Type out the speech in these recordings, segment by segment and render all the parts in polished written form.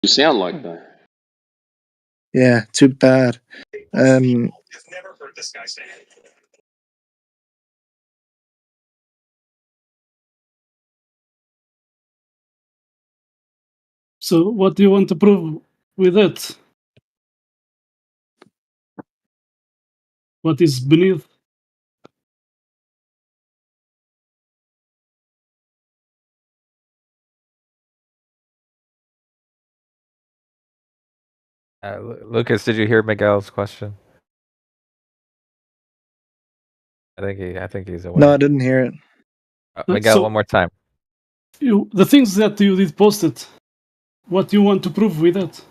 You sound like that. Yeah, too bad. So what do you want to prove with it? What is beneath? Lucas, did you hear Miguel's question? I think he's aware. No, I didn't hear it. Miguel, So- one more time. The things that you did post it, what do you want to prove with it?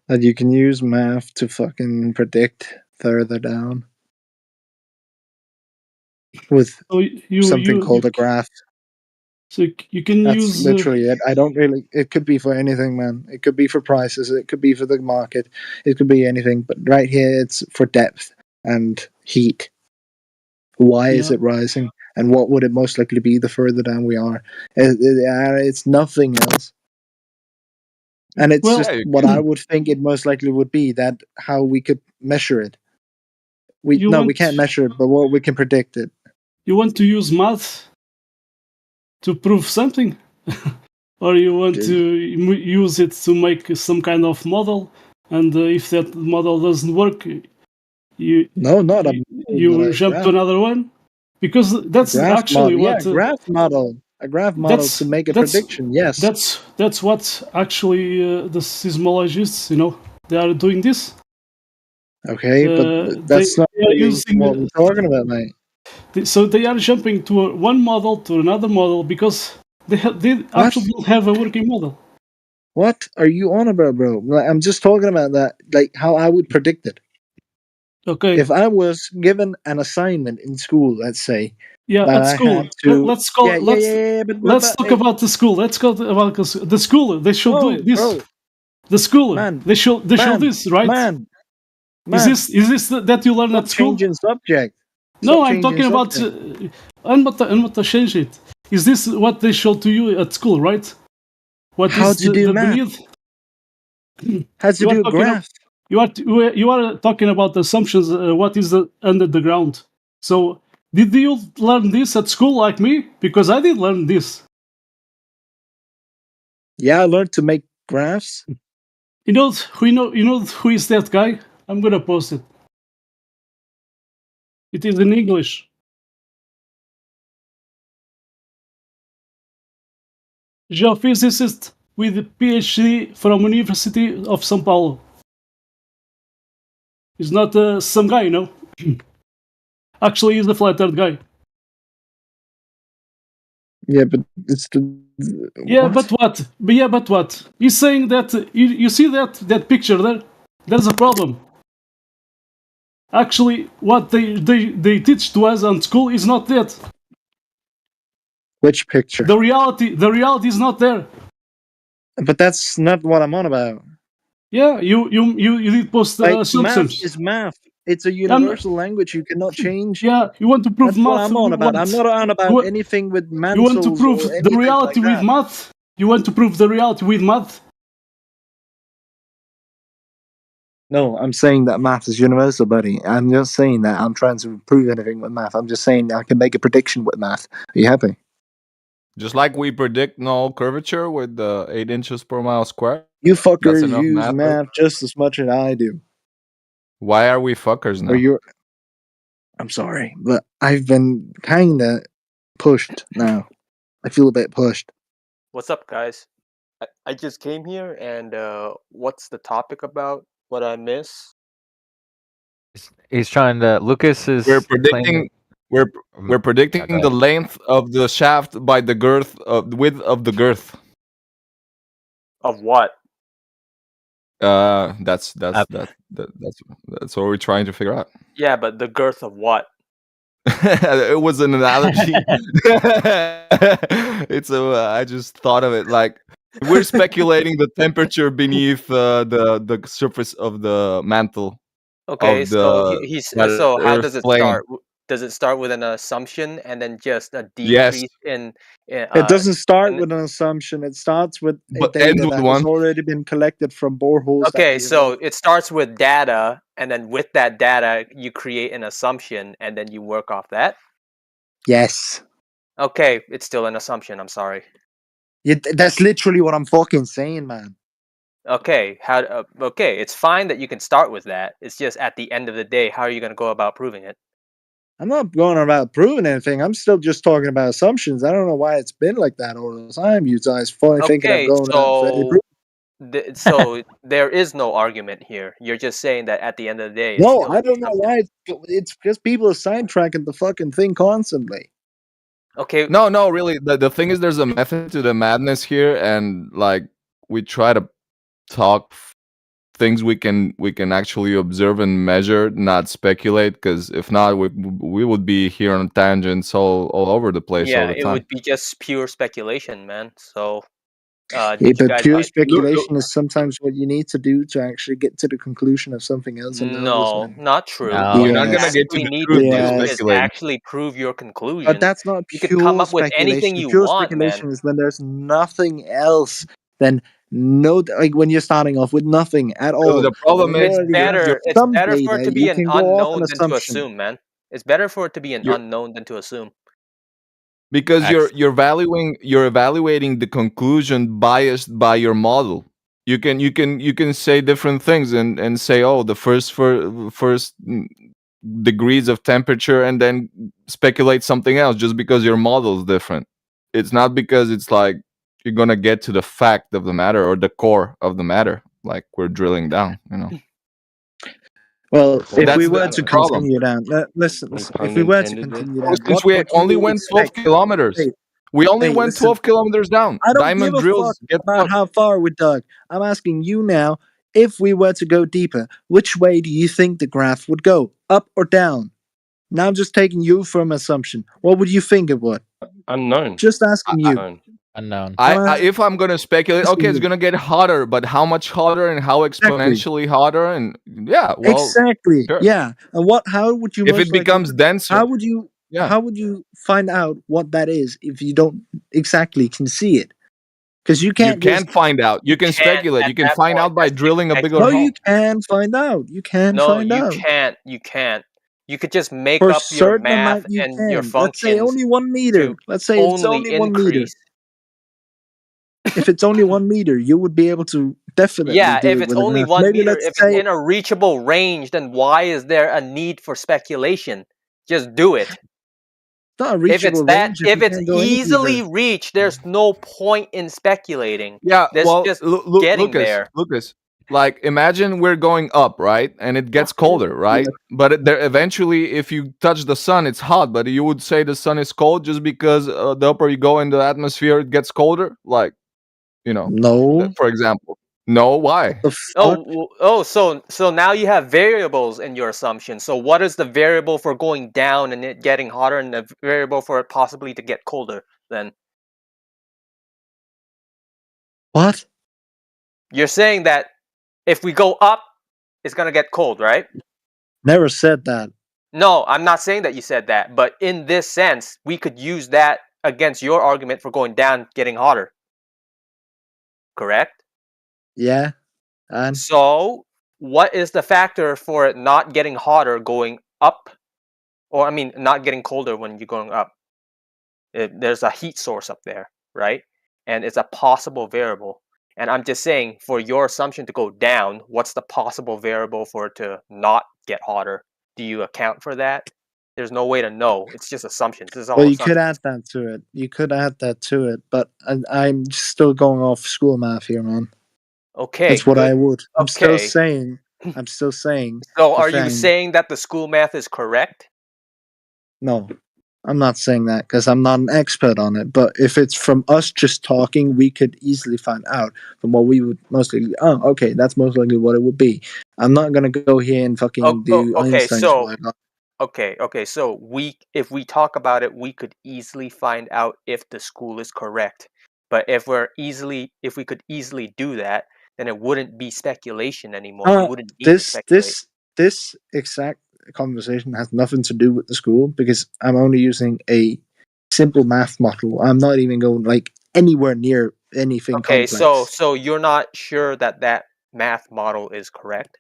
That you can use math to fucking predict further down with So something called a graph. So you can That's use literally it. I don't really. It could be for anything, man. It could be for prices. It could be for the market. It could be anything. But right here, it's for depth and heat. Why is it rising? And what would it most likely be the further down we are? It's nothing else. And it's Well- just what I would think it most likely would be. That how we could measure it. We can't measure it, but what we can predict it. You want to use math to prove something? Or you want to use it to make some kind of model, and if that model doesn't work, you jump to another one? Because that's actually a graph model to make a prediction. Yes, that's what actually the seismologists, they are doing this. Okay, but that's not what we're talking about, mate. So they are jumping to one model to another model because they actually don't have a working model. What are you on about, bro? I'm just talking about that, like how I would predict it. Okay. If I was given an assignment in school, let's say. Yeah, at school. Let's talk about the school. Let's go about the school. They should do this. Bro. The school. They should this, right? Man. Is this that you learn at school? Changing subject. No, I'm talking about. I'm not to change it. Is this what they show to you at school, right? How to do math? How to do graph? You are talking about assumptions. What is under the ground? So, did you learn this at school like me? Because I did learn this. Yeah, I learned to make graphs. You know who is that guy? I'm gonna post it. It is in English. Geophysicist with a PhD from University of São Paulo. He's not some guy, Actually, he's the flat earth guy. Yeah, but it's the... Yeah, but what? But what? He's saying that... You see that picture there? There's a problem. Actually, what they teach to us on school is not that. Which picture? The reality is not there. But that's not what I'm on about. Yeah, you did post assumptions. Math is math. It's a universal language you cannot change. Yeah, you want to prove That's math. What I'm on about. I'm not on about anything with math. You want to prove the reality with math? You want to prove the reality with math? No, I'm saying that math is universal, buddy. I'm just saying that I'm trying to prove anything with math. I'm just saying I can make a prediction with math. Are you happy? Just like we predict null curvature with the 8 inches per mile square. You fuckers use math just as much as I do. Why are we fuckers now? I'm sorry, but I've been kinda pushed now. I feel a bit pushed. What's up, guys? I just came here, and what's the topic about? What I miss? He's trying to. Lucas is. We're predicting. We're predicting the length of the shaft by the width of the girth. Of what? That's what we're trying to figure out. Yeah, but the girth of what? It was an analogy. I just thought of it like we're speculating the temperature beneath the surface of the mantle. Okay, so how does it start? does it start with an assumption and then just a Yes, decrease in? It doesn't start and- with an assumption. It starts with a but end data with that one. has already been collected from boreholes. that Okay, we so have- it starts with data, and then with that data, you create an assumption, and then you work off that. yes, Okay, it's still an assumption. I'm sorry. that's literally what I'm fucking saying, man. Okay, okay, it's fine that you can start with that. It's just at the end of the day, how are you going to go about proving it? I'm not going about proving anything. I'm still just talking about assumptions. I don't know why it's been like that all the time. You guys fully thinking I'm Okay, going out for so there is no argument here. You're just saying that at the end of the day, it's No, still I an don't know assumption. why. It's because people are sidetracking the fucking thing constantly. Okay, No, really. The thing is, there's a method to the madness here, and like we try to talk things we can actually observe and measure, not speculate. Because if not, we would be here on tangents all over the place all yeah, the it time. would be just pure speculation, man. So, Yeah, did you but guys pure get? speculation is sometimes what you need to do to actually get to the conclusion of something else. And No, not true. No. What You're not you gonna get to actually the need truth to by do is speculating. actually prove your But conclusion. that's not You could come pure up with anything speculation. you Pure want, man. speculation is when there's nothing else than no, like when you're starting off with nothing at So all. the problem When is It's already you're have better. It's some better for it data, to be you an can go off an unknown than to assumption. assume, man. It's better for it to be an You're- unknown than to assume. because you're evaluating the conclusion biased by your model. You can say different things and say, oh, the first degrees of temperature, and then speculate something else just because your model is different. It's not because it's like you're gonna get to the fact of the matter or the core of the matter, like we're drilling down. Well, if That's we the were to problem. continue down, listen, No if pun we were to intended there. continue down, Since what we would only you went 12 expect? kilometers. Hey, We only hey, went listen, 12 kilometers down. I don't Diamond give a fuck drills get about fucked. how far we dug. I'm asking you now, if we were to go deeper, which way do you think the graph would go? Up or down? Now I'm just taking you from assumption. What would you think it would? Unknown. Just asking you. Unknown. Unknown. If I'm gonna speculate, okay, it's gonna get hotter, but how much hotter and how exponentially hotter? And yeah, well, exactly. sure. Yeah. And how would you If most it likely becomes denser, how would you yeah. how would you find out what that is if you don't exactly can see it? Because you You can't can't find out. You can can't speculate. at You can that find point. out by That's drilling a bigger No, hole. you can find out. You can No, find you out. can't. You can't. You could just make For a up your certain math amount, you and your can. Let's say functions only 1 meter. to Let's say it's only only 1 meter. increase. If it's only 1 meter, you would be able to definitely Yeah, do if it it's with a only graph. 1 Maybe meter, let's if it's say in a reachable range, then why is there a need for speculation? Just do it. it's not a If it's reachable that, range if you it's can't go any easily deeper. reached, there's no point in speculating. Yeah, That's well, just getting there. Lucas, like imagine we're going up, right? And it gets colder, right? But there eventually, if you touch the sun, it's hot. But you would say the sun is cold just because the upper you go in the atmosphere, it gets colder. Like, No. for example. No, why? The fuck? So now you have variables in your assumption. So what is the variable for going down and it getting hotter, and the variable for it possibly to get colder? Then What? you're saying that if we go up, it's gonna get cold, right? Never said that. No, I'm not saying that you said that, but in this sense, we could use that against your argument for going down, getting hotter. Correct? Yeah. And So, what is the factor for it not getting hotter going up? Or, I mean, not getting colder when you're going up? There's a heat source up there, right? And it's a possible variable. And I'm just saying, for your assumption to go down, what's the possible variable for it to not get hotter? Do you account for that? There's no way to know. It's just assumptions. This is all well, you could assumptions. add that to it. You could add that to it, but I'm still going off school math here, man. Okay, That's what good. I would. I'm still Okay. saying. I'm still saying. So, the are you thing. saying that the school math is correct? No, I'm not saying that because I'm not an expert on it. But if it's from us just talking, we could easily find out from what we would mostly. Oh, okay, that's most likely what it would be. I'm not gonna go here and fucking do Okay, Einstein's so work. okay. So if we talk about it, we could easily find out if the school is correct. But if we could easily do that, then it wouldn't be speculation anymore. We wouldn't need to speculate. This exact conversation has nothing to do with the school because I'm only using a simple math model. I'm not even going like anywhere near anything Okay, complex. so you're not sure that math model is correct?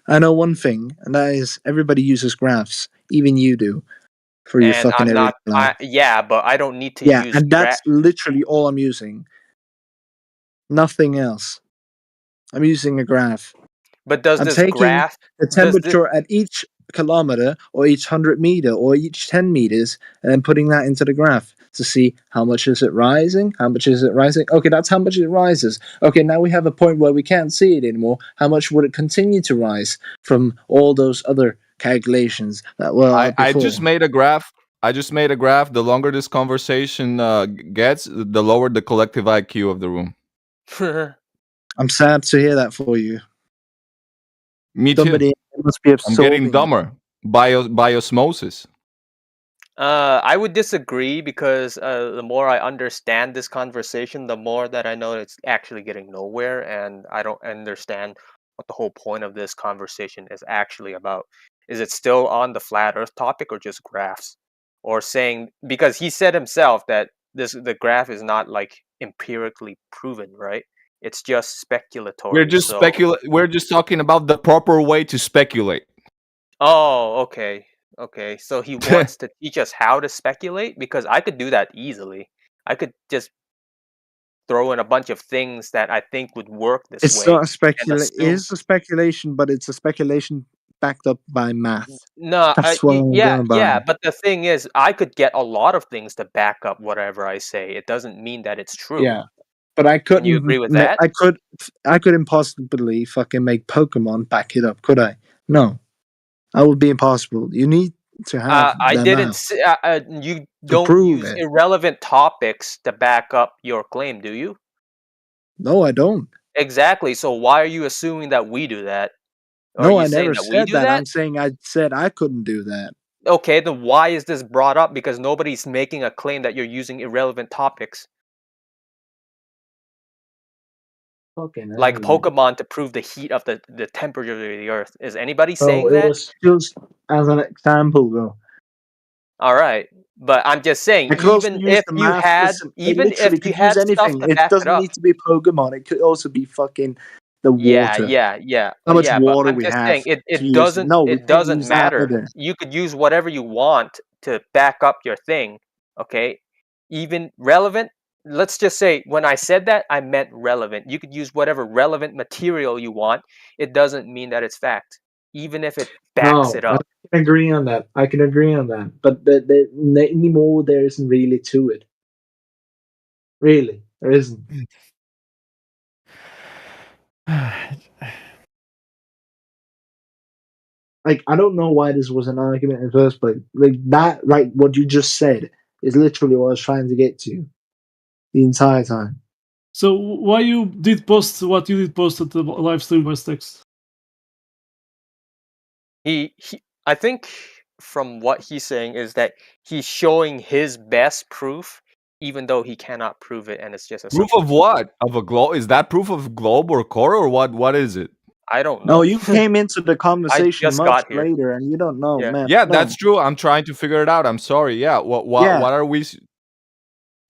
I know one thing, and that is everybody uses graphs. Even you do for your And fucking I'm everyday not. life. Yeah, but I don't need to Yeah, use and that's literally all I'm using. Nothing else. I'm using a graph. But does I'm this taking graph? the Does this? temperature at each kilometer or each 100 meter or each 10 meters and then putting that into the graph to see how much is it rising, how much is it rising. Okay, that's how much it rises. Okay, now we have a point where we can't see it anymore. How much would it continue to rise from all those other calculations that were I before? just made a graph. I just made a graph. The longer this conversation gets, the lower the collective IQ of the room. I'm sad to hear that for you. Me too. Somebody must be I'm absorbing getting it. dumber by osmosis. I would disagree because the more I understand this conversation, the more that I know it's actually getting nowhere, and I don't understand what the whole point of this conversation is actually about. Is it still on the flat Earth topic or just graphs? Or saying because he said himself that the graph is not like empirically proven, right? It's just speculatory. So We're just talking about the proper way to speculate. oh, okay. Okay. So he wants to teach us how to speculate because I could do that easily. I could just throw in a bunch of things that I think would work this It's way not a and assume is a speculation, but it's a speculation backed up by math. no, That's what I'm yeah, going by. yeah, but the thing is I could get a lot of things to back up whatever I say. It doesn't mean that it's true. Yeah, but I Can you couldn't. agree with that? I could impossibly fucking make Pokemon back it up, could I? No, that would be impossible. You need to have I the didn't math say, you to don't prove use it. irrelevant topics to back up your claim, do you? No, I don't. Exactly. So why are you assuming that we do that? Or are No, you I saying never that we said do that. that? I'm saying I said I couldn't do that. Okay, then why is this brought up? Because nobody's making a claim that you're using irrelevant topics Fucking like hell, man. Pokemon to prove the heat of the temperature of the Earth. Is anybody So saying it that? was just as an example, though. All right, but I'm just saying, I could also use the math. Listen, it even if literally you could use had stuff anything. to It back it doesn't up, need to be Pokemon. It could also be fucking the yeah, water. yeah, yeah, How much yeah. But water I'm we just have saying, it, to it use. doesn't No, we it can't doesn't use that matter. either. You could use whatever you want to back up your thing. Okay, even relevant. Let's just say when I said that, I meant relevant. You could use whatever relevant material you want. It doesn't mean that it's fact, even if it backs No, it I up. can agree on that. I can agree on that. But anymore, there isn't really to it. Really, there isn't. Like, I don't know why this was an argument in the first place. Like that, right? What you just said is literally what I was trying to get to the entire time. So why you did post what you did post at the live stream voice text? I think from what he's saying is that he's showing his best proof, even though he cannot prove it, and it's just Proof assumption. of what? Of a globe? Is that proof of globe or core or what? What is it? I don't No, know. you came into the conversation just much got here. later, and you don't know, Yeah. man. Yeah, No. that's true. I'm trying to figure it out. I'm sorry. Yeah. What are we?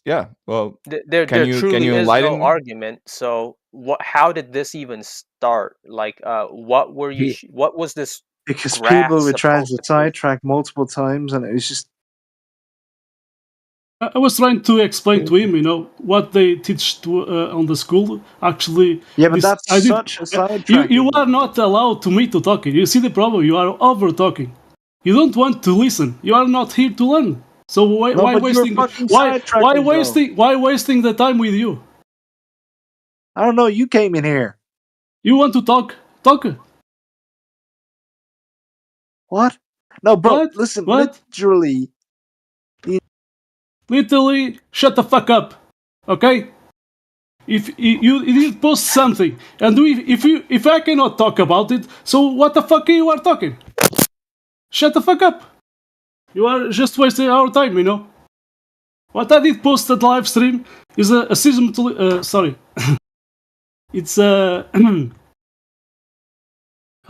Yeah. Well, There can truly you is enlighten no me? argument. So what? How did this even start? Like, what were you? He- What was this Because graph people were trying supposed to to prove? sidetrack multiple times, and it was just I was trying to explain to him, what they teach on the school. Actually, yeah. But this that's I did. such a sidetrack. You are not allowed to me to talk. You see the problem? You are over talking. You don't want to listen. You are not here to learn. So No, why but you're wasting fucking sidetracking, though. why wasting the time with you? I don't know. You came in here. You want to talk? Talk. What? No, bro. What? Listen, What? literally. Literally, shut the fuck up. Okay? If you did post something, and if I cannot talk about it, so what the fuck you are talking? Shut the fuck up. You are just wasting our time. What I did post at live stream is a season. Sorry, it's a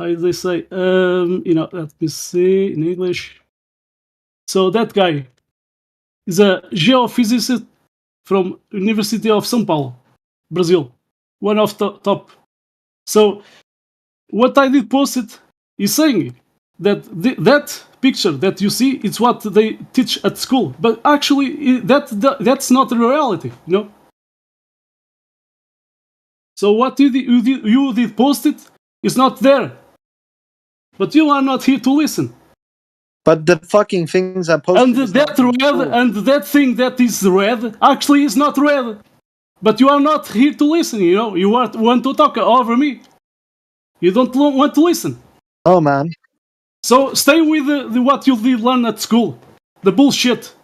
how do they say? Let me see in English. So that guy is a geophysicist from University of São Paulo, Brazil, one of the top. So what I did post it is saying that that picture that you see it's what they teach at school, but actually that's not the reality, you know. So what you did post it is not there, but you are not here to listen. But the fucking things I posted. And that thing that is red actually is not red. But you are not here to listen, you know. You want to talk over me. You don't want to listen. Oh man. So stay with what you did learn at school. The bullshit.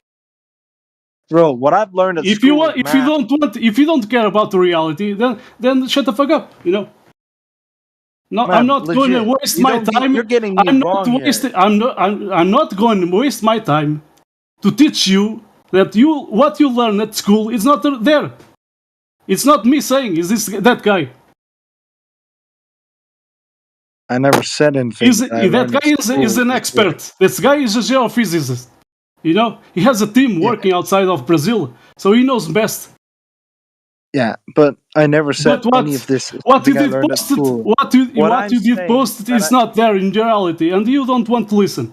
Bro, what I've learned at school. If you don't care about the reality, then shut the fuck up, you know. No, Man, I'm not going to waste my time. You're getting me wrong here. I'm not going to waste my time to teach you that what you learn at school is not there. It's not me saying, is this that guy? I never said anything. That guy is an expert. This guy is a geophysicist. You know, he has a team working outside of Brazil, so he knows best. Yeah, but I never said any of this. What you did post is not there in reality, and you don't want to listen.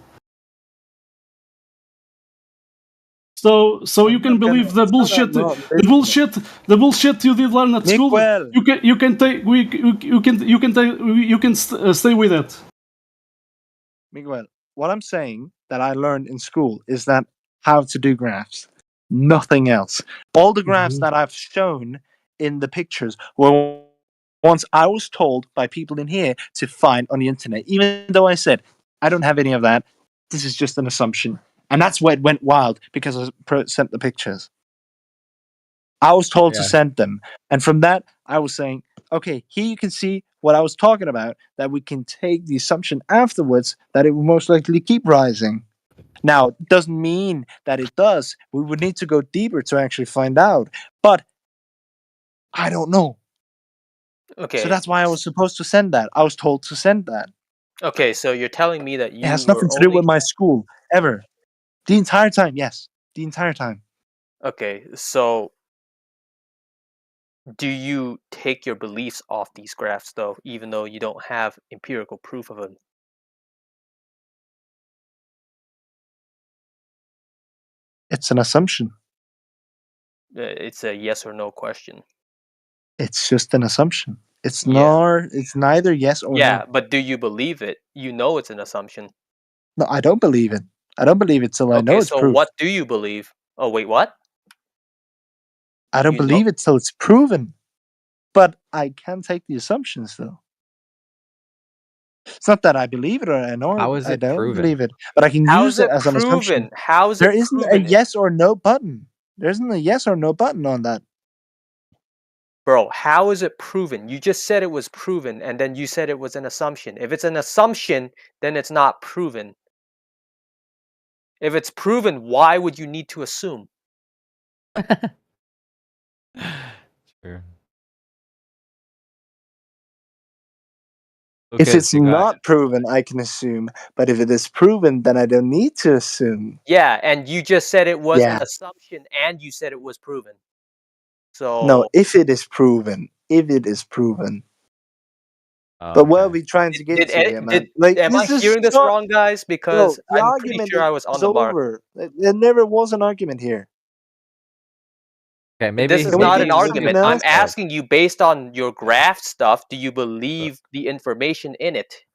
So you can believe the bullshit, the bullshit you did learn at school. You can stay with it. Miguel, what I'm saying that I learned in school is that how to do graphs, nothing else. All the graphs that I've shown in the pictures were ones I was told by people in here to find on the internet. Even though I said I don't have any of that, this is just an assumption. And that's where it went wild because I sent the pictures. I was told to send them. And from that, I was saying, okay, here you can see what I was talking about, that we can take the assumption afterwards that it will most likely keep rising. Now, it doesn't mean that it does. We would need to go deeper to actually find out. But I don't know. Okay. So that's why I was supposed to send that. I was told to send that. Okay, so you're telling me that you it has nothing to do with my school, ever. The entire time, yes. The entire time. Okay, so do you take your beliefs off these graphs, though, even though you don't have empirical proof of them? It's an assumption. It's a yes or no question. It's just an assumption. It's neither yes or no. Yeah, but do you believe it? You know it's an assumption. No, I don't believe it. I don't believe it till I know it's so proven. What do you believe? Oh, wait, what? I don't believe it till it's proven. But I can take the assumptions, though. It's not that I believe it or I know How is I it don't proven? believe it, but I can use it as an assumption. How is it There isn't a yes or no button. There isn't a yes or no button on that. Bro, how is it proven? You just said it was proven, and then you said it was an assumption. If it's an assumption, then it's not proven. If it's proven, why would you need to assume? Sure. If it's not proven, I can assume. But if it is proven, then I don't need to assume. Yeah, and you just said it was an assumption, and you said it was proven. So no, if it is proven. If it is proven. Oh, but what are we trying to get to here, man? Am I hearing this wrong, guys? Because I'm pretty sure I was on the mark. There never was an argument here. Okay, maybe this is not an argument. I'm asking you, based on your graph stuff, do you believe the information in it?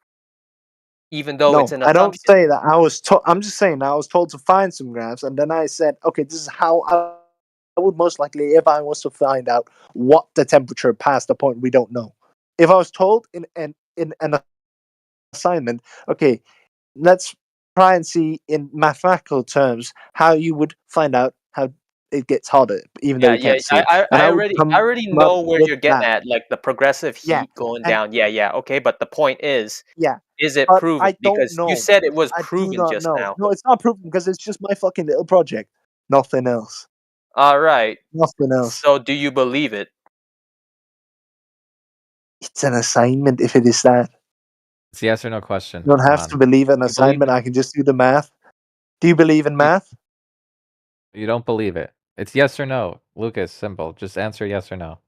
Even though it's an assumption. I don't say that. I'm just saying I was told to find some graphs, and then I said, okay, this is how I would most likely, if I was to find out what the temperature past the point we don't know. If I was told in an assignment, okay, let's try and see in mathematical terms how you would find out how it gets hotter, even though you can't see it. I already know where you're getting at, like the progressive heat going down. Yeah. Okay, but the point is, is it proven? Because you said it was proven just now. No, it's not proven because it's just my fucking little project. Nothing else. All right. Nothing else. So do you believe it? It's an assignment if it is that. It's a yes or no question. You don't Come have on. to believe an believe assignment. it? I can just do the math. Do you believe in math? You don't believe it. It's yes or no, Lucas. Simple. Just answer yes or no.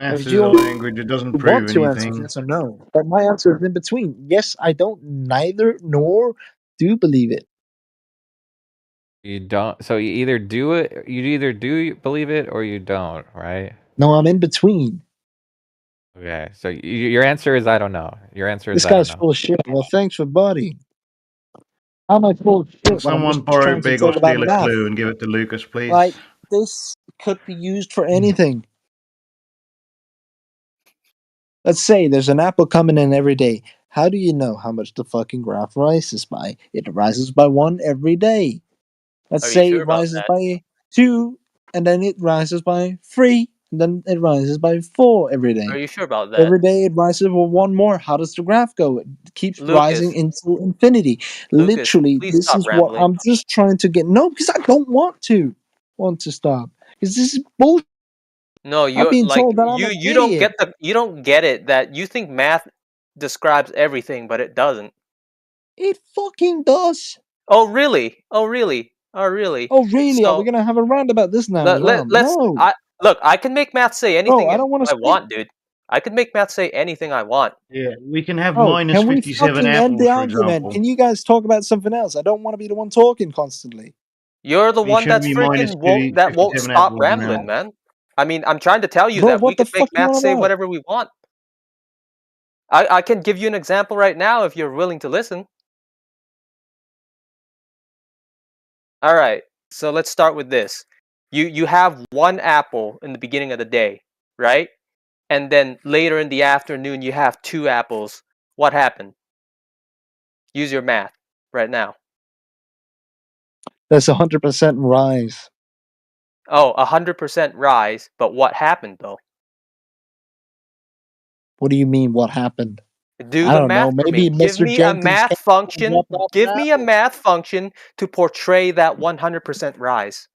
Math If is you a language. It doesn't prove want to answer anything. yes or no, but my answer is in between. Yes, I don't neither nor do believe it. You don't. So you either do it. You either do believe it or you don't. Right? No, I'm in between. Okay. So your answer is I don't know. Your answer is This I don't guy's know. full of shit. Well, thanks for buddy. How am I full of Can shit when I'm someone just borrow trying to Big or talk about steal a math? clue and give it to Lucas, please? Like, this could be used for anything. Let's say there's an apple coming in every day. How do you know how much the fucking graph rises by? It rises by 1 every day. Let's Are you say sure it about rises that? by 2, and then it rises by 3, and then it rises by 4 every day. Are you sure about that? Every day it rises with 1 more. How does the graph go? It keeps rising Lucas, into infinity. Lucas, Literally, please this stop is what rambling. I'm just trying to get. No, because I don't want to stop. Because this is bullshit. No, I'm you're being like told that I'm an you don't idiot. you don't get it that you think math describes everything, but it doesn't. It fucking does. Oh really? Oh really? Oh really? Oh, really? Are we So gonna have a round about this now as well? let's No. look. I can make math say Bro, anything I don't want to I speak. want, dude. I can make math say anything I want. Yeah, we can have Bro, minus can we 57 fucking end the apples, for argument? example. Can you guys talk about something else? I don't want to be the one talking constantly. You're the Can you one show that's me minus freaking won't 57 stop apples rambling, now? man. I mean, I'm trying to tell you Bro, that we what the can make fuck you math on say about? whatever we want. I can give you an example right now if you're willing to listen. All right. So let's start with this. You have 1 apple in the beginning of the day, right? And then later in the afternoon you have 2 apples. What happened? Use your math right now. That's 100% rise. Oh, 100% rise, but what happened though? What do you mean? What happened? Do I the don't know. math for Maybe me. Give Mr. me a Jenkins math came and function. dropped off an Give me a apple. math function to portray that 100% rise.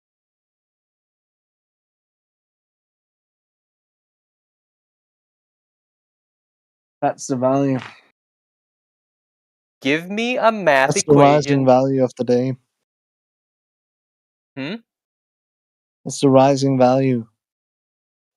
That's the value. Give me a math That's the rising equation. value of the day. Hmm? That's the rising value.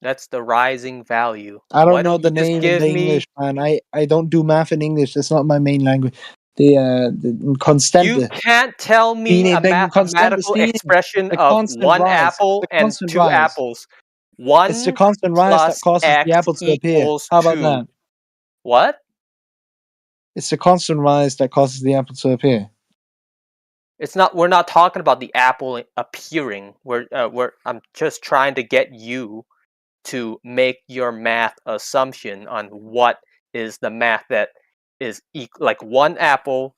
That's the rising value. I Why don't know don't the you just name in give the me... English, man. I don't do math in English. That's not my main language. The You constante. can't tell me a Den constante mathematical stigning. expression The of constant 1 rise. apple The and constant 2 rise. apples. It's the 1 constant rise that plus causes the x apple to appear. equals How about 2. that? What? It's the constant rise that causes the apple to appear. It's not. We're not talking about the apple appearing. I'm just trying to get you to make your math assumption on what is the math that is like 1 apple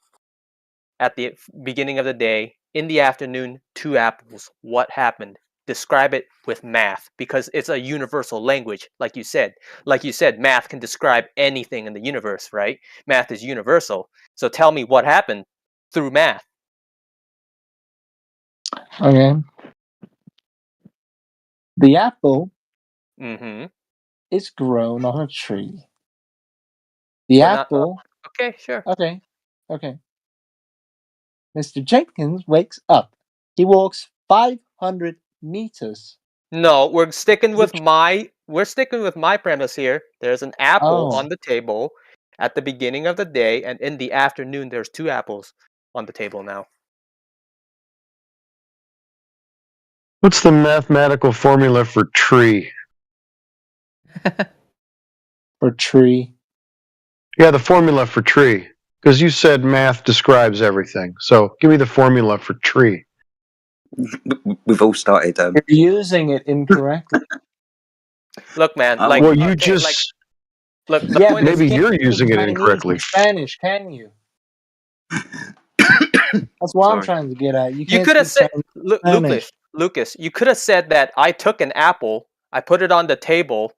at the beginning of the day, in the afternoon 2 apples. What happened? Describe it with math, because it's a universal language. Like you said, math can describe anything in the universe, right? Math is universal. So tell me what happened through math. Okay. The apple Mm-hmm. is grown on a tree. The We're not. apple. Okay, sure. Okay. Mr. Jenkins wakes up. He walks 500 meters. No, we're sticking with Which- my premise here. There's an apple Oh. on the table at the beginning of the day, and in the afternoon there's 2 apples on the table now. What's the mathematical formula for tree? For tree. Yeah, the formula for tree. Because you said math describes everything. So give me the formula for tree. We've all started. You're using it incorrectly. Look, man, I like Well, you okay, just like look. The Yeah, point but is, maybe you can't you're use using it Chinese incorrectly. and Spanish, can you? That's what I'm Sorry. Mm-hmm. trying to get at. You you can't could have speak said, Chinese and Spanish. Lucas, you could have said that I took an apple, I put it on the table.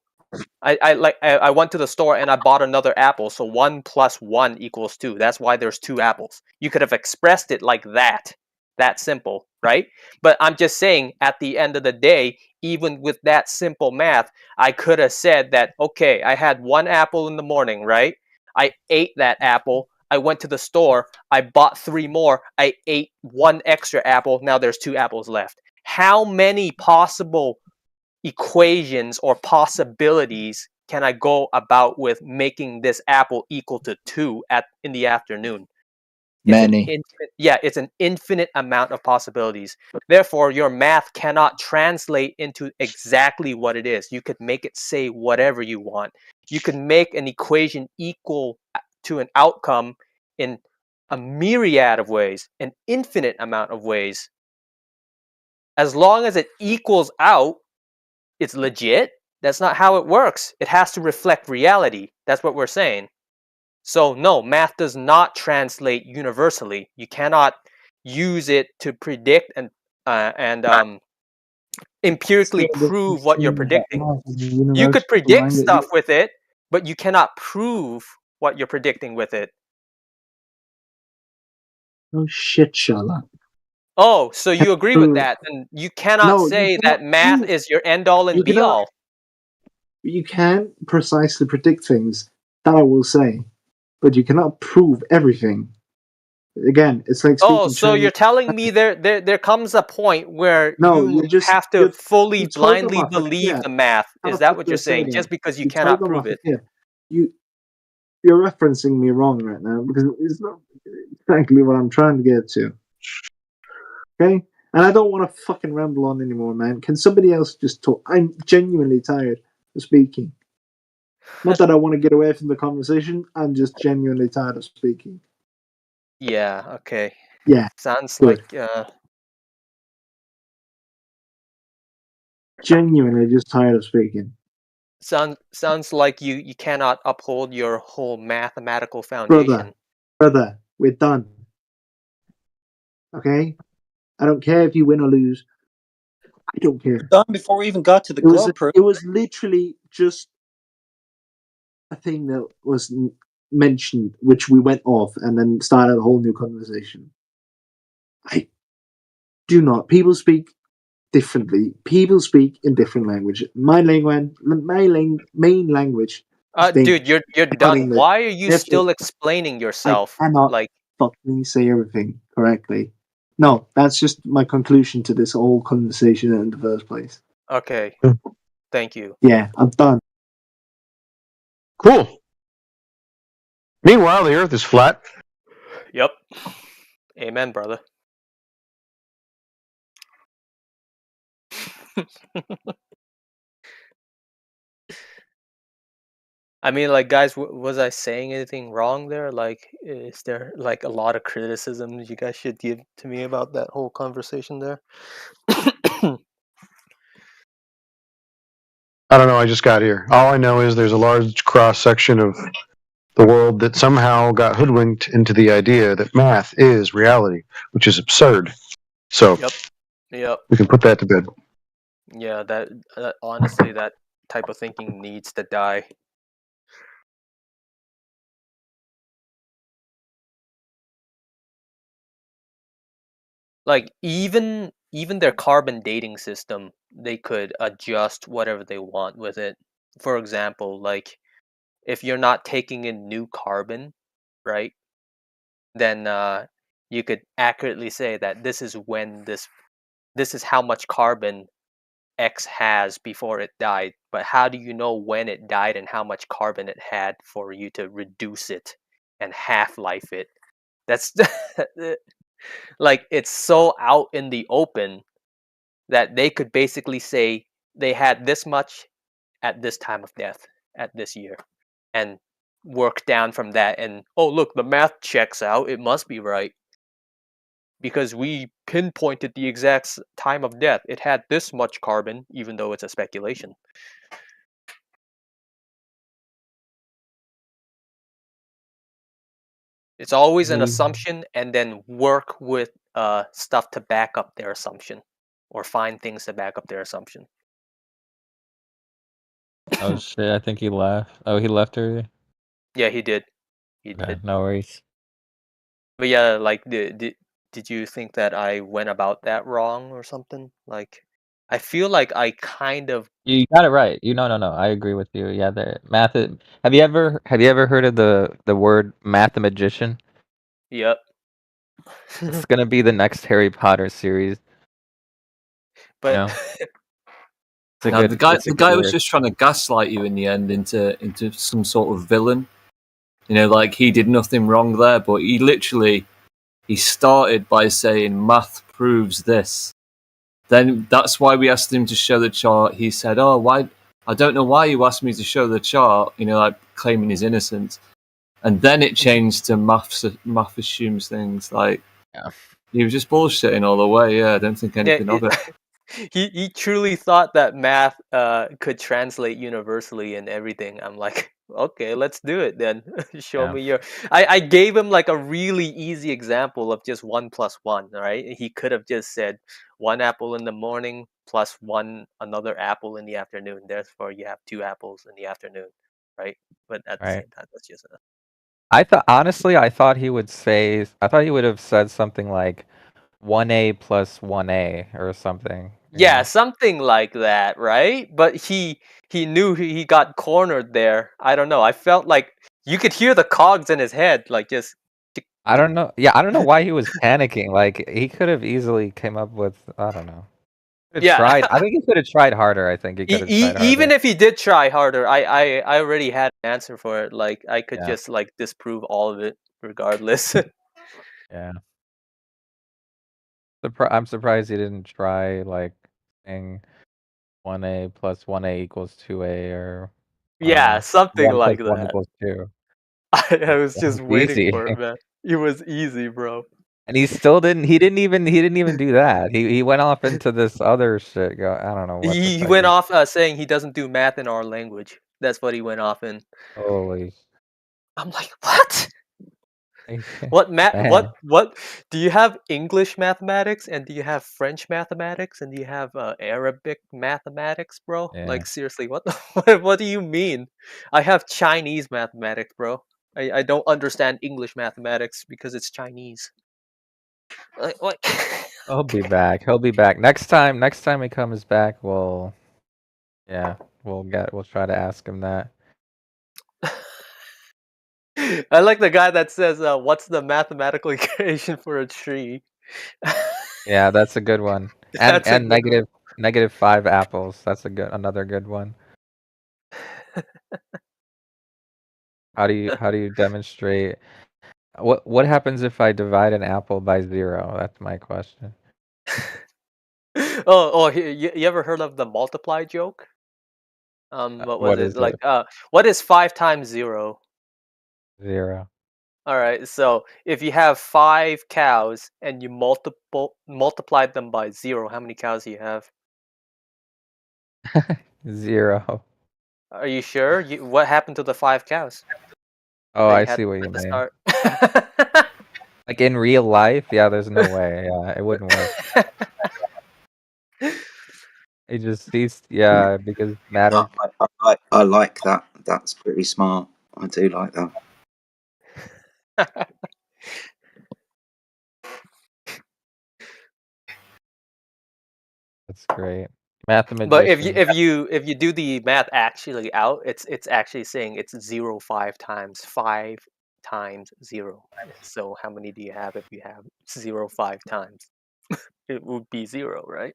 I went to the store and I bought another apple. So 1 plus 1 equals 2. That's why there's 2 apples. You could have expressed it like that. That simple, right? But I'm just saying, at the end of the day, even with that simple math, I could have said that, okay, I had 1 apple in the morning, right? I ate that apple. I went to the store. I bought 3 more. I ate 1 extra apple. Now there's 2 apples left. How many possible equations or possibilities can I go about with making this apple equal to 2 in the afternoon? Many. It's an infinite amount of possibilities. Therefore, your math cannot translate into exactly what it is. You could make it say whatever you want. You could make an equation equal to an outcome in a myriad of ways, an infinite amount of ways. As long as it equals out, it's legit. That's not how it works. It has to reflect reality. That's what we're saying. So no, math does not translate universally. You cannot use it to predict and empirically prove what you're predicting. You could predict stuff with it, but you cannot prove what you're predicting with it. Oh shit, Shala. Oh, so you agree with that? And you cannot say that math is your end all and be all. You can't precisely predict things, that I will say, but you cannot prove everything. Again, it's like speaking so you're telling me there comes a point where you have to fully blindly believe the math. Is that what you're saying? Just because you cannot prove it? You're referencing me wrong right now, because it's not exactly what I'm trying to get to. Okay? And I don't want to fucking ramble on anymore, man. Can somebody else just talk? I'm genuinely tired of speaking. Not that I want to get away from the conversation, I'm just genuinely tired of speaking. Yeah, okay. Yeah. Sounds good. like genuinely just tired of speaking. Sounds like you cannot uphold your whole mathematical foundation. Brother, we're done. Okay? I don't care if you win or lose. I don't care. Done before we even got to the glove proof. It was literally just a thing that was mentioned, which we went off and then started a whole new conversation. I do not. People speak differently. People speak in different language. My main language. Dude, you're done. Why are you still explaining yourself? I cannot fucking say everything correctly. No, that's just my conclusion to this whole conversation in the first place. Okay. Thank you. Yeah, I'm done. Cool. Meanwhile, the Earth is flat. Yep. Amen, brother. I mean, like, guys, was I saying anything wrong there? Like, is there like a lot of criticism you guys should give to me about that whole conversation there? I don't know. I just got here. All I know is there's a large cross section of the world that somehow got hoodwinked into the idea that math is reality, which is absurd. So, Yep. We can put that to bed. Yeah, that honestly, that type of thinking needs to die. Like even their carbon dating system, they could adjust whatever they want with it. For example, like if you're not taking in new carbon, right? Then you could accurately say that this is when this is how much carbon X has before it died. But how do you know when it died and how much carbon it had for you to reduce it and half-life it? That's like it's so out in the open that they could basically say they had this much at this time of death at this year and work down from that, and oh look, the math checks out, it must be right because we pinpointed the exact time of death. It had this much carbon, even though it's a speculation. It's always an assumption, and then work with stuff to back up their assumption, or find things to back up their assumption. Oh shit! I think he left. Oh, he left already. Yeah, he did. Okay, no worries. But yeah, like did you think that I went about that wrong or something? Like I feel like I kind of You got it right. No, I agree with you. Yeah, the math. Have you ever heard of the word mathemagician? yep. It's gonna be the next Harry Potter series. But know? It's a No, good. It's a the good guy was word. just trying to gaslight you in the end into some sort of villain. You know, like he did nothing wrong there, but he started by saying math proves this. Then that's why we asked him to show the chart. He said, "Oh, why? I don't know why you asked me to show the chart." You know, like claiming his innocence. And then it changed to math assumes things. Like, Yeah. he was just bullshitting all the way. Yeah, I don't think yeah, anything of it. he truly thought that math could translate universally and everything. I'm like, okay, let's do it then. Show Yeah. me your. I gave him like a really easy example of just 1 + 1. Right? He could have just said 1 apple in the morning plus another apple in the afternoon. Therefore, you have 2 apples in the afternoon, right? But at the Right. same time, that's just I thought he would say. I thought he would have said something like 1A plus 1A or something. yeah, something like that, right? But he knew he got cornered there. I don't know. I felt like you could hear the cogs in his head, like just. I don't know. Yeah, I don't know why he was panicking. Like he could have easily came up with. I don't know. Yeah. Tried. I think he could have tried harder. I think he could have tried harder. Even if he did try harder, I already had an answer for it. Like I could just like disprove all of it regardless. Yeah. I'm surprised he didn't try like saying 1A plus 1A equals 2A or Yeah, something 1 plus like 1 that. equals 2. I was just waiting Easy. for it, man. It was easy, bro. And he still didn't. He didn't even do that. He went off into this other shit. I don't know what. He went off saying he doesn't do math in our language. That's what he went off in. Holy. I'm like, what? What What do you have English mathematics and do you have French mathematics and do you have Arabic mathematics, bro? Yeah. Like seriously, what what do you mean? I have Chinese mathematics, bro. I don't understand English mathematics because it's Chinese. Like what? He'll be back. He'll be back next time. Next time he comes back, we'll try to ask him that. I like the guy that says, "What's the mathematical equation for a tree?" Yeah, that's a good one. That's a And good negative 5 apples. That's another good one. How do you demonstrate? What happens if I divide an apple by 0? That's my question. You ever heard of the multiply joke? What was What it is like? it? What is 5 times 0? 0. All right, so if you have 5 cows and you multiply them by 0, how many cows do you have? 0. Are you sure? What happened to the 5 cows? Oh, That I you had see what you at the mean. start? Like in real life, yeah, there's no way. Yeah, it wouldn't work. It just ceased, yeah, because matter. I like that. That's pretty smart. I do like that. That's great. Mathematician. But if you do the math actually out, it's actually saying it's 0 5 times 5 times 0. So how many do you have if you have 0 5 times? It would be 0, right?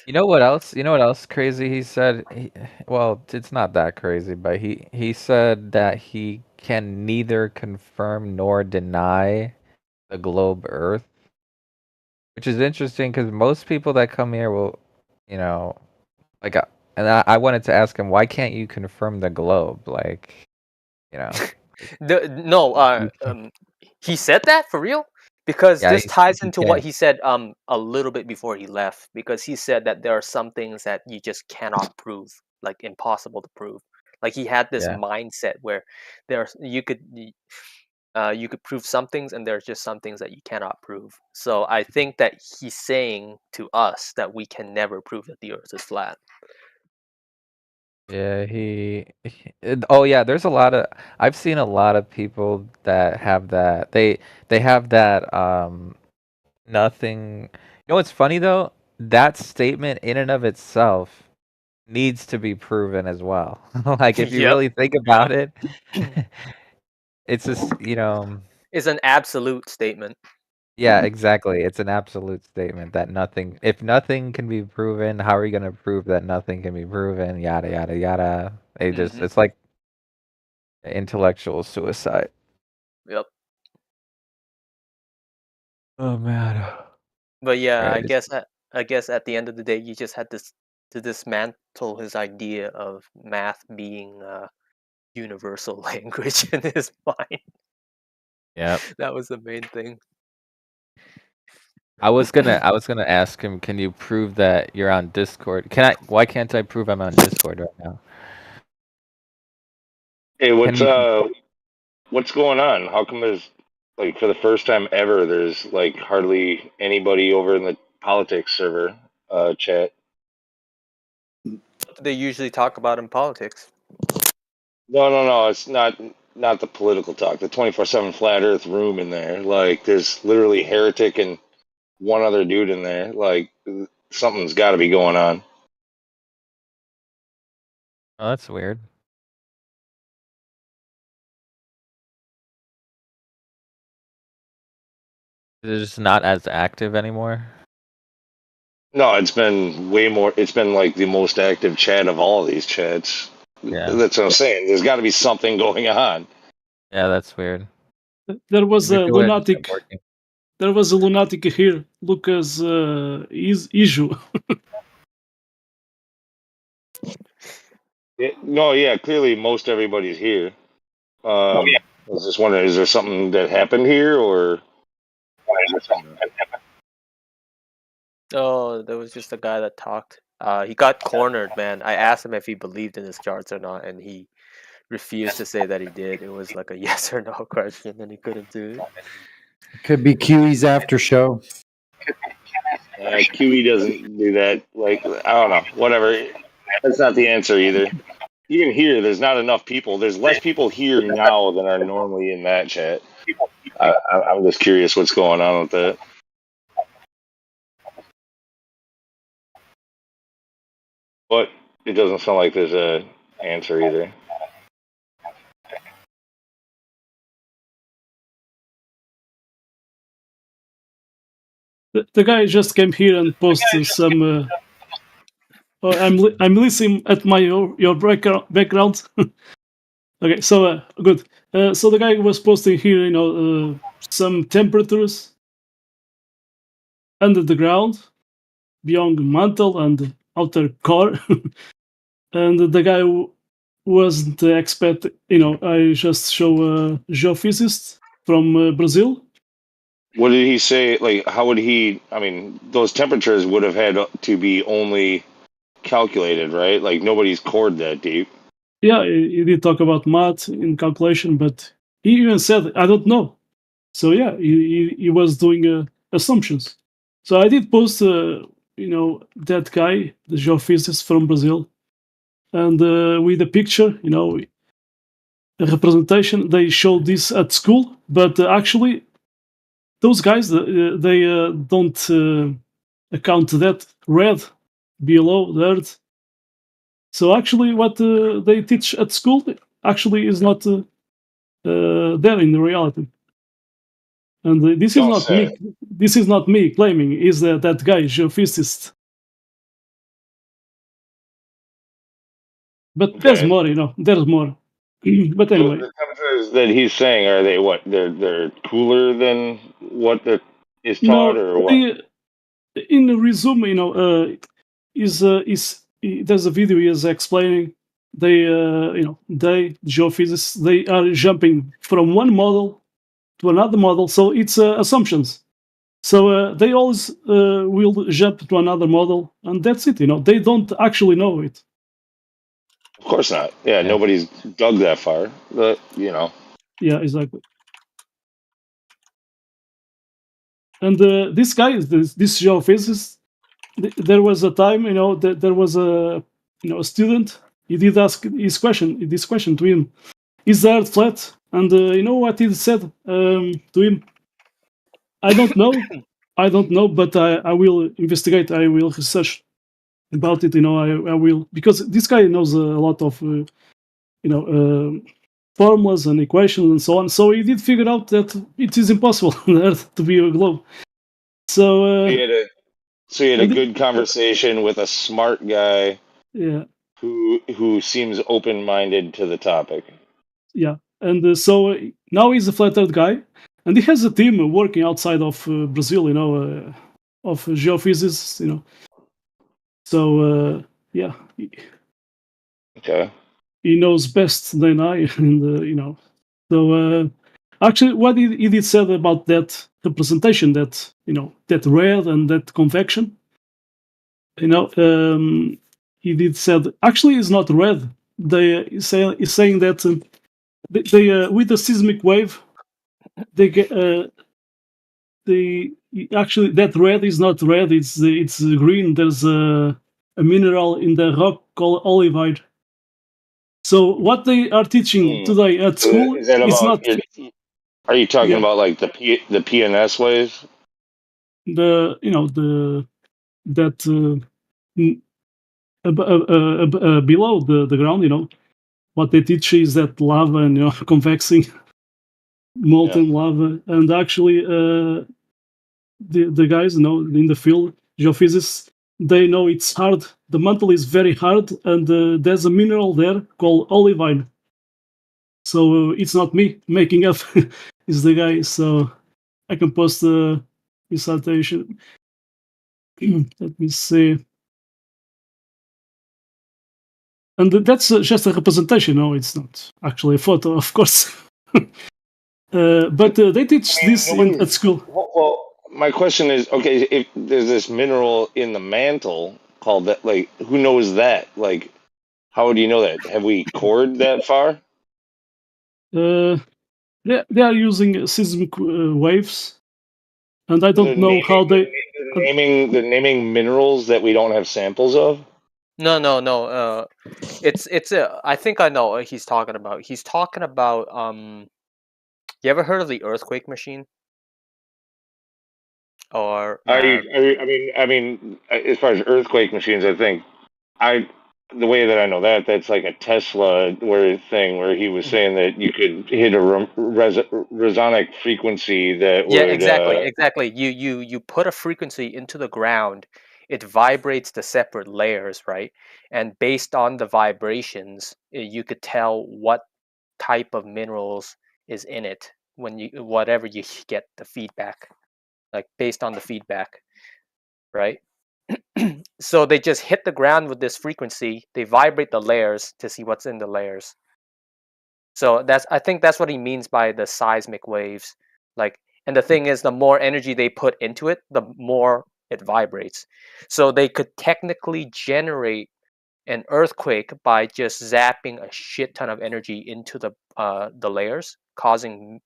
You know what else? You know what else crazy? He said, well, it's not that crazy, but he said that he can neither confirm nor deny the globe Earth, which is interesting because most people that come here will, you know, like, and I wanted to ask him, why can't you confirm the globe? Like, you know. He said that for real? Because Yeah, this ties he into what can't. he said a little bit before he left, because he said that there are some things that you just cannot prove, like impossible to prove. Like he had this Yeah. mindset where you could prove some things and there's just some things that you cannot prove. So I think that he's saying to us that we can never prove that the earth is flat. Yeah, oh yeah, there's a lot of I've seen a lot of people that have that. They have that nothing. You know what's funny though? that statement in and of itself needs to be proven as well. Like if you Yep. really think about it, it's just It's an absolute statement. yeah, exactly. It's an absolute statement that if nothing can be proven, how are you going to prove that nothing can be proven? Yada yada yada. Mhm. It's like intellectual suicide. Yep. Oh man. But yeah, Right. I guess at the end of the day, you just had to dismantle his idea of math being a universal language in his mind. Yep. That was the main thing. I was gonna ask him, can you prove that you're on Discord? Why can't I prove I'm on Discord right now? Hey, Can what's going on? How come there's like for the first time ever there's like hardly anybody over in the politics server chat? What do they usually talk about in politics? No, it's not the political talk. The 24/7 flat Earth room in there. Like there's literally heretic and one other dude in there. Like something's got to be going on. Oh, that's weird. It's just not as active anymore. No, it's been way more. It's been like the most active chat of all of these chats. Yeah. That's what I'm saying. There's got to be something going on. Yeah, that's weird. There was Maybe a it wouldn't lunatic. stop working. There was a lunatic here, Lucas Iju. Yeah, clearly most everybody's here. I was just wondering, is there something that happened here, or? Oh, there was just a guy that talked. He got cornered, man. I asked him if he believed in his charts or not, and he refused to say that he did. It was like a yes or no question, and he couldn't do it. Could be QE's after show. QE doesn't do that. Like, I don't know. Whatever. That's not the answer either. Even here, there's not enough people. There's less people here now than are normally in that chat. I'm just curious what's going on with that. But it doesn't sound like there's a answer either. The guy just came here and posted some. I'm listening at your background. Okay, so good. So the guy was posting here, some temperatures under the ground, beyond mantle and outer core, and the guy wasn't expect. I just show a geophysicist from Brazil. What did he say? Like, how would he? I mean, those temperatures would have had to be only calculated, right? Like nobody's cored that deep. Yeah, he did talk about math in calculation, but he even said, I don't know. So yeah, he was doing assumptions. So I did post, that guy, the geophysicist from Brazil, and with a picture, a representation. They showed this at school, but actually, those guys, they don't account that red below the earth. So actually, what they teach at school actually is not there in the reality. And this is not me. This is not me claiming. Is that guy geophysicist? But there's more, There's more. But anyway, So the temperatures that he's saying, are they what? They're cooler than what is taught, or what? In the resume, there's a video he is explaining. They, geophysicists, they are jumping from one model to another model, so it's assumptions. So they always will jump to another model, and that's it. They don't actually know it. Of course not. Yeah, nobody's dug that far. But Yeah, exactly. And this guy, this geophysicist, there was a time, that there was a student. He did ask this question to him: "Is the Earth flat?" And you know what he said to him? "I don't know, I don't know, but I will investigate. I will research about it. I will, because this guy knows a lot of formulas and equations and so on. So he did figure out that it is impossible on Earth to be a globe. So So you had a and good conversation with a smart guy yeah, who seems open-minded to the topic. yeah, and so now he's a flat Earth guy, and he has a team working outside of Brazil. Of geophysicists. So yeah, Okay. he knows best than I, and So actually, what he did said about that representation, that red and that convection, he did said actually it's not red. He's saying that they with the seismic wave, they get actually that red is not red. It's green. There's a mineral in the rock called olivine. So what they are teaching today at school Is that is about? not Are you talking yeah, about like the PNS waves? that below the ground. What they teach is that lava and convexing molten lava, and actually the guys in the field, geophysicists, they know it's hard. The mantle is very hard, and there's a mineral there called olivine. So it's not me making up; it's the guy. So I can post the citation. Let me see. And that's just a representation. No, it's not actually a photo, of course. But they teach this at school. Well, my question is, okay, if there's this mineral in the mantle called that, like, who knows that? Like, how would you know that? Have we cored that far? They are using seismic waves, and I don't know how they. Naming minerals that we don't have samples of. No. It's I think I know what he's talking about. He's talking about You ever heard of the earthquake machine? Or I mean, as far as earthquake machines, I think the way that I know that's like a Tesla thing where he was saying that you could hit a resonic frequency that yeah, would. exactly. You put a frequency into the ground, it vibrates the separate layers, right? And based on the vibrations, you could tell what type of minerals is in it when whatever you get the feedback, like based on the feedback, right? So they just hit the ground with this frequency, they vibrate the layers to see what's in the layers. So I think that's what he means by the seismic waves. Like, and the thing is, the more energy they put into it, the more it vibrates. So they could technically generate an earthquake by just zapping a shit ton of energy into the layers, causing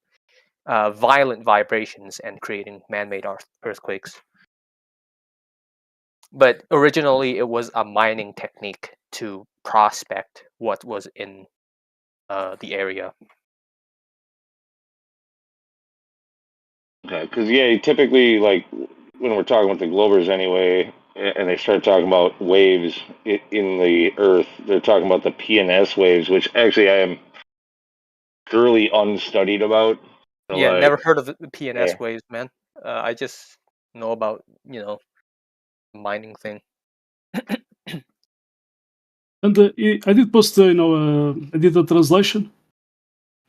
violent vibrations and creating man-made earthquakes. But originally, it was a mining technique to prospect what was in the area. Okay, because typically, like when we're talking with the Globers anyway, and they start talking about waves in the Earth, they're talking about the PNS waves, which actually I am thoroughly unstudied about. Yeah, never heard of the PNS waves, man. I just know about mining thing. And I did post, I did a translation,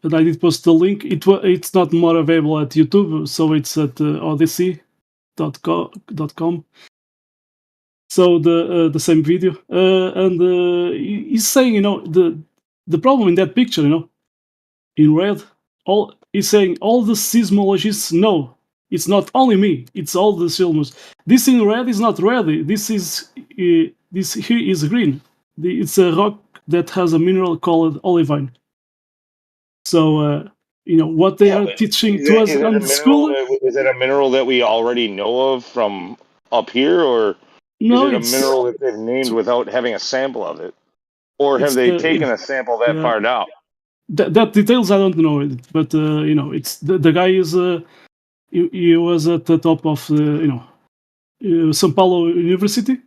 and I did post the link. It's not more available at YouTube, so it's at odyssey.com. So the same video, and he's saying, the problem in that picture, in red, he's saying all the seismologists know it's not only me, it's all the seismologists. This in red is not red. This here is green. It's a rock that has a mineral called olivine. So what they are teaching to us on the school. Is it a mineral that we already know of from up here, or No, is it a mineral that they've named without having a sample of it, or have they taken a sample that far down? That details I don't know, but it's the guy is he was at the top of São Paulo University.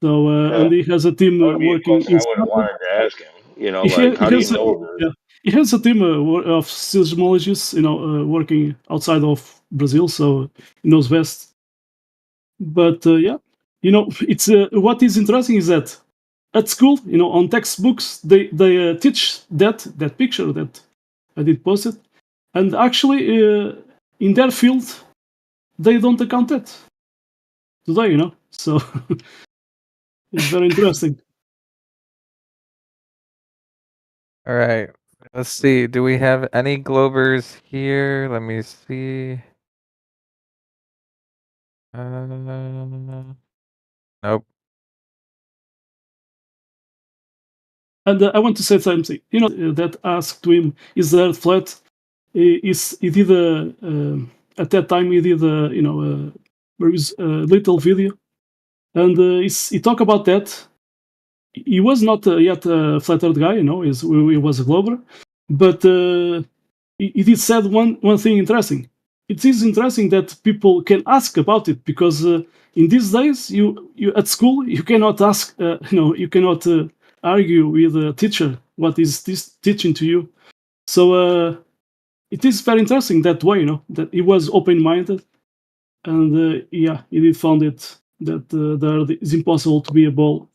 So and he has a team That would be a working question in I would have Stanford. wanted to ask him. You know, like how do you know this? Yeah, he has a team of seismologists, working outside of Brazil, so he knows best. But yeah, it's what is interesting is that at school, on textbooks, they teach that picture that I did post it, and actually in their field they don't account that today, So it's very interesting. All right. Let's see. Do we have any Globers here? Let me see. Nope. And I want to say something. That asked to him, "Is the Earth flat?" He did at that time he did a little video, and he talked about that. He was not yet a flat Earth guy, he was a Glober, but he did said one thing interesting. It is interesting that people can ask about it because in these days, you at school you cannot ask, you cannot argue with a teacher what is this teaching to you. So it is very interesting that way, that he was open-minded, and yeah, he did found it that the Earth is impossible to be a ball.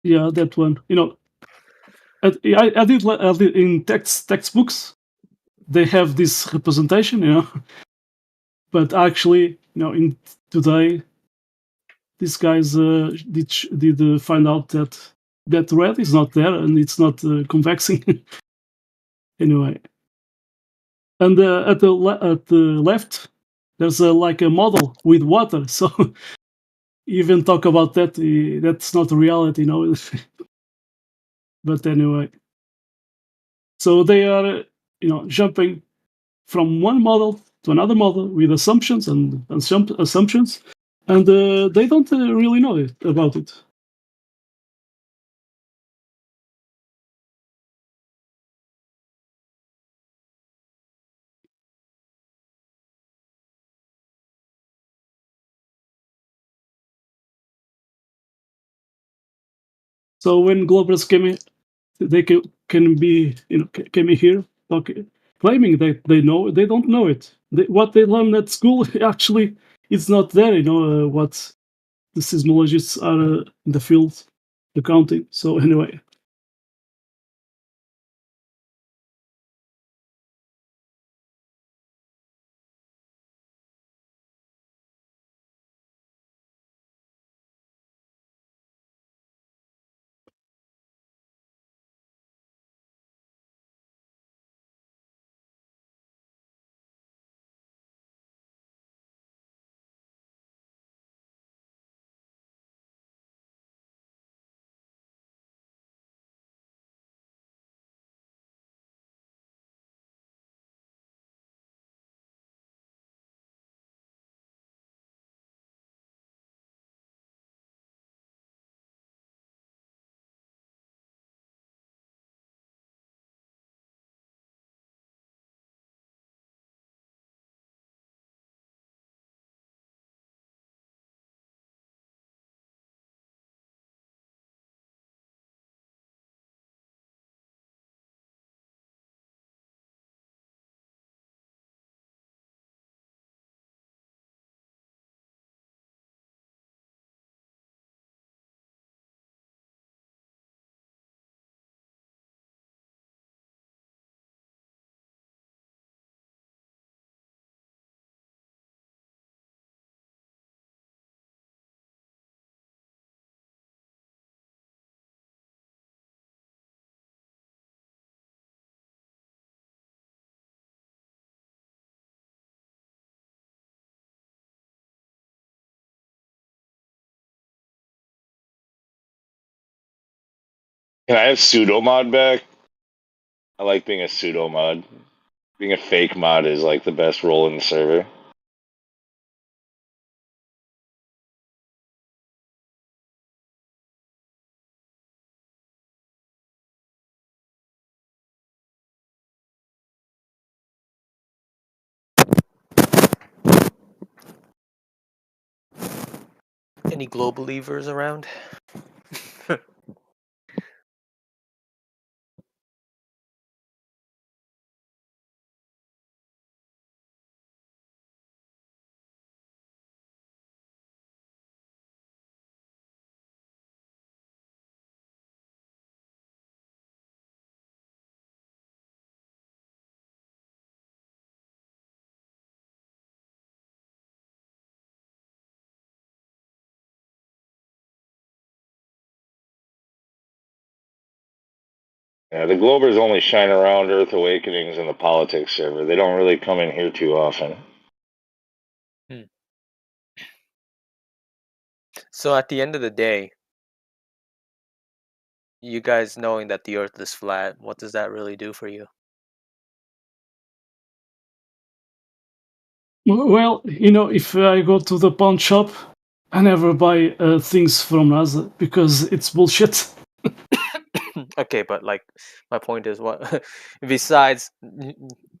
Yeah, that one. I did in textbooks. They have this representation, but actually, in today, these guys did find out that red is not there and it's not convexing anyway. And at the left, there's like a model with water. So even talk about that, that's not a reality, But anyway, so they are, jumping from one model to another model with assumptions and assumptions, and they don't really know about it. So when Globers came in, they can be, came in here claiming that they know, they don't know it. What they learn at school actually it's not there. What the seismologists are in the field accounting. So anyway. Can I have pseudo mod back? I like being a pseudo mod. Being a fake mod is like the best role in the server. Any globe believers around? Yeah, the Globers only shine around Earth Awakenings and the politics server. They don't really come in here too often. So at the end of the day, you guys knowing that the Earth is flat, what does that really do for you? Well, if I go to the pawn shop, I never buy things from NASA because it's bullshit. Okay, but like, my point is, what besides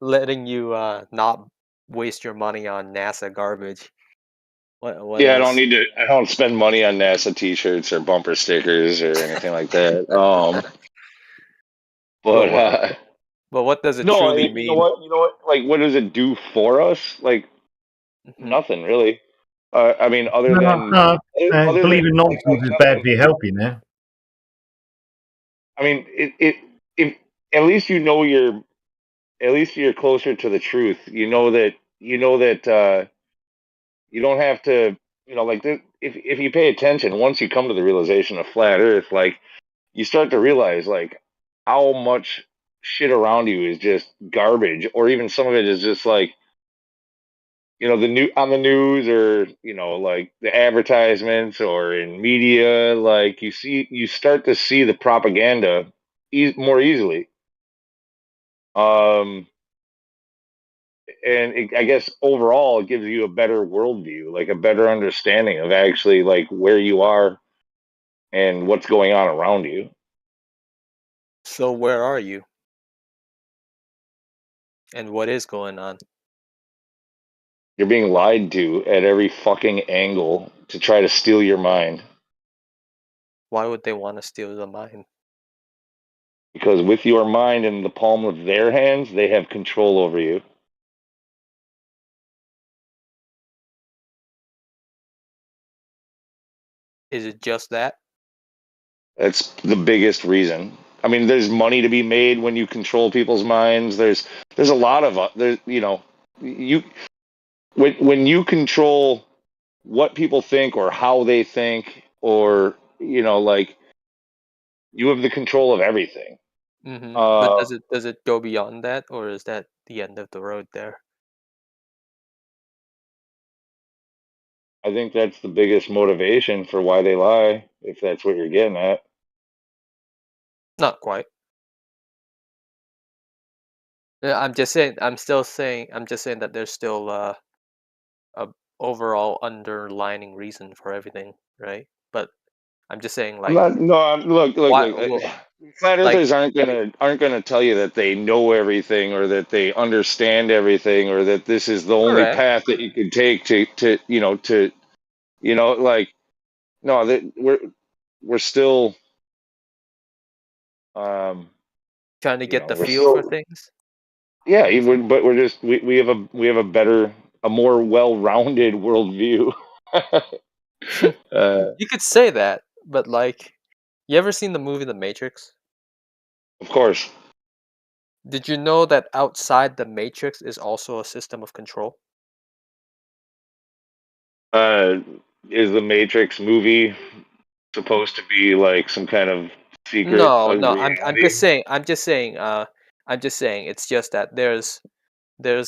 letting you not waste your money on NASA garbage, what Yeah, else? I don't spend money on NASA T-shirts or bumper stickers or anything like that. But But what does it no, truly you know mean? what? You know what? Like, what does it do for us? Like, nothing really. I mean, other than believing like nonsense is bad for your health, you know. I mean, if at least you know at least you're closer to the truth. You know that you don't have to, like if you pay attention, once you come to the realization of flat Earth, like you start to realize like how much shit around you is just garbage, or even some of it is just like the new on the news, or like the advertisements or in media. Like you start to see the propaganda more easily. Um, and I guess overall it gives you a better worldview, like a better understanding of actually like where you are and what's going on around you. So where are you? And what is going on? You're being lied to at every fucking angle to try to steal your mind. Why would they want to steal the mind? Because with your mind in the palm of their hands, they have control over you. Is it just that? That's the biggest reason. I mean, there's money to be made when you control people's minds. There's a lot of you when you control what people think or how they think, or like you have the control of everything. But does it go beyond that, or is that the end of the road there? I think that's the biggest motivation for why they lie, if that's what you're getting at. Not quite. Yeah, I'm just saying. I'm just saying that there's still a overall underlining reason for everything, right? But I'm just saying, I'm like, not. No. Look. why? Flat Like, earthers aren't gonna tell you that they know everything, or that they understand everything, or that this is the only correct. path that you can take like, no, that we're still Trying to get the we're feel for still, things. yeah, but we're just we have a better, a more well-rounded worldview. You could say that, but like, you ever seen the movie The Matrix? Of course. Did you know that outside the Matrix is also a system of control? Uh, is the Matrix movie supposed to be like some kind of secret No, no. I'm just reality? saying. I'm just saying. It's just that there's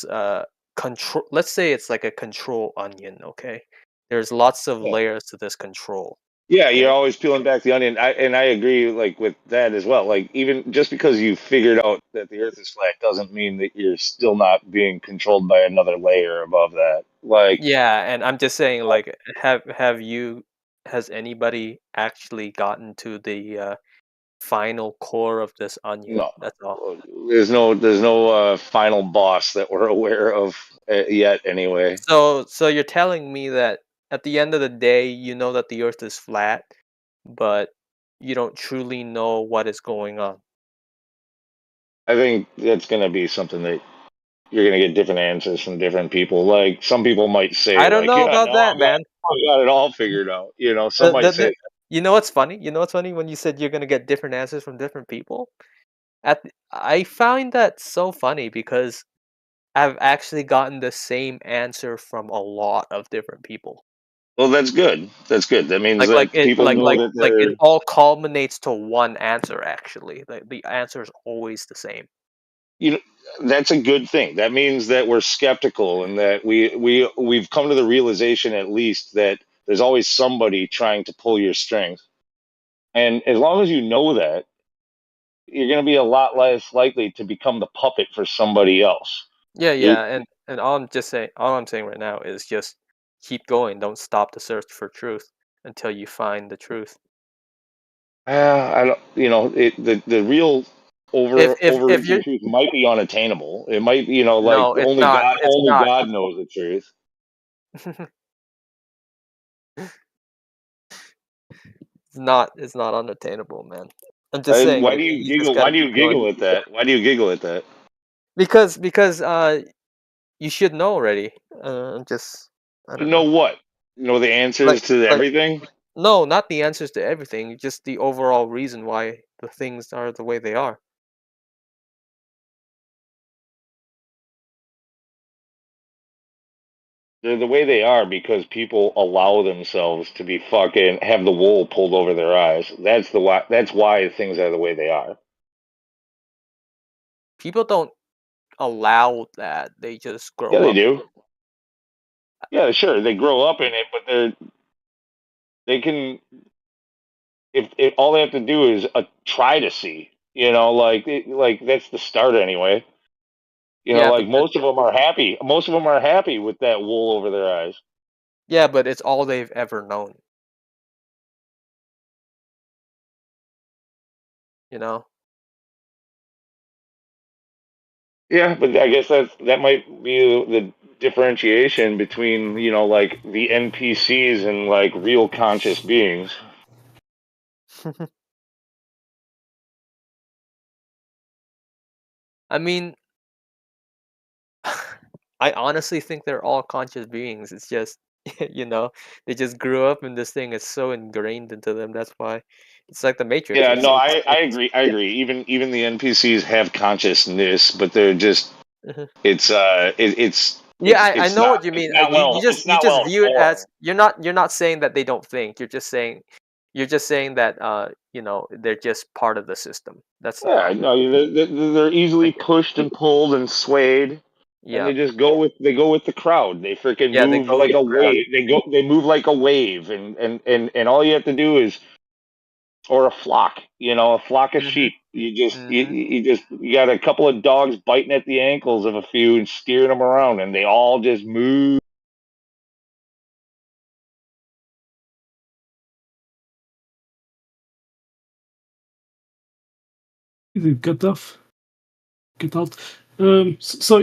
a control. Let's say it's like a control onion. Okay, there's lots of Yeah. layers to this control. Yeah, you're always peeling back the onion. I agree like with that as well. Like even just because you figured out that the Earth is flat doesn't mean that you're still not being controlled by another layer above that. Like Yeah, and I'm just saying, like, has anybody actually gotten to the final core of this onion? no, That's all. there's no final boss that we're aware of yet. Anyway, So you're telling me that at the end of the day, you know that the Earth is flat, but you don't truly know what is going on. I think that's gonna be something that you're gonna get different answers from different people. Like some people might say, I don't like, know yeah, about no, that, man. I got it all figured out. You know, some The, might the, say, the, you know what's funny? You know what's funny when you said you're gonna get different answers from different people? I find that so funny because I've actually gotten the same answer from a lot of different people. well, that's good. That's good. That means Like that people know that like it they're. all culminates to one answer. Actually, like the answer is always the same. You know, that's a good thing. That means that we're skeptical and that we've come to the realization at least that there's always somebody trying to pull your strings. And as long as you know that, you're going to be a lot less likely to become the puppet for somebody else. Yeah, You, yeah, and all I'm saying right now is just keep going. Don't stop the search for truth until you find the truth. I don't. You know, the real If overreaching you're truth might be unattainable. It might, like no, it's not. It's only not. God knows the truth. It's not unattainable, man. I'm just saying, Why like, do you you just giggle? Why gotta do you keep going. giggle at that? Why do you giggle at that? Because you should know already. I'm just I You don't know know. what? You know the answers Like to like everything. no, not the answers to everything. Just the overall reason why the things are the way they are. They're the way they are because people allow themselves to be fucking have the wool pulled over their eyes. That's the why. That's why things are the way they are. People don't allow that. They just Yeah, grow they up. do. Yeah, sure. They grow up in it, but they can if all they have to do is try to see. Like that's the start anyway. Yeah, Like most of them are happy. Most of them are happy with that wool over their eyes. but it's all they've ever known. You know? Yeah, but I guess that might be the differentiation between like the NPCs and like real conscious beings. I mean, I honestly think they're all conscious beings. It's just, they just grew up in this thing. It's so ingrained into them. That's why it's like the Matrix. Yeah, It's no, it's, I it's agree. I agree. Even the NPCs have consciousness, but they're just Mhm. it's I know what you mean. it's You not just well view it informed. as you're not saying that they don't think. You're just saying that they're just part of the system. That's the Yeah, problem. no, they're easily Like pushed and pulled and swayed, and yeah, they go with the crowd. They freaking yeah, they move go with like the a crowd. wave. They move like a wave, and all you have to do is or a flock, a flock of Mhm. sheep. Mhm. You got a couple of dogs biting at the ankles of a few and steering them around, and they all just move. Is it cut off? Cut out. So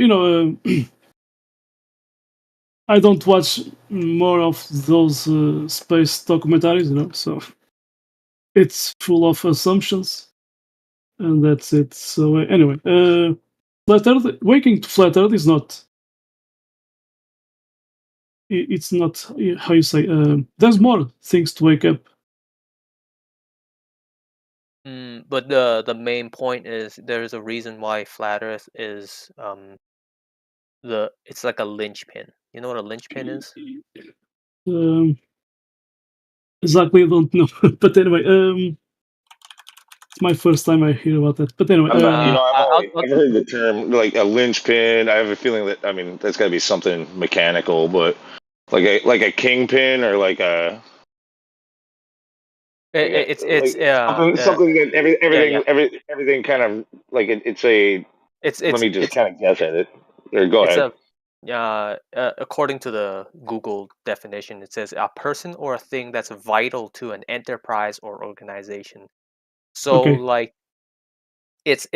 I don't watch more of those space documentaries, so it's full of assumptions, and that's it. So anyway, flat Earth, waking to flat Earth is not. It's not how you say. There's more things to wake up. But the main point is there's a reason why flat Earth is it's like a linchpin. You know what a linchpin is? Um, exactly, I don't know, but anyway, it's my first time I hear about that. But anyway, I'm not, I'll I've heard the term like a linchpin. I have a feeling that that's got to be something mechanical, but like a kingpin or like a It's something that yeah. everything kind of like it's a. It's Let me just kind of guess at it. Or go it's ahead. according to the Google definition, it says a person or a thing that's vital to an enterprise or organization. So Okay. like it's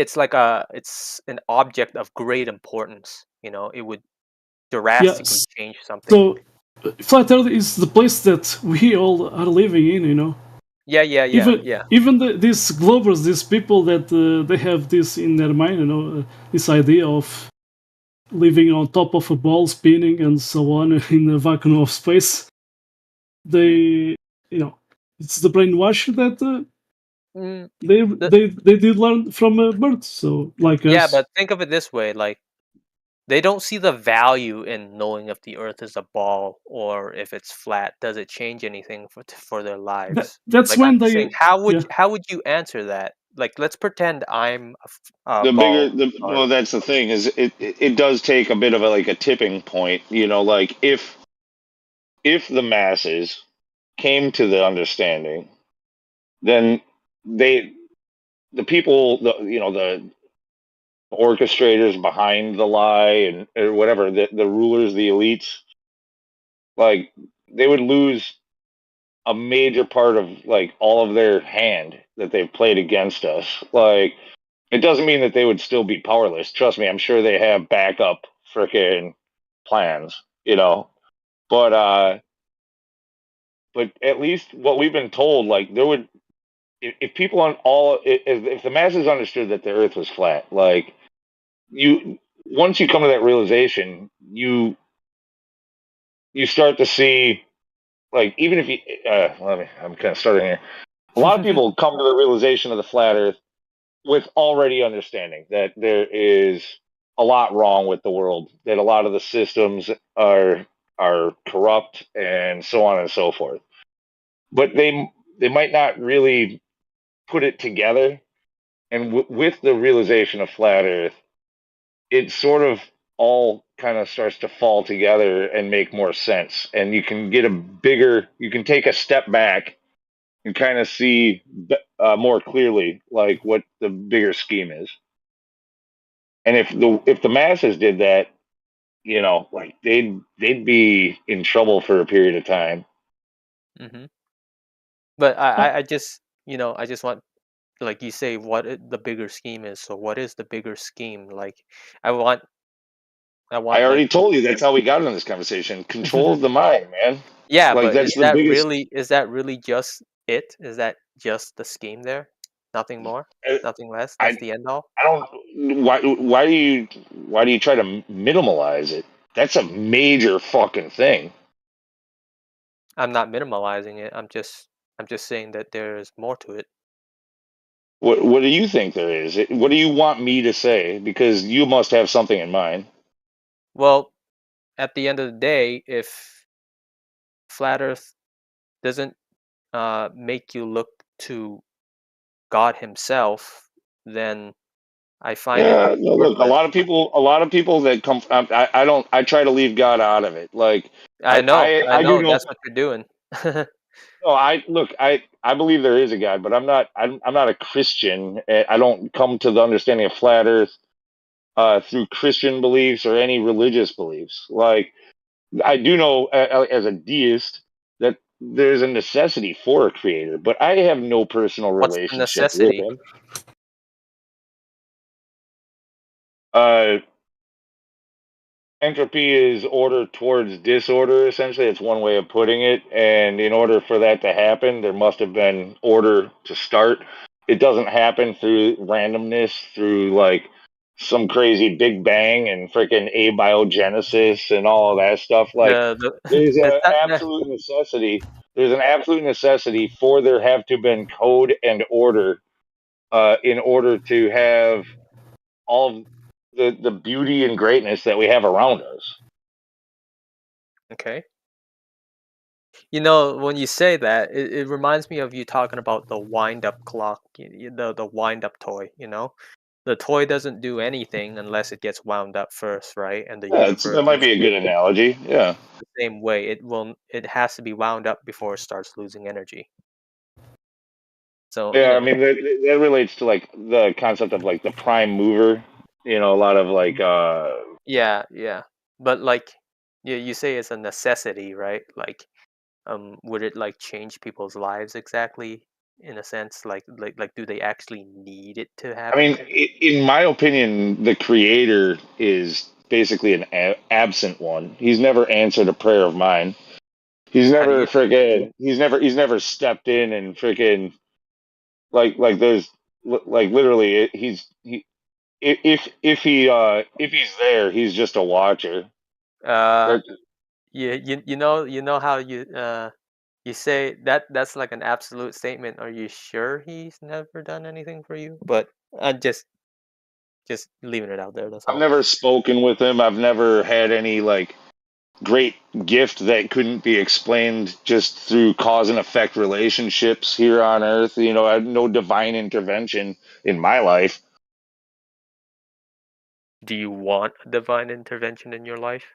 an object of great importance. You know, it would drastically Yes. change something. So, flat Earth is the place that we all are living in. You know. Yeah. Even these Globers, these people that they have this in their mind. You know, this idea of living on top of a ball spinning and so on in a vacuum of space. They, you know, it's the brainwash that they did learn from birth. So like us. Yeah, but think of it this way: like they don't see the value in knowing if the Earth is a ball or if it's flat. Does it change anything for their lives? That's like when I'm they. saying, how would you answer that? Like, let's pretend I'm a The ball. bigger well, that's the thing is it does take a bit of a tipping point. You know, like if the masses came to the understanding, then the people, the orchestrators behind the lie and or whatever, the rulers, the elites, like they would lose a major part of like all of their hand that they've played against us. Like it doesn't mean that they would still be powerless. Trust me, I'm sure they have backup freaking plans, But at least what we've been told, like there would, if people on all, if the masses understood that the Earth was flat, like once you come to that realization, you start to see, like even if you, I'm kind of starting here. A lot of people come to the realization of the flat Earth with already understanding that there is a lot wrong with the world, that a lot of the systems are corrupt and so on and so forth. But they might not really put it together. And with the realization of flat Earth, it sort of all kind of starts to fall together and make more sense. And you can get you can take a step back and kind of see more clearly like what the bigger scheme is. And if the masses did that, like they'd be in trouble for a period of time. Mm-hmm. But I just I just want, like you say, what the bigger scheme is. So what is the bigger scheme? Like I want. I already told you that's how we got into this conversation. Control of the mind, man. Yeah, like but that's the biggest. is that really just it? Is that just the scheme there? Nothing more? Nothing less? That's the end all? I don't. Why do you try to minimalize it? That's a major fucking thing. I'm not minimalizing it. I'm just saying that there's more to it. What do you think there is? What do you want me to say? Because you must have something in mind. Well, at the end of the day, if flat Earth doesn't make you look to God Himself, then I find it. No, look, a lot of people that come. I try to leave God out of it. Like I know do know that's what you're doing. No, I believe there is a God, but I'm not a Christian. I don't come to the understanding of flat Earth through Christian beliefs or any religious beliefs. Like I do know as a deist that there's a necessity for a creator, but I have no personal What's the relationship with necessity? him. Entropy is order towards disorder, essentially. It's one way of putting it. And in order for that to happen, there must have been order to start. It doesn't happen through randomness, through like some crazy Big Bang and freaking abiogenesis and all of that stuff. Like there's an absolute necessity. There's an absolute necessity for there have to have been code and order in order to have all of the beauty and greatness that we have around us. Okay. You know, when you say that, it reminds me of you talking about the wind-up clock, the wind-up toy. You know, the toy doesn't do anything unless it gets wound up first, right? And the universe That might be a good analogy. Yeah. The same way, it has to be wound up before it starts losing energy. So Yeah, I mean that relates to like the concept of like the prime mover. A lot of like yeah, but like you say it's a necessity, right? Like, would it like change people's lives exactly in a sense? Like do they actually need it to I happen? mean, in my opinion, the creator is basically an absent one. He's never answered a prayer of mine. He's How do never you? freaking. He's never stepped in and freaking like there's like literally if he's there, he's just a watcher. Uh, There- you know how you say that's like an absolute statement. Are you sure he's never done anything for you? But I'm just leaving it out there. That's I've all. never spoken with him. I've never had any like great gift that couldn't be explained just through cause and effect relationships here on Earth. I had no divine intervention in my life. Do you want a divine intervention in your life?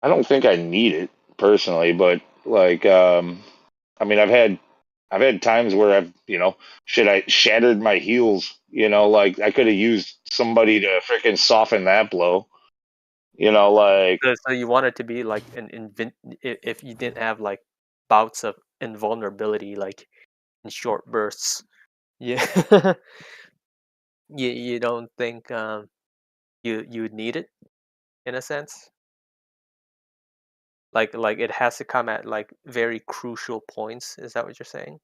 I don't think I need it personally, but like, I mean, I've had times where I shattered my heels. Like I could have used somebody to freaking soften that blow. Like So you want it to be like if you didn't have like bouts of invulnerability, like in short bursts. Yeah. You don't think you would need it in a sense? Like it has to come at like very crucial points. Is that what you're saying?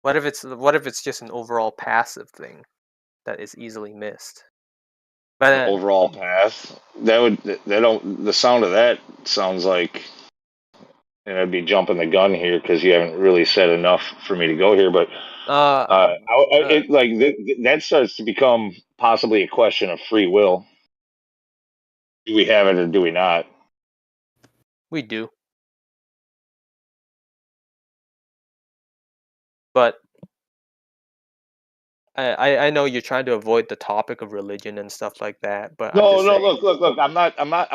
What if it's just an overall passive thing that is easily missed? But an overall path. The sound of that sounds like, and I'd be jumping the gun here because you haven't really said enough for me to go here, but that starts to become possibly a question of free will. Do we have it or do we not? we do. But I know you're trying to avoid the topic of religion and stuff like that, but I'm No, just no. saying. Look. I'm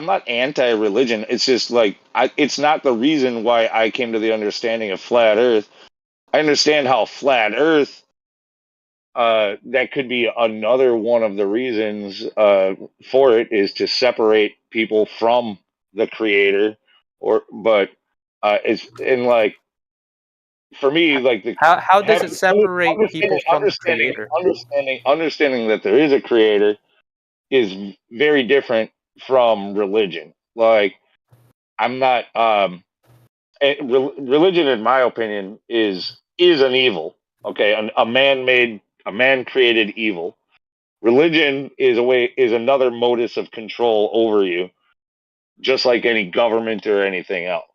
not anti-religion. It's just like it's not the reason why I came to the understanding of flat Earth. I understand how flat Earth. That could be another one of the reasons for it is to separate people from the creator, but it's in like for me like the How does it having separate people understanding from the understanding creator? understanding that there is a creator is very different from religion. Like I'm not religion, in my opinion, is an evil. Okay, a man created evil. Religion is another modus of control over you, just like any government or anything else.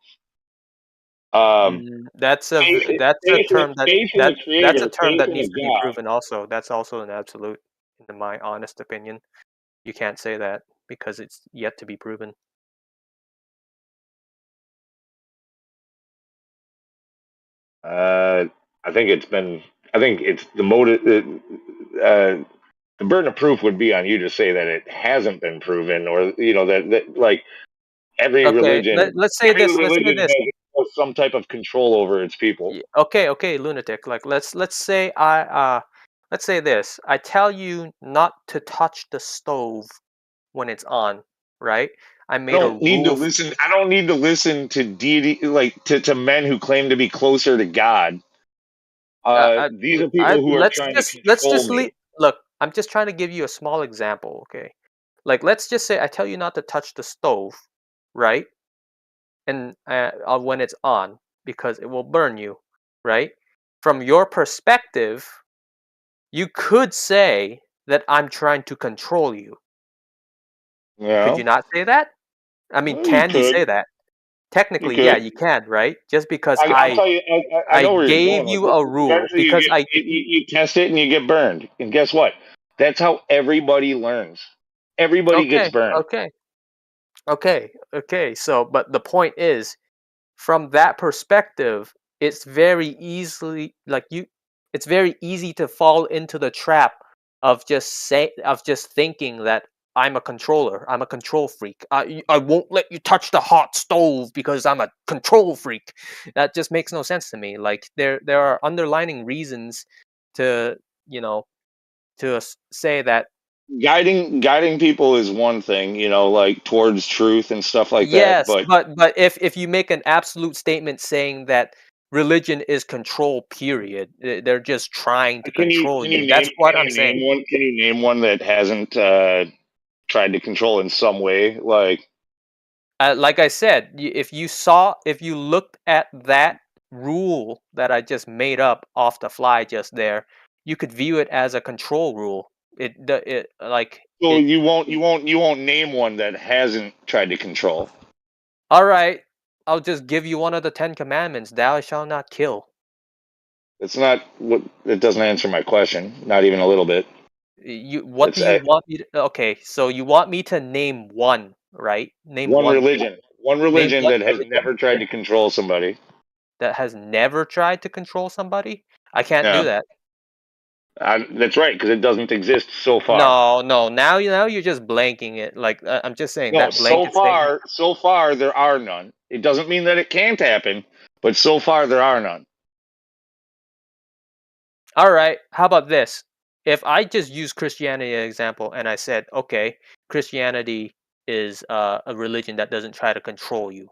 That's Faith, a faith, term faith in the that's a creator, term faith that in needs the to be God. proven also. That's also an absolute, in my honest opinion. You can't say that because it's yet to be proven. I think it's been. I think it's the motive. The burden of proof would be on you to say that it hasn't been proven, or that like every Okay, religion, let's say every this. Let's say religion this. has some type of control over its people. Okay, lunatic. Like let's say let's say this. I tell you not to touch the stove when it's on, right? I I made a don't need to rule. listen. I don't need to listen to deity, like to men who claim to be closer to God. These are people who are trying to Let's control just leave. me. Look, I'm just trying to give you a small example, okay? Like let's just say I tell you not to touch the stove, right? And when it's on because it will burn you, right? From your perspective, you could say that I'm trying to control you. Could you Yeah, not say that? I mean, well, you can you could. say that? You Technically, yeah, could. you can, right? Just because I'll tell you. I I know where you're gave going with you this. a rule Eventually, because I you test it and you get burned. And guess what? That's how everybody learns. Everybody gets okay, burned. okay. So, but the point is, from that perspective, it's very easily it's very easy to fall into the trap of just thinking that I'm a controller. I'm a control freak. I won't let you touch the hot stove because I'm a control freak. That just makes no sense to me. Like there are underlining reasons to to say that. Guiding people is one thing, like towards truth and stuff like that. Yes, But but if you make an absolute statement saying that religion is control, period, they're just trying to control you. That's what I'm saying. Can you name one that hasn't tried to control in some way? Like I said, if you looked at that rule that I just made up off the fly just there, you could view it as a control rule. So you won't name one that hasn't tried to control. All right, I'll just give you one of the 10 commandments: "Thou shalt not kill." It's not what. It doesn't answer my question. Not even a little bit. What do you want me to? Okay, so you want me to name one, right? Name One one. religion. One Name religion one that has religion never tried to control somebody. that has never tried to control somebody. I can't do Yeah. that. That's right, because it doesn't exist so far. No. Now you're just blanking it. Like I'm just saying No, that blanket statement. so far there are none. It doesn't mean that it can't happen, but so far there are none. All right. How about this? If I just use Christianity as an example, and I said, okay, Christianity is a religion that doesn't try to control you.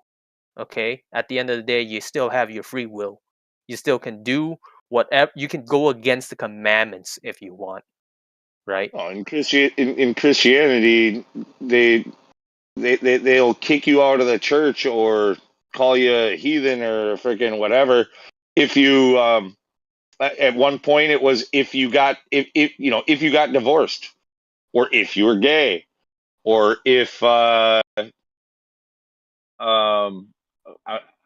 Okay. At the end of the day, you still have your free will. You still can do whatever. You can go against the commandments if you want. Right. Oh, in Christianity, they'll kick you out of the church or call you a heathen or freaking whatever if you at one point it was if you got divorced, or if you were gay, or if I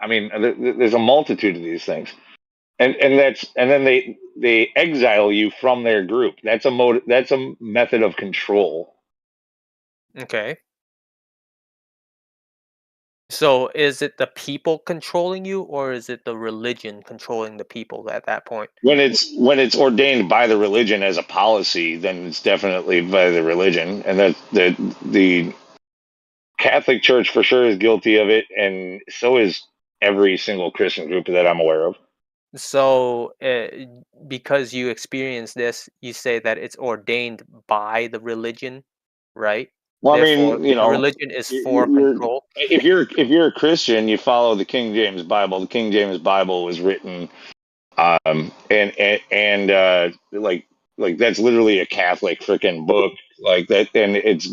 mean there's a multitude of these things, and then they exile you from their group. That's a method of control. Okay. So is it the people controlling you, or is it the religion controlling the people at that point? When it's ordained by the religion as a policy, then it's definitely by the religion, and that the Catholic Church for sure is guilty of it, and so is every single Christian group that I'm aware of. So, because you experience this, you say that it's ordained by the religion, right? Well, I Therefore, mean, the religion is for control. if you're a Christian, you follow the King James Bible. The King James Bible was written, like that's literally a Catholic freaking book, like that, and it's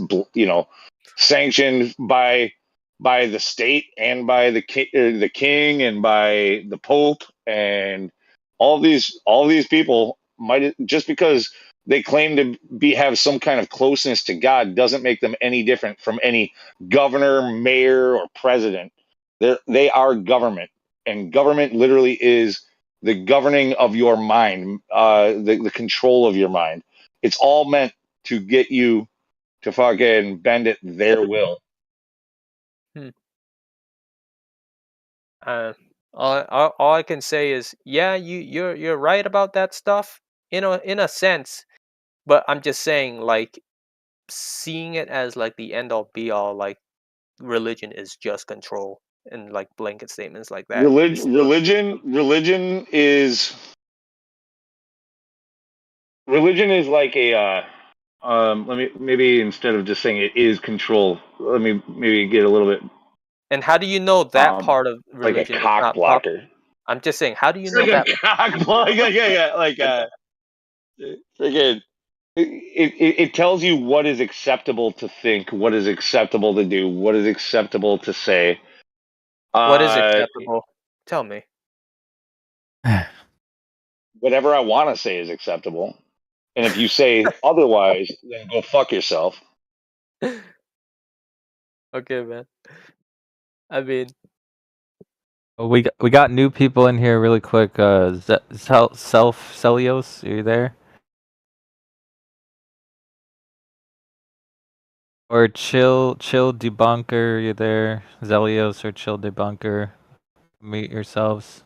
sanctioned by the state and by the king and by the Pope, and all these people might, just because they claim to have some kind of closeness to God, doesn't make them any different from any governor, mayor, or president. They are government, and government literally is the governing of your mind, the control of your mind. It's all meant to get you to fucking bend it their will. All I can say is, yeah, you're right about that stuff in a sense, but I'm just saying, like, seeing it as like the end all be all, like religion is just control, and like blanket statements like that. Religion is like a let me, maybe instead of just saying it is control, let me maybe get a little bit. And how do you know that part of like religion a is cock not blocker? I'm just saying, how do you It's know like that? a cock blocker. Yeah, like freaking. It tells you what is acceptable to think, what is acceptable to do, what is acceptable to say. What is acceptable? Tell me. Whatever I want to say is acceptable. And if you say otherwise, then go fuck yourself. Okay, man. I mean, We got new people in here really quick. Celios, are you there? Or chill debunker, are you there? Zelios or chill debunker, meet yourselves.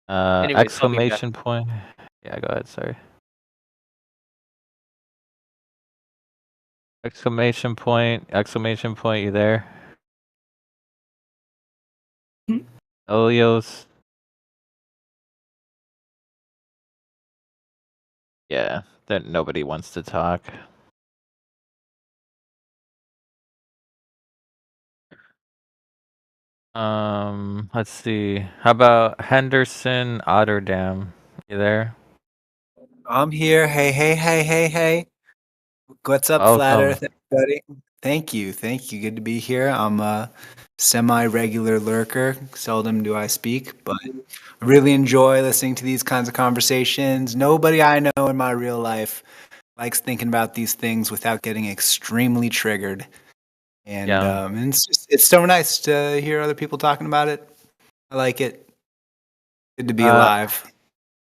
Anyways, I'll be back. Exclamation point. Yeah, go ahead. Sorry. Exclamation point! Exclamation point! You there? Elios. Yeah, that nobody wants to talk. Let's see. How about Henderson Otterdam? You there? I'm here. Hey. What's up, Flat Welcome. Earth, everybody? Thank you. Good to be here. I'm a semi-regular lurker. Seldom do I speak, but I really enjoy listening to these kinds of conversations. Nobody I know in my real life likes thinking about these things without getting extremely triggered. And, Yeah. and it's so nice to hear other people talking about it. I like it. Good to be alive.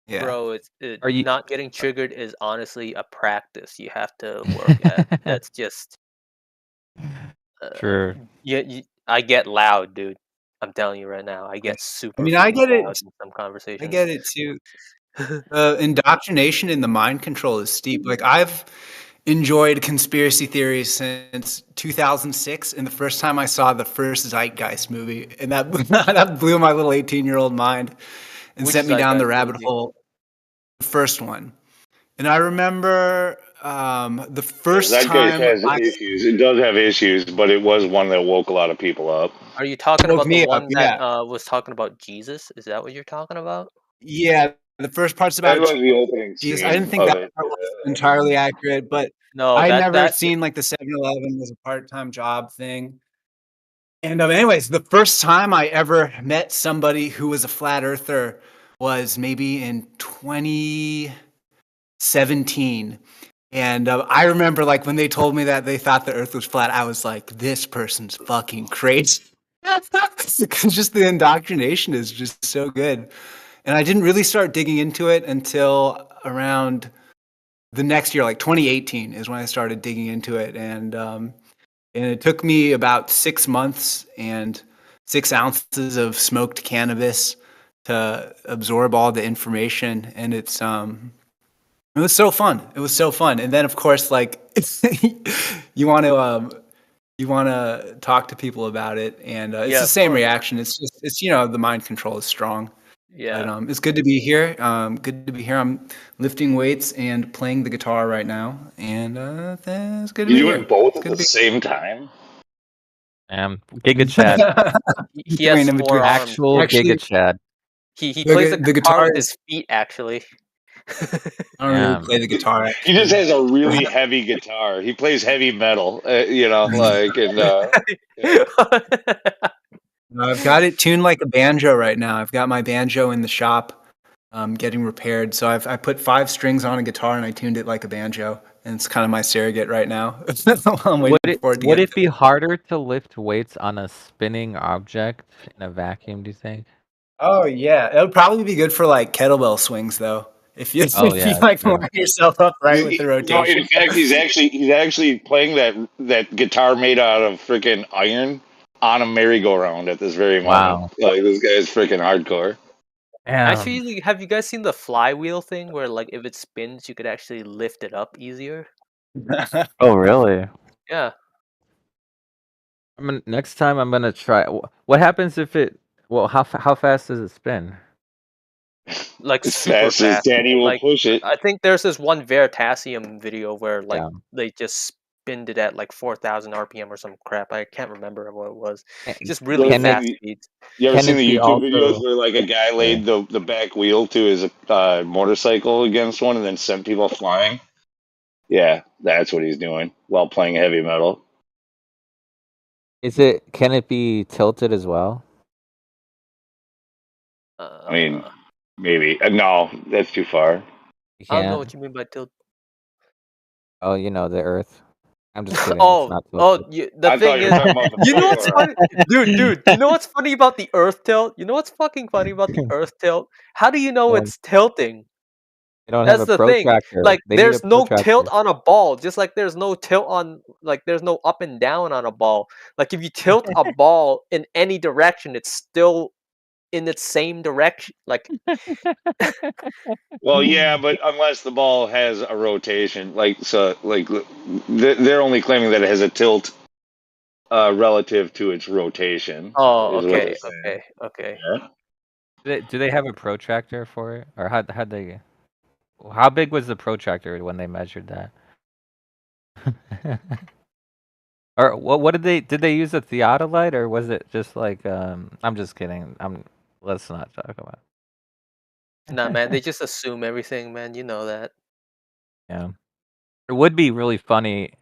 Yeah. Bro, Are you- not getting triggered is honestly a practice you have to work at. That's just Sure. I get loud, dude. I'm telling you right now, I get super. I mean, I freaking get it. loud in some conversations. I get it too. Indoctrination in the mind control is steep. Like I've enjoyed conspiracy theories since 2006, and the first time I saw the first Zeitgeist movie, and that that blew my little 18-year-old mind and Which sent me down the Zeitgeist rabbit movie? hole. The first one, and I remember the first Zeitgeist time has I issues. It does have issues, but it was one that woke a lot of people up. Are you talking woke about the me up. one that Yeah, was talking about Jesus? Is that what you're talking about? yeah. The first part's That about was the opening Jesus. I didn't scene think of that it. part was entirely accurate, but No, I that never seen like the 7-Eleven was a part-time job thing. And anyways, the first time I ever met somebody who was a flat earther was maybe in 2017. And I remember like when they told me that they thought the earth was flat, I was like, this person's fucking crazy. Just the indoctrination is just so good. And I didn't really start digging into it until around the next year, like 2018 is when I started digging into it. And it took me about 6 months and 6 ounces of smoked cannabis to absorb all the information. And it was so fun. It was so fun. And then of course, like you want to talk to people about it, and it's Yeah, the of same course. reaction. It's the mind control is strong. Yeah. But it's good to be here. Good to be here. I'm lifting weights and playing the guitar right now, and it's good to You be doing here. both It's at good the to be same time? Giga Chad. He has in between. 4 arms. Actual Actually, Giga Chad. He plays the the guitar guitar with is. his feet, actually. I don't really Damn. play the guitar. He just Actually. has a really heavy guitar. He plays heavy metal, like and yeah. I've got it tuned like a banjo right now. I've got my banjo in the shop, getting repaired. So I put 5 strings on a guitar and I tuned it like a banjo, and it's kind of my surrogate right now. I'm waiting for it to Would get. it be harder to lift weights on a spinning object in a vacuum, do you think? Oh yeah, it would probably be good for like kettlebell swings though. If you Oh, if yeah, you like true. line yourself up right with the No, rotation. in fact, he's actually playing that guitar made out of freaking iron on a merry-go-round at this very moment. Wow. Like this guy's freaking hardcore. Actually, have you guys seen the flywheel thing where like if it spins, you could actually lift it up easier? Oh, really? Yeah. Next time I'm gonna try. What happens if it? Well, how fast does it spin? Like As super fast as fast. Danny will Like push it. I think there's this one Veritasium video where like Yeah. they just spinned it at like 4,000 RPM or some crap. I can't remember what it was. Just really Can fast it? speeds. You ever Can seen it the be YouTube videos also? where like a guy laid the back wheel to his motorcycle against one and then sent people flying? Yeah, that's what he's doing while playing heavy metal. Is it? Can it be tilted as well? I mean, maybe. No, that's too far. You I don't know can't. what you mean by tilt. Oh, the Earth. I'm just kidding. It's Oh, not oh, tilted. the I thought thing you were is, talking about the you know what's flamethrower. funny, dude? You know what's funny about the Earth tilt? You know what's fucking funny about the Earth tilt? How do you know Yeah. it's tilting? They don't have That's a the thing. protractor. Like, They need a there's no tilt protractor. on a ball, just like there's no tilt on, like, there's no up and down on a ball. Like, if you tilt a ball in any direction, it's still in its same direction. Like, Well, yeah, but unless the ball has a rotation, they're only claiming that it has a tilt relative to its rotation. oh, Is what they're okay, saying. okay. Yeah. Do they have a protractor for it, or how they? How big was the protractor when they measured that? Or what did they use a theodolite, or was it just like I'm just kidding. Let's not talk about Nah, man, they just assume everything, man. You know that. Yeah. It would be really funny,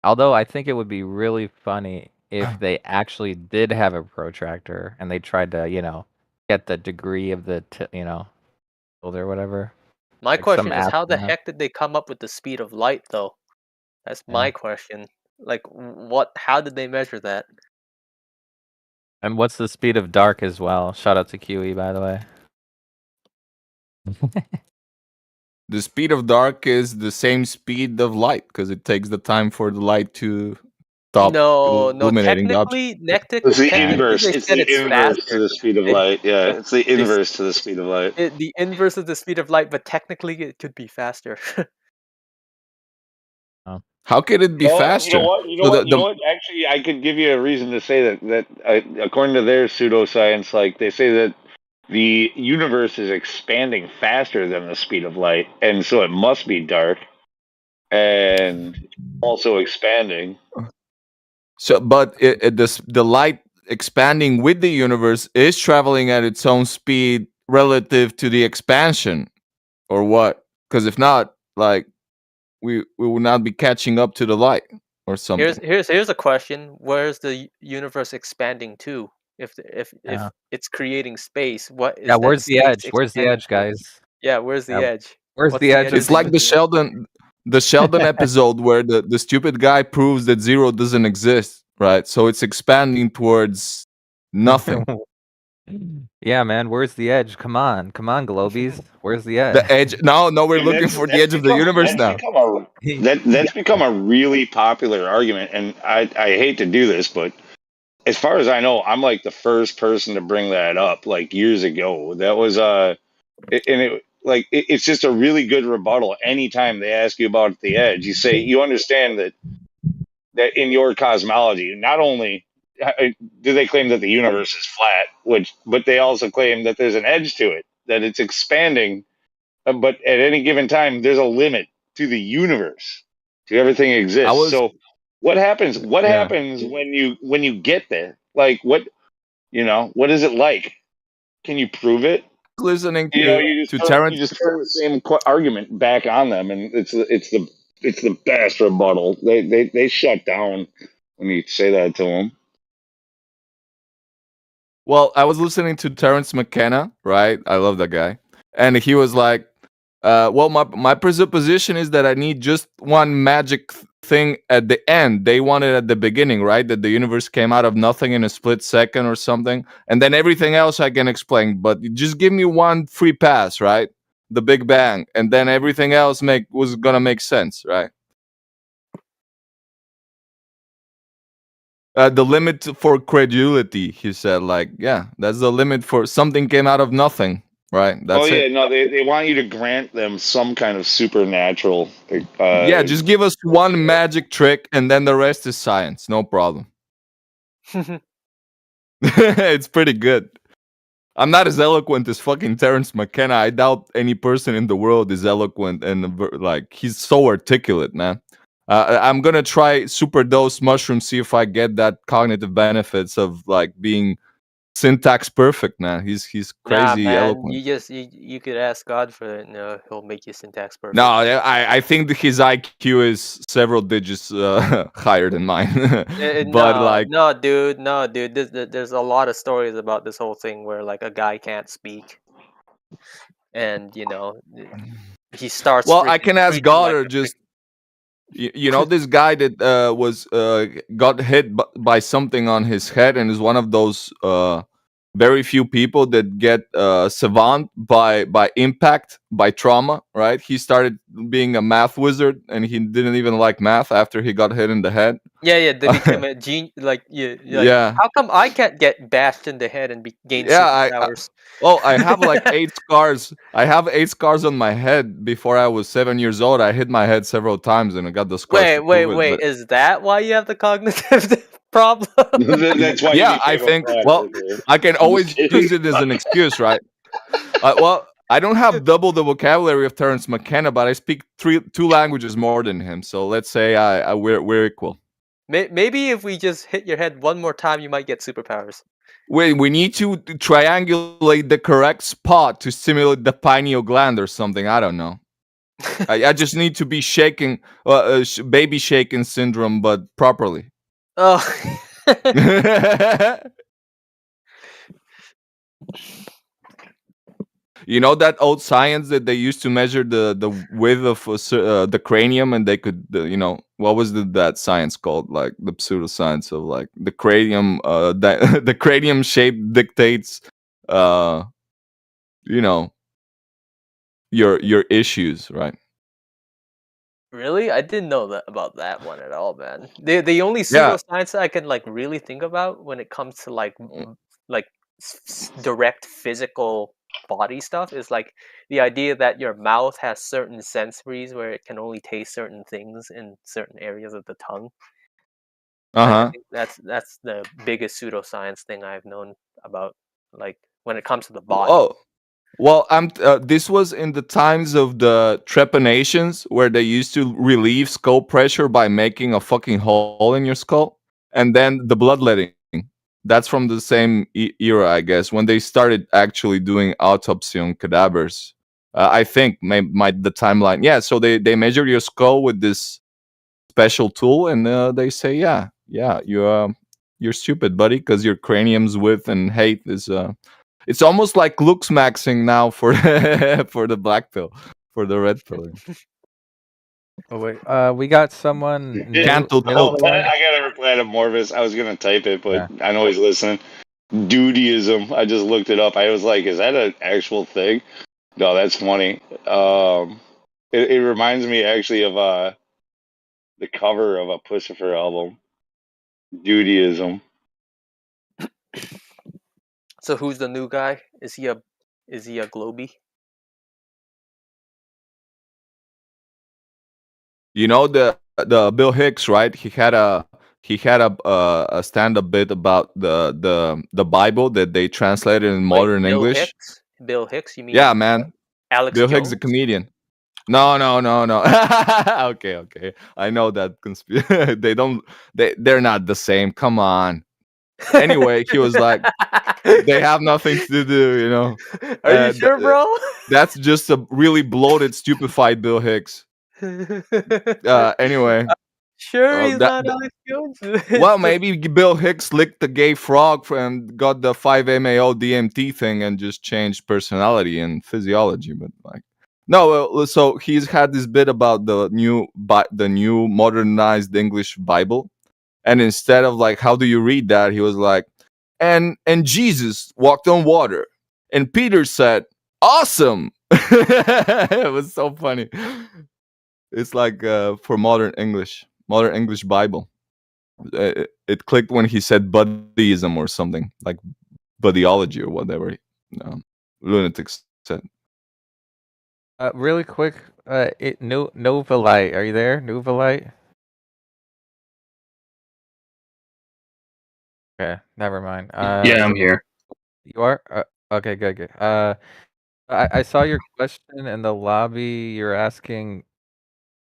although I think it would be really funny if they actually did have a protractor and they tried to, get the degree of the, field or whatever. My Like some question is, how the astronaut. heck did they come up with the speed of light, though? That's my question. Like, how did they measure that? And what's the speed of dark as well? Shout out to QE, by the way. The speed of dark is the same speed of light because it takes the time for the light to stop No, illuminating the object. It's the technically inverse. they It's said the it's inverse to faster. the speed of They- light. Yeah, it's the they s- inverse to the speed of light. the inverse of the speed of light, but technically it could be faster. How could it be You faster? know what? You know So what? You know what? Actually, I could give you a reason to say that according to their pseudoscience, like they say that the universe is expanding faster than the speed of light, and so it must be dark, and also expanding. But the light expanding with the universe is traveling at its own speed relative to the expansion, or what? Because if not, like we will not be catching up to the light or something. Here's a question: where's the universe expanding to? If Yeah. it's creating space, what is Yeah, that where's the space edge? Where's the expanding edge, towards? guys? Yeah, where's the Yeah, edge? where's What's the edge? It's like the Sheldon episode where the stupid guy proves that zero doesn't exist, right? So it's expanding towards nothing. Yeah, man, where's the edge? Come on, Globies. Where's the edge? The edge. No, we're And looking for the edge of the universe now. That's become a really popular argument, and I hate to do this, but as far as I know, I'm like the first person to bring that up, like years ago. That was it's just a really good rebuttal. Anytime they ask you about the edge, you say you understand that in your cosmology, not only do they claim that the universe is flat, but they also claim that there's an edge to it, that it's expanding. But at any given time, there's a limit to the universe, to everything exists. So what happens? What happens when you get there? Like what is it like? Can you prove it? Listening You to just Terrence. you just turn the same argument back on them, and it's the best rebuttal. They shut down when you say that to them. Well, I was listening to Terrence McKenna, right? I love that guy. And he was like, well, my presupposition is that I need just one magic thing at the end. They want it at the beginning, right? That the universe came out of nothing in a split second or something. And then everything else I can explain. But just give me one free pass, right? The Big Bang. And then everything else was going to make sense, right? The limit for credulity, he said, like, yeah, that's the limit for something came out of nothing, right? That's it. No, they want you to grant them some kind of supernatural. Yeah, just give us one magic trick, and then the rest is science. No problem. It's pretty good. I'm not as eloquent as fucking Terrence McKenna. I doubt any person in the world is eloquent and like he's so articulate, man. I'm gonna try super dose mushrooms, see if I get that cognitive benefits of like being syntax perfect, man. He's crazy man, eloquent. you could ask God for it. No, he'll make you syntax perfect. No, I think that his IQ is several digits higher than mine. But no, dude. There's a lot of stories about this whole thing where like a guy can't speak, and he starts. Well, I can ask God like or just. You know this guy that got hit by something on his head and is one of those very few people that get savant by impact, by trauma, right? He started being a math wizard, and he didn't even like math after he got hit in the head. Yeah, they became a gene. Like, Yeah. how come I can't get bashed in the head and gain Yeah, superpowers? I have like 8 scars. I have 8 scars on my head. Before I was 7 years old, I hit my head several times, and I got the scars. Wait. Is that why you have the cognitive problem? That's why. Yeah, I think. Well, I can always use it as an excuse, right? Well, I don't have double the vocabulary of Terence McKenna, but I speak 2 languages more than him. So let's say we're equal. Maybe if we just hit your head one more time, you might get superpowers. Wait, we need to triangulate the correct spot to stimulate the pineal gland or something. I don't know. I just need to be shaking, baby shaking syndrome, but properly. Oh. You know that old science that they used to measure the width of the cranium, and they could, what was that science called? Like the pseudoscience of like the cranium, that the cranium shape dictates, your issues, right? Really? I didn't know that about that one at all, man. The only pseudoscience I can like really think about when it comes to like direct physical body stuff is like the idea that your mouth has certain sensories where it can only taste certain things in certain areas of the tongue. I think that's the biggest pseudoscience thing I've known about, like when it comes to the body. Oh. Well, this was in the times of the trepanations, where they used to relieve skull pressure by making a fucking hole in your skull, and then the bloodletting. That's from the same era, I guess, when they started actually doing autopsy on cadavers. I think the timeline. Yeah, so they measure your skull with this special tool, and they say, yeah, you're stupid, buddy, because your cranium's width and height is. It's almost like looks maxing now for for the black pill, for the red pill. Oh wait, we got someone. I gotta reply to Morvis. I was gonna type it, but I know he's listening. Dudeism. I just looked it up. I was like, is that an actual thing? No, that's funny. It reminds me actually of the cover of a Pussifer album. Dudeism. So who's the new guy? Is he a Globie? You know the Bill Hicks, right? He had a stand-up bit about the Bible that they translated in modern English. Bill Hicks, you mean? Yeah, man. Alex Bill Jones? Hicks, the comedian. No. Okay. I know that they're not the same. Come on. Anyway, he was like, they have nothing to do, Are you sure, bro? That's just a really bloated, stupefied Bill Hicks. Anyway. Sure, he's not Alex Jones. Well, maybe Bill Hicks licked the gay frog and got the 5-MeO DMT thing and just changed personality and physiology. But like, no. So he's had this bit about the new modernized English Bible, and instead of like, how do you read that? He was like, and Jesus walked on water, and Peter said, "Awesome." It was so funny. It's like for modern English Bible. It clicked when he said buddyism or something, like buddyology or whatever lunatics said. Really quick, Novalite, are you there, Novalite? Okay, never mind. Yeah, I'm here. You are? Okay, good. I saw your question in the lobby. You're asking,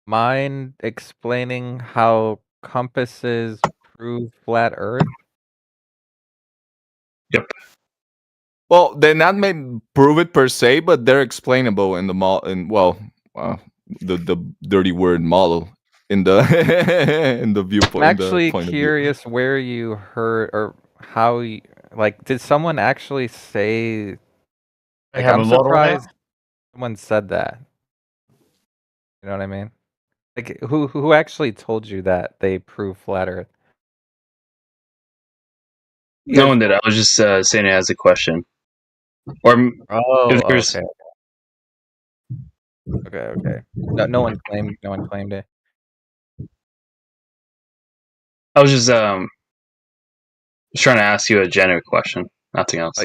mind explaining how compasses prove flat Earth? Yep. Well, they're not made prove it per se, but they're explainable in the the dirty word model in the in the viewpoint. I'm actually curious where you heard or how you, like, did someone actually say? Like, I'm surprised someone said that. You know what I mean? Like, who actually told you that they prove flat Earth? No one did. I was just saying it as a question. Or Oh, if there's okay. Okay. No one claimed it. I was just trying to ask you a generic question, nothing else.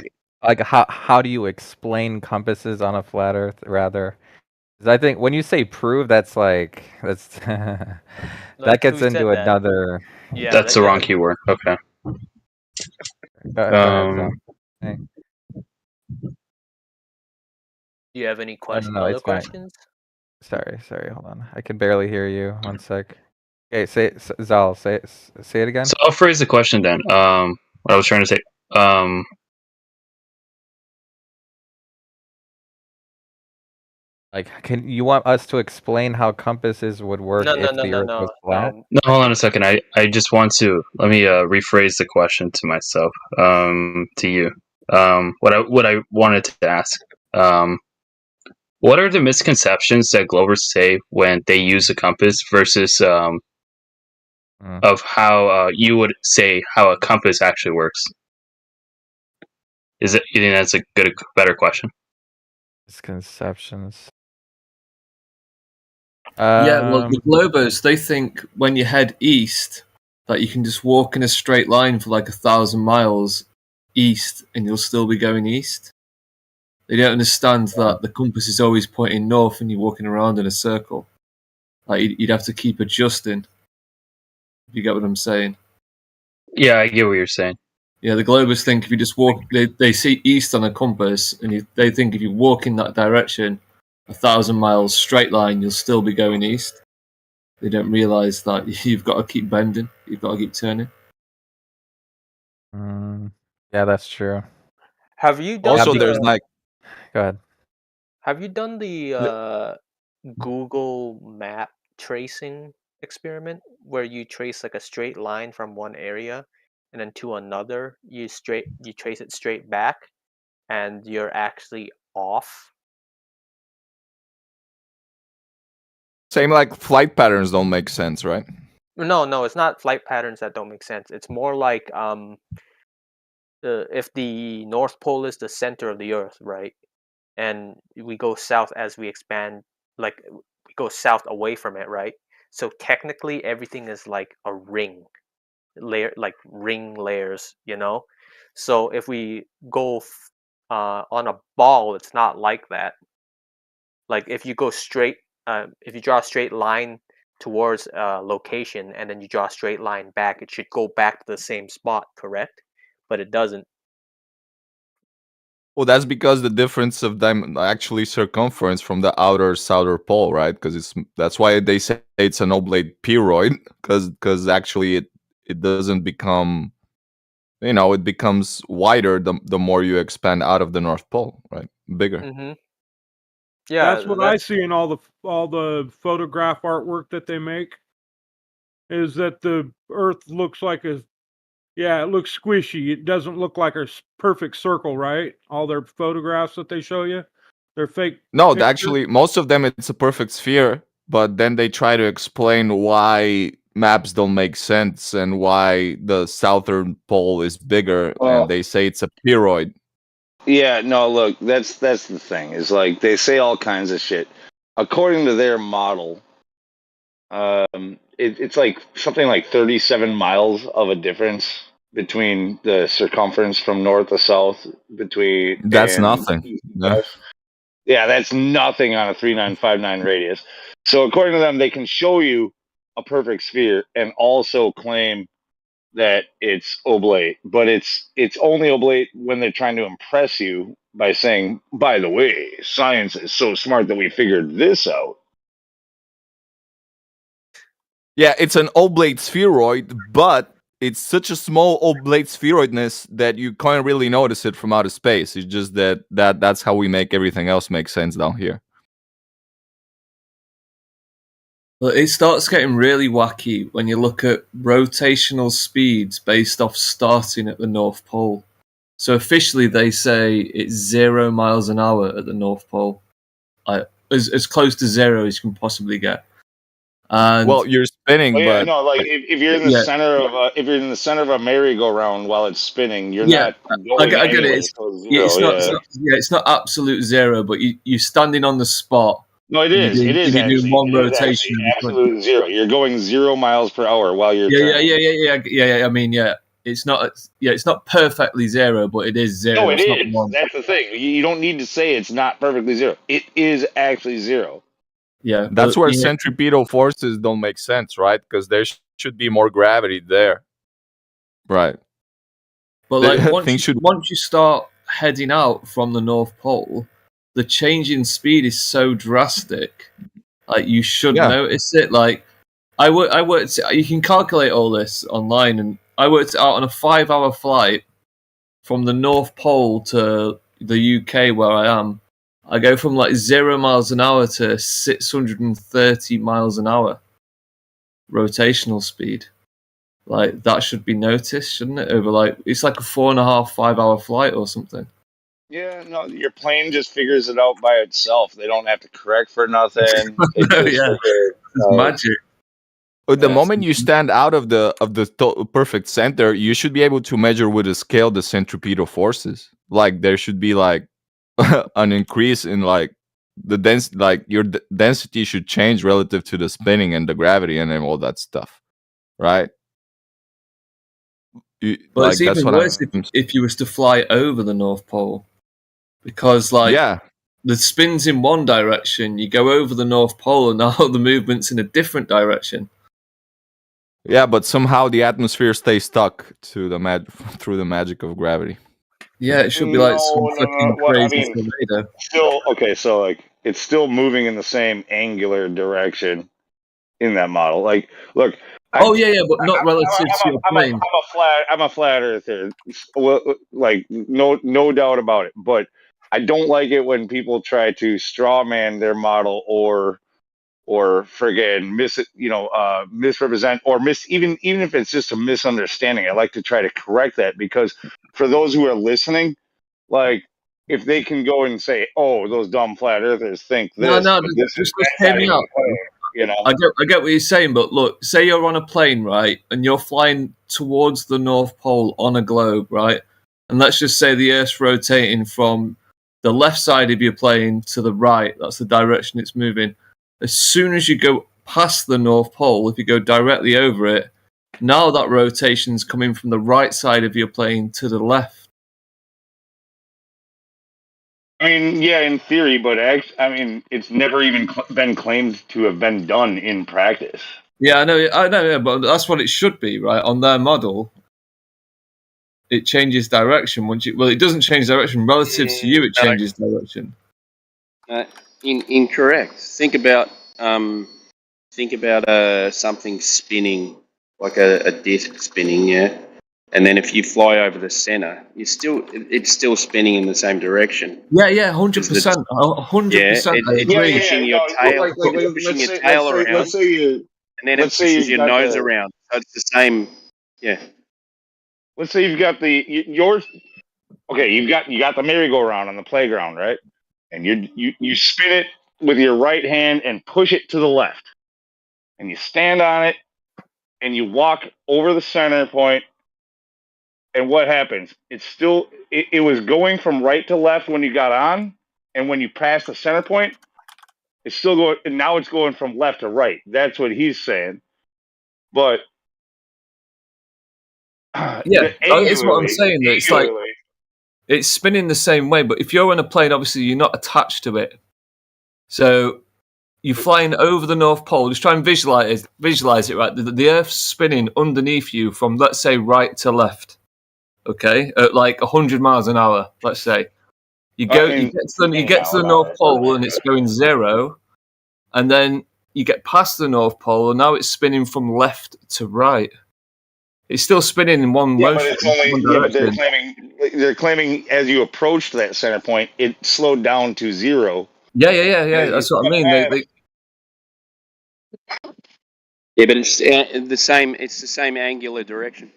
Like how do you explain compasses on a flat Earth? Rather, 'cause I think when you say prove, that's that Like, gets who said into that? another. Yeah, That's that- the yeah, wrong that- keyword. Okay. Go ahead, Zal. Hey. Do you have any No, other it's fine. questions? Sorry, hold on. I can barely hear you. 1 sec. Okay, Zal, say it again. So I'll phrase the question then. What I was trying to say. Can you want us to explain how compasses would work No, if the Earth was flat? No, hold on a second. I just want to let me rephrase the question to myself. To you. What I wanted to ask. What are the misconceptions that Glovers say when they use a compass versus of how you would say how a compass actually works? You think that's a better question? Misconceptions. Yeah, well, the Globos, they think when you head east that you can just walk in a straight line for like 1,000 miles east and you'll still be going east. They don't understand that the compass is always pointing north and you're walking around in a circle. Like you'd have to keep adjusting. If you get what I'm saying? Yeah, I get what you're saying. Yeah, the Globers think if you just walk, they see east on a compass, and they think if you walk in that direction, 1,000 miles straight line, you'll still be going east. They don't realize that you've got to keep bending, you've got to keep turning. Yeah, that's true. Have you done Also, the, there's like. Go ahead. Have you done the Google Map tracing experiment where you trace like a straight line from one area and then to another you trace it straight back and you're actually off? Same like flight patterns don't make sense, right? No, it's not flight patterns that don't make sense. It's more like if the North Pole is the center of the Earth, right? And we go south as we expand, like we go south away from it, right? So technically everything is like a ring layer, like ring layers, you know. So if we go on a ball, it's not like that. Like if you go straight, if you draw a straight line towards a location and then you draw a straight line back, it should go back to the same spot, correct? But it doesn't. Well, that's because the difference of them actually circumference from the outer southern pole, right? Because that's why they say it's an oblate spheroid, because actually it doesn't become, it becomes wider the more you expand out of the North Pole, right? Bigger. Mm-hmm. Yeah, that's what I see in all the photograph artwork that they make. Is that the Earth looks like it looks squishy. It doesn't look like a perfect circle, right? All their photographs that they show you, they're fake. No, pictures. actually, most of them it's a perfect sphere, but then they try to explain why maps don't make sense and why the southern pole is bigger, Well- and they say it's a spheroid. Yeah, no, look, that's the thing. Is like they say all kinds of shit. According to their model, it's like something like 37 miles of a difference between the circumference from north to south between. That's and nothing. east to Yeah. west. Yeah, that's nothing on a 3959 radius. So according to them, they can show you a perfect sphere and also claim that it's oblate, but it's only oblate when they're trying to impress you by saying, by the way, science is so smart that we figured this out. Yeah, it's an oblate spheroid, but it's such a small oblate spheroidness that you can't really notice it from outer space. It's just that's how we make everything else make sense down here. Well, it starts getting really wacky when you look at rotational speeds based off starting at the North Pole. So officially they say it's 0 miles an hour at the North Pole. As close to zero as you can possibly get. And Well, you're spinning, Well, yeah, but no, like if you're in the yeah, center of if you're in the center of a merry-go-round while it's spinning, you're yeah, not I going get it. anywhere. It's, So yeah, zero, yeah. it's not absolute zero, but you're standing on the spot. No, it and is. It is you're doing actually. one It is rotation actually of the country. absolute zero. You're going 0 miles per hour while you're turning. Yeah. I mean, yeah, it's not perfectly zero, but it is zero. No, it It's not is. one. That's the thing. You don't need to say it's not perfectly zero. It is actually zero. Yeah, that's but, where yeah, centripetal forces don't make sense, right? Because there should be more gravity there, right? But The- like things should once you start heading out from the North Pole, the change in speed is so drastic. Like you should Yeah. notice it. Like I worked. You can calculate all this online, and I worked it out on a 5-hour flight from the North Pole to the UK where I am. I go from like 0 miles an hour to 630 miles an hour rotational speed. Like that should be noticed, shouldn't it? Over like it's like a 4.5, 5-hour flight or something. Yeah, no, your plane just figures it out by itself. They don't have to correct for nothing. It just Yeah, it's magic. But the Yeah. moment you stand out of the perfect center, you should be able to measure with a scale the centripetal forces. Like there should be like an increase in like the like your density should change relative to the spinning and the gravity and then all that stuff, right? But Like it's that's even what worse I'm. if you was to fly over the North Pole, because like Yeah, the spin's in one direction, you go over the North Pole, and now the movement's in a different direction. yeah, but somehow the atmosphere stays stuck to the through the magic of gravity. Yeah, it should be like some No. fucking Well, I crazy mean, tornado. still okay. So like, it's still moving in the same angular direction in that model. Like, look. Oh yeah, but not relative to your plane. I'm a flat earther. Well, like no doubt about it. But I don't like it when people try to straw man their model or friggin' misrepresent or even if it's just a misunderstanding. I like to try to correct that because for those who are listening, like if they can go and say, "Oh, those dumb flat earthers think this," No, but this just that's hear not me even out. playing, you know. I get what you're saying, but look, say you're on a plane, right, and you're flying towards the North Pole on a globe, right, and let's just say the Earth's rotating from the left side of your plane to the right. That's the direction it's moving. As soon as you go past the North Pole, if you go directly over it, now that rotation's coming from the right side of your plane to the left. I mean, yeah, in theory, but I mean, it's never even been claimed to have been done in practice. Yeah, I know, yeah, but that's what it should be, right? On their model, it changes direction once you. Well, it doesn't change direction relative to you. It changes direction. Incorrect. Think about something spinning, like a disc spinning, yeah. And then if you fly over the center, it's still spinning in the same direction. Yeah, 100%, 100%. It's pushing your tail, pushing your tail around, Let's say you, and then it pushes your nose around. So it's the same. Yeah. Let's say you've got yours. Okay, you got the merry-go-round on the playground, right? And you spin it with your right hand and push it to the left, and you stand on it, and you walk over the center point. And what happens? It's still it was going from right to left when you got on, and when you pass the center point, it's still going. And now it's going from left to right. That's what he's saying. But yeah, that's what I'm saying. That it's like it's spinning the same way. But if you're on a plane, obviously you're not attached to it. So you're flying over the North Pole. Just try and visualize it. Right, the Earth's spinning underneath you from, let's say, right to left. Okay, at like 100 miles an hour, let's say. You get to the North Pole and it's going 0, and then you get past the North Pole and now it's spinning from left to right. It's still spinning in one motion. But they're claiming as you approached that center point, it slowed down to 0. Yeah. That's what I mean. Yeah, but it's the same. It's the same angular direction.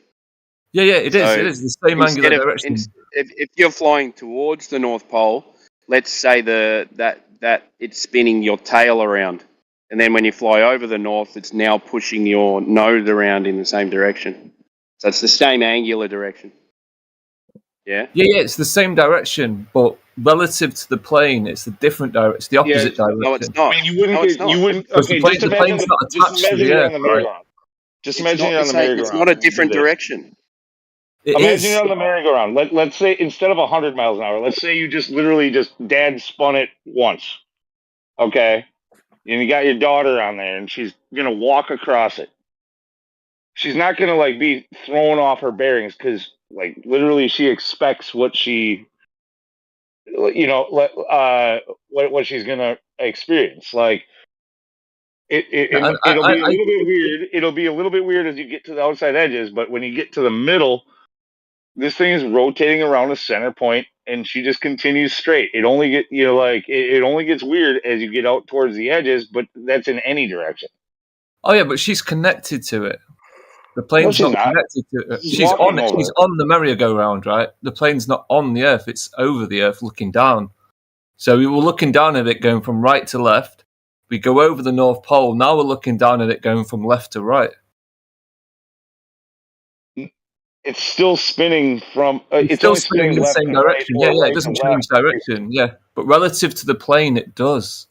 Yeah, it is. It is the same angular direction. If you're flying towards the North Pole, let's say that it's spinning your tail around. And then when you fly over the north, it's now pushing your node around in the same direction. So it's the same angular direction. Yeah? Yeah, it's the same direction, but relative to the plane, it's the different direction. It's the opposite direction. No, it's not. I mean, you wouldn't. No, it's not. You wouldn't. Because Okay, the plane's not attached to the it Earth, on the right? merry-go-round. Just imagine it on the merry-go-round. It's not a different direction. Imagine it on the merry-go-round. Let's say instead of 100 miles an hour, let's say you just literally dad spun it once. Okay, and you got your daughter on there, and she's gonna walk across it. She's not gonna like be thrown off her bearings because like literally she expects what she, you know, what she's gonna experience. Like it'll be a little bit weird. It'll be a little bit weird as you get to the outside edges, but when you get to the middle, this thing is rotating around a center point, and she just continues straight. It only it only gets weird as you get out towards the edges, but that's in any direction. Oh yeah, but she's connected to it. The plane's she's not not. connected to it. She's She's walking on it. over She's it. on the merry-go-round, right? The plane's not on the Earth. It's over the Earth, looking down. So we were looking down at it, going from right to left. We go over the North Pole. Now we're looking down at it, going from left to right. It's still spinning from. It's still spinning in the same direction. Yeah, it doesn't change direction. Yeah, but relative to the plane, it does.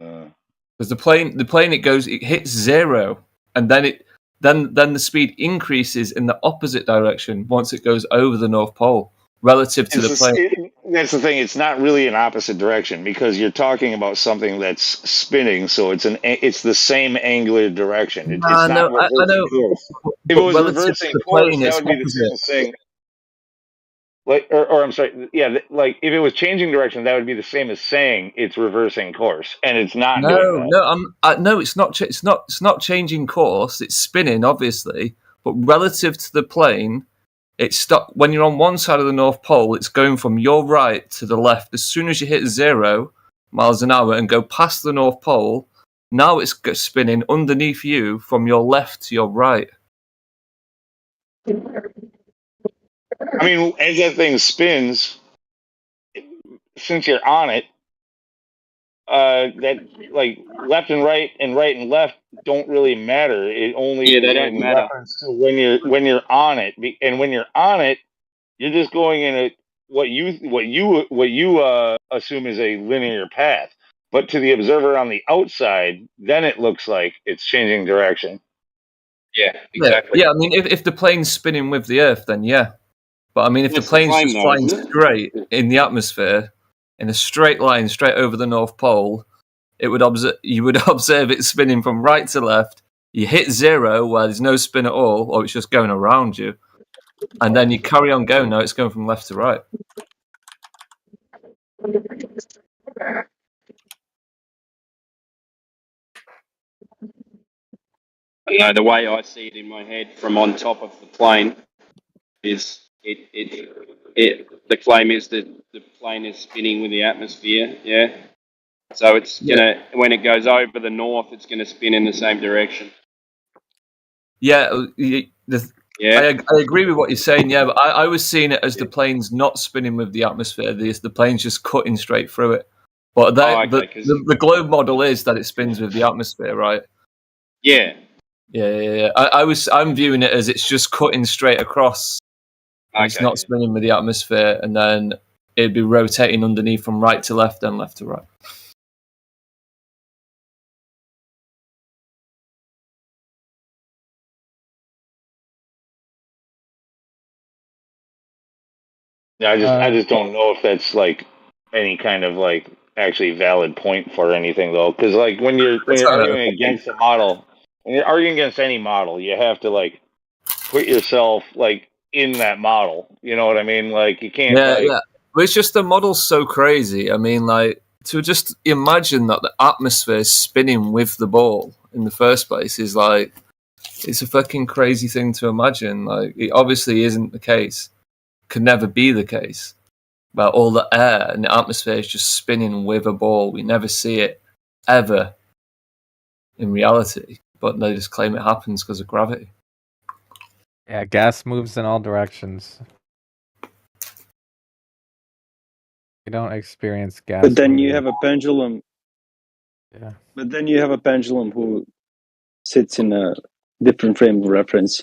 Because the plane, it hits zero, and then then the speed increases in the opposite direction once it goes over the North Pole relative to the plane. That's the thing. It's not really an opposite direction because you're talking about something that's spinning, so it's the same angular direction. It's not reversing course. If it was reversing course, that would be the same thing. Or I'm sorry, yeah, like if it was changing direction, that would be the same as saying it's reversing course, and it's not. No, it's not. It's not changing course. It's spinning, obviously, but relative to the plane, it's stuck. When you're on one side of the North Pole, it's going from your right to the left. As soon as you hit 0 miles an hour and go past the North Pole, now it's spinning underneath you from your left to your right. I mean, as that thing spins, since you're on it, that like left and right and left don't really matter. It only they don't matter. reference to when you're on it, and when you're on it, you're just going in what you assume is a linear path. But to the observer on the outside, then it looks like it's changing direction. Yeah, exactly. Yeah, I mean, if the plane's spinning with the Earth, then yeah. But I mean, if the plane's just flying straight in the atmosphere, in a straight line, straight over the North Pole, you would observe it spinning from right to left. You hit 0 where there's no spin at all, or it's just going around you. And then you carry on going. Now it's going from left to right. No, the way I see it in my head from on top of the plane is the claim is that the plane is spinning with the atmosphere, yeah. So it's gonna when it goes over the north, it's gonna spin in the same direction. Yeah, I agree with what you're saying. Yeah, but I was seeing it as the plane's not spinning with the atmosphere. The plane's just cutting straight through it. But the globe model is that it spins with the atmosphere, right? Yeah. Yeah. I'm viewing it as it's just cutting straight across. It's not spinning with the atmosphere, and then it'd be rotating underneath from right to left and left to right. Yeah, I just don't know if that's like any kind of like actually valid point for anything though, because like when you're arguing against a model, when you're arguing against any model, you have to like put yourself like in that model. You know what I mean? Like you can't. Yeah. But it's just the model's so crazy. I mean, like to just imagine that the atmosphere is spinning with the ball in the first place is like it's a fucking crazy thing to imagine. Like it obviously isn't the case. Could never be the case. But all the air and the atmosphere is just spinning with a ball. We never see it ever in reality, but they just claim it happens because of gravity. Yeah, gas moves in all directions. We don't experience gas. But then when you we- have a pendulum. Yeah. But then you have a pendulum who sits in a different frame of reference.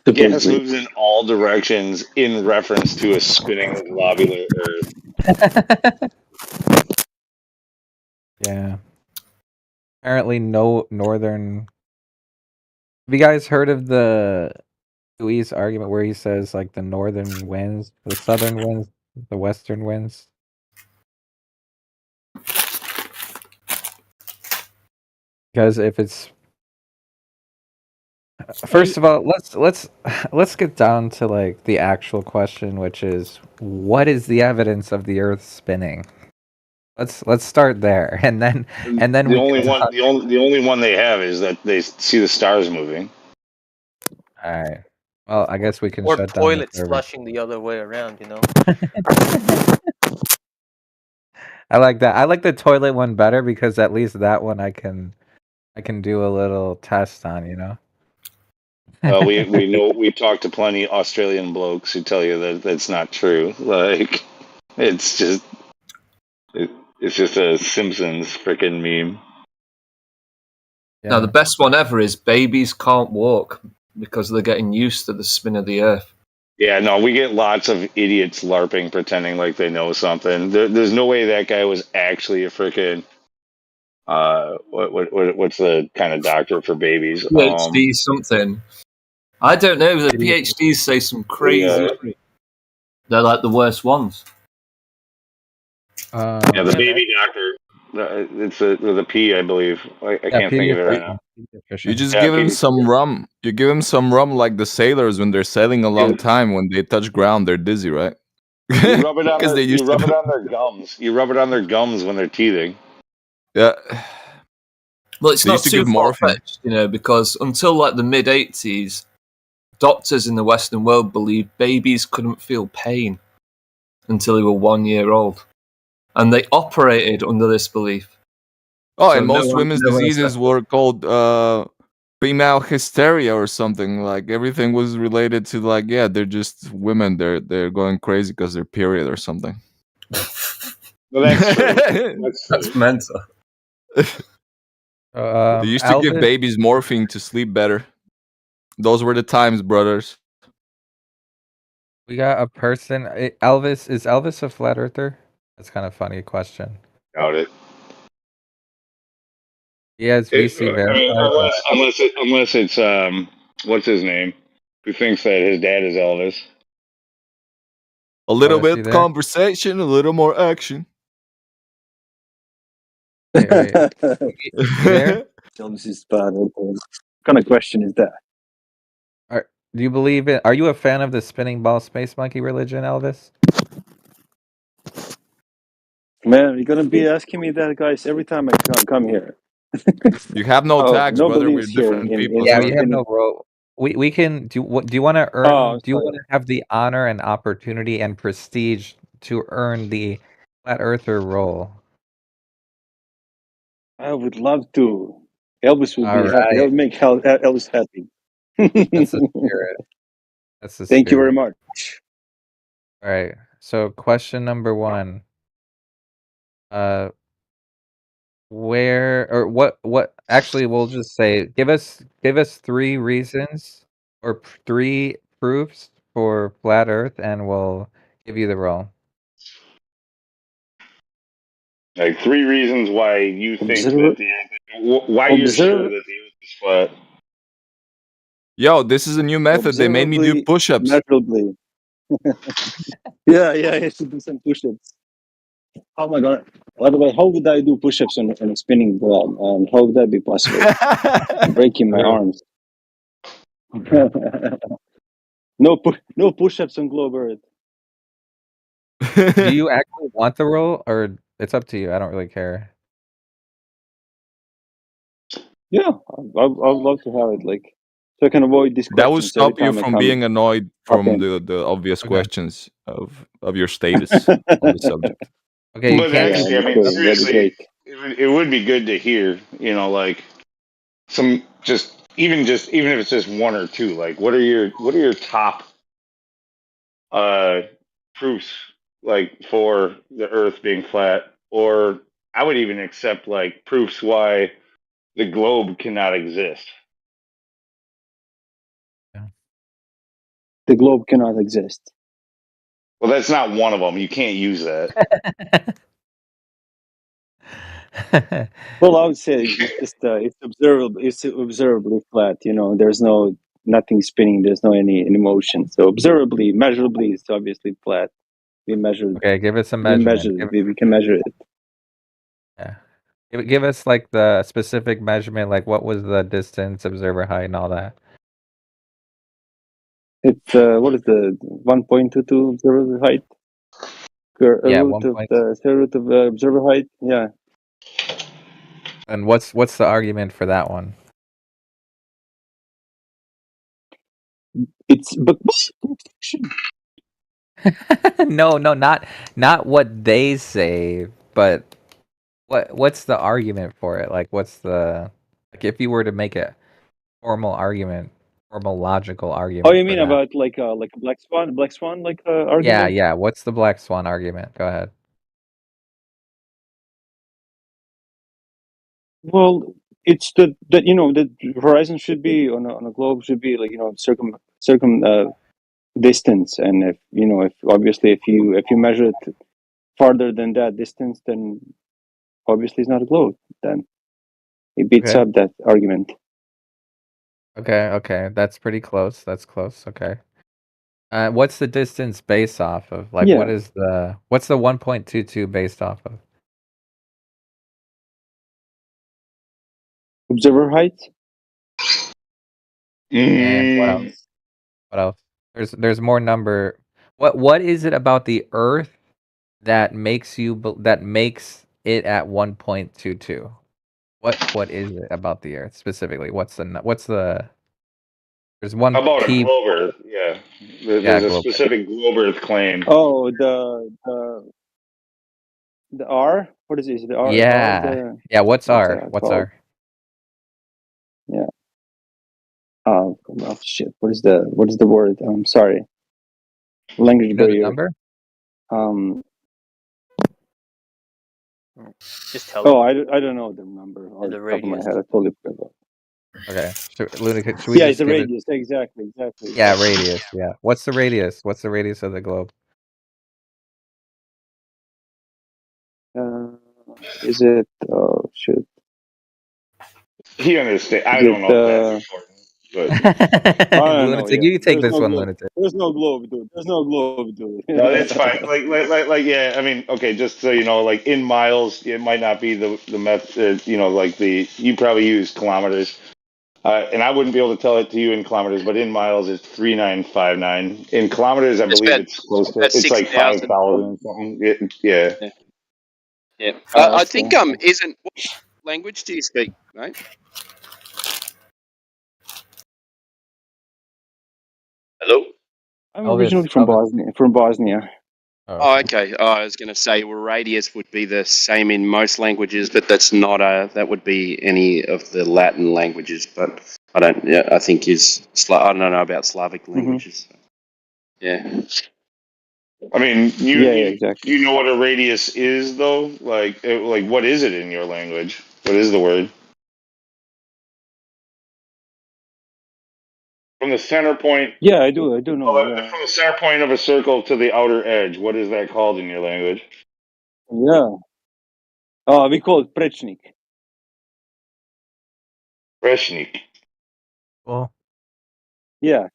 Gas supposedly. moves in all directions in reference to a spinning globular Earth. Yeah. Apparently, no northern. Have you guys heard of the Dewey's argument where he says like the northern winds, the southern winds, the western winds? Because if it's first of all, let's get down to like the actual question, which is what is the evidence of the Earth spinning? Let's start there, and then The we only can one, the only one they have is that they see the stars moving. All right. Well, I guess we can Or shut down the toilets server. flushing the other way around, you know? I like that. I like the toilet one better because at least that one I can do a little test on, you know. We know we talked to plenty of Australian blokes who tell you that that's not true. Like it's just it's just a Simpsons freaking meme. Now, the best one ever is babies can't walk because they're getting used to the spin of the Earth. Yeah, no, we get lots of idiots LARPing, pretending like they know something. There's no way that guy was actually a freaking what's the kind of doctor for babies? PhD something. I don't know. The PhDs say some crazy shit. They're like the worst ones. Yeah, the baby doctor. It's with a P, I believe. I can't think of it right now. You just Yeah, give him some rum. You give him some rum like the sailors when they're sailing a long time. When they touch ground, they're dizzy, right? You rub it on 'Cause their, they used you rub to- it on their gums. You rub it on their gums when they're teething. Yeah. Well, it's They not used to too give morphine. far-fetched, you know, because until like the mid-80s, doctors in the Western world believed babies couldn't feel pain until they were 1 year old. And they operated under this belief. Oh, So and most women's no one diseases were called female hysteria or something. Like everything was related to like, yeah, they're just women. They're going crazy because they're period or something. Well, that's true. That's mental. They used to give Elvis- babies morphine to sleep better. Those were the times, brothers. We got a person. Elvis is Elvis a flat earther? That's kind of funny question. Doubt it. He has VC verified. Unless it's what's his name, who thinks that his dad is Elvis. A little Oh, is he bit there? conversation, a little more action. There? Elvis is bad. What kind of question is that? Do you believe it? Are you a fan of the spinning ball space monkey religion, Elvis? Man, you're gonna be asking me that, guys, every time I come here. You have no Oh, tags, nobody brother. We're is here different in- people. Yeah, son. we have no role. We can do. Do you want to earn? Oh, do you sorry. want to have the honor and opportunity and prestige to earn the flat earther role? I would love to. Elvis would All be happy. That right. would make Elvis happy. That's the spirit. That's the Thank you very spirit. much. All right. So, question number 1. Where or what? Actually, we'll just say give us 3 reasons or 3 proofs for flat Earth, and we'll give you the role. Like 3 reasons why you think Observer- that why you're sure that the Earth is flat. Yo, this is a new method. They made me do Observably, push-ups. measurably. Yeah, I should do some push-ups. Oh my god! By the way, how would I do push-ups on a spinning ball? How would that be possible? I'm breaking my arms. No push-ups on globe Earth. Do you actually want the role, or it's up to you? I don't really care. Yeah, I'd love to have it. Like, so I can avoid these That would questions every stop you time I from come. being annoyed Hop from in. the obvious Okay. questions of your status on the subject. Okay, you But can't. actually, I mean, seriously, it would be good to hear. You know, like some even if it's just 1 or 2. Like, what are your top proofs like for the Earth being flat, or I would even accept like proofs why the globe cannot exist. The globe cannot exist. Well, that's not one of them. You can't use that. Well, I would say it's just it's observable. It's observably flat. You know, there's nothing spinning. There's no any motion. So observably, measurably, it's obviously flat. We measured. Okay, give us a We measurement. measured. We can measure it. Yeah. Give us like the specific measurement, like what was the distance, observer height, and all that. It's what is the 1.22 observer height? Yeah, Root of 1. the square root of observer height. Yeah. And what's the argument for that one? It's but No, not what they say, but what's the argument for it? Like, what's the like if you were to make a formal argument, formal logical argument? Oh, you for mean that. about like a black swan like Yeah, argument? yeah. What's the black swan argument? Go ahead. Well, it's that you know the horizon should be on a globe should be like, you know, circum distance, and if you know, if obviously if you measure it farther than that distance, then obviously it's not a globe. Then it beats Okay. up that argument. Okay. That's pretty close. That's close. Okay. What's the distance based off of? Like, Yeah. what's the 1.22 based off of? Observer height. And what else? What else? There's more number. What is it about the Earth that makes that makes it at 1.22? What is it about the Earth specifically? What's the there's one How about a key. globe Earth? Yeah, Yeah, there's a globe. specific globe Earth claim. Oh, the R. What is it? Is it the R? Yeah. Yeah, what's R? What's called? R? Yeah. Oh shit! What is the word? I'm sorry. Language You know the barrier. number? Just tell Oh, I don't know the number on the the top of my radius. head. I totally forgot. Okay. Luna, should we Yeah, just it's the give it? radius. Exactly. Yeah, radius. Yeah. What's the radius? What's the radius of the globe? Is it? Oh shit. He understands. I Is don't it, know if that's important, but I don't know. Lunatic, Yeah. you can take There's this no one, globe. Lunatic. There's no globe, dude. There's no globe, dude. no, it's fine. Like, yeah. I mean, okay, just so you know, like in miles, it might not be the method. You know, like you probably use kilometers, and I wouldn't be able to tell it to you in kilometers, but in miles, it's 3959. In kilometers, I It's believe about it's close to. about It's like 6,000. 5,000 something. Yeah. Yeah. Oh, I okay. think isn't what language do you speak, mate? Hello. I'm Elvis, originally from Bosnia. Oh, okay. Oh, I was going to say, well, radius would be the same in most languages, but that's not that would be any of the Latin languages. But I don't. Yeah, I think I don't know about Slavic languages. Yeah. I mean, Yeah, exactly. you know what a radius is, though. Like what is it in your language? What is the word? From the center point. Yeah, I do know. Well, Yeah. from the center point of a circle to the outer edge, what is that called in your language? Yeah. Oh, we call it prečnik. Prečnik. Well, Yeah.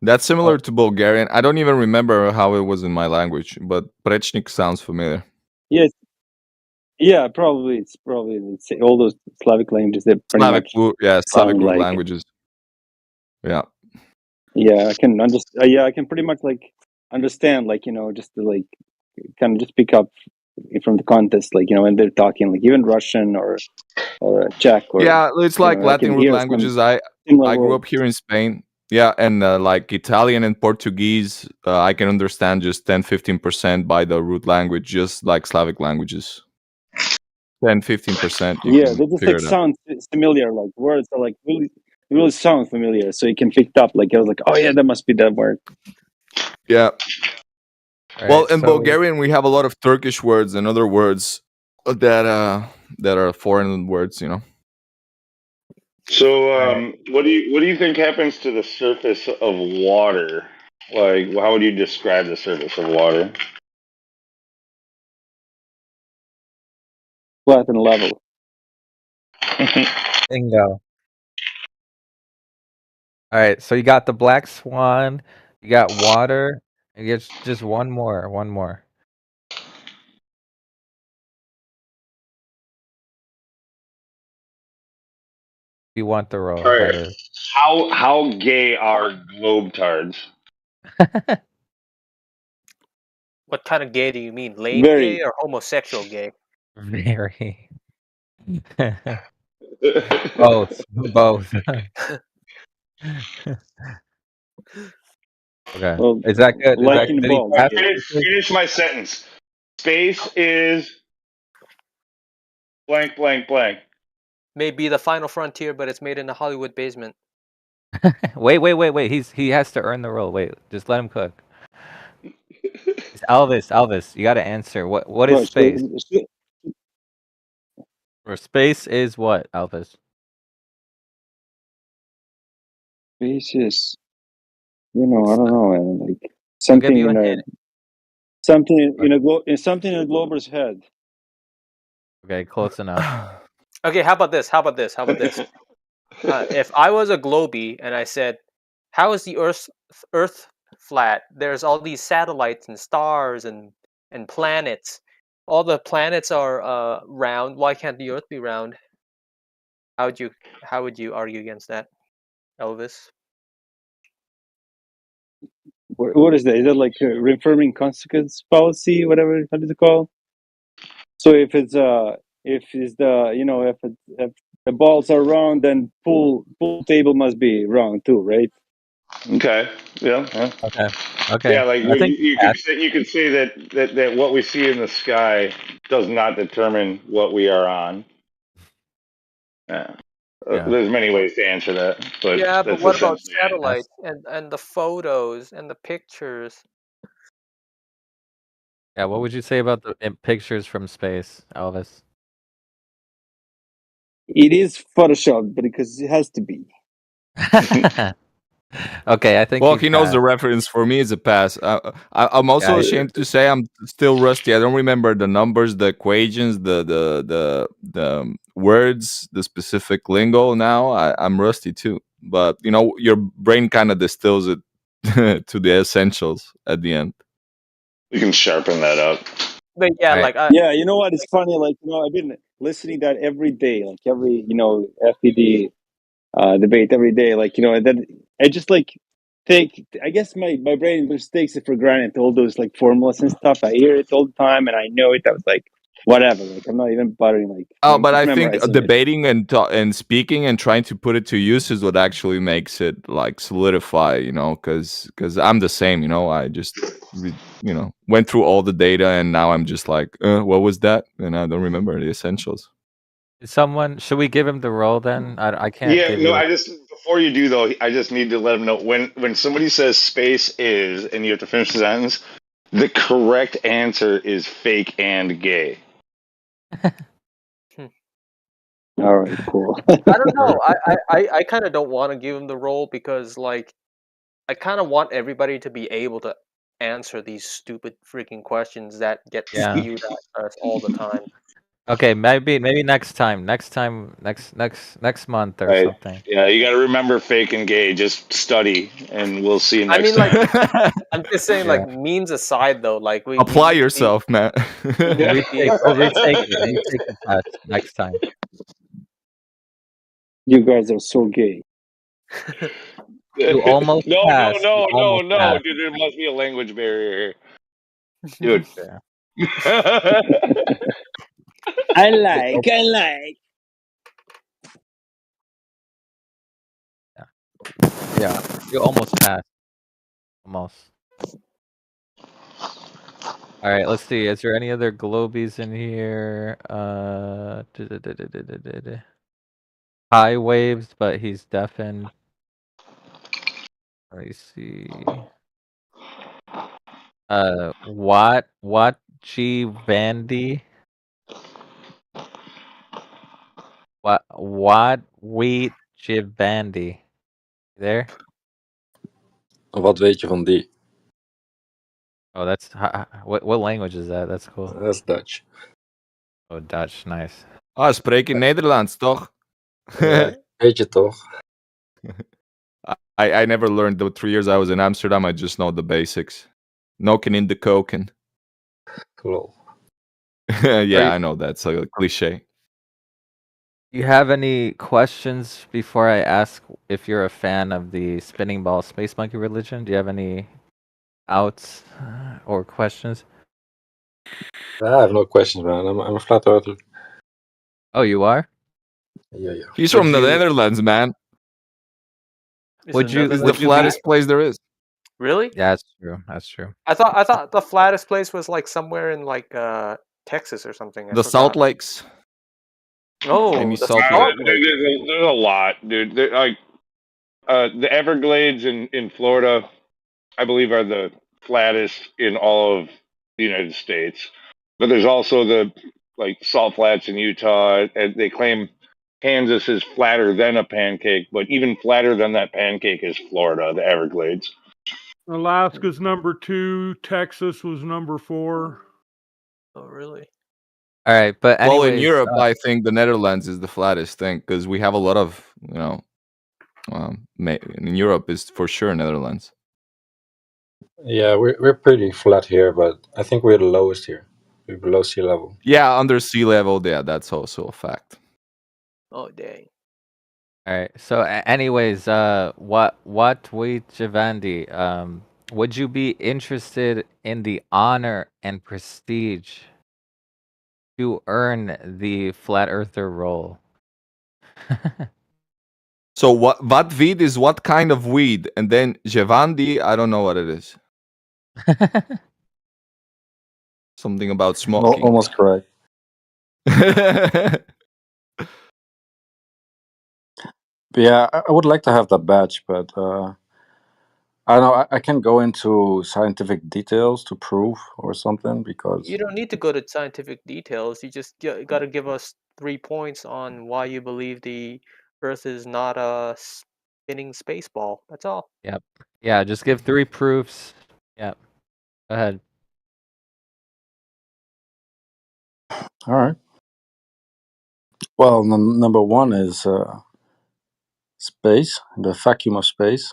That's similar to Bulgarian. I don't even remember how it was in my language, but Prečnik sounds familiar. Yes. Yeah, probably it's all those Slavic languages that pretty Slavic much root, Slavic sound root like languages. Yeah. Yeah, I can understand. Yeah, I can pretty much like understand, like, you know, just to like kind of just pick up from the context, like, you know, when they're talking, like even Russian or Czech or Yeah, it's you like know, I can Latin root hear languages. some I similar grew words. up here in Spain. Yeah, and like Italian and Portuguese, I can understand just 10-15% by the root language, just like Slavic languages. 10-15%. Yeah, they just figure like it out. sound familiar, like words are like really sound familiar, so you can pick it up. Like I was like, oh yeah, that must be that word. Yeah. Well, Alright, in so Bulgarian, we have a lot of Turkish words and other words that are foreign words. You know. So, alright. what do you think happens to the surface of water? Like, how would you describe the surface of water? Flat and level. Bingo. Alright, so you got the black swan, you got water, and just one more, one more. You want the roll, All that right. is. How gay are globetards? What kind of gay do you mean? Lame Very. gay or homosexual gay? Very. Both. Both. Okay. Well, Is that good? Is that liking did he balls. pass? Gay. Finish my sentence. Space is blank, blank, blank. May be the final frontier, but it's made in a Hollywood basement. Wait. He has to earn the role. Wait, just let him cook. It's Elvis, you gotta answer. What is Well, space? Or space is what, Elvis? space is, I don't know, man. Like I'll give something you in a a hint. something in something in a glober's head. Okay, close enough. Okay, how about this? If I was a globie and I said, "How is the Earth flat? There's all these satellites and stars and planets. All the planets are round. Why can't the Earth be round?" How would you argue against that, Elvis? What is that? Is that like a reaffirming consequence fallacy? Whatever. How does it call? So if it's if the balls are round, then pool table must be round too, right? Okay. Yeah. Okay. Yeah, like I think you could say that what we see in the sky does not determine what we are on. Yeah. Yeah. There's many ways to answer that, but Yeah, but that's what about essentially it. satellites and the photos and the pictures? Yeah, what would you say about the pictures from space, Elvis? It is photoshopped, but because it has to be. Okay, I think Well, you he knows passed. the reference. For me, it's a pass. I'm also Yeah, ashamed to say I'm still rusty. I don't remember the numbers, the equations, the words, the specific lingo. Now I'm rusty too. But your brain kind of distills it to the essentials at the end. You can sharpen that up. But yeah, Right. like Yeah, you know what? It's funny. Like I've been listening to that every day, like every FPD debate every day. Like and then I just like take. I guess my brain just takes it for granted. All those like formulas and stuff. I hear it all the time, and I know it. I was like, whatever. Like I'm not even bothering. Like Oh, I'm but just I think memorizing it. debating and speaking and trying to put it to use is what actually makes it like solidify. Because I'm the same. I just went through all the data and now I'm just like, what was that? And I don't remember the essentials. Should we give him the role then? I can't Yeah, give no, you. before you do though, I just need to let them know when somebody says space is and you have to finish the sentence, the correct answer is fake and gay. All right, cool. I don't know. I kind of don't want to give him the role because like I kind of want everybody to be able to answer these stupid freaking questions that get Yeah. spewed at us all the time. Okay, maybe next time. Next month or Right. something. Yeah, you got to remember fake and gay. Just study, and we'll see you I next mean, like, time. I'm just saying, Yeah. like, memes aside, though, like, we Apply need to yourself, man. we need to be We'll retake the test next time. You guys are so gay. You almost No, passed. You almost passed. dude. There must be a language barrier here, dude. Yeah. I like. Yeah, you almost passed. Almost. All right, let's see. Is there any other globies in here? High waves, but he's deafened. Let me see. G Vandy. What wheat Givenchy? There? Wat weet je van die? Oh, that's what language is that? That's cool. That's Dutch. Oh, Dutch, nice. Ah, spreek in Nederlands, toch? Ja, weet je toch? I never learned the 3 years I was in Amsterdam. I just know the basics. Noken in de koken. Lol. Yeah, I know that's a cliche. You have any questions before I ask if you're a fan of the spinning ball space monkey religion? Do you have any outs or questions? I have no questions, man. I'm a flat earther. Oh, you are? Yeah. He's Would from the you- Netherlands, man. Would you? Netherlands It's the flattest place there is. Really? Yeah, that's true. That's true. I thought the flattest place was like somewhere in like Texas or something. I The forgot. Salt Lakes. Oh, Maybe the Salt Salt Lake. Lake. There's a lot, dude. Like the Everglades in Florida, I believe, are the flattest in all of the United States. But there's also the like Salt Flats in Utah, and they claim Kansas is flatter than a pancake, but even flatter than that pancake is Florida, the Everglades. Alaska's number 2. Texas was number 4. Oh, really? All right, but Well, in anyways, Europe, I think the Netherlands is the flattest thing because we have a lot of, in Europe is for sure Netherlands. Yeah, we're pretty flat here, but I think we're the lowest here. We're below sea level. Yeah, under sea level. Yeah, that's also a fact. Oh, dang. all right. So, anyways, what we Givenchy, would you be interested in the honor and prestige to earn the flat earther role? So what weed is what kind of weed, and then Givenchy, I don't know what it is. Something about smoking. Almost correct. But yeah, I would like to have that badge, but I don't know. I can go into scientific details to prove or something because You don't need to go to scientific details. You just got to give us 3 points on why you believe the Earth is not a spinning space ball. That's all. Yep. Yeah, just give 3 proofs. Yep. Go ahead. all right. Well, number 1 is space, the vacuum of space.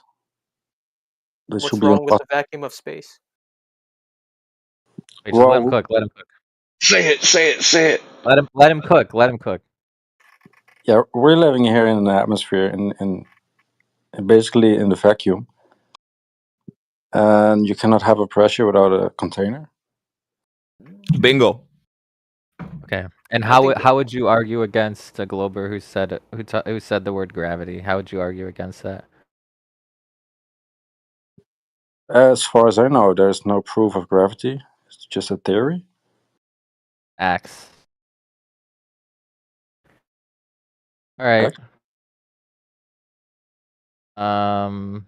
That What's should be wrong with impossible. the vacuum of space? Wait, just let him Well, cook. Let him cook. Say it. Let him cook. Let him cook. yeah, we're living here in the atmosphere, in basically in the vacuum, and you cannot have a pressure without a container. Bingo. Okay. And I how think how would you argue against a Glober who said who said the word gravity? How would you argue against that? As far as I know, there's no proof of gravity. It's just a theory. Axe. All right. Axe?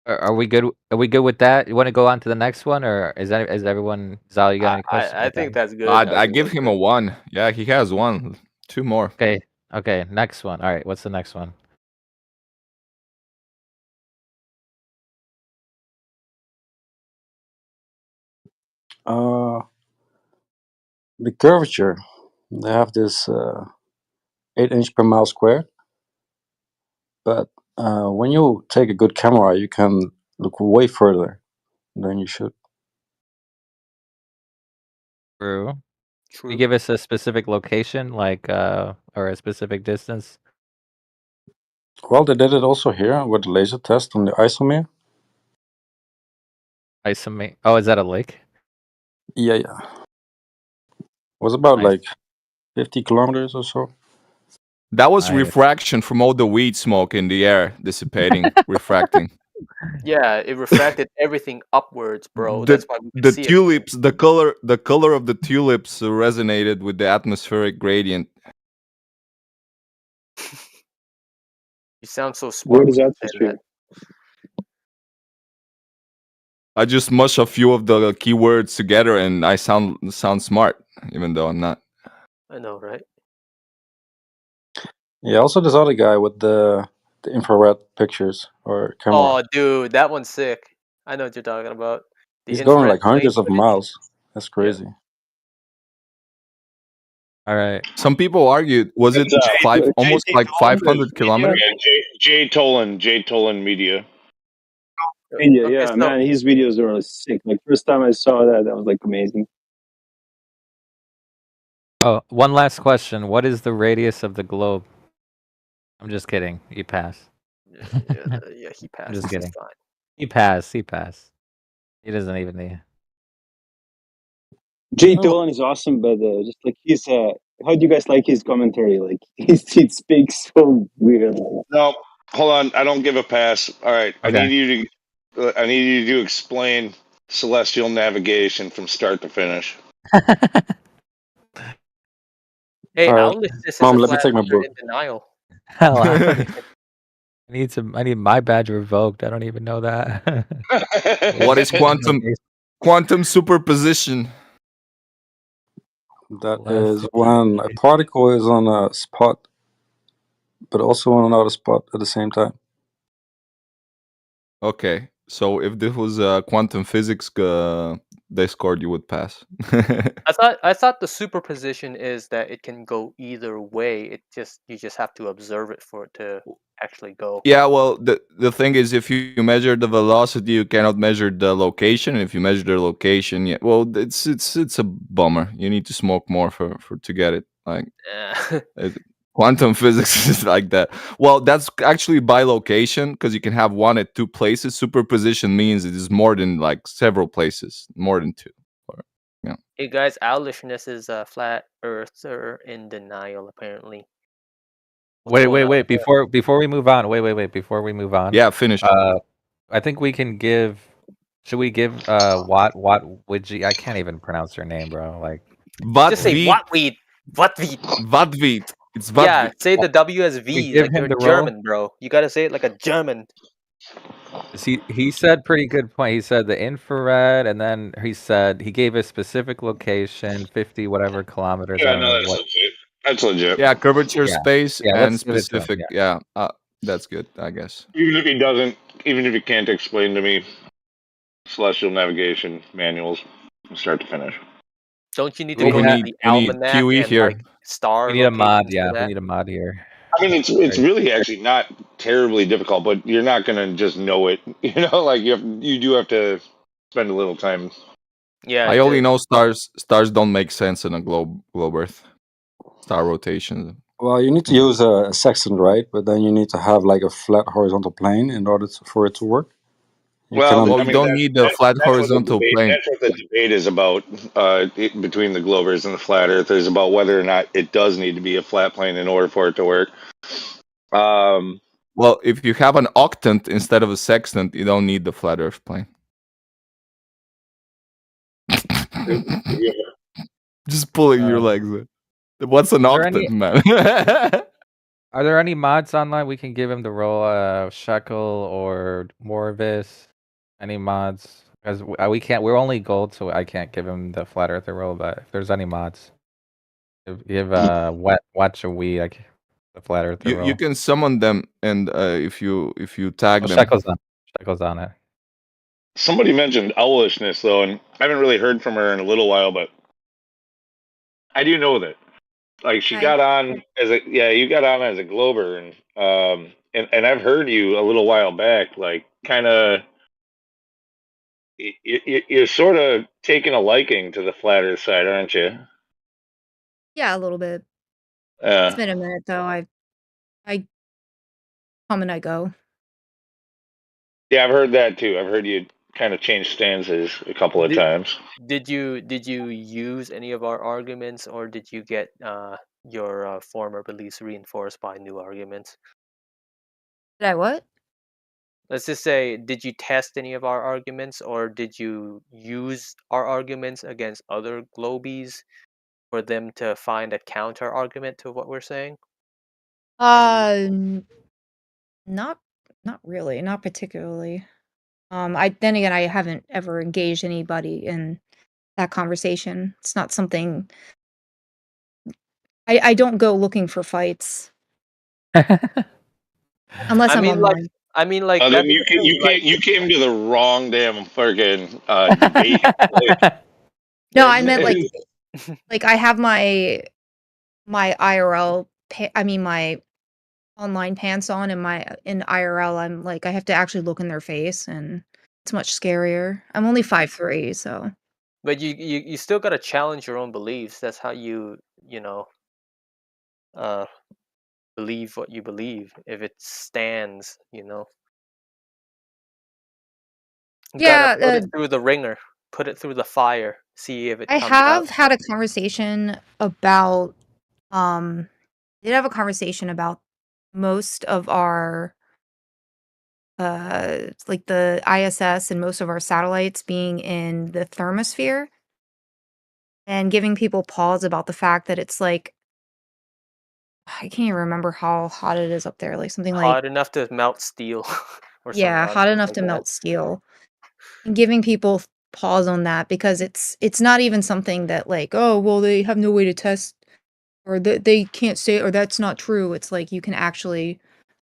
Are we good? Are we good with that? You want to go on to the next one, or is everyone? Zal, you got any questions? I about think that? that's good. I give him a 1. Yeah, he has 1. 2 more. Okay. Okay. Next one. All right. What's the next one? The curvature. They have this 8 inch per mile squared, but when you take a good camera, you can look way further than you should. True. True. Can you give us a specific location, like or a specific distance? Well, they did it also here with the laser test on the ISOMER. Isomate. Oh, is that a lake? Yeah. It was about Nice. like 50 kilometers or so. That was Nice. refraction from all the weed smoke in the air dissipating, refracting. Yeah, it refracted everything upwards, bro. The, That's why we the could see it. tulips, the color of the tulips resonated with the atmospheric gradient. You sound so smart. What is when you say atmosphere? that. I just mush a few of the keywords together, and I sound smart, even though I'm not. I know, right? Yeah, also this other guy with the infrared pictures or camera. Oh, dude, that one's sick. I know what you're talking about. The He's going infrared like hundreds plane of footage. miles. That's crazy. All right. Some people argued, was it It's, almost Jay like Tolan is 500 kilometers? Yeah, Jay Tolan Media. Media, Okay, yeah, so man, his videos are sick. Like first time I saw that, that was like amazing. Oh, one last question. What is the radius of the globe? I'm just kidding. You pass. yeah, he I'm passes. just He's kidding. fine. He passed. He passed. He doesn't even need. Jay Dolan is awesome, but just like he's how do you guys like his commentary? Like he speaks so weird. No, hold on. I don't give a pass. All right, Okay. I need you to explain celestial navigation from start to finish. Hey, All right, Owlicious is Mom, a let me flat take my earther book. in denial. Hell, I don't even. I need my badge revoked. I don't even know that. What is quantum superposition? That is when a particle is on a spot, but also on another spot at the same time. Okay, so if this was quantum physics Discord, you would pass. I thought the superposition is that it can go either way. You just have to observe it for it to actually go. Yeah, well, the thing is, if you measure the velocity, you cannot measure the location. And if you measure the location, yeah, well, it's a bummer. You need to smoke more for to get it. Like quantum physics is like that. Well, that's actually by location because you can have one at two places. Superposition means it is more than like several places, more than two. Or, yeah. Hey guys, Owlishness is a flat earther in denial. Apparently. Wait. Before we move on. Wait. Before we move on. Yeah, finish. I think we can give. Should we give Wat Widji? I can't even pronounce her name, bro. Like. Just say Watweed. Watweed. Vatweed. It's Vatweed. Yeah, say the W as V. give Like him you're the role? German, bro. You gotta say it like a German. He said pretty good point. He said the infrared, and then he said he gave a specific location, 50 whatever kilometers. I Yeah, don't no, know that's what. legit. That's legit. Yeah, curvature, Yeah. space, Yeah, and let's give it to him, specific. yeah. Yeah, that's good, I guess. Even if he doesn't, even if he can't explain to me celestial navigation manuals from start to finish. Don't you need to Well, go we to need- the we need almanac QE and here. like star? We need a mod. locations for Yeah, we that? need a mod here. I mean, it's really actually not terribly difficult, but you're not gonna just know it. You know, like you do have to spend a little time. Yeah, I only know stars. Stars don't make sense in a globe Earth. Star rotation. Well, you need to use a sextant, right? But then you need to have like a flat horizontal plane in order for it to work. You cannot. Well, you don't need the flat horizontal plane. That's what the debate is about between the Glovers and the flat earthers about whether or not it does need to be a flat plane in order for it to work. Well, if you have an octant instead of a sextant, you don't need the flat Earth plane. Just pulling your legs. What's an there octant, any- man? Are there any mods online we can give him the role of Shekel or Morvis? Any mods? Because we can't. We're only gold, so I can't give him the flat earther role. But if there's any mods, give watch a wee like the flat earther role. you can summon them, and if you tag them. Shekel's on it. Somebody mentioned owlishness though, and I haven't really heard from her in a little while, but I do know that. Like she got on as you got on as a Glover, and I've heard you a little while back, like kind of. You're sort of taking a liking to the flat Earth side, aren't you? Yeah, a little bit. Yeah. It's been a minute though. I come and I go. Yeah, I've heard that too. I've heard you kind of change stances a couple of times. Did you use any of our arguments, or did you get your former beliefs reinforced by new arguments? Did I what? Let's just say, did you test any of our arguments, or did you use our arguments against other Globies for them to find a counter argument to what we're saying? Not really, not particularly. Then again, I haven't ever engaged anybody in that conversation. It's not something. I don't go looking for fights unless I I'm mean, like, online. Then that's you the thing. Like, you came to the wrong damn fucking debate. No, I meant like I have my IRL. I mean my online pants on, and in IRL, I'm like I have to actually look in their face, and it's much scarier. I'm only 5'3", so. but you still gotta challenge your own beliefs. That's how you know believe what you believe. If it stands, you know. You gotta put it through the ringer, put it through the fire, see if it I comes out. have had a conversation about did have a conversation about most of our like the ISS and most of our satellites being in the thermosphere, and giving people pause about the fact that it's like I can't even remember how hot it is up there, like something like Hot enough to melt steel or some yeah, hot nonsense enough like to that. melt steel. And giving people pause on that because it's not even something that like, oh, well, they have no way to test or they can't say or that's not true. It's like you can actually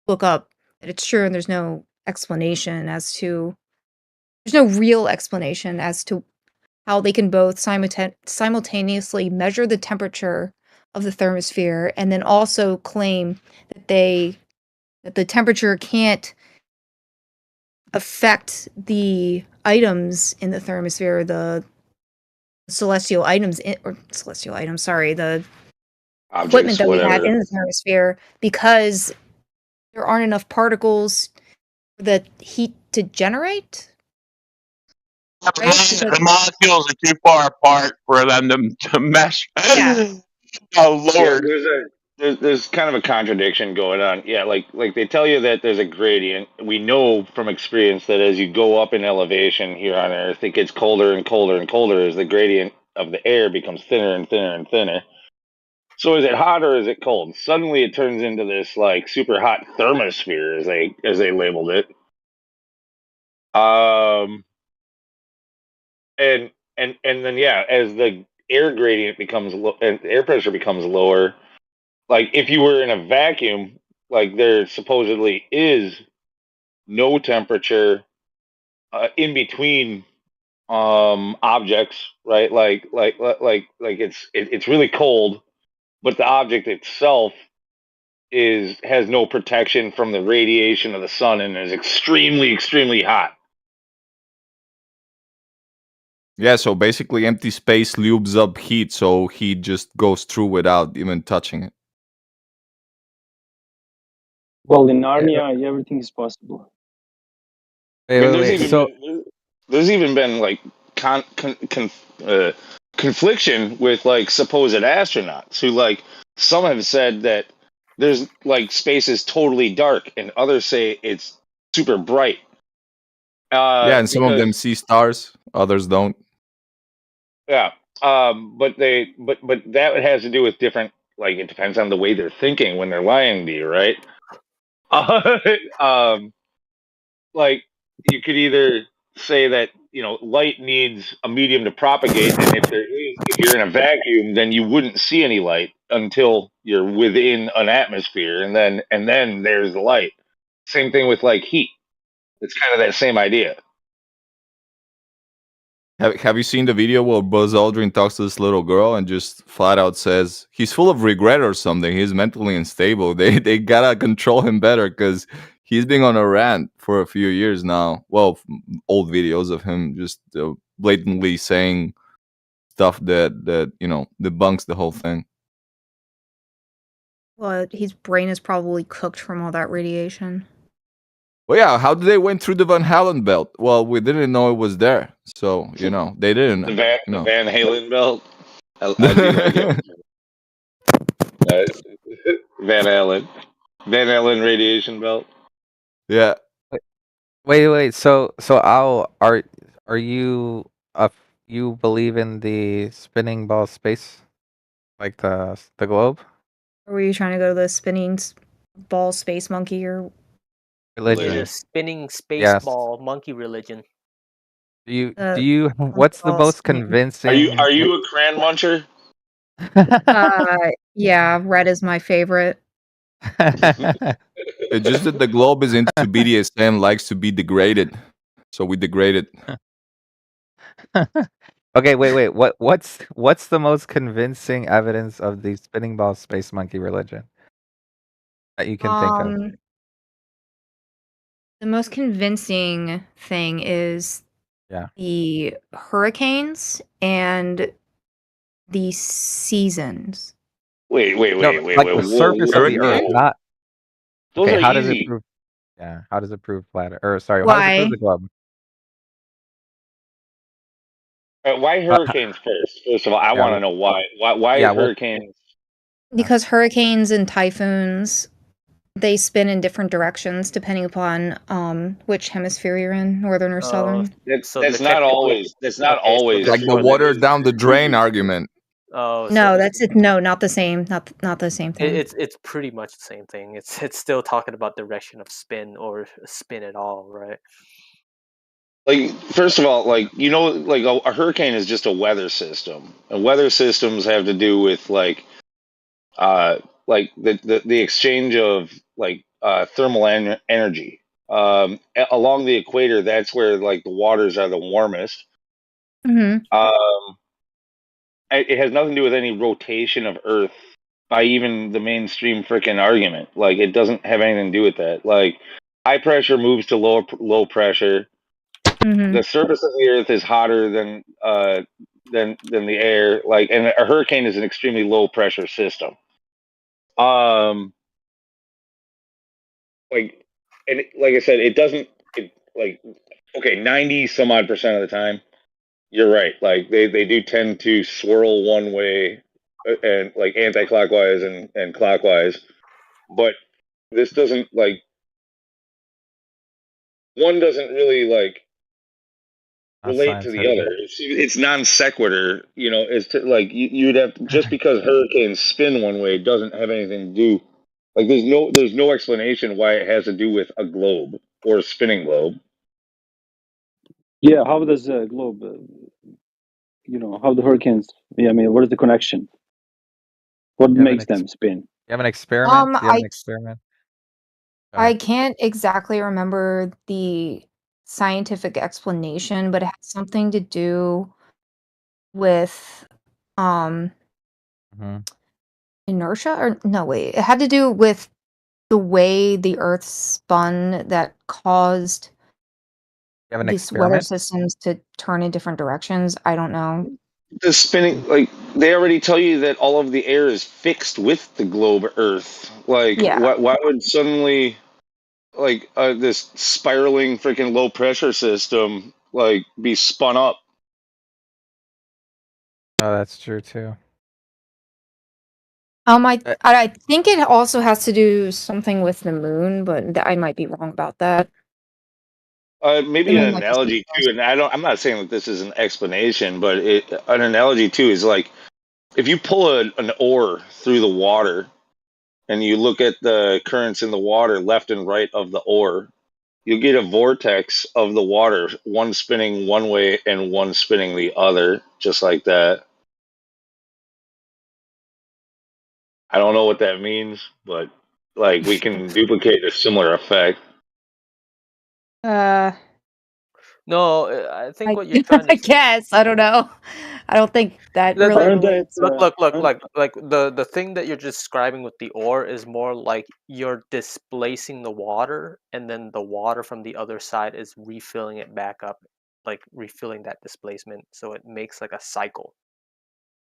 look up that it's true and there's no real explanation as to how they can both simultaneously measure the temperature of the thermosphere and then also claim that the temperature can't affect the items in the thermosphere, the celestial items the equipment Objects, that we have whatever. in the thermosphere because there aren't enough particles for the heat to generate. The molecules are too far apart for them to mesh. Yeah. Oh Yeah, Lord. there's kind of a contradiction going on. Yeah, like they tell you that there's a gradient. We know from experience that as you go up in elevation here on Earth, it gets colder and colder and colder as the gradient of the air becomes thinner and thinner and thinner. So is it hot or is it cold? Suddenly it turns into this like super hot thermosphere as they labeled it. And then yeah, as the air gradient becomes and air pressure becomes lower, like if you were in a vacuum, like there supposedly is no temperature in between objects, right? Like it's really cold, but the object itself has no protection from the radiation of the sun and is extremely hot. Yeah, so basically empty space lubes up heat, so heat just goes through without even touching it. Well, in Narnia, everything is possible. There's even been like confliction with like supposed astronauts who like some have said that there's like space is totally dark and others say it's super bright. Yeah, and some of them Because see stars, others don't. yeah, but that has to do with different. Like it depends on the way they're thinking when they're lying to you, right? Like you could either say that light needs a medium to propagate, and if you're in a vacuum, then you wouldn't see any light until you're within an atmosphere, and then there's the light. Same thing with like heat. It's kind of that same idea. Have you seen the video where Buzz Aldrin talks to this little girl and just flat out says he's full of regret or something? He's mentally unstable. They gotta control him better because he's been on a rant for a few years now. Well, old videos of him just blatantly saying stuff that debunks the whole thing. Well, his brain is probably cooked from all that radiation. Well, yeah, how did they went through the Van Halen belt? Well, we didn't know it was there, so they didn't. The Van Halen belt. Van Halen radiation belt. Yeah. Wait. So Al, are you you believe in the spinning ball space, like the globe? Or were you trying to go to the spinning ball space monkey or The Religion. spinning space Yes. ball monkey religion. Do you Uh, do you what's the balls most spinning. convincing Are you a crayon muncher? Yeah, red is my favorite. It's just that the globe is into BDSM, likes to be degraded, so we degrade it. Okay, wait. What's the most convincing evidence of the spinning ball space monkey religion that you can think of? The most convincing thing is Yeah. the hurricanes and the seasons. Wait, No, like the surface of the Earth, not. Those Okay, are how does it easy. prove? Yeah, how does it prove flat? Or sorry, how does it Why? prove the globe? Why hurricanes first? First of all, I Yeah, want to know why. Why yeah, is hurricanes? Because hurricanes and typhoons, they spin in different directions depending upon which hemisphere you're in, northern or southern. That's not always. That's not always Like the true. water down the drain argument. Oh, No, that's it. No, not the same. Not the same thing. It's pretty much the same thing. It's still talking about direction of spin or spin at all, right? Like, first of all, like, you know, like a hurricane is just a weather system, and weather systems have to do with like the exchange of thermal energy. Along the equator, that's where like the waters are the warmest. Mm-hmm. It has nothing to do with any rotation of Earth by even the mainstream freaking argument. Like, it doesn't have anything to do with that. Like, high pressure moves to low pressure. Mm-hmm. The surface of the Earth is hotter than the air. Like, and a hurricane is an extremely low pressure system. Like, like I said, it doesn't. Okay, 90 some odd percent of the time, you're right. Like they do tend to swirl one way and like anti-clockwise and clockwise, but this doesn't one doesn't really Not relate to the scientific. other. It's non sequitur. You know, you'd have to, just because hurricanes spin one way doesn't have anything to do. Like there's no explanation why it has to do with a globe or a spinning globe. Yeah, how does the globe, how the hurricanes, yeah, I mean, what is the connection? What You have an makes them spin? you have an experiment? Do you have an I experiment? Go I ahead. can't exactly remember the scientific explanation, but it has something to do with um Mhm. inertia, or no, wait, it had to do with the way the Earth spun that caused You have an these weather experiment? systems to turn in different directions. I don't know. The spinning, like they already tell you that all of the air is fixed with the globe Earth. Like, Yeah. why would suddenly this spiraling freaking low pressure system be spun up? Oh, that's true too. I think it also has to do something with the moon, but I might be wrong about that. The Maybe moon an might just be analogy too, and I'm not saying that this is an explanation, but an analogy too is like if you pull an oar through the water and you look at the currents in the water left and right of the oar, you'll get a vortex of the water, one spinning one way and one spinning the other, just like that. I don't know what that means, but like we can duplicate a similar effect. No, I think I what you're trying to I guess. I don't know. I don't think that Look, really Aren't relates. that, like the thing that you're describing with the ore is more like you're displacing the water, and then the water from the other side is refilling it back up, like refilling that displacement, so it makes like a cycle,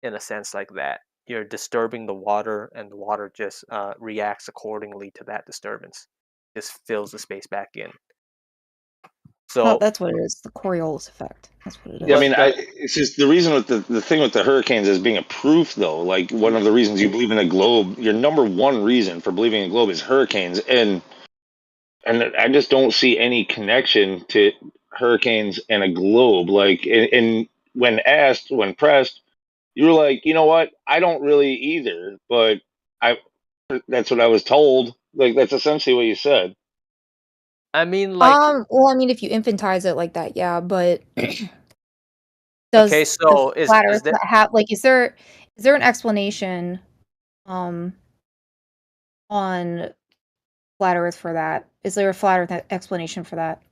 in a sense like that. You're disturbing the water, and the water just reacts accordingly to that disturbance, just fills the space back in. Oh, So that's what it is. The Coriolis effect. That's what it is. Yeah, I mean, it's just the reason with the thing with the hurricanes as being a proof, though. Like one of the reasons you believe in a globe, your number one reason for believing in a globe is hurricanes, and I just don't see any connection to hurricanes and a globe. Like, and when asked, when pressed, you were like, you know what? I don't really either, but I that's what I was told. Like that's essentially what you said. I mean, like, Well, I mean, if you infantize it like that, yeah, but okay, does so the flat is Earth there have like is there an explanation um on flat Earth for that? Is there a flat Earth explanation for that?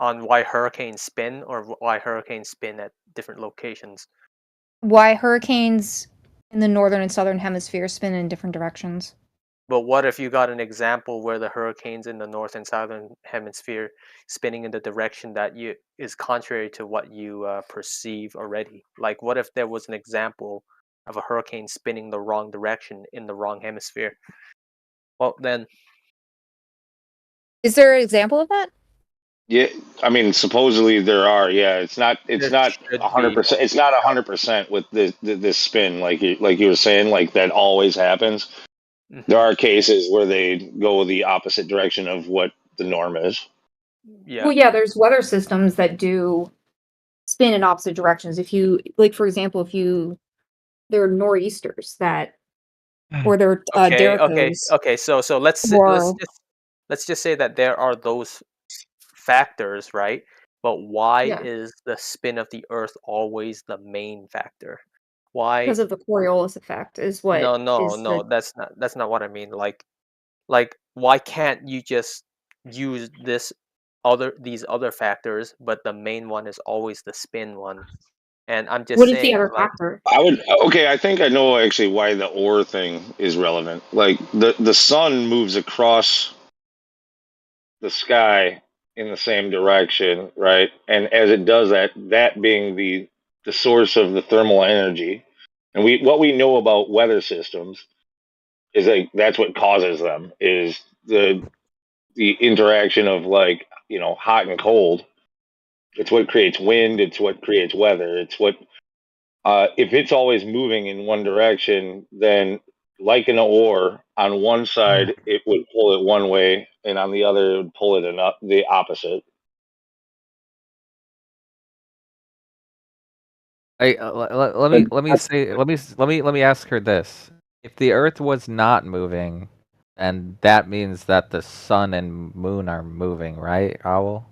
on why hurricanes spin or why hurricanes spin at different locations? Why hurricanes in the northern and southern hemisphere spin in different directions? But what if you got an example where the hurricanes in the north and southern hemisphere spinning in the direction that you is contrary to what you perceive already? Like, what if there was an example of a hurricane spinning the wrong direction in the wrong hemisphere? Well, then, Is there an example of that? Yeah, I mean, supposedly there are. Yeah, it's not. It's there not should be. 100%. It's not 100% with this spin, like you were saying, like that always happens. There are cases where they go the opposite direction of what the norm is. Yeah. Well, yeah, there's weather systems that do spin in opposite directions. If you like, for example, there are nor'easters that, or there are derechos, Okay. So or let's just say that there are those factors, right? But why yeah, is the spin of the Earth always the main factor? Why? because of the Coriolis effect is what is No. the That's not what I mean. Like, why can't you just use these other factors, but the main one is always the spin one? And I'm just what is the saying, other like, factor? I would. Okay, I think I know actually why the or thing is relevant. Like the sun moves across the sky in the same direction, right? And as it does that, that being the source of the thermal energy, and what we know about weather systems is like that's what causes them is the interaction of like hot and cold. It's what creates wind. It's what creates weather. It's what if it's always moving in one direction, then like an oar, on one side it would pull it one way, and on the other it would pull it the opposite. Let me ask her this: if the Earth was not moving, then that means that the sun and moon are moving, right, Owl?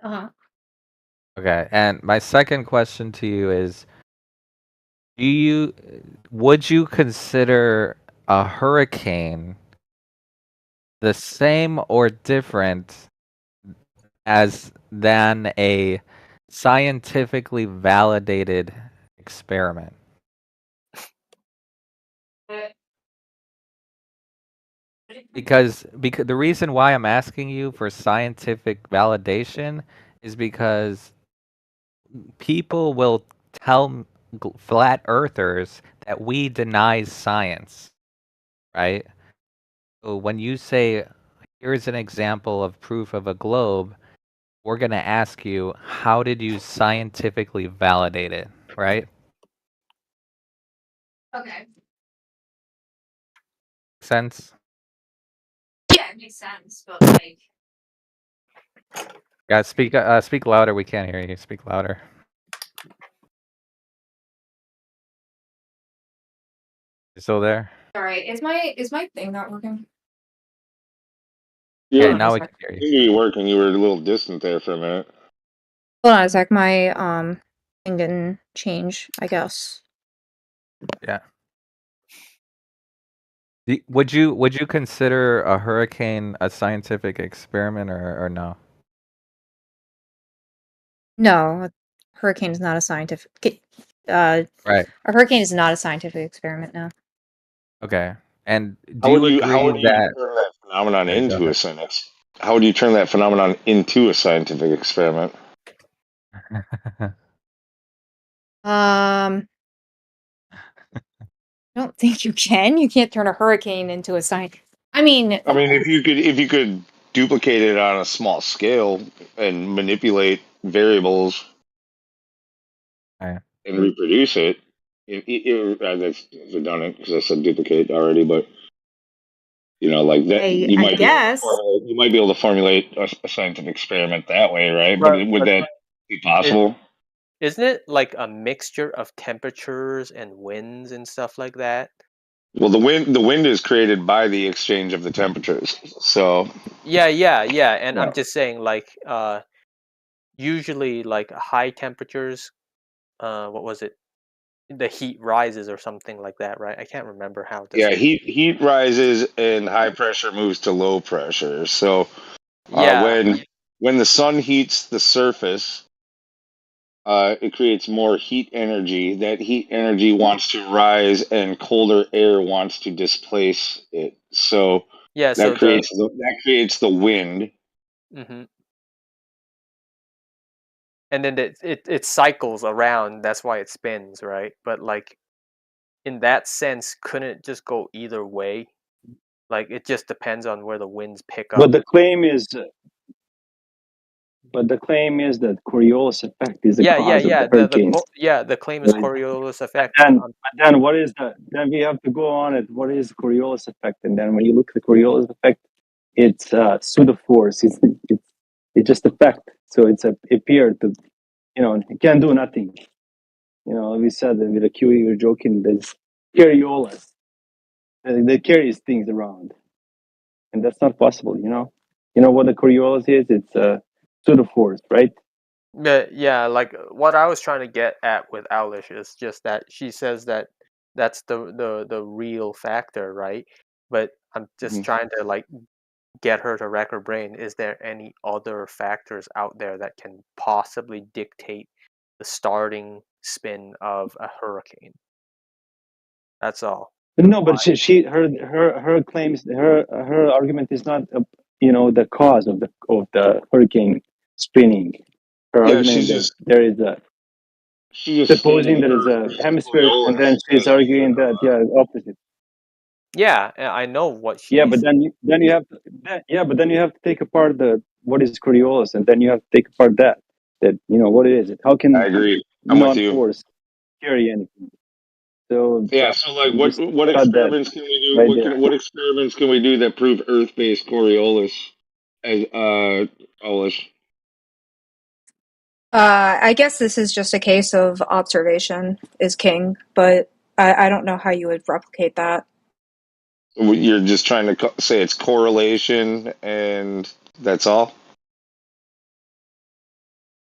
Uh-huh. Okay, and my second question to you is: would you consider a hurricane the same or different than a scientifically validated experiment? Because the reason why I'm asking you for scientific validation is because people will tell flat earthers that we deny science, right? So when you say, here's an example of proof of a globe, we're going to ask you, how did you scientifically validate it, right? Okay. Sense? Yeah, it makes sense, but like, Guys, speak louder. We can't hear you. Speak louder. You still there? sorry, is my thing not working? Yeah, Okay, now we can hear you. you were working. You were a little distant there for a minute. Hold on a sec, my thing didn't change, I guess. Yeah. Would you consider a hurricane a scientific experiment or no? No, a hurricane is not a scientific. Right. A hurricane is not a scientific experiment. No. Okay. And do How you would you agree that? turn that phenomenon Okay, go into a ahead. science? How would you turn that phenomenon into a scientific experiment? I don't think you can. You can't turn a hurricane into a science. I mean, If you could duplicate it on a small scale and manipulate variables Right. and reproduce it, that's redundant because I said duplicate already, but like that, you I might guess. you might be able to formulate a scientific experiment that way, right? But would But that be possible? isn't it like a mixture of temperatures and winds and stuff like that? Well, the wind is created by the exchange of the temperatures. So Yeah, and I'm just saying, like, usually, like, high temperatures, what was it? The heat rises or something like that, right? I can't remember how this yeah, works. heat rises and high pressure moves to low pressure. So Yeah, when the sun heats the surface, it creates more heat energy. That heat energy wants to rise, and colder air wants to displace it. So yeah. So that creates the wind. hmm and then it cycles around. That's why it spins, right? But like in that sense, couldn't it just go either way? Like it just depends on where the winds pick But up. the claim is, that Coriolis effect is the cause of the hurricanes. The claim is Right? Coriolis But effect. then what is the? Then we have to go on it. What is Coriolis effect? And then when you look at the Coriolis effect, it's pseudo force. It's just effect. So it's appear to, it can do nothing. We said that with the QE, you're joking. There's Coriolis. That carries things around, and that's not possible. You know what the Coriolis is? It's pseudo force, right? Yeah, like what I was trying to get at with Aulish is just that she says that that's the real factor, right? But I'm just trying to like get her to rack her brain. Is there any other factors out there that can possibly dictate the starting spin of a hurricane? That's all. No, but her claims, her argument is not the cause of the hurricane spinning. Her Yeah, argument is that there is she's just supposing stating there is a hemisphere, and then she's arguing that opposite. Yeah, I know what she's. Yeah, but then you have but then you have to take apart what is Coriolis, and then you have to take apart that what it is. How can I agree. I'm with you. non-force carry anything? So Yeah. So like, just what cut that experiments can we do? right there. What experiments can we do that prove Earth-based Coriolis as Aulish? I guess this is just a case of observation is king, but I don't know how you would replicate that. You're just trying to say it's correlation, and that's all.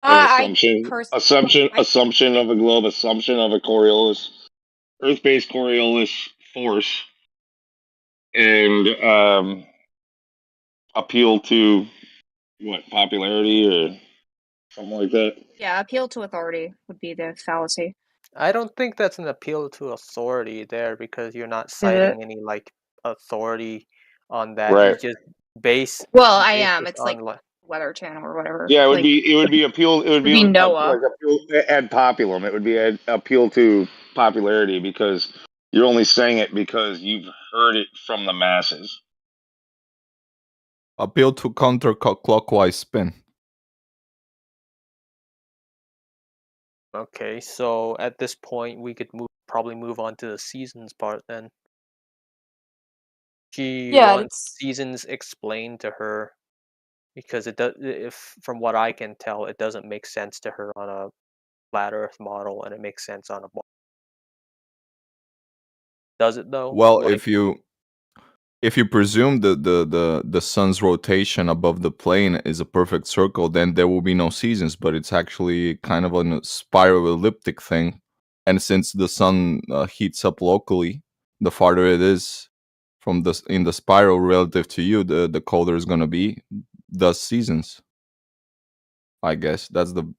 Assumption of a globe, assumption of a Coriolis, Earth-based Coriolis force, and appeal to what, popularity or something like that. Yeah, appeal to authority would be the fallacy. I don't think that's an appeal to authority there, because you're not citing any like authority on that. Right. You just base. Well, I am. it It's on like Weather Channel or whatever. Yeah, it would Like, be appeal. It would be NOAA. like appeal ad populum. It would be appeal to popularity, because you're only saying it because you've heard it from the masses. Appeal to counterclockwise spin. Okay, so at this point we could probably move on to the seasons part then. She wants seasons explained to her, because it does. If from what I can tell, it doesn't make sense to her on a flat Earth model, and it makes sense on a ball. Does it though? Well, Like, if you presume the sun's rotation above the plane is a perfect circle, then there will be no seasons. But it's actually kind of a spiral elliptic thing, and since the sun heats up locally, the farther it is from in the spiral relative to you, the colder it's gonna be. Thus, seasons. I guess that's the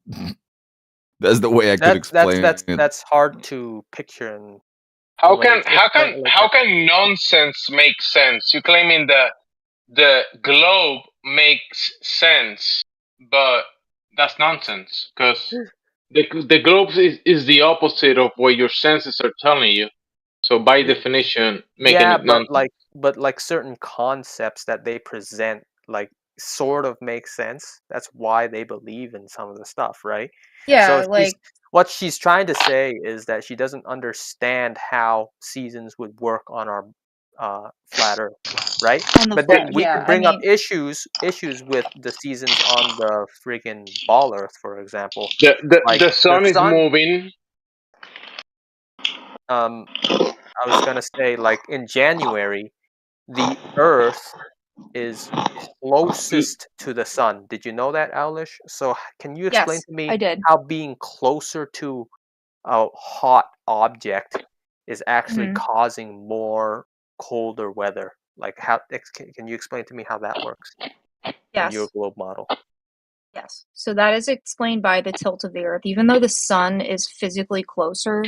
that's the way I could explain it. that's hard to picture. And How can nonsense make sense? You're claiming that the globe makes sense, but that's nonsense, because the globe is the opposite of what your senses are telling you. So by definition, making it nonsense. but like certain concepts that they present, like, sort of make sense. That's why they believe in some of the stuff, right? Yeah, so what she's trying to say is that she doesn't understand how seasons would work on our flat Earth, right? But then we can bring up issues with the seasons on the freaking ball Earth, for example. The sun is moving. I was gonna say, like in January, the Earth is closest to the sun. Did you know that, Aulish? So can you explain Yes, to me I did. how being closer to a hot object is actually Mhm. causing more colder weather? Like how can you explain to me how that works in your Yes. globe model? Yes. So that is explained by the tilt of the Earth. Even though the sun is physically closer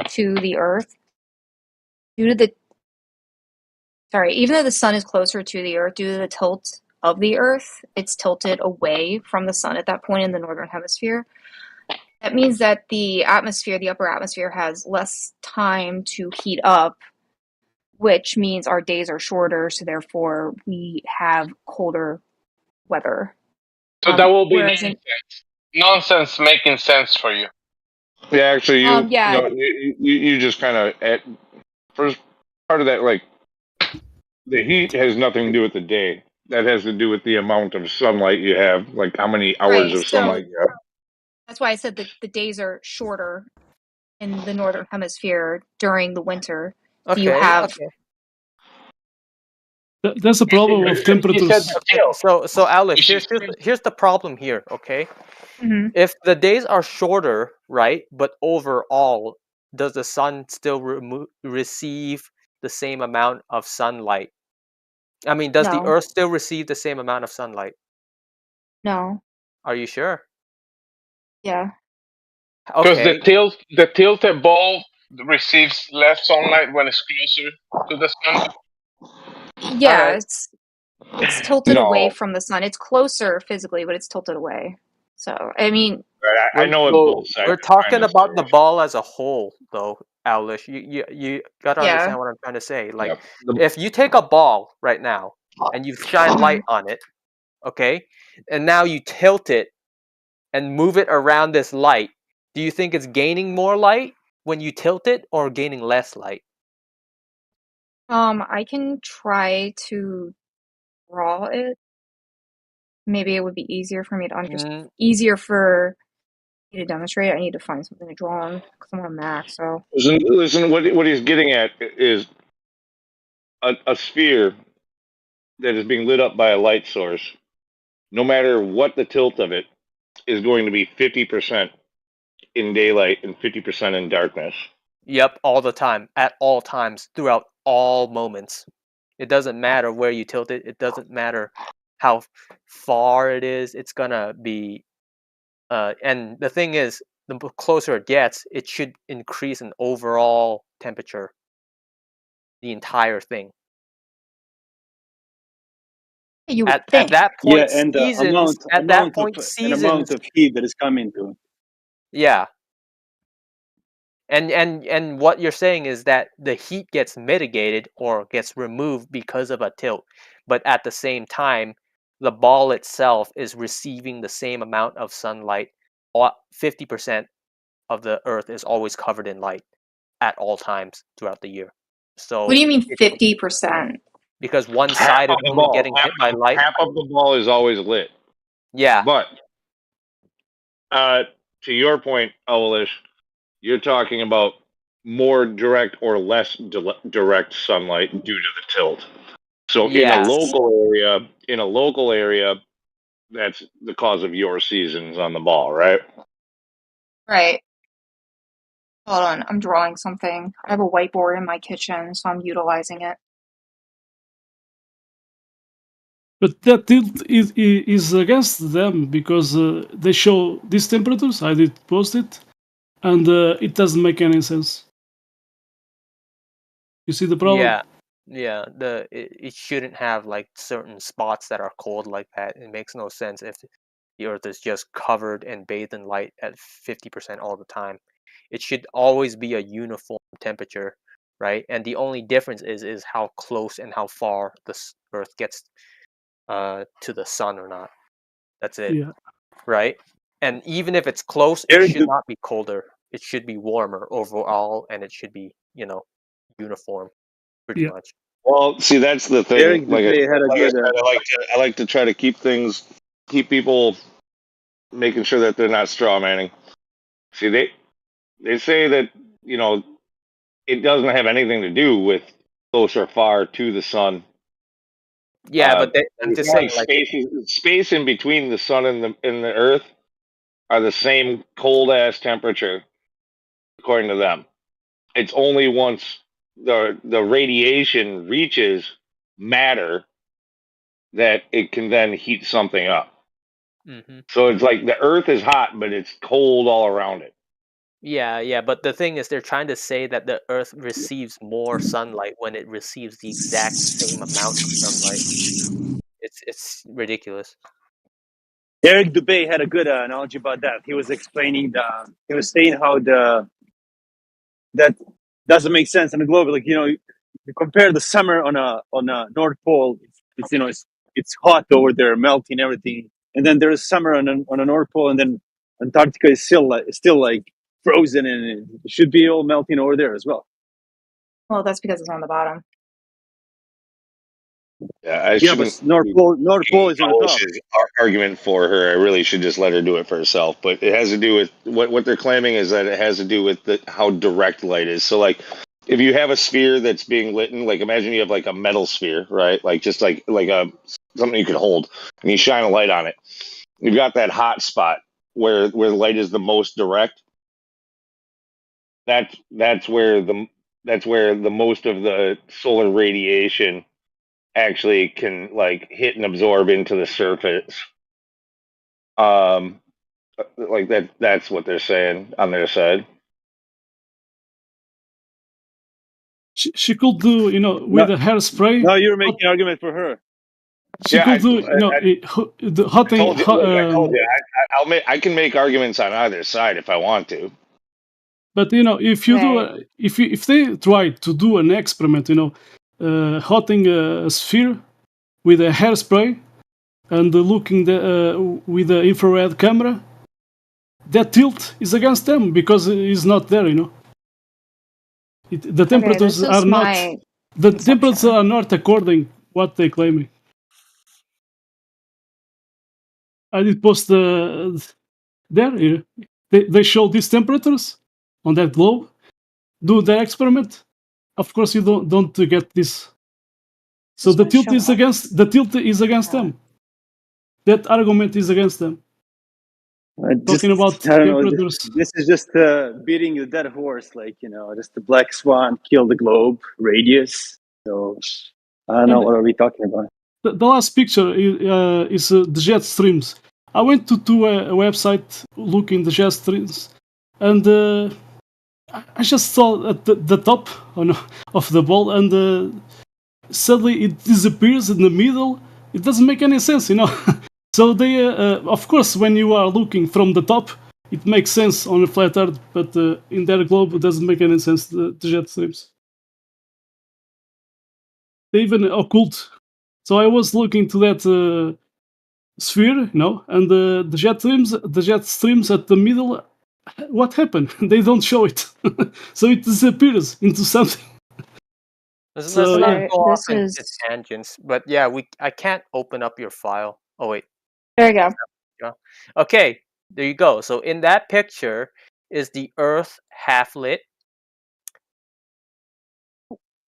to the Earth, due to the even though the sun is closer to the Earth, due to the tilt of the Earth, it's tilted away from the sun at that point in the northern hemisphere. That means that the atmosphere, the upper atmosphere, has less time to heat up, which means our days are shorter, so therefore we have colder weather. So that will be Whereas in nonsense making sense for you. Yeah, actually, yeah. no, you just kind of at first part of that, like the heat has nothing to do with the day. That has to do with the amount of sunlight you have, like how many hours Right, of sunlight you have. that's why I said that the days are shorter in the northern hemisphere during the winter. So you Okay, have okay. That's a problem of temperatures. Okay, so Alice, here's the problem here, okay? Mhm. If the days are shorter, right, but overall, does the sun still receive the same amount of sunlight? I mean, does the No. Earth still receive the same amount of sunlight? No. Are you sure? Yeah. Because Okay. the tilted ball receives less sunlight when it's closer to the sun. Yeah, it's tilted away No, from the sun. It's closer physically, but it's tilted away. So, I mean, I know what both sides We're are trying talking to about the say. ball as a whole, though, Alish. You gotta yeah. understand what I'm trying to say. Like, Yep. if you take a ball right now and you shine Mhm. light on it, okay, and now you tilt it and move it around this light, do you think it's gaining more light when you tilt it or gaining less light? I can try to draw it. Maybe it would be easier for me to understand. Easier for me to demonstrate. I need to find something to draw on because I'm on a Mac. So Listen. What he's getting at is a sphere that is being lit up by a light source. No matter what the tilt of it, is going to be 50% in daylight and 50% in darkness. Yep, all the time, at all times, throughout all moments. It doesn't matter where you tilt it. It doesn't matter how far it is. It's gonna be. And the thing is, the closer it gets, it should increase in overall temperature. The entire thing. you would At think. that Yeah, point, and the seasons. At that point, amount seasons. of heat that is coming to. Yeah. And what you're saying is that the heat gets mitigated or gets removed because of a tilt, but at the same time, the ball itself is receiving the same amount of sunlight. 50% of the Earth is always covered in light at all times throughout the year. So What do you mean 50%? because one Half side of is the only ball, getting hit by light. half of the ball is always lit. Yeah. But to your point, Owlish, you're talking about more direct or less direct sunlight due to the tilt. So in a Yes. local area, that's the cause of your seasons on the ball, right? Right. Hold on, I'm drawing something. I have a whiteboard in my kitchen, so I'm utilizing it. But that tilt is against them because they show these temperatures. I did post it, and it doesn't make any sense. You see the problem? Yeah. Yeah, it shouldn't have like certain spots that are cold like that. It makes no sense if the Earth is just covered and bathed in light at 50% all the time. It should always be a uniform temperature, right? And the only difference is how close and how far the Earth gets to the sun or not. That's it, Yeah. right? And even if it's close, it should not be colder. It should be warmer overall, and it should be, uniform, pretty Yeah. much. Well, see, that's the thing. Eric Like I Dufay had a good. said, I like to try to keep people making sure that they're not straw manning. See, they say that it doesn't have anything to do with close or far to the sun. Yeah, but I'm as just far saying, as like, space in between the sun and the Earth are the same cold ass temperature, according to them. It's only once the radiation reaches matter that it can then heat something up. mhm. So it's like the Earth is hot, but it's cold all around it. Yeah, but the thing is, they're trying to say that the Earth receives more sunlight when it receives the exact same amount of sunlight. It's ridiculous. Eric Dubay had a good analogy about that. He was explaining he was saying how that doesn't make sense on the globe. Like, you compare the summer on a North Pole. It's hot over there, melting everything, and then there's summer on a North Pole, and then Antarctica is still like frozen, and it should be all melting over there as well. Well, that's because it's on the bottom. Yeah, I Yeah, but shouldn't. North Pole is on the top. Bullshit argument for her. I really should just let her do it for herself. But it has to do with what they're claiming is that it has to do with how direct light is. So, like, if you have a sphere that's being lit, like imagine you have like a metal sphere, right? Like just like a something you could hold, and you shine a light on it. You've got that hot spot where the light is the most direct. That's where the most of the solar radiation actually can like hit and absorb into the surface. Like that's what they're saying on their side. She could do, with a hairspray. No, you're making an argument for her. She could do, the hot thing. I told you, I can make arguments on either side if I want to. But if you do, if they try to do an experiment, hotting a sphere with a hairspray and looking with the infrared camera, that tilt is against them because it's not there. The temperatures are not. The temperatures are not according what they claiming. I did post there. They show these temperatures on that globe. Do the experiment. Of course, you don't get this. So the tilt is against them. That argument is against them. Talking about I don't know. temperatures. This is just beating the dead horse. Like, just the black swan killed the globe radius. So I don't know. What are we talking about? The last picture is the jet streams. I went to a website looking the jet streams, and I just saw at the top of the ball, and suddenly it disappears in the middle. It doesn't make any sense, So they, of course, when you are looking from the top, it makes sense on a flat Earth, but in their globe, it doesn't make any sense. The jet streams. They even occult. So I was looking to that sphere, and the jet streams at the middle. What happened? They don't show it, so it disappears into something. Let's So, not yeah. go off into tangents. But yeah, I can't open up your file. Oh wait. There you go. Yeah. Okay, there you go. So in that picture, is the Earth half lit?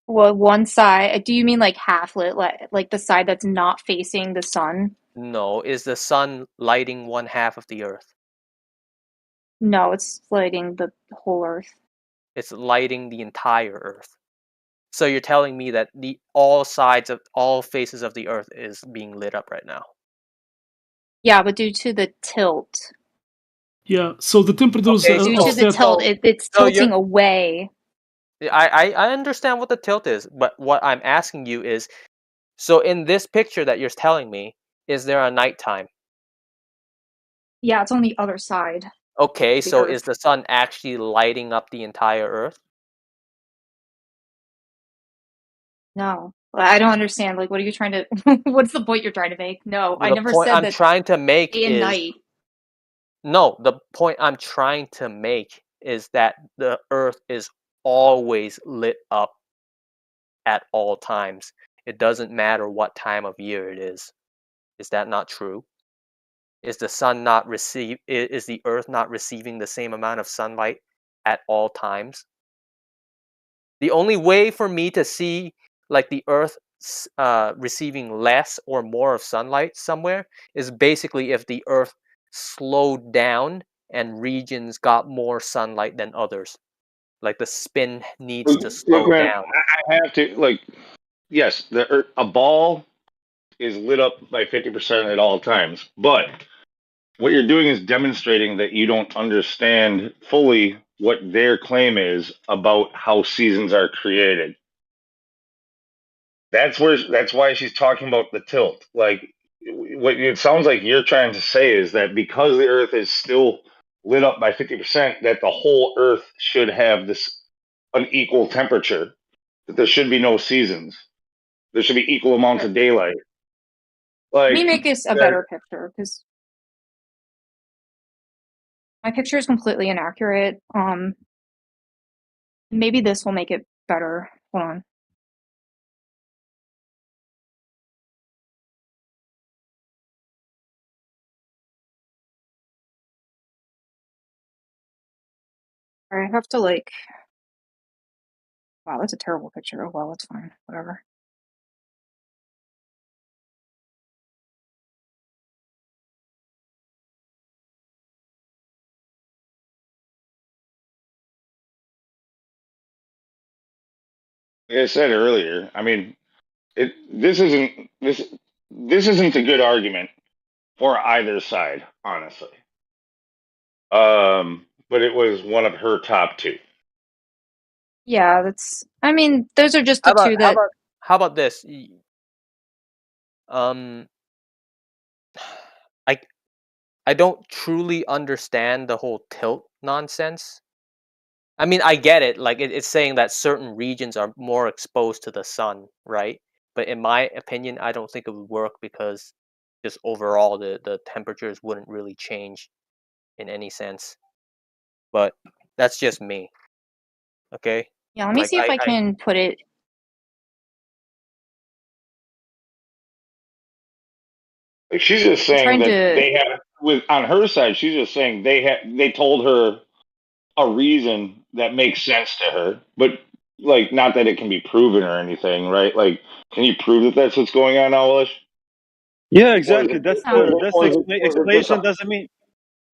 Well, one side. Do you mean like half lit, like the side that's not facing the sun? No. Is the sun lighting one half of the Earth? No, it's lighting the whole Earth. It's lighting the entire Earth. So you're telling me that all faces of the Earth is being lit up right now? Yeah, but due to the tilt. Yeah, so the temperatures Due to the tilt, it's tilting away. I understand what the tilt is, but what I'm asking you is, so in this picture that you're telling me, is there a nighttime? Yeah, it's on the other side. Okay, The so Earth. is the sun actually lighting up the entire Earth? No, I don't understand. Like, what are you trying to? What's the point you're trying to make? No, I The never point said I'm that. trying to make Day and is night. no. The point I'm trying to make is that the Earth is always lit up at all times. It doesn't matter what time of year it is. Is that not true? Is the sun not is the Earth not receiving the same amount of sunlight at all times? The only way for me to see like the Earth receiving less or more of sunlight somewhere is basically if the Earth slowed down and regions got more sunlight than others. Like the spin needs to slow Look, man, down. I have to like. Yes, a ball is lit up by 50% at all times, but what you're doing is demonstrating that you don't understand fully what their claim is about how seasons are created. That's why she's talking about the tilt. Like what it sounds like you're trying to say is that because the Earth is still lit up by 50%, that the whole Earth should have this unequal temperature. That there should be no seasons. There should be equal amounts of daylight. Let me make this a better picture because my picture is completely inaccurate. Maybe this will make it better. Hold on. I have to like. Wow, that's a terrible picture. Oh well, that's fine. Whatever. Like I said earlier, I mean, this isn't a good argument for either side, honestly. But it was one of her top two. Yeah, that's. I mean, those are just the two that. How about this? I don't truly understand the whole tilt nonsense. I mean, I get it. Like it's saying that certain regions are more exposed to the sun, right? But in my opinion, I don't think it would work because just overall the temperatures wouldn't really change in any sense. But that's just me. Okay. Yeah, let me see if I can put it. Like she's just saying that they have on her side. She's just saying they told her a reason that makes sense to her, but like not that it can be proven or anything, right? Like, can you prove that that's what's going on, Owlish? Yeah, exactly. That's the explanation. Doesn't mean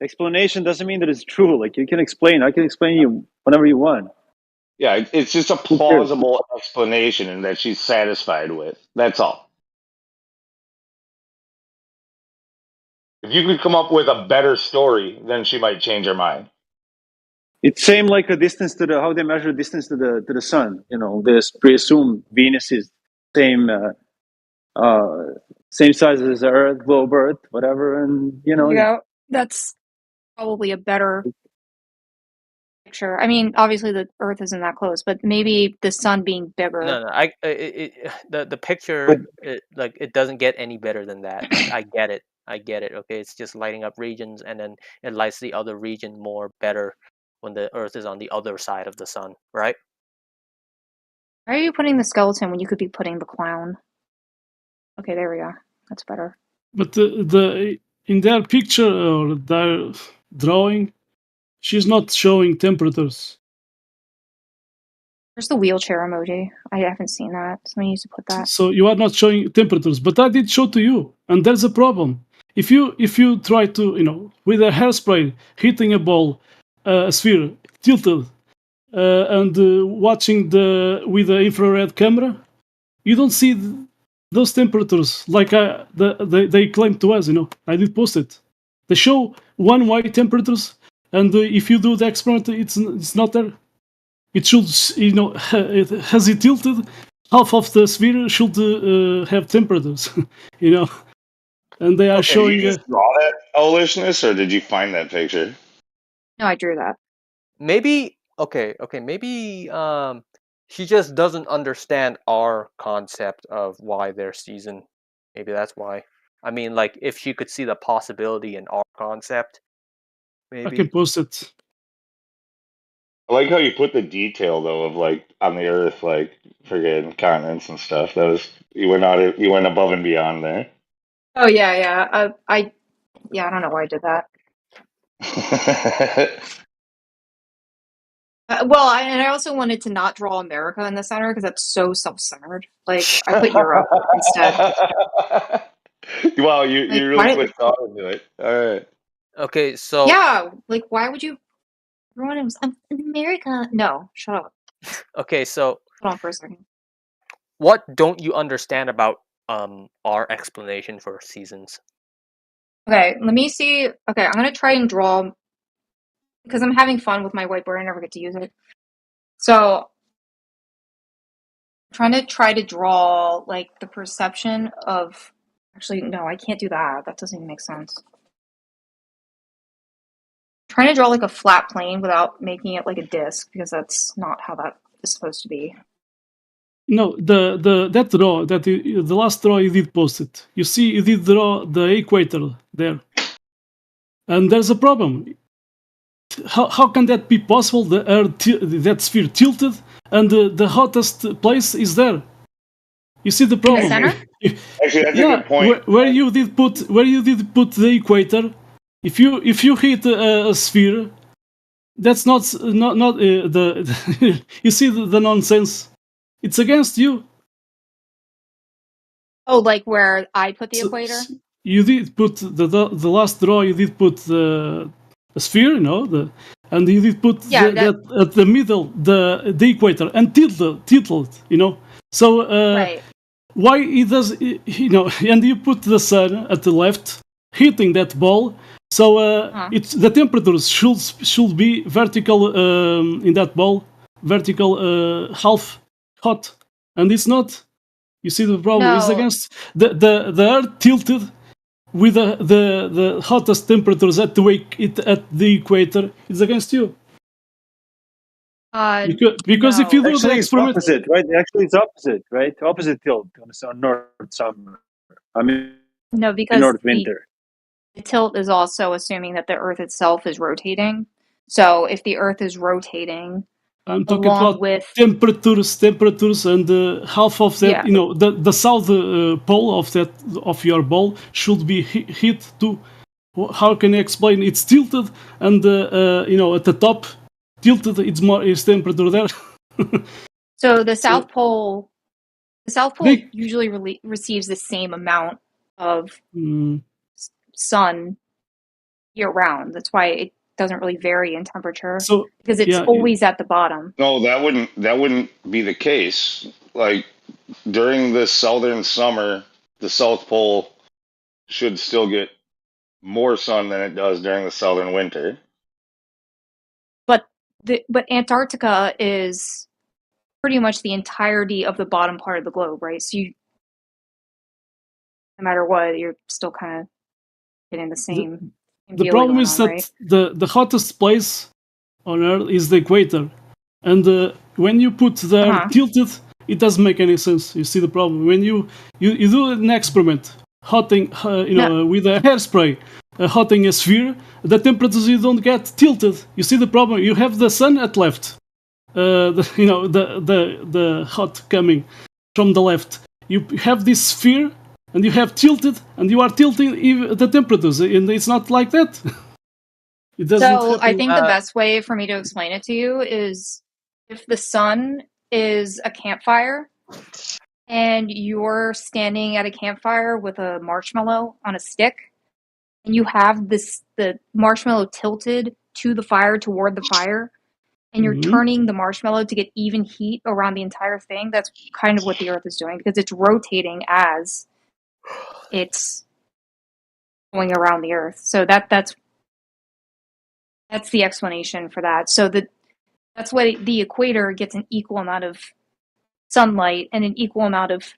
explanation doesn't mean that it's true. Like you can explain. I can explain you whenever you want. Yeah, it's just a plausible explanation, and that she's satisfied with. That's all. If you could come up with a better story, then she might change her mind. It's same like a distance to the how they measure distance to the sun. You know, they presume Venus is same same size as the Earth, globe Earth, whatever, and you know. Yeah, that's probably a better picture. I mean, obviously the Earth isn't that close, but maybe the sun being bigger. No. The picture it doesn't get any better than that. Like, I get it. Okay, it's just lighting up regions, and then it lights the other region more better when the Earth is on the other side of the sun, right? Why are you putting the skeleton when you could be putting the clown? Okay, there we go. That's better. But the in their picture or their drawing, she's not showing temperatures. Where's the wheelchair emoji? I haven't seen that. Somebody needs to put that. So you are not showing temperatures, but I did show to you, and there's a problem. If you try to with a hairspray hitting a ball, a sphere tilted, and watching with the infrared camera, you don't see those temperatures like they claim to us. I did post it. They show one white temperatures, and if you do the experiment, it's not there. It should, has it tilted, half of the sphere should have temperatures, and they are showing. Did you just draw that Owlishness, or did you find that picture? No, I drew that. Maybe maybe she just doesn't understand our concept of why they're season. Maybe that's why. I mean, like if she could see the possibility in our concept, maybe. I can post it. I like how you put the detail though of like on the Earth, like friggin' continents and stuff. That was you went above and beyond there. Oh yeah. I don't know why I did that. And I also wanted to not draw America in the center because that's so self-centered. Like, I put Europe instead. Wow, you Like, really why? put thought into it. All right. Okay, so Yeah, like, why would you? Everyone was America. No, shut up. okay, so Hold on for a second. what don't you understand about our explanation for seasons? Okay, let me see. Okay, I'm gonna try and draw because I'm having fun with my whiteboard. I never get to use it. So I'm try to draw like the perception of. Actually, no, I can't do that. That doesn't even make sense. I'm trying to draw like a flat plane without making it like a disc because that's not how that is supposed to be. No, that draw the last draw you did post it. You see, you did draw the equator there, and there's a problem. How can that be possible? The Earth, that sphere tilted, and the hottest place is there. You see the problem? In the center? Actually, that's a good point. Where you did put the equator, if you hit a sphere, that's not the you see the nonsense. It's against you. Oh, like where I put the equator? You did put the last draw. You did put a sphere, and you did put that at the middle, the equator, and tilted, So right. Why it does, and you put the sun at the left, hitting that ball. So it's the temperatures should be vertical in that ball, vertical half hot, and it's not. You see the problem is against the Earth tilted with the hottest temperatures at the equator. It's against you. Because if you do the experiment, it's opposite, right? Actually, it's opposite, right? Opposite tilt on north summer. I mean, no, because north winter. The tilt is also assuming that the Earth itself is rotating. So if the Earth is rotating, I'm talking about temperatures, and half of that. Yeah. The south pole of your ball should be hit too. How can I explain? It's tilted, and at the top, tilted. It's temperature there. So the South Pole, usually receives the same amount of sun year round. That's why it doesn't really vary in temperature because it's always at the bottom. No, that wouldn't be the case. Like during the southern summer, the South Pole should still get more sun than it does during the southern winter. But Antarctica is pretty much the entirety of the bottom part of the globe, right? So no matter what, you're still kind of getting the same. The problem is that the hottest place on Earth is the equator, and when you put the Earth tilted, it doesn't make any sense. You see the problem when you do an experiment, hotting, with a hairspray, hotting a sphere, the temperatures you don't get tilted. You see the problem. You have the sun at left, the hot coming from the left. You have this sphere. And you have tilted, and you are tilting the temperatures, and it's not like that. It doesn't happen. I think the best way for me to explain it to you is if the sun is a campfire, and you're standing at a campfire with a marshmallow on a stick, and you have the marshmallow tilted to the fire, toward the fire, and you're turning the marshmallow to get even heat around the entire thing, that's kind of what the Earth is doing, because it's rotating as it's going around the Earth. So that's the explanation for that. So that's why the equator gets an equal amount of sunlight and an equal amount of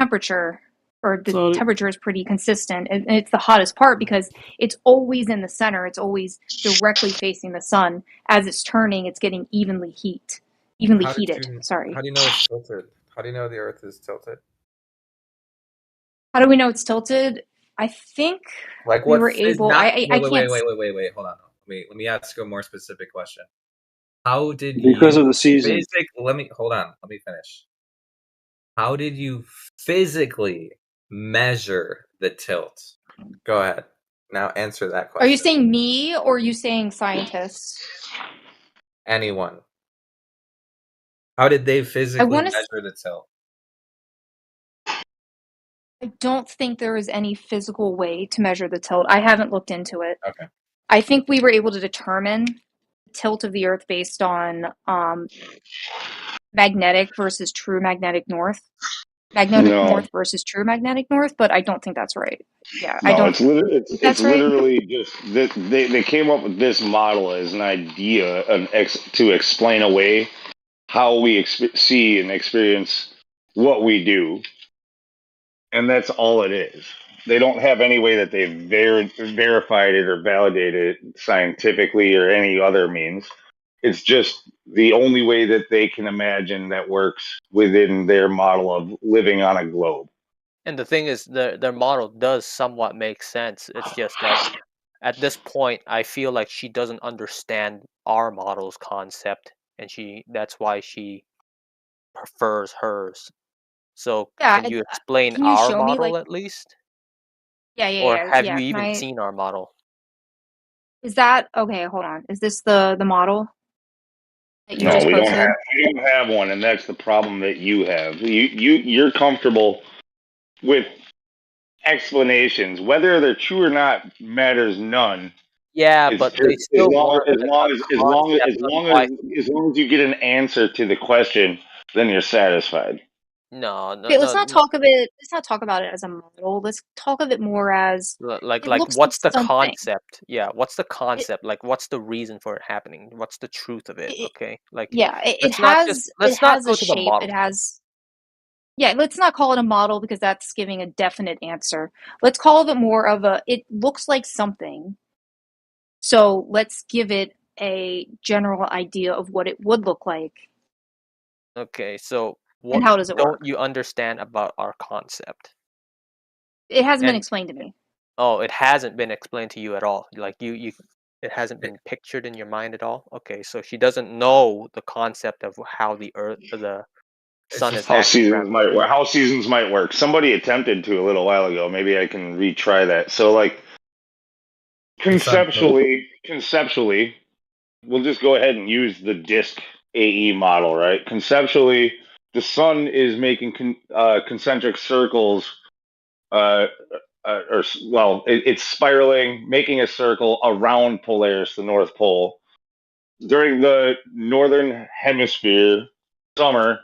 temperature, or the temperature is pretty consistent, and it's the hottest part because it's always in the center. It's always directly facing the sun. As it's turning, it's getting evenly heated. Sorry. How do you know it's tilted? How do you know the Earth is tilted? How do we know it's tilted? I think we were able. I can't. Wait. Hold on. Let me ask you a more specific question. How did because of the season? Let me finish. How did you physically measure the tilt? Go ahead. Now answer that question. Are you saying me or are you saying scientists? Anyone. How did they physically wanna measure the tilt? I don't think there is any physical way to measure the tilt. I haven't looked into it. Okay. I think we were able to determine the tilt of the Earth based on magnetic versus true magnetic north. Magnetic No. north versus true magnetic north, but I don't think that's right. Yeah, I No, don't it's literally think that's right. literally just they came up with this model as an idea to explain away how we see and experience what we do, and that's all it is. They don't have any way that they've verified it or validated it scientifically or any other means. It's just the only way that they can imagine that works within their model of living on a globe. And the thing is, their model does somewhat make sense. It's just that at this point, I feel like she doesn't understand our model's concept, and that's why she prefers hers. So Yeah, can you explain can you our show me, model like at least? Yeah, yeah, Or yeah, have yeah, you can even I seen our model? Is that okay, hold on. Is this the model that you No, just we posted? don't have one, and that's the problem that you have. You're comfortable with explanations, whether they're true or not matters none. Yeah, It's but just they still want as a long concept of why. as long as you get an answer to the question, then you're satisfied. No, no, Okay, let's no. not talk of it let's not talk about it as a model. Let's talk of it more as Like it looks like what's the something. concept? Yeah, what's the It concept? Like what's the reason for it happening? What's the truth of it? it Okay? Like yeah, it let's not has a go to the shape. It model. has Yeah, let's not call it a model because that's giving a definite answer. Let's call it more of a it looks like something. So let's give it a general idea of what it would look like. Okay, so And what how does it don't work? you understand about our concept? It hasn't been And explained to me. oh, it hasn't been explained to you at all. Like it hasn't been pictured in your mind at all. Okay, so she doesn't know the concept of how the Earth, the sun is How acting around seasons the might work. Earth. How seasons might work. Somebody attempted to a little while ago. Maybe I can retry that. So, like conceptually, we'll just go ahead and use the disk AE model, right? Conceptually, the sun is making concentric circles, it's spiraling, making a circle around Polaris, the North Pole. During the northern hemisphere summer,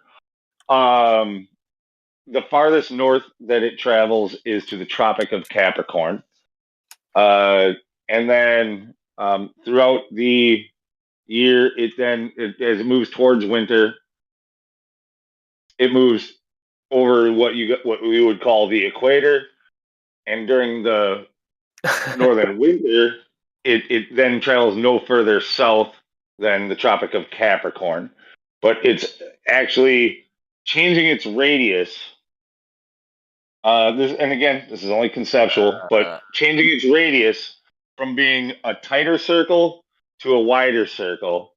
the farthest north that it travels is to the Tropic of Capricorn. And then throughout the year, as it moves towards winter, it moves over what we would call the equator, and during the northern winter, it then travels no further south than the Tropic of Capricorn, but it's actually changing its radius. This is only conceptual, but changing its radius from being a tighter circle to a wider circle,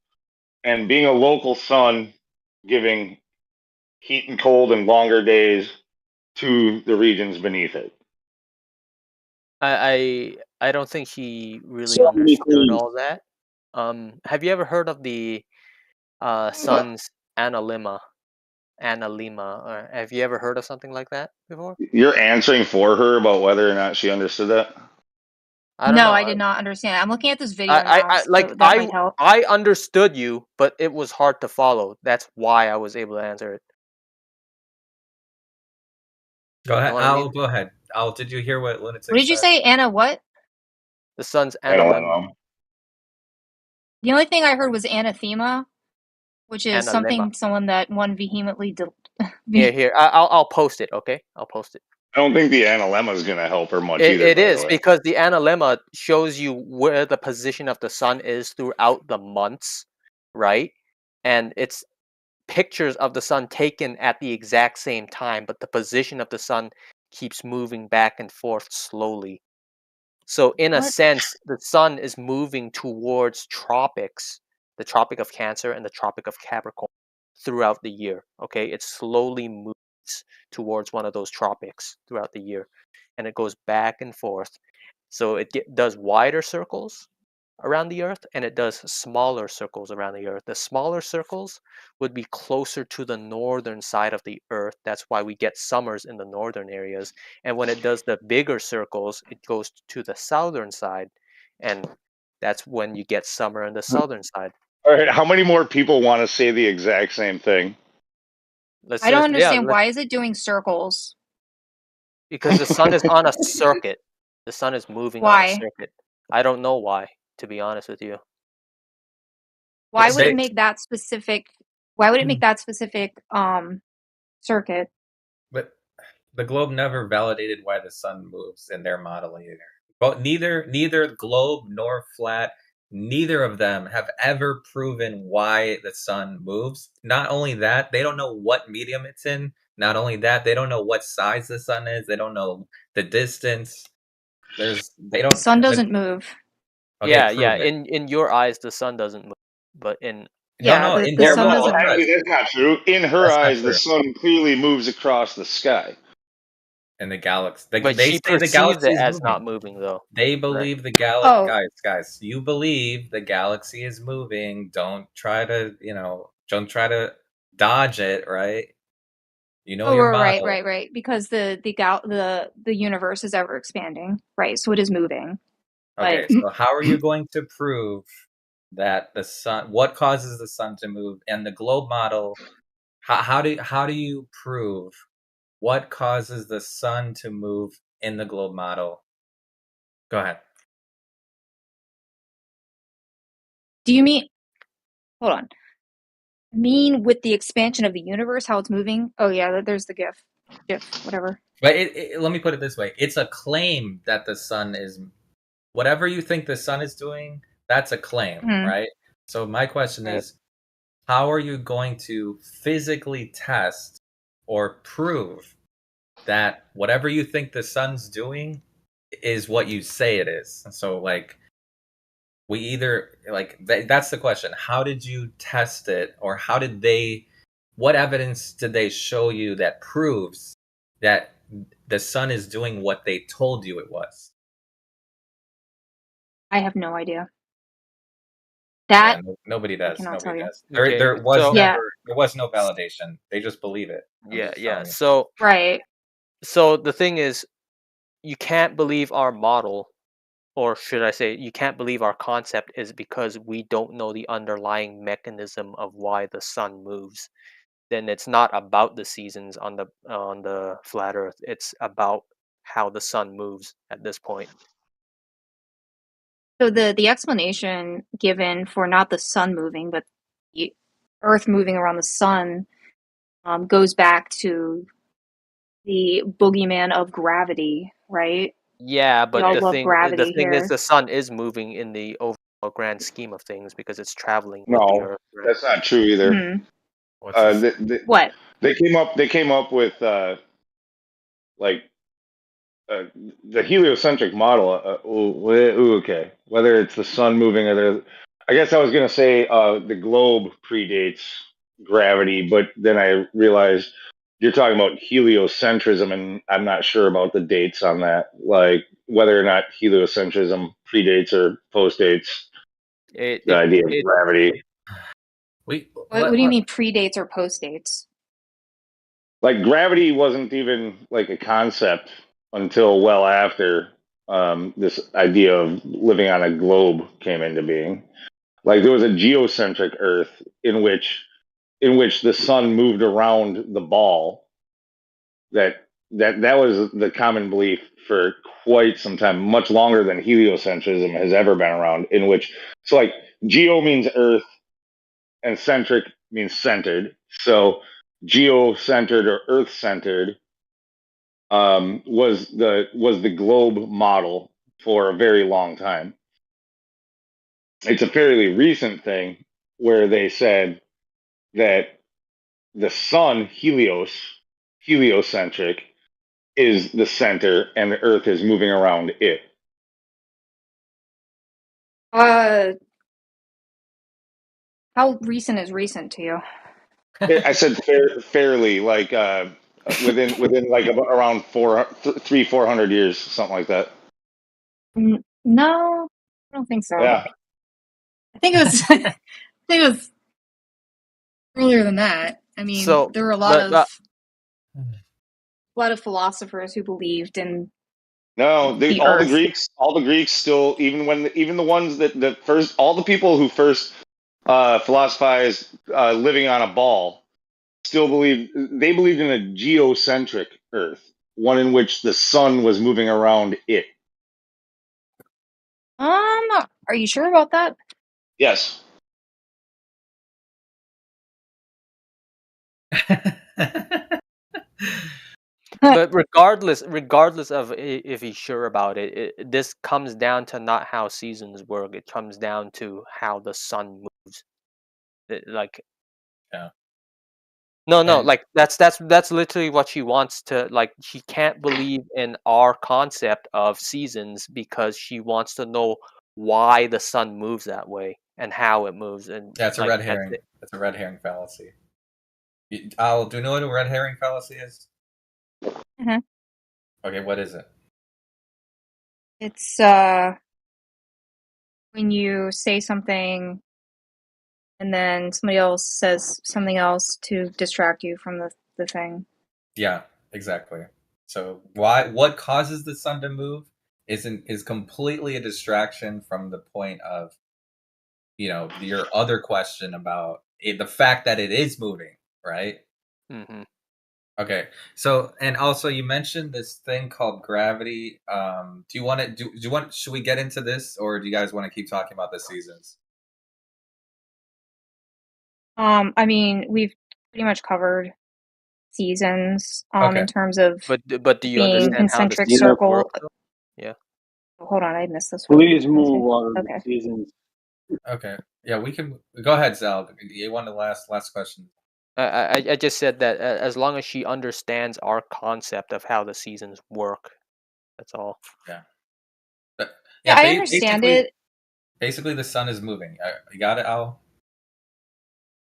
and being a local sun, giving heat and cold and longer days to the regions beneath it. I don't think he really So many understood claims. all that. Have you ever heard of the sun's analemma? Analemma, or have you ever heard of something like that before? You're answering for her about whether or not she understood that. I don't No, know. I did not understand. I'm looking at this video now, I so like that might help. I understood you, but it was hard to follow. That's why I was able to answer it. Go ahead. You know what I mean? Go ahead. Al, did you hear what Lunatic What did you said? say, Anna? What? The sun's I don't analemma. know. The only thing I heard was anathema, which is Analemma. someone that one vehemently. Here. I'll post it. Okay, I'll post it. I don't think the analemma is going to help her much either. It by the is way. because the analemma shows you where the position of the sun is throughout the months, right? And it's pictures of the sun taken at the exact same time, but the position of the sun keeps moving back and forth slowly. So in a What? sense, the sun is moving towards tropics, the Tropic of Cancer and the Tropic of Capricorn throughout the year. Okay, it slowly moves towards one of those tropics throughout the year, and it goes back and forth. So it does wider circles, around the Earth, and it does smaller circles around the Earth. The smaller circles would be closer to the northern side of the Earth. That's why we get summers in the northern areas. And when it does the bigger circles, it goes to the southern side, and that's when you get summer on the southern side. All right, how many more people want to say the exact same thing? I don't understand why is it doing circles? Because the sun is on a circuit. The sun is moving on a Why? circuit. I don't know why, to be honest with you. Why would it make that specific? Why would it make that specific circuit? But the globe never validated why the sun moves in their model either. But neither globe nor flat, neither of them have ever proven why the sun moves. Not only that, they don't know what medium it's in. Not only that, they don't know what size the sun is. They don't know the distance. The sun doesn't move. Okay, yeah, prove yeah. it. In your eyes, the sun doesn't move, but in No, in their No, model, it actually, does. that's not true. In her That's not eyes, the true. sun clearly moves across the sky. In the galaxy, but they she say the perceives galaxy it is as moving. not moving, though. They right? believe the Oh. guys, you believe the galaxy is moving. Don't try to, don't try to dodge it, right? You know Oh, your right, model. right. Because the universe is ever expanding, right? So it is moving. Okay, But so how are you going to prove that the sun, what causes the sun to move? And the globe model, how do you prove what causes the sun to move in the globe model? Go ahead. do you mean? Hold on. Mean with the expansion of the universe, how it's moving? Oh yeah, there's the GIF, whatever. But let me put it this way. It's a claim that the sun is, whatever you think the sun is doing, that's a claim, right? So my question is, how are you going to physically test or prove that whatever you think the sun's doing is what you say it is? So like, we either, like, that's the question. How did you test it, or what evidence did they show you that proves that the sun is doing what they told you it was? I have no idea. That Nobody does. cannot tell Nobody you. does. Okay, There was so- there was no validation. They just believe it. I'm Yeah, just yeah. telling you. So Right. So the thing is, you can't believe our model, or should I say, you can't believe our concept, is because we don't know the underlying mechanism of why the sun moves. Then it's not about the seasons on the flat Earth. It's about how the sun moves at this point. So the explanation given for not the sun moving, but the Earth moving around the sun, goes back to the boogeyman of gravity, right? Yeah, We but all the love thing gravity is here. the sun is moving in the overall grand scheme of things because it's traveling with the No, Earth. Right? that's not true either. Mhm. What? What? They came up with like the heliocentric model. Okay, whether it's the sun moving or I guess I was gonna say the globe predates gravity, but then I realized you're talking about heliocentrism, and I'm not sure about the dates on that, like whether or not heliocentrism predates or postdates the idea of gravity. What do you mean predates or postdates? Like gravity wasn't even like a concept until well after this idea of living on a globe came into being. Like there was a geocentric Earth in which the sun moved around the ball. That was the common belief for quite some time, much longer than heliocentrism has ever been around. In which, so like geo means Earth, and centric means centered. So geocentered or Earth centered was the globe model for a very long time. It's a fairly recent thing where they said that the sun, heliocentric, is the center and the Earth is moving around it. How recent is recent to you? I said fairly, like within like around 400 years, something like that. No, I don't think so. Yeah. I think it was. I think it was earlier than that. I mean, So, there were a lot of philosophers who believed in No, the all Earth. the Greeks still, even the ones that first, all the people who first philosophized living on a ball, still believed in a geocentric Earth, one in which the sun was moving around it. Are you sure about that? Yes. But regardless of if he's sure about it, this comes down to not how seasons work. It comes down to how the sun moves. Like, Yeah. no, like that's literally what she wants to, like, she can't believe in our concept of seasons because she wants to know why the sun moves that way and how it moves. And Yeah, it's a like, red that's herring. it. It's a red herring fallacy. Al, do you know what a red herring fallacy is? Mhm. Okay, what is it? It's when you say something and then somebody else says something else to distract you from the thing. Yeah, exactly. So what causes the sun to move is completely a distraction from the point of, your other question about the fact that it is moving, right? Mm-hmm. Okay. So, and also you mentioned this thing called gravity. Do you want to should we get into this, or do you guys want to keep talking about the seasons? I mean, we've pretty much covered seasons Okay. in terms of But do you being understand how the concentric seasons circle. work, though? Yeah. Hold on, I missed this one. Please move on Okay. the seasons. Okay. Yeah, we can go ahead, Zal. You want the last question? I just said that as long as she understands our concept of how the seasons work, that's all. Yeah. Yeah, I understand it. Basically, the sun is moving. You got it, Al?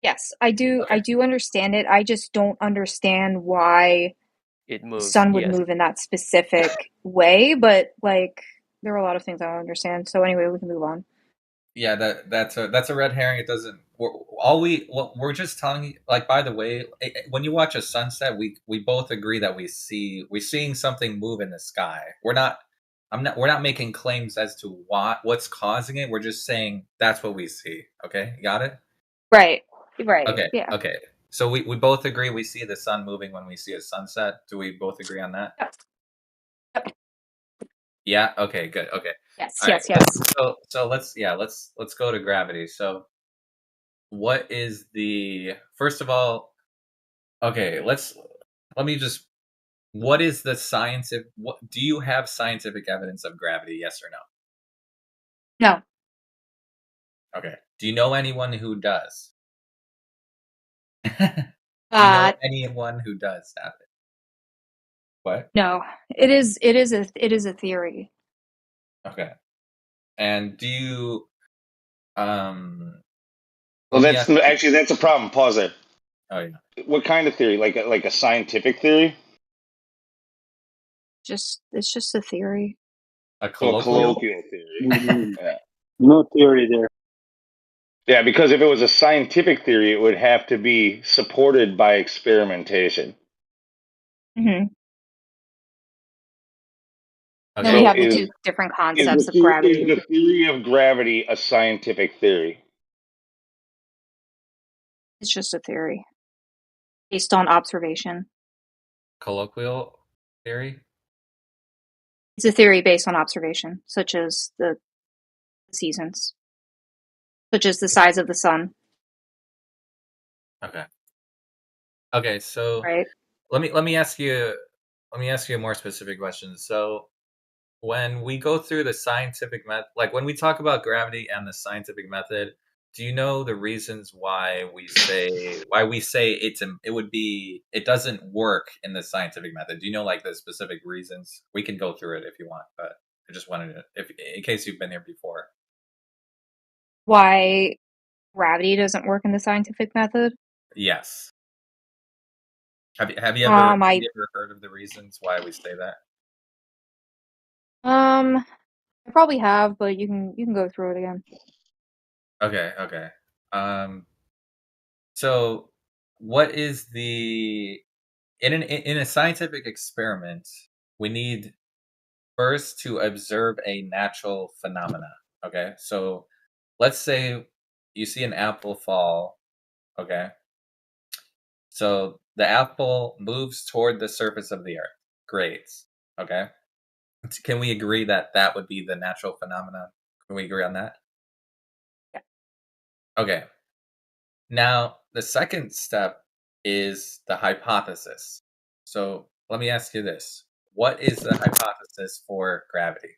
Yes, I do. I do understand it. I just don't understand why it the moves. sun would Yes. move in that specific way. But like, there are a lot of things I don't understand. So anyway, we can move on. Yeah, that's a red herring. It doesn't. We're just telling you. Like, by the way, when you watch a sunset, we both agree that we're seeing something move in the sky. We're not making claims as to what's causing it. We're just saying that's what we see. Okay, you got it? Right. Right. Okay. Yeah. Okay. So we both agree we see the sun moving when we see a sunset. Do we both agree on that? Yep. Yeah. Okay. Good. Okay. Yes. All right. Yes. So let's go to gravity. So, what is the first of all? Okay. Let me just. What is the scientific? What do you have scientific evidence of gravity? Yes or no? No. Okay. Do you know anyone who does? Do you know anyone who does have it? What? No. It is a theory. Okay. And do you Well, let me that's ask- actually that's a problem. Pause there. Oh yeah. What kind of theory? Like a scientific theory? It's just a theory. A So a colloquial? colloquial theory. Mhm. Yeah. No theory there. Yeah, because if it was a scientific theory, it would have to be supported by experimentation. Mm-hmm. Okay. Then we So have the two different concepts of gravity. Is the theory of gravity a scientific theory? It's just a theory based on observation. Colloquial theory? It's a theory based on observation, such as the seasons, such as the size of the sun. Okay. Okay, so Right. let me ask you a more specific question. So when we go through the scientific method, like when we talk about gravity and the scientific method, do you know the reasons why we say it doesn't work in the scientific method? Do you know like the specific reasons? We can go through it if you want, but I just wanted to, if in case you've been here before. Why gravity doesn't work in the scientific method? Yes. Have you ever heard of the reasons why we say that? I probably have, but you can go through it again. Okay. So what is the in a scientific experiment, we need first to observe a natural phenomena. Okay, so let's say you see an apple fall. Okay, so the apple moves toward the surface of the earth. Great. Okay, can we agree that that would be the natural phenomena? Can we agree on that? Okay. Now, the second step is the hypothesis. So let me ask you this. What is the hypothesis for gravity?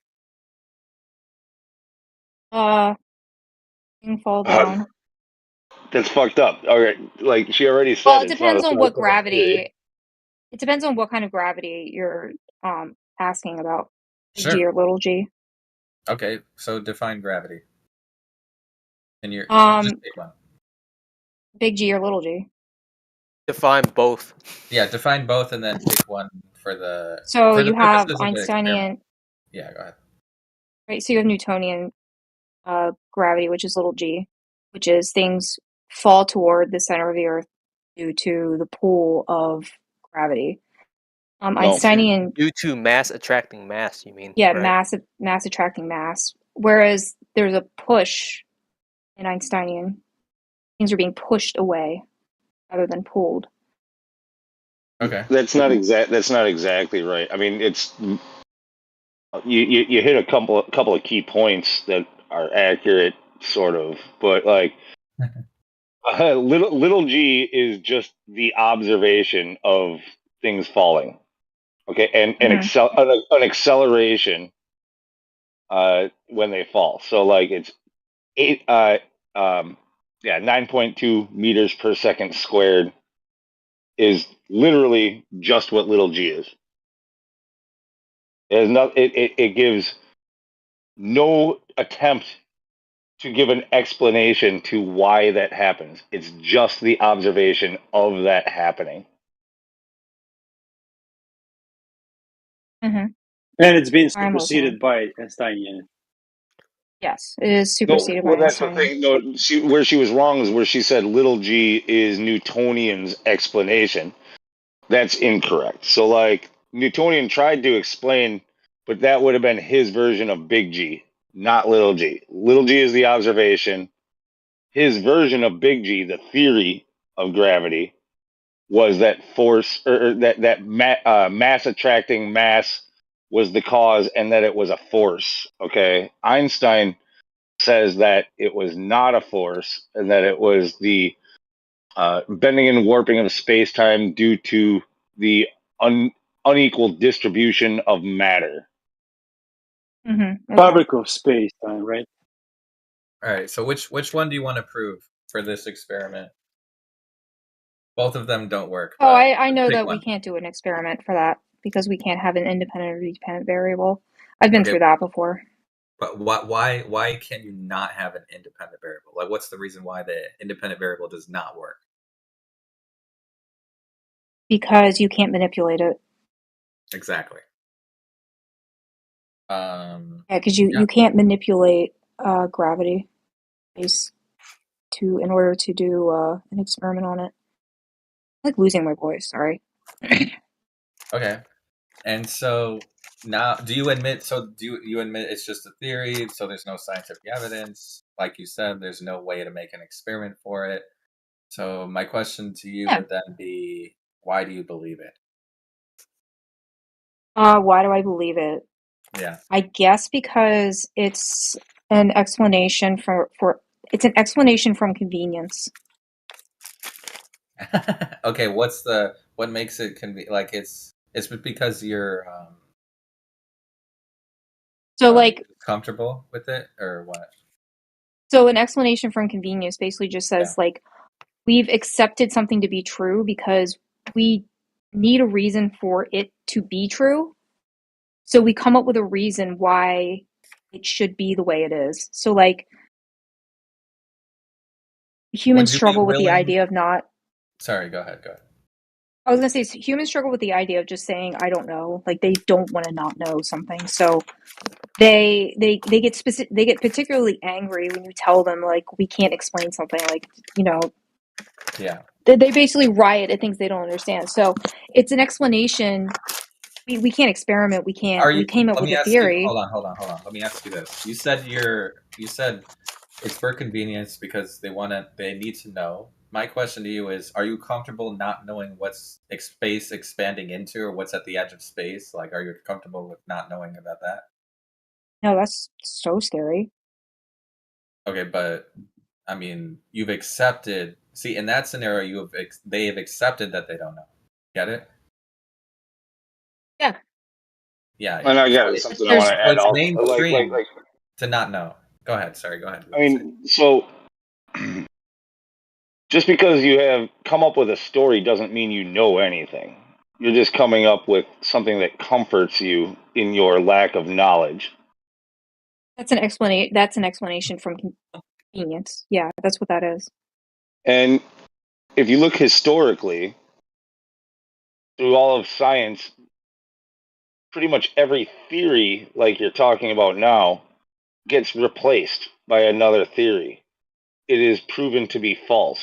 Thing fall down. That's fucked up. All right, like she already said, Well, it it's not a depends on what scientific theory. gravity. It depends on what kind of gravity you're asking about. Big G Sure. or little g. Okay, so define gravity. And you're just pick one. Big G or little g. Define both. Yeah, define both and then pick one for the So for the you have purposes of the experiment. Einsteinian. Yeah, go ahead. Right, so you have Newtonian gravity, which is little g, which is things fall toward the center of the Earth due to the pull of gravity. Einsteinian, Due to mass attracting mass, you mean? yeah, right? mass attracting mass. Whereas there's a push in Einsteinian. Things are being pushed away rather than pulled. Okay. That's not exactly right. I mean, it's you hit a couple of key points that are accurate, sort of, but like little g is just the observation of things falling. Okay, and an acceleration when they fall. So like it's 9.2 meters per second squared is literally just what little g is. It gives no attempt to give an explanation to why that happens. It's just the observation of that happening. Mm-hmm. And it's been I'm superseded by Einsteinian. Yes, it is superseded by That's the Einstein. thing. No, where she was wrong is where she said little g is Newtonian's explanation. That's incorrect. So, like, Newtonian tried to explain, but that would have been his version of big G, not little g. Little g is the observation. His version of big G, the theory of gravity, was that force or mass attracting mass was the cause, and that it was a force. Okay, Einstein says that it was not a force, and that it was the bending and warping of space time due to the unequal distribution of matter. Mm-hmm. Fabric of space time, right? All right. So which one do you want to prove for this experiment? Both of them don't work. Oh, I know that one. we can't do an experiment for that because we can't have an independent or dependent variable. I've been through that before. But why can you not have an independent variable? Like, what's the reason why the independent variable does not work? Because you can't manipulate it. Exactly. Yeah, because you can't manipulate gravity space in order to do an experiment on it. I'm like losing my voice. Sorry. Okay. And so now, do you admit it's just a theory? So there's no scientific evidence. Like you said, there's no way to make an experiment for it. So my question to you would then be, why do you believe it? Why do I believe it? Yeah. I guess because it's an explanation it's an explanation from convenience. Okay, what makes it like it's because you're so like comfortable with it, or what? So an explanation from convenience basically just says like we've accepted something to be true because we need a reason for it to be true. So we come up with a reason why it should be the way it is. So like humans struggle with the idea of not. Sorry, go ahead. I was gonna say humans struggle with the idea of just saying I don't know. Like they don't want to not know something, so they get particularly angry when you tell them like we can't explain something. Like Yeah. they basically riot at things they don't understand. So it's an explanation. We can't experiment. We came up Let with me a ask you. theory. Hold on. Let me ask you this. You said it's for convenience because they need to know. My question to you is: are you comfortable not knowing what's space expanding into, or what's at the edge of space? Like, are you comfortable with not knowing about that? No, that's so scary. Okay, but I mean, you've accepted. See, in that scenario, they have accepted that they don't know. Get it? Yeah. Yeah. And I got something I want to add. It's Also, mainstream to not know. Go ahead. Sorry. Go ahead. I mean, so just because you have come up with a story doesn't mean you know anything. You're just coming up with something that comforts you in your lack of knowledge. That's an explanation. That's an explanation from convenience. Yeah, that's what that is. And if you look historically, through all of science, pretty much every theory, like you're talking about now, gets replaced by another theory. It is proven to be false.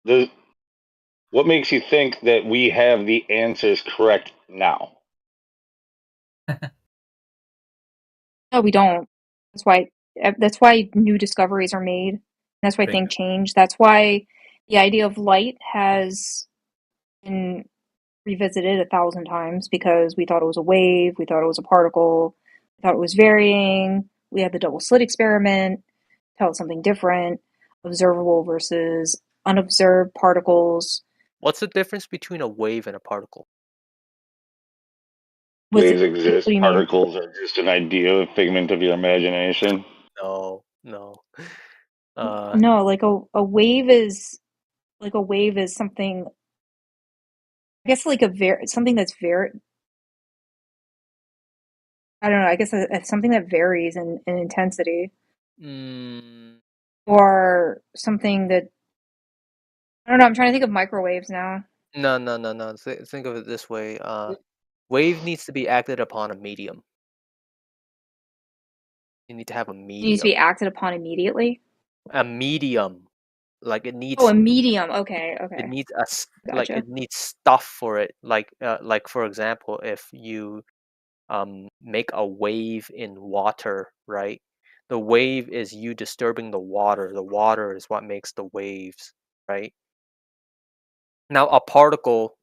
What makes you think that we have the answers correct now? No, we don't. That's why new discoveries are made. That's why things change. That's why the idea of light has been revisited 1,000 times because we thought it was a wave, we thought it was a particle, we thought it was varying. We had the double slit experiment, tell us something different, observable versus unobserved particles. What's the difference between a wave and a particle? Waves exist. What do you mean? Particles are just an idea, a figment of your imagination. No. No, like a wave is something. I guess like something that's very. I don't know. I guess something that varies in intensity, or something that. I don't know. I'm trying to think of microwaves now. No. Think of it this way. Wave needs to be acted upon a medium. You need to have a It needs medium. to be acted upon immediately. A medium, like it needs. Oh, a medium. Okay. It needs Gotcha. it needs stuff for it. Like for example, if you make a wave in water, right? The wave is you disturbing the water. The water is what makes the waves, right? Now a particle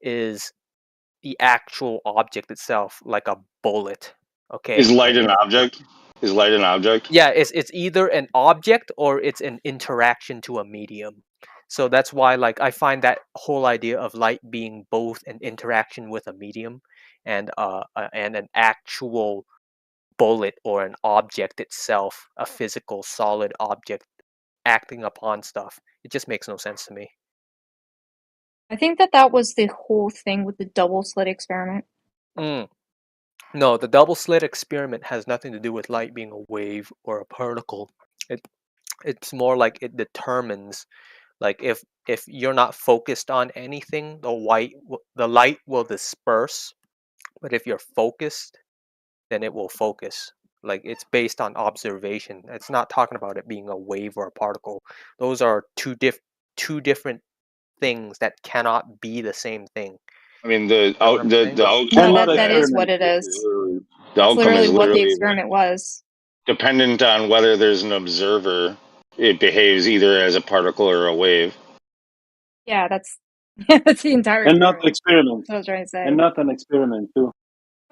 is the actual object itself, like a bullet. Okay. Is light an object? Is light an object? Yeah, it's either an object or it's an interaction to a medium. So that's why like I find that whole idea of light being both an interaction with a medium and an actual bullet or an object itself, a physical solid object acting upon stuff. It just makes no sense to me. I think that was the whole thing with the double slit experiment. No, the double slit experiment has nothing to do with light being a wave or a particle. It's more like it determines, like if you're not focused on anything, the light will disperse, but if you're focused, then it will focus. Like it's based on observation. It's not talking about it being a wave or a particle. Those are two different things that cannot be the same thing. I mean, the outcome. That is what it is. The outcome literally is what the literally experiment was. dependent on whether there's an observer. It behaves either as a particle or a wave. Yeah, that's the entire And not experiment. experiment. That's what I was trying to say. And not an experiment too.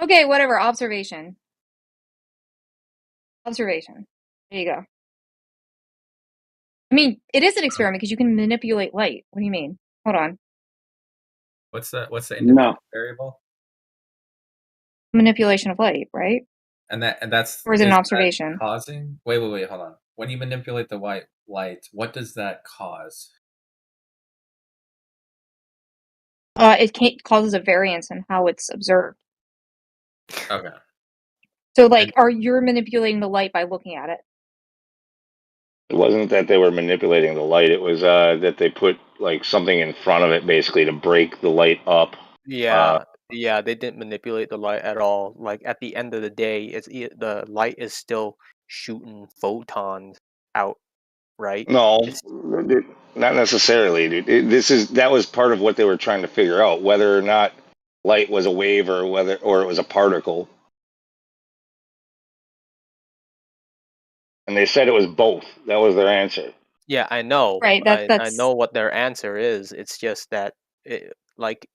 Okay, whatever. Observation. Observation. There you go. I mean, it is an experiment because you can manipulate light. What do you mean? Hold on. What's the independent variable? Manipulation of light, right? And that's Or is it an that observation? causing? Wait, hold on. When you manipulate the white light, what does that cause? It causes a variance in how it's observed. Okay. So, like, you're manipulating the light by looking at it? It wasn't that they were manipulating the light. It was that they put like something in front of it, basically, to break the light up. Yeah, yeah, they didn't manipulate the light at all. Like at the end of the day, the light is still shooting photons out, right? No, dude, not necessarily, dude. That was part of what they were trying to figure out, whether or not light was a wave or it was a particle. And they said it was both. That was their answer. Yeah, I know. Right, I that's know what their answer is. It's just that, like,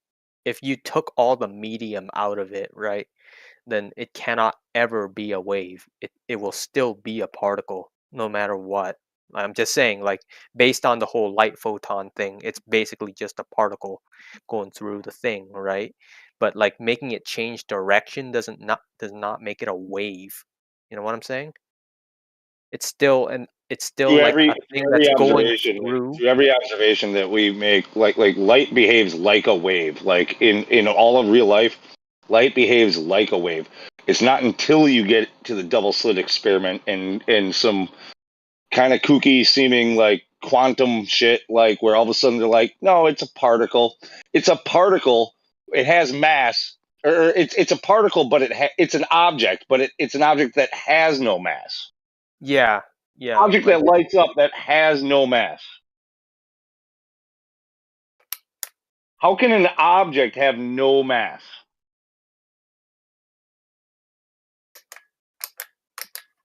if you took all the medium out of it, right, then it cannot ever be a wave. It will still be a particle, no matter what. I'm just saying, like, based on the whole light photon thing, it's basically just a particle going through the thing, right? But like making it change direction does not make it a wave. You know what I'm saying? It's still To like every a thing that's going through. to every observation that we make, like light behaves like a wave. Like in all of real life, light behaves like a wave. It's not until you get to the double slit experiment and some kind of kooky seeming like quantum shit, like where all of a sudden they're like, no, it's a particle. It's a particle. It has mass, or it's a particle, but it's an object, but it's an object that has no mass. Yeah, yeah. Object like that lights up that has no mass. How can an object have no mass?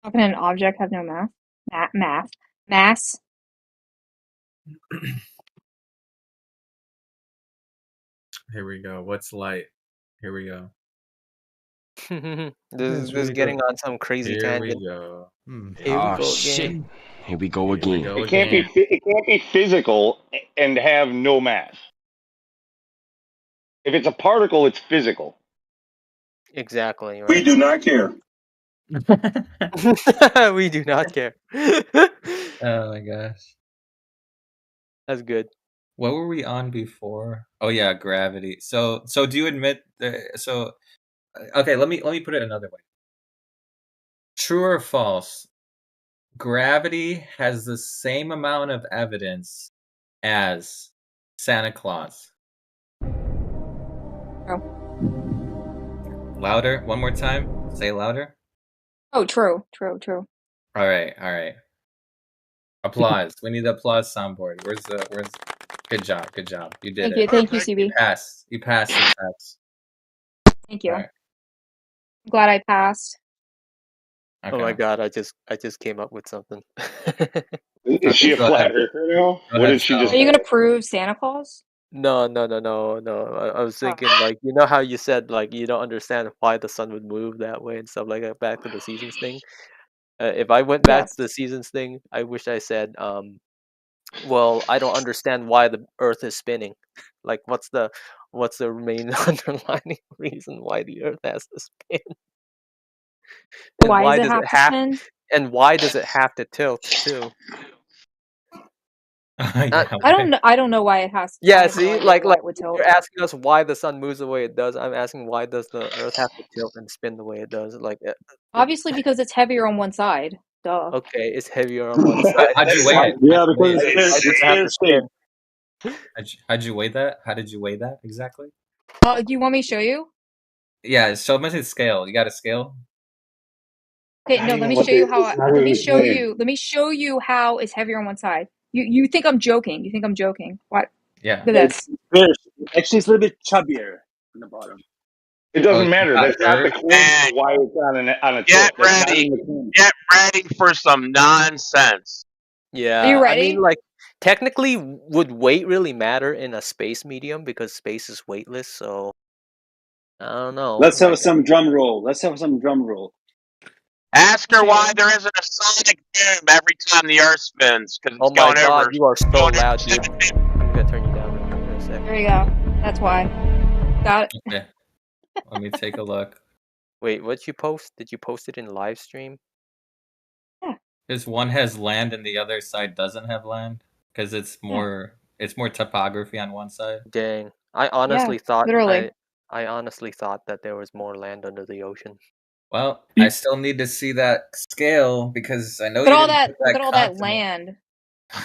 how can an object have no mass? Mass. Here we go. What's light? Here we go. This is getting on some crazy Here we tangent. go. Here we go again. Here we go again. It can't be physical and have no mass. If it's a particle, it's physical. Exactly. Right? We do not care. We do not care. Oh my gosh. That's good. What were we on before? Oh yeah, gravity. So do you admit that okay, let me put it another way. True or false? Gravity has the same amount of evidence as Santa Claus. Oh. Louder, one more time. Say louder. Oh, true. All right. Applause. We need the applause soundboard. Where's good job. You did it. Thank you, CB. You passed the test. Thank you. All right. I'm glad I passed. Okay. Oh my god, I just came up with something. Is she a Go flat ahead. earther now? Go What ahead, did she just Are you gonna prove Santa Claus? No. I was thinking, like, you know how you said, like, you don't understand why the sun would move that way and stuff like that, back to the seasons thing. If I went back to the seasons thing, I wish I said, well, I don't understand why the Earth is spinning. Like, what's the main underlying reason why the Earth has to spin? And Why does it does have it to have? spin? And why does it have to tilt too? I don't know why it has to. I Yeah, have no see, idea like why it would tilt. you're asking us why the sun moves the way it does. I'm asking why does the Earth have to tilt and spin the way it does? Like, Obviously, because it's heavier on one side. Duh. okay, it's heavier on one side. How'd you weigh it? Yeah, because it's have air to spin. How'd you weigh that? How did you weigh that exactly? Do you want me to show you? Yeah, show me the scale. You got a scale? Okay, no. Let me show you how. Let me show you how it's heavier on one side. You think I'm joking? You think I'm joking? What? Yeah. Look at this. Actually, it's a little bit chubbier on the bottom. It doesn't matter. That's not the claim for why it's on a Get tilt. That's not ready. in the claim. Get ready for some nonsense. Yeah, Are you I ready? mean, like, technically, would weight really matter in a space medium because space is weightless? So I don't know. Let's have like, some drum roll. Ask her why there isn't a sonic boom every time the Earth spins, because it's oh my going god, over. you are so loud, dude. I'm gonna turn you down in a second. There you go. That's why. Got it. Okay. Let me take a look. Wait, what'd you post? Did you post it in live stream? Because one has land and the other side doesn't have land. Because it's more topography on one side. Dang, I honestly thought literally. I honestly thought that there was more land under the ocean. Well, I still need to see that scale because I know Look at you all didn't that. put Look that at all that continent. land.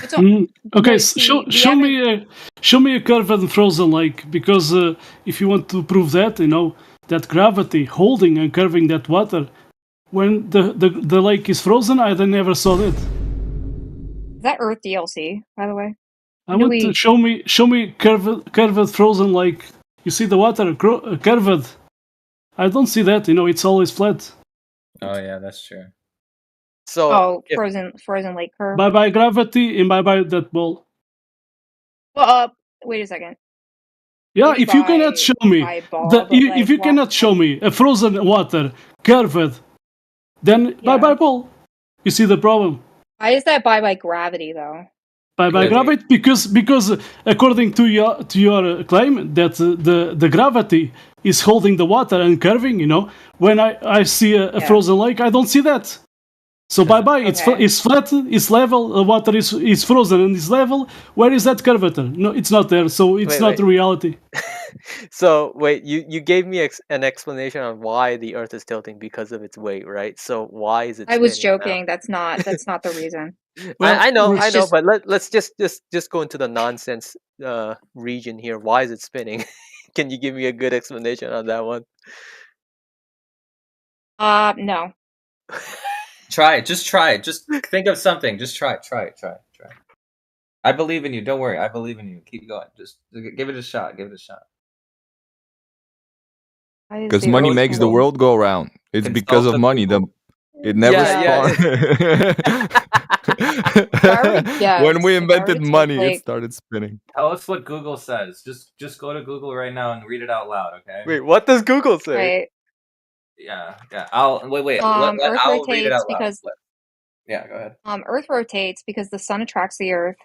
It's all, Okay, no, show, see, we show haven't. me a curved frozen lake, because if you want to prove that, that gravity holding and curving that water, when the lake is frozen, I never saw that. Is that Earth DLC, by the way? I When do want to we? show me curved frozen lake. You see the water curved. I don't see that. It's always flat. Oh yeah, that's true. So Oh, if frozen lake curve. Bye bye gravity and bye bye that ball. Well, wait a second. Yeah, Maybe if you cannot show me by ball, but if like you cannot show me a frozen water curved, then bye bye ball. You see the problem? why is that by gravity though? Bye bye gravity, because according to your claim that the gravity is holding the water and curving, when I see a frozen lake, I don't see that. So bye bye. It's flat, it's level. The water is frozen and is level. Where is that curvature? No, it's not there. So it's not the reality. So wait, you gave me an explanation on why the Earth is tilting because of its weight, right? So why is it? I was spinning now? joking. That's not the reason. I know, It's just- but let's just go into the nonsense region here. Why is it spinning? Can you give me a good explanation on that one? No. Try it. Just try it. Just think of something. Just try it. I believe in you. Don't worry. I believe in you. Keep going. Just give it a shot. Give it a shot. Because money makes the world go round. It's because of money. It never spawned. When we invented money, it started spinning. Tell us what Google says. Just go to Google right now and read it out loud, okay? Wait, what does Google say? Right. Yeah. I'll wait. Earth I'll read it rotates out loud. because Yeah, go ahead. Earth rotates because the sun attracts the Earth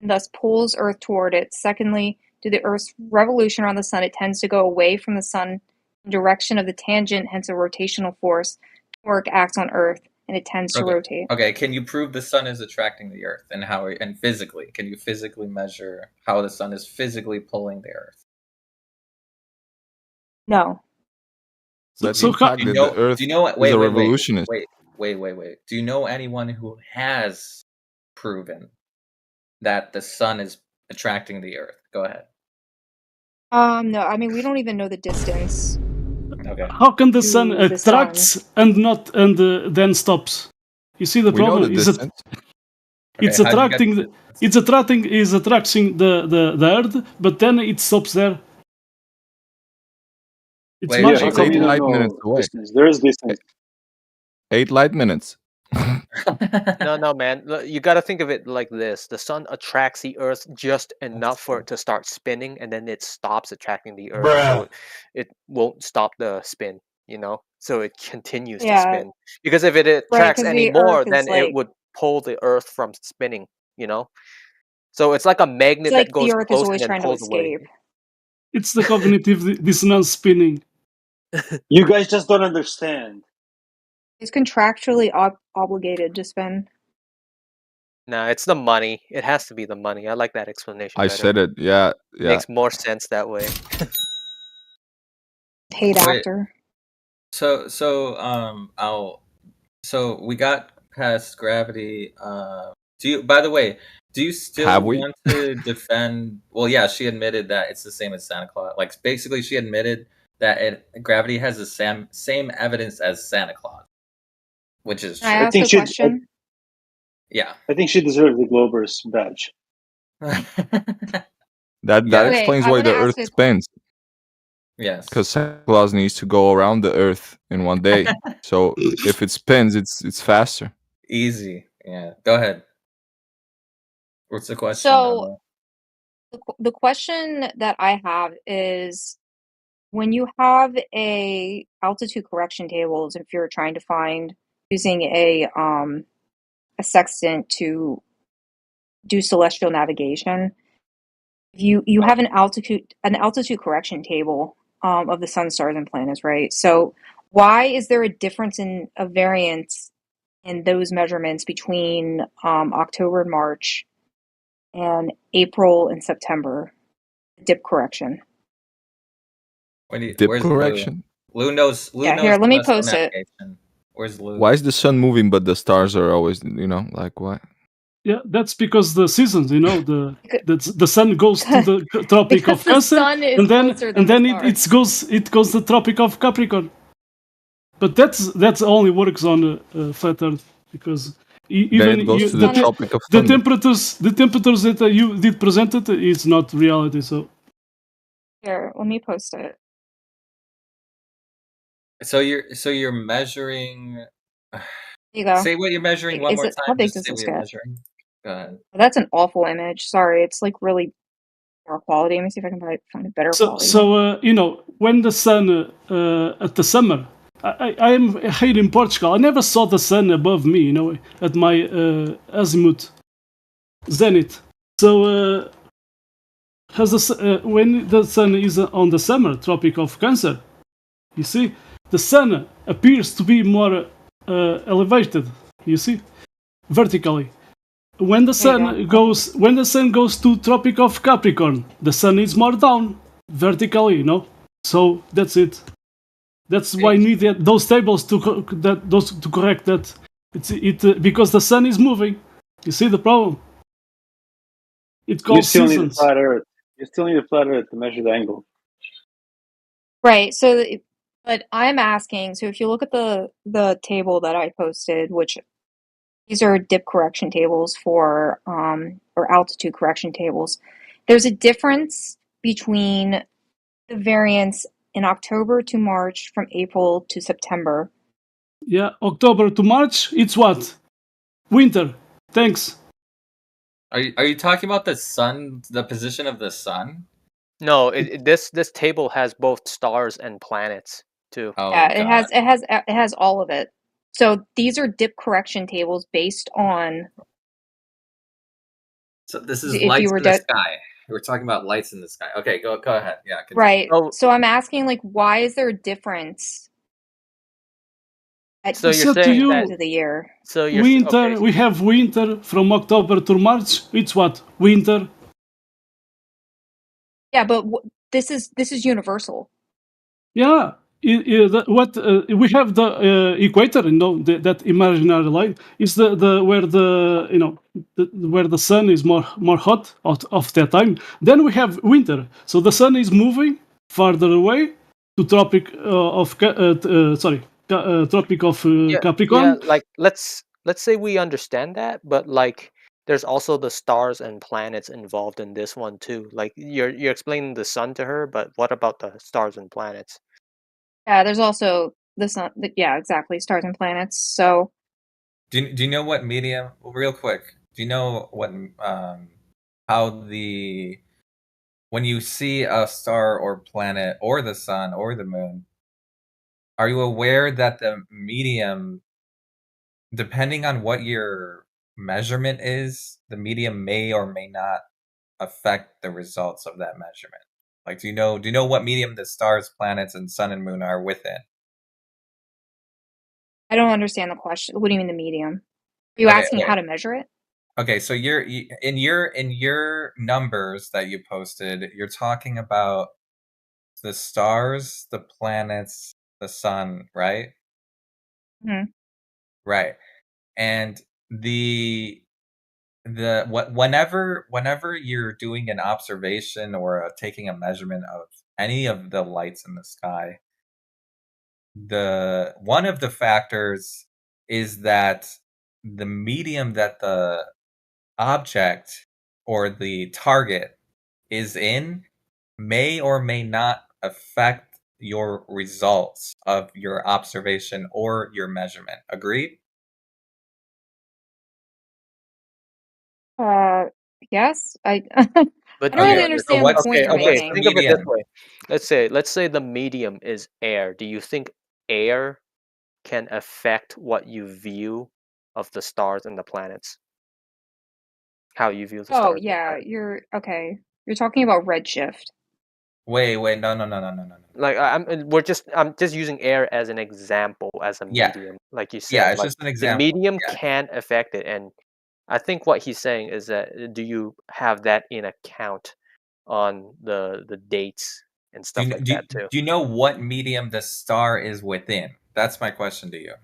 and thus pulls Earth toward it. Secondly, due to the Earth's revolution around the sun, it tends to go away from the sun in direction of the tangent, hence a rotational force. Torque acts on Earth and it tends to rotate. Okay, can you prove the sun is attracting the Earth and physically? Can you physically measure how the sun is physically pulling the Earth? No. Let's do fact you that know, the Earth do you know, is wait, a wait, revolutionist. Wait. Do you know anyone who has proven that the sun is attracting the Earth? Go ahead. No, I mean we don't even know the distance. Okay. How can the sun To the attracts and then stops? You see the We know problem the is that distance. it's Okay, how'd you get attracting the Earth, but then it stops there. It's Wait, magical. It's 8 light minutes away. There is distance. 8 light minutes. No, man. You got to think of it like this: the sun attracts the Earth just enough for it to start spinning, and then it stops attracting the Earth, so it won't stop the spin. So it continues to Yeah. spin. Because if it attracts 'cause any the Earth more, is then it like- would pull the Earth from spinning. So it's like a magnet It's like that goes the Earth close is always and then trying to pulls away. escape. It's the cognitive dissonance spinning. You guys just don't understand. It's contractually obligated to spin. No, it's the money. It has to be the money. I like that explanation. I better. said it. Yeah. Makes more sense that way. Paid Wait. actor. So we got past gravity. By the way, do you still Have we? want to defend? Well, yeah, she admitted that it's the same as Santa Claus. Like basically, she admitted that gravity has the same evidence as Santa Claus, which is true. Can I ask a question? Yeah. I think she deserves the Glober's badge. That Yeah. Wait, explains I why wanna the ask Earth a- spins. Yes. Because Santa Claus needs to go around the Earth in one day. So if it spins, it's faster. Easy. Yeah. Go ahead. What's the question? So the question that I have is when you have a altitude correction tables, if you're trying to find using a sextant to do celestial navigation, you have an altitude correction table of the sun, stars, and planets, right? So why is there a difference in a variance in those measurements between October and March and April and September? Dip correction. Dip where's correction. Lou knows. Lou Yeah, knows here, let the me best for post it. navigation. Where's Lou? Why is the sun moving but the stars are always, like what? Yeah, that's because the seasons, the sun goes to the Tropic Because of the Cancer, sun is and then closer than the stars. it goes the Tropic of Capricorn. But that's only works on flat Earth because even it goes to the Tropic of the Thunder. temperatures that you did presented is not reality. So Here, let me post it. So you're measuring. There you go. Say what you're measuring one Is more it? How time. big Just does say what this you're get? measuring. Go ahead. That's an awful image. Sorry, it's like really poor quality. Let me see if I can find a better quality. when the sun at the summer, I am here in Portugal. I never saw the sun above me, at my azimuth, zenith. So when the sun is on the summer, Tropic of Cancer, you see, the sun appears to be more elevated. You see, vertically. When the sun goes to Tropic of Capricorn, the sun is more down vertically. So that's it. That's why we need those tables to correct that. Because the sun is moving. You see the problem? It's You called still need a seasons. flat Earth. You still need a flat Earth to measure the angle. Right. So, but I'm asking. So, if you look at the table that I posted, which these are dip correction tables for or altitude correction tables, there's a difference between the variance in October to March from April to September. Yeah, October to March, it's what? Winter. Thanks. Are you talking about the sun, the position of the sun? No, this table has both stars and planets too. Oh, Yeah, it has all of it. So these are dip correction tables based on. So this is if you lights were in the to- sky. We're talking about lights in the sky. Okay, go ahead. Yeah. Continue. Right. So I'm asking, like, why is there a difference at So you're said to saying you, that of the year? So you're winter, okay. we have winter from October to March. It's what? Winter. Yeah, but this is universal. Yeah. We have the equator, that imaginary line is the where the sun is more hot of that time. Then we have winter, so the sun is moving farther away to Tropic of Capricorn. Yeah, like let's say we understand that, but like there's also the stars and planets involved in this one too. Like you're explaining the sun to her, but what about the stars and planets? Yeah, there's also the sun. Yeah, exactly. Stars and planets. So Do you know what medium? Real quick, do you know what how when you see a star or planet or the sun or the moon, are you aware that the medium, depending on what your measurement is, the medium may or may not affect the results of that measurement? Like, do you know what medium the stars, planets, and sun and moon are within? I don't understand the question. What do you mean the medium? Are you asking how to measure it? Okay, so in your numbers that you posted, you're talking about the stars, the planets, the sun, right? Hmm. Right. And whenever you're doing an observation or taking a measurement of any of the lights in the sky, one of the factors is that the medium that the object or the target is in may or may not affect your results of your observation or your measurement. Agreed? Yes. I But I don't really understand the point you're making. Think of it this way. Let's say the medium is air. Do you think air can affect what you view of the stars and the planets? How you view the stars? Oh yeah, you're okay. You're talking about redshift. Wait, no. Like I'm just using air as an example, as a Yeah. medium, like you said. Yeah, it's like, just an example. The medium Yeah. can affect it, and I think what he's saying is that do you have that in account on the dates and stuff like that too. Do you know what medium the star is within? That's my question to you.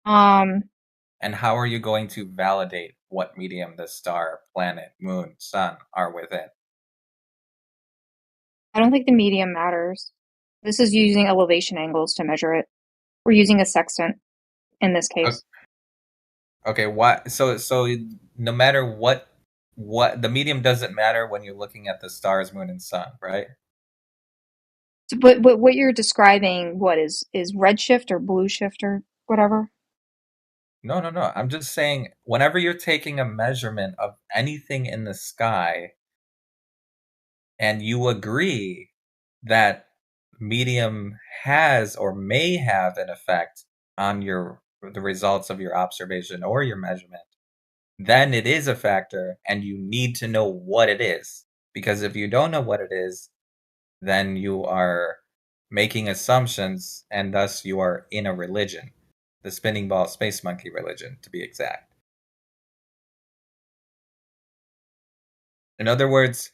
And how are you going to validate what medium the star, planet, moon, sun are within? I don't think the medium matters. This is using elevation angles to measure it. We're using a sextant in this case. Okay, why? So no matter what the medium doesn't matter when you're looking at the stars, moon, and sun, right? But what you're describing, what is redshift or blue shift or whatever? No. I'm just saying, whenever you're taking a measurement of anything in the sky, and you agree that medium has or may have an effect on the results of your observation or your measurement, then it is a factor, and you need to know what it is. Because if you don't know what it is, then you are making assumptions, and thus you are in a religion. The spinning ball space monkey religion, to be exact. In other words,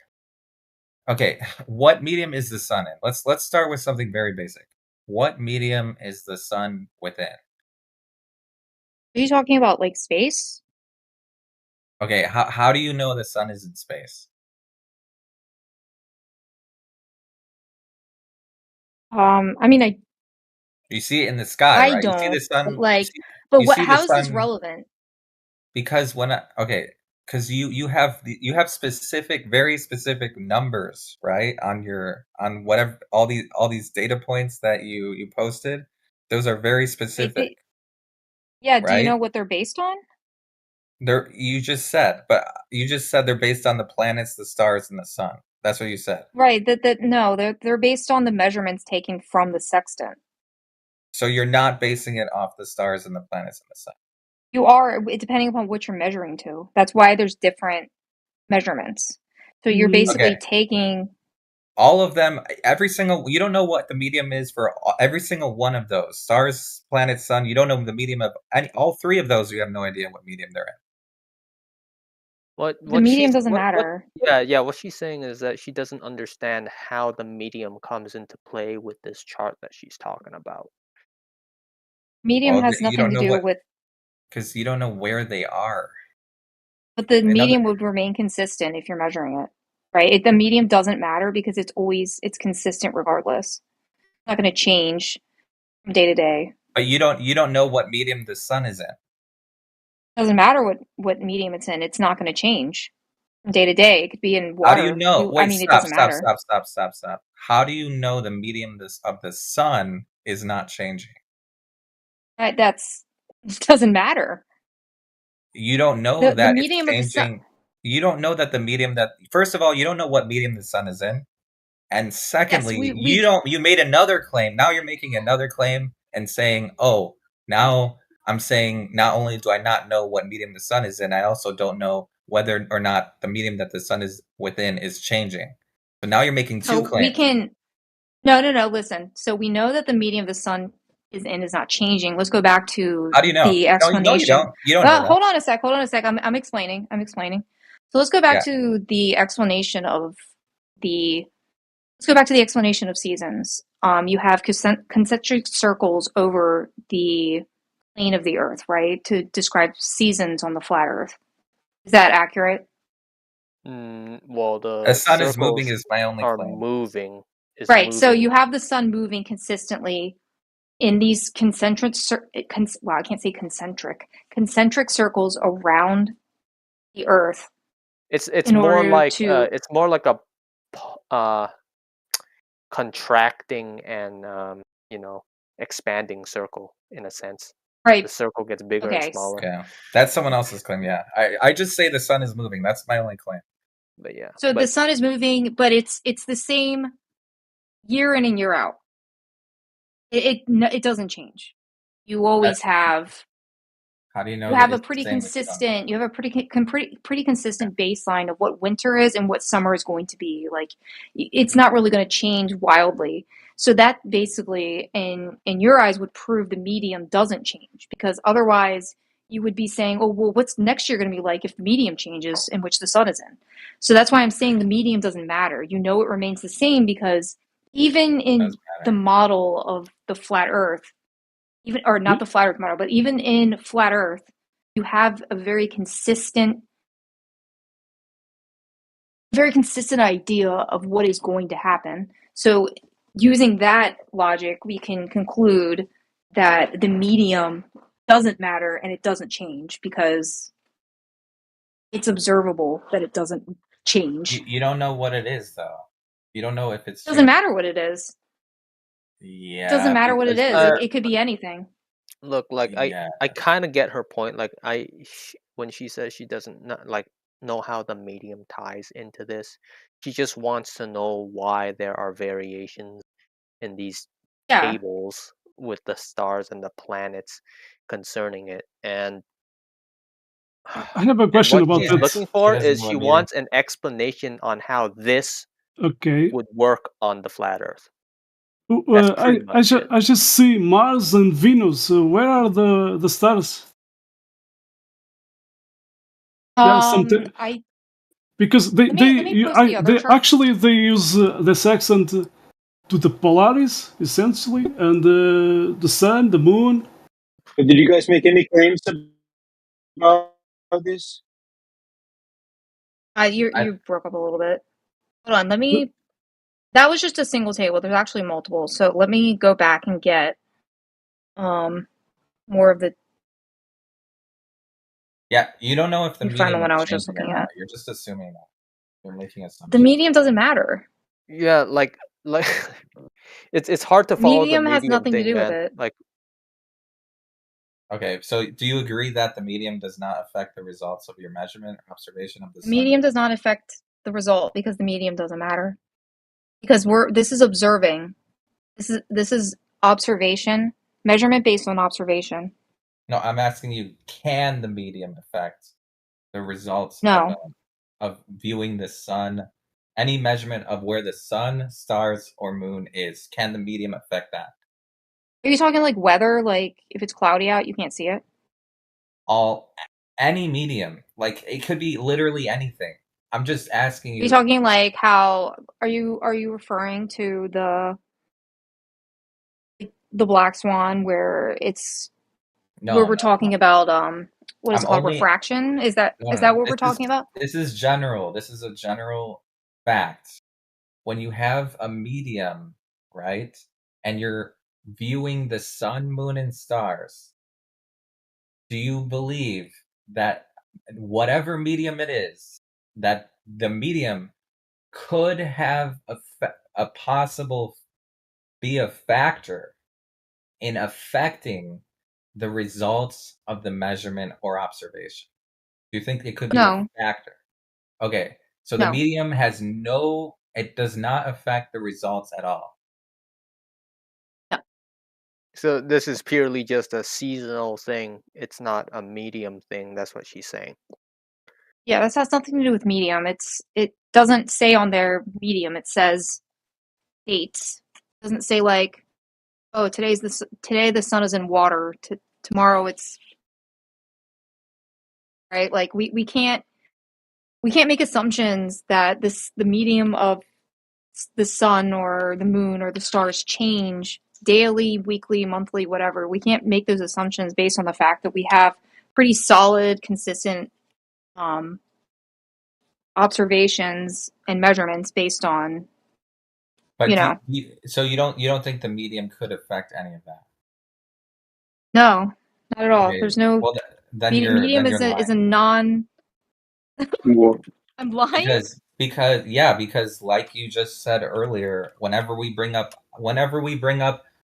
okay, what medium is the sun in? Let's start with something very basic. What medium is the sun within? Are you talking about like space? Okay, how do you know the sun is in space? I mean, You see it in the sky, I right? You see don't the sun. like, but you what? see the How is this sun relevant? because because you have very specific numbers, right? On whatever all these data points that you posted. Those are very specific, Yeah. Do you know right? what they're based on? You just said they're based on the planets, the stars, and the sun. That's what you said. Right. No, they're based on the measurements taken from the sextant. So you're not basing it off the stars and the planets and the sun. You are, depending upon what you're measuring to. That's why there's different measurements. So you're basically Okay. taking. All of them, you don't know what the medium is for every single one of those stars, planets, sun. You don't know the medium of all three of those. You have no idea what medium they're in. The medium doesn't matter. What she's saying is that she doesn't understand how the medium comes into play with this chart that she's talking about. Medium Well, has you don't nothing to know do with. because you don't know where they are. But the In other- medium would remain consistent if you're measuring it, right? The medium doesn't matter because it's consistent regardless. It's not going to change from day to day. But you don't know what medium the sun is in. Doesn't matter what medium it's in. It's not going to change from day to day. It could be in water. How do you know? I mean, it doesn't matter. Stop. How do you know the medium of the sun is not changing? It doesn't matter. You don't know The that medium of the it's sun. changing. You don't know that the medium first of all, you don't know what medium the sun is in. And secondly, you made another claim. Now you're making another claim and saying, "Oh, now I'm saying not only do I not know what medium the sun is in, I also don't know whether or not the medium that the sun is within is changing." So now you're making two claims. We can. No. Listen. So we know that the medium the sun is in is not changing. Let's go back to How do you know? the explanation. No, you don't. You don't know that. Hold on a sec. I'm explaining. So let's go back Yeah. to the explanation of seasons. You have concentric circles over the plane of the Earth, right, to describe seasons on the flat Earth. Is that accurate? Well, The sun is circles moving is my only are claim. moving. Right. So you have the sun moving consistently in these concentric circles around the Earth. It's in more order like to- it's more like a contracting and expanding circle in a sense. Right. The circle gets bigger and smaller. Yeah, that's someone else's claim. Yeah, I just say the sun is moving. That's my only claim. But yeah. So the sun is moving, but it's the same year in and year out. It doesn't change. You always have. How do you know? You that have a it's the pretty same as the sun? consistent. You have a pretty consistent baseline of what winter is and what summer is going to be. Like, it's not really going to change wildly. So that basically, in your eyes, would prove the medium doesn't change, because otherwise you would be saying, oh, well, what's next year going to be like if the medium changes in which the sun is in? So that's why I'm saying the medium doesn't matter. You know it remains the same because even in the model of the flat Earth, even or not the flat Earth model, but even in flat Earth, you have a very consistent idea of what is going to happen. So using that logic, we can conclude that the medium doesn't matter and it doesn't change because it's observable that it doesn't change. You don't know what it is, though. You don't know if it's. It doesn't matter what it is. Yeah. It doesn't matter what it is. because- It could be anything. Look, like I kind of get her point. Like when she says she doesn't know how the medium ties into this, she just wants to know why there are variations in these Yeah. tables with the stars and the planets concerning it. And I have a question what about she's that. looking for is she wants an explanation on how this Okay. would work on the flat Earth. I just see Mars and Venus. Where are the stars? I Because they let me post the other chart. actually they use this accent to the Polaris essentially, and the sun, the moon. Did you guys make any claims about this? You broke up a little bit. Hold on, let me. That was just a single table. There's actually multiple. So let me go back and get more of the. Yeah, you don't know if the You find the medium one I is was just changing or looking not. at. You're just assuming that. You're making assumptions. The medium doesn't matter. Yeah, like it's hard to follow Medium the has medium nothing to thing, do with man. it. Like Okay, so do you agree that the medium does not affect the results of your measurement or observation of the The sun? medium does not affect the result because the medium doesn't matter. Because this is observing. This is observation, measurement based on observation. No, I'm asking you, can the medium affect the results No. of viewing the sun? Any measurement of where the sun, stars, or moon is, can the medium affect that? Are you talking like weather? Like if it's cloudy out, you can't see it? Any medium, like it could be literally anything. I'm just asking Are you. you talking like how are you referring to the black swan where it's where we're talking about what is it called, refraction? Is that what we're talking about? This is general. This is a general fact. When you have a medium, right, and you're viewing the sun, moon, and stars, do you believe that whatever medium it is, that the medium could have a possible be a factor in affecting the results of the measurement or observation? Do you think it could be a factor? Okay, so the No. medium it does not affect the results at all. so this is purely just a seasonal thing. It's not a medium thing. That's what she's saying. Yeah, this has nothing to do with medium. It doesn't say on their medium. It says dates. It doesn't say like, oh, today the sun is in water. Tomorrow it's right. Like we can't make assumptions that the medium of the sun or the moon or the stars change daily, weekly, monthly, whatever. We can't make those assumptions based on the fact that we have pretty solid, consistent observations and measurements based on But you know. so you don't think the medium could affect any of that? No, not at all. Okay, There's no well, then medium you're is a non. I'm lying. Because like you just said earlier, whenever we bring up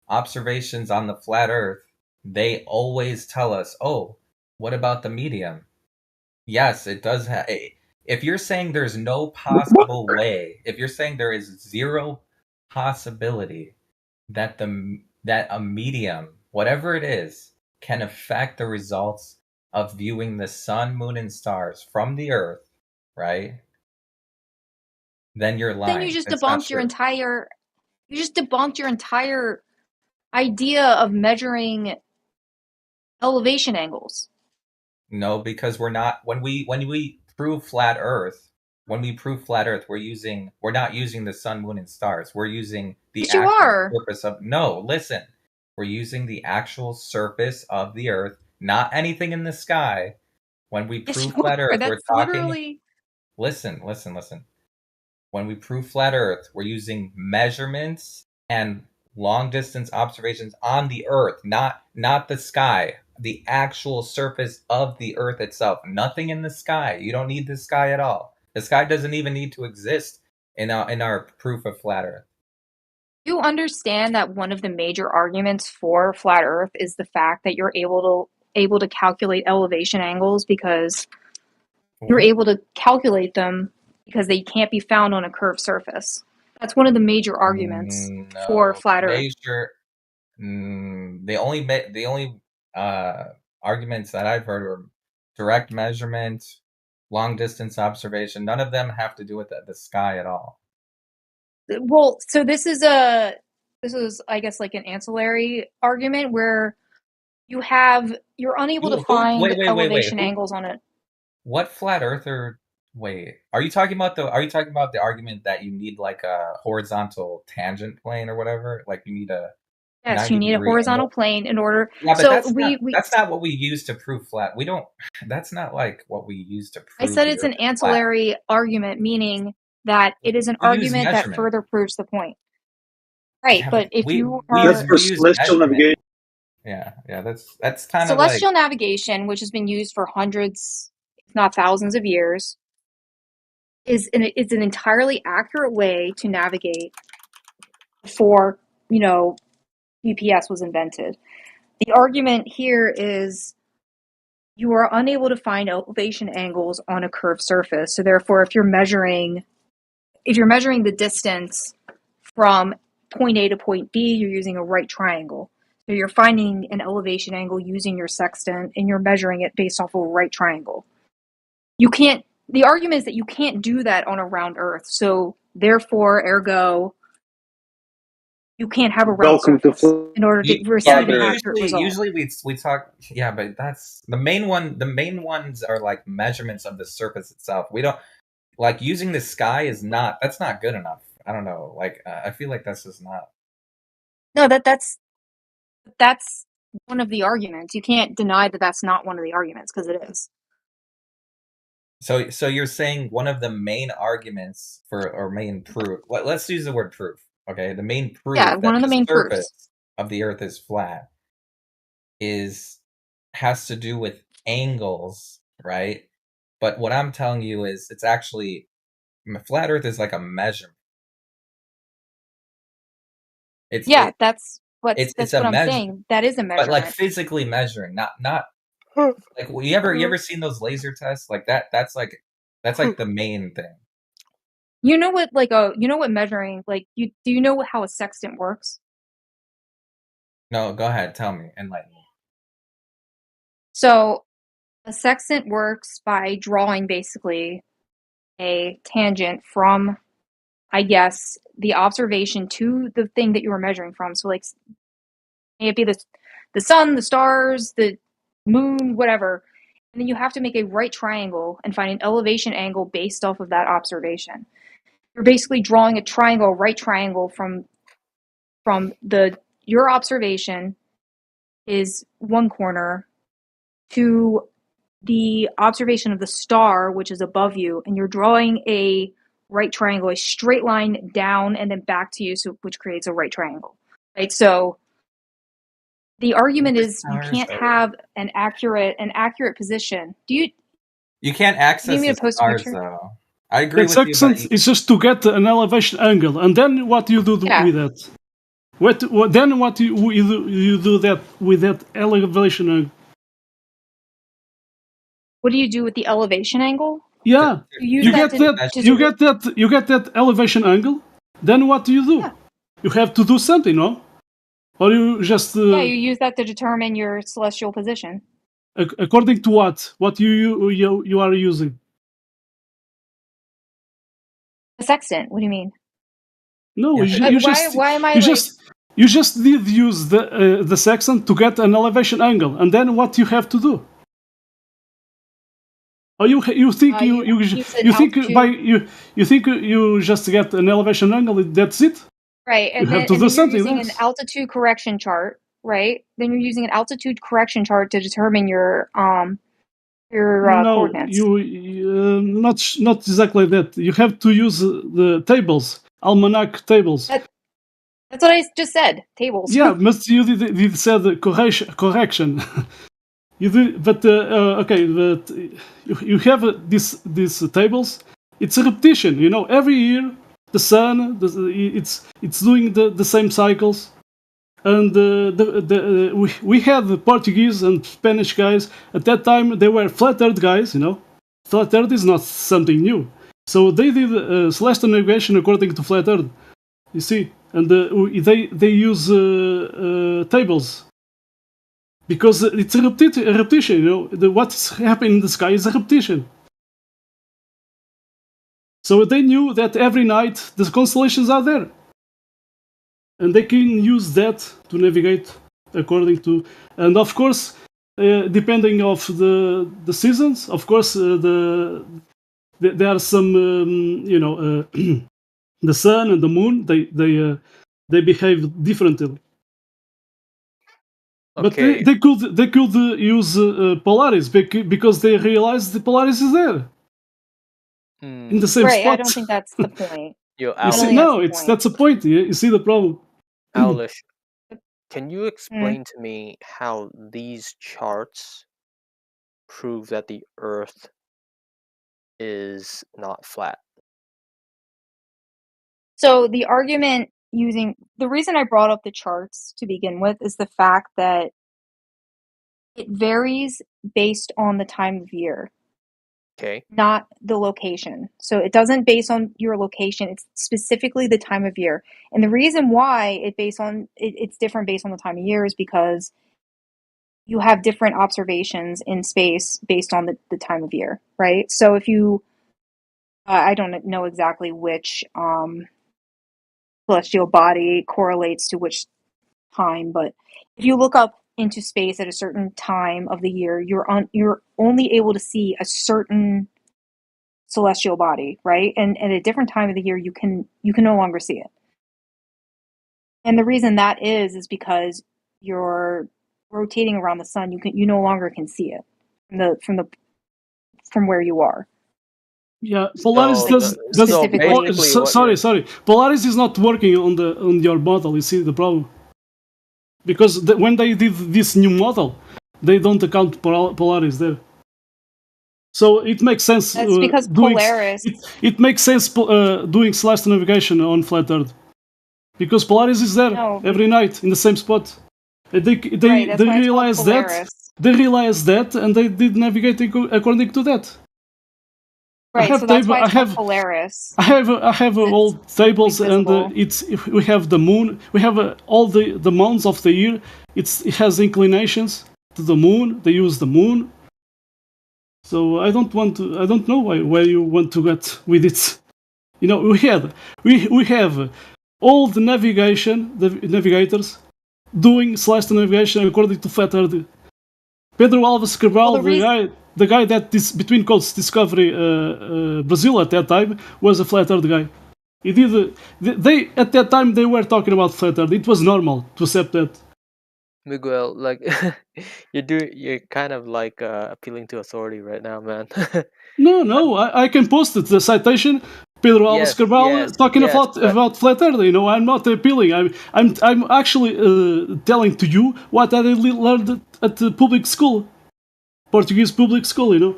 observations on the flat Earth, they always tell us, "Oh, what about the medium?" Yes, it does have. If you're saying there's no possible way, if you're saying there is zero possibility that a medium, whatever it is, can affect the results of viewing the sun, moon, and stars from the Earth, right? Then you're lying. Then you just It's not debunked your true. entire idea of measuring elevation angles. No, because we're not when we prove flat Earth. When we prove flat Earth, we're not using the sun, moon, and stars. We're using the Yes, you actual are. surface of listen. We're using the actual surface of the Earth, not anything in the sky. When we Yes, prove you flat are. Earth, we're That's talking. literally. Listen. When we prove flat Earth, we're using measurements and long distance observations on the Earth, not the sky, the actual surface of the Earth itself. Nothing in the sky. You don't need the sky at all. The sky doesn't even need to exist in our proof of flat Earth. You understand that one of the major arguments for flat Earth is the fact that you're able to calculate elevation angles because you're able to calculate them because they can't be found on a curved surface. That's one of the major arguments for flat Earth. The only arguments that I've heard are direct measurement, long distance observation. None of them have to do with the sky at all. Well, so this is I guess like an ancillary argument where you're unable to find elevation angles on it. What flat earther? Wait, are you talking about the argument that you need like a horizontal tangent plane or whatever? Like you need a Yes, you need a horizontal plane in order. Yeah, but so that's not what we use to prove flat. We don't. That's not like what we use to prove. I said it's an ancillary argument, meaning that it is an argument that further proves the point. Right, Yeah, but if we- you we are use- we use celestial measurement. navigation. Yeah, that's kind of celestial navigation, which has been used for hundreds, if not thousands of years, is an entirely accurate way to navigate before, GPS was invented. The argument here is you are unable to find elevation angles on a curved surface. So therefore, if you're measuring the distance from point A to point B, you're using a right triangle. So you're finding an elevation angle using your sextant and you're measuring it based off of a right triangle. The argument is that you can't do that on a round Earth. So therefore, ergo, you can't have a round surface in order to receive an accurate result. Usually we talk. Yeah, but that's the main one. The main ones are like measurements of the surface itself. We don't like using the sky is not. That's not good enough. I don't know. Like I feel like that's just not. No, that's one of the arguments. You can't deny that that's not one of the arguments because it is. So you're saying one of the main arguments or main proof. Let's use the word proof. Okay, the main proof that one of the main surface proofs of the Earth is flat has to do with angles, right? But what I'm telling you is it's actually flat Earth is like a measurement. That's what I'm saying. That is a measurement. But like physically measuring, not like you ever seen those laser tests like that? That's like the main thing. You know what measuring, like do you know how a sextant works? No, go ahead, tell me, enlighten me. So a sextant works by drawing basically a tangent from, I guess, the observation to the thing that you were measuring from. So like may it be the sun, the stars, the moon, whatever. And then you have to make a right triangle and find an elevation angle based off of that observation. You're basically drawing a triangle, right triangle from your observation is one corner to the observation of the star, which is above you, and you're drawing a right triangle, a straight line down and then back to you, which creates a right triangle. Right? So the argument is you can't have an accurate position. You can't access the stars though. I agree with you. It's just to get an elevation angle, and then what do you do with that? What do you do that with that elevation angle? What do you do with the elevation angle? Yeah, you get that elevation angle. Then what do you do? Yeah. You have to do something, no? Or you just you use that to determine your celestial position. According to what? What you are using? A sextant. What do you mean? No, why am I you just did use the sextant to get an elevation angle, and then what you have to do? Oh, you think you said you think altitude. by you think you just get an elevation angle? That's it. Right, You and have then, to and do then you're something using an else. altitude correction chart, right? Then you're using an altitude correction chart to determine your No, coordinates. not exactly that. You have to use the tables, almanac tables. That's what I just said. Tables. Yeah, but you did said correction. You do, but okay, but you have these tables. It's a repetition, you know. Every year, the sun, it's doing the same cycles, and we had the Portuguese and Spanish guys at that time. They were flat Earth guys, you know. Flat Earth is not something new, so they did celestial navigation according to flat Earth. You see, and they use tables. Because it's a repetition, you know. What's happening in the sky is a repetition. So they knew that every night the constellations are there. And they can use that to navigate according to... And of course, depending of the seasons, of course, there are some, you know, the sun and the moon, they behave differently. But Okay. they could use Polaris because they realized the Polaris is there in the same Right, spot. I don't think that's the point. Yo, You see, Alish, no, that's a point. You see the problem. Alish, can you Mm. explain to me how these charts prove that the Earth is not flat? So the argument using the reason I brought up the charts to begin with is the fact that it varies based on the time of year. Okay. Not the location. So it doesn't base on your location, it's specifically the time of year. And the reason why it's different based on the time of year is because you have different observations in space based on the time of year, right? So if you I don't know exactly which celestial body correlates to which time, but if you look up into space at a certain time of the year, you're only able to see a certain celestial body, right? And at a different time of the year, you can no longer see it. And the reason that is because you're rotating around the sun. You no longer can see it from where you are. Yeah, Polaris sorry. Polaris is not working on your model. You see the problem because when they did this new model, they don't account Polaris there. So it makes sense. That's because Polaris. It makes sense doing celestial navigation on flat Earth because Polaris is there every night in the same spot. They realize that. They realized that, and they did navigate according to that. Right, so that's why it's called Polaris. I have old tables, and we have the moon. We have all the months of the year. It has inclinations to the moon. They use the moon. So I don't know why you want to get with it. You know, we have all the navigators doing celestial navigation according to flat Earth. Pedro Alves Cabral, the guy that between quotes discovery Brazil at that time was a flat Earth guy. He did. They at that time they were talking about flat Earth. It was normal to accept that. Miguel, like you're kind of like appealing to authority right now, man. No, I can post it. The citation. Pedro Alves Cabral talking about flat Earth. You know, I'm not appealing. I'm actually telling to you what I learned at the public school, Portuguese public school. You know,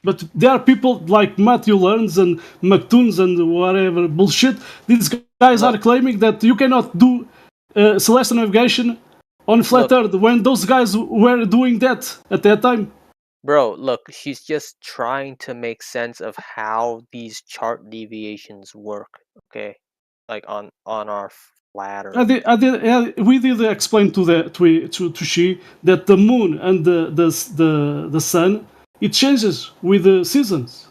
but there are people like Matthew Learns and McToons and whatever bullshit. These guys are claiming that you cannot do celestial navigation on flat Earth when those guys were doing that at that time. Bro, look, she's just trying to make sense of how these chart deviations work. Okay, like on our flat Earth. We did explain to she that the moon and the sun it changes with the seasons.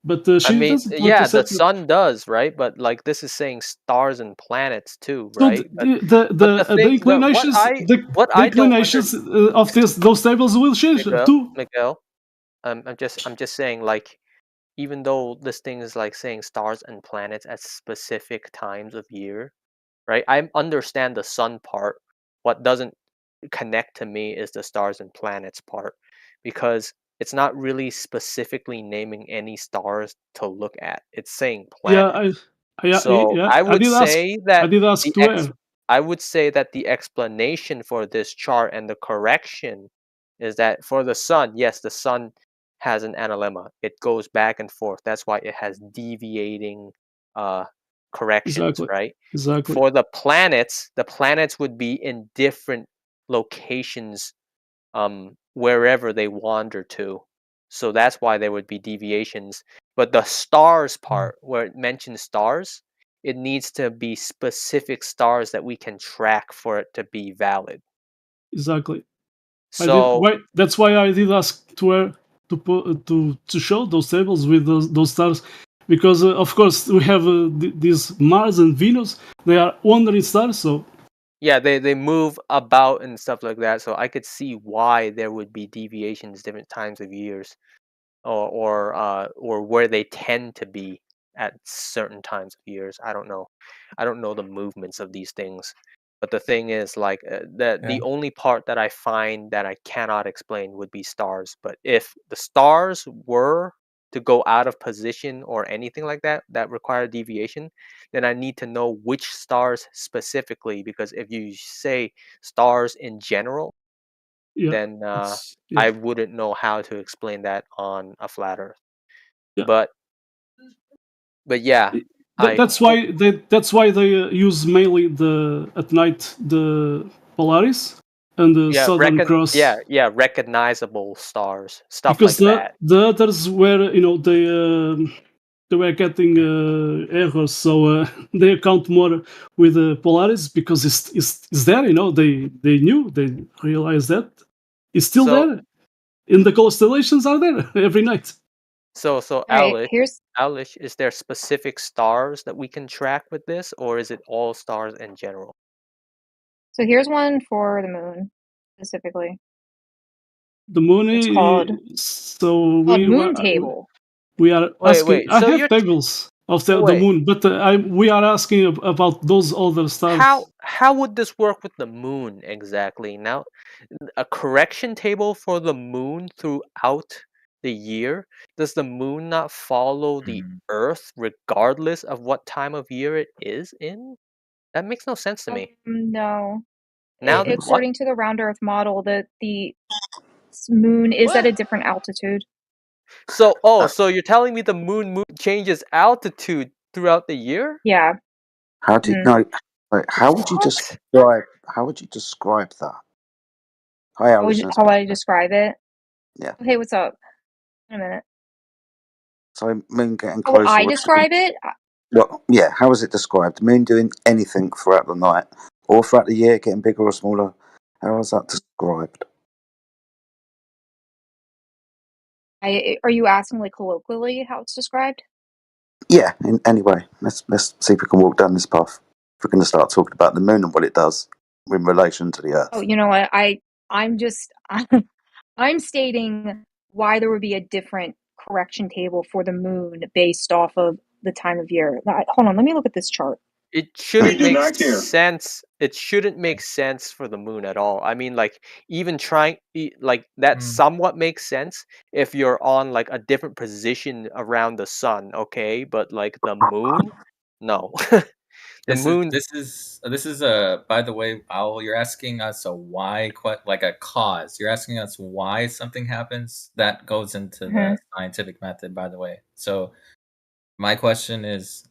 But she doesn't. The sun does, right? But like this is saying stars and planets too, So right? the inclinations, the inclinations of those tables will change too. Miguel, I'm just saying, like, even though this thing is like saying stars and planets at specific times of year, right? I understand the sun part. What doesn't connect to me is the stars and planets part, because it's not really specifically naming any stars to look at. It's saying Yeah, planets. yeah, So yeah. I I would did ask. say that I did ask the to air. I would say that the explanation for this chart and the correction is that for the sun, yes, the sun has an analemma. It goes back and forth. That's why it has deviating corrections, Exactly. right? Exactly. For the planets would be in different locations, wherever they wander to. So that's why there would be deviations. But the stars part, where it mentions stars, it needs to be specific stars that we can track for it to be valid. Exactly. So That's why I did ask to air to show those tables with those stars, because of course we have these Mars and Venus. They are wandering stars, so yeah, they move about and stuff like that. So I could see why there would be deviations different times of years, or where they tend to be at certain times of years. I don't know the movements of these things. But the thing is, like, the only part that I find that I cannot explain would be stars. But if the stars were to go out of position or anything like that that require deviation, then I need to know which stars specifically, because if you say stars in general, yeah. then yeah. I wouldn't know how to explain that on a flat Earth. Yeah. But yeah, that's why they use mainly at night the Polaris and the Southern Cross. yeah, recognizable stars, stuff Because like that. the others were, they were getting errors, so they account more with Polaris because it's there. They knew, they realized that it's still there, and the constellations are there every night. So Right, Alish, is there specific stars that we can track with this, or is it all stars in general? So here's one for the moon specifically. The moon It's called Moon Table. We are asking. Wait, I so have tables of the Wait. moon, but we are asking about those other stars. How would this work with the moon exactly? Now, a correction table for the moon throughout the year? Does the moon not follow the Earth regardless of what time of year it is in? That makes no sense to me. No. Now, According to the round Earth model, the moon is at a different altitude. So, so you're telling me the moon changes altitude throughout the year? Yeah. How do you know? How would you describe? How would you describe that? Hi, How Alison. would I describe it? Yeah. Hey, what's up? In a minute. So moon getting How closer. would I or describe it? Well, yeah. How is it described? The moon doing anything throughout the night or throughout the year, getting bigger or smaller? How is that described? Are you asking like colloquially how it's described? Yeah. Anyway, let's see if we can walk down this path. If we're going to start talking about the moon and what it does in relation to the Earth. Oh, you know what? I'm just I'm stating why there would be a different correction table for the moon based off of the time of year. Hold on, let me look at this chart. It shouldn't make sense. It shouldn't make sense for the moon at all. I mean, like, even trying, like, that somewhat makes sense if you're on like a different position around the sun, okay? But like the moon, no. This is a, by the way, Owl, you're asking us a why, like a cause. You're asking us why something happens. That goes into the scientific method, by the way. So my question is,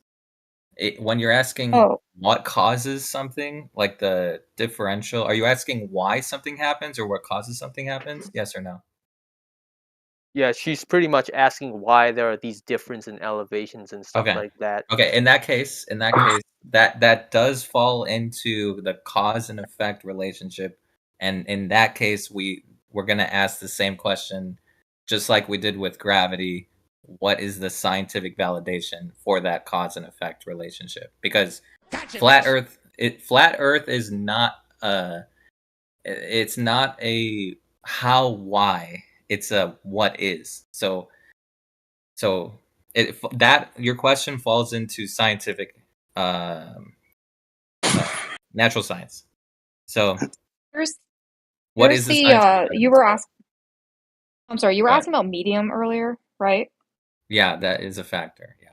when you're asking what causes something, like the differential, are you asking why something happens or what causes something happens? Yes or no? Yeah, she's pretty much asking why there are these differences in elevations and stuff like that. Okay, in that case, that does fall into the cause and effect relationship, and in that case, we're gonna ask the same question, just like we did with gravity. What is the scientific validation for that cause and effect relationship? Because flat Earth is not it's not a why. It's a what is. So that your question falls into scientific, natural science. So what Here's is the the scientific you were asking. I'm sorry, you were Right. asking about medium earlier, right? Yeah, that is a factor. Yeah.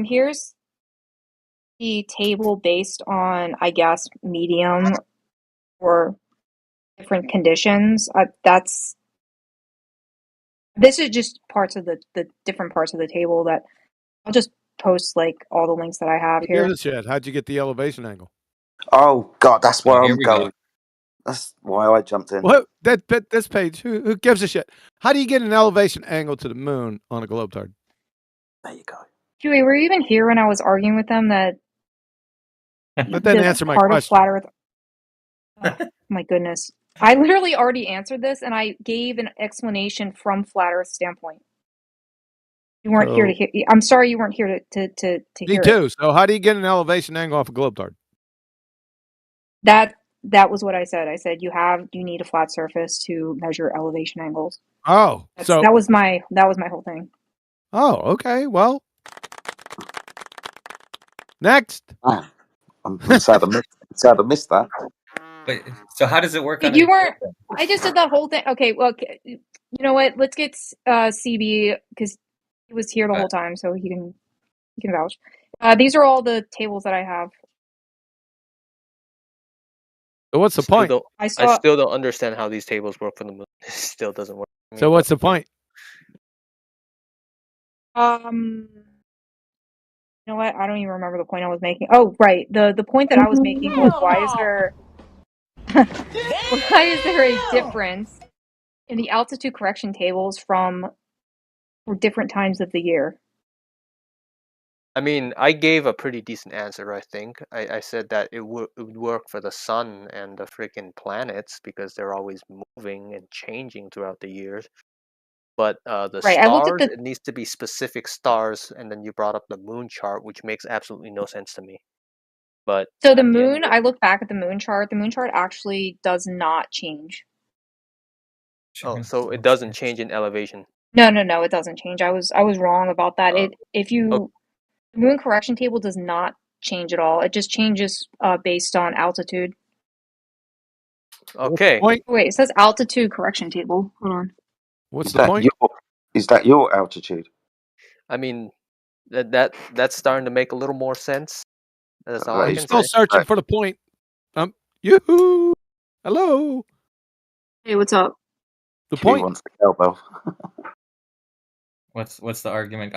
Here's the table based on, I guess, medium or different conditions. This is just parts of the different parts of the table that I'll just post like all the links that I have Who gives here. a shit? How'd you get the elevation angle? Oh God, that's where Oh, here I'm we go. going. That's why I jumped in. Well, this page. Who gives a shit? How do you get an elevation angle to the moon on a globe-tard? There you go. Huey, were you even here when I was arguing with them that That doesn't the answer my part of question. flat Earth? Oh, my goodness, I literally already answered this, and I gave an explanation from flat Earth standpoint. You weren't here to So- hear. I'm sorry you weren't here to Me hear too. it. So how do you get an elevation angle off a globe-tard? That was what I said. I said you need a flat surface to measure elevation angles. Oh, so That was my whole thing. oh, okay. Well, next. Ah, I'm sad I missed that. But so how does it work? Wait, on you a- weren't. I just did that whole thing. Okay, well, you know what? Let's get CB because he was here the whole time, so he can vouch. These are all the tables that I have. So what's the point? I saw- still don't understand how these tables work for the moon. It still doesn't work. for me, So what's but- the point? You know what? I don't even remember the point I was making. Oh, right. The point that I was making was why is there a difference in the altitude correction tables for different times of the year? I mean, I gave a pretty decent answer, I think. I said that it would work for the sun and the freaking planets because they're always moving and changing throughout the years. But the Right, I looked at stars, the- it needs to be specific stars, and then you brought up the moon chart, which makes absolutely no sense to me. But So the moon, I look back at the moon chart. The moon chart actually does not change. oh, so it doesn't change in elevation. No, it doesn't change. I was wrong about that. The moon correction table does not change at all. It just changes based on altitude. Okay. Wait, it says altitude correction table. Hold on. What's Is that your altitude? I mean, that's starting to make a little more sense. That's all I He's can still say. searching for the point. Yoo-hoo! Hello. Hey, what's up? The She point. wants the cowbell. What's the argument?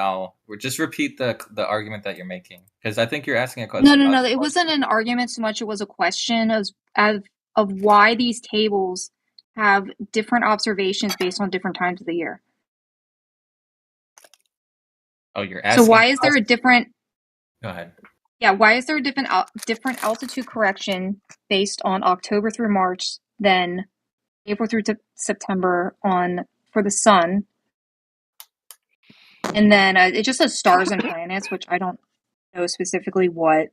Just repeat the argument that you're making because I think you're asking a question. No. It wasn't an argument so much. It was a question of why these tables have different observations based on different times of the year. Oh, you're asking. So why is there a different? Go ahead. Yeah, why is there a different altitude correction based on October through March than April through to September for the sun? And then it just says stars and planets, which I don't know specifically what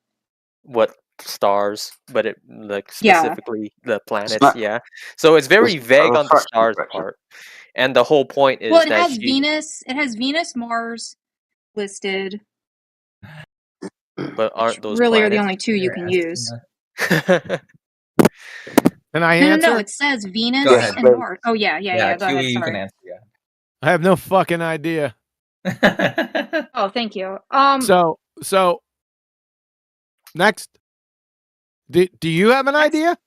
stars, but it like Yeah. specifically the planets. not- Yeah. So it's very it's vague not a on the fraction stars correction. part, and the whole point is well, it that has Venus. It has Venus, Mars listed. but aren't those Really are the planets? only two you can use. Can I No, answer? it says Venus Go ahead. and Mars. Oh yeah. Go ahead. Sorry. I have no fucking idea. Oh, thank you. So next. Do you have an idea?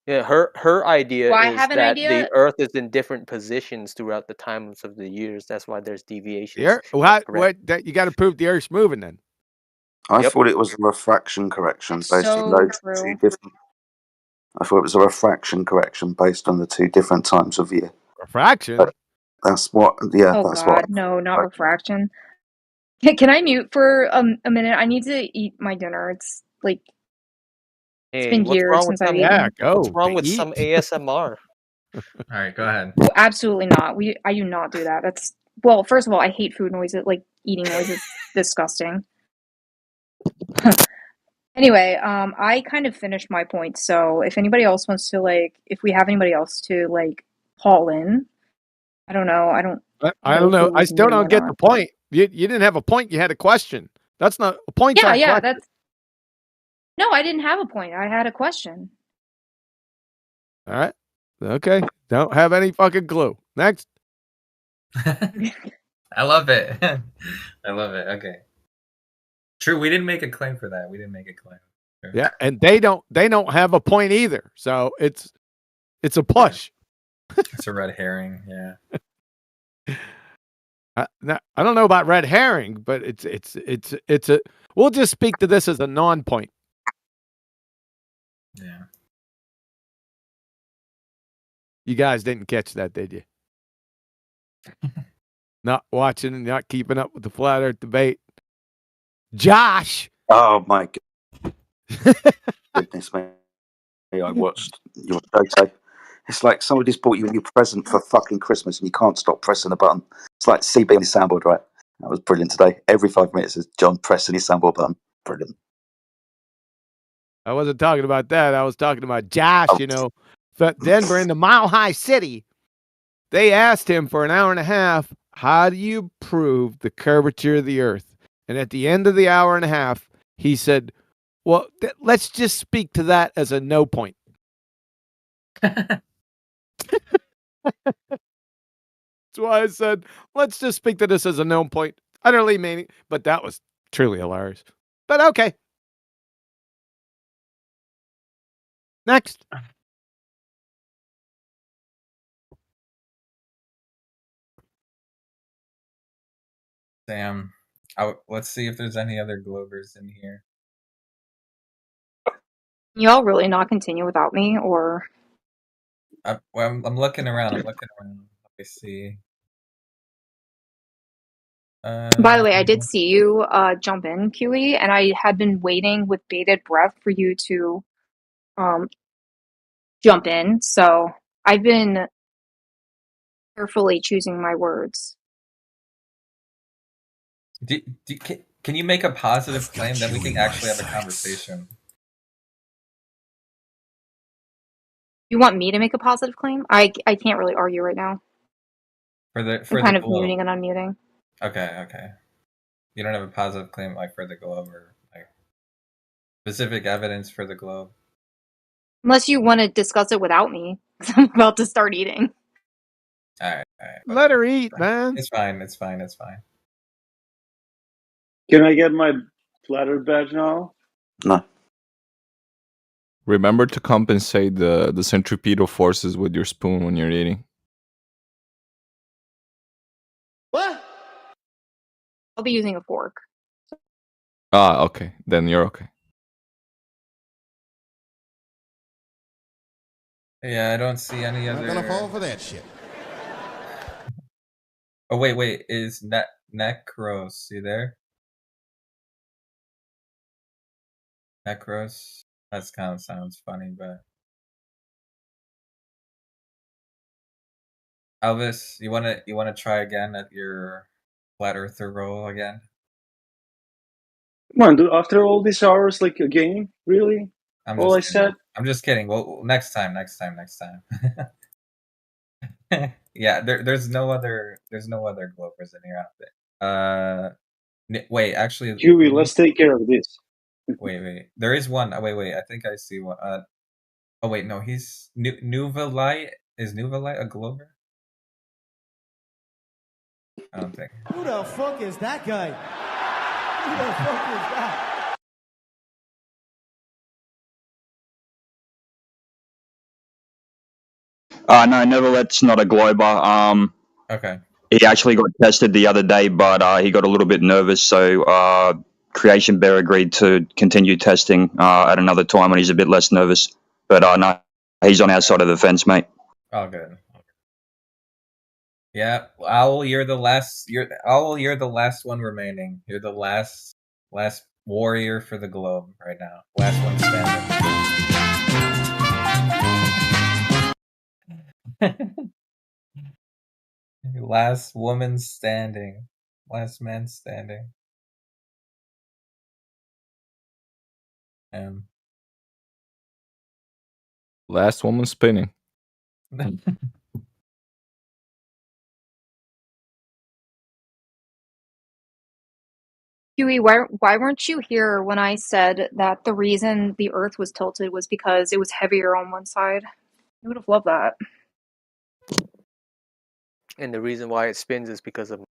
Yeah, her idea Do I is have an that idea? the Earth is in different positions throughout the times of the years. That's why there's deviations. That you got to prove the Earth's moving then. I thought it was a refraction correction based so on those true. two different. I thought it was a refraction correction based on the two different times of year. Refraction. But that's what. Yeah, Oh that's God, what. no, not refraction. Can I mute for a minute? I need to eat my dinner. It's like it's Hey, been what's years wrong with since I've some? eaten. What's wrong with some ASMR? All right, go ahead. Oh, absolutely not. I do not do that. That's well. First of all, I hate food noises. Like eating noises, disgusting. Anyway, I kind of finished my point. So if anybody else wants to if we have anybody else to pollen. I don't know. I don't know. if it I was still me don't or get not. the point. You didn't have a point. You had a question. That's not a point. Yeah, On yeah, question. that's no, I didn't have a point. I had a question. All right. Okay. Don't have any fucking clue. Next. I love it. I love it. Okay. True, we didn't make a claim for that. We didn't make a claim. Sure. Yeah, and they don't have a point either. So it's a push. It's a red herring. Yeah. I don't know about red herring, but it's a. We'll just speak to this as a non-point. Yeah. You guys didn't catch that, did you? Not watching, not keeping up with the flat Earth debate. Josh. Oh my goodness me! I watched your show. It's like somebody's bought you a new present for fucking Christmas, and you can't stop pressing the button. It's like CB on his soundboard, right? That was brilliant today. Every 5 minutes is John pressing his soundboard button. Brilliant. I wasn't talking about that. I was talking about Josh. You know, Denver in the Mile High City. They asked him for an hour and a half, how do you prove the curvature of the Earth? And at the end of the hour and a half, he said, well, let's just speak to that as a no point. That's why I said, let's just speak to this as a no point. Utterly meaning, but that was truly hilarious. But okay. Next. Sam, let's see if there's any other Globers in here. Y'all really not continue without me, or I'm looking around. Let me see. by the way, I did see you jump in, QE, and I had been waiting with bated breath for you to jump in. So I've been carefully choosing my words. Can you make a positive claim? Then we can actually have a conversation. You want me to make a positive claim? I can't really argue right now. For I'm kind the of globe. muting and unmuting. Okay. You don't have a positive claim like for the globe or like specific evidence for the globe. Unless you want to discuss it without me, because I'm about to start eating. All right. Let her eat, man. It's fine. Can I get my flatter badge now? No. Remember to compensate the centripetal forces with your spoon when you're eating. What? I'll be using a fork. Ah, okay. Then you're okay. Yeah, I don't see any other. I'm gonna fall for that shit. Oh wait, is Necros? You there? Necros? That kind of sounds funny, but Elvis, you wanna try again at your flat earther role again? Come on, dude. After all these hours, like a game, really? All I said. I'm just kidding. Well, next time. Yeah, there's no other Globers in here. Wait, actually, Huey, let's take care of this. Wait. There is one. Wait. I think I see one. Oh wait, no. He's Nuvalite. Is Nuvalite a Glober? I don't think. Who the fuck is that guy? Who the fuck is that? No, Neverlet's not a Glober. Okay. He actually got tested the other day, but he got a little bit nervous, so Creation Bear agreed to continue testing at another time when he's a bit less nervous. But no, he's on our side of the fence, mate. Oh, good. Yeah, Owl, you're the last. Owl, you're the last one remaining. You're the last warrior for the globe right now. Last one standing. Last woman standing. Last man standing. Last woman spinning. Huey, why weren't you here when I said that the reason the Earth was tilted was because it was heavier on one side? You would have loved that. And the reason why it spins is because of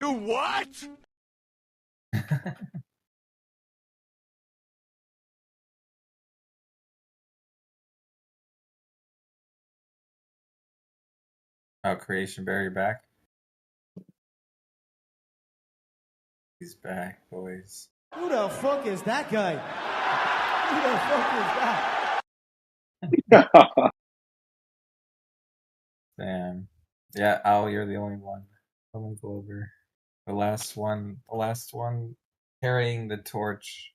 You what? Oh, Creation Berry back. He's back, boys. Who the fuck is that guy? Who the fuck is that? Damn. Yeah, Al, you're the only one. Let me go over. The last one carrying the torch.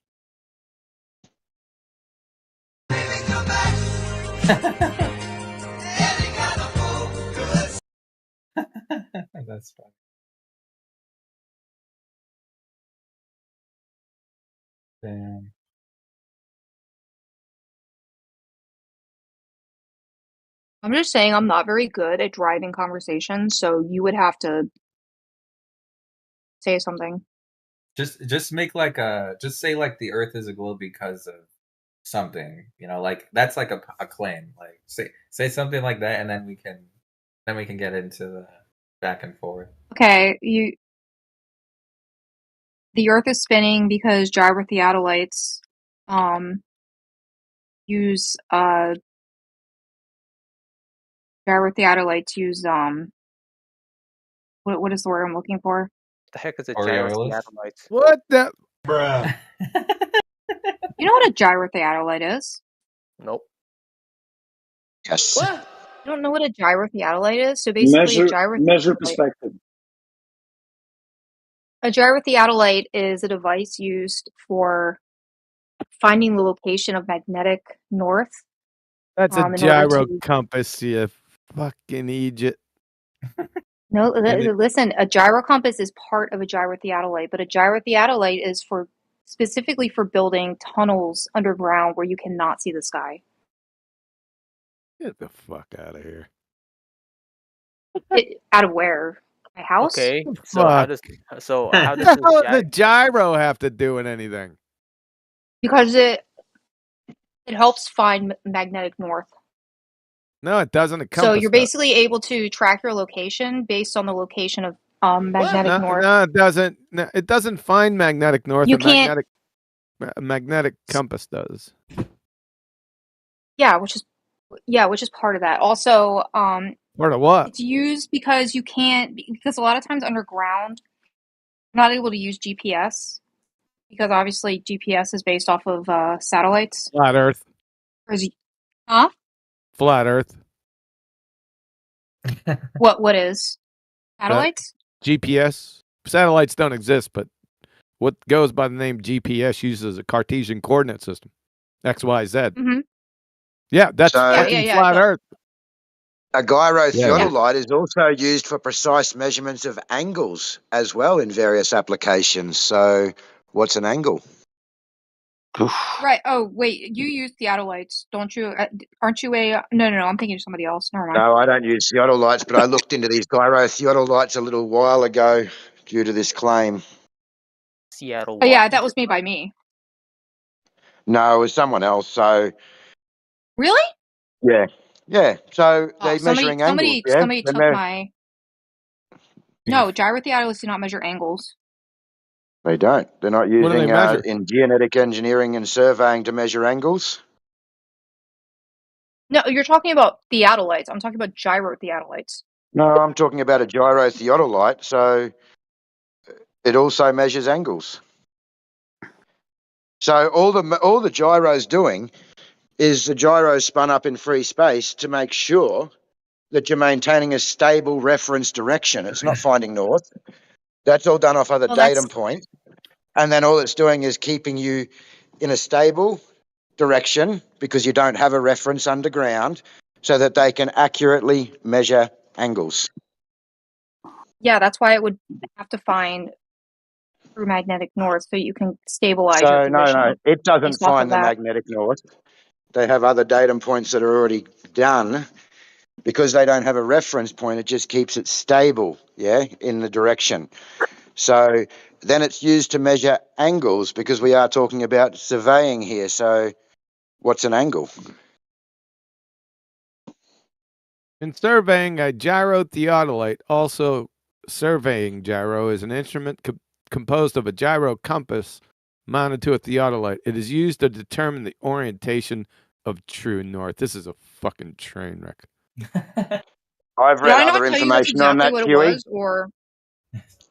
That's funny. Damn. I'm just saying I'm not very good at driving conversations, so you would have to say something. Just make like just say like the Earth is a globe because of something, like that's like a claim. Like say something like that, and then we can get into the back and forth. Okay, the Earth is spinning because gyrotheodolites use what is the word I'm looking for? the heck is a Aureolus? gyrotheodolite? What the? Bruh. You know what a gyrotheodolite is? Nope. Yes. What? You don't know what a gyrotheodolite is? So basically, Measure perspective. a gyrotheodolite is a device used for finding the location of magnetic north. That's a in order gyro to- compass, you fucking Egypt. No, And it- listen, a gyrocompass is part of a gyrotheodolite, but a gyrotheodolite is specifically for building tunnels underground where you cannot see the sky. Get the fuck out of here. Out of where? My house? Okay. So how Fuck. does this the gyro have to do with anything? Because it helps find magnetic north. No, it doesn't. It So you're basically able to track your location based on the location of magnetic north. No, it doesn't. No, it doesn't find magnetic north. You a can't- magnetic compass does. Yeah, which is part of that. Also, Part of what? it's used because because a lot of times underground, you're not able to use GPS because obviously GPS is based off of satellites. Flat Earth. Huh? Flat Earth. What is satellites? GPS. Satellites don't exist, but what goes by the name GPS uses a Cartesian coordinate system. X, Y, Z. Mm-hmm. Yeah, that's So- fucking flat Earth. A gyrotheodolite is also used for precise measurements of angles as well in various applications. So, what's an angle? Right. Oh, wait. You use theodolites, don't you? Aren't you a? No. I'm thinking of somebody else. Never mind. No, I don't use theodolites, but I looked into these gyrotheodolites a little while ago due to this claim. Seattle. Oh yeah, that was made by me. No, it was someone else. So, Really? yeah. So they're measuring somebody angles. Yeah? took my. No, gyrotheodolites do not measure angles. They don't. They're not What do they using measure? in genetic engineering and surveying to measure angles. No, you're talking about theodolites. I'm talking about gyrotheodolites. No, I'm talking about a gyrotheodolite. So it also measures angles. So all the gyro's doing is the gyro spun up in free space to make sure that you're maintaining a stable reference direction. It's not finding north. That's all done off other datum points. And then all it's doing is keeping you in a stable direction because you don't have a reference underground so that they can accurately measure angles. Yeah, that's why it would have to find through magnetic north so you can stabilize So your position. no, it doesn't based off find of the that. magnetic north. They have other datum points that are already done because they don't have a reference point, it just keeps it stable, yeah, in the direction. So then it's used to measure angles, because we are talking about surveying here. So what's an angle? In surveying, a gyrotheodolite, also surveying gyro, is an instrument composed of a gyro compass mounted to a theodolite. It is used to determine the orientation of true north. This is a fucking train wreck. I've Did read I not other tell you that's information on exactly that, what it Huey. was? Or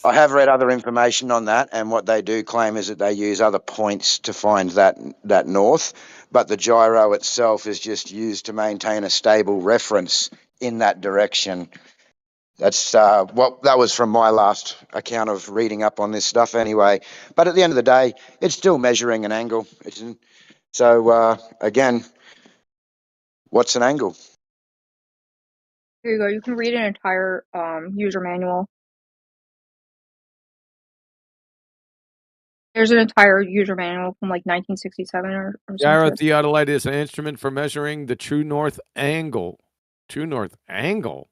I have read other information on that, and what they do claim is that they use other points to find that north, but the gyro itself is just used to maintain a stable reference in that direction. That's that was from my last account of reading up on this stuff anyway. But at the end of the day, it's still measuring an angle. So again, what's an angle? here you go. You can read an entire user manual. There's an entire user manual from like 1967 or some shit. Gyrotheodolite is an instrument for measuring the true north angle. True north angle?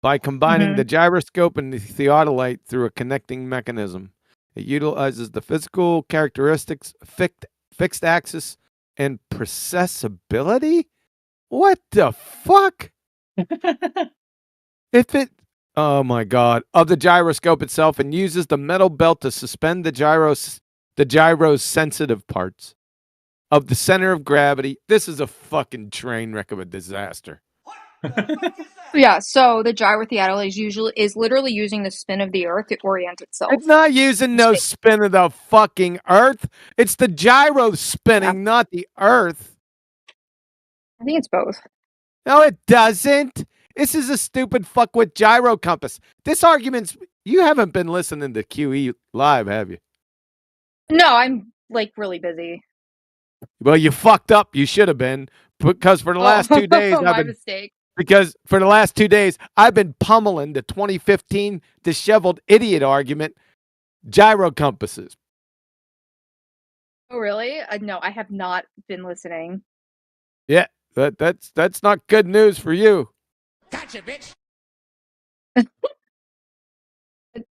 By combining the gyroscope and the theodolite through a connecting mechanism. It utilizes the physical characteristics, fixed axis, and precessibility? What the fuck? Oh my god, of the gyroscope itself, and uses the metal belt to suspend the gyro's sensitive parts of the center of gravity. This is a fucking train wreck of a disaster. Yeah, so the gyrotheodolite is literally using the spin of the Earth to orient itself. It's not using no spin of the fucking Earth. It's the gyro spinning, not the Earth. I think it's both. No, it doesn't. This is a stupid fuckwit gyro compass. This argument's... You haven't been listening to QE Live, have you? No, I'm like really busy. Well, you fucked up. You should have been. Because for the last 2 days, my mistake. Because for the last 2 days, I've been pummeling the 2015 disheveled idiot argument, gyro compasses. Oh, really? No, I have not been listening. Yeah, that's not good news for you. Gotcha, bitch.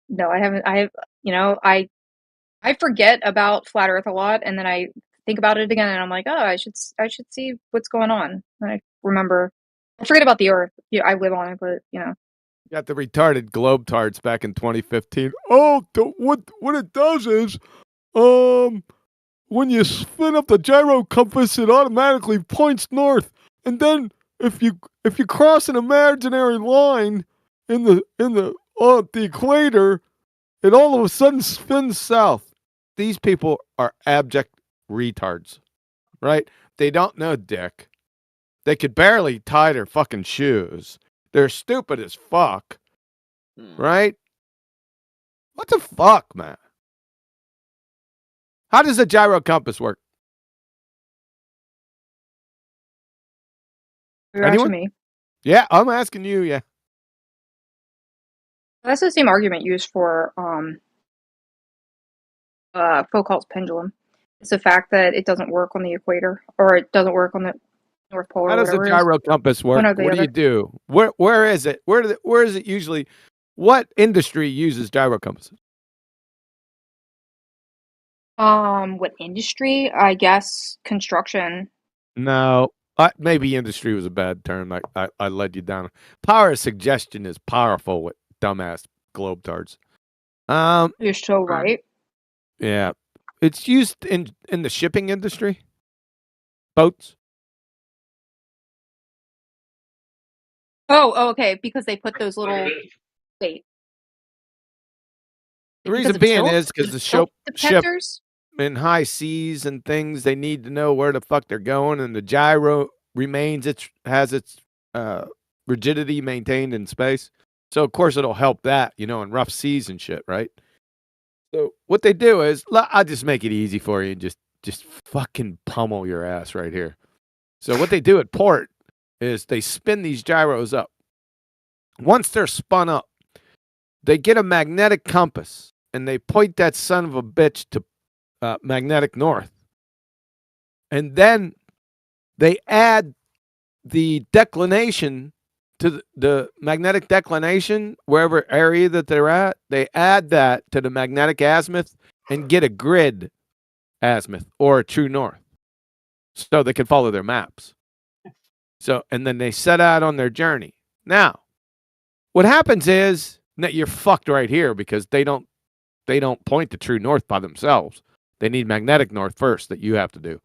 No, I haven't. I forget about Flat Earth a lot, and then I think about it again, and I'm like, oh, I should see what's going on. And I remember. I forget about the Earth. Yeah, I live on it, but Got the retarded globetards back in 2015. Oh, what it does is, when you spin up the gyro compass, it automatically points north, and then if you cross an imaginary line in the equator, it all of a sudden spins south. These people are abject retards, right? They don't know dick. They could barely tie their fucking shoes. They're stupid as fuck, right? What the fuck, man? How does a gyro compass work? you're asking me. Yeah, I'm asking you, yeah. That's the same argument used for Foucault's pendulum. It's the fact that it doesn't work on the equator, or it doesn't work on the North Pole. How does the gyro compass work? What do you do? Where is it? Where is it usually? What industry uses gyro compasses? What industry? I guess construction. No, maybe industry was a bad term. I led you down. Power of suggestion is powerful with dumbass globetards. You're so right. Yeah, it's used in the shipping industry. Boats. Oh, okay. Because they put those little wait. The reason of being tilt? is because the Tilt ship detectors? in high seas and things, they need to know where the fuck they're going, and the gyro has its rigidity maintained in space. So of course it'll help that, in rough seas and shit, right? So what they do is, I'll just make it easy for you and just fucking pummel your ass right here. So what they do at port is they spin these gyros up. Once they're spun up, they get a magnetic compass and they point that son of a bitch to magnetic north. And then they add the declination to the magnetic declination, wherever area that they're at, they add that to the magnetic azimuth and get a grid azimuth or a true north, so they can follow their maps. So, and then they set out on their journey. Now, what happens is that you're fucked right here because they don't point to true north by themselves. They need magnetic north first that you have to do,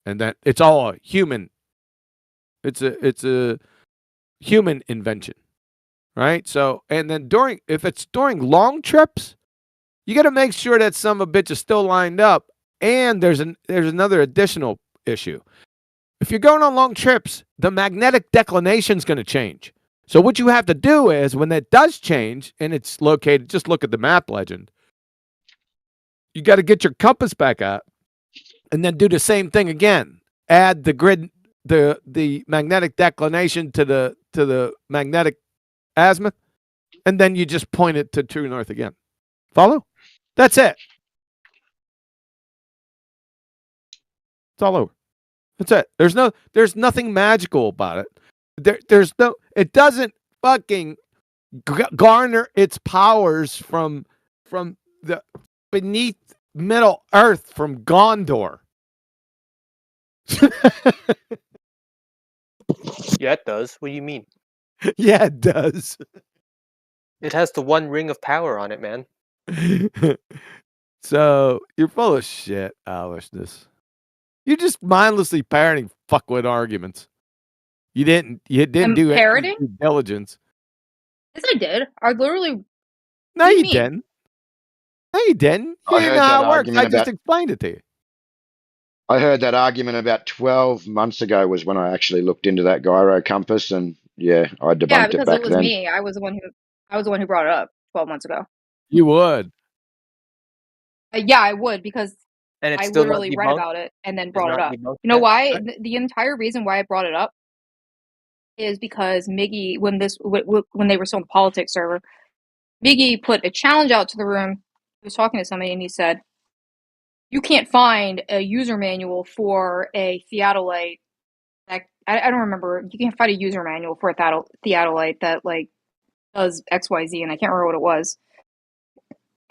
and that it's all a human. It's a human invention, right? So, and then if it's during long trips, you got to make sure that some of a bitch is still lined up. And there's another additional issue. If you're going on long trips, the magnetic declination is going to change. So what you have to do is when it does change and it's located, just look at the map legend. You got to get your compass back out and then do the same thing again. Add the grid, the magnetic declination to the magnetic azimuth, and then you just point it to true north again. Follow? That's it. It's all over. That's it. There's nothing magical about it. It doesn't fucking garner its powers from the beneath Middle Earth from Gondor. Yeah, it does. What do you mean? Yeah, it does. It has the one ring of power on it, man. So you're full of shit, Alishness. You're just mindlessly parroting fuckwit arguments. You didn't do any parroting? due diligence. Yes, I did. I literally. No, What do you mean? didn't. No, you didn't. You I didn't heard know how that it works. argument I just about- explained it to you. I heard that argument about 12 months ago was when I actually looked into that gyro compass, and yeah, I debunked Yeah, it because back it was then. me. I was the one who brought it up 12 months ago. You would. Yeah, I would because And it's I still not literally read debunked? about it and then It's brought it not up. debunked You know yet? why? The entire reason why I brought it up is because Miggy, when they were still on the politics server, Miggy put a challenge out to the room. He was talking to somebody and he said, "You can't find a user manual for a theodolite that I don't remember. You can't find a user manual for a theodolite that like does XYZ," and I can't remember what it was.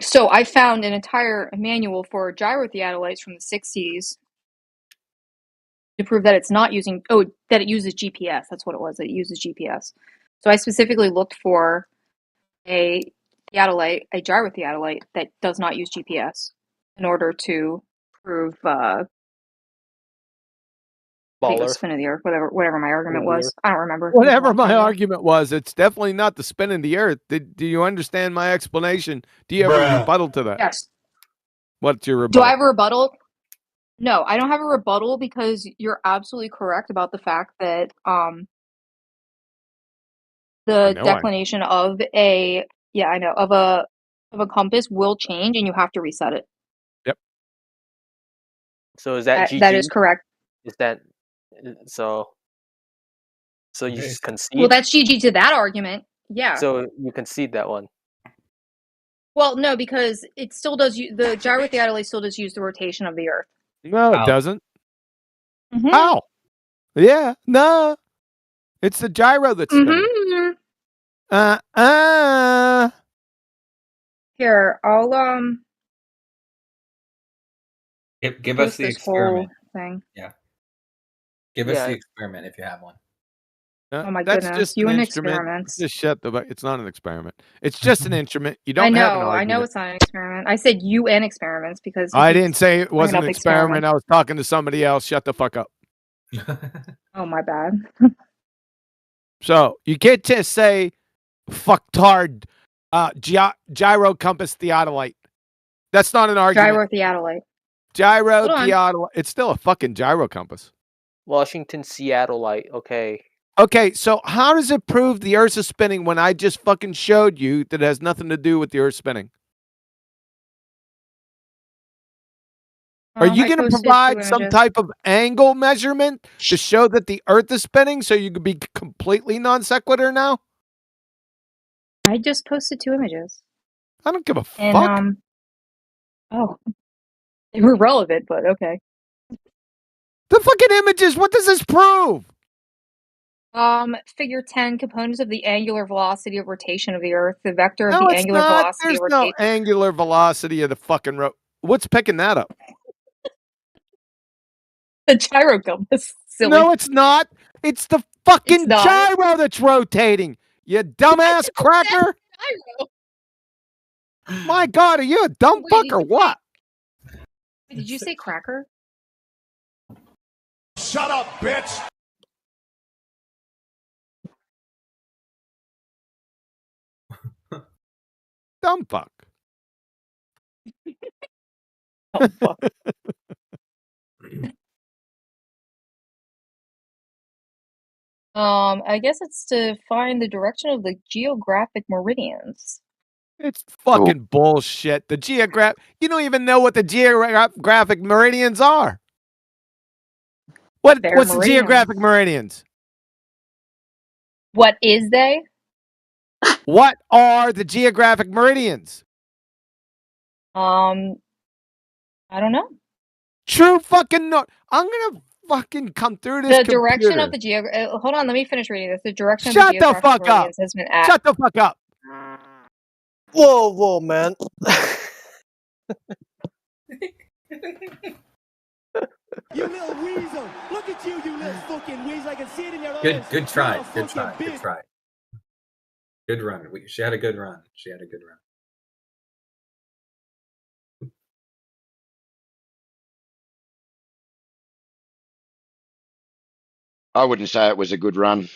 So I found an entire manual for gyrotheodolites from the 60s to prove that it's not using, that it uses GPS. That's what it was. It uses GPS. So I specifically looked for a gyrotheodolite that does not use GPS in order to prove I think it was Baller. spin of the earth, whatever my argument Spin of the was. I don't remember. Whatever my argument was, it's definitely not the spin in the earth. Do you understand my explanation? Do you have a rebuttal to that? Yes. What's your Do rebuttal? I have a rebuttal? No, I don't have a rebuttal because you're absolutely correct about the fact that the know declination of a compass will change and you have to reset it. Yep. So is that GG? That is correct. Is that so? So you concede? Well, that's GG to that argument. Yeah. So you concede that one. Well, no, because it still does. The gyrotheodolite still does use the rotation of the Earth. No, it doesn't. Mhm. How? Yeah, no. It's the gyro that's spinning. Mhm. Here, I'll Give us post the this whole experiment. thing. Yeah. Give us Yeah. the experiment if you have one. Oh my That's goodness, just you an and instrument. experiments. Just shut the. It's not an experiment. It's just an instrument. You don't I have an know argument. it's not an experiment. I said you and experiments because he I keeps didn't say it bringing wasn't up an experiment. experiments. I was talking to somebody else. Shut the fuck up. Oh my bad. So you can't just say fucktard gyro compass theodolite. That's not an argument. Gyrotheodolite. Gyro Hold on. theodolite. It's still a fucking gyro compass. Washington Seattleite. Okay. Okay, so how does it prove the Earth is spinning when I just fucking showed you that it has nothing to do with the Earth spinning? Are you I going to posted provide 2 some images. type of angle measurement to show that the Earth is spinning so you could be completely non sequitur now? I just posted 2 images. I don't give a And fuck. oh, they were relevant, but okay. The fucking images, what does this prove? Figure 10, components of the angular velocity of rotation of the Earth. The vector of No, the it's angular not. velocity There's of no rotation. angular velocity of the fucking rope. What's picking that up? The gyro compass. Silly. No, it's not. It's the fucking gyro that's rotating. You dumbass cracker. Gyro. My God, are you a dumb fuck or what? Did you say cracker? Shut up, bitch! Dumb fuck. Dumb fuck. I guess it's to find the direction of the geographic meridians. It's fucking bullshit. The you don't even know what the geographic meridians are. What's the meridians. geographic meridians? What is they? What are the geographic meridians? I don't know. True fucking no. I'm gonna fucking come through this. The direction computer. of the hold on, let me finish reading this. The direction Shut of the geographic fuck up. meridians has been at. Shut the fuck up. Whoa, man. You little weasel! Look at you, you little fucking weasel! I can see it in your eyes. Good try. You Good fucking try. Good bitch. try. Good run. She had a good run. She had a good run. I wouldn't say it was a good run.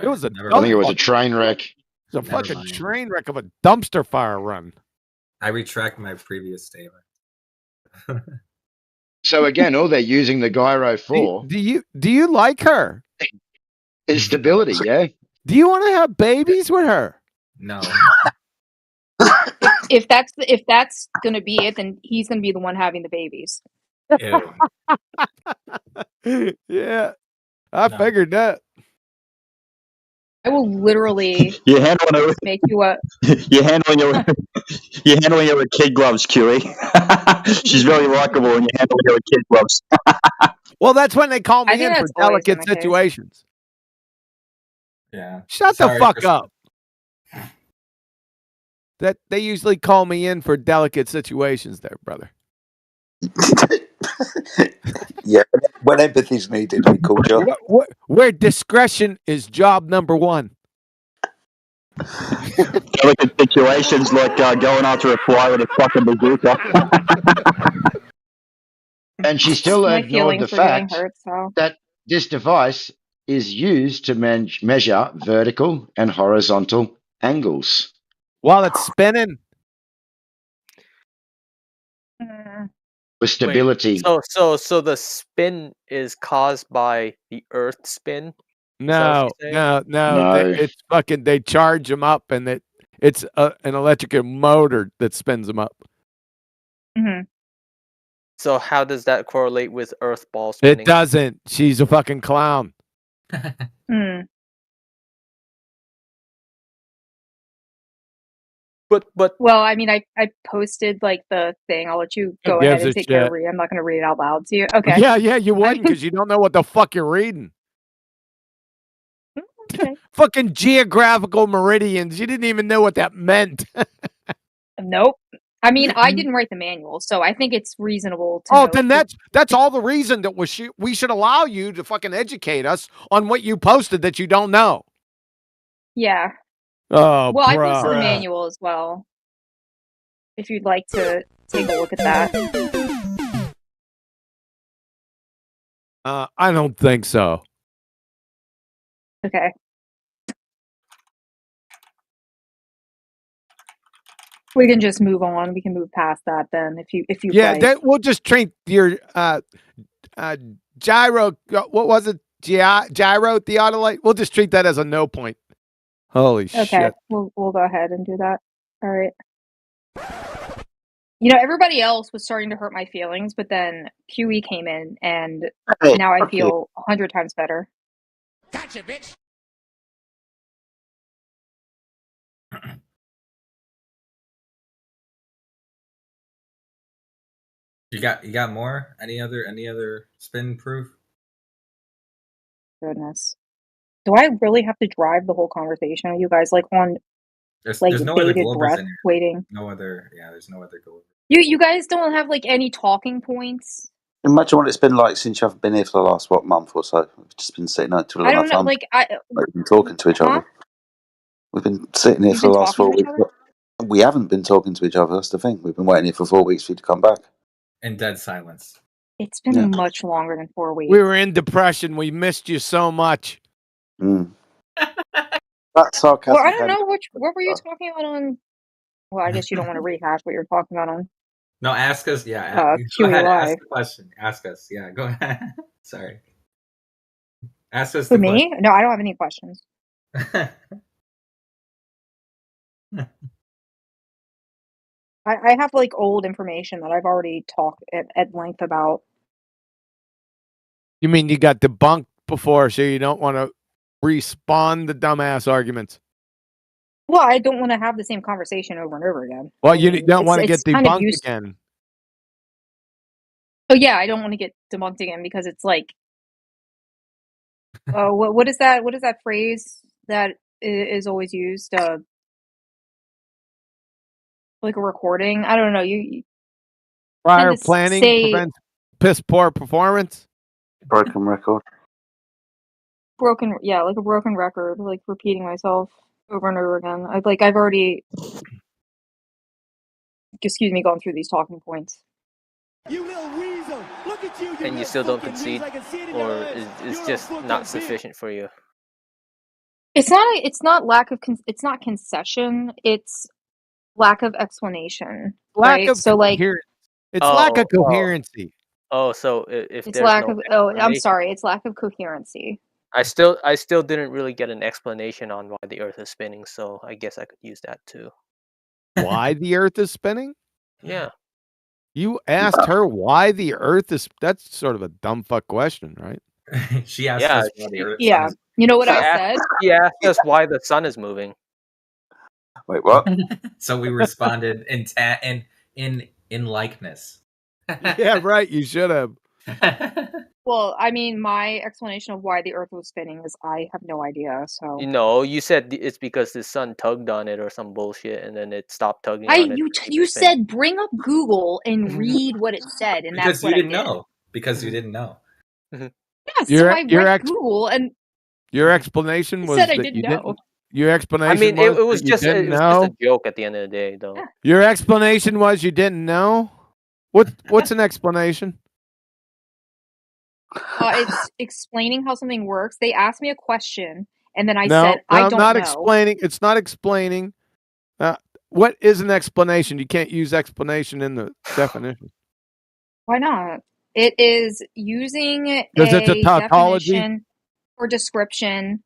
It was a. I think it was a train wreck. It's a fucking train wreck of a dumpster fire run. I retract my previous statement. So again, all they're using the gyro for Do you like her? is stability. Yeah. Do you want to have babies with her? No. If that's gonna be it, then he's gonna be the one having the babies. Yeah, I figured that. I will literally You're handling it. make you a. You're handling it. You're handling it with kid gloves, QE. She's very likable, and you're handling it with kid gloves. Well, that's when they call I me think in for that's always been delicate the case. situations. Yeah. Shut Sorry, the fuck Kristen. up. That they usually call me in for delicate situations, there, brother. Yeah, when empathy's needed, we call John. Where discretion is job number one. Delicate situations like going after a fly with a fucking bazooka. And she still My ignored the feelings were getting fact hurt, so. that this device is used to measure vertical and horizontal angles. While it's spinning. For stability. So the spin is caused by the Earth spin. No. It's fucking. They charge them up, and it's an electrical motor that spins them up. Mm-hmm. So how does that correlate with Earth ball spinning? It doesn't. She's a fucking clown. But well, I mean, I posted like the thing. I'll let you go ahead and take care of read. I'm not going to read it out loud to you. Okay. Yeah, you wouldn't because you don't know what the fuck you're reading. Okay. Fucking geographical meridians. You didn't even know what that meant. Nope. I mean, I didn't write the manual, so I think it's reasonable to. Oh, then that's all the reason that we should allow you to fucking educate us on what you posted that you don't know. Yeah. Oh, well, I bruh. posted the manual as well. If you'd like to take a look at that. I don't think so. Okay. We can just move on. We can move past that then, if you Yeah, like. we'll just treat your gyro. What was it? Gyro theodolite. We'll just treat that as a no point. Holy Okay, shit! we'll go ahead and do that. All right. You know, everybody else was starting to hurt my feelings, but then QE came in, and now I feel 100 times better. Gotcha, bitch. You got more? Any other spin proof? Goodness. Do I really have to drive the whole conversation? Are you guys like on There's like no other bated Globers breath in here. waiting? There's no other Globers. You guys don't have like any talking points? Imagine what it's been like since you haven't been here for the last month or so. We've just been sitting out till I don't know. enough. Like We've been talking to each huh? other. We've been sitting here You've for been the last talking 4 to each weeks. other? But we haven't been talking to each other. That's the thing. We've been waiting here for 4 weeks for you to come back. In dead silence. It's been much longer than 4 weeks. We were in depression. We missed you so much. That's sarcasm. Well, I don't know what were you talking about on. Well, I guess you don't want to rehash what you're talking about on. No, ask us. Yeah, go QE ahead. Live. Ask the question. Ask us. Yeah, go ahead. Sorry. Ask us For the me? No, I don't have any questions. I have like old information that I've already talked at length about. You mean you got debunked before, so you don't want to respawn the dumbass arguments? Well, I don't want to have the same conversation over and over again. Well, I you mean, don't want to it's get kind of debunked used. again. Oh yeah, I don't want to get debunked again because it's like, what is that? What is that phrase that is always used? Like a recording. I don't know. You Prior tend to planning say prevents piss poor performance. Broken record. broken, yeah, like a broken record, like repeating myself over and over again. I've already, excuse me, gone through these talking points. You little weasel! Look at you, you And you little still don't fucking concede, weasel. I can see it in your or eyes. is You're a just fucking not bitch. sufficient for you? It's not lack of it's not concession. It's lack of explanation, Lack right? of So like coherence. It's lack of coherency. So if it's there's lack no of. Oh, I'm explanation, sorry. It's lack of coherency. I still didn't really get an explanation on why the Earth is spinning, so I guess I could use that too. Why the Earth is spinning? Yeah. You asked her why the Earth is. That's sort of a dumb fuck question, right? She asked Yeah, us why the Earth Yeah. sun You know what She I asked, said? she asked us why the sun is moving. Wait, what? So we responded in likeness. Yeah, right. You should have. Well, I mean, my explanation of why the Earth was spinning is I have no idea. So You said it's because the sun tugged on it or some bullshit, and then it stopped tugging on it. you said bring up Google and read what it said, and that's Because you what I didn't did. know. Because you didn't know. Yeah, so I read Google and Your explanation it was said I that didn't you know. didn't. Your I explanation mean, was it was that you just didn't it was know. just a joke at the end of the day, though. Your explanation was you didn't know. What's an explanation? It's explaining how something works. They asked me a question, and then I No, said I don't not know. explaining. It's not explaining. What is an explanation? You can't use explanation in the definition. Why not? It is using Because it's a tautology. definition or description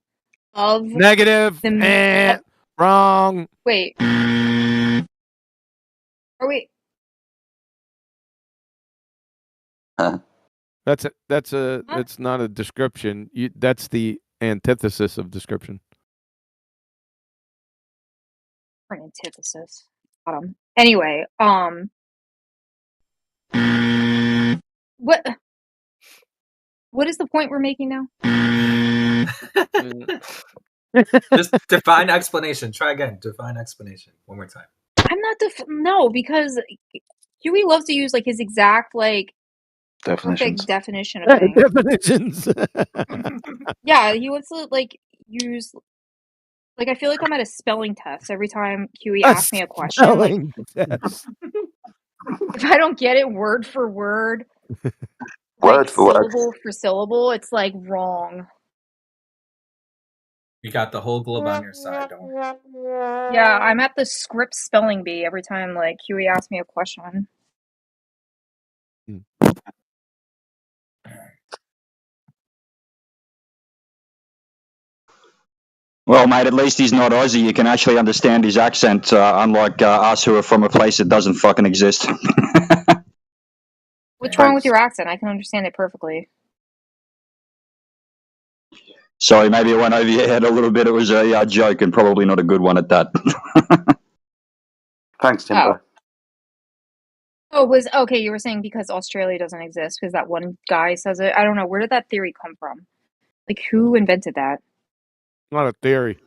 of Negative. the Wrong. wait. Are we? It's not a description. That's the antithesis of description. For an antithesis. Anyway, what is the point we're making now? Just define explanation. Try again. Define explanation one more time. I'm not no, because Huey loves to use like his exact like Definitions. perfect definition of things. Definitions. Yeah, he wants to like use like I feel like I'm at a spelling test every time Huey asks me a question. Like, test. if I don't get it word for word, Word for word. syllable for syllable, it's like wrong. You got the whole globe on your side, don't worry. Yeah, I'm at the script spelling bee every time like Huey asks me a question. Well, mate, at least he's not Aussie. You can actually understand his accent, unlike us who are from a place that doesn't fucking exist. What's wrong with your accent? I can understand it perfectly. Sorry, maybe it went over your head a little bit. It was a joke and probably not a good one at that. Thanks, Timbo. Oh, it was okay. You were saying because Australia doesn't exist because that one guy says it. I don't know. Where did that theory come from? Like, who invented that? Not a theory.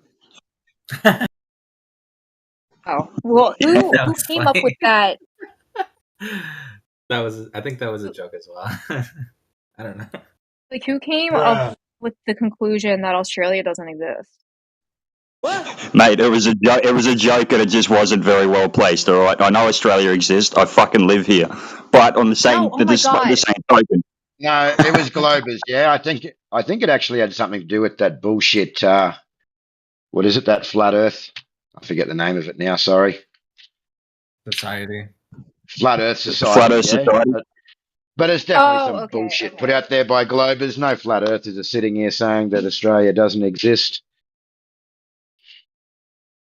Oh well, who That who was came up with funny. that? I think that was a joke as well. I don't know. Like, who came up with the conclusion that Australia doesn't exist? Mate, it was a joke. It was a joke, and it just wasn't very well placed. All right, I know Australia exists. I fucking live here, but on the same, No, oh my the god. same token, No, it was Globers. Yeah, I think it actually had something to do with that bullshit. What is it? That flat Earth? I forget the name of it now. Sorry. Society. Flat Earth Society. Flat Earth yeah. Society. But it's definitely Oh, some okay, bullshit okay. put out there by Globers. No flat earthers are sitting here saying that Australia doesn't exist.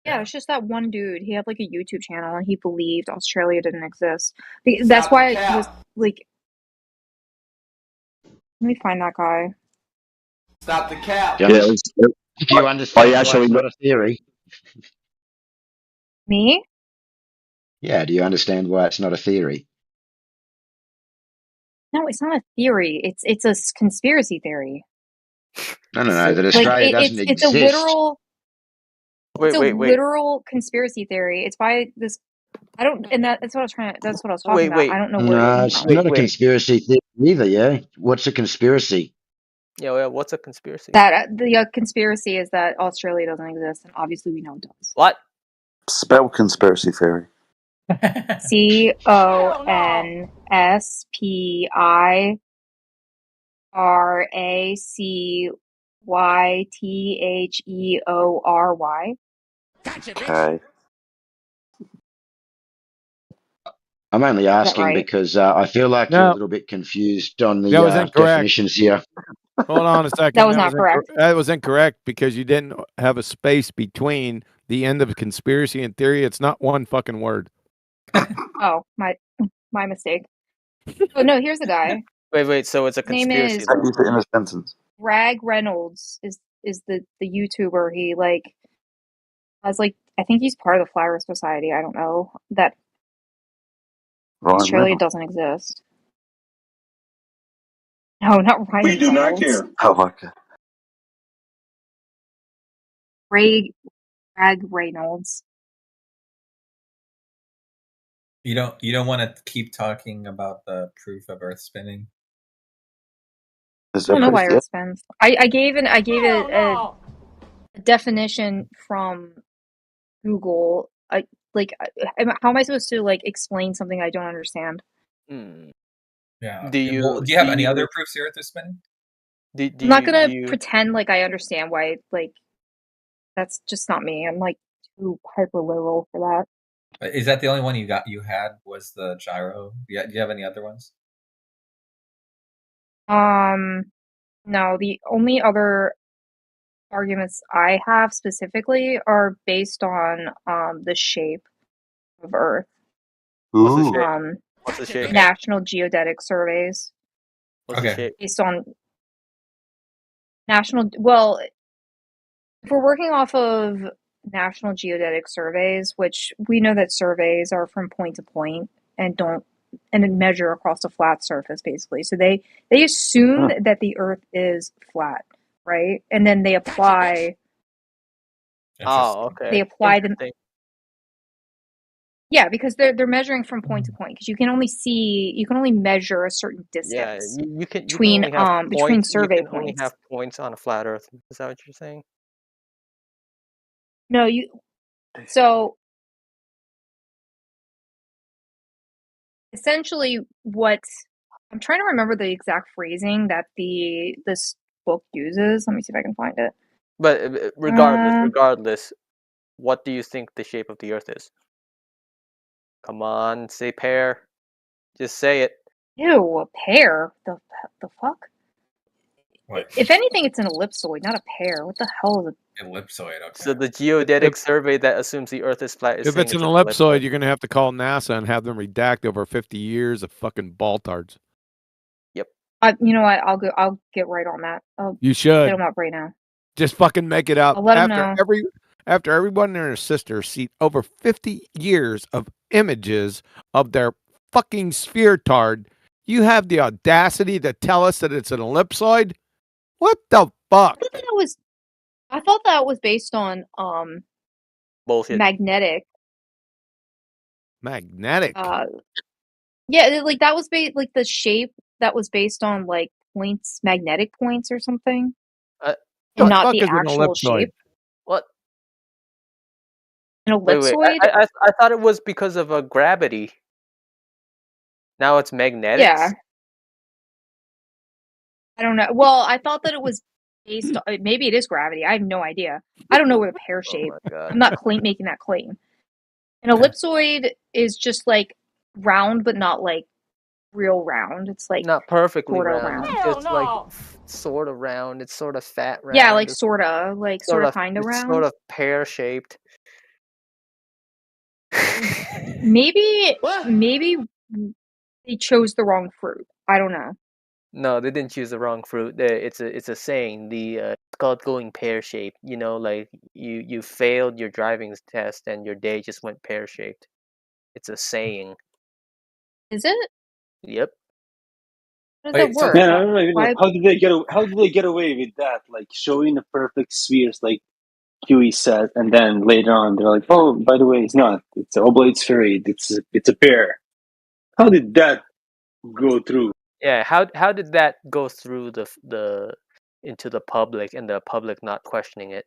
Yeah, it's just that one dude. He had like a YouTube channel and he believed Australia didn't exist. That's why it was like. Let me find that guy. Stop the cap. Do Yeah, you understand why actually it's not a theory? Me? Yeah, do you understand why it's not a theory? No, it's not a theory. It's a conspiracy theory. No, that Like Australia doesn't it's a exist. literal. Wait, It's a wait, wait. literal conspiracy theory. It's by this. I don't, and that's what I was trying to. That's what I was talking Wait, about. wait. I don't know where it No, came it's from. not a conspiracy theory either, yeah? What's a conspiracy? Yeah, what's a conspiracy? That the conspiracy is that Australia doesn't exist, and obviously we know it does. What? Spell conspiracy theory. CONSPIRACYTHEORY. Okay. I'm only asking right? because I feel like you're a No, little bit confused on that the was incorrect. definitions here. Hold on a second. That was not correct. That was incorrect because you didn't have a space between the end of conspiracy and theory. It's not one fucking word. Oh, my mistake. Oh no, here's the guy. Wait. So it's a His name conspiracy. is How do you put in a sentence? Rag Reynolds. Is the YouTuber? He like has like I think he's part of the Flat Earth Society. I don't know that Ryan Australia Reynolds. doesn't exist. No, not Ryan We do not Reynolds. care. Oh, okay. Rag Reynolds. You don't want to keep talking about the proof of Earth spinning. Is I there don't know why proof yet? Earth spins. I gave it a definition from Google. How am I supposed to like explain something I don't understand? Yeah. Do you do you have any other proofs the Earth is spinning? Do I'm not gonna you pretend like I understand why. Like that's just not me. I'm like too hyper literal for that. Is that the only one you had was the gyro? Do you have any other ones? No, the only other arguments I have specifically are based on the shape of Earth. What's the Ooh. shape? What's the shape? National Geodetic Surveys. What's the shape? Based on well, if we're working off of National Geodetic Surveys, which we know that surveys are from point to point and then measure across a flat surface, basically. So they assume that the Earth is flat, right? And then they apply. Oh, okay. They apply them. Interesting. Yeah, because they're measuring from point to point because you can only measure a certain Yeah, distance you can between only have between points. survey You can only points. have points on a flat Earth. Is that what you're saying? No, so essentially what I'm trying to remember the exact phrasing that this book uses. Let me see if I can find it. But regardless, what do you think the shape of the Earth is? Come on, say pear. Just say it. Ew, a pear. The fuck? What? If anything, it's an ellipsoid, not a pear. What the hell is a Ellipsoid. Okay. So the geodetic survey that assumes the Earth is flat is If saying it's an an ellipsoid, you're going to have to call NASA and have them redact over 50 years of fucking baltards. Yep. You know what? I'll get right on that. You should. Hit them up right now. Just fucking make it up. I'll let 'em know. After everyone and their sister see over 50 years of images of their fucking sphere tard, you have the audacity to tell us that it's an ellipsoid? What the fuck? I thought that was based on Bullshit. magnetic. Magnetic. Yeah, like that was based like the shape that was based on like points, magnetic points or something, Uh, and What not fuck the is an actual ellipsoid? shape. what? An Wait. ellipsoid? I thought it was because of gravity. Now it's magnetics. Yeah. I don't know. Well, I thought that it was based on, maybe it is gravity. I have no idea. I don't know where the pear shape. God. I'm not making that claim. An ellipsoid is just like round, but not like real round. It's like Not perfectly sort of round. round. It's just like sort of round. It's sort of fat round. Yeah, like It's sorta, like sort sorta, of kinda it's round. sort of pear shaped. Maybe they chose the wrong fruit. I don't know. No, they didn't choose the wrong fruit. It's a saying. It's called going pear shaped. You know, like you failed your driving test and your day just went pear shaped. It's a saying. Is it? Yep. How does that Wait, so work? Man, I don't even know. Why? How did they get away with that? Like showing the perfect spheres, like Huey said, and then later on they're like, "Oh, by the way, it's not. It's an oblate spheroid. It's a pear." How did that go through? Yeah. How did that go through the into the public and the public not questioning it?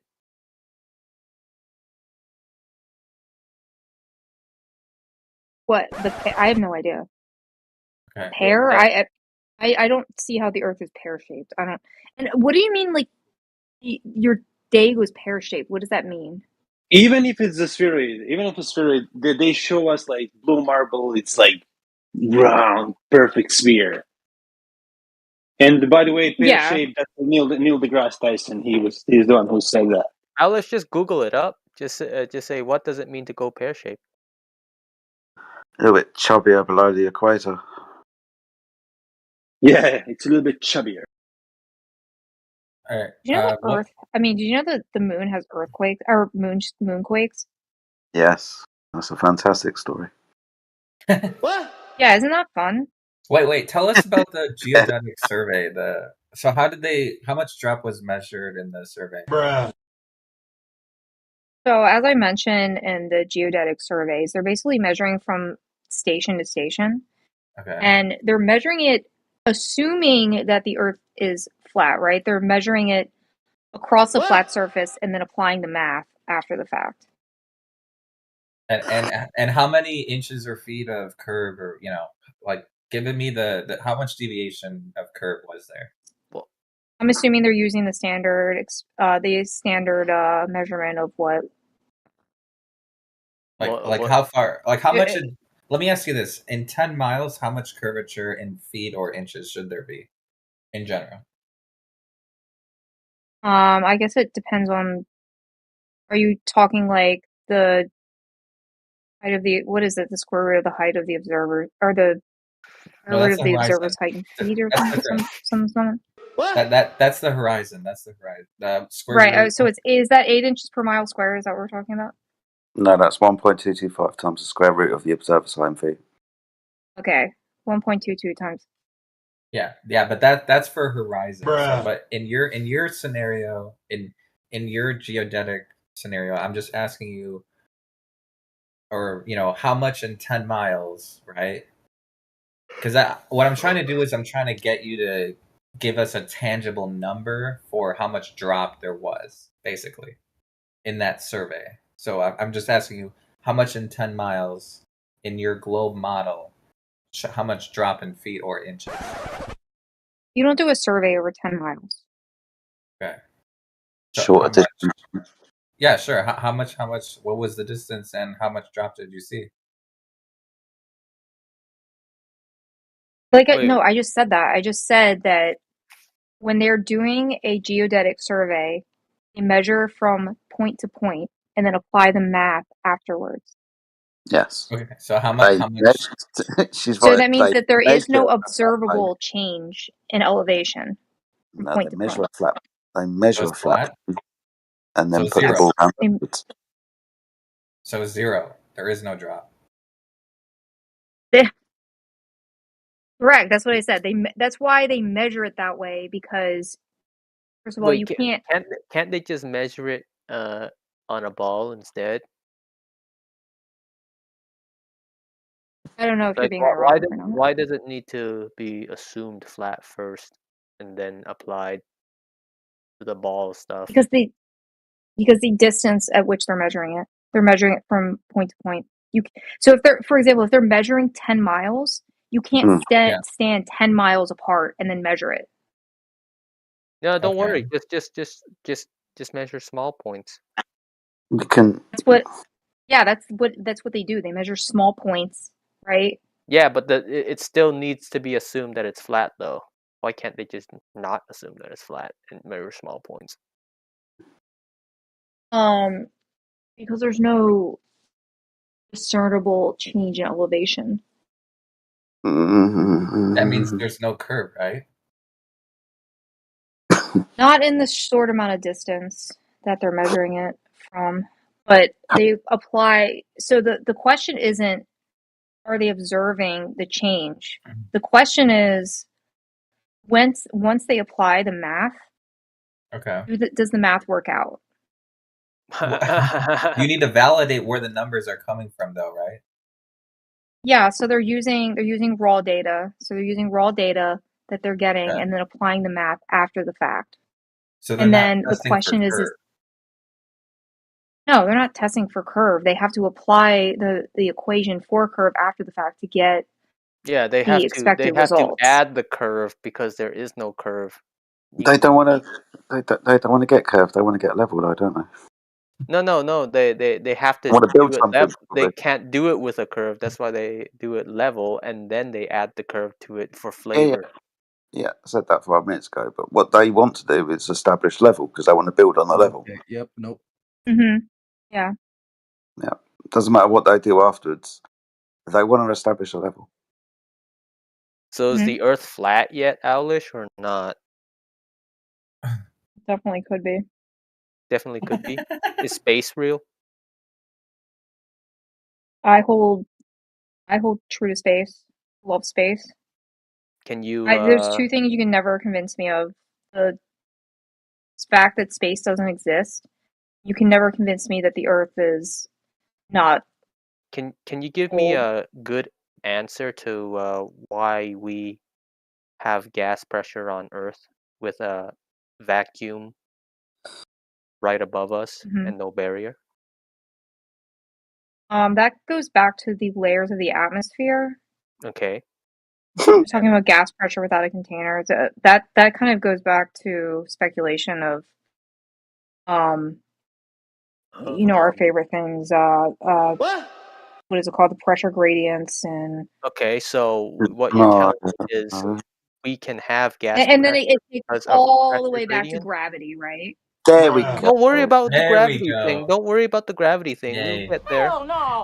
What I have no idea. okay. Pear? Yeah. I don't see how the Earth is pear shaped. I don't. And what do you mean? Like your day was pear shaped? What does that mean? Even if it's a spheroid, they show us like blue marble. It's like round, perfect sphere. And by the way, pear Yeah. shaped. That's Neil deGrasse Tyson. He's the one who said that. Now let's just Google it up. Just say what does it mean to go pear shaped? A little bit chubbier below the equator. Yeah, it's a little bit chubbier. All right. Do you know that Earth? I mean, do you know that the moon has earthquakes or moonquakes? Yes, that's a fantastic story. What? Yeah, isn't that fun? Wait. Tell us about the geodetic survey. So how much drop was measured in the survey? Bruh. So as I mentioned in the geodetic surveys, they're basically measuring from station to station. Okay. And they're measuring it assuming that the Earth is flat, right? They're measuring it across a flat surface and then applying the math after the fact. And how many inches or feet of curve, or like giving me the how much deviation of curve was there? Well, I'm assuming they're using the standard measurement of what. Like how far? Like how much? Let me ask you this: in 10 miles, how much curvature in feet or inches should there be, in general? I guess it depends on. Are you talking like the height of the what is it? The square root of the height of the observer, or the No, root that's of the the horizon. observer's height in feet, or That's different. something. That's the horizon. That's the horizon. The square Right. root. So is that 8 inches per mile square? Is that what we're talking about? No, that's 1.225 times the square root of the observer's height in feet. Okay, 1.22 times. Yeah, but that's for horizon. So, but in your scenario, in your geodetic scenario, I'm just asking you, or how much in 10 miles, right? Because what I'm trying to do is I'm trying to get you to give us a tangible number for how much drop there was, basically, in that survey. So I'm just asking you, how much in 10 miles in your globe model, how much drop in feet or inches? You don't do a survey over 10 miles. Okay. Shorter distance. Yeah, sure. How much? What was the distance, and how much drop did you see? No, I just said that. I just said that when they're doing a geodetic survey, they measure from point to point and then apply the math afterwards. Yes. Okay. So how much? She's So right. that means that there is no measure observable change in elevation from No, point they to measure point. a flat. They measure So a it's flat, and then So put the zero. ball backwards. So 0. There is no drop. Correct. That's what I said. That's why they measure it that way, because First of all, Wait, you can't. can't they just measure it on a ball instead? I don't know if you're Like being why ironic or not. why does it need to be assumed flat first and then applied to the ball stuff? Because the distance at which they're measuring it from point to point. So if they're, for example, if they're measuring 10 miles, you can't stand 10 miles apart and then measure it. No, don't worry. Just measure small points. You can. That's what they do. They measure small points, right? Yeah, but it still needs to be assumed that it's flat though. Why can't they just not assume that it's flat and measure small points? Because there's no discernible change in elevation. That means there's no curve, right? Not in the short amount of distance that they're measuring it from, but they apply. So the question isn't, are they observing the change? The question is, once they apply the math, Okay. does the math work out? You need to validate where the numbers are coming from, though, right? Yeah, so they're using raw data. So they're using raw data that they're getting and then applying the math after the fact. So they're And not then the testing question for is curve. no, they're not testing for curve. They have to apply the equation for curve after the fact to get Yeah, they the have expected to results. add the curve because there is no curve. They don't want to. They don't want to get curved. They want to get level, though, don't they? No. They have to I want to build do it something. level. They can't do it with a curve. That's why they do it level, and then they add the curve to it for flavor. Yeah, I said that 5 minutes ago. But what they want to do is establish level because they want to build on the level. Yep. Nope. Yeah. Yeah, doesn't matter what they do afterwards. They want to establish a level. So is the Earth flat yet, Owlish, or not? Definitely could be. Definitely could be. Is space real? I hold true to space. Love space. Can you? There's two things you can never convince me of: the fact that space doesn't exist. You can never convince me that the Earth is not. Can you give me a good answer to why we have gas pressure on Earth with a vacuum right above us and no barrier? That goes back to the layers of the atmosphere. Okay. We're talking about gas pressure without a container. That kind of goes back to speculation of, our favorite things. What is it called? The pressure gradients and. Okay, so what you're telling me is we can have gas And then pressure it because goes of all the pressure way back to gradient? gravity, right? There we go. Don't worry about the There we gravity go. thing. Don't worry about the gravity thing. Yay. We'll get there.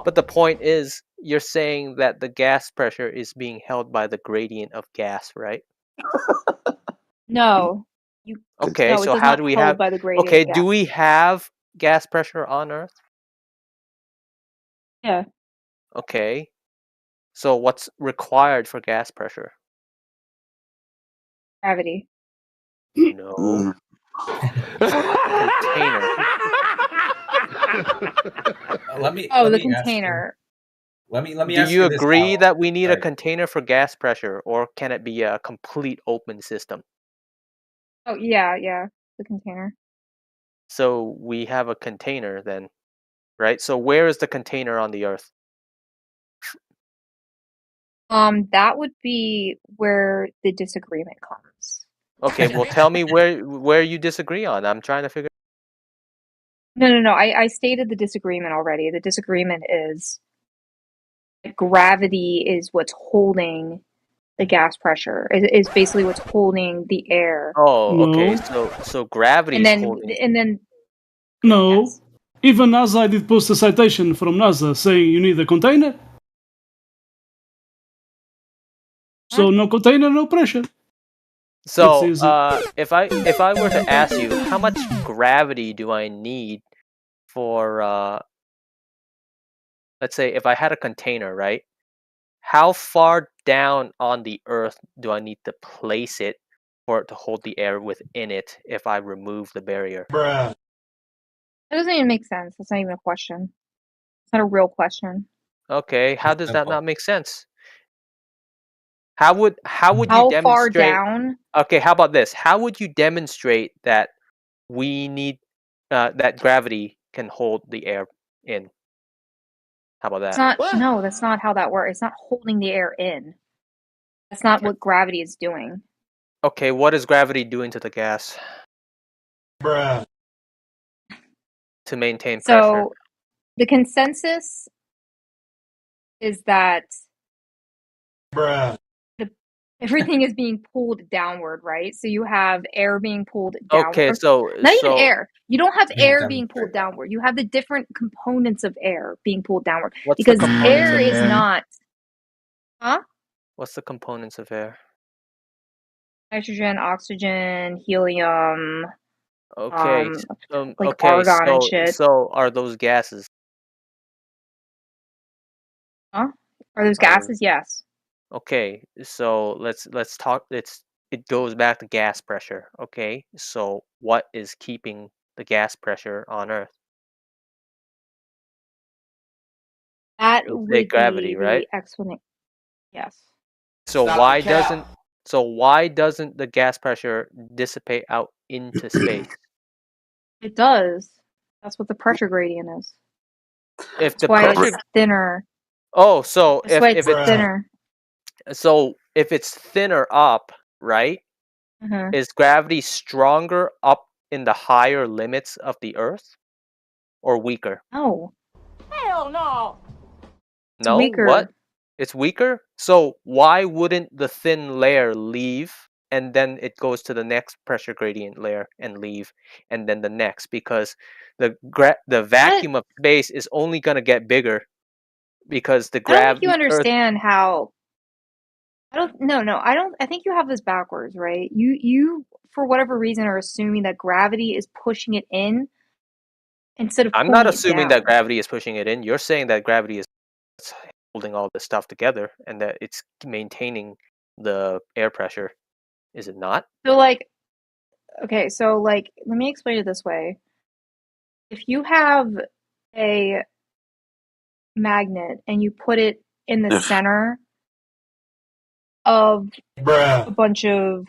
But the point is, you're saying that the gas pressure is being held by the gradient of gas, right? No. Okay, No, it so does how not do we held have? by the gradient Okay, of gas. do we have gas pressure on Earth? Yeah. Okay. So what's required for gas pressure? Gravity. No. Container. Let me. Oh, let the me ask you- container. Let me Do ask you this, agree Al. that we need a Sorry. container for gas pressure, or can it be a complete open system? Oh, yeah, the container. So we have a container then, right? So where is the container on the Earth? That would be where the disagreement comes. Okay, well tell me where you disagree on. I'm trying to figure. No. I stated the disagreement already. The disagreement is that gravity is what's holding the gas pressure. Is basically what's holding the air. Oh, okay. No. So gravity And is then holding. No. Even NASA did post a citation from NASA saying you need a container. So no container, no pressure. So It's easy. if I were to ask you how much gravity do I need for let's say if I had a container, right? How far down on the Earth do I need to place it for it to hold the air within it if I remove the barrier? That doesn't even make sense. That's not even a question. It's not a real question. Okay, how does that not make sense? How would you How far demonstrate? down? Okay, how about this? How would you demonstrate that we need that gravity can hold the air in? How about It's that? not. No, that's not how that works. It's not holding the air in. That's not what gravity is doing. Okay, what is gravity doing to the gas to maintain pressure? So the consensus is that everything is being pulled downward, right? So you have air being pulled downward. Okay, so Not even air. You don't have Can you air being pulled demonstrate that? downward. You have the different components of air being pulled downward. What's the Because components air of is air? not. Huh? What's the components of air? Nitrogen, oxygen, helium, Okay, like okay, argon and shit. so are those gases? Huh? Are those Are those gases? Yes. okay? So let's talk. It goes back to gas pressure. Okay, so what is keeping the gas pressure on Earth? That You say would gravity, be right? the explanation. Yes. So Stop the why cap. doesn't the gas pressure dissipate out into space? It does. That's what the pressure gradient is. If That's the why pressure it's thinner. Oh, so That's why it's it's thinner. so if it's thinner up, right? Mhm. Is gravity stronger up in the higher limits of the Earth or weaker? No. Hell no. It's No? weaker. What? It's weaker? So why wouldn't the thin layer leave and then it goes to the next pressure gradient layer and leave and then the next? Because the vacuum of space is only going to get bigger because the I don't think you gravity Earth. understand how. I think you have this backwards, right? You for whatever reason are assuming that gravity is pushing it in instead of I'm not pulling it assuming down. that gravity is pushing it in. You're saying that gravity is holding all this stuff together and that it's maintaining the air pressure. Is it not? So like, okay, so like, let me explain it this way. If you have a magnet and you put it in the center of a bunch of,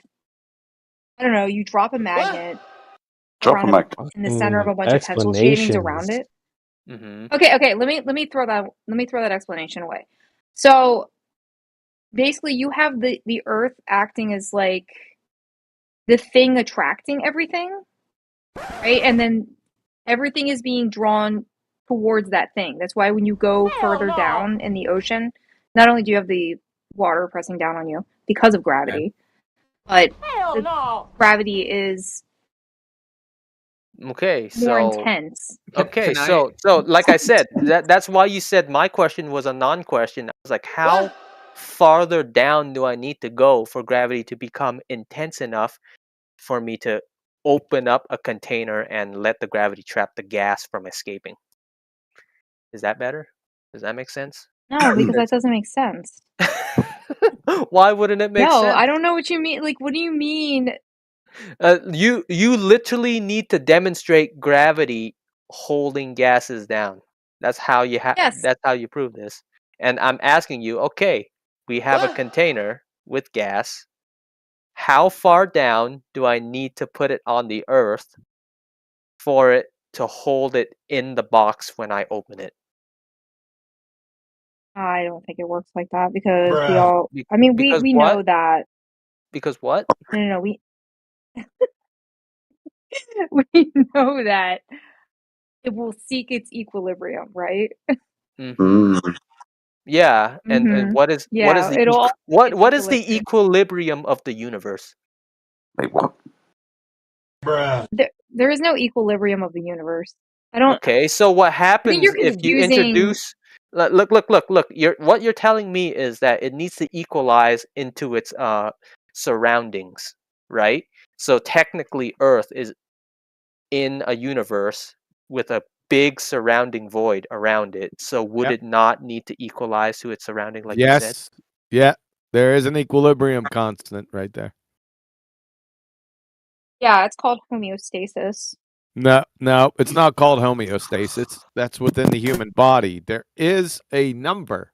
I don't know, you drop a magnet Drop a around magnet. in the center of a bunch of pencil shavings around it. Mm-hmm. Okay, let me throw that explanation away. So basically you have the earth acting as like the thing attracting everything, right? And then everything is being drawn towards that thing. That's why when you go further down in the ocean, not only do you have the water pressing down on you because of gravity, but gravity is Okay, more so intense. okay, Can I? so like I said, that's why you said my question was a non-question. I was like, how farther down do I need to go for gravity to become intense enough for me to open up a container and let the gravity trap the gas from escaping? Is that better? Does that make sense? No, because that doesn't make sense. Why wouldn't it make No, sense? I don't know what you mean. Like, what do you mean? You literally need to demonstrate gravity holding gases down. That's how you Yes. That's how you prove this. And I'm asking you, okay, we have a container with gas. How far down do I need to put it on the earth for it to hold it in the box when I open it? I don't think it works like that because we all. Be- I mean, because we what? know that. Because what? No, we we know that it will seek its equilibrium, right? Mm-hmm. Yeah, and Mm-hmm. what is Yeah, the it'll all seek its what is the equilibrium. equilibrium of the universe? Wait, what? There is no equilibrium of the universe. I don't. Okay, so what I think happens you're if you confusing. introduce look what you're telling me is that it needs to equalize into its surroundings, right? So technically Earth is in a universe with a big surrounding void around it. So would Yep. it not need to equalize to its surrounding like you said? Yes. Yeah. There is an equilibrium constant right there. Yeah, it's called homeostasis. No, it's not called homeostasis. That's within the human body. There is a number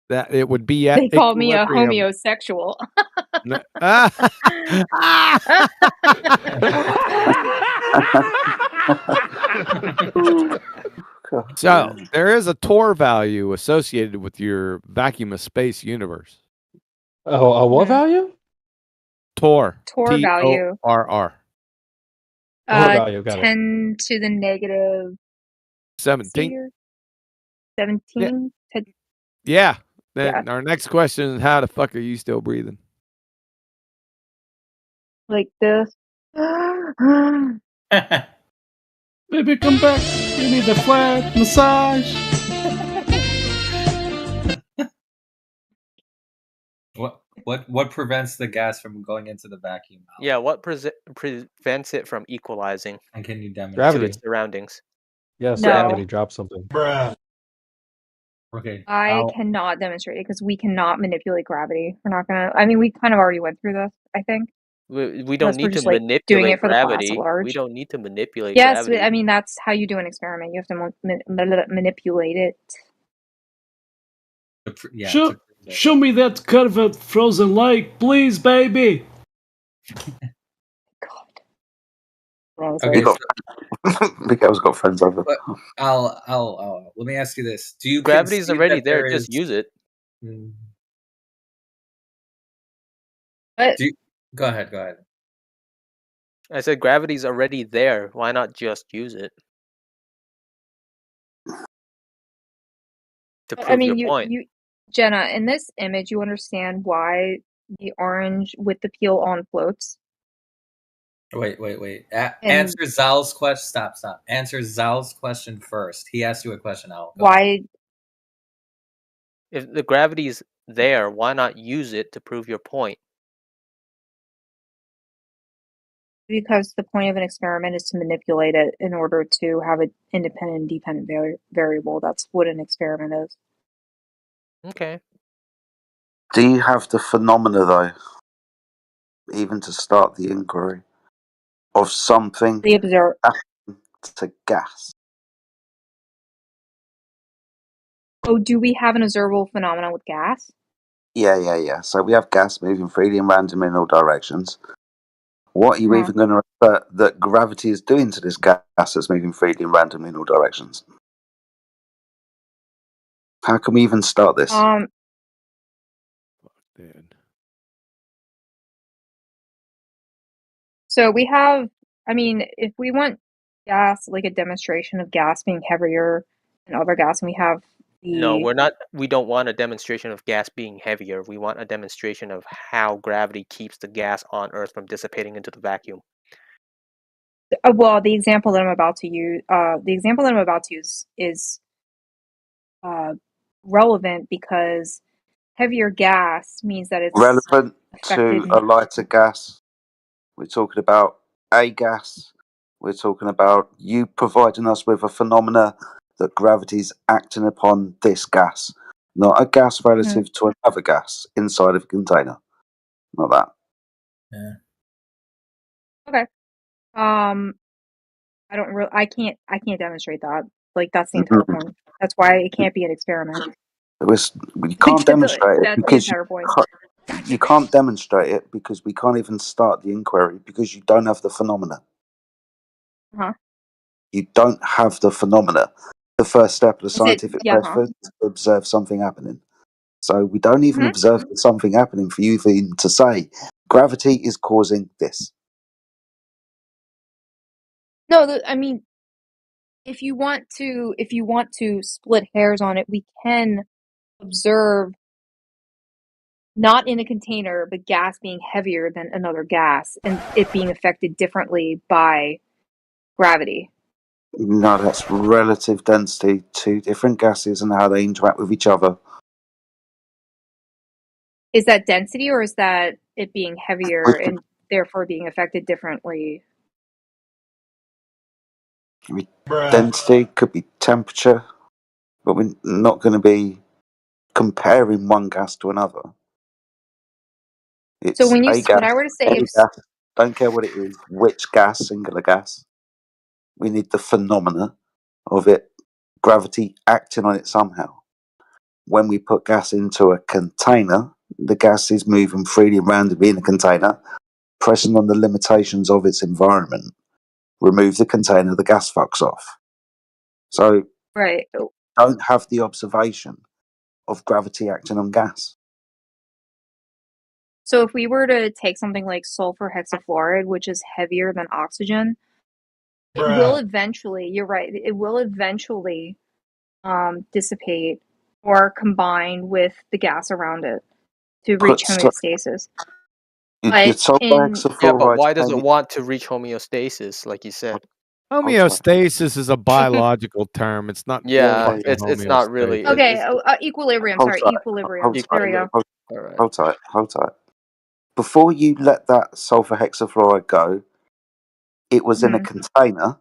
that it would be at They call me a equilibrium. homosexual. No- So there is a Tor value associated with your vacuum of space universe. Oh, a what value? Tor. Tor value. T-O-R-R. value, got it. 10 to the negative 17. 17. Yeah. Then our next question is, how the fuck are you still breathing? Like this. Baby, come back. You need a flat massage. What prevents the gas from going into the vacuum? Yeah, what prevents it from equalizing And can you demonstrate? to Gravity. its surroundings? Yes, No. gravity drops something. Okay. I cannot demonstrate it because we cannot manipulate gravity. We're not gonna. I mean, we kind of already went through this, I think. We don't Unless we're need to just, like, manipulate doing it for the class gravity. at large. We don't need to manipulate Yes, gravity. I mean that's how you do an experiment. You have to manipulate it. Show me that curved frozen lake, please, baby. Okay, Miguel's got friends over. But I'll let me ask you this: do you Gravity's concede already that there. there Just is- use it. But Go ahead. I said gravity's already there. Why not just use it to prove I mean, your point? you, Jenna, in this image, you understand why the orange with the peel on floats. Wait. And- Answer Zal's question. Stop. Answer Zal's question first. He asked you a question, Al. Go Why? If the gravity's there, why not use it to prove your point? Because the point of an experiment is to manipulate it in order to have an independent and dependent variable. That's what an experiment is. Okay. Do you have the phenomena, though, even to start the inquiry, of something The observer happening to gas? Oh, do we have an observable phenomenon with gas? Yeah. So we have gas moving freely and randomly in all directions. What are you even going to refer that gravity is doing to this gas that's moving freely and randomly in all directions? How can we even start this? So we have, I mean, if we want gas, like a demonstration of gas being heavier than other gas, and we have the... No, we're not. We don't want a demonstration of gas being heavier. We want a demonstration of how gravity keeps the gas on Earth from dissipating into the vacuum. Well, the example that I'm about to use, is relevant because heavier gas means that it's Relevant affected. to a lighter gas. We're talking about a gas. We're talking about you providing us with a phenomena that gravity's acting upon this gas, not a gas relative to another gas inside of a container. Not that. Yeah. Okay. I can't demonstrate that. Like, that's the entire point. That's why it can't be an experiment. You can't demonstrate it That's the because entire point. you can't demonstrate it because we can't even start the inquiry because you don't have the phenomena. Uh-huh. You don't have the phenomena. The first step of the Is it- scientific yeah, method is to observe something happening. So we don't even observe something happening for you even to say gravity is causing this. No, I mean, if you want to split hairs on it, we can observe not in a container, but gas being heavier than another gas and it being affected differently by gravity. No, that's relative density, two different gases and how they interact with each other. Is that density or is that it being heavier and therefore being affected differently? Density could be temperature, but we're not going to be comparing one gas to another. It's So when a gas, I were to say a if gas Don't care what it is, which gas, singular gas. We need the phenomena of it, gravity acting on it somehow. When we put gas into a container, the gas is moving freely and randomly in the container, pressing on the limitations of its environment. Remove the container, the gas fucks off. So Right. don't have the observation of gravity acting on gas. So if we were to take something like sulfur hexafluoride, which is heavier than oxygen, it will eventually, you're right, it will eventually dissipate or combine with the gas around it to reach homeostasis. But Yeah, but why does it want to reach homeostasis, like you said? Homeostasis is a biological term. It's not. Yeah, fucking it's not really. homeostasis. okay, equilibrium. Hold Sorry, tight, equilibrium. hold There we tight, go. hold tight. Before you let that sulfur hexafluoride go, it was in a container,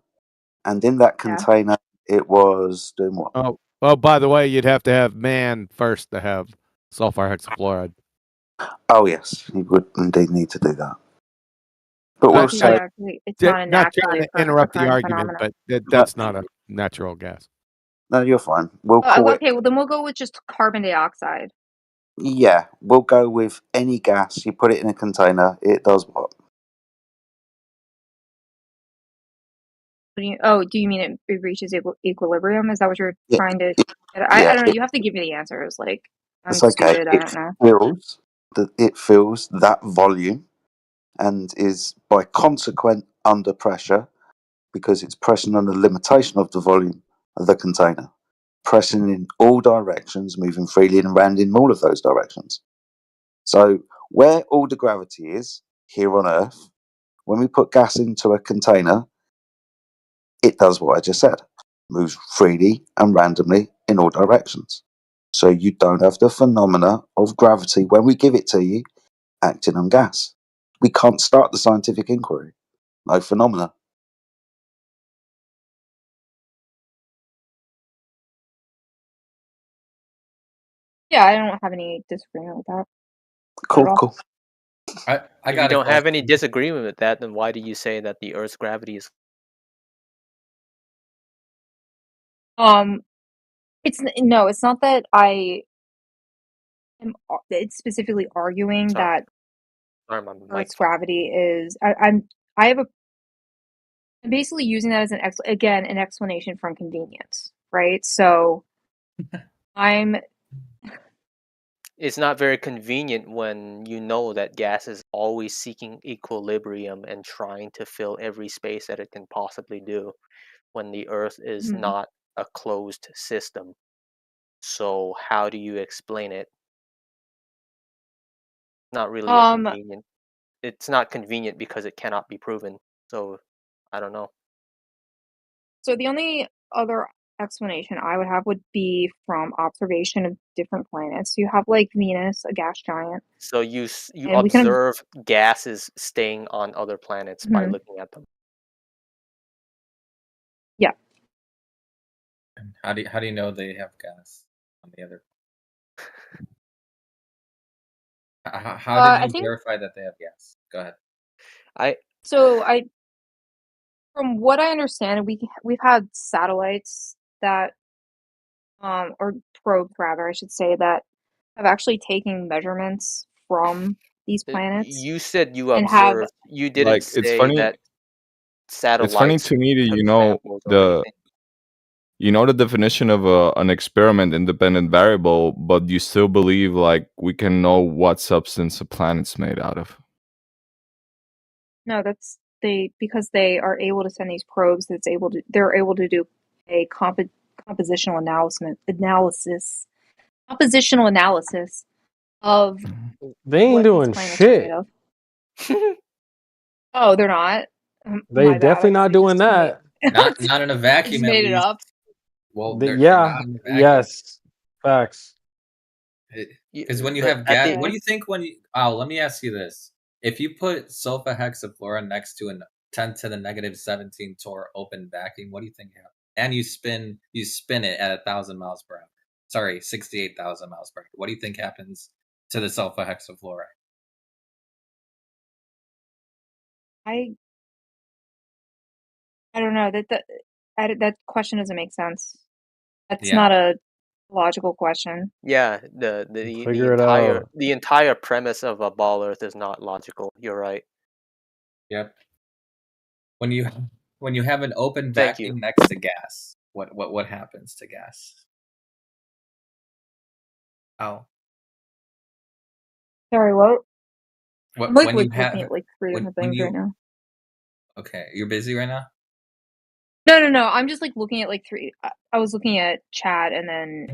and in that container, it was doing what? Oh, well, by the way, you'd have to have man first to have sulfur hexafluoride. Oh, yes, you would indeed need to do that. But we'll say, It's not a not naturally trying to interrupt the occurring argument, phenomenon. but that's not a natural gas. no, you're fine. We'll call it. Okay, well then we'll go with just carbon dioxide. Yeah, we'll go with any gas. You put it in a container, it does what? Do you mean it reaches equilibrium? Is that what you're trying to? Yeah, I don't know. You have to give me the answers. Like I'm it's okay. stupid. I don't know. It fills that volume and is by consequent under pressure because it's pressing on the limitation of the volume of the container, pressing in all directions, moving freely and around in all of those directions. So where all the gravity is here on Earth, when we put gas into a container, it does what I just said, moves freely and randomly in all directions. So you don't have the phenomena of gravity when we give it to you acting on gas. We can't start the scientific inquiry. No phenomena. Yeah, I don't have any disagreement with that. Cool. I If got you a don't have any question. disagreement with that, then why do you say that the Earth's gravity is? It's not that I am. It's specifically arguing that Sorry, my Earth's gravity is. I'm basically using that as an explanation from convenience, right? So I'm. It's not very convenient when you know that gas is always seeking equilibrium and trying to fill every space that it can possibly do when the Earth is not a closed system. So how do you explain it? Not really convenient. It's not convenient because it cannot be proven. So I don't know. So the only other explanation I would have would be from observation of different planets. You have like Venus, a gas giant. So you And we can- observe gases staying on other planets by looking at them. Yeah. How do you know they have gas on the other? How did you verify that they have gas? Go ahead. From what I understand, we've had satellites that, or probes rather, I should say, that have actually taken measurements from these planets. You said you and have observed. You didn't Like, it's say funny. that satellites. It's funny to me that took samples or anything. you know the definition of an experiment independent variable, but you still believe like we can know what substance a planet's made out of. No, because they are able to send these probes. They're able to do a compositional analysis of They ain't what doing these planets are made shit. of. Oh, they're not. They My bad. definitely not doing that. Not in a I vacuum, just at made it least. up. Well, They- they're yeah, not in a vacuum. yes, facts. Because when you but have at gas, the- what do you think when you? Oh, let me ask you this: if you put sulfur hexafluoride next to a 10 to the negative 17 torr open vacuum, what do you think happens? And you spin it at 1,000 miles per hour. Sorry, 68,000 miles per hour. What do you think happens to the sulfur hexafluoride? I don't know that question doesn't make sense. That's Yeah. not a logical question. Yeah, the Figure it out. entire premise of a ball Earth is not logical. You're right. Yep. When you have an open Thank you. vacuum next to gas, what happens to gas? Oh, Sorry, what? what I'm like when you looking have at like three different when things right you now. okay, you're busy right now? No. I'm just like looking at like three. I was looking at chat and then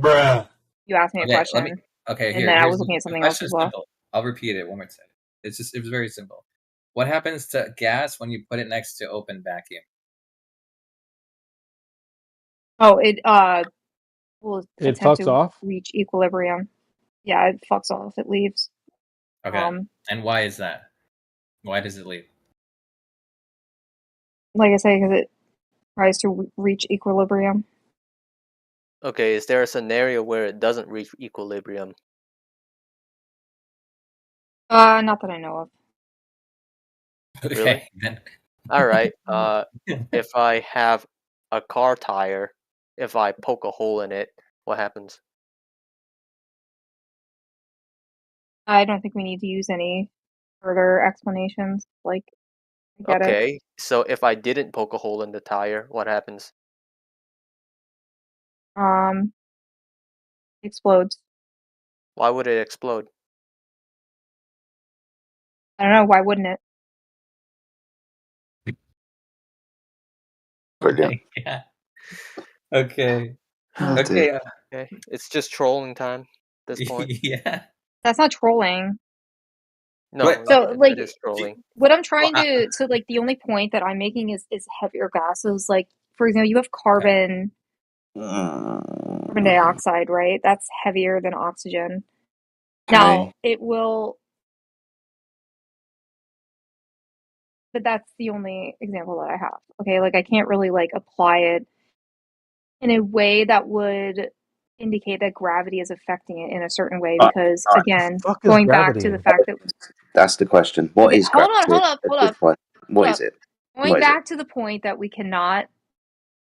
you asked me a Okay, let me. question, Okay, and then I here's was looking at the something else question's as well. simple. I'll repeat it one more time. It was very simple. What happens to gas when you put it next to open vacuum? Oh, it will It attempt fucks to off. reach equilibrium. Yeah, it fucks off. It leaves. Okay, and why is that? Why does it leave? Like I say, because it tries to reach equilibrium. Okay, is there a scenario where it doesn't reach equilibrium? Not that I know of. Really? Okay, then. All right. If I have a car tire, if I poke a hole in it, what happens? I don't think we need to use any further explanations. Like, I get it. Okay, so if I didn't poke a hole in the tire, what happens? Explodes. Why would it explode? I don't know. Why wouldn't it? Brilliant. Yeah. Okay. Oh, Okay. dear. Okay, it's just trolling time at this point. Yeah. That's not trolling. No, What? So, like, it is trolling. what I'm trying to, so like, the only point that I'm making is heavier gases. Like, for example, you have carbon dioxide, right? That's heavier than oxygen. Now, Okay. it will, but that's the only example that I have. Okay, like, I can't really like apply it in a way that would indicate that gravity is affecting it in a certain way, because again, Fuck is going back to gravity? the fact that That's the question. What okay, is hold on, gravity at hold this up. point? What Hold is up. it? Going What is it? back to the point that we cannot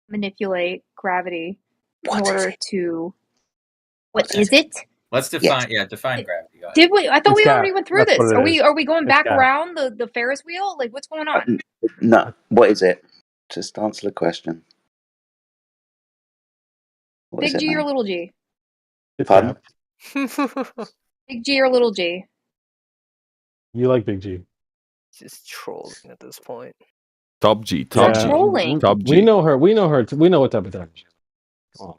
manipulate gravity in What is order it? to Okay. what is it? Let's Yes. define gravity. Go ahead. Did we? I thought It's we gas. already went through That's this. what it is. Are we going It's back gas. around the Ferris wheel? Like, what's going on? No. What is it? Just answer the question. What is Big it, G or man? little G? It's Pardon? gas. Big G or little G? You like Big G? Just trolling at this point. Top G, It's not top G, trolling. top We G. know her. We know her. We know what type of time she is. Oh,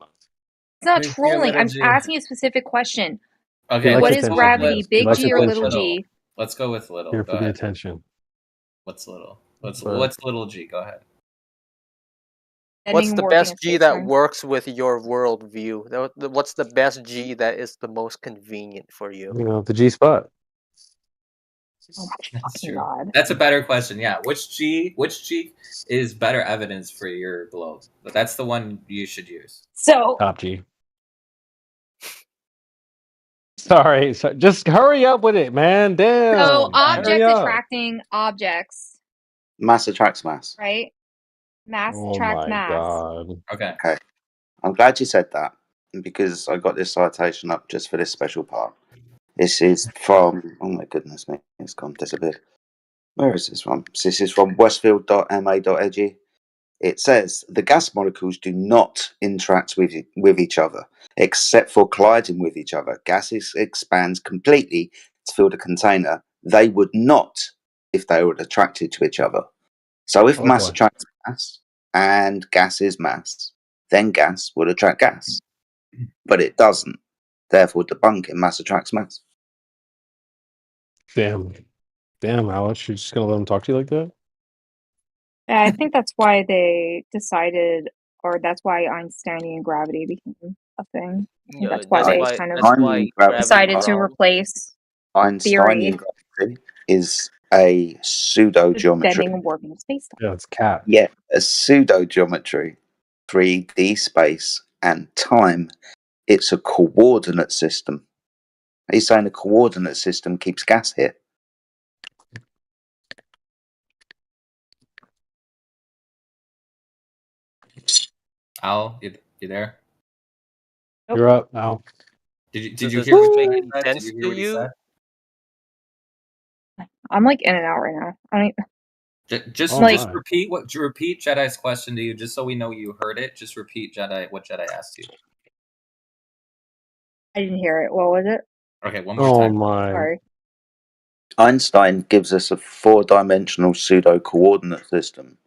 It's not Big G or trolling. little I'm G? asking a specific question. Okay. likes What Let's is go attention. gravity? Let's Big likes G or go with little attention. G? Let's go with little. Here Go for the ahead. attention. What's little? But What's little G? Go ahead. What's Bending and the warping best of G that space-time. works with your worldview? What's the best G that is the most convenient for you? you know the G spot. Oh my That's fucking true. god. That's a better question. Yeah. Which G is better evidence for your globe? But that's the one you should use. So Top G. Sorry, just hurry up with it, man. Damn. So objects Hurry up. attracting objects, Mass attracts mass. right? Mass Oh attracts my mass. god. Okay. Okay. I'm glad you said that because I got this citation up just for this special part. This is from, oh my goodness me, it's gone, disappeared. Where is this from? This is from westfield.ma.edu. It says the gas molecules do not interact with each other, except for colliding with each other. Gases expand completely to fill the container. They would not if they were attracted to each other. So if Oh mass boy. attracts mass and gas is mass, then gas would attract gas. But it doesn't. Therefore, debunking mass attracts mass. Damn. Damn, Alex, you're just gonna let him talk to you like that? Yeah, I think that's why they decided, or that's why Einsteinian and gravity became a thing. I think that's why they kind of decided to replace theory. Einsteinian gravity is a pseudo geometry. Bending and warping of space-time. Yeah, it's cat. Yeah, a pseudo geometry, 3D space and time. It's a coordinate system. He's saying a coordinate system keeps gas here. Al, you there? You're up now. Did you Does hear what this make he said? Did sense you hear to what he you? said? I'm like in and out right now. I don't. Just Like- repeat repeat Jedi's question to you, just so we know you heard it. Just repeat what Jedi asked you. I didn't hear it. What was it? Okay, one more time. My. Sorry. Einstein gives us a four-dimensional pseudo-coordinate system,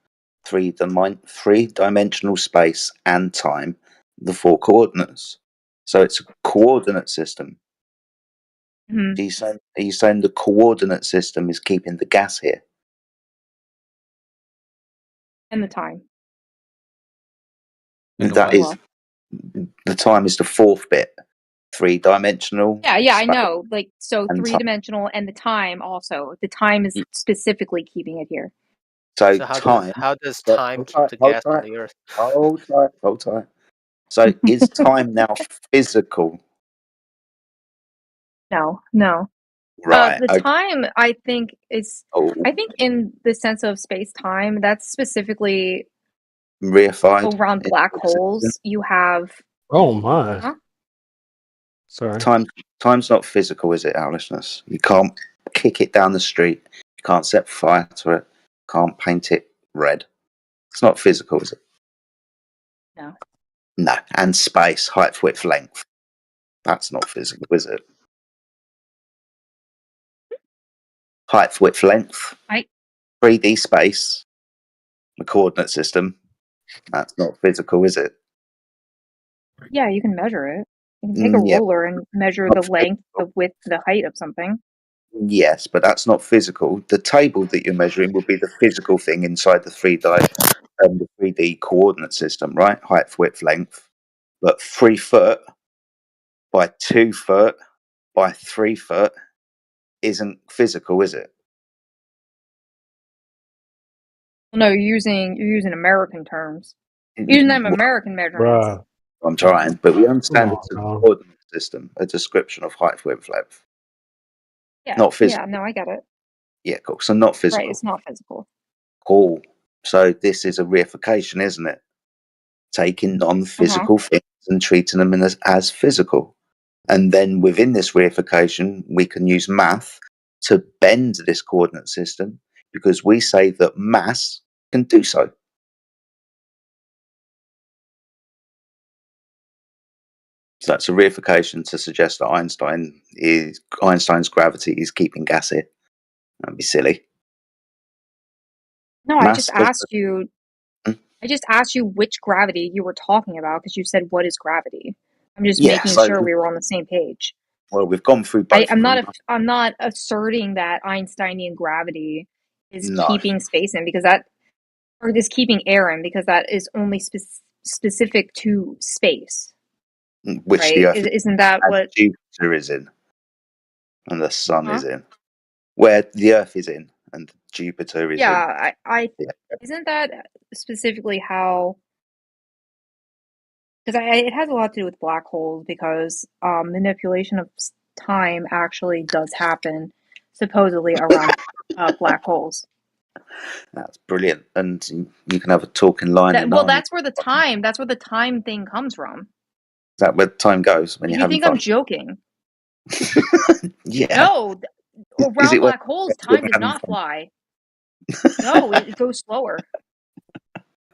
three-dimensional space and time, the four coordinates. So it's a coordinate system. Mhm. Are you saying the coordinate system is keeping the gas here? And the time. That is, the time is the fourth bit. Three-dimensional. Yeah, I space, know. Like, so and 3-dimensional and the time also. The time is specifically keeping it here. So So time. how does time keep the hold gas on the Earth? Hold tight. So is time now physical? No. Right. The okay. time, I think, is. Oh, I think in the sense of space-time, that's specifically reified. around black holes. You have. Oh my. Huh? Sorry. Time's not physical, is it, our listeners? You can't kick it down the street. You can't set fire to it. Can't paint it red. It's not physical, is it? No. No. And space, height, width, length. That's not physical, is it? Height, width, length. 3D space. The coordinate system. That's not physical, is it? Yeah, you can measure it. You can take a Yeah. ruler and measure the length, the width, the height of something. Yes, but that's not physical. The table that you're measuring would be the physical thing inside the 3D coordinate system, right? Height, width, length. But 3 foot by 2 foot by 3 foot isn't physical, is it? No, you're using American terms. You're using them American measurements. I'm trying, but we understand Come it's a on, coordinate system, a description of height, width, length. Yeah. Not physical. Yeah, no, I get it. Yeah, cool. So not physical. Right, it's not physical. Cool. So this is a reification, isn't it? Taking non-physical things and treating them as physical. And then within this reification, we can use math to bend this coordinate system because we say that mass can do so. So that's a reification to suggest that Einstein's gravity is keeping gas here. That'd be silly. No, I Mass just doesn't- asked you. I just asked you which gravity you were talking about because you said, "What is gravity?" I'm just Yeah, making so- sure we were on the same page. Well, we've gone through both. I'm of them. I'm not asserting that Einsteinian gravity is No. keeping space in because that, or is keeping air in because that is only specific to space. Which right? the Earth Isn't that and what? Jupiter is in, and the Sun Huh? is in, where the Earth is in, and Jupiter is in. Yeah, Yeah. isn't that specifically how? Because it has a lot to do with black holes because manipulation of time actually does happen supposedly around black holes. That's brilliant, and you can have a talking line. That's where the time thing comes from. Is that where time goes when If you're you having think fun? I'm joking, Yeah. no, Is around it when black holes, you're time does having not fun? fly. No, it goes slower.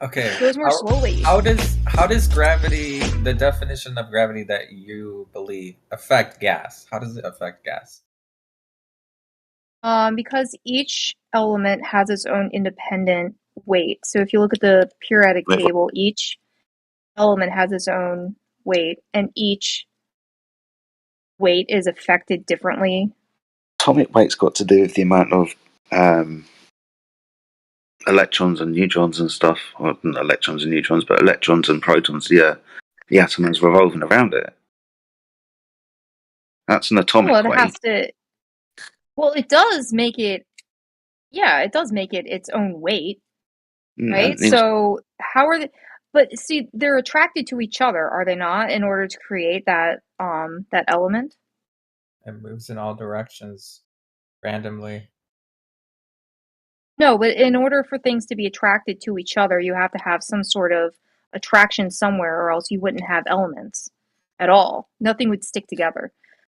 Okay. It goes more slowly. How does gravity, the definition of gravity that you believe, affect gas? How does it affect gas? Because each element has its own independent weight. So if you look at the periodic table, each element has its own weight, and each weight is affected differently. Atomic weight's got to do with the amount of electrons and neutrons and stuff. Well, not electrons and neutrons, but electrons and protons. The atom is revolving around it. That's an atomic Well, it weight. has to. Well, it does make it. Yeah, it does make it its own weight, right? And So how are they? But see, they're attracted to each other, are they not? In order to create that that element. It moves in all directions randomly. No, but in order for things to be attracted to each other, you have to have some sort of attraction somewhere, or else you wouldn't have elements at all. Nothing would stick together.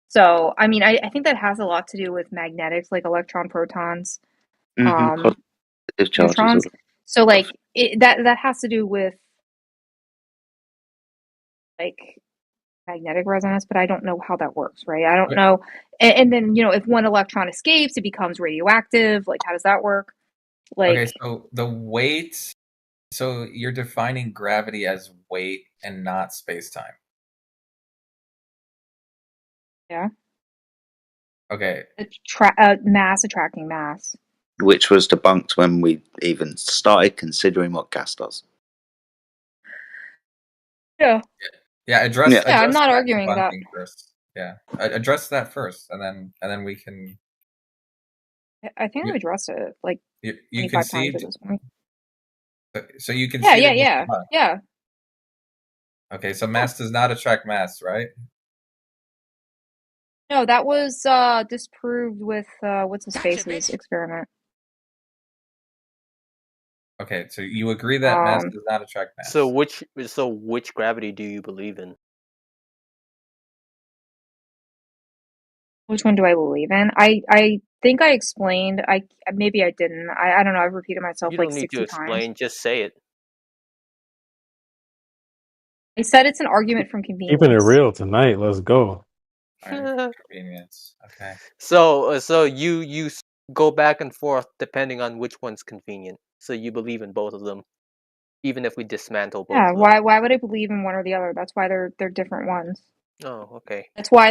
So, I mean, I think that has a lot to do with magnetics, like electron, protons, Positive charges. neutrons. So, like, that has to do with like magnetic resonance, but I don't know how that works, right? I don't know. And then, you know, if one electron escapes, it becomes radioactive. Like, how does that work? Like, Okay, so the weight. So you're defining gravity as weight and not space-time. yeah, Okay. mass attracting mass. Which was debunked when we even started considering what gas does. Yeah. Yeah, address. Yeah, address I'm not that arguing that. debunking first. Yeah, address that first, and then we can. I think I've addressed it like You 25 times concede. at this point. So you can. Yeah. Okay, so mass does not attract mass, right? No, that was disproved with what's his face's experiment. Okay, so you agree that mass does not attract mass. So which gravity do you believe in? Which one do I believe in? I think I explained. Maybe I didn't. I don't know. I've repeated myself You like don't need 60 to explain. times. Just say it. I said it's an argument from convenience. Keeping it real tonight. Let's go. Convenience. Okay. So you go back and forth depending on which one's convenient. So you believe in both of them, even if we dismantle both. Yeah. of them. Why would I believe in one or the other? That's why they're different ones. Oh, okay. That's why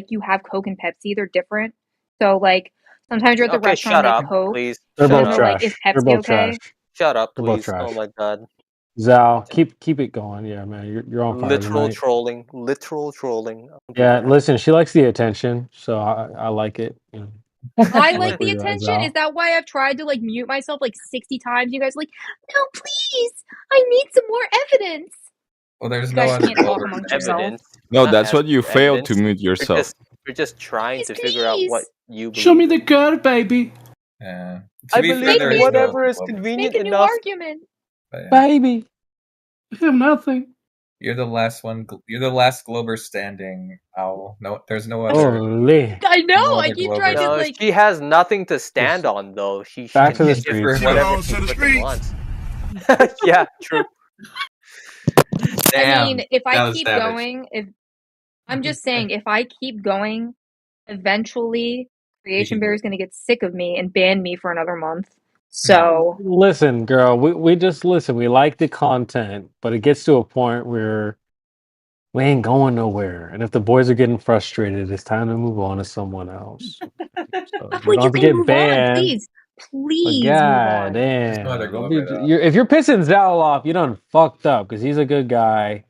you have Coke and Pepsi. They're different. So like sometimes you're at the Okay, restaurant, shut they up, have Coke. please. They're You both know, trash. like is They're Pepsi both okay? trash. Shut up, They're both please. Oh trash. my god. Zal, keep it going. Yeah, man, you're on fire Literal tonight. trolling. Literal trolling. Yeah, listen, she likes the attention, so I like it. You know. I I'm like for the you, attention. Zal. Is that why I've tried to like mute myself like 60 times? You guys are like, no, please. I need some more evidence. Well, there's You no guys other can't talk voter amongst for that. yourselves. No, Not that's what asking you for failed to evidence. mute yourself. We're just trying to figure out what you believe. Show me the card, baby. Yeah. I be fair, believe there in is no whatever other is voter. convenient Make a new enough. argument. But yeah. Baby. I have nothing. You're the last one. You're the last Glober standing, Owl. No, there's no other. Holy. I know. No I other keep Globers. trying to No, like. she has nothing to stand on though. She Back can to the hit streets. whatever she freaking wants. Yeah, true. Damn, I mean, if that I was keep savage. going, I'm just saying, if I keep going, eventually Creation Bear is going to get sick of me and ban me for another month. So Listen, girl, we just listen. We like the content, but it gets to a point where we ain't going nowhere. And if the boys are getting frustrated, it's time to move on to someone else. So you well, don't you have to can get move on, banned. please, But please move god on. There's no other damn, don't Glober, though. if you're pissing Zal off, you done fucked up because he's a good guy.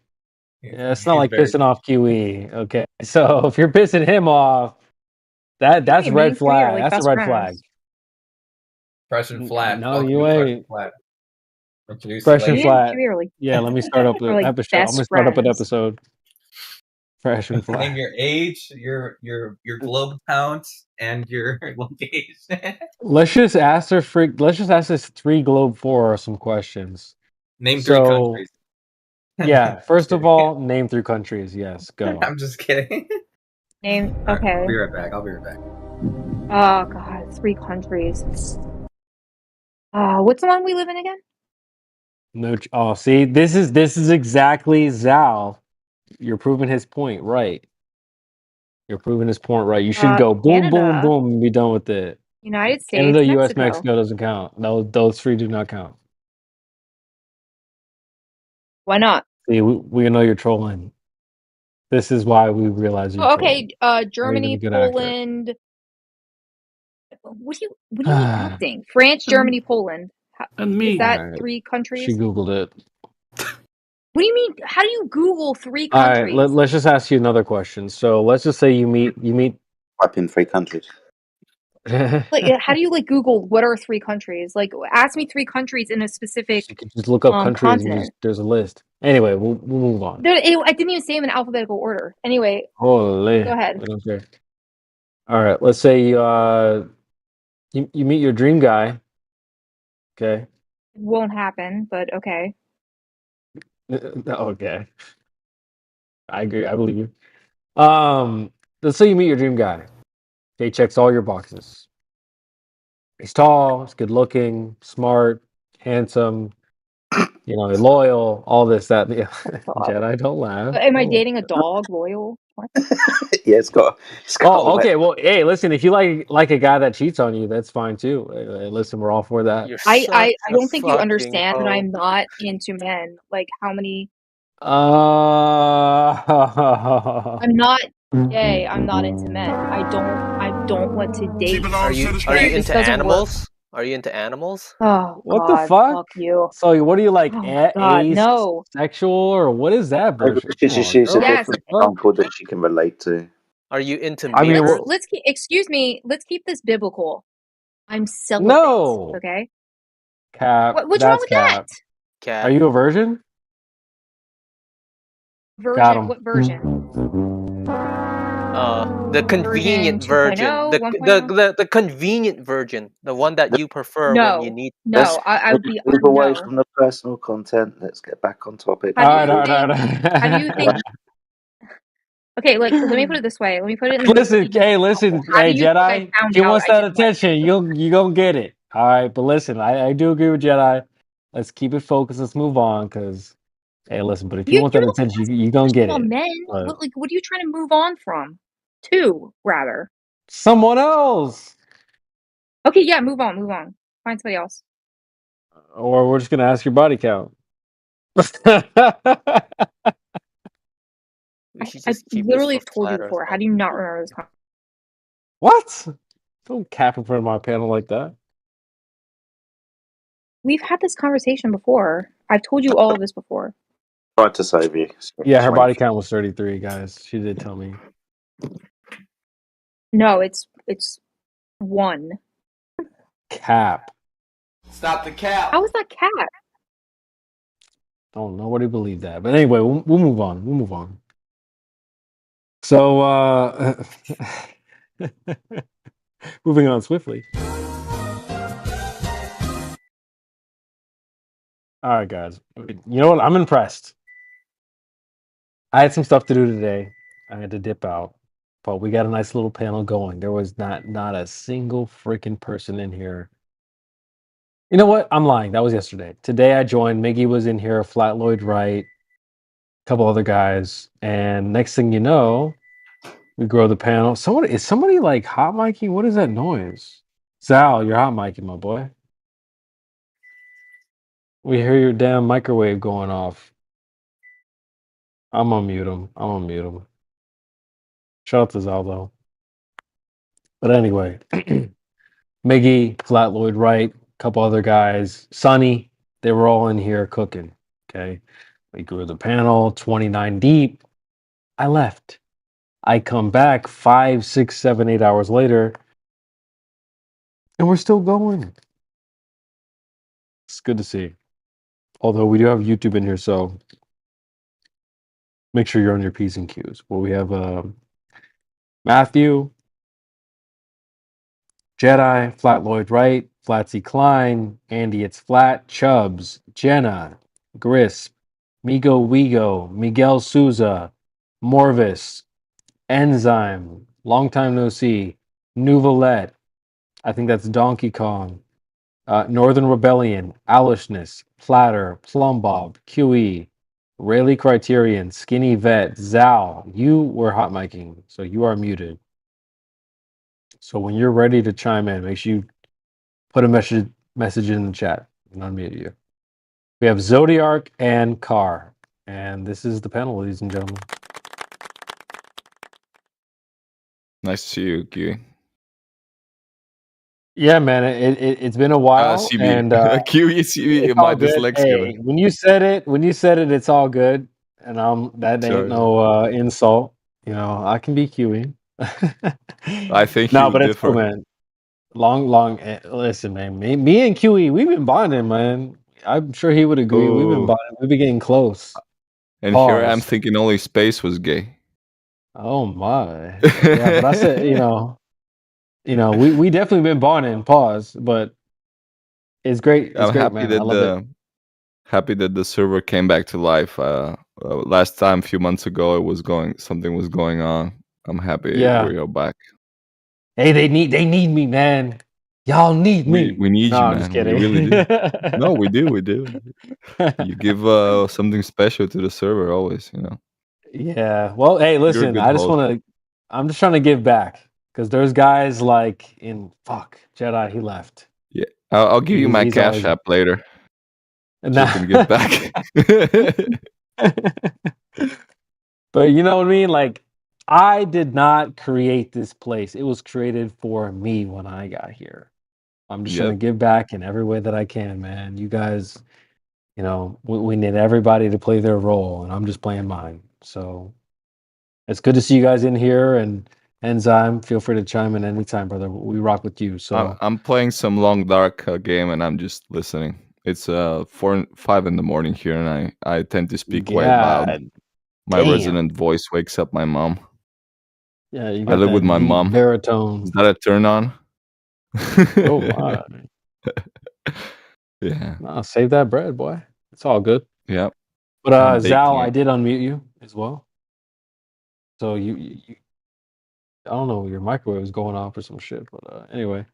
Yeah, it's not he's like very pissing off QE. Okay, so if you're pissing him off, that's Hey, me red and Free are, flag. like, That's a best red friends. flag. Fresh and flat. No, Welcome you to Fresh and ain't. Flat. Introduce Fresh and Me and flat. Free are like, Yeah, let me start up the we're like episode. I'm best gonna start up an friends. episode. Fresh and Name flat. your age, your globe count, and your location. Let's just ask this 3 Globe 4 some questions. Name 3 countries. Yeah, first of all, name 3 countries. Yes, go. I'm just kidding. Name. All right, Okay. I'll be right back. I'll be right back. Oh god, 3 countries. What's the one we live in again? No. Oh, see, this is exactly Zal. You're proving his point right. You're proving his point right. You should go boom, boom, Canada, boom, and be done with it. United States, Canada, U.S., Mexico. Mexico doesn't count. No, those 3 do not count. Why not? See, we know you're trolling. This is why we realize you're Oh, trolling. okay. Germany, a good actor. Poland. What do you mean acting? France, Germany, Poland. And me. Is that Alright. 3 countries? She Googled it. What do you mean? How do you Google 3 All countries? right, let's just ask you another question. So let's just say you meet. Type in 3 countries. Like, how do you like Google what are 3 countries? Like, ask me 3 countries in a specific Just look up countries and continent. there's a list. Anyway, we'll move on. I didn't even say them in alphabetical order. Anyway, Holy, go ahead. we don't care. All right, let's say you meet your dream guy. Okay. Won't happen, but okay. Okay, I agree. I believe you. Let's say you meet your dream guy. He checks all your boxes. He's tall, he's good looking, smart, handsome, loyal, all this, that. Yeah. Jedi, don't laugh. Am I Don't laugh. dating a dog? Loyal? What? Yeah, it's got. Oh, okay. Well, hey, listen, if you like a guy that cheats on you, that's fine too. Listen, we're all for that. You're I such a don't think you fucking understand that hoe. I'm not into men. Like how many? Uh, I'm not gay. I'm not into men. I don't want to date. Are you This into doesn't work. animals? Are you into animals? Oh what the God, fuck? fuck you. So, what are you like, Oh God, no. asexual, or what is that Maybe bullshit? she's Come just on, used a girl. Yes. different uncle that she can relate to. Are you into I mean, mirrors? Let's keep. Excuse me. Let's keep this biblical. I'm celibate. No. Okay. Cap. What's wrong That's with cap. Cat. Are you a virgin? Got Virgin? him. What version? The convenient Version virgin. 2.0, The convenient virgin. The one that you prefer when you No, need. no. I would be move away no. from the personal content. Let's get back on topic. How do All you right. think? How do you think? Okay, like let me put it this way. Let me put it in the most Listen, easiest listen, possible. How do hey, you think I Jedi. found He out wants I that didn't like? attention. You gonna get it. All right, but listen, I do agree with Jedi. Let's keep it focused. Let's move on, because hey, listen. But if you want that You're the attention, best you gonna get on it. men. But What are you trying to move on from? To rather. someone else, Okay, yeah, move on, move on. Find somebody else. or we're just gonna ask your body count. We should I just keep this literally for told you flat Earth. before. How do you not remember this? What? Don't cap in front of my panel like that. We've had this conversation before. I've told you all of this before. Tried to save you. Yeah, her body count was 33, guys. She did tell me. No, it's 1. Cap. Stop the cap. How is that cat? Don't nobody believe that. But anyway, we'll move on. We'll move on. So moving on swiftly. All right, guys. You know what? I'm impressed. I had some stuff to do today. I had to dip out, but we got a nice little panel going. There was not a single freaking person in here. You know what? I'm lying. That was yesterday. Today I joined. Miggy was in here. Flat Lloyd Wright, a couple other guys, and next thing you know, we grow the panel. Is somebody like hot micing? What is that noise? Zal, you're hot micing, my boy. We hear your damn microwave going off. I'm gonna mute him. Shout out to Zal though. But anyway, Miggy, Flat Lloyd Wright, a couple other guys, Sonny, they were all in here cooking. Okay. We grew the panel 29 deep. I left. I come back 5, 6, 7, 8 hours later, and we're still going. It's good to see. Although we do have YouTube in here, so make sure you're on your P's and Q's. Well, we have Matthew, Jedi, Flat Lloyd Wright, Flatsy Klein, Andy It's Flat, Chubbs, Jenna, Grisp, Migo Wigo, Miguel Souza, Morvis, Enzyme, Long Time No See, Nouvelette, I think that's Donkey Kong, Northern Rebellion, Owlishness, Platter, Plumbob, QE, Rayleigh Criterion, Skinny Vet, Zal, you were hot miking, so you are muted. So when you're ready to chime in, make sure you put a message in the chat and unmute you. We have Zodiac and Carr, and this is the panel, ladies and gentlemen. Nice to see you, Kiwi. Yeah, man, it's been a while, CB. and Kiwi, CB, it's my all good. dyslexia. Hey, when you said it, it's all good, and that ain't Sorry. no insult. You know, I can be QE. I think No, you but it's differ. cool, man. Listen, man. Me and QE, we've been bonding, man. I'm sure he would agree. We've been Oh. bonding. We've been getting close. And here I am Pause. thinking only space was gay. Oh my. Yeah, but I said, we definitely been bonding. Pause. But it's great. It's I'm great, happy man. that I love it. Happy that the server came back to life. Last time, a few months ago, something was going on. I'm happy Yeah. we're back. Hey, they need me, man. Y'all need me. We need No, you, I'm just man. We kidding. really do. No, we do. We do. You give something special to the server always. You know. Yeah. Well, hey, You're a listen, good I just host. want to. I'm just trying to give back because there's guys like in Jedi. He left. Yeah, I'll give you my He's cash always. app later. So Nah. you can give back. But you know what I mean? Like, I did not create this place. It was created for me when I got here. I'm just trying to Yep. give back in every way that I can, man. You guys, we need everybody to play their role, and I'm just playing mine. So it's good to see you guys in here. And Enzyme, feel free to chime in anytime, brother. We rock with you. So I'm playing some Long Dark game, and I'm just listening. It's 5 in the morning here, and I tend to speak quite loud. God My damn. resonant voice wakes up my mom. Yeah, you I got live with that my deep mom. baritone. Is that a turn on? Oh my. Yeah. Nah, save that bread, boy. It's all good. Yep. But I'm Zal, baking I it. did unmute you as well. So you I don't know, your microwave was going off or some shit. But anyway,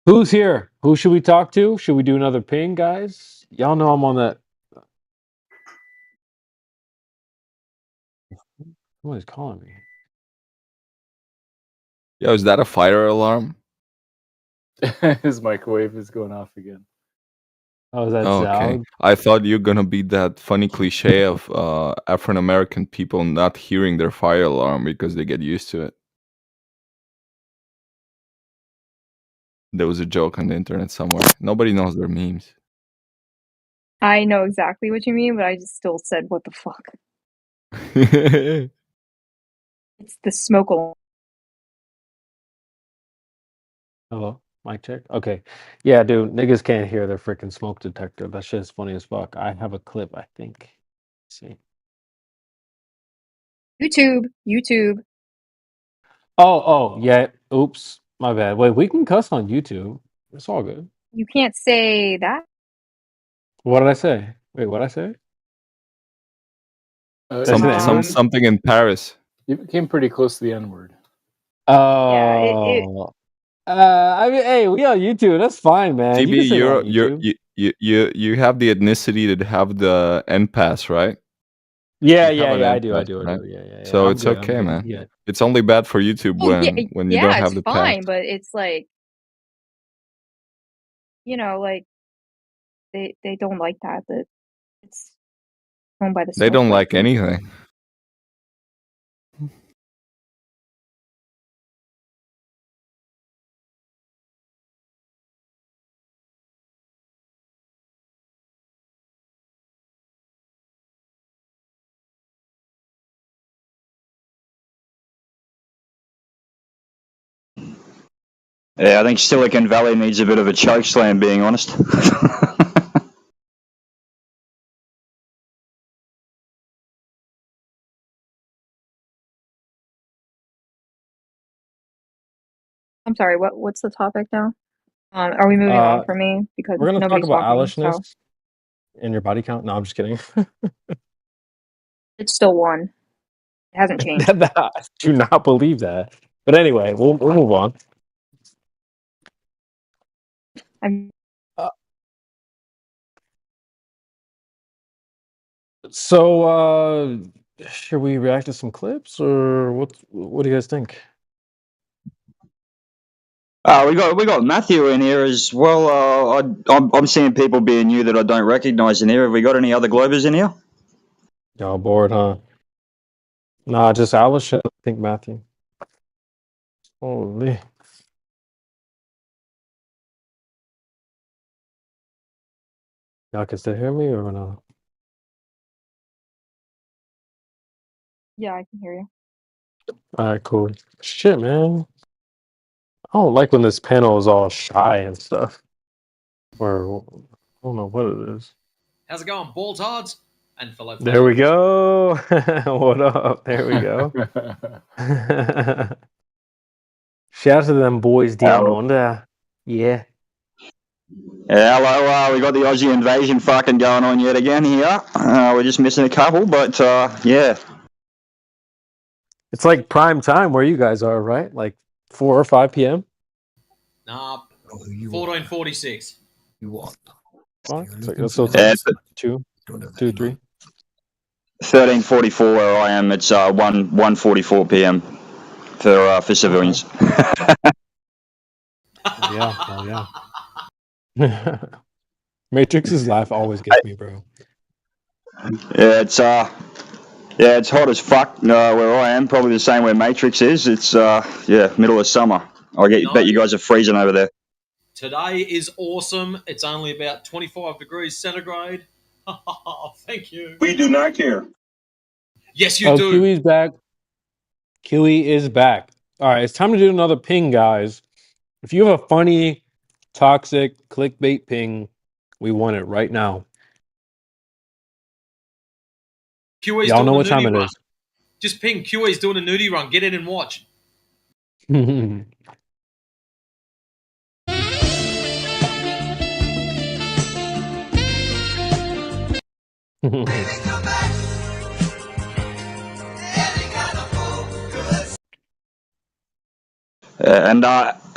who's here? Who should we talk to? Should we do another ping, guys? Y'all know I'm on that. Somebody's calling me. Yo, is that a fire alarm? His microwave is going off again. Oh, is that Oh, Zal? okay. I thought you're gonna be that funny cliche of African American people not hearing their fire alarm because they get used to it. There was a joke on the internet somewhere. Nobody knows their memes. I know exactly what you mean, but I just still said, "What the fuck?" It's the smoke alarm. Hello, mic check. Okay, yeah, dude, niggas can't hear their freaking smoke detector. That shit's funny as fuck. I have a clip, I think. Let's see. YouTube. Oh, yeah. Oops, my bad. Wait, we can cuss on YouTube. It's all good. You can't say that. What did I say? Wait, what did I say? Did I say the N-word? Something in Paris. You came pretty close to the N word. Oh, I mean, hey, we on YouTube. That's fine, man. You can TB, say that on YouTube. you have the ethnicity to have the N pass, right? Yeah, You have an I N do. pass, I right? do. Yeah. So I'm it's good. I'm okay, good. man. Yeah. It's only bad for YouTube Oh, when you don't it's have the pass. fine, but it's like, like they don't like that it's owned by the They smoke don't like break. anything. Yeah, I think Silicon Valley needs a bit of a choke slam, being honest. I'm sorry. What's the topic now? Are we moving on for me because We're gonna talk nobody's about talking? So Alishness and your body count. No, I'm just kidding. it's still 1. It hasn't changed. I do not believe that. But anyway, we'll move on. So, should we react to some clips, or what do you guys think? We got Matthew in here as well. I'm seeing people being new that I don't recognise in here. Have we got any other Globers in here? Y'all bored, huh? Nah, just Alish. I think Matthew. Holy. Y'all can still hear me or no? Yeah, I can hear you. All right, cool. Shit, man. I don't like when this panel is all shy and stuff. Or I don't know what it is. How's it going, Baltards and fellow? There we go. What up? There we go. Shout out to them boys down under. Yeah. Yeah, hello. We got the Aussie invasion fucking going on yet again here. We're just missing a couple, but yeah. It's like prime time where you guys are, right? Like 4 or 5 p.m. Nah, 14:46. You want? So it's like 2, 3. 13:44 where I am. It's 1:44 p.m. for civilians. Yeah, oh yeah. Matrix's laugh always gets me, bro. Yeah, it's hot as fuck where I am. Probably the same where Matrix is. It's middle of summer. Bet you guys are freezing over there. Today is awesome. It's only about 25 degrees centigrade. Thank you. We do not care. Yes, you do. Kiwi's back. Kiwi is back. All right, it's time to do another ping, guys. If you have a funny, toxic, clickbait ping, we want it right now. QA's Y'all doing know a what time nudie it run. is. Just ping QA's doing a nudie run. Get in and watch.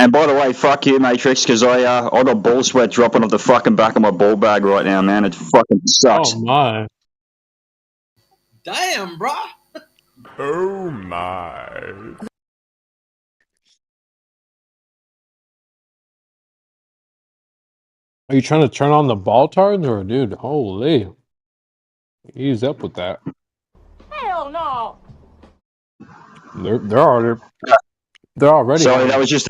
And by the way, fuck you, Matrix, because I got ball sweat dropping off the fucking back of my ball bag right now, man. It fucking sucks. Oh my! Damn, bruh. Oh my. Are you trying to turn on the ball tards, or dude? Holy, ease up with that. Hell no. They're already. Sorry, on that it. was just.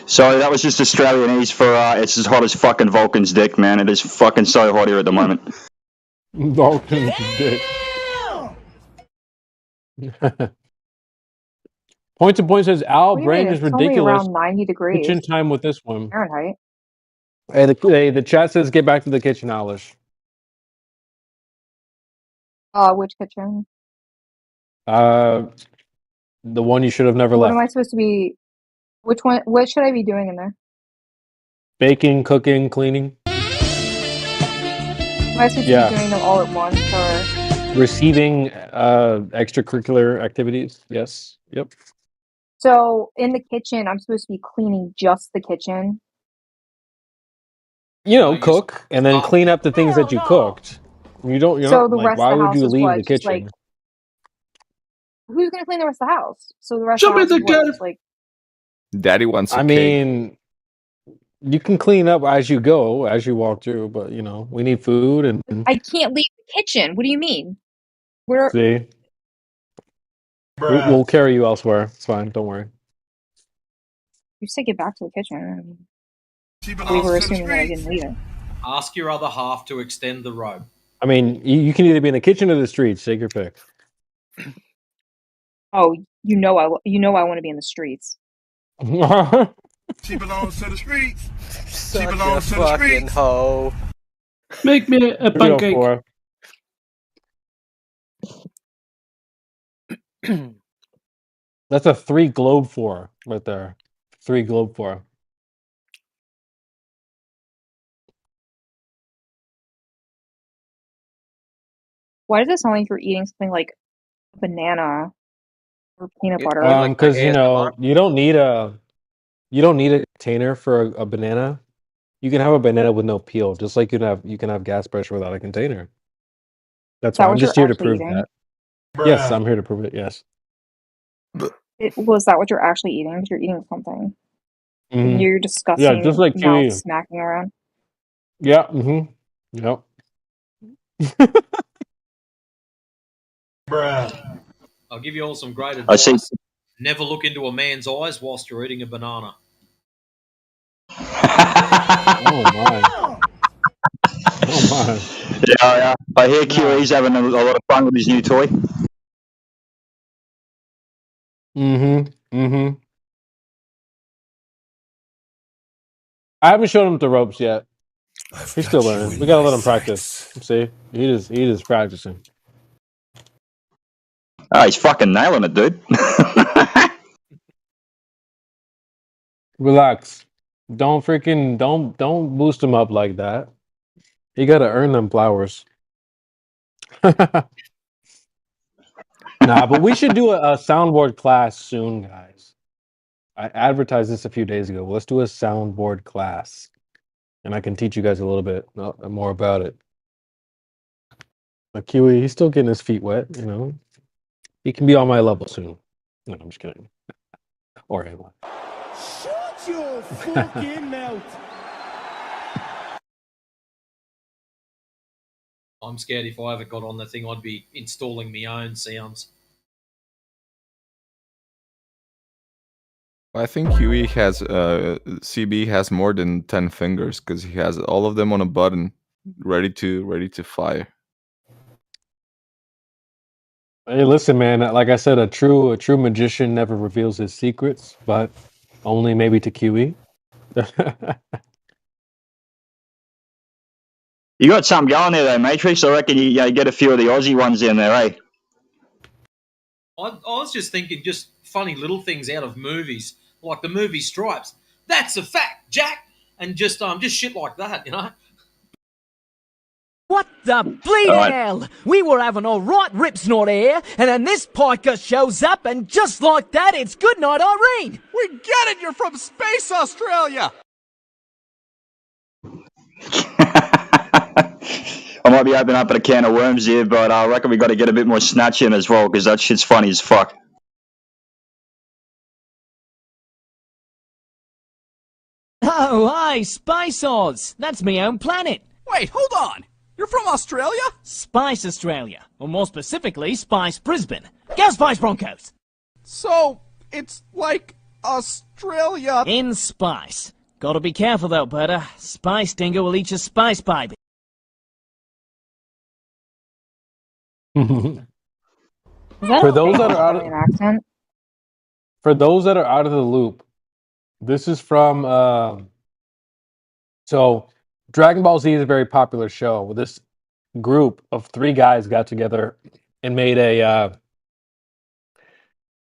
Sorry, that was just Australianese for it's as hot as fucking Vulcan's dick, man. It is fucking so hot here at the moment. Vulcan's dick. Point to Point says Al What do you Brain mean? is It's only ridiculous. around 90 degrees Kitchen time with this one. Fahrenheit. Hey, the chat says get back to the kitchen, Alish. Which kitchen? The one you should have never What left. am I supposed to be? Which one? What should I be doing in there? Baking, cooking, cleaning. Am I supposed to be doing them all at once, or? Receiving extracurricular activities. Yes. Yep. So in the kitchen, I'm supposed to be cleaning just the kitchen. You know, cook and then clean up the things that you cooked. You're So not the like, rest why of the would house you is leave what? the Just kitchen? like, who's gonna clean the rest of the house? So the rest Jump of the in house is the what? car. Just like, Daddy wants a I cake. mean, you can clean up as you go, as you walk through, but you know, we need food and I can't leave the kitchen. What do you mean? Where? see. We'll carry you elsewhere. It's fine. Don't worry. You said get back to the kitchen. I mean, we were assuming that I didn't leave it. Ask your other half to extend the rope. I mean, you can either be in the kitchen or the streets. Take your pick. Oh, you know I want to be in the streets. She belongs to the streets. Such She a belongs to the fucking streets. hoe. Make me a pancake. 304. That's a 3 globe 4 right there. 3 globe 4. Why does it sound like you're eating something like a banana or peanut butter? Because you know you don't need a container for a banana. You can have a banana with no peel, just like you can have gas pressure without a container. That's that why I'm what just you're here to actually prove eating? that. Yes, I'm here to prove it. Yes. Was that what you're actually eating? Because you're eating something. Mhm. You're disgusting. Yeah, just like mouth kiwi. smacking around. Yeah. Yep. I'll give you all some great I see. advice. Never look into a man's eyes whilst you're eating a banana. Oh my. Oh my. Yeah, I hear QE's having a lot of fun with his new toy. I haven't shown him the ropes yet. He's still learning. We gotta let him practice. See, he is practicing. Oh, he's fucking nailing it, dude. Relax. don't boost him up like that. You gotta earn them flowers. Nah, but we should do a soundboard class soon, guys. I advertised this a few days ago. Let's do a soundboard class, and I can teach you guys a little bit more about it. But Kiwi, he's still getting his feet wet. You know, he can be on my level soon. No, I'm just kidding. Or him. Shut your fucking mouth. I'm scared if I ever got on the thing, I'd be installing my own sounds. I think Huey has CB has more than 10 fingers because he has all of them on a button, ready to fire. Hey, listen, man. Like I said, a true magician never reveals his secrets, but only maybe to QE. You got something going there, though, Matrix. I reckon you get a few of the Aussie ones in there, eh? I was just thinking just funny little things out of movies, like the movie Stripes. That's a fact, Jack! And just shit like that, you know? What the bleeding hell? We were having all right rips not here, and then this piker shows up, and just like that, it's goodnight, Irene! We get it! You're from Space Australia! I might be opening up a can of worms here, but I reckon we got to get a bit more snatch in as well, because that shit's funny as fuck. Oh, hi, Spice Oz! That's me own planet! Wait, hold on! You're from Australia? Spice Australia, or more specifically, Spice Brisbane. Go Spice Broncos! So, it's like Australia. In Spice. Gotta be careful though, Berta. Spice Dingo will eat your spice baby. For those that are out of the loop, this is from so Dragon Ball Z is a very popular show. This group of 3 guys got together and made a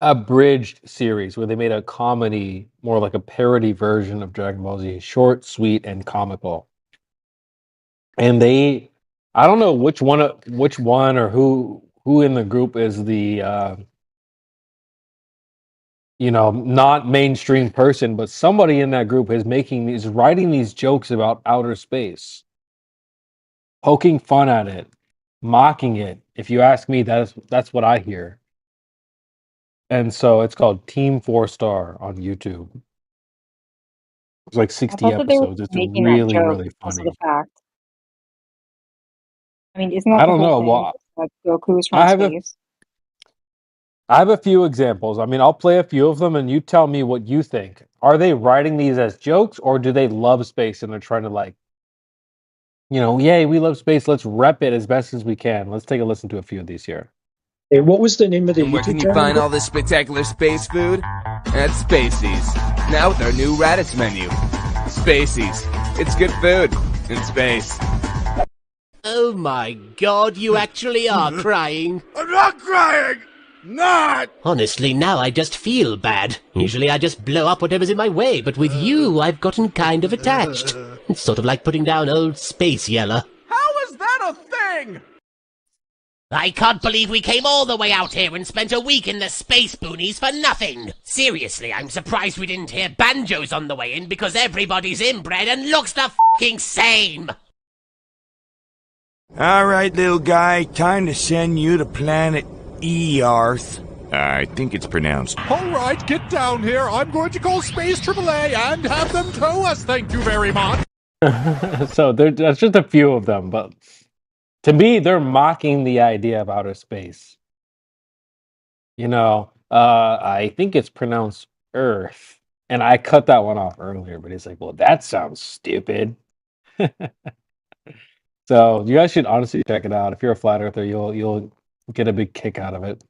abridged series where they made a comedy, more like a parody version of Dragon Ball Z, short, sweet, and comical. And I don't know which one or who in the group is the not mainstream person, but somebody in that group is writing these jokes about outer space, poking fun at it, mocking it. If you ask me, that's what I hear. And so it's called Team 4-Star on YouTube. It's like 60 episodes. It's really, really funny. The fact. I mean, isn't that I don't know. Well, Goku's from space? I have a few examples. I mean, I'll play a few of them, and you tell me what you think. Are they writing these as jokes, or do they love space and they're trying to yay, we love space. Let's rep it as best as we can. Let's take a listen to a few of these here. Hey, what was the name of the And where YouTube can you channel? find all this spectacular space food? At Spacies. Now with our new Raditz menu. Spacies. It's good food in space. Oh my god, you actually are crying. I'm not crying! Not! Honestly, now I just feel bad. Usually I just blow up whatever's in my way, but with you, I've gotten kind of attached. It's sort of like putting down old Space Yeller. How is that a thing? I can't believe we came all the way out here and spent a week in the space boonies for nothing. Seriously, I'm surprised we didn't hear banjos on the way in because everybody's inbred and looks the f***ing same. Alright, little guy, time to send you to planet Earth. I think it's pronounced. Alright, get down here. I'm going to call Space AAA and have them tow us. Thank you very much. So that's just a few of them, but to me, they're mocking the idea of outer space. I think it's pronounced Earth, and I cut that one off earlier, but he's like, well, that sounds stupid. So you guys should honestly check it out. If you're a flat earther, you'll get a big kick out of it.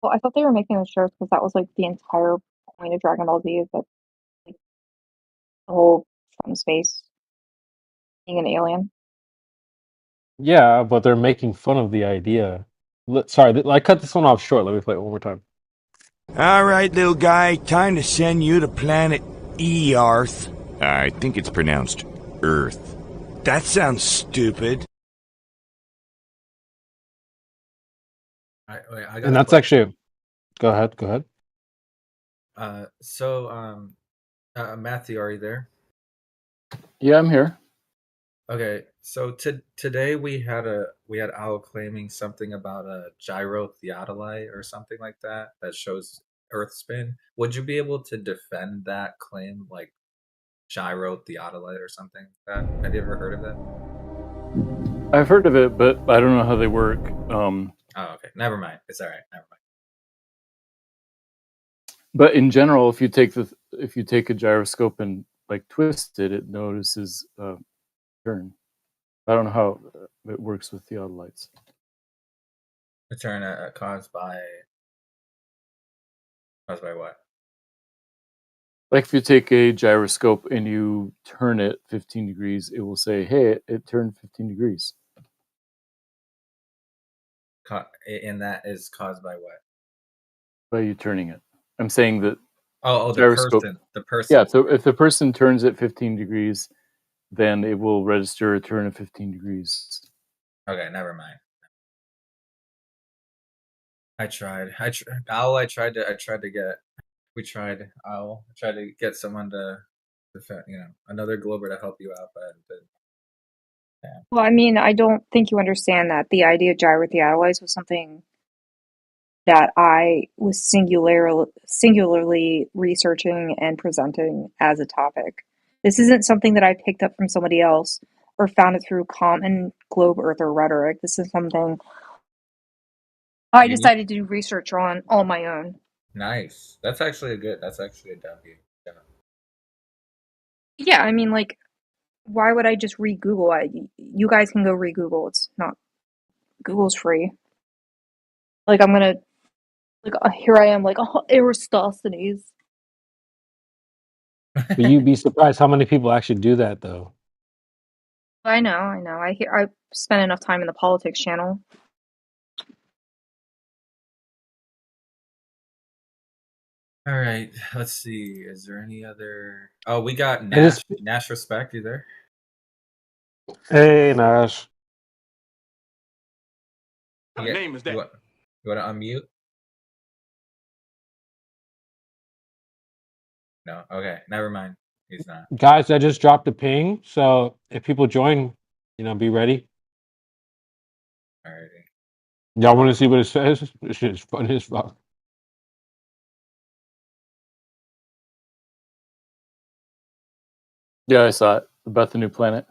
Well, I thought they were making those shows because that was like the entire point of Dragon Ball Z is that like, the whole from space being an alien. Yeah, but they're making fun of the idea. Sorry, I cut this one off short. Let me play it one more time. Alright, little guy, time to send you to planet Earth. I think it's pronounced Earth. That sounds stupid. I got And a that's question. actually. Go ahead. Go ahead. Matthew, are you there? Yeah, I'm here. Okay, so today we had Al claiming something about a gyrotheodolite or something like that shows Earth spin. Would you be able to defend that claim, like gyrotheodolite or something like that? Have you ever heard of it? I've heard of it, but I don't know how they work. Oh, okay. Never mind. It's all right. Never mind. But in general, if you take a gyroscope and like twist it, it notices turn. I don't know how it works with theodolites. The turn caused by what? Like if you take a gyroscope and you turn it 15 degrees, it will say, "Hey, it turned 15 degrees." And that is caused by what? By you turning it. I'm saying that. Oh, gyroscope. The person. Yeah. So if the person turns it 15 degrees, then it will register a turn of 15 degrees. Okay, never mind. I tried to get someone to defend, another Glober to help you out, but yeah. Well, I mean, I don't think you understand that the idea of gyrotheodolites was something that I was singularly researching and presenting as a topic. This isn't something that I picked up from somebody else or found it through common globe earther rhetoric. This is something I decided to do research on my own. Nice. That's actually a W. Yeah. Yeah, I mean, like, why would I just read Google? You guys can go read Google. It's not, Google's free. Like, I'm gonna, like, here I am, like, oh, Aristophanes. But you'd be surprised how many people actually do that, though. I know. I spent enough time in the politics channel. All right, let's see. Is there any other? Oh, we got Nash. Nash Respect, you there? Hey, Nash. What name is that? You want to unmute? No. Okay, never mind. He's not. Guys, I just dropped a ping, so if people join, be ready. Alrighty. Y'all want to see what it says? This shit is funny as fuck. Yeah, I saw it about the new planet.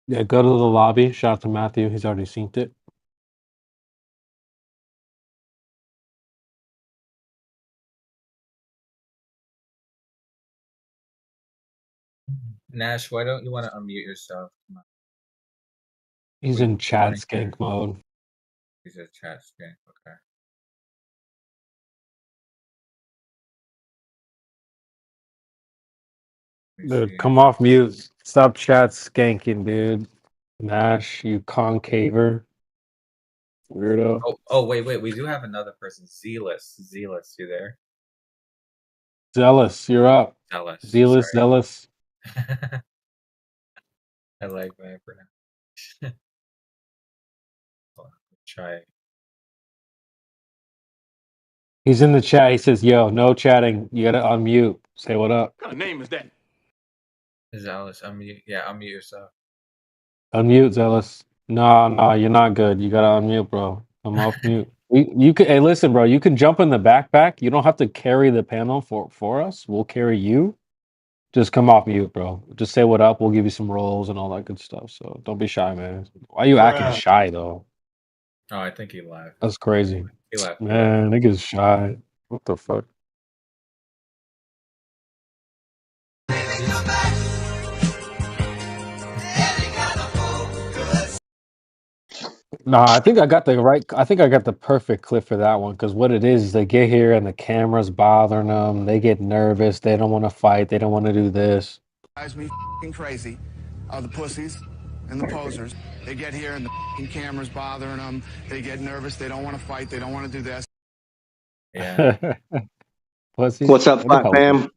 Yeah, go to the lobby. Shout out to Matthew. He's already seen it. Nash, why don't you want to unmute yourself? Come on. He's in chat skank mode. He's in chat skank. Okay. Dude, come off mute. Stop chat skanking, dude. Nash, you concaver. Weirdo. Oh, wait. We do have another person. Zealous, you there? Zealous, you're up. Zealous. Zealous. I like my pronunciation. Try. He's in the chat. He says, "Yo, no chatting. You gotta unmute. Say what up." What kind of name is that? Zealous, unmute. Yeah, unmute yourself. Unmute, Zealous. No, you're not good. You gotta unmute, bro. Come off mute. You can. Hey, listen, bro. You can jump in the backpack. You don't have to carry the panel for us. We'll carry you. Just come off mute, bro. Just say what up. We'll give you some rolls and all that good stuff. So don't be shy, man. Why are you acting shy though? Oh, I think he left. That's crazy. He left. Man, nigga's shy. What the fuck? Nah, I think I got the perfect clip for that one. Because what it is they get here and the camera's bothering them. They get nervous. They don't want to fight. They don't want to do this. Drives me f***ing crazy are the pussies and the posers. They get here and the f***ing camera's bothering them. They get nervous. They don't want to fight. They don't want to do this. Yeah. Pussy. What's up, What the Flat hell? Fam?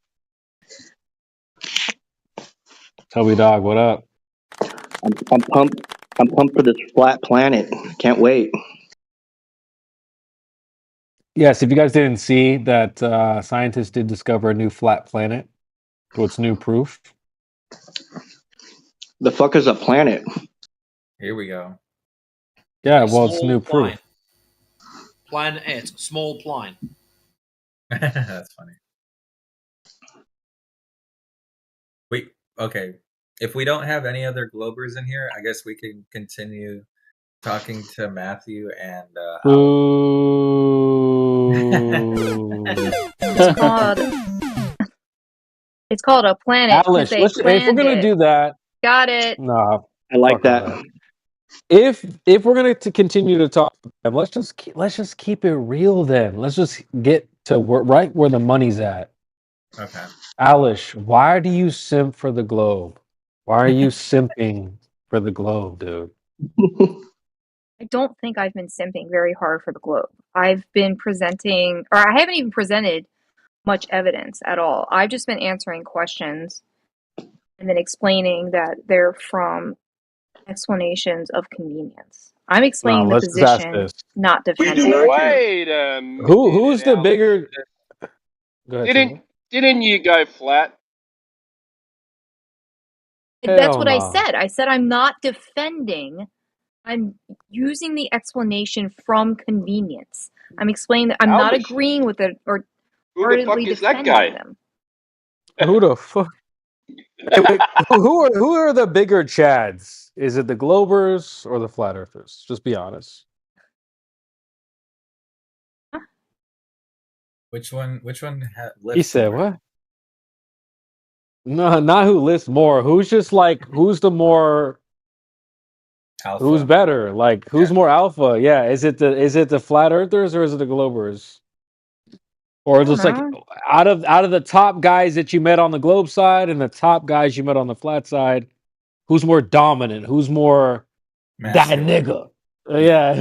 Toby Dog, what up? I'm pumped. I'm pumped for this flat planet. Can't wait. Yes, if you guys didn't see that, scientists did discover a new flat planet. What's new proof? The fuck is a planet? Here we go. Yeah, well, it's Small new plane. proof. Planet, small plane. That's funny. Okay. If we don't have any other Globers in here, I guess we can continue talking to Matthew and It's called a planet. 'cause Alice, they if we're planned gonna it. do that, Got it. nah, I like fuck all that. If we're gonna continue to talk, let's just keep it real. Then let's just get to right where the money's at. Okay. Alish, why do you simp for the globe? Why are you simping for the globe, dude? I don't think I've been simping very hard for the globe. I've been presenting, or I haven't even presented much evidence at all. I've just been answering questions and then explaining that they're from explanations of convenience. I'm explaining the let's just ask position, this. not defending it. Wait a minute. Who's the Al. bigger? Go ahead, Timo. Didn't you go flat? That's Hell what I no. said. I said I'm not defending. I'm using the explanation from convenience. I'm explaining that I'm not Alish. agreeing with it or Who the fuck ardently is that defending guy? them. Who the fuck? Wait, who are the bigger Chads? Is it the Globers or the Flat Earthers? Just be honest. Which one lifts He said more? what? No, not who lifts more. Who's just like who's the more Alpha. who's better? Like who's more alpha? Yeah, is it the Flat Earthers or is it the Globers? Or just like out of the top guys that you met on the globe side and the top guys you met on the flat side, who's more dominant? Who's more that nigga? Yeah.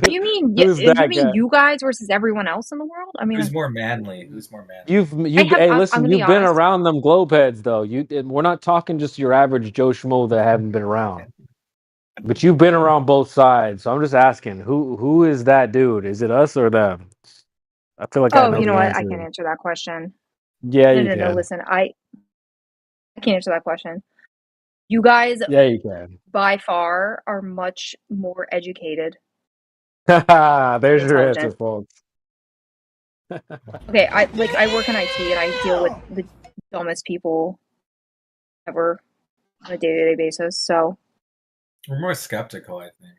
You mean Who's that guy? you guys versus everyone else in the world? I mean, Who's more manly? Who's more manly? Hey, I'm listen, gonna be you've been honest. around them globe heads though. We're not talking just your average Joe Schmo that haven't been around. But you've been around both sides. So I'm just asking, who is that dude? Is it us or them? I feel like I know you know the what? answer. I can't answer that question. Yeah, no, you no, no. can. Listen, I can't answer that question. You guys, Yeah, you can. by far, are much more educated. There's your answer, Intelligent. folks. Okay, I work in IT and I deal with the dumbest people ever on a day-to-day basis. So We're more skeptical, I think.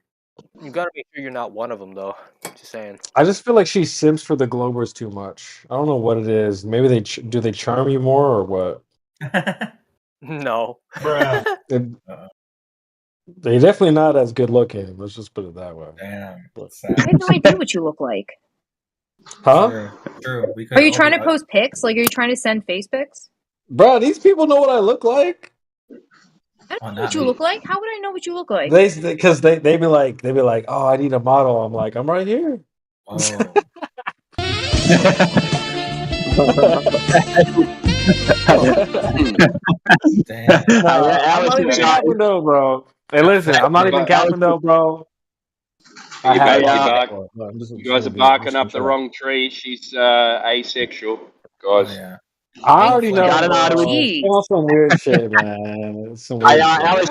You gotta make sure you're not one of them, though. Just saying. I just feel like she simps for the Globers too much. I don't know what it is. Maybe do they charm you more or what? No. They're definitely not as good looking. Let's just put it that way. Damn. I have no idea what you look like. Huh? True. We could Are you all trying be to post pics? Like, are you trying to send face pics? Bro, these people know what I look like. I don't know what you look like. How would I know what you look like? Because they be like, oh, I need a model. I'm like, I'm right here. Oh. Damn. I'm not even capping though, bro. Hey, listen, I'm not even capping though, bro. You have guys, before. No, I'm just- you guys are just barking being- up the wrong tree. She's asexual, guys. I already know. Got an bro. artery. It's some weird shit, man. It's some weird Alice,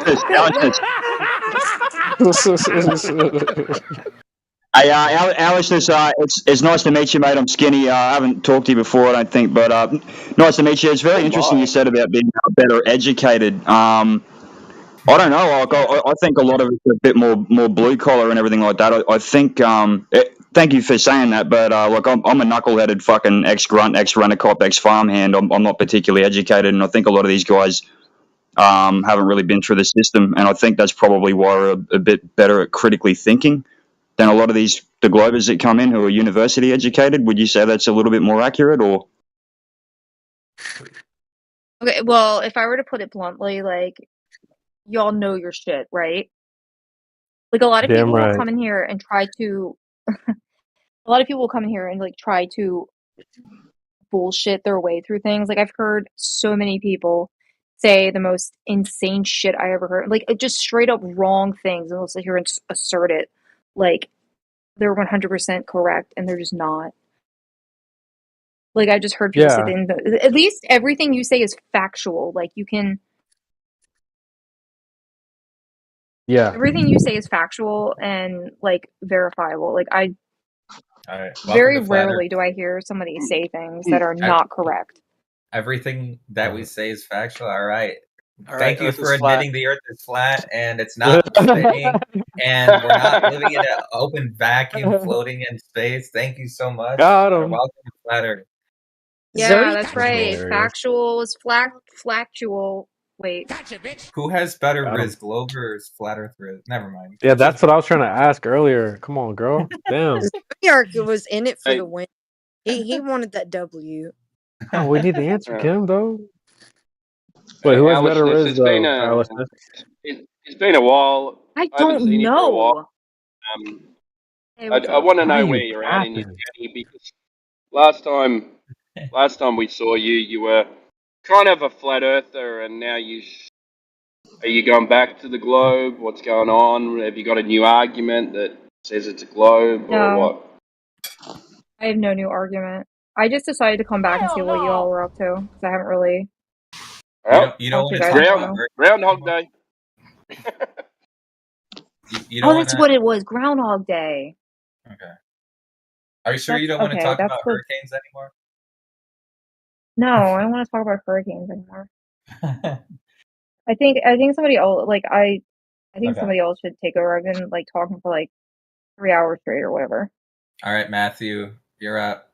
it's nice to meet you, mate. I'm Skinny. I haven't talked to you before, I don't think, but nice to meet you. It's very interesting you said about being better educated. I don't know. Like, I think a lot of it's a bit more blue collar and everything like that. I think. Thank you for saying that, but look, I'm a knuckleheaded fucking ex-grunt, ex-rent-a-cop, ex-farmhand. I'm not particularly educated, and I think a lot of these guys haven't really been through the system, and I think that's probably why we're a bit better at critically thinking than a lot of the Globers that come in who are university educated. Would you say that's a little bit more accurate, or? Okay, well, if I were to put it bluntly, like, y'all know your shit, right? Like a lot of Damn people will right. come in here and try to a lot of people will come in here and like try to bullshit their way through things. Like I've heard so many people say the most insane shit I ever heard. Like just straight up wrong things, and they'll sit here and assert it like they're 100% correct, and they're just not. Like I just heard people say Yeah. that at least everything you say is factual. Like you can Yeah. everything you say is factual and like verifiable. Like I All right. Welcome very to Flat Earth. rarely do I hear somebody say things that are Ev- not correct. Everything that we say is factual. All right. All right, Thank you Earth for is flat. admitting the Earth is flat and it's not spinning, and we're not living in an open vacuum floating in space. Thank you so much. Got him. Welcome to Flat Earth. Yeah, Zoe, that's right. hilarious. Factual is flactual. Wait. Who has better Got 'em. Riz, Glover or Flat Earth Riz? Never mind. Yeah, that's what I was trying to ask earlier. Come on, girl. Damn. Yark was in it for Hey. the win. He wanted that W. Oh, we need the answer, Yeah. Kim, though. Wait, who has Now, better listeners, Riz, it's though? been Our a listeners? it's been a while. I I haven't don't seen you for a while. know. Hey, I what's up? want to Why know are where you you're at in your capping? journey, because last time we saw you, you were kind of a flat earther, and now are you going back to the globe? What's going on? Have you got a new argument that says it's a globe, or No, what? I have no new argument. I just decided to come back and see what you all were up to because I haven't really Well, You don't talked to want you to guys talk in a about while. Groundhog Day. you Oh, don't want that's to. what it was. Groundhog Day. Okay. Are you sure you That's don't want to okay. talk That's about the hurricanes anymore? no. I don't want to talk about hurricanes anymore. I think somebody else I think Okay. somebody else should take over. I've been like talking for like 3 hours straight or whatever. All right, Matthew, you're up.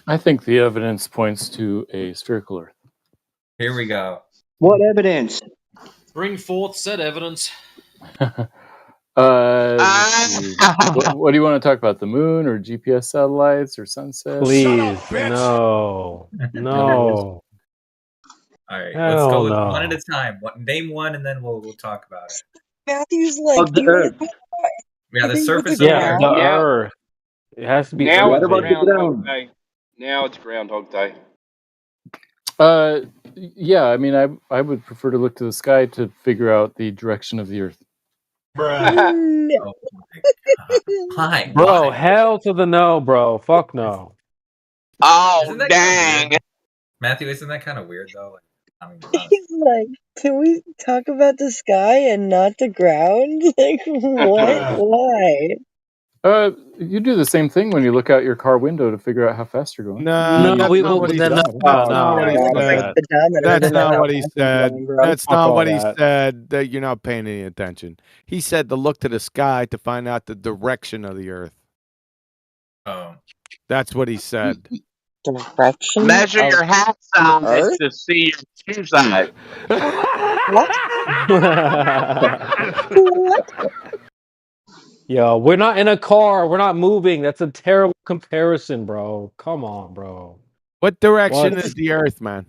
I think the evidence points to a spherical Earth. Here we go. What evidence? Bring forth said evidence. Let's see. What do you want to talk about? The moon or GPS satellites or sunsets? Please. No. No. All right, let's Hell go with no. one at a time. Name one, and then we'll talk about it. Matthew's like, Of do the you want Earth. to talk about Yeah, the anything with surface the of the Yeah, Earth. the Now- Earth. It has to be Now Earth, it's What about the baby. Groundhog ground? Day. Now it's Groundhog Day. Yeah, I mean, I would prefer to look to the sky to figure out the direction of the Earth. No. Oh my God. Why? Bro, Why? hell to the no, bro. Fuck no. Isn't that kinda weird? Matthew, isn't that kind of weird though? Like, I mean, honestly. He's like, can we talk about the sky and not the ground? Like, what? Why? You do the same thing when you look out your car window to figure out how fast you're going. No, that's not what he said. That's not what he said. That's not what he said. That's Fuck not all what he that. said. That you're not paying any attention. He said to look to the sky to find out the direction of the Earth. Oh. That's what he said. Direction? Measure of your hat size Earth? to see your shoe size. What? What? Yo, we're not in a car. We're not moving. That's a terrible comparison, bro. Come on, bro. What direction What? is the Earth, man?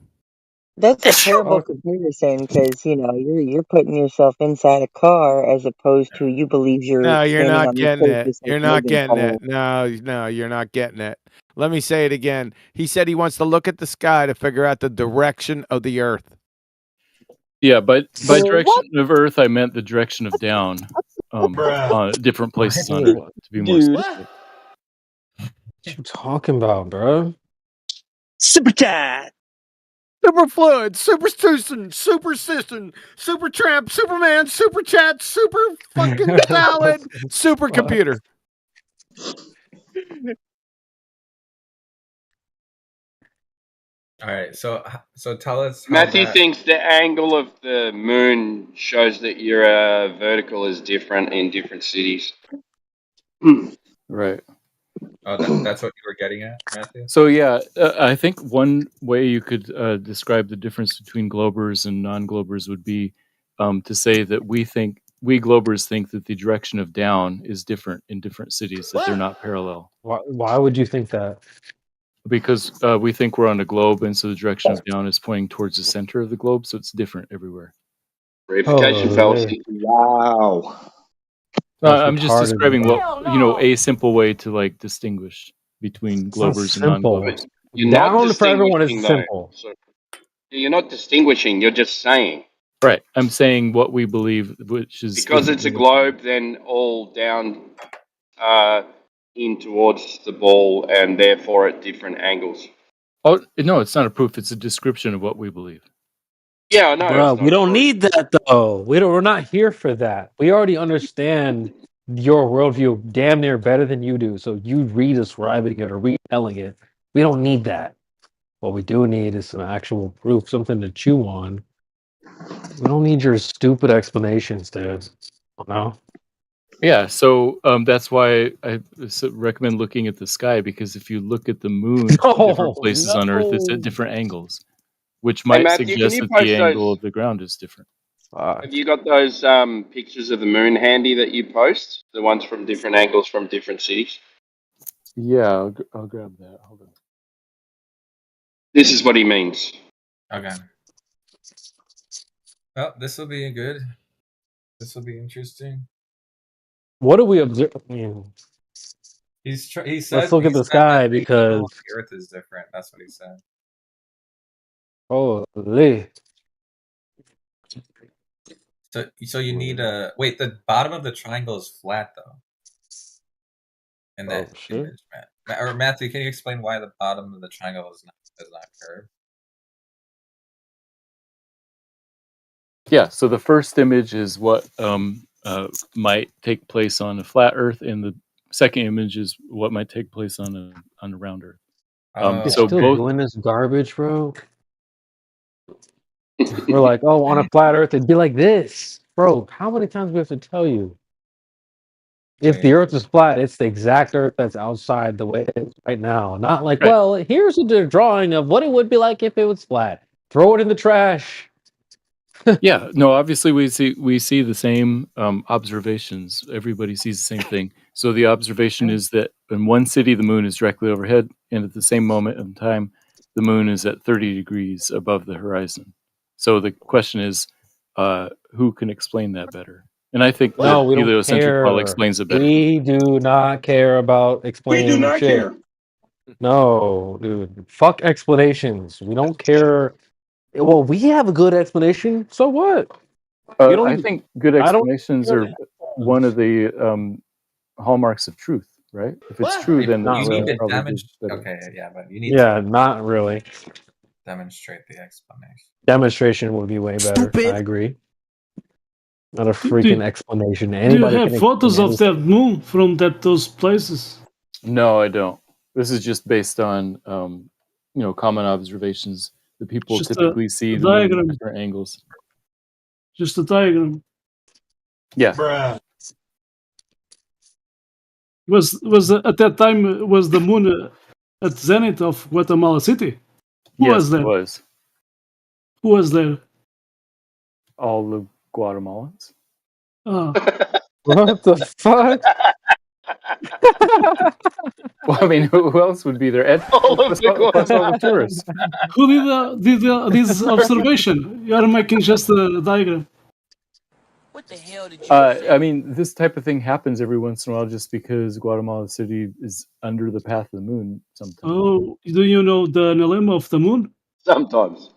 That's a terrible comparison because you're putting yourself inside a car as opposed to you believe you're No, you're standing not on the getting it. surface of You're not Logan getting Paul. it. No, you're not getting it. Let me say it again. He said he wants to look at the sky to figure out the direction of the Earth. Yeah, but by What? direction of Earth, I meant the direction of down. On different places on Earth, to be more Dude. specific. What you talking about, bro? Super tight. Super fluid, super Susan, super system, super tramp, Superman, super chat, super fucking salad, super computer. All right, so tell us how Matthew that. thinks the angle of the moon shows that your vertical is different in different cities. Right. Oh, that's what you were getting at, Matthew? So yeah, I think one way you could describe the difference between globers and non-globers would be to say that we globers think that the direction of down is different in different cities, that they're not parallel. Why would you think that? because we think we're on a globe, and so the direction of down is pointing towards the center of the globe, so it's different everywhere. Reification fallacy. Wow. That's I'm just retarded. describing a simple way to like distinguish between It's not Globers and simple. non-Globers. You're Down not for everyone is distinguishing, though. simple. So you're not distinguishing. You're just saying. Right. I'm saying what we believe, which is Because it's a globe, then all down in towards the ball, and therefore at different angles. Oh no, it's not a proof. It's a description of what we believe. Yeah, I know. Bro, it's we not don't proof. need that though. We're not here for that. We already understand your worldview damn near better than you do. So you redescribing it or retelling it. We don't need that. What we do need is some actual proof, something to chew on. We don't need your stupid explanations, dude. No. Yeah, so that's why I recommend looking at the sky, because if you look at the moon at different places on Earth, it's at different angles, which might Matthew, can suggest you that post the angle those- of the ground is different. Have you got those pictures of the moon handy that you post? The ones from different angles from different cities? Yeah, I'll grab that. Hold on. This is what he means. Okay. Well, this will be good. This will be interesting. What do we observe? I mean, He said. let's look he at the said sky that the because angle of the Earth is different. That's what he said. holy. So you need a wait. The bottom of the triangle is flat though. In that image, Matt. Or Matthew, can you explain why the bottom of the triangle is not curved? Yeah, so the first image is what might take place on a flat Earth, and the second image is what might take place on a round Earth. You're So still both. doing this garbage, bro. We're like, oh, on a flat Earth, it'd be like this, bro. How many times do we have to tell you? If the Earth is flat, it's the exact Earth that's outside the way it is right now. Not like, well, here's a drawing of what it would be like if it was flat. Throw it in the trash. Yeah, no, obviously we see the same observations. Everybody sees the same thing. So the observation is that in one city the moon is directly overhead, and at the same moment in time the moon is at 30 degrees above the horizon. So the question is, who can explain that better? And I think No, we don't heliocentric model care. explains it better. We do not care about explaining not shit. care. No, dude. Fuck explanations. We don't care. Well, we have a good explanation. So what? You don't I even- think good I don't explanations care. are one of the hallmarks of truth, right? If it's true, then you it's need to probably demonstrate. better. Okay, yeah, but you need Yeah, to not really. demonstrate the explanation. Demonstration would be way better. I agree. Not a freaking explanation. Do you Anybody have can photos explain of that moon from those places? No, I don't. This is just based on common observations that people Just a typically see the moon diagram. at different angles. Just a diagram. Yeah. Was at that time was the moon at zenith of Guatemala City? Who Yes, was there? it was. Who was there? All the Guatemalans. Oh. What the fuck? Well, I mean, who else would be there? Ed, plus all the tourists. Who did this observation? You are making just a diagram. I mean, this type of thing happens every once in a while just because Guatemala City is under the path of the moon sometimes. Oh, do you know the name of the moon? Sometimes.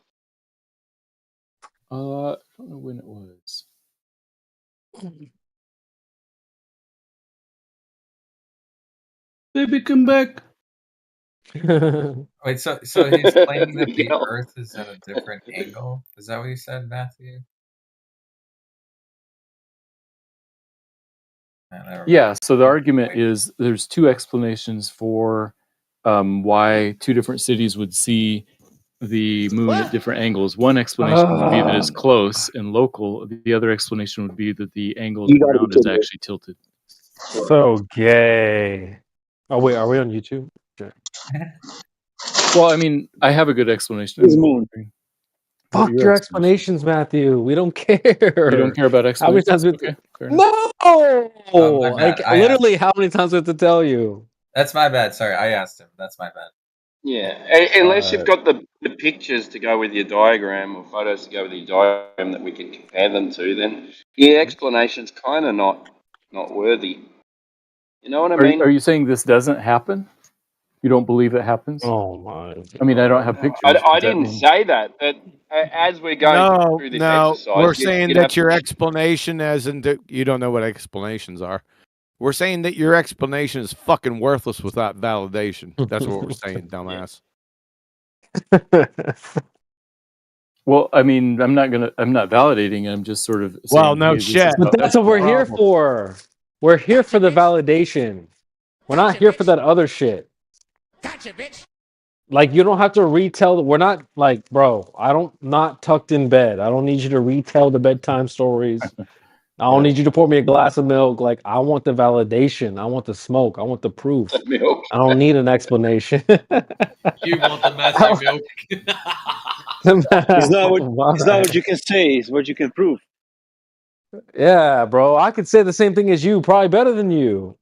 I don't know when it was. Baby, come back. Wait, so he's claiming that the Earth is at a different angle? Is that what you said, Matthew? Yeah, so the argument is there's two explanations for why two different cities would see the moon at different angles. One explanation would be that it's close and local. The other explanation would be that the angle of the ground is actually tilted. So gay. Oh wait, are we on YouTube? Okay. Well, I mean, I have a good explanation. Fuck your explanations, Matthew. We don't care. You don't care about How many explanations? times we Okay, fair enough. No! my bad. Like I literally, how many times we have to tell you? That's my bad. Sorry, I asked him. That's my bad. Yeah, unless you've got the pictures to go with your diagram or photos to go with your diagram that we can compare them to, then your explanation's kind of not worthy. You know what I mean? Are you saying this doesn't happen? You don't believe it happens? Oh my! I mean, I don't have pictures. I Does that didn't mean- say that, but as we're going through this exercise, we're saying you'd have that your to- explanation isn't that you don't know what explanations are. We're saying that your explanation is fucking worthless without validation. That's what we're saying, dumbass. Well, I mean, I'm not validating. I'm just sort of. Well, saying, no hey, this shit. is But that's what we're here problem. for. We're here for the validation. We're not here for that other shit. Like, you don't have to retell. We're not like, bro, not tucked in bed. I don't need you to retell the bedtime stories. I don't need you to pour me a glass of milk. Like, I want the validation. I want the smoke. I want the proof. milk. I don't need an explanation. You want the Matthew milk? It's not what you can say. It's what you can prove. Yeah, bro. I could say the same thing as you, probably better than you.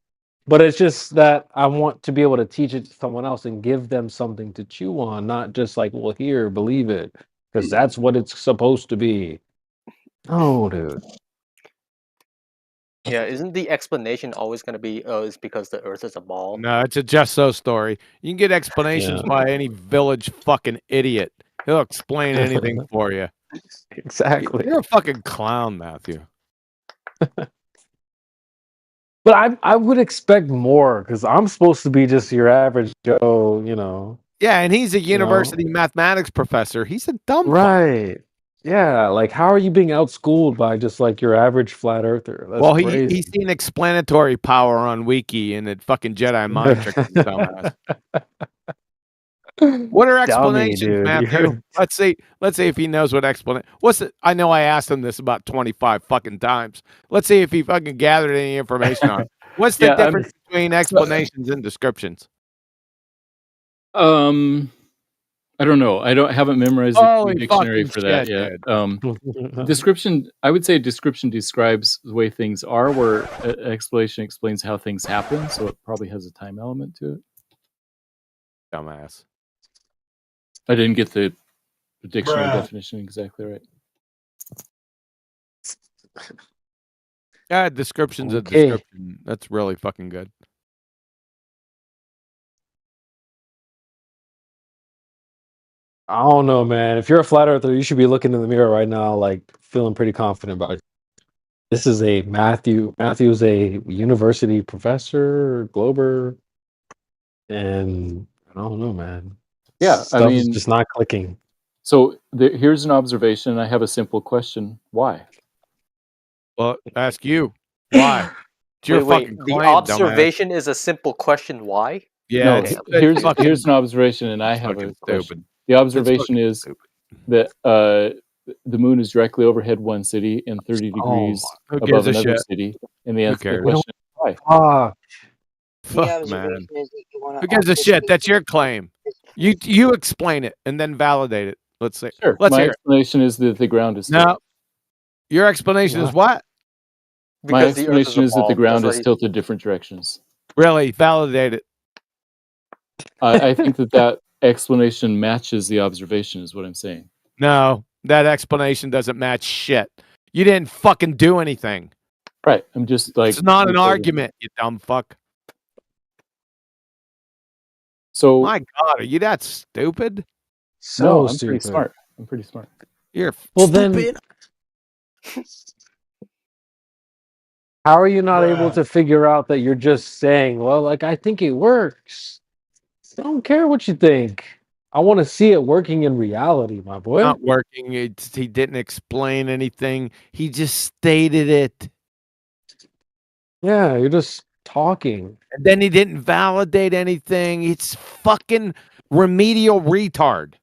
But it's just that I want to be able to teach it to someone else and give them something to chew on, not just like, well, here, believe it, because that's what it's supposed to be. Oh, dude. Yeah, isn't the explanation always going to be, oh, it's because the Earth is a ball? No, it's a just so story. You can get explanations Yeah. by any village fucking idiot. He'll explain anything for you. Exactly. You're a fucking clown, Matthew. But I would expect more because I'm supposed to be just your average Joe, you know. Yeah, and he's a university mathematics professor. He's a dumb fuck. Right. Yeah, like how are you being outschooled by just like your average flat earther? That's Well, crazy. he's seen explanatory power on Wiki and it fucking Jedi mind trick his dumbass. What are explanations, dude. Matthew? Let's see if he knows what explanation. I know I asked him this about 25 fucking times. Let's see if he fucking gathered any information on it. What's the difference between explanations and descriptions? I don't know. haven't memorized Holy the dictionary fucking for that shit, yet. Description. I would say description describes the way things are, where explanation explains how things happen. So it probably has a time element to it. Dumbass. I didn't get the dictionary Bruh. definition exactly right. Yeah, description's a Okay. description. That's really fucking good. I don't know, man. If you're a flat earther, you should be looking in the mirror right now, like feeling pretty confident about it. This is a Matthew. Matthew's a university professor, Glober, and I don't know, man. Yeah, Stuff I is mean, just not clicking. So here's an observation. I have a simple question. Why? Well, ask you. Why? It's your fucking The claim, observation is a simple question. Why? Yeah, No, it's here's an observation, and I have a fucking question. stupid. The observation fucking is that the moon is directly overhead one city and 30 degrees who above gives a another shit? city. And the Who answer to the cares? question is why? Fuck, man. Who gives a shit? That's your claim. You explain it and then validate it. Let's see. Sure. Let's My hear it. explanation is that the ground is No. tilted. Your explanation is what? My Because the Earth is explanation a is that the ball. ground That's what is he- tilted different directions. Really? Validate it. I think that explanation matches the observation, is what I'm saying. No, that explanation doesn't match shit. You didn't fucking do anything. Right. I'm just like. It's not an argument, you dumb fuck. So. My God, are you that stupid? So I'm stupid. pretty smart. I'm pretty smart. You're Well, stupid. then, how are you not able to figure out that you're just saying, well, like, I think it works? I don't care what you think. I want to see it working in reality, my boy. Not working. He didn't explain anything. He just stated it. Yeah, you're just talking. And then he didn't validate anything. It's fucking remedial retard.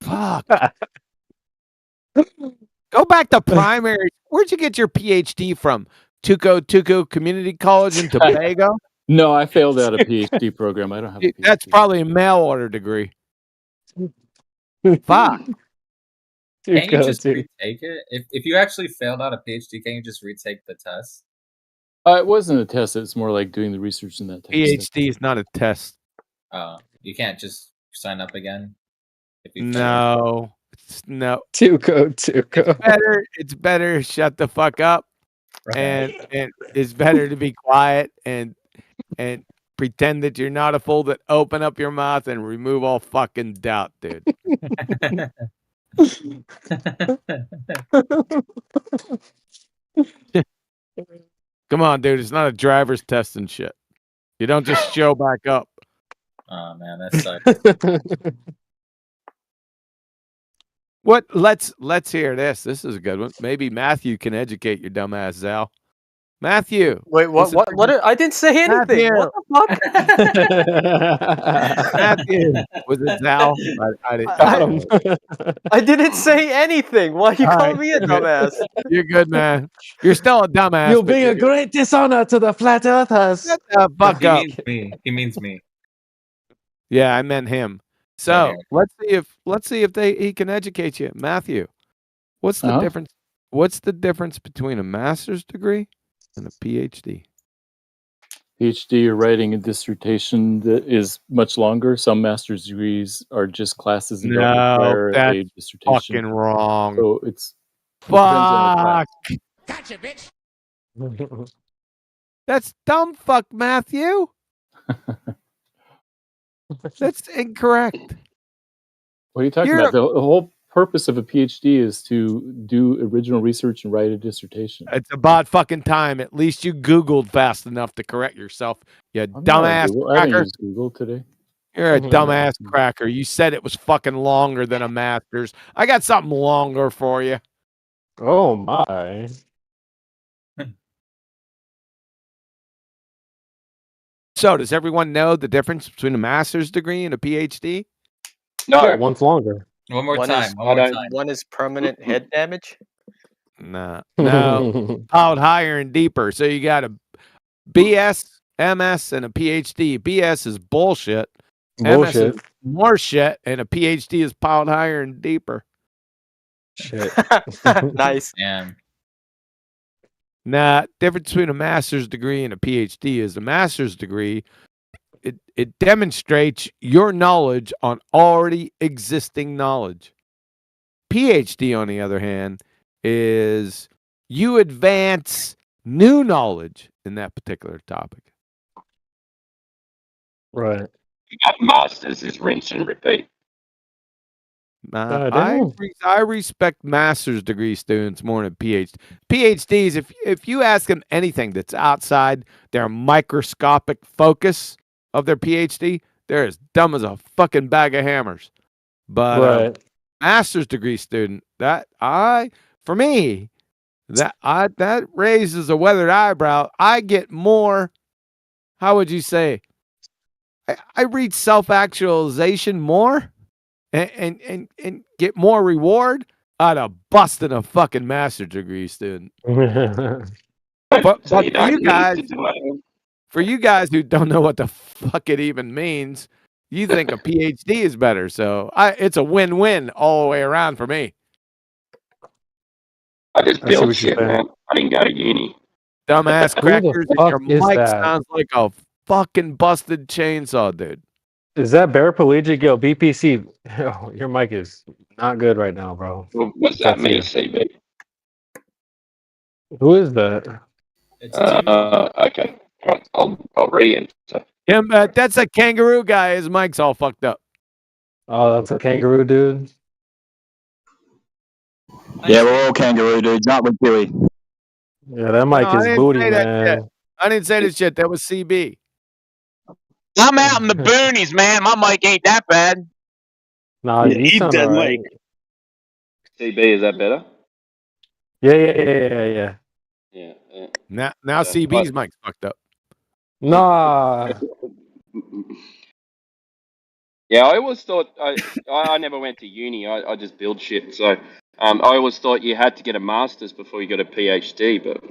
Fuck. Go back to primary. Where'd you get your PhD from? Tuco Community College in Tobago? No, I failed out a PhD program. I don't have a PhD. That's probably a mail order degree. Fuck. Can't you just retake it? If you actually failed out a PhD, can't you just retake the test? It wasn't a test. It's more like doing the research in that test. PhD is not a test. You can't just sign up again. If you No, no. Tuco. It's better. Shut the fuck up, and it's better to be quiet and pretend that you're not a fool. That open up your mouth and remove all fucking doubt, dude. Come on, dude. It's not a driver's test and shit. You don't just show back up. Oh man, that sucks. What? Let's hear this. This is a good one. Maybe Matthew can educate your dumbass, Zal. Matthew. Wait, what? I didn't say anything. Matthew. What the fuck? Matthew. Was it Zal? I didn't say anything. Why you All calling right. me a dumbass? You're good, man. You're still a dumbass. You'll but be you're a good. great dishonor to the flat earthers. Shut the fuck He up. means me. He means me. Yeah, I meant him. So let's see if he can educate you, Matthew. What's the difference? What's the difference between a master's degree and a PhD? PhD, you're writing a dissertation that is much longer. Some master's degrees are just classes and don't require a that's dissertation. fucking wrong. So it depends on the class. Fuck. Gotcha, bitch. That's dumb fuck, Matthew. That's incorrect. What are you talking about? The whole purpose of a PhD is to do original research and write a dissertation. It's about fucking time. At least you Googled fast enough to correct yourself. You I'm not dumbass on Google. I haven't cracker. used Google today. You're a dumbass cracker. You said it was fucking longer than a master's. I got something longer for you. Oh my. So, does everyone know the difference between a master's degree and a PhD? No. One's longer. One more One time. is- One more time. One is permanent head damage. Nah. No. Out higher and deeper. So you got a BS, MS, and a PhD. BS is bullshit. MS is more shit, and a PhD is piled higher and deeper. Shit. Nice. Damn. Nah, difference between a master's degree and a PhD is a master's degree. It demonstrates your knowledge on already existing knowledge. PhD, on the other hand, is you advance new knowledge in that particular topic. Right. Masters is rinse and repeat. I respect master's degree students more than PhDs. If you ask them anything that's outside their microscopic focus of their PhD, they're as dumb as a fucking bag of hammers. But master's degree student, that raises a weathered eyebrow. I get more. How would you say? I read self-actualization more. And get more reward out of busting a fucking master's degree student. But for you guys who don't know what the fuck it even means, you think a PhD is better. So it's a win-win all the way around for me. I just built shit, man. I didn't go to uni. Dumbass Who the crackers. fuck Your is mic that? sounds like a fucking busted chainsaw, dude. Is that paraplegic? Yo, BPC. Yo, your mic is not good right now, bro. Well, what's that mean, CB? Who is that? Okay. I'll re-enter. Yeah, that's a kangaroo guy. His mic's all fucked up. Oh, that's a kangaroo dude. Yeah, we're all kangaroo dudes, aren't we, Dewey? Yeah, that mic No, I is didn't booty, say that man. shit. I didn't say this shit. That was CB. I'm out in the boonies, man. My mic ain't that bad. Nah, Yeah, you eat sound that alright. mic. CB, is that better? Yeah. Yeah. Now CB's mic's fucked up. Nah. Yeah, I always thought I never went to uni. I just build shit. So I always thought you had to get a master's before you got a PhD, but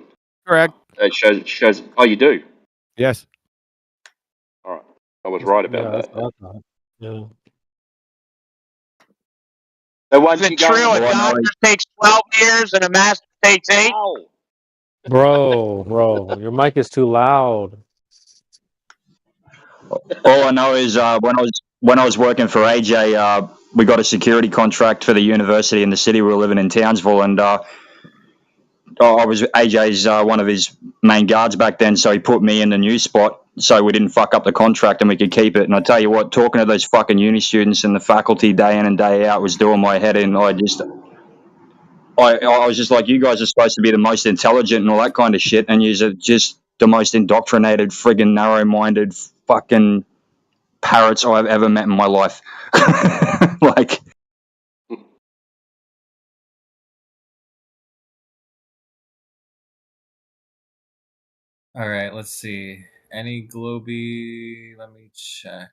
Correct. it shows. Oh, you do. Yes. All right, I was right about Yeah, that. that's what I thought. Yeah. So once Is you it go, true a doctor takes 12 years and a master takes 8? Ow. Bro, your mic is too loud. All I know is when I was working for AJ, we got a security contract for the university in the city we were living in, Townsville, and I was AJ's one of his main guards back then, so he put me in the new spot so we didn't fuck up the contract and we could keep it. And I tell you what, talking to those fucking uni students and the faculty day in and day out was doing my head in. I was just like, you guys are supposed to be the most intelligent and all that kind of shit, and you're just the most indoctrinated, friggin' narrow-minded fucking parrots I've ever met in my life. Like, All right, let's see. Any Globy? Let me check.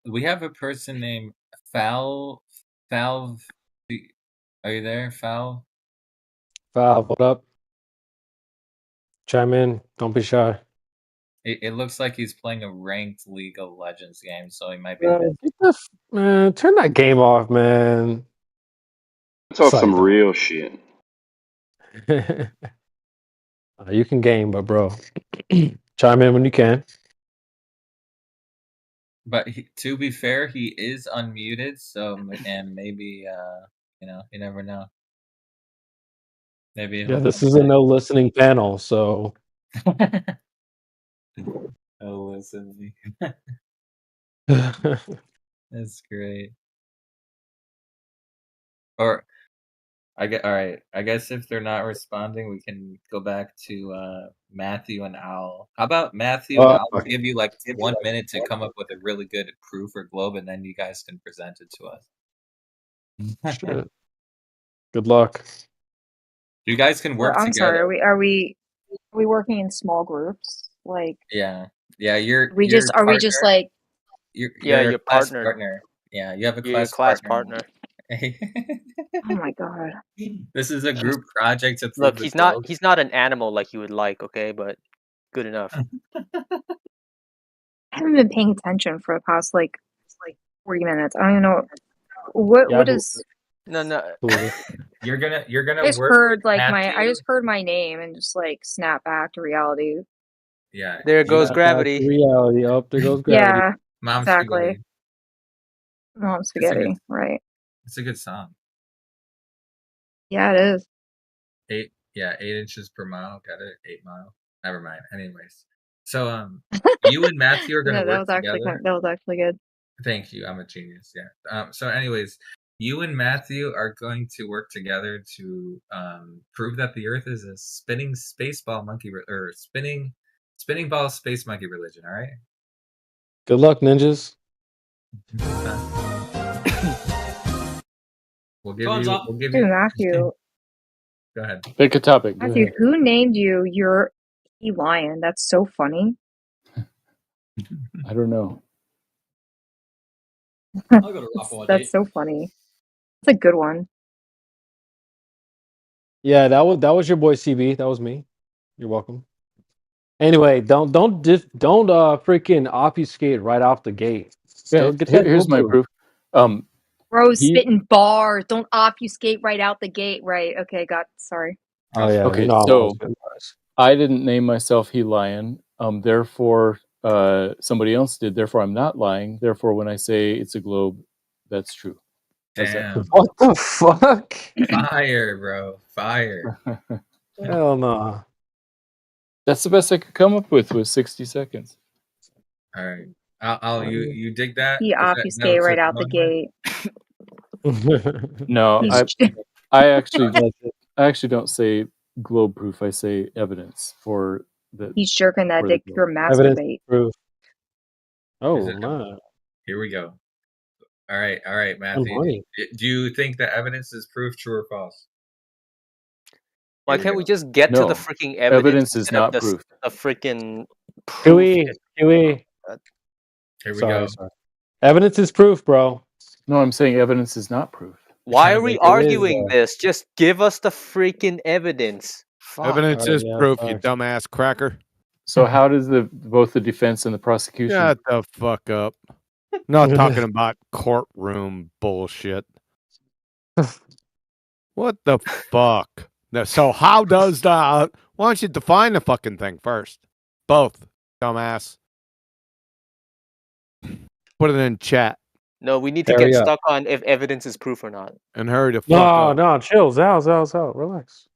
We have a person named Foul. Are you there, Foul? Val, what up? Chime in. Don't be shy. It looks like he's playing a ranked League of Legends game, so he might be. Man, turn that game off, man. Talk some real shit. You can game, but bro, chime in when you can. But to be fair, he is unmuted, so and maybe you never know. Maybe Yeah, this is a no listening panel, so. Oh, listen. That's great. Or all right. I guess if they're not responding, we can go back to Matthew and Al. How about Matthew and Al? I'll give you like 1 minute to come up with a really good proof or globe, and then you guys can present it to us. Shit. Good luck. You guys can work I'm together. sorry. Are we working in small groups? Like, Yeah. Are we just like? You're your class partner. Yeah, you have a You're class, your partner. Oh my god. This is a group project to prove Look, the he's not globe. he's not an animal like you would like, okay, but good enough. I haven't been paying attention for the past like 40 minutes. I don't even know what is. No. You're gonna I just work heard with I Matthew. just heard my name and just like snap back to reality. Yeah. There goes gravity. Reality. Oh, there goes gravity. Yeah. Mom exactly. Spaghetti. Mom Spaghetti. Right. It's a good song. Yeah, it is. 8 inches per mile. Got it. 8 mile. Never mind. Anyways, so you and Matthew are gonna No, that work was actually together. that was actually good. Thank you. I'm a genius. Yeah. So, anyways, you and Matthew are going to work together to prove that the Earth is a spinning space ball monkey or spinning ball space monkey religion. All right. Good luck, ninjas. We'll give Time's you. up. We'll give Dude, you. Matthew. Go ahead. Pick a topic. Go Matthew, ahead. who named you your lion? That's so funny. I don't know. I got a rough idea. That's so funny. It's a good one. Yeah, that was your boy CB. That was me. You're welcome. Anyway, don't freaking obfuscate right off the gate. Yeah, Get that here's my filter. proof. Bro, spitting bars. Don't obfuscate right out the gate. Right. Okay, sorry. Oh yeah. Okay, no, so I didn't name myself He Lion. Therefore, somebody else did. Therefore, I'm not lying. Therefore, when I say it's a globe, that's true. How's that? Damn. What the fuck? Fire, bro. Fire. Hell no. That's the best I could come up with was 60 seconds. All right. I'll you dig that? He obfuscate right out the gate. No, He's- I actually don't say globe proof. I say evidence for the. He's jerking that for the dick globe. for masturbate. Proof. Oh Is it- man. Here we go. All right, Matthew. funny. Do you think the evidence is proof, true or false? Why Here we can't we go. just get to No. the freaking evidence? Evidence is instead of not this- proof. The freaking Huey. Here we Sorry, go. sorry. Evidence is proof, bro. No, I'm saying evidence is not proof. Why are we It is, arguing though. this? Just give us the freaking evidence. Fuck. Evidence Alright, is yeah, proof, you fine. dumbass cracker. So how does both the defense and the prosecution? Shut the fuck up. Not talking about courtroom bullshit. What the fuck? No, so how does the? Why don't you define the fucking thing first? Both, dumbass. Put it in chat No, we need to Hurry get up. stuck on if evidence is proof or not. and hurry the fuck No, up. no, chill, Zal, relax.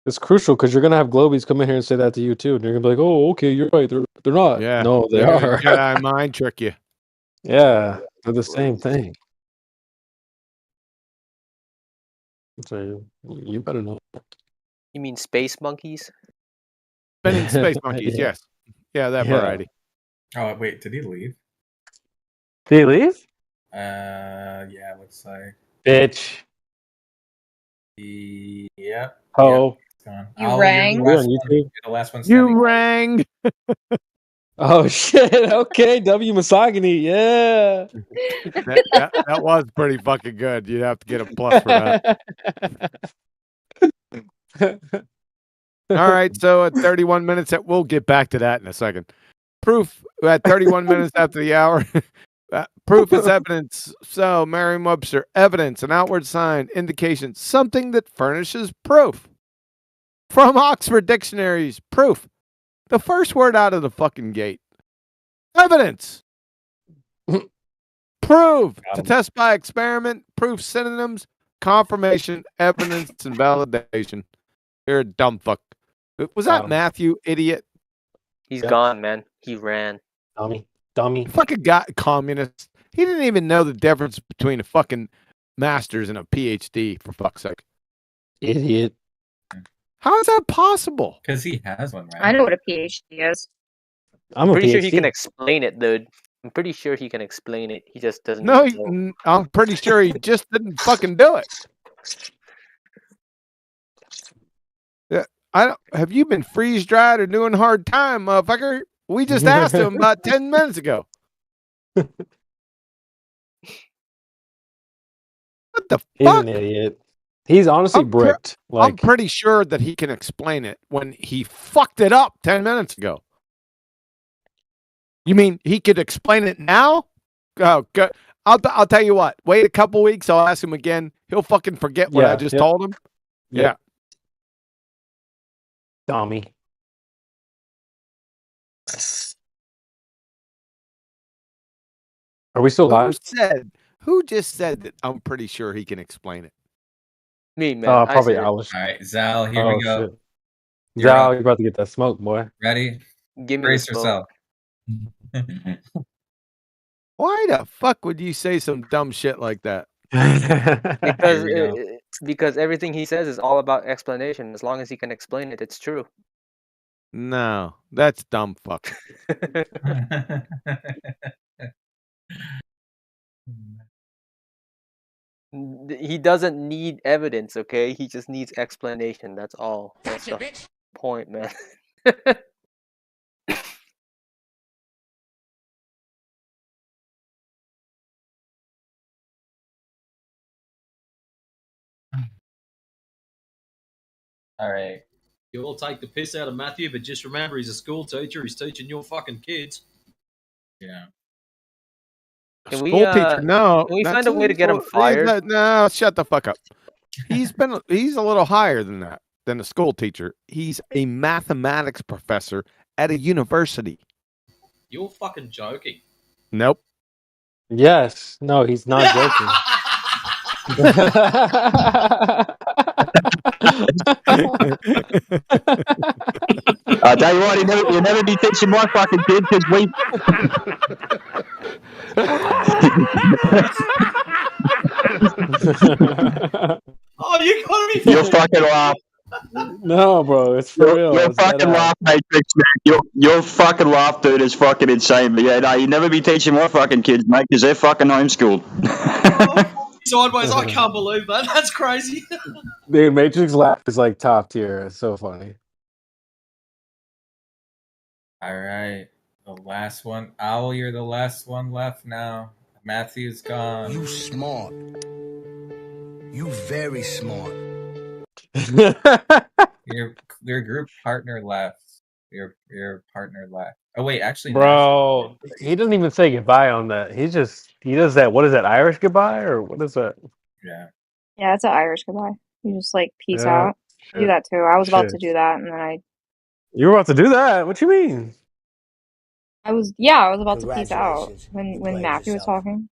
It's crucial because you're gonna have Globies come in here and say that to you too, and you're gonna be like, "Oh, okay, you're right. They're not. Yeah. No, they They're gonna are. Jedi mind trick you. Yeah, they're the same thing." So you better know. You mean space monkeys? Spinning space monkeys. Yeah. Yes. Yeah, that Yeah. variety. Oh wait, did he leave? Did he leave? Yeah, looks like. Bitch. Yeah. Oh. It's gone. You Al, rang? You're We the on last one. YouTube? You're the last one standing. You rang. Oh shit. Okay, W misogyny. Yeah. That was pretty fucking good. You'd have to get a plus for that. All right, so at 31 minutes, we'll get back to that in a second. Proof at 31 minutes after the hour. Proof is evidence. So, Merriam-Webster, evidence, an outward sign, indication, something that furnishes proof. From Oxford Dictionaries, proof. The first word out of the fucking gate. Evidence. Prove. To test by experiment. Proof synonyms. Confirmation. Evidence and validation. You're a dumb fuck. Was that Matthew, idiot? He's gone, man. He ran. Dummy. Fucking guy, communist. He didn't even know the difference between a fucking master's and a PhD, for fuck's sake. Idiot. How is that possible? Because he has one, right? I know what a PhD is. I'm pretty sure he can explain it, dude. I'm pretty sure he can explain it. He just doesn't. No, know. I'm pretty sure he just didn't fucking do it. Yeah, have you been freeze dried or doing hard time, motherfucker? We just asked him about 10 minutes ago. What the He's fuck? an idiot. He's honestly bricked. I'm pretty sure that he can explain it when he fucked it up 10 minutes ago. You mean he could explain it now? Oh, good. I'll tell you what. Wait a couple weeks. I'll ask him again. He'll fucking forget what I just told him. Yeah. Dummy. Are we still live? Who just said that? I'm pretty sure he can explain it. Me, man. Oh, probably Alice. All right, Zal, here we go. Shit. You're Zal, up. you're about to get that smoke, boy. Ready? Give me Brace the smoke. yourself. Why the fuck would you say some dumb shit like that? Because everything he says is all about explanation. As long as he can explain it, it's true. No, that's dumb fuck. He doesn't need evidence, okay? He just needs explanation. That's all. That's the point, man. All right. You all take the piss out of Matthew, but just remember he's a school teacher. He's teaching your fucking kids. Yeah. Can School teacher, no. Can we that's find a way to get him little- fired? No, shut the fuck up. He's a little higher than that, than a school teacher. He's a mathematics professor at a university. You're fucking joking. Nope. Yes. No, he's not joking. I tell you what, you never be teaching my fucking kid because we. Oh, you gotta be. You'll fucking laugh. No, bro, it's for real. Your It's dead fucking ass. laugh, Matrix, man. Your fucking laugh, dude, is fucking insane. But yeah, no, you never be teaching my fucking kids, mate, because they're fucking homeschooled. Sideways, I can't believe that. That's crazy. Dude, Matrix laugh is like top tier. It's so funny. All right. The last one. Owl, you're the last one left now. Matthew's gone. You smart. You very smart. Your group partner left. Your partner left. Oh wait, actually, Bro, he doesn't even say goodbye on that. He does that. What is that? Irish goodbye or what is that? Yeah. Yeah, it's an Irish goodbye. You just like peace Yeah. out. I do that too. I was about to Shit. do that, and then You were about to do that? What you mean? I was about to peace out when Matthew was talking.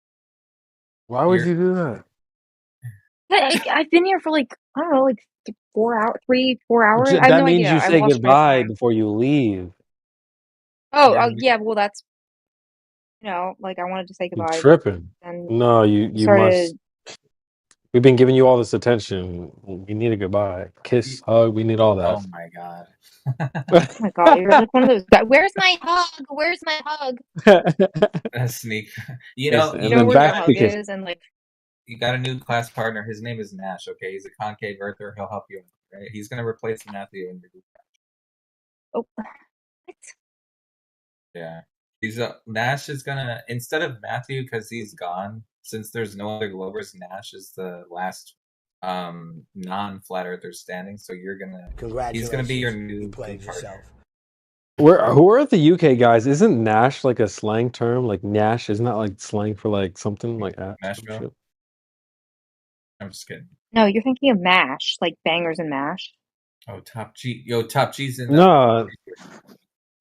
Why would you do that? I've been here for like I don't know, like 4 hours, 4 hours. I have That no means idea. you I say lost track of goodbye time. before you leave. Oh, yeah. Well, that's like I wanted to say You goodbye, but tripping? then No, you started. must. We've been giving you all this attention. We need a goodbye, kiss, hug. We need all Oh that. my god. Oh my god, you're like one of those guys. Where's my hug? Where's my hug? Sneak. You Yes, know, and You know then where your back hug to kiss. is, and like you got a new class partner. His name is Nash. Okay, he's a concave earther. He'll help you. Right? He's gonna replace Matthew in your group. oh, Yeah, Nash is gonna instead of Matthew because he's gone. Since there's no other Glovers, Nash is the last non-flat earther standing. So he's gonna be your new group partner. Who are the UK guys? Isn't Nash like a slang term? Like Nash, isn't that like slang for like something like that? Nashville. I'm just kidding. no, you're thinking of MASH, like Bangers and MASH. Oh, Top G. Yo, Top G's in the. No.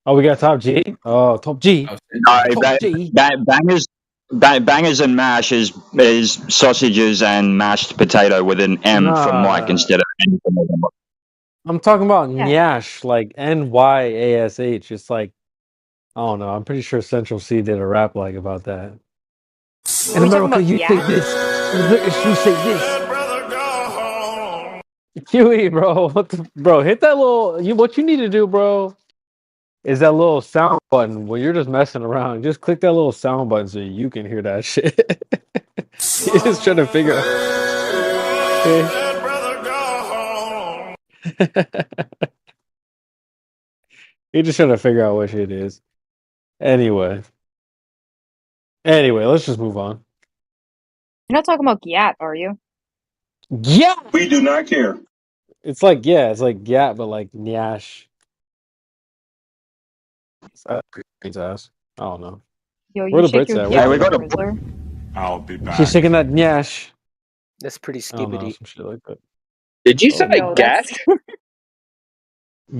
Oh, we got Top G. Oh, Top G. No, Top G. bangers and mash is sausages and mashed potato with an M for Mike Nah. instead of N for November. I'm talking about Yeah. Nyash, like NYASH. It's like, I don't know. I'm pretty sure Central C did a rap like about that. Are we talking about you say Yak? this. In British, you say this. Huey, bro, bro? Hit that little. What you need to do, bro, is that little sound button when you're just messing around. Just click that little sound button so you can hear that shit. You're just trying to figure out. You're just trying to figure out what shit is. Anyway, let's just move on. You're not talking about Gyat, are you? Yeah, We do not care. it's like Gat, but like Nyash. Britain's ass. I don't know. Yo, Where you the shake Brits your at? Gyat we like got a a- Rizzler? I'll be back. She's shaking that Nyash. That's pretty I don't know, skibbity. some shit like that. Did you say No, gat? that's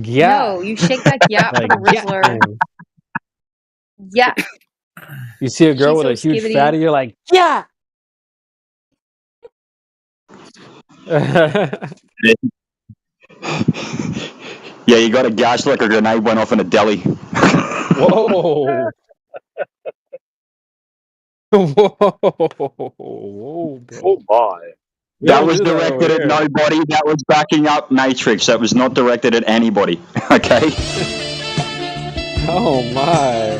Yeah. no. You shake that Gyat Like, like a Rizzler. Yeah. You see a girl She's with a so huge skibbity. fatty, you're like, yeah. Yeah, you got a gas like a grenade went off in a deli. Whoa. Whoa, bro. Oh my! We That don't was do that over directed at here. nobody. That was backing up Matrix. That was not directed at anybody. Okay. Oh my.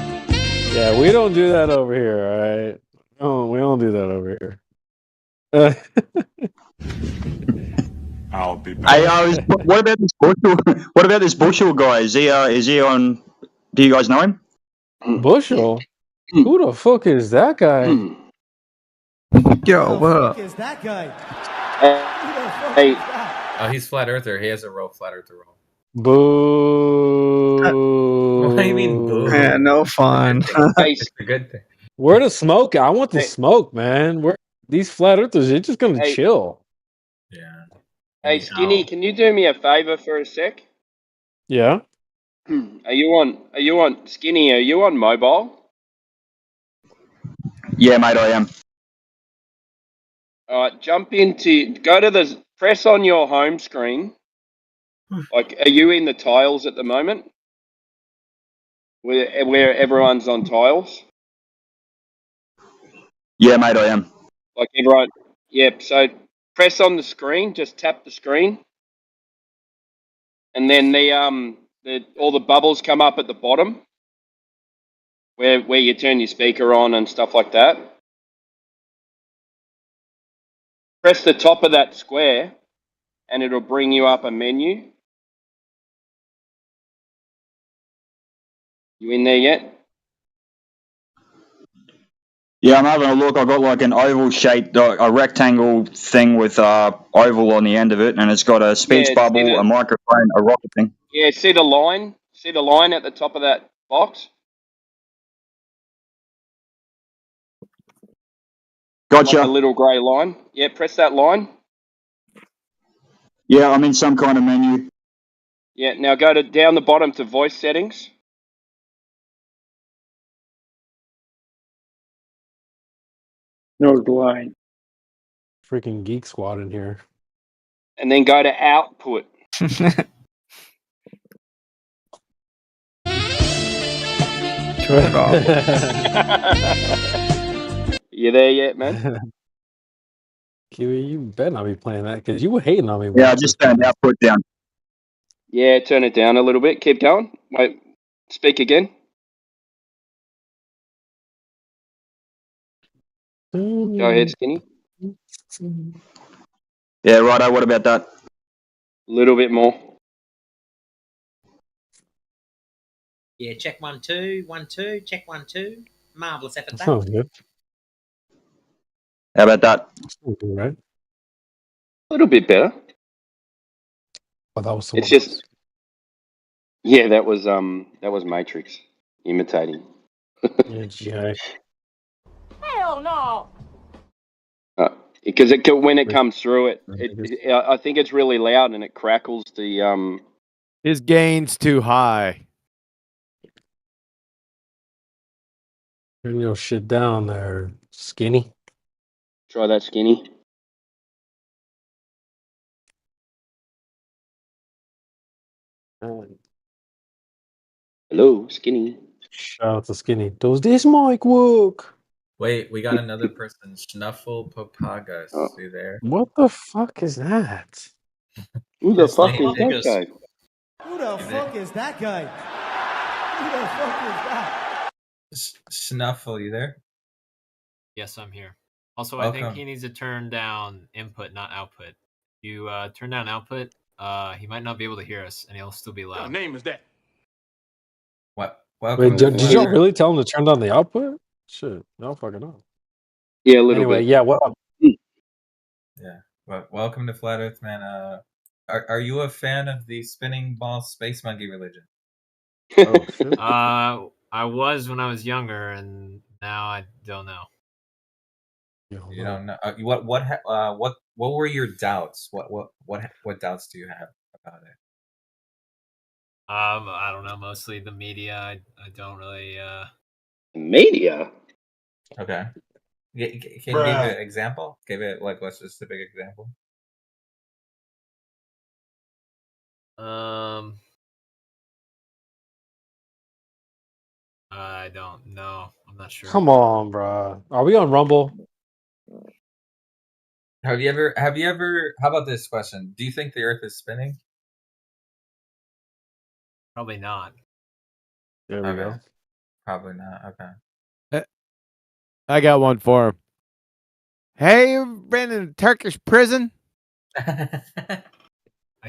Yeah, we don't do that over here, all right? No, we don't do that over here. I'll be back. Hey, what about this Bushel? What about this Bushel guy? Is he on? Do you guys know him? Bushel? Who the fuck is that guy? Yo, what up? is that guy? Hey, Oh, he's flat earther. He has a flat earther role. Boo. What do you mean, boo? Man, no fun. hey, It's a good thing. Where the smoke? I want the Hey. smoke, man. Where these flat earthers? They're just gonna Hey. chill. Yeah. hey, Skinny, can you do me a favor for a sec? Yeah. Are you on Skinny? Are you on mobile? Yeah, mate, I am. All right, go to press on your home screen. Like, are you in the tiles at the moment? Where everyone's on tiles? Yeah, mate, I am. Like everyone. Yep. So press on the screen. Just tap the screen, and then all the bubbles come up at the bottom, where you turn your speaker on and stuff like that. Press the top of that square, and it'll bring you up a menu. You in there yet? Yeah, I'm having a look. I've got like an oval shaped, a rectangle thing with oval on the end of it, and it's got a speech Yeah, bubble, see the- a microphone, a rocket thing. Yeah. See the line? See the line at the top of that box? Gotcha. Like a little grey line. Yeah. Press that line. Yeah, I'm in some kind of menu. Yeah, now go to down the bottom to voice settings. No line. Freaking Geek Squad in here. And then go to output. Turn it off. You there yet, man? Kiwi, you better not be playing that because you were hating on me. Yeah, I just turned output down. Yeah, turn it down a little bit. Keep going. Wait, speak again. Go ahead, Skinny. Yeah, righto. What about that? A little bit more. Yeah, check 1 2 1 2. Check 1 2. Marvelous effort. That. Sounds good. How about that? Sounds good, right? A little bit better. But that was It's just, yeah, that was Matrix imitating. Yeah, GI. Hell no! Because when it comes through, I think it's really loud and it crackles the His gain's too high. Turn your shit down there, Skinny. Try that, Skinny. Hello, Skinny. Shout out to Skinny. Does this mic work? Wait, we got another person. Snuffle Papagas. You there? What the fuck is that? Who the His fuck name is that is- guy? Who the fuck is that guy? Who the fuck is that? Snuffle, you there? Yes, I'm here. Also, I think Welcome. he needs to turn down input, not output. If you turn down output, he might not be able to hear us, and he'll still be loud. What name is that? What? Wait, Welcome. did y'all really tell him to turn down the output? Shit, no fucking know. Yeah, a little Anyway, bit. yeah, what? Yeah. Well, welcome to Flat Earth, man. Are you a fan of the spinning ball space monkey religion? Oh shit. I was when I was younger, and now I don't know. You don't know. What were your doubts? What doubts do you have about it? I don't know. Mostly the media. I don't really. Media. Okay. Can you give an example? Give it like a specific example. I don't know. I'm not sure. Come on, bro. Are we on Rumble? Have you ever? How about this question? Do you think the Earth is spinning? Probably not. There we go. Probably not. Okay. I got one for him. Hey, you ever been in a Turkish prison? I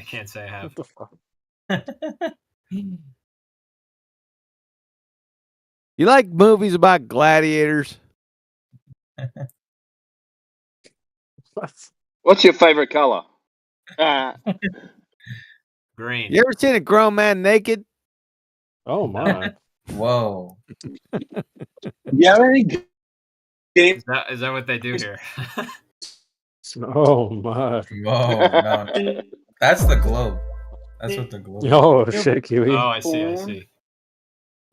can't say I have. You like movies about gladiators? What's your favorite color? Green. You ever seen a grown man naked? Oh my. Whoa. Yeah, any game? Is that what they do here? Oh my. Whoa, no. That's the globe. That's what the globe is. Oh shit, Kiwi. Oh, I see.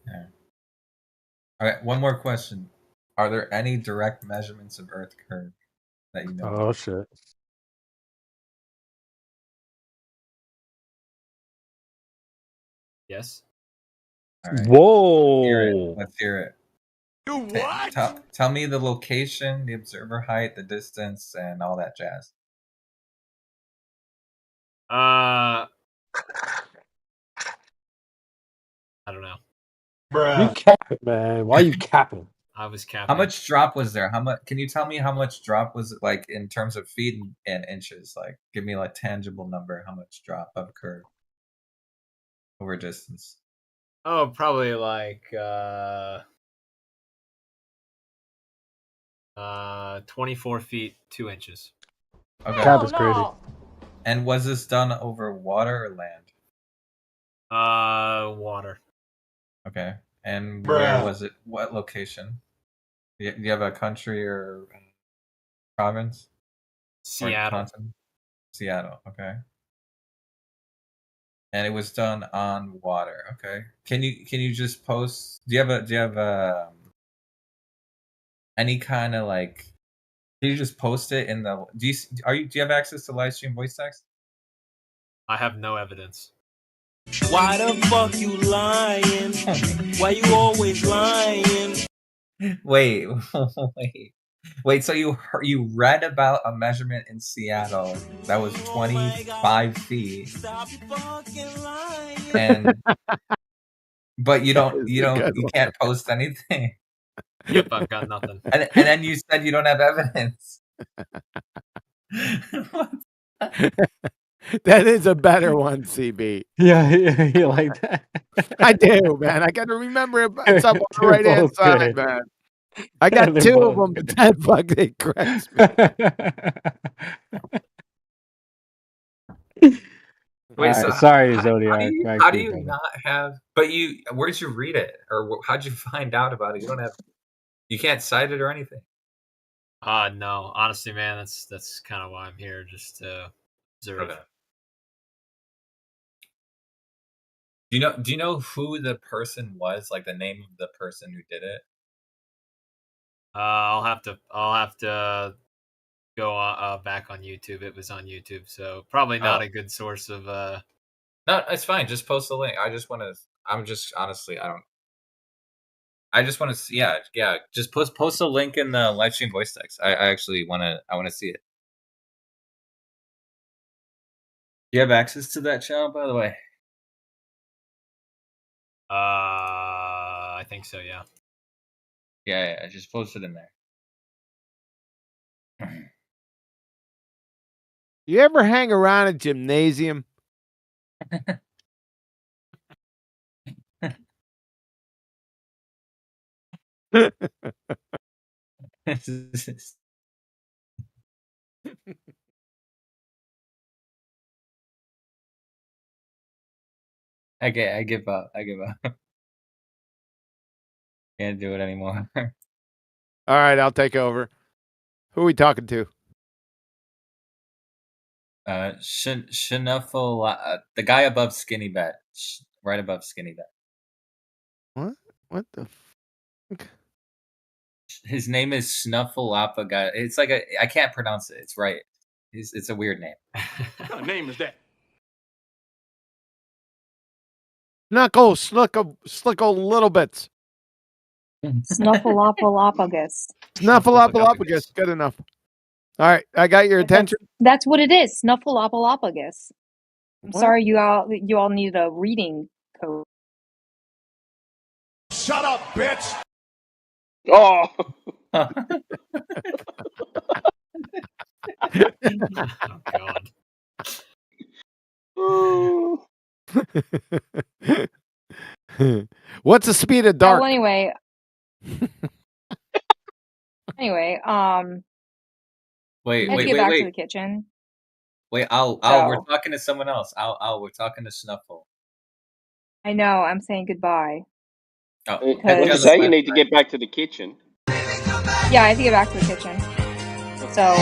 Yeah. All right, one more question. Are there any direct measurements of Earth curve that you know? Oh shit. Yes. All right. Whoa. Let's hear it. You what? Tell me the location, the observer height, the distance, and all that jazz. I don't know. You capping, man. Why you capping? I was capping. How much drop was there? How much? Can you tell me how much drop was it, like in terms of feet and inches? Like, give me like tangible number. How much drop of curve over distance? Oh, probably like 24 feet 2 inches. Okay. Cap is crazy. And was this done over water or land? Water. Okay. And where was it? What location? Do you have a country or province? Or Seattle. continent? Seattle. Okay. And it was done on water. Okay. Can you just post? Do you have any kind of like? Can you just post it in the? Do you have access to live stream voice text? I have no evidence. Why the fuck you lying? Why you always lying? Wait. So you read about a measurement in Seattle that was 25 feet, and but you can't post anything. Yep, I've got nothing. And then you said you don't have evidence. That is a better one, CB. Yeah, you like that? I do, man. I got to remember it's up on the right hand side, man. I got two of them, but that fucking cracks me. Wait, so sorry, how Zodiac. How do you not have? But where'd you read it, or how'd you find out about it? You can't cite it or anything. No, honestly, man, that's kind of why I'm here, just to observe. Okay. Do you know who the person was? Like the name of the person who did it? I'll have to go back on YouTube. It was on YouTube, so probably not a good source of. No, it's fine. Just post the link. I just want to. I'm just honestly, I just want to see. Yeah. Just post a link in the live stream voice text. I actually want to. I want to see it. Do you have access to that channel, by the way? I think so. Yeah. Yeah. I just posted in there. You ever hang around a gymnasium? I give up. Can't do it anymore. All right, I'll take over. Who are we talking to? Snuffle, the guy above Skinny Bet, right above Skinny Bet. What the fuck? His name is Snuffleupagus guy. It's like I can't pronounce it. It's right. It's a weird name. What kind of name is that? Slickle little bits. Snuffleupagus. Snuffleupagus. Good enough. All right, I got your attention. That's what it is. Snuffleupagus. I'm sorry, you all need a reading code. Shut up, bitch! Oh. Oh God. What's the speed of dark? Well, anyway, Wait, I have to get back to the kitchen. Wait, we're talking to someone else. We're talking to Snuffle. I know. I'm saying goodbye. Oh, What you say? You need to get back to the kitchen. Yeah, I have to get back to the kitchen. So,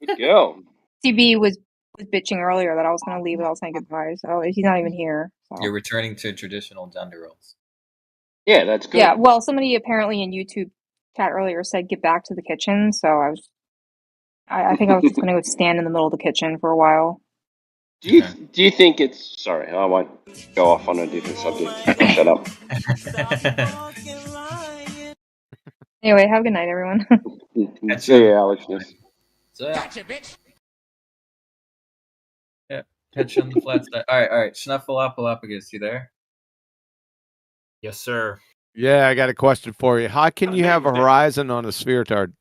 Good girl. CB was bitching earlier that I was going to leave without saying goodbye. So he's not even here. So. You're returning to traditional gender roles. Yeah, that's good. Yeah, well, somebody apparently in YouTube chat earlier said get back to the kitchen. So I think I was just going to go stand in the middle of the kitchen for a while. Do you think it's... Sorry, I won't go off on a different subject. I'll shut up. Anyway, have a good night, everyone. See you, Alex. Gotcha, bitch. Yeah, catch you on the flat side. All right. Snuffleupagus, you there? Yes, sir. Yeah, I got a question for you. How can you have a horizon on a sphere tard?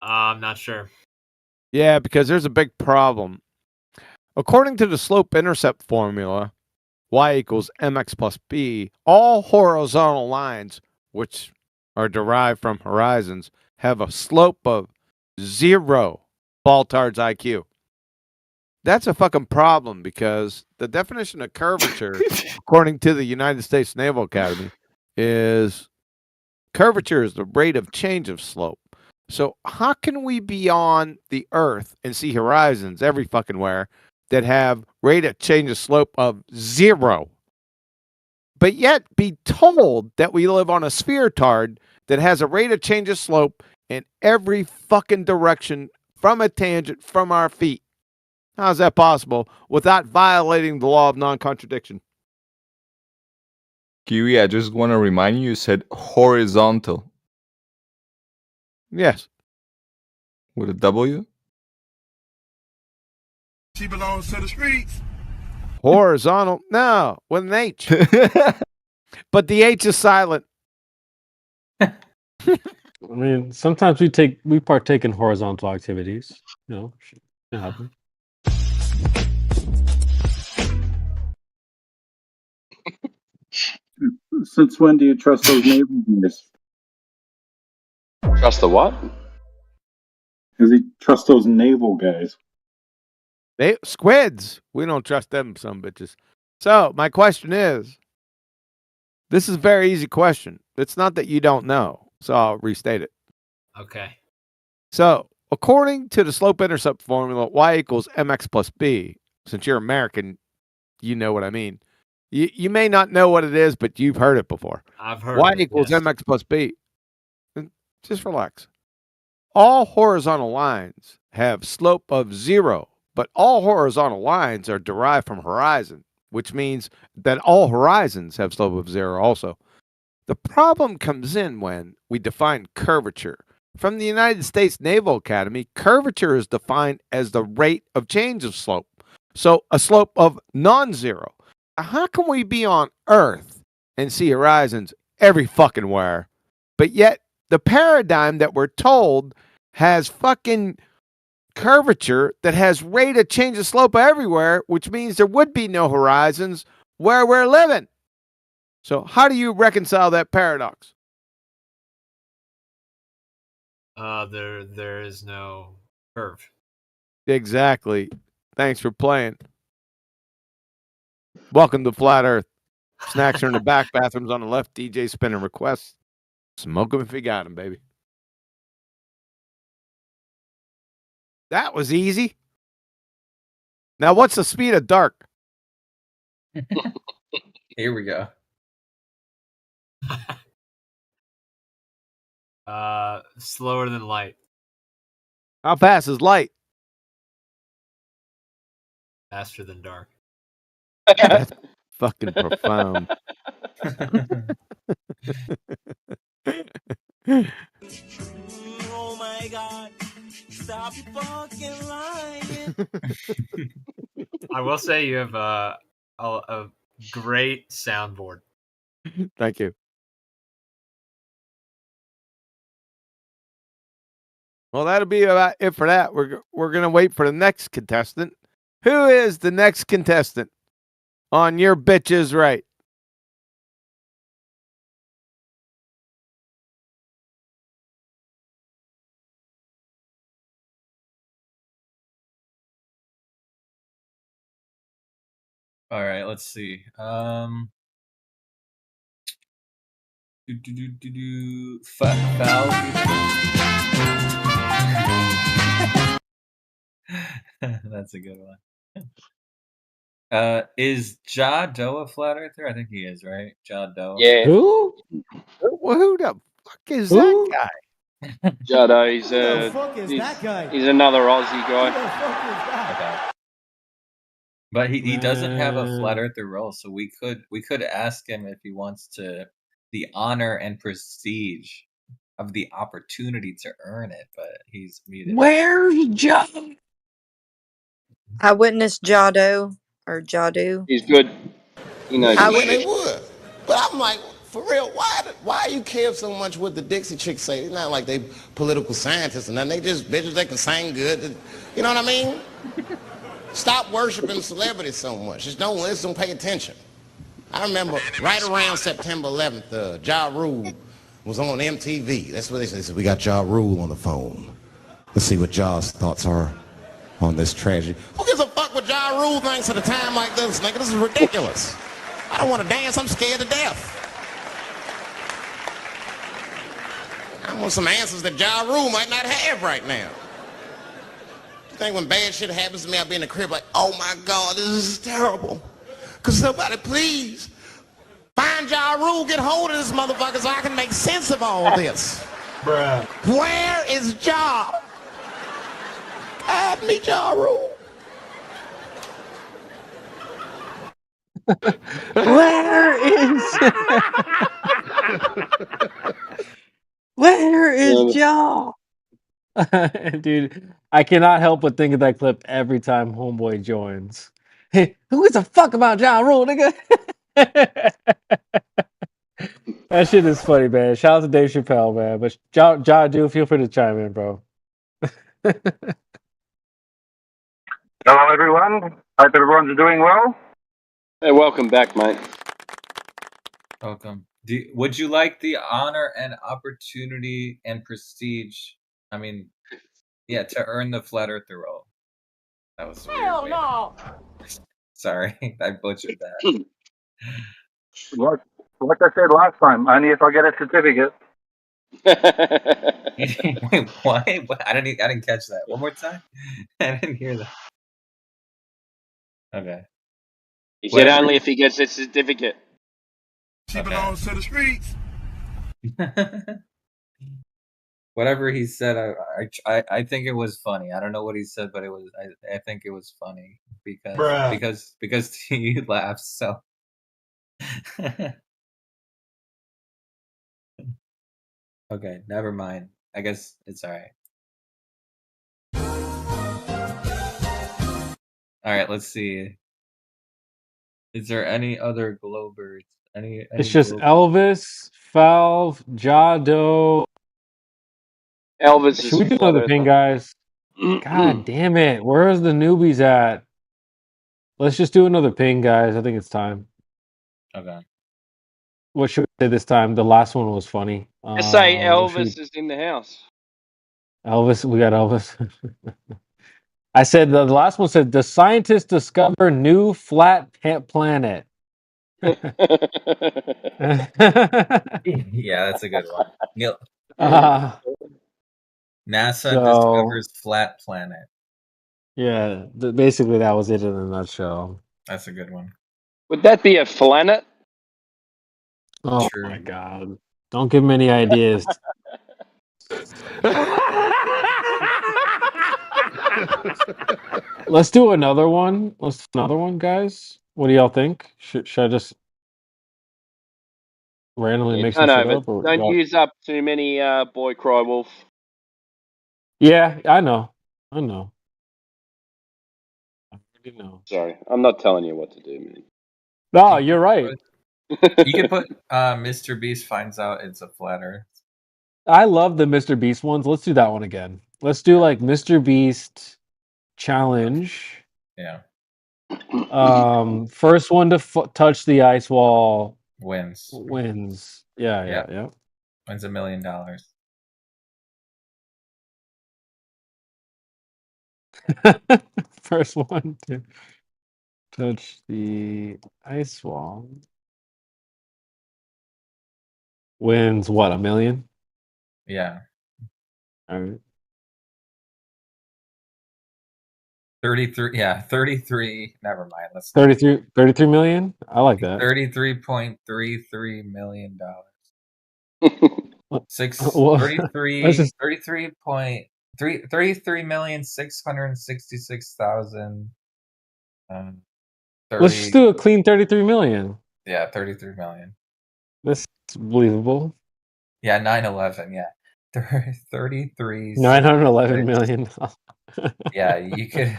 I'm not sure. Yeah, because there's a big problem. According to the slope-intercept formula, y equals mx plus b, all horizontal lines, which are derived from horizons, have a slope of 0 Baltard's IQ. That's a fucking problem because the definition of curvature, according to the United States Naval Academy, is curvature is the rate of change of slope. So how can we be on the Earth and see horizons every fucking where that have rate of change of slope of 0, but yet be told that we live on a spheretard that has a rate of change of slope in every fucking direction from a tangent from our feet? How is that possible without violating the law of non-contradiction? Kiwi, I just want to remind you said horizontal. Yes. With a W? She belongs to the streets. Horizontal? No, with an H. But the H is silent. I mean, sometimes we partake in horizontal activities. You know, shit happen. Since when do you trust those naval guys? Trust the what? Does he trust those naval guys? They squids. We don't trust them, some bitches. So my question is, this is a very easy question. It's not that you don't know, so I'll restate it. Okay. So according to the slope-intercept formula, y equals mx plus b. Since you're American, you know what I mean. You may not know what it is, but you've heard it before. I've heard Y of it, equals yes. mx plus b. Just relax. All horizontal lines have slope of 0, but all horizontal lines are derived from horizon, which means that all horizons have slope of 0 also. The problem comes in when we define curvature. From the United States Naval Academy, curvature is defined as the rate of change of slope. So a slope of non-zero. How can we be on Earth and see horizons every fucking where, but yet the paradigm that we're told has fucking curvature that has rate of change of slope everywhere, which means there would be no horizons where we're living? So how do you reconcile that paradox? There is no curve. Exactly. Thanks for playing. Welcome to Flat Earth. Snacks are in the back, bathrooms on the left. DJ spinning requests. Smoke them if you got them, baby. That was easy. Now, what's the speed of dark? Here we go. Slower than light. How fast is light? Faster than dark. That's fucking profound. Oh my God! Stop your fucking lying. I will say you have a great soundboard. Thank you. Well, that'll be about it for that. We're gonna wait for the next contestant. Who is the next contestant on Your Bitch Is Right? All right, let's see. That's a good one. Is Ja Doe a flat earther? I think he is, right? Ja Doe. Yeah. Who? Who the fuck is that guy? Jado, he's the fuck is that guy? He's another Aussie guy. Okay. But he doesn't have a flat earther role, so we could ask him if he wants to the honor and prestige of the opportunity to earn it, but he's muted. Where's Joe? I witnessed Jado or Jadu. He's good. He knows. I wish they would. But I'm like, for real, why you care so much what the Dixie Chicks say? It's not like they political scientists and nothing. They just bitches that can sing good. You know what I mean? Stop worshiping celebrities so much. Just don't pay attention. I remember right around September 11th, Ja Rule was on MTV. That's what they said. We got Ja Rule on the phone. Let's see what Ja's thoughts are on this tragedy. Who gives a fuck what Ja Rule thinks at a time like this, nigga? This is ridiculous. I don't want to dance. I'm scared to death. I want some answers that Ja Rule might not have right now. You think when bad shit happens to me, I'll be in the crib like, oh my God, this is terrible. Could somebody please find Ja Rule, get hold of this motherfucker so I can make sense of all this. Bruh. Where is Ja? Guide me, Ja Rule. Where is Joe? Dude, I cannot help but think of that clip every time Homeboy joins. Hey, who gives a fuck about Ja Rule, nigga? That shit is funny, man. Shout out to Dave Chappelle, man. But Ja, dude, feel free to chime in, bro. Hello, everyone. Hope everyone's doing well. Hey, welcome back, mate. Welcome. Would you like the honor and opportunity and prestige? I mean, yeah, to earn the Flat Earther role. That was weird. Hell no. Sorry, I butchered that. Like I said last time, only if I get a certificate. Wait, what? I didn't catch that. One more time. I didn't hear that. Okay. He said only if he gets a certificate. She belongs to the streets. Whatever he said, I think it was funny. I don't know what he said, but it was. I think it was funny because you laughed so. Okay, never mind. I guess it's all right. All right, let's see. Is there any other Globers? Any It's just Globers? Elvis, Falve, Jado. Elvis Should we do another ping, guys? God damn it. Where's the newbies at? Let's just do another ping, guys. I think it's time. Okay. What should we say this time? The last one was funny. Just say what should Elvis is in the house. Elvis, we got Elvis. I said the last one said the scientists discover new flat planet. Yeah, that's a good one. NASA discovers flat planet. Yeah, basically that was it in a nutshell. That's a good one. Would that be a planet? Oh my god! Don't give him any ideas. Let's do another one. Guys. What do y'all think? Should I just randomly make some shit up? Or don't use up too many Boy Cry Wolf. Yeah, I know. I already know. Sorry, I'm not telling you what to do, man. No, you're right. You can put Mr. Beast finds out it's a flat Earth. I love the Mr. Beast ones. Let's do that one again. Let's do like Mr. Beast challenge. Yeah. First one to touch the ice wall wins. Yeah. Wins $1 million. First one to touch the ice wall wins what, $1 million? Yeah. All right. 33. Yeah, 33. Never mind. Let's 33 million. I like that. $33.33 million. Well, 33,666,000. Let's just do a clean 33 million. Yeah, 33 million. That's believable. Yeah, 9/11. Yeah, 33. 911 million. Yeah, you could.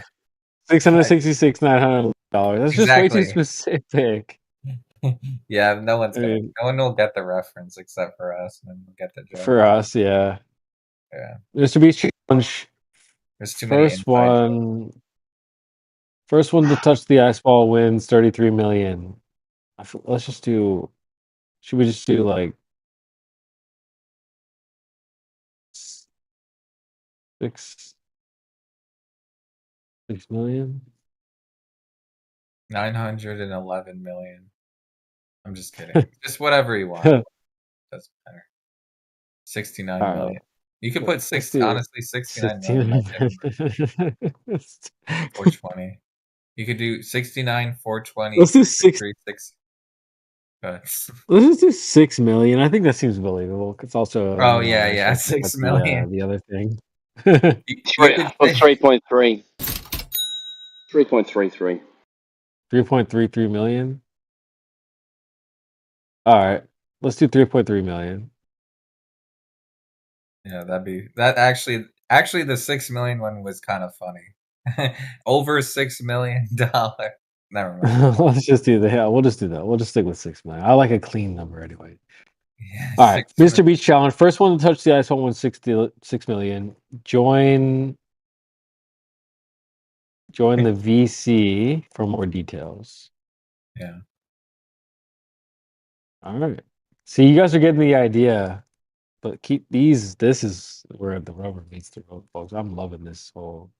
$666,900. That's just way too Exactly. specific. Yeah, no one will get the reference except for us, and then we'll get the joke. For us, yeah. Yeah. Mr. Beast challenge. There's too many First one to touch the ice ball wins 33 million. Let's just do. Should we just do like 6 million? 911 million. I'm just kidding. Just whatever you want. Doesn't matter. 69 All million. right. You could put Let's six. do Honestly, 69 million. 420. You could do 69, 420, Let's do 6. 36. Let's just do 6 million. I think that seems believable. It's also Oh, you know, yeah, nice yeah, if you 6 put million. the other thing. What's 3.3? 3.33. 3.33 million. All right, let's do 3.3 million. Yeah, that actually the 6 million one was kind of funny. Over $6 million. Never mind. Let's just do that. Yeah, we'll just do that. We'll just stick with 6 million. I like a clean number anyway. Yeah, All right, 6 Mr. Beast Challenge. First one to touch the ice won 6 million. Join the VC for more details. Yeah. All right. See, you guys are getting the idea, but keep these. This is where the rubber meets the road, folks. I'm loving this whole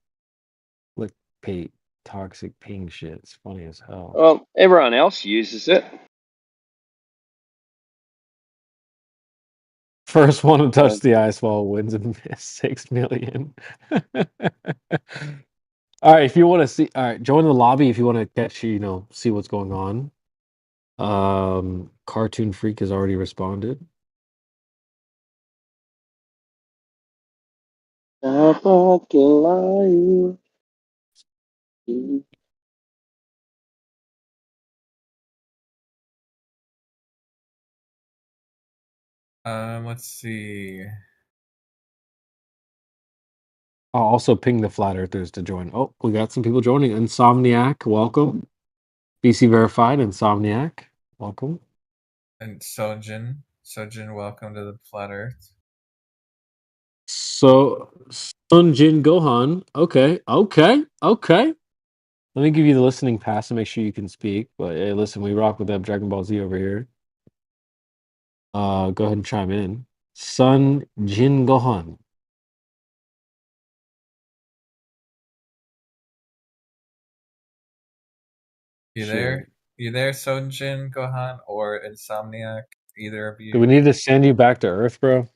click pay toxic ping shit. It's funny as hell. Well, everyone else uses it. First one to touch the ice wall wins and 6 million. All right, if you want to see, all right, join the lobby if you want to catch, see what's going on. Cartoon Freak has already responded. Let's see. I'll also ping the Flat Earthers to join. Oh, we got some people joining. Insomniac, welcome. BC Verified, Insomniac, welcome. And Sojin, welcome to the Flat Earth. So, Sunjin Gohan. Okay. Let me give you the listening pass to make sure you can speak. But hey, listen, we rock with that Dragon Ball Z over here. Go ahead and chime in. Sun Jin Gohan. You Sure. there? You there, Sojin, Gohan, or Insomniac? Either of you? Do we need to send you back to Earth, bro?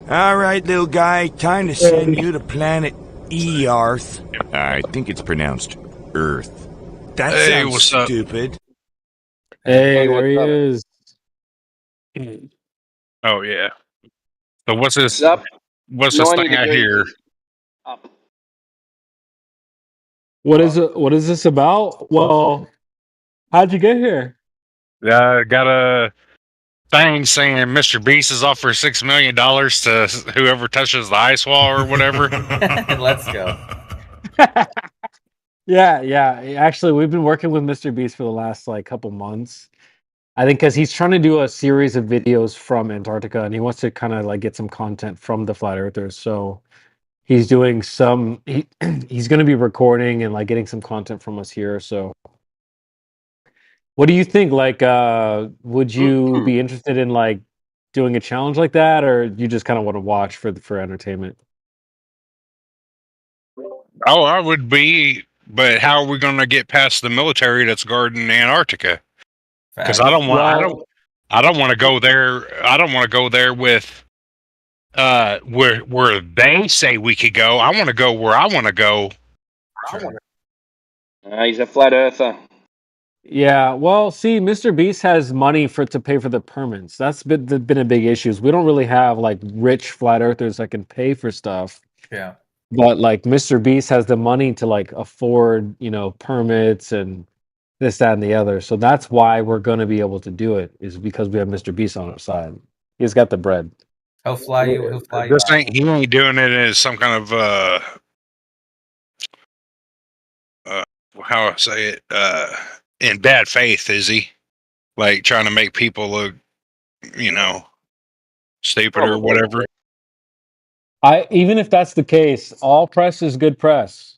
All right, little guy, time to send you to planet Earth. I think it's pronounced Earth. That Hey, sounds what's up? stupid. Hey, there he is. Oh yeah. So what's this? Up. What's this 90 thing I degrees hear? Up. What is it? What is this about? Well, how'd you get here? Got a thing saying Mr. Beast is offered $6 million to whoever touches the ice wall or whatever. Let's go. Yeah. Actually, we've been working with Mr. Beast for the last couple months. I think because he's trying to do a series of videos from Antarctica, and he wants to kind of get some content from the Flat Earthers. So he's doing some. He's going to be recording and getting some content from us here. So, what do you think? Would you be interested in doing a challenge like that, or you just kind of want to watch for entertainment? Oh, I would be, but how are we going to get past the military that's guarding Antarctica? Because I don't want to go there. I don't want to go there with where they say we could go. I want to go where I want to go. He's a flat earther. Yeah, well, see, Mr. Beast has money to pay for the permits. That's been a big issue. We don't really have rich flat earthers that can pay for stuff. Yeah. But Mr. Beast has the money to afford, permits and this, that, and the other. So that's why we're gonna be able to do it, is because we have Mr. Beast on our side. He's got the bread. He'll fly you. He'll fly you. He ain't doing it as some kind of how I say it in bad faith, is he? Trying to make people look, stupid or whatever. Even if that's the case, all press is good press.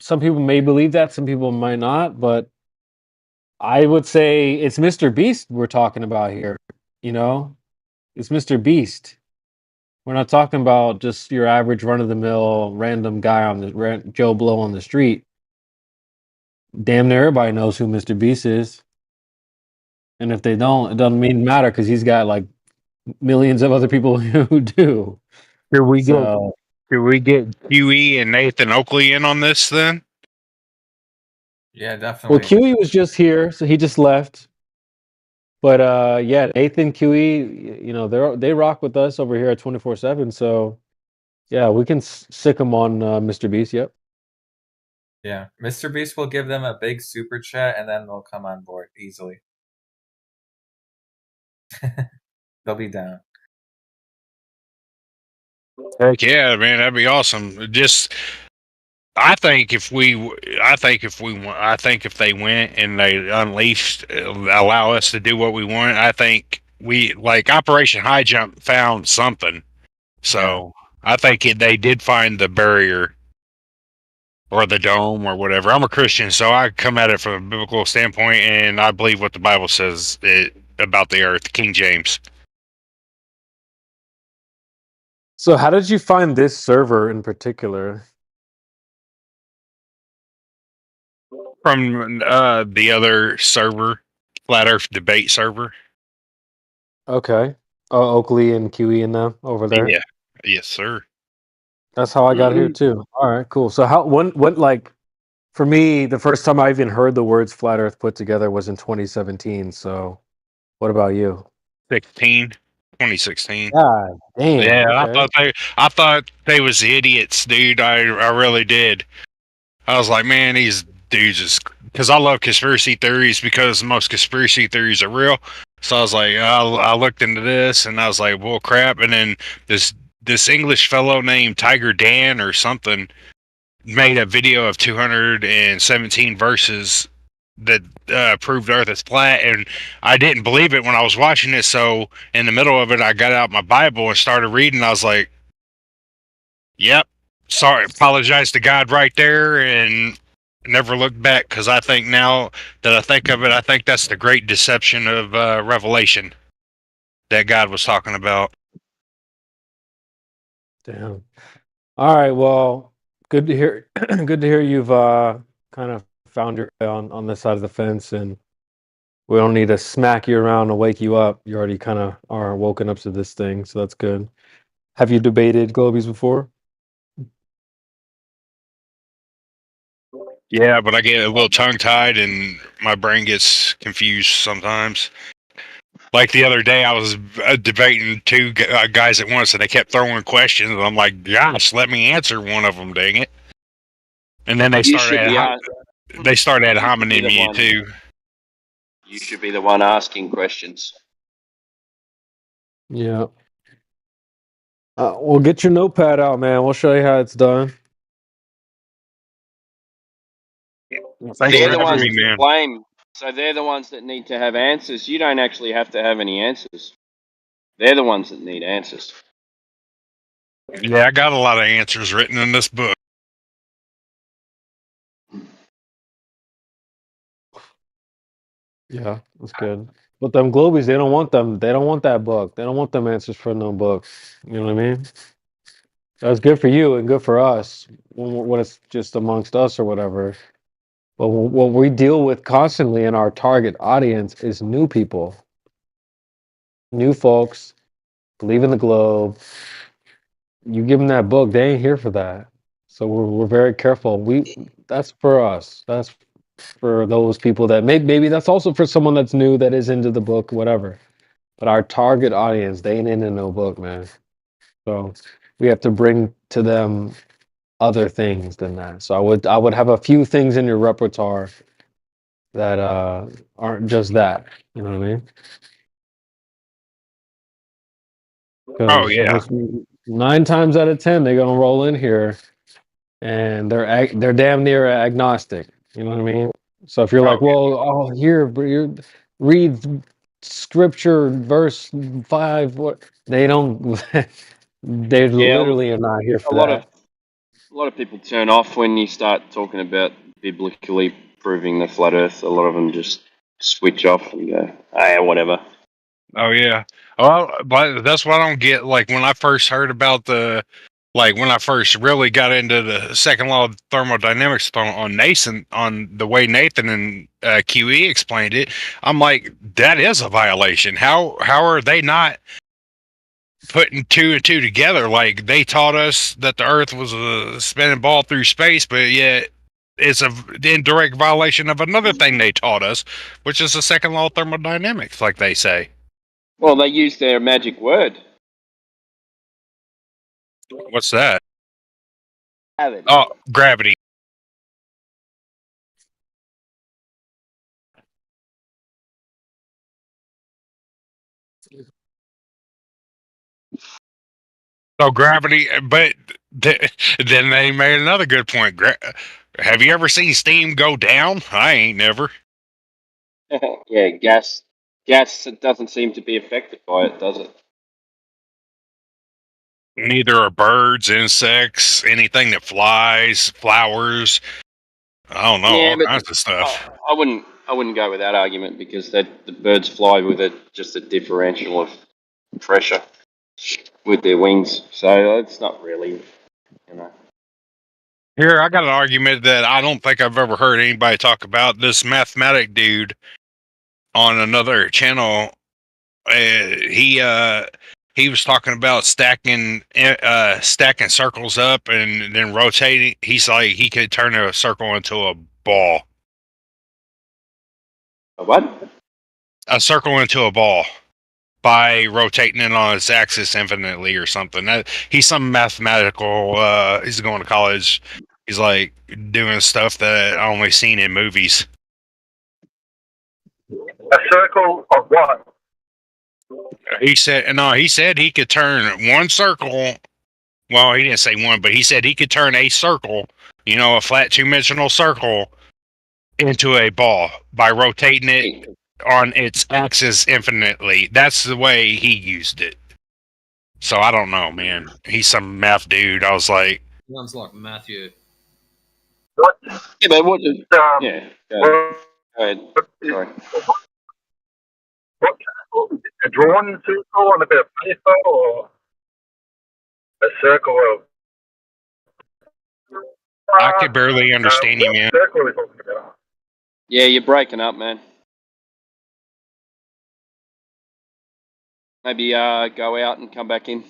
Some people may believe that, some people might not, but I would say it's Mr. Beast we're talking about here. It's Mr. Beast. We're not talking about just your average run-of-the-mill random guy on the Joe Blow on the street. Damn near everybody knows who Mr. Beast is. And if they don't, it doesn't matter because he's got millions of other people who do. Should we get So QE and Nathan Oakley in on this then? Yeah, well, definitely. QE was just here, so he just left. But yeah, Nathan QE, you know, they rock with us over here at 24/7. So yeah, we can sick them on Mr. Beast. Yep. Yeah, Mr. Beast will give them a big super chat, and then they'll come on board easily. They'll be down. Heck yeah, man, that'd be awesome. Just, I think if they went and they unleashed, allow us to do what we want, I think we, like, Operation High Jump found something. So I think they did find the barrier or the dome or whatever. I'm a Christian, so I come at it from a biblical standpoint, and I believe what the Bible says about the earth, King James. So how did you find this server in particular? From the other server, Flat Earth Debate server. Okay. Oh, Oakley and QE and them over there. Yeah. Yes, sir. That's how I got here too. All right, cool. So when like for me, the first time I even heard the words flat earth put together was in 2017. So what about you? 2016. God damn. Yeah, okay. I thought they was idiots, dude. I really did. I was like, man, these dudes is, because I love conspiracy theories, because most conspiracy theories are real. So I was like, I looked into this, and I was like, well, crap. And then this English fellow named Tiger Dan or something made a video of 217 verses that proved Earth is flat, and I didn't believe it when I was watching it. So in the middle of it, I got out my Bible and started reading. I was like, "Yep, sorry, apologize to God right there," and never looked back. Because I think now that I think of it, I think that's the great deception of Revelation that God was talking about. Damn. All right. Well, good to hear. Good to hear you've kind of found your way on this side of the fence, and we don't need to smack you around to wake you up. You already kind of are woken up to this thing, so that's good. Have you debated Globies before? Yeah, but I get a little tongue-tied and my brain gets confused sometimes. Like the other day, I was debating two guys at once, and they kept throwing questions, and I'm like, gosh, let me answer one of them, dang it. And then they started ad hominem me too. You should be the one asking questions. Yeah. Well, get your notepad out, man. We'll show you how it's done. They're the ones that blame. So they're the ones that need to have answers. You don't actually have to have any answers. They're the ones that need answers. Yeah, I got a lot of answers written in this book. Yeah, that's good. But them Globies, they don't want them. They don't want that book. They don't want them answers for no book. You know what I mean? That's good for you and good for us when it's just amongst us or whatever. But what we deal with constantly in our target audience is new people, new folks, believe in the globe. You give them that book, they ain't here for that. So we're very careful. That's for us. That's for those people that maybe that's also for someone that's new that is into the book, whatever. But our target audience, they ain't into no book, man. So we have to bring to them other things than that. So I would have a few things in your repertoire that aren't just that. You know what I mean? Oh yeah. 9 times out of 10, they're gonna roll in here, and they're damn near agnostic. You know what I mean? So if you're like, well, here, you read scripture verse 5, what they don't, they literally are not here for that. A lot of people turn off when you start talking about biblically proving the flat Earth. A lot of them just switch off and go, "Ah, whatever." Oh yeah. Well, but that's what I don't get. Like when I first heard about when I first really got into the second law of thermodynamics on Nathan, on the way Nathan and QE explained it, I'm like, that is a violation. How are they not putting two and two together. Like they taught us that the Earth was a spinning ball through space, but yet it's the indirect violation of another thing they taught us, which is the second law of thermodynamics, like they say. Well, they use their magic word. What's that? Gravity. Oh, gravity. So gravity, but then they made another good point. Have you ever seen steam go down? I ain't never. Yeah, gas. Gas doesn't seem to be affected by it, does it? Neither are birds, insects, anything that flies, flowers. I don't know, all but kinds of stuff. I wouldn't go with that argument because the birds fly with just a differential of pressure with their wings, so it's not really, you know. Here, I got an argument that I don't think I've ever heard anybody talk about. This mathematic dude on another channel, he was talking about stacking circles up and then rotating. He's like he could turn a circle into a ball. A what? A circle into a ball by rotating it on its axis infinitely or something. He's some mathematical. He's going to college. He's like doing stuff that I only seen in movies. A circle of what? He said he could turn one circle. Well, he didn't say one, but he said he could turn a circle, a flat two-dimensional circle, into a ball by rotating it on its axis infinitely. That's the way he used it. So I don't know, man. He's some math dude. I was like, Sounds like Matthew. What? Yeah, but what? Yeah. Go ahead. Sorry. What? A drawn circle on a bit of paper, or a circle of? I could barely understand you, man. Circle are we talking about? Yeah, you're breaking up, man. Maybe go out and come back in.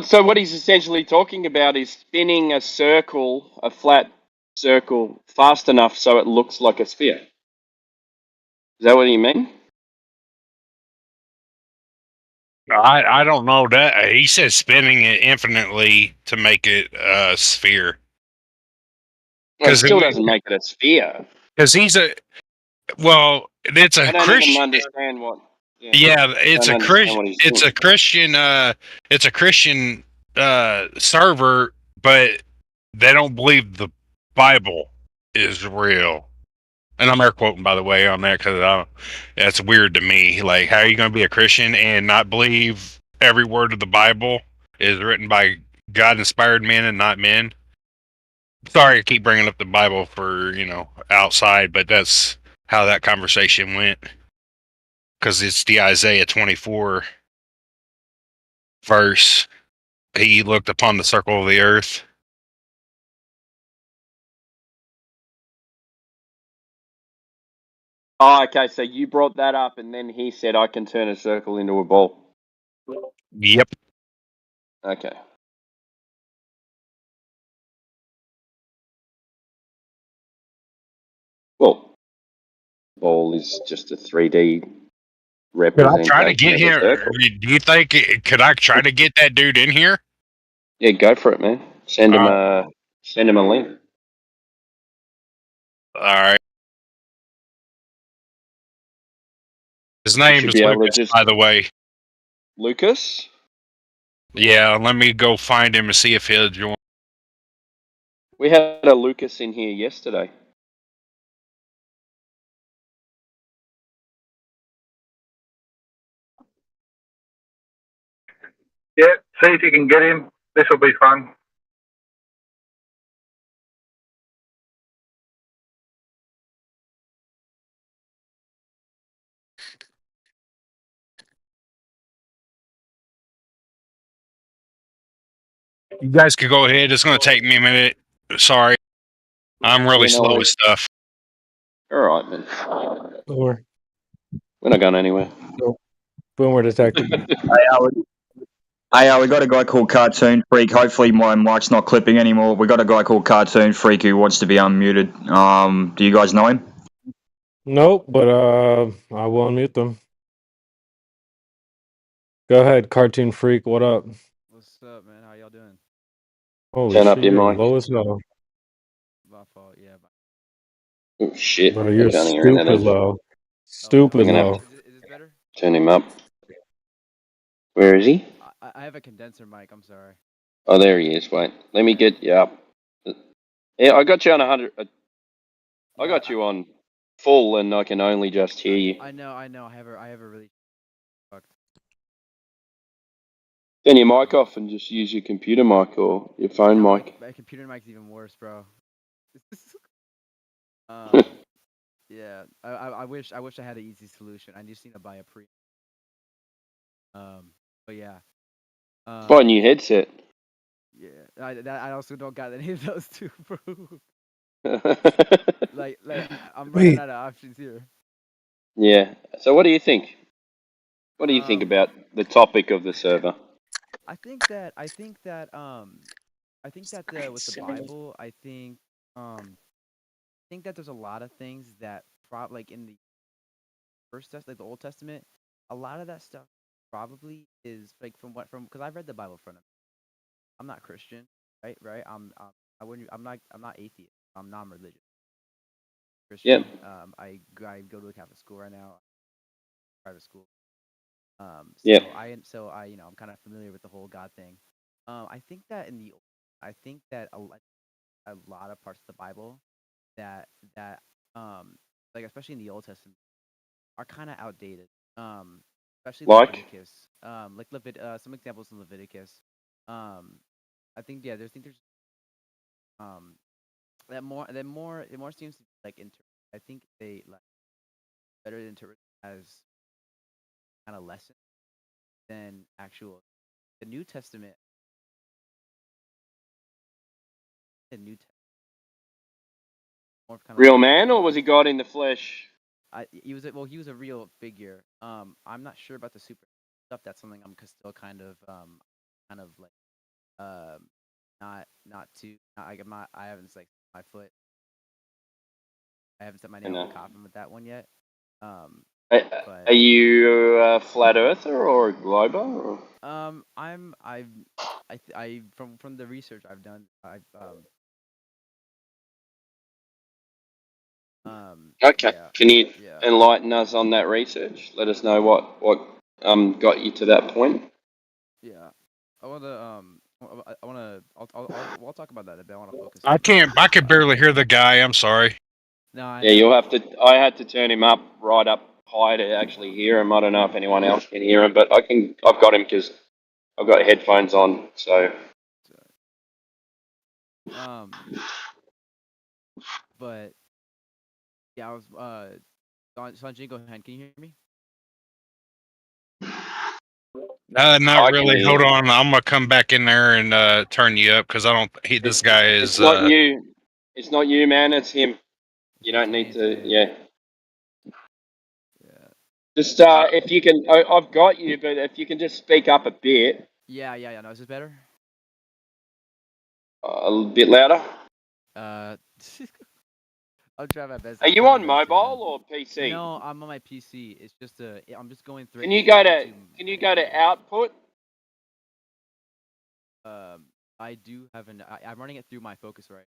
So what he's essentially talking about is spinning a circle, a flat circle, fast enough so it looks like a sphere. Is that what you mean? I don't know that. He said spinning it infinitely to make it a sphere. Well, it still doesn't make it a sphere. Because it's a I don't Christian. even understand what. Yeah, it's a Christian. It's a Christian server, but they don't believe the Bible is real. And I'm air quoting, by the way, on that because that's weird to me. Like, how are you going to be a Christian and not believe every word of the Bible is written by God-inspired men and not men? Sorry, I keep bringing up the Bible for outside, but that's how that conversation went. Because it's the Isaiah 24 verse. He looked upon the circle of the earth. Oh, okay. So you brought that up, and then he said, "I can turn a circle into a ball." Yep. Okay. Well, ball is just a 3D Could representation. I try to get of a him? circle. Do you think could I try to get that dude in here? Yeah, go for it, man. Send him a link. All right. His You name should is be able to Lucas, just- by the way. Lucas? Yeah, let me go find him and see if he'll join. We had a Lucas in here yesterday. Yeah, see if you can get him. This will be fun. You guys could go ahead. It's going to take me a minute. Sorry. I'm really slow with stuff. All right, man. Or We're not going anywhere. Boomer detected. Hey, we got a guy called Cartoon Freak. Hopefully my mic's not clipping anymore. We got a guy called Cartoon Freak who wants to be unmuted. Do you guys know him? Nope, but I will unmute them. Go ahead, Cartoon Freak. What up? What's up, man? How y'all doing? Holy Turn up shit, your you're mic. low as hell. My fault. Yeah. Oh, shit. Bro, I you're can't hear anything. stupid low. Stupid I'm gonna low. have to turn him up. Where is he? I have a condenser mic. I'm sorry. Oh, there he is. Wait, let me get you up. Yeah, I got you on 100. I got you on full, and I can only just hear you. I know. I have a really. Fuck. Turn your mic off and just use your computer mic or your phone mic. My computer mic's even worse, bro. Yeah. I wish I had an easy solution. I just need to buy a pre. But yeah. Buy a new headset. Yeah. I also don't got any of those two, bro. like I'm running out of options here. Yeah. So what do you think? What do you think about the topic of the server? I think that with the Bible, I think that there's a lot of things that like in the First Testament, like the Old Testament, a lot of that stuff probably is like from because I've read the Bible from. I'm not Christian, right? I'm not atheist. I'm non-religious. Christian. Yep. I go to a Catholic school right now, private school. Yep. So I I'm kind of familiar with the whole God thing. I think that a lot of parts of the Bible that like especially in the Old Testament are kind of outdated. Especially Like? Leviticus. Some examples in Leviticus. I think there's that more seems to be like I think they like better interpret as kind of lesson than actual. The New Testament. More kind of Real man, or was he God in the flesh? he was a real figure. I'm not sure about the super stuff. That's something I'm still kind of like not too. I haven't like my foot. I haven't set my nail in the coffin with that one yet. Are you a flat earther or a glober? Or? From the research I've done, Okay. Yeah, Can you yeah. enlighten us on that research? Let us know what got you to that point. Yeah, I'll talk about that a bit. I want to focus. I can barely hear the guy. I'm sorry. No. Yeah, you'll have to. I had to turn him up right up high to actually hear him. I don't know if anyone else can hear him, but I can. I've got him because I've got headphones on. So. But yeah, I was Sanjay, go ahead. Can you hear me? Not really. Hold on. I'm gonna come back in there and turn you up because I don't. This guy is. It's not you. It's not you, man. It's him. You don't need to. Yeah. Just if you can, I've got you, but if you can just speak up a bit. Yeah. No, is this better? A little bit louder. I'll try my best. Are you on mobile or PC? No, I'm on my PC. It's just I'm just going through. Can you go to output? I do have I'm running it through my Focusrite.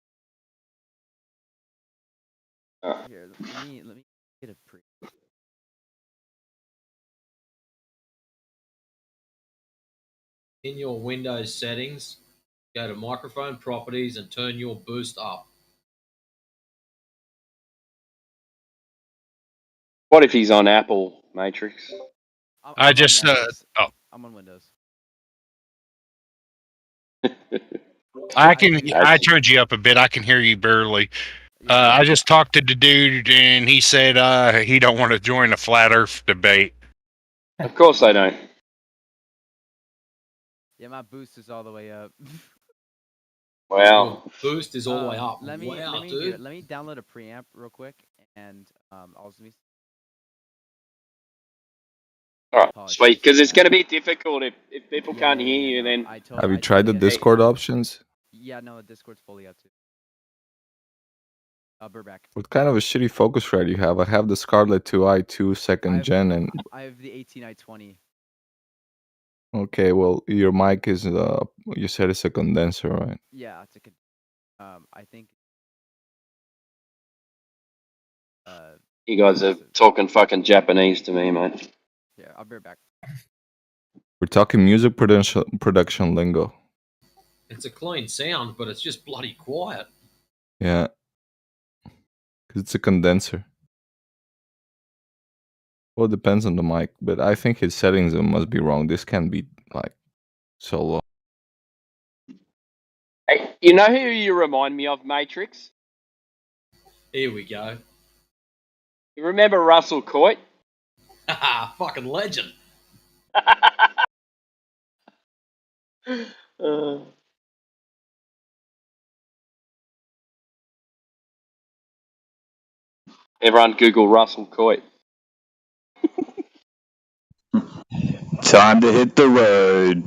Here, let me get a pre. In your Windows settings, go to microphone properties and turn your boost up. What if he's on Apple Matrix? I just. I'm on Windows. I turned you up a bit. I can hear you barely. I just talked to the dude, and he said he don't want to join the flat Earth debate. Of course I don't. Yeah, my boost is all the way up. Wow. Boost is all the way up. Let me dude. let me download a preamp real quick, and I'll All right, sweet. Because it's going to be difficult if people can't hear you. Then Have you tried the Discord options? Yeah, no, the Discord's fully up too. Burback. What kind of a shitty Focusrite you have? I have the Scarlett 2i 2 second gen, and I have the 18i20. okay, well, your mic is you said it's a condenser, right? Yeah, it's I think. you guys are talking fucking Japanese to me, mate. Yeah, I'll be right back. We're talking music production lingo. It's a clean sound, but it's just bloody quiet. Yeah, because it's a condenser. Well, it depends on the mic, but I think his settings must be wrong. This can't be like so low. Hey, you know who you remind me of, Matrix? Here we go. You remember Russell Coit? Haha, fucking legend. Everyone Google Russell Coit. Time to hit the road.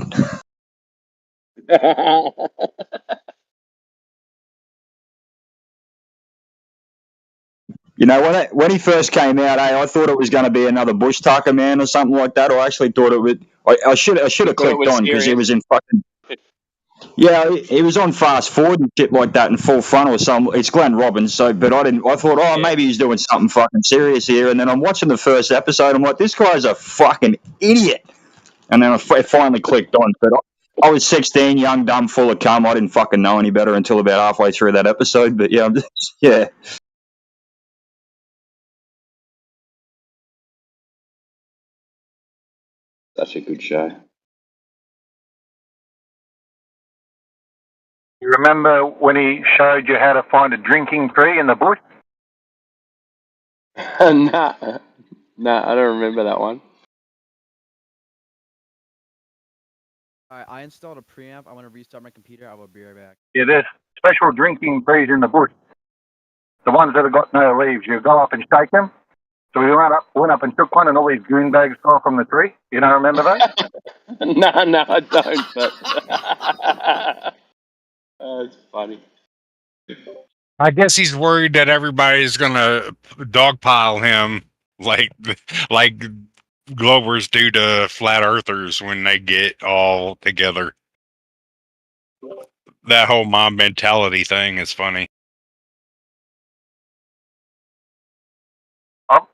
You know, when he first came out, I thought it was going to be another Bush Tucker man or something like that. I actually thought it would. I should have Thought it clicked was on because he serious. was in fucking. Yeah, he was on Fast Forward and shit like that in Full Frontal or something. It's Glenn Robbins, so but I didn't. I thought, oh, maybe he's doing something fucking serious here. And then I'm watching the first episode. I'm like, this guy's a fucking idiot. And then I finally clicked on. But I was 16, young, dumb, full of cum. I didn't fucking know any better until about halfway through that episode. But yeah, yeah. Such a good show. You remember when he showed you how to find a drinking tree in the bush? Nah, I don't remember that one. Alright, I installed a preamp. I want to restart my computer. I will be right back. Yeah, there's special drinking trees in the bush. The ones that have got no leaves. You go up and shake them. So we went up and took one, and all these goon bags fell from the tree. You don't remember that? No, I don't. But it's funny. I guess he's worried that everybody's gonna dogpile him like Globers do to flat earthers when they get all together. That whole mob mentality thing is funny.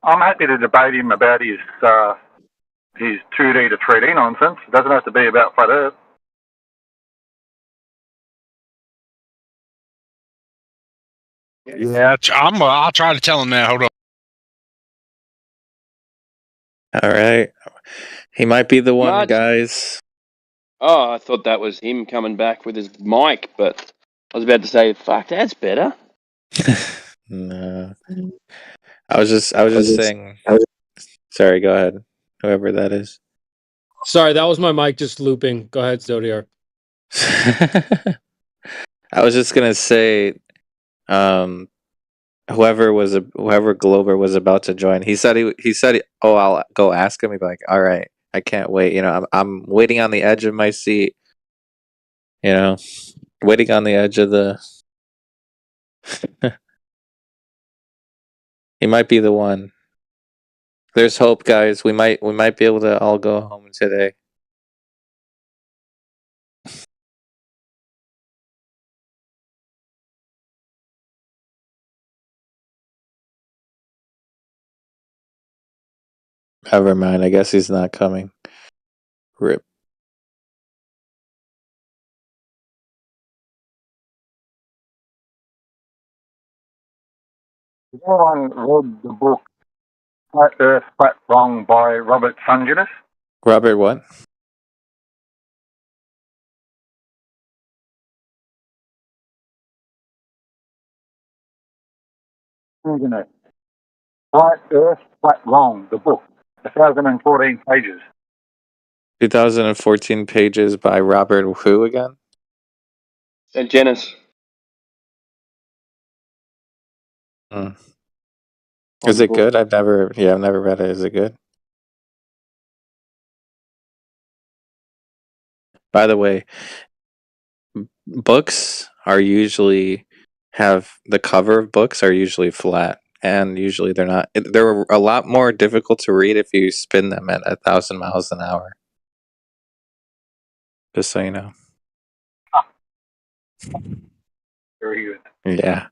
I'm happy to debate him about his 2D to 3D nonsense. It doesn't have to be about flat Earth. Yeah, I'll try to tell him that. Hold on. All right. He might be the one, What? guys. Oh, I thought that was him coming back with his mic, but I was about to say, fuck, that's better. No. I was just saying. Sorry, go ahead. Whoever that is. Sorry, that was my mic just looping. Go ahead, Zodiac. I was just gonna say, whoever Glober was about to join, he said, oh, I'll go ask him. He'd be like, all right, I can't wait. You know, I'm waiting on the edge of my seat. You know, waiting on the edge of the. He might be the one. There's hope, guys. We might be able to all go home today. Never mind. I guess he's not coming. Rip. Has anyone read the book Flat Earth, Flat Wrong by Robert Sungenis? Robert, what? Sungenis. Flat Earth, Flat Wrong, the book. 1,014 pages. 2014 pages by Robert who again? St. Genis. Hmm. Is it good? I've never read it. Is it good? By the way, books are usually have the cover of books are usually flat, and usually they're not. They're a lot more difficult to read if you spin them at 1,000 miles an hour. Just so you know. Very good. Yeah.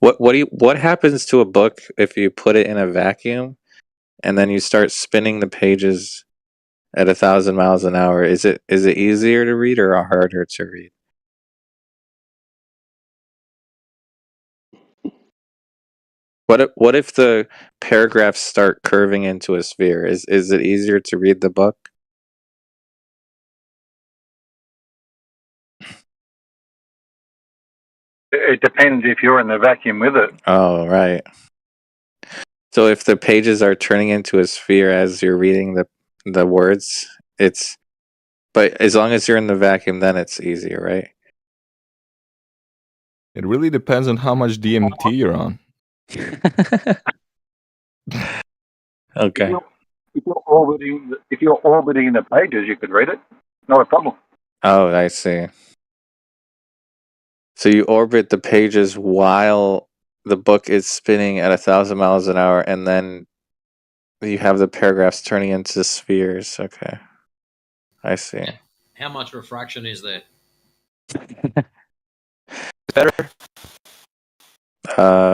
What happens to a book if you put it in a vacuum and then you start spinning the pages at 1,000 miles an hour? Is it easier to read or harder to read? What if the paragraphs start curving into a sphere? Is it easier to read the book? It depends if you're in the vacuum with it. Oh, right. So if the pages are turning into a sphere as you're reading the words, but as long as you're in the vacuum, then it's easier, right? It really depends on how much DMT you're on. Okay. If you're orbiting the pages, you could read it. Not a problem. Oh, I see. So you orbit the pages while the book is spinning at 1,000 miles an hour, and then you have the paragraphs turning into spheres. Okay, I see. How much refraction is there? Better.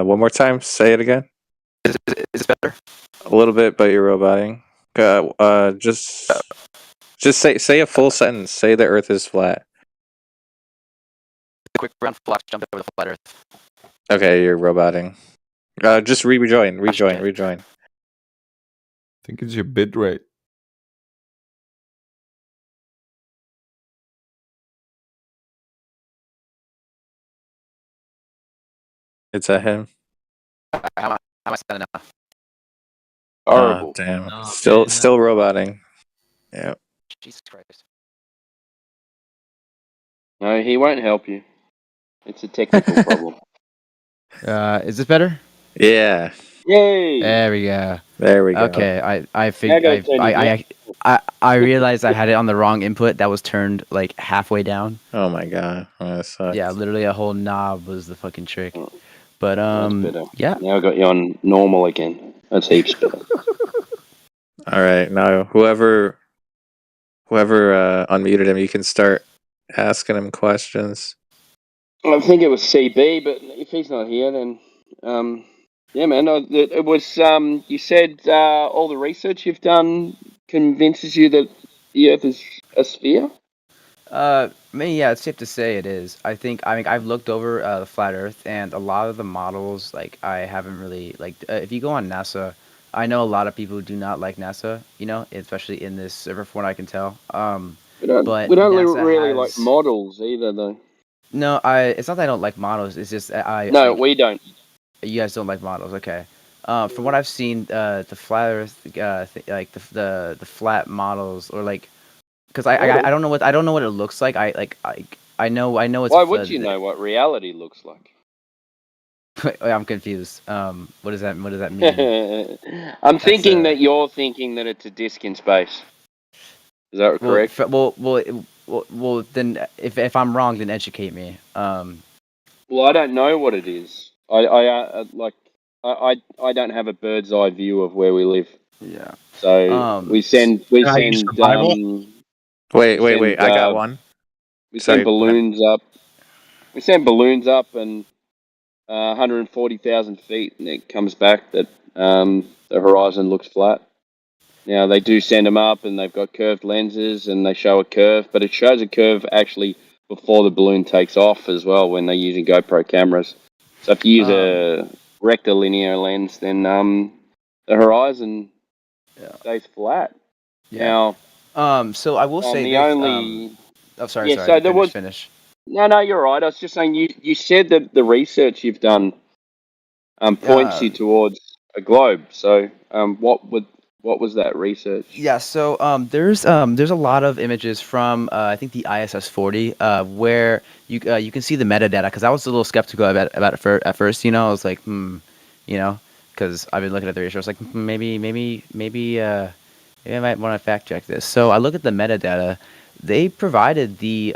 One more time. Say it again. Is it better? A little bit, but you're roboting. Just say a full sentence. Say the Earth is flat. The quick brown flock jumped over the flat Earth. Okay, you're roboting. Just rejoin. I think it's your bit rate. It's at him. How am I spending now? Horrible. Oh, damn. Oh, Still man, roboting. Yeah. Jesus Christ. No, he won't help you. It's a technical problem. Is this better? Yeah. Yay! There we go. There we go. Okay, I Now go, figured Tony. I realized I had it on the wrong input. That was turned like halfway down. Oh my god. Oh, that sucks. Yeah, literally a whole knob was the fucking trick. But That's better. yeah. Now I got you on normal again. That's heaps better. All right, now whoever unmuted him, you can start asking him questions. I think it was CB, but if he's not here, then yeah, man. It was. You said all the research you've done convinces you that the Earth is a sphere. I mean, yeah, it's safe to say it is. I mean, I've looked over the flat Earth, and a lot of the models, like, I haven't really if you go on NASA, I know a lot of people who do not like NASA. You know, especially in this server, from what I can tell. We don't But really NASA like has models either, though. no. It's not that I don't like models. It's just No, we don't. you guys don't like models, okay? From what I've seen, the flat Earth, like the flat models, or like, because I don't know what it looks like. I know it's. Why would you know what reality looks like? I'm confused. What does that mean? I'm thinking that you're thinking that it's a disc in space. Is that correct? Well, then if I'm wrong, then educate me. Well, I don't know what it is. I don't have a bird's eye view of where we live. Yeah. So we send. Wait. I got one. We send balloons up. We send balloons up and 140,000 feet, and it comes back that the horizon looks flat. Now they do send them up, and they've got curved lenses, and they show a curve, but it shows a curve actually before the balloon takes off as well when they're using GoPro cameras. So if you use a rectilinear lens, then the horizon stays flat. Yeah. Now, so I will say the this, only. sorry. Yeah, so there was. Finish. No, you're right. I was just saying you said that the research you've done points you towards a globe. So what was that research? Yeah, so there's a lot of images from I think the ISS 40 where you can see the metadata, because I was a little skeptical about it at first. You know, I was like, you know, because I've been looking at the research. I was like, maybe I might want to fact check this. So I look at the metadata. They provided the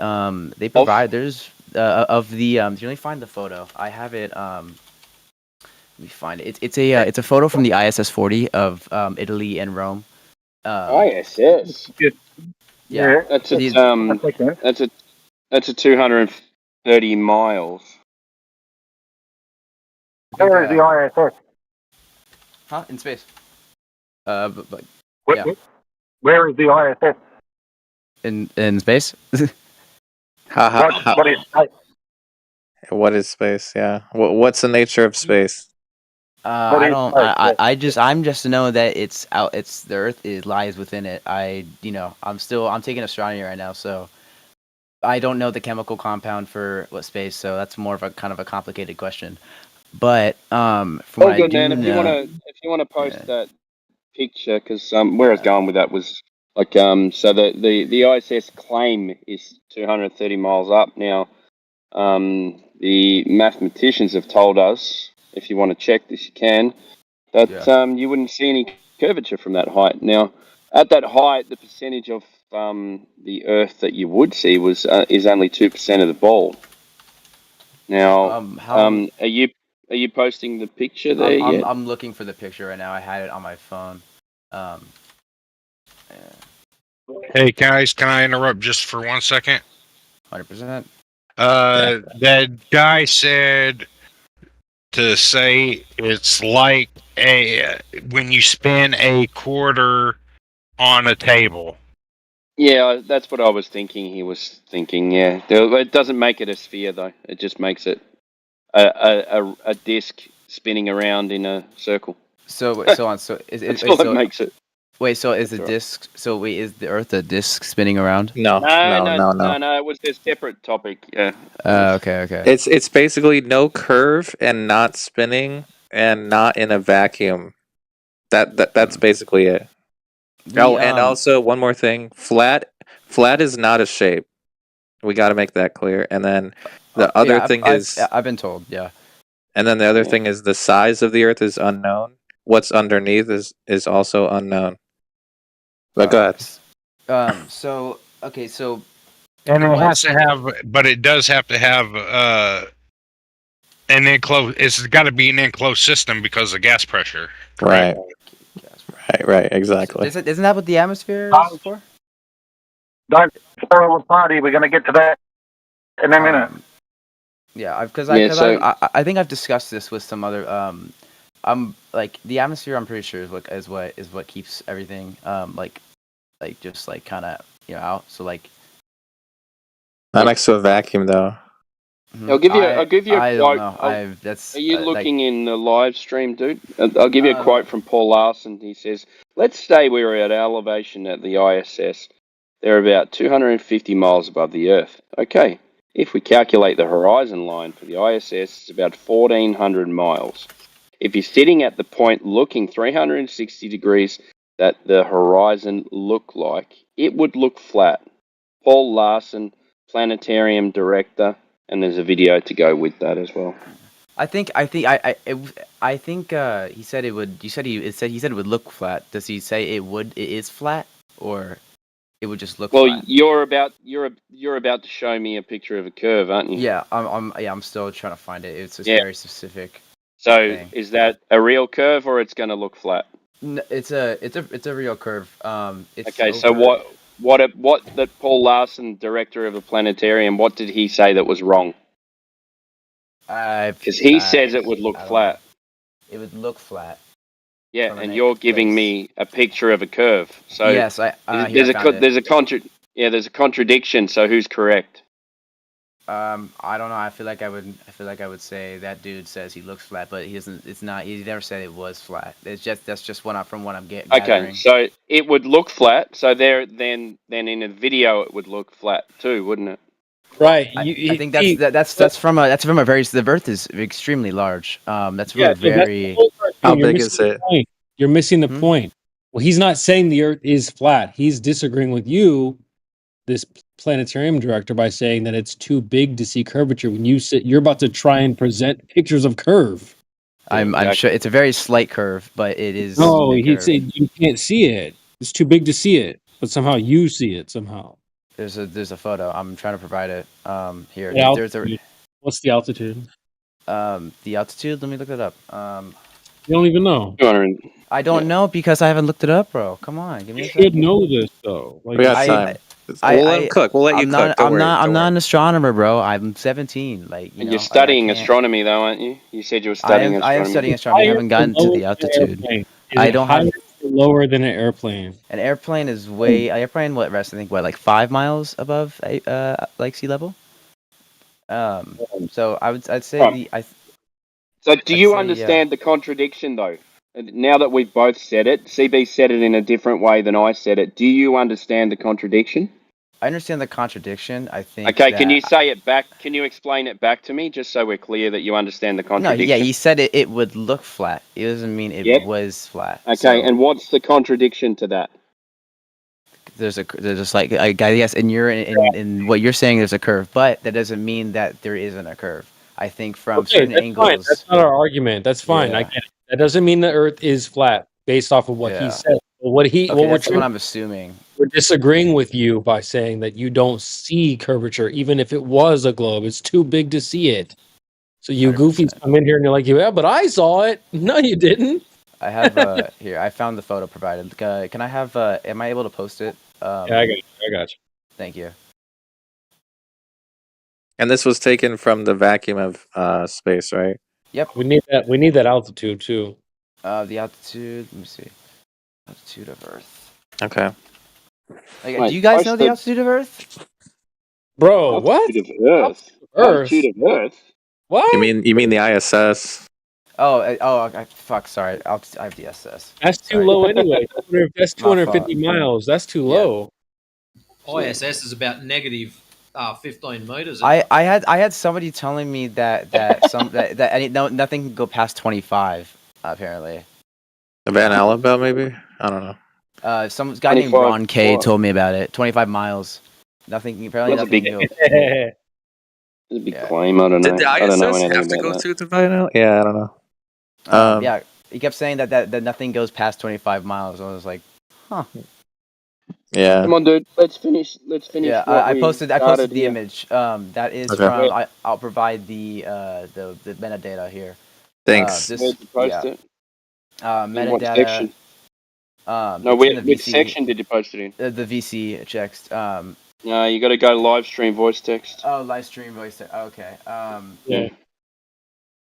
they provide there's of the do you let me find the photo? I have it let me find it. It's a photo from the ISS 40 of Italy and Rome. ISS. Yeah. That's a 230 miles. Where is the ISS? Huh? In space. But Where, yeah. where is the ISS? In space. What is space? What is space? Yeah. What's the nature of space? I don't. I'm just to know that it's out. It's the Earth lies within it. I'm taking astronomy right now, so I don't know the chemical compound for what space. So that's more of a kind of a complicated question. But from what I good, do man. If know, you wanna post that picture, because where I was going with that was like so the ISS claim is 230 miles up now. The mathematicians have told us, if you want to check this, you can, that you wouldn't see any curvature from that height. Now, at that height, the percentage of the Earth that you would see is only 2% of the ball. Now, are you posting the picture there yet? I'm looking for the picture right now. I had it on my phone. Hey guys, can I interrupt just for 1 second? 100%. That guy said to say it's like when you spin a quarter on a table. Yeah, that's what I was thinking. He was thinking. Yeah, it doesn't make it a sphere though. It just makes it a disc spinning around in a circle. So on. So That's all it makes it. Wait. So is the That's right. disc? So wait, is the Earth a disc spinning around? No. No. It was a separate topic. Yeah. Okay. It's basically no curve and not spinning and not in a vacuum. That's basically it. And also one more thing, flat is not a shape. We got to make that clear. And then the other thing is I've been told, yeah. And then the other thing is the size of the Earth is unknown. What's underneath is also unknown. But go ahead. So okay, so And it has to have, but it does have to have an enclosed. It's got to be an enclosed system because of gas pressure. Right. Right. Exactly. Isn't that what the atmosphere is for? Don't spoil the party. We're going to get to that in a minute. Yeah, because I I think I've discussed this with some other. Like the atmosphere. I'm pretty sure is what keeps everything like just like kind of out. So like. Not next to a vacuum though. I'll give you a I quote. don't know. Are you looking in the live stream, dude? I'll give you a quote from Paul Larson. He says, "Let's say we're at elevation at the ISS. They're about 250 miles above the Earth. Okay, if we calculate the horizon line for the ISS, it's about 1,400 miles. If you're sitting at the point looking 360 degrees that the horizon look like, it would look flat." Paul Larson, planetarium director. And there's a video to go with that as well. I think he said it would. He said it would look flat. Does he say it is flat, or it would just look flat? Well, you're about to show me a picture of a curve, aren't you? Yeah, I'm still trying to find it. It's very specific. So thing. Is that a real curve or it's going to look flat? No, it's a real curve. Okay, so what that Paul Larson, director of a planetarium, what did he say that was wrong? Because he says it would look flat. It would look flat. Yeah, and you're giving me a picture of a curve. So yes, there's a contradiction. So who's correct? I don't know. I feel like I would say that dude says he looks flat, but he doesn't. It's not. He never said it was flat. That's just from what I'm getting. Okay, so it would look flat. So then in a video it would look flat too, wouldn't it? Right. I think that's from a very. The Earth is extremely large. That's very. How big is it? You're missing the point. Well, he's not saying the Earth is flat. He's disagreeing with you, this planetarium director, by saying that it's too big to see curvature. When you're about to try and present pictures of curve. I'm sure it's a very slight curve, but it is. No, he'd say you can't see it. It's too big to see it, but somehow you see it somehow. There's a photo. I'm trying to provide it. Here. The There's altitude. What's the altitude? the altitude. Let me look it up. You don't even know. I don't know because I haven't looked it up, bro. Come on, give me You a should second. know this though. Like, We got time. We'll let him cook. We'll let you I'm cook. not. Don't I'm worry. not. Don't I'm worry. not an astronomer, bro. I'm 17. Like you And know, you're studying I can't. astronomy, though, aren't you? You said you were I studying am. astronomy. I am studying astronomy. I haven't gotten to the altitude. Is I it don't higher have. or lower than an airplane? An airplane is way. Airplane what rest? I think what like 5 miles above like sea level. So I'd say Right. So do I'd you say, yeah. understand the contradiction, though? Now that we've both said it, CB said it in a different way than I said it. Do you understand the contradiction? I understand the contradiction. I think. Okay, can that- you say it back? Can you explain it back to me, just so we're clear that you understand the No, contradiction? yeah, he said it would look flat. It doesn't mean it Yep. was flat. Okay, So and what's the contradiction to that? there's just like I guess in what you're saying there's a curve, but that doesn't mean that there isn't a curve. I think from Okay, certain that's fine. angles. That's not our argument. That's fine. I Yeah. get it. That doesn't mean the Earth is flat based off of what he Yeah. said. But what Okay, we're that's trying, what I'm assuming. we're disagreeing with you by saying that you don't see curvature, even if it was a globe. It's too big to see it. So you 100%. goofies come in here and you're like, yeah, but I saw it. No, you didn't. I have here. I found the photo provided. Can I have? Am I able to post it? Yeah, I got you. I got you. Thank you. And this was taken from the vacuum of space, right? Yep. We need that. We need that altitude too. The altitude. Let me see. Altitude of Earth. Okay. Like, Wait, do you guys post know the the- altitude of Earth? Bro, what? Altitude of Earth. Earth? Altitude of Earth. What? You mean the ISS? Fuck. Sorry. I have the SS. That's too Sorry. low anyway. That's My fault. 250 miles. That's too low. ISS is about negative 15 meters. I had somebody telling me that nothing can go past 25 apparently. Van Allenbell, maybe? I don't know. Some guy named 25 Ron K what? told me about it. 25 miles. Nothing. Apparently, That's a nothing big- can go. It's a big claim. I don't know. Did the I don't know ISS anything have to about go that. to the Van Allen? Yeah, I don't know. Yeah, he kept saying that nothing goes past 25 miles. I was like, huh. Yeah. Come on, dude. Let's finish. Let's finish. Yeah, what I we posted started the here. image. That is Okay. from. I'll provide the metadata here. Thanks. This, Where'd you post yeah. it? In what Metadata. section? No, it's in which the VC, section did you post it in? The VC checks. No, you got to go live stream voice text. Oh, live stream voice. Okay. Yeah.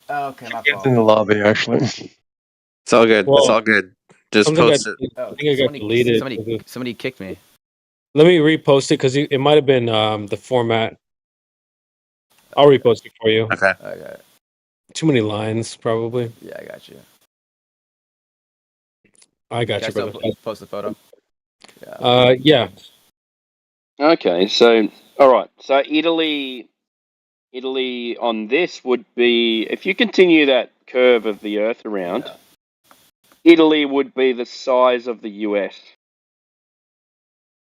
Okay, my It's fault. in the lobby, actually. It's all good. Well, it's all good. Just something post got- it. Oh, I think I got deleted. Somebody kicked me. Let me repost it because it might have been the format. I'll repost it for you. Okay. Okay. Too many lines, probably. Yeah, I got you. I got Can you, I brother. still post the photo? Yeah. Yeah. Okay, so all right, so Italy on this would be, if you continue that curve of the Earth around, Italy would be the size of the US.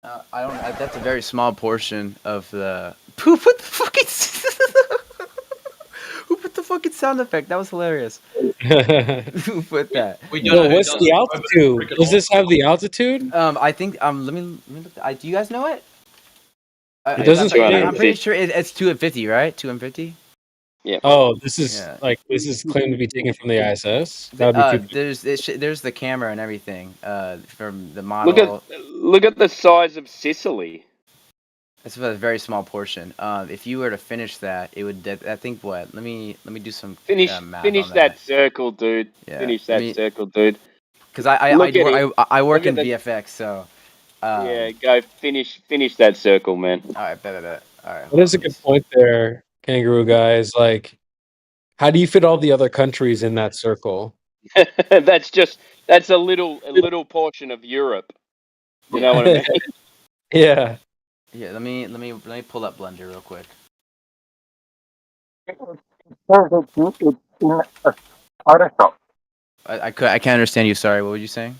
I don't. That's a very small portion of the. Who put the fucking? Who put the fucking sound effect? That was hilarious. Who put that? Yo, what's the altitude? Does this have the altitude? I think. Let me look. Do you guys know it? It doesn't say. I'm pretty sure it's 250, right? 250. Yeah. Oh, this is Yeah. this is claimed to be taken from the ISS. That would be too. There's the camera and everything. From the model. Look at the size of Sicily. It's a very small portion. If you were to finish that, it would. I think what? Let me do some Finish math finish on that circle, dude. Yeah. Finish that circle, dude. Because I Look at it. work Look in at the- VFX, so. Yeah, go finish that circle, man. All right, bet. All right. That is a good point there, Kangaroo guys. Like, how do you fit all the other countries in that circle? that's a little portion of Europe. You know what I mean? Yeah. Yeah, let me pull up Blender real quick. Photoshop. I can't understand you. Sorry, what were you saying?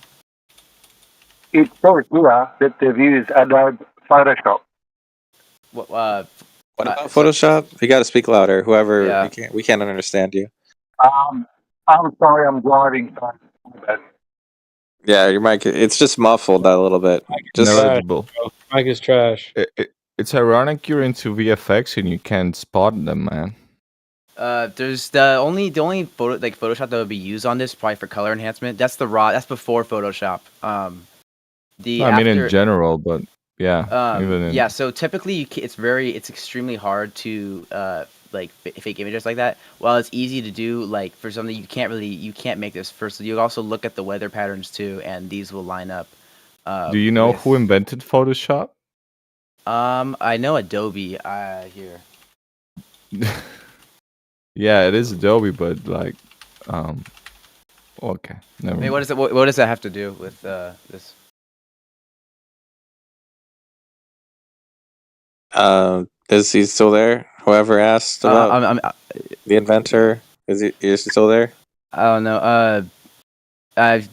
It says here that they've used Adobe Photoshop. What? What about Photoshop? You got to speak louder. Whoever, Yeah. we can't understand you. I'm sorry, I'm driving. So Yeah, your mic. It's just muffled a little bit. Just Negligible. Mic is trash. It's It's ironic you're into VFX and you can't spot them, man. There's the only photo like Photoshop that would be used on this probably for color enhancement. That's the raw. That's before Photoshop. The No, I mean in after general, but yeah, even in yeah. So typically it's extremely hard to like fake images like that. While it's easy to do, like for something you can't make this first. You also look at the weather patterns too, and these will line up. Do you know with who invented Photoshop? I know Adobe. Here. Yeah, it is Adobe, but like, okay, never Wait, mind. what is it? What does that have to do with this? Is he still there? Whoever asked about the inventor, is he still there? I don't know.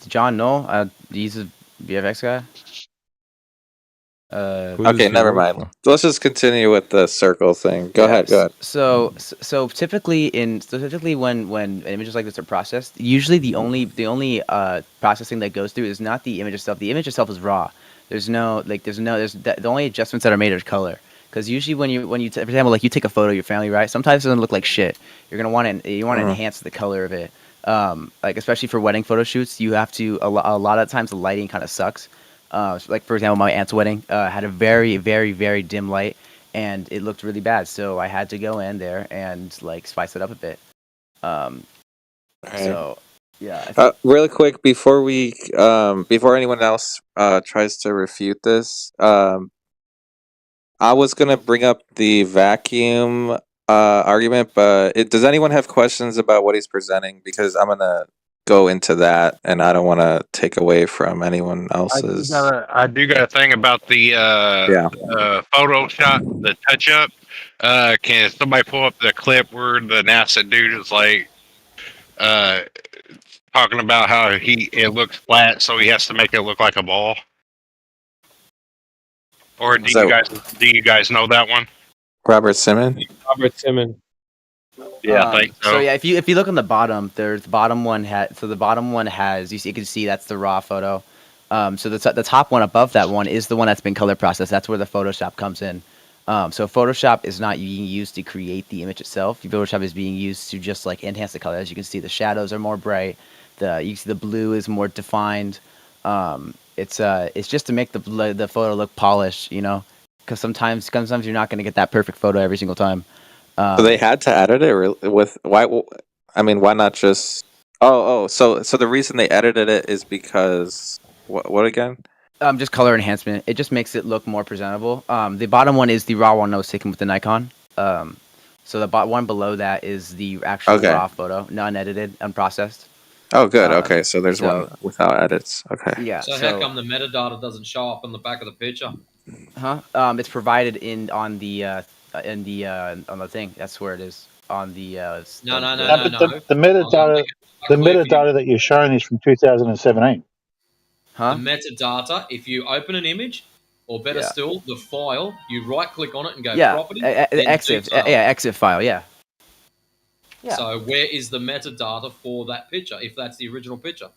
John, no. He's a VFX guy. Okay, never mind. Let's just continue with the circle thing. Go ahead. So typically when images like this are processed, usually the only processing that goes through is not the image itself. The image itself is raw. The only adjustments that are made are color. Because usually when you for example, like you take a photo of your family, right? Sometimes it doesn't look like shit. You're gonna want to enhance the color of it. Like especially for wedding photo shoots, you have to a lot of times the lighting kind of sucks. Like for example, my aunt's wedding had a very, very, very dim light, and it looked really bad. So I had to go in there and like spice it up a bit. So yeah. Really quick before before anyone else tries to refute this, I was gonna bring up the vacuum argument, but does anyone have questions about what he's presenting? Because I'm gonna go into that, and I don't want to take away from anyone else's. I do got a thing about the Photoshop, the touch up. Can somebody pull up the clip where the NASA dude is like talking about how it looks flat, so he has to make it look like a ball? Or do you guys know that one? Robert Simmons. Robert Simmons. Yeah, I think so. So yeah, if you look on the bottom, the bottom one has you can see that's the raw photo. So the top one above that one is the one that's been color processed. That's where the Photoshop comes in. So Photoshop is not being used to create the image itself. Photoshop is being used to just like enhance the color. As you can see, the shadows are more bright. You can see the blue is more defined. It's just to make the photo look polished, you know, because sometimes you're not going to get that perfect photo every single time. So they had to edit it with why? I mean, why not just? So the reason they edited it is because what again? Just color enhancement. It just makes it look more presentable. The bottom one is the raw one that was taken with the Nikon. So the one below that is the actual raw photo, non-edited, unprocessed. Oh, good. Okay, so there's one without edits. Okay. Yeah. So how come the metadata doesn't show up on the back of the picture? It's provided on the thing. That's where it is on the. No. The metadata that you're showing is from 2017. The metadata, if you open an image, or better still, the file, you right-click on it and go property. EXIF file. Yeah. So where is the metadata for that picture, if that's the original picture?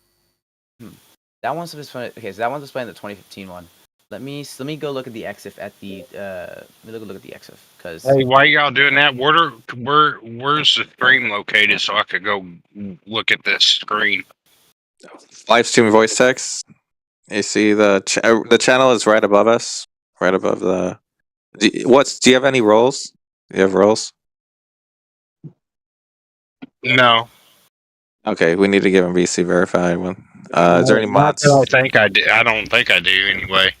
That one's displaying. Okay, so that one's displaying the 2015 one. Let me go look at the EXIF at the. Let me look at the EXIF because. Hey, why y'all doing that? Where's the stream located so I could go look at this screen? Live stream voice text. You see the channel is right above us, right above the. Do you have any roles? Do you have roles? No. Okay, we need to give him VC verified one. Is there any mods? I don't think I do anyway.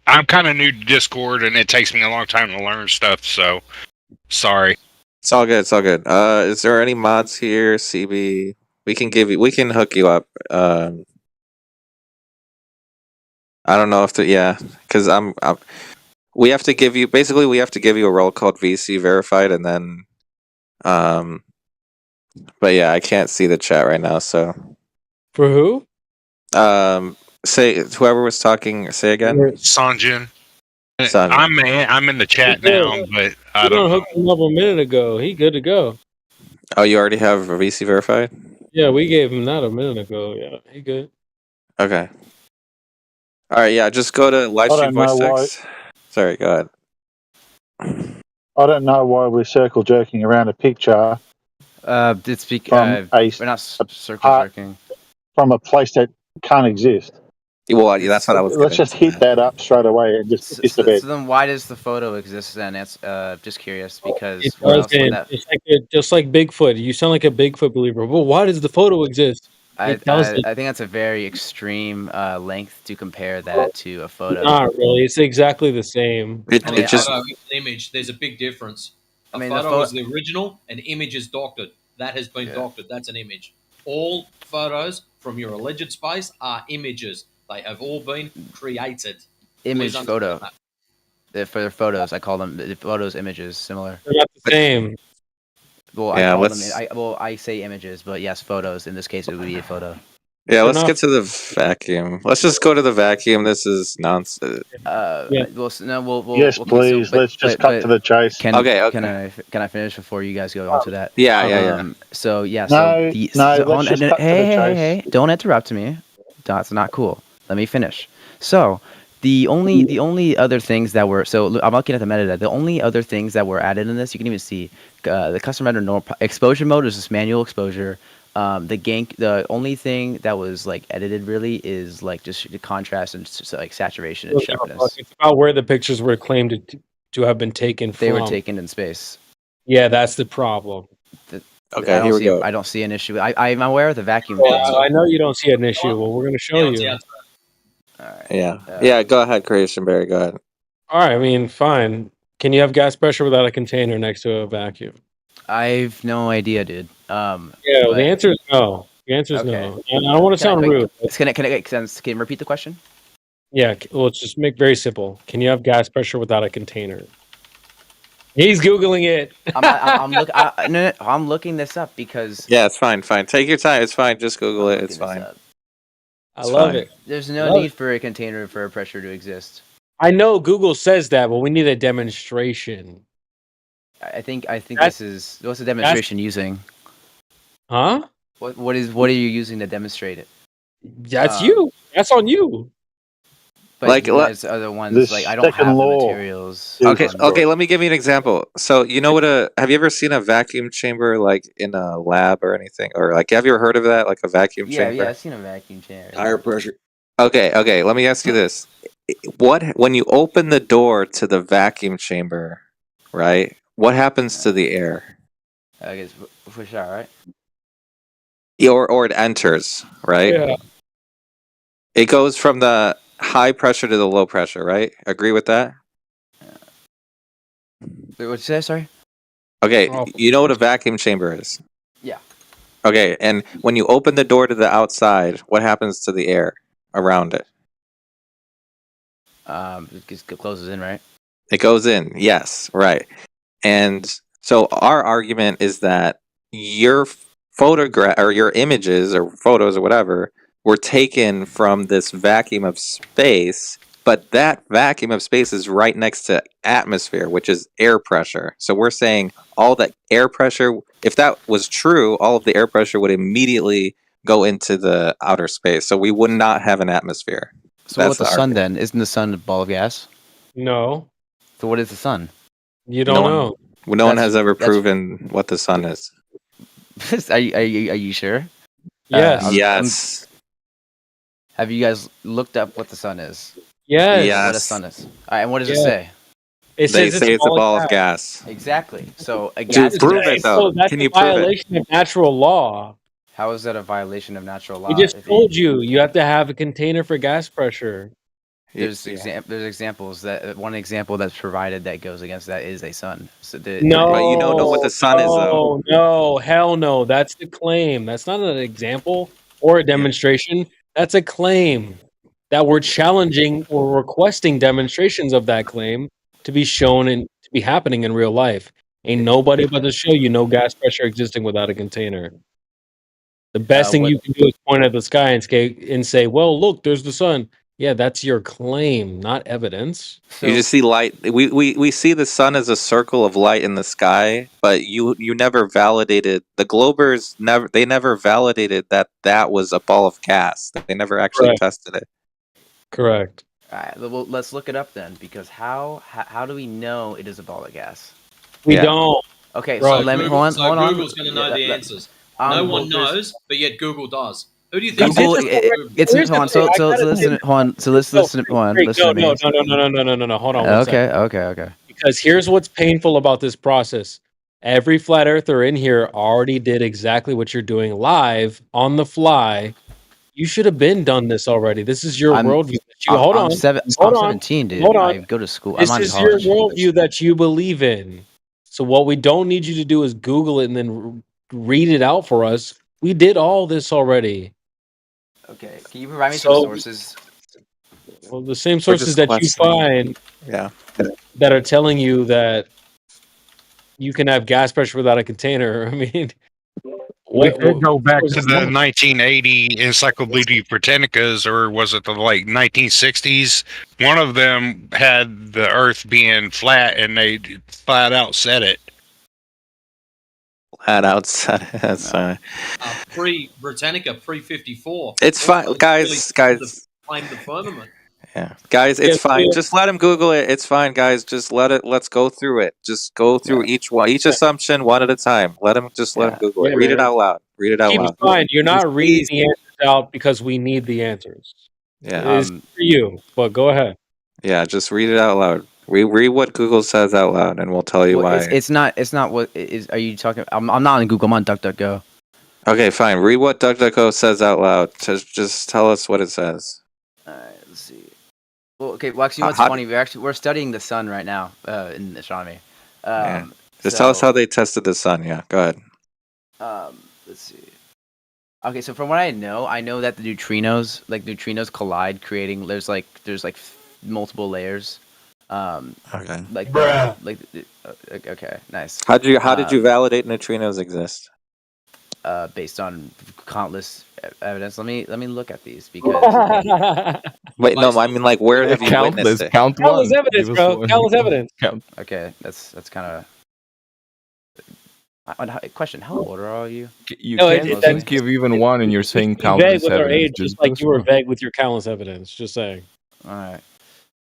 I'm kind of new to Discord, and it takes me a long time to learn stuff. So, sorry. It's all good. It's all good. Is there any mods here, CB? We can hook you up. I don't know if because we have to give you a role called VC verified, and then but yeah, I can't see the chat right now. So for who? Say whoever was talking. Say again. Sanjin. I'm in the chat now, but I don't hooked him up a minute ago. He good to go. Oh, you already have a VC verified? Yeah, we gave him that a minute ago. Yeah, he good. Okay. All right. Yeah, just go to live stream voice text. Sorry, go ahead. I don't know why we're circle jerking around a picture It's from we're not circle part jerking. from a place that can't exist. Well, that's what I was. Let's just hit that up straight away and just put this to bed. So then, why does the photo exist? Then it's just curious because It what else would doesn't. that? Just like Bigfoot. You sound like a Bigfoot believer. Well, why does the photo exist? I It doesn't. think that's a very extreme length to compare that to a photo. Not really. It's exactly the same. I mean, A photo is an image. There's a big difference. A I mean, the photo pho- is the original, an image is doctored. That has been doctored. That's an image. All photos from your alleged space are images. They have all been created. image Please photo. understand For their photos, I call them the photos images. Similar. They're not the same. Well, Yeah, I call them. let's- I say images, but yes, photos. In this case, it would be a photo. Yeah, let's not- get to the vacuum. Let's just go to the vacuum. This is nonsense. We'll Yes, please. Let's just cut to the chase. Can, Okay. Can I finish before you guys go on to that? Yeah. So yeah. No, let's just cut to the chase. Hey! Don't interrupt me. That's not cool. Let me finish. So the only other things that were I'm looking at the metadata. The only other things that were added in this, you can even see the custom render normal exposure mode is just manual exposure. The only thing that was like edited really is like just the contrast and like saturation and sharpness. It's about where the pictures were claimed to have been taken from. They were taken in space. Yeah, that's the problem. Okay, here we go. I don't see an issue. I'm aware of the vacuum. Well, thing. I know you don't see an issue. Well, we're going to show you. Yeah. Go ahead, Creation Berry. Go ahead. All right. I mean, fine. Can you have gas pressure without a container next to a vacuum? I've no idea, dude. Yeah, well, the answer is no. The answer is no. And I don't want to sound rude. Can it make sense? Can you repeat the question? Yeah, well, let's just make very simple. Can you have gas pressure without a container? He's googling it. I'm looking this up because Yeah, it's fine. Take your time. It's fine. Just Google it. It's fine. I love it. there's no need for a container for a pressure to exist. I know Google says that, but we need a demonstration. I think what's the demonstration using? Huh? What are you using to demonstrate it? That's you. That's on you. But Like, you let- guys are the ones This like I don't second have the law materials. Okay. Let me give you an example. So you know what have you ever seen a vacuum chamber like in a lab or anything, or like have you ever heard of that, like a vacuum chamber? Yeah, I've seen a vacuum chamber. Higher pressure. Okay. Let me ask you this: when you open the door to the vacuum chamber, right? What happens to the air? I guess for sure, right? Or it enters, right? Yeah. It goes from the high pressure to the low pressure, right? Agree with that? Wait, what'd you say? Sorry. Okay, you know what a vacuum chamber is? Yeah. Okay, and when you open the door to the outside, what happens to the air around it? It just closes in, right? It goes in, yes, right. And so our argument is that your photograph or your images or photos or whatever were taken from this vacuum of space, but that vacuum of space is right next to atmosphere, which is air pressure. So we're saying all that air pressure, if that was true, all of the air pressure would immediately go into the outer space. So we would not have an atmosphere. So what about the sun then? Isn't the sun a ball of gas? No. So what is the sun? You don't know. No one has ever proven what the sun is. Are you sure? Yes. Yes. Have you guys looked up what the sun is? Yes. What a sun is. All right, and what does it Yeah. say? It They says say it's a ball of gas. Exactly. So a Dude, gas. prove it though. That's Can a you prove it? violation of natural law. How is that a violation of natural law? We just if told you have to have a container for gas pressure. There's examples that one example that's provided that goes against that is a sun. So No, But you don't know what the sun is though. No, hell no. That's the claim. That's not an example or a demonstration. That's a claim that we're challenging or requesting demonstrations of that claim to be shown and to be happening in real life. Ain't nobody but to show you no gas pressure existing without a container. The best thing you can do is point at the sky and say, "Well, look, there's the sun." Yeah, that's your claim, not evidence. You just see light. We see the sun as a circle of light in the sky, but you never validated the Globers. They never validated that was a ball of gas. They never actually Correct. tested it. Correct. All right, well, let's look it up then, because how do we know it is a ball of gas? We Yeah. don't. Okay, Bro, so let me Google, hold on. so Hold on. Google's going to know the answers. Um, No well, one there's- knows, but yet Google does. Who do you think? Google, it's Here's the hold on. thing, So I so gotta listen. say- Hold on. So let's listen. Hold on. Freak, Listen no, to me. no. Hold on one second. Okay. Because here's what's painful about this process. Every flat earther in here already did exactly what you're doing live on the fly. You should have been done this already. This is your worldview. That you, hold I'm on. 17, dude. Hold on. I go to school. This I'm is on your college. worldview that you believe in. So what we don't need you to do is Google it and then read it out for us. We did all this already. Okay. Can you provide me some sources? Well, the same We're sources just that you questioning. find Yeah. that are telling you that you can have gas pressure without a container. I mean, We could go back to the 1980 Encyclopedia Britannicas, or was it the like 1960s? One of them had the Earth being flat, and they flat out said it. Flat outside. That's Pre-Britannica, pre-54. It's fine, guys. Guys, Claimed the firmament. yeah, guys, it's fine. Just let him Google it. It's fine, guys. Just let it. Let's go through it. Just go through each assumption one at a time. Let him Google it. Yeah, Read it man. out loud. Read it out Keep loud. in mind, you're not Just reading please. the answers out because we need the answers. Yeah. It's for you, but go ahead. Yeah, just read it out loud. Read what Google says out loud, and we'll tell you Well, why. it's not what is. Are you talking? I'm not on Google. I'm on DuckDuckGo. Okay, fine. Read what DuckDuckGo says out loud. Just tell us what it says. Alright, let's see. Well, okay. Well, actually, what's How- funny? We're studying the sun right now in astronomy. Yeah. Just tell us how they tested the sun. Yeah, go ahead. Let's see. Okay, so from what I know that the neutrinos collide, creating there's multiple layers. Okay. Okay, nice. How did you validate neutrinos exist? Based on countless evidence. Let me look at these because Wait, no, I mean like where have you witnessed it? Countless evidence, bro. Countless evidence. Okay, that's kind of. Question: how old are you? You No, can't think give even one, and you're saying Vague countless with our evidence. age, just like you were vague with your countless evidence. Just saying. All right,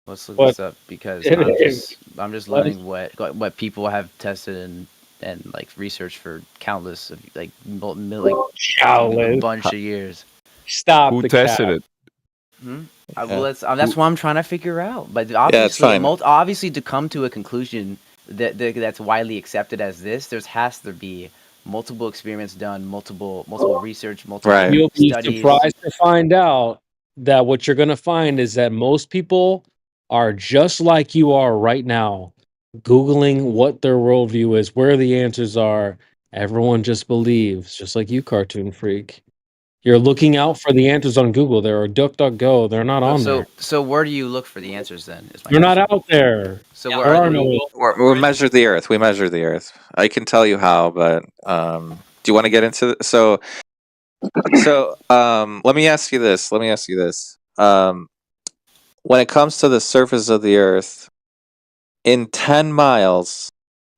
let's look But- this up because I'm just Let learning what people have tested and like researched for countless of like a Countless. bunch of years. Stop. Who the tested cap. it? Well, that's what I'm trying to figure out. But obviously, it's fine. Obviously, to come to a conclusion that's widely accepted as this, there has to be multiple experiments done, multiple research, multiple Right. You'll be studies. surprised to find out that what you're going to find is that most people are just like you are right now, Googling what their worldview is, where the answers are. Everyone just believes, just like you, cartoon freak. You're looking out for the answers on Google. There are DuckDuckGo. They're not on there. So where do you look for the answers then? Is my They're not question. out there. So Yeah, where There are are they? no. We measure the Earth. We measure the Earth. I can tell you how, but do you want to get into so? Let me ask you this. When it comes to the surface of the Earth, in 10 miles,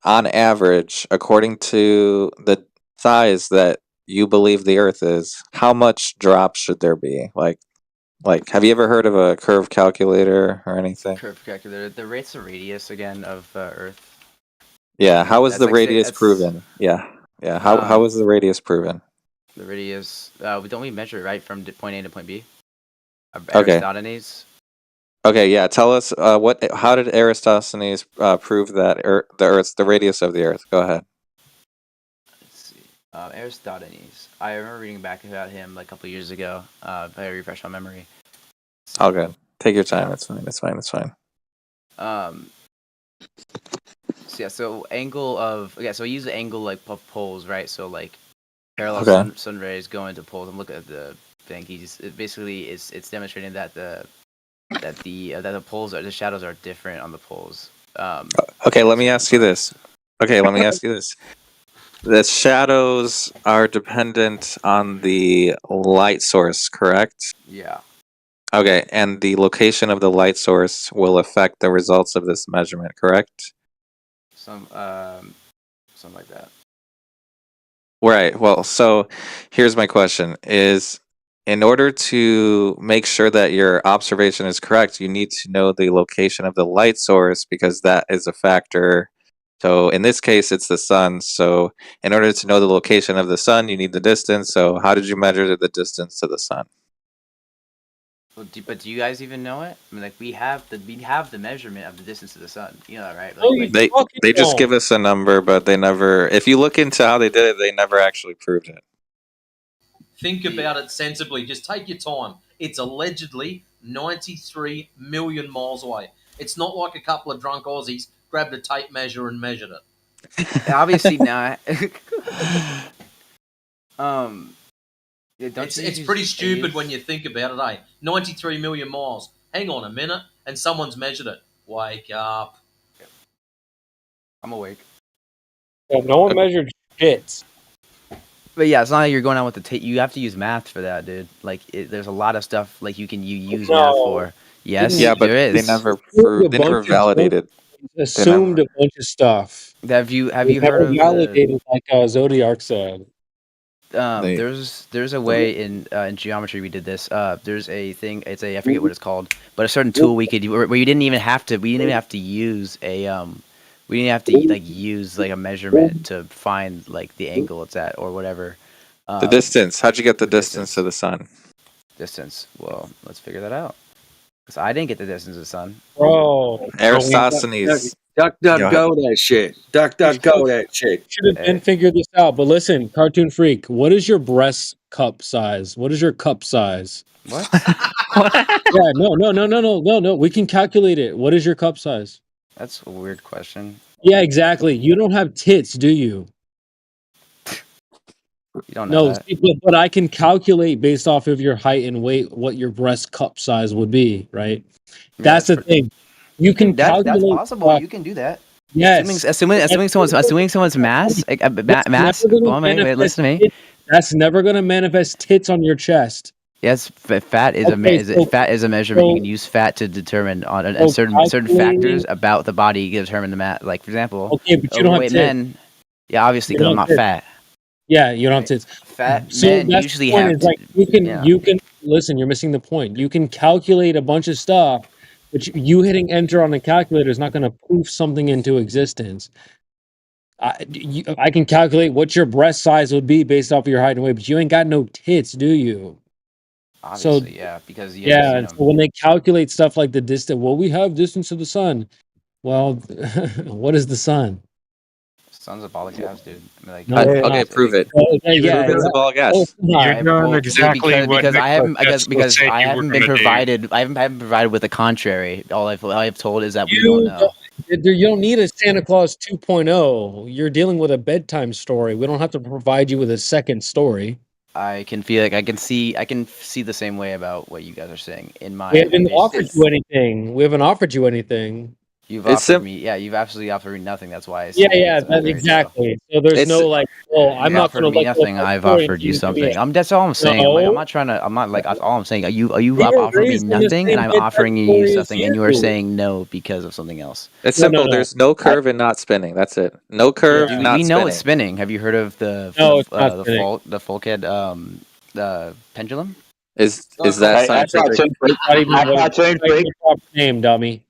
on average, according to the size that you believe the Earth is, how much drop should there be? Like, have you ever heard of a curve calculator or anything? Curve calculator. The rate's the radius again of Earth. Yeah. How is That's the like radius that's- proven? Yeah. How is the radius proven? The radius. Don't we measure it right from point A to point B? Okay. Aristotle's. Okay. Yeah. Tell us How did Eratosthenes prove that the radius of the Earth? Go ahead. Aristophanes. I remember reading back about him like a couple years ago. If I refresh my memory. Oh, good. Take your time. It's fine. So angle of so we use the angle like of poles, right? So like parallel Okay. sun rays go into poles. And look at the thing. It's demonstrating that the poles the shadows are different on the poles. Okay. Let me ask you this. The shadows are dependent on the light source, correct? Yeah. Okay, and the location of the light source will affect the results of this measurement, correct? Something like that. Right. Well, so here's my question is in order to make sure that your observation is correct, you need to know the location of the light source because that is a factor So in this case, it's the sun. So in order to know the location of the sun, you need the distance. So how did you measure the distance to the sun? Well, but do you guys even know it? I mean, like we have the measurement of the distance to the sun. You know that, right? No, you They fucking they just don't. give us a number, but they never. If you look into how they did it, they never actually proved it. Think about it sensibly. Just take your time. It's allegedly 93 million miles away. It's not like a couple of drunk Aussies grabbed a tape measure and measured it. Obviously not. Yeah, It's pretty stupid when you think about it, eh? 93 million miles. Hang on a minute, and someone's measured it. Wake up. I'm awake. Yeah, no one measured shit. But yeah, it's not like you're going out with the tape. You have to use math for that, dude. Like, there's a lot of stuff like you use math for. Yes, Yeah, but there is. they never validated. Assumed a bunch of stuff. Have you They heard never of validated like Zodiac said? There's a way in geometry we did this. There's a thing. I forget what it's called, but a certain tool we could where you didn't even have to. We didn't even have to use a We didn't have to use like a measurement to find like the angle it's at or whatever. The distance. How'd you get the distance to the sun? Distance. Well, let's figure that out. Because I didn't get the distance of the sun. Bro, Aristophanes. Duck, go that shit. Duck, go that shit. Should have been figured this out. But listen, Cartoon Freak, what is your breast cup size? What is your cup size? What? Yeah, no. We can calculate it. What is your cup size? That's a weird question. Yeah, exactly. You don't have tits, do you? You don't know No, that. see, but I can calculate based off of your height and weight what your breast cup size would be, right? That's the thing. You can That's calculate. possible. You can do that. Yes. Assuming someone's mass, mass. never gonna Well, wait, manifest listen to me. tits- That's never going to manifest tits on your chest. Yes, fat is fat is a measurement. You can use fat to determine on and certain calculating- factors about the body determine the mass. Like for example, Okay, but you don't have overweight tits. men. Yeah, obviously, You because I'm don't not have fat. Yeah, you don't have tits. Fat So men that's usually the point, have is, like, to- you can listen. You're missing the point. You can calculate a bunch of stuff, but you hitting enter on a calculator is not going to proof something into existence. I can calculate what your breast size would be based off of your height and weight, but you ain't got no tits, do you? Obviously, yeah, because you yeah, haven't and seen so when they calculate stuff like the distance, well, we have distance to the sun. Well, what is the sun? Sun's a ball of gas, dude. I mean, like, No, it's Okay, not. prove it. Yeah, Prove it's a ball of gas. Oh, it's not. You're doing Well, exactly what because I haven't Nicholas because said I you were haven't been gonna do. provided. I haven't been provided with the contrary. All I've told is that we don't know. You don't need a Santa Claus 2.0. You're dealing with a bedtime story. We don't have to provide you with a second story. I can feel like I can see the same way about what you guys are saying in my. We haven't offered you anything. We haven't offered you anything. You've It's offered me, yeah. You've absolutely offered me nothing. That's why I say Yeah, it's very true. exactly. So there's It's- no like, oh, I'm You've not offered going to me like. nothing. I've offered you something. That's all I'm saying. I'm No. not trying to. I'm not like. That's all I'm saying. You We have were offered me raised in the nothing, same and I'm bedtime offering story you as something, and you are you. saying no because of something else. It's No, simple. no. There's no curve and not spinning. That's it. No curve, Dude, not we spinning. know it's spinning. Have you heard of the No, it's not spinning. the Folkhead pendulum? Is that scientific? Cartoon Freak. Name, dummy.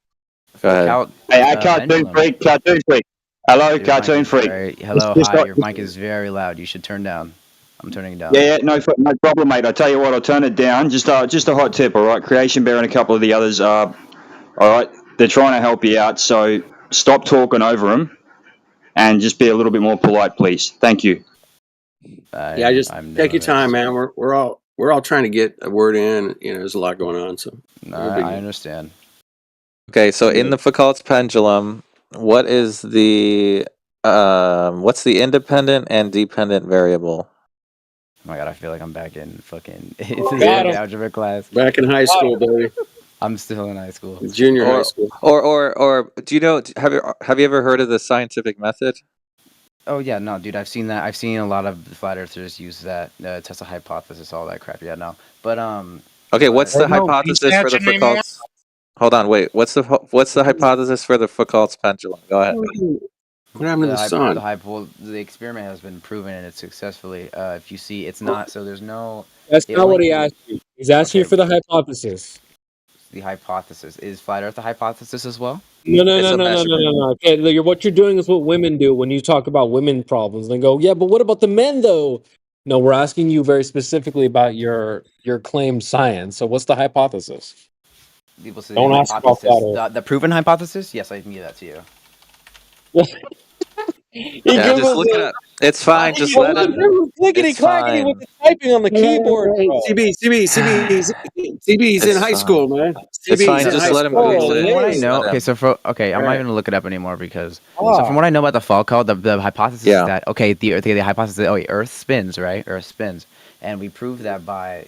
Go ahead. Cartoon Freak. Cartoon Freak. Hello, Your mic Cartoon is Freak. Hello, It's hi. not- Your mic is very loud. You should turn down. I'm turning it down. Yeah, no problem, mate. I tell you what, I'll turn it down. Just a hot tip, all right? Creation Bear and a couple of the others all right. They're trying to help you out, so stop talking over them, and just be a little bit more polite, please. Thank you. Yeah, just take your time, man. We're all trying to get a word in. You know, there's a lot going on, so I understand. Okay, so in the Foucault's pendulum, what is the what's the independent and dependent variable? Oh my god, I feel like I'm back in fucking Got him. algebra class. back in high school, baby, I'm still in high school. junior high school. Or do you know? Have you ever heard of the scientific method? Oh yeah, no, dude, I've seen that. I've seen a lot of flat earthers use that test a hypothesis, all that crap. Yeah, no, but Okay, what's the no hypothesis for the research anymore? Foucault's? Hold on, wait. What's the hypothesis for the Foucault's pendulum? Go ahead. What happened to the sun? The experiment has been proven and it's successfully. If you see, it's not. So there's no. That's it not what he wouldn't- asked you. He's asking you Okay. for the hypothesis. The hypothesis is flat Earth a hypothesis as well? No. Okay, what you're doing is what women do when you talk about women problems. They go, yeah, but what about the men though? No, we're asking you very specifically about your claimed science. So what's the hypothesis? People say Don't the ask about hypothesis, flat Earth. the proven hypothesis. Yes, I can give that to you. Yeah, just look it up. It's fine. Just let him. Clickety It's clackety fine. with the typing on the keyboard. Bro. CB's in It's high fine. school, man. It's CB's fine. in Just high let him school. Google it. From what I Just know, let okay, him. so I'm not Alright. even gonna look it up anymore because so from what I know about the Falco, the hypothesis is that the hypothesis is Earth spins, right? Earth spins, and we prove that by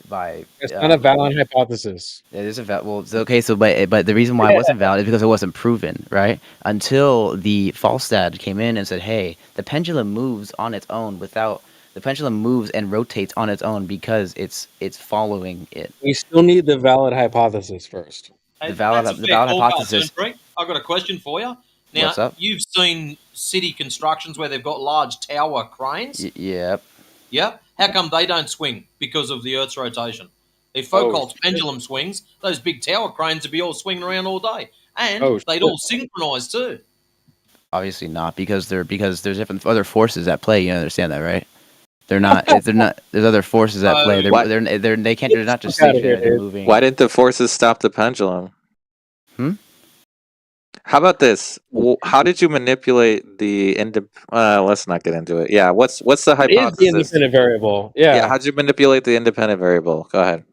It's not a valid hypothesis. it is a well, it's okay. So, but the reason why it wasn't valid is because it wasn't proven, right? Until the Falstad came in and said, "Hey, the pendulum moves on its own without the pendulum moves and rotates on its own because it's following it." We still need the valid hypothesis first. The valid hypothesis. I've got a question for you. Now, What's up? you've seen city constructions where they've got large tower cranes. Yep. Yeah. How come they don't swing because of the Earth's rotation? If Oh, Foucault's pendulum swings, those big tower cranes would be all swinging around all day, and Oh, they'd shit. all synchronise too. Obviously not because there's different other forces at play. You understand that, right? They're not. They're not. There's other forces at play. They can't. They're not just stationary. They're moving. Why didn't the forces stop the pendulum? How about this? How did you manipulate the let's not get into it. Yeah, what's the It is the hypothesis? independent variable. Yeah. How'd you manipulate the independent variable? Go ahead.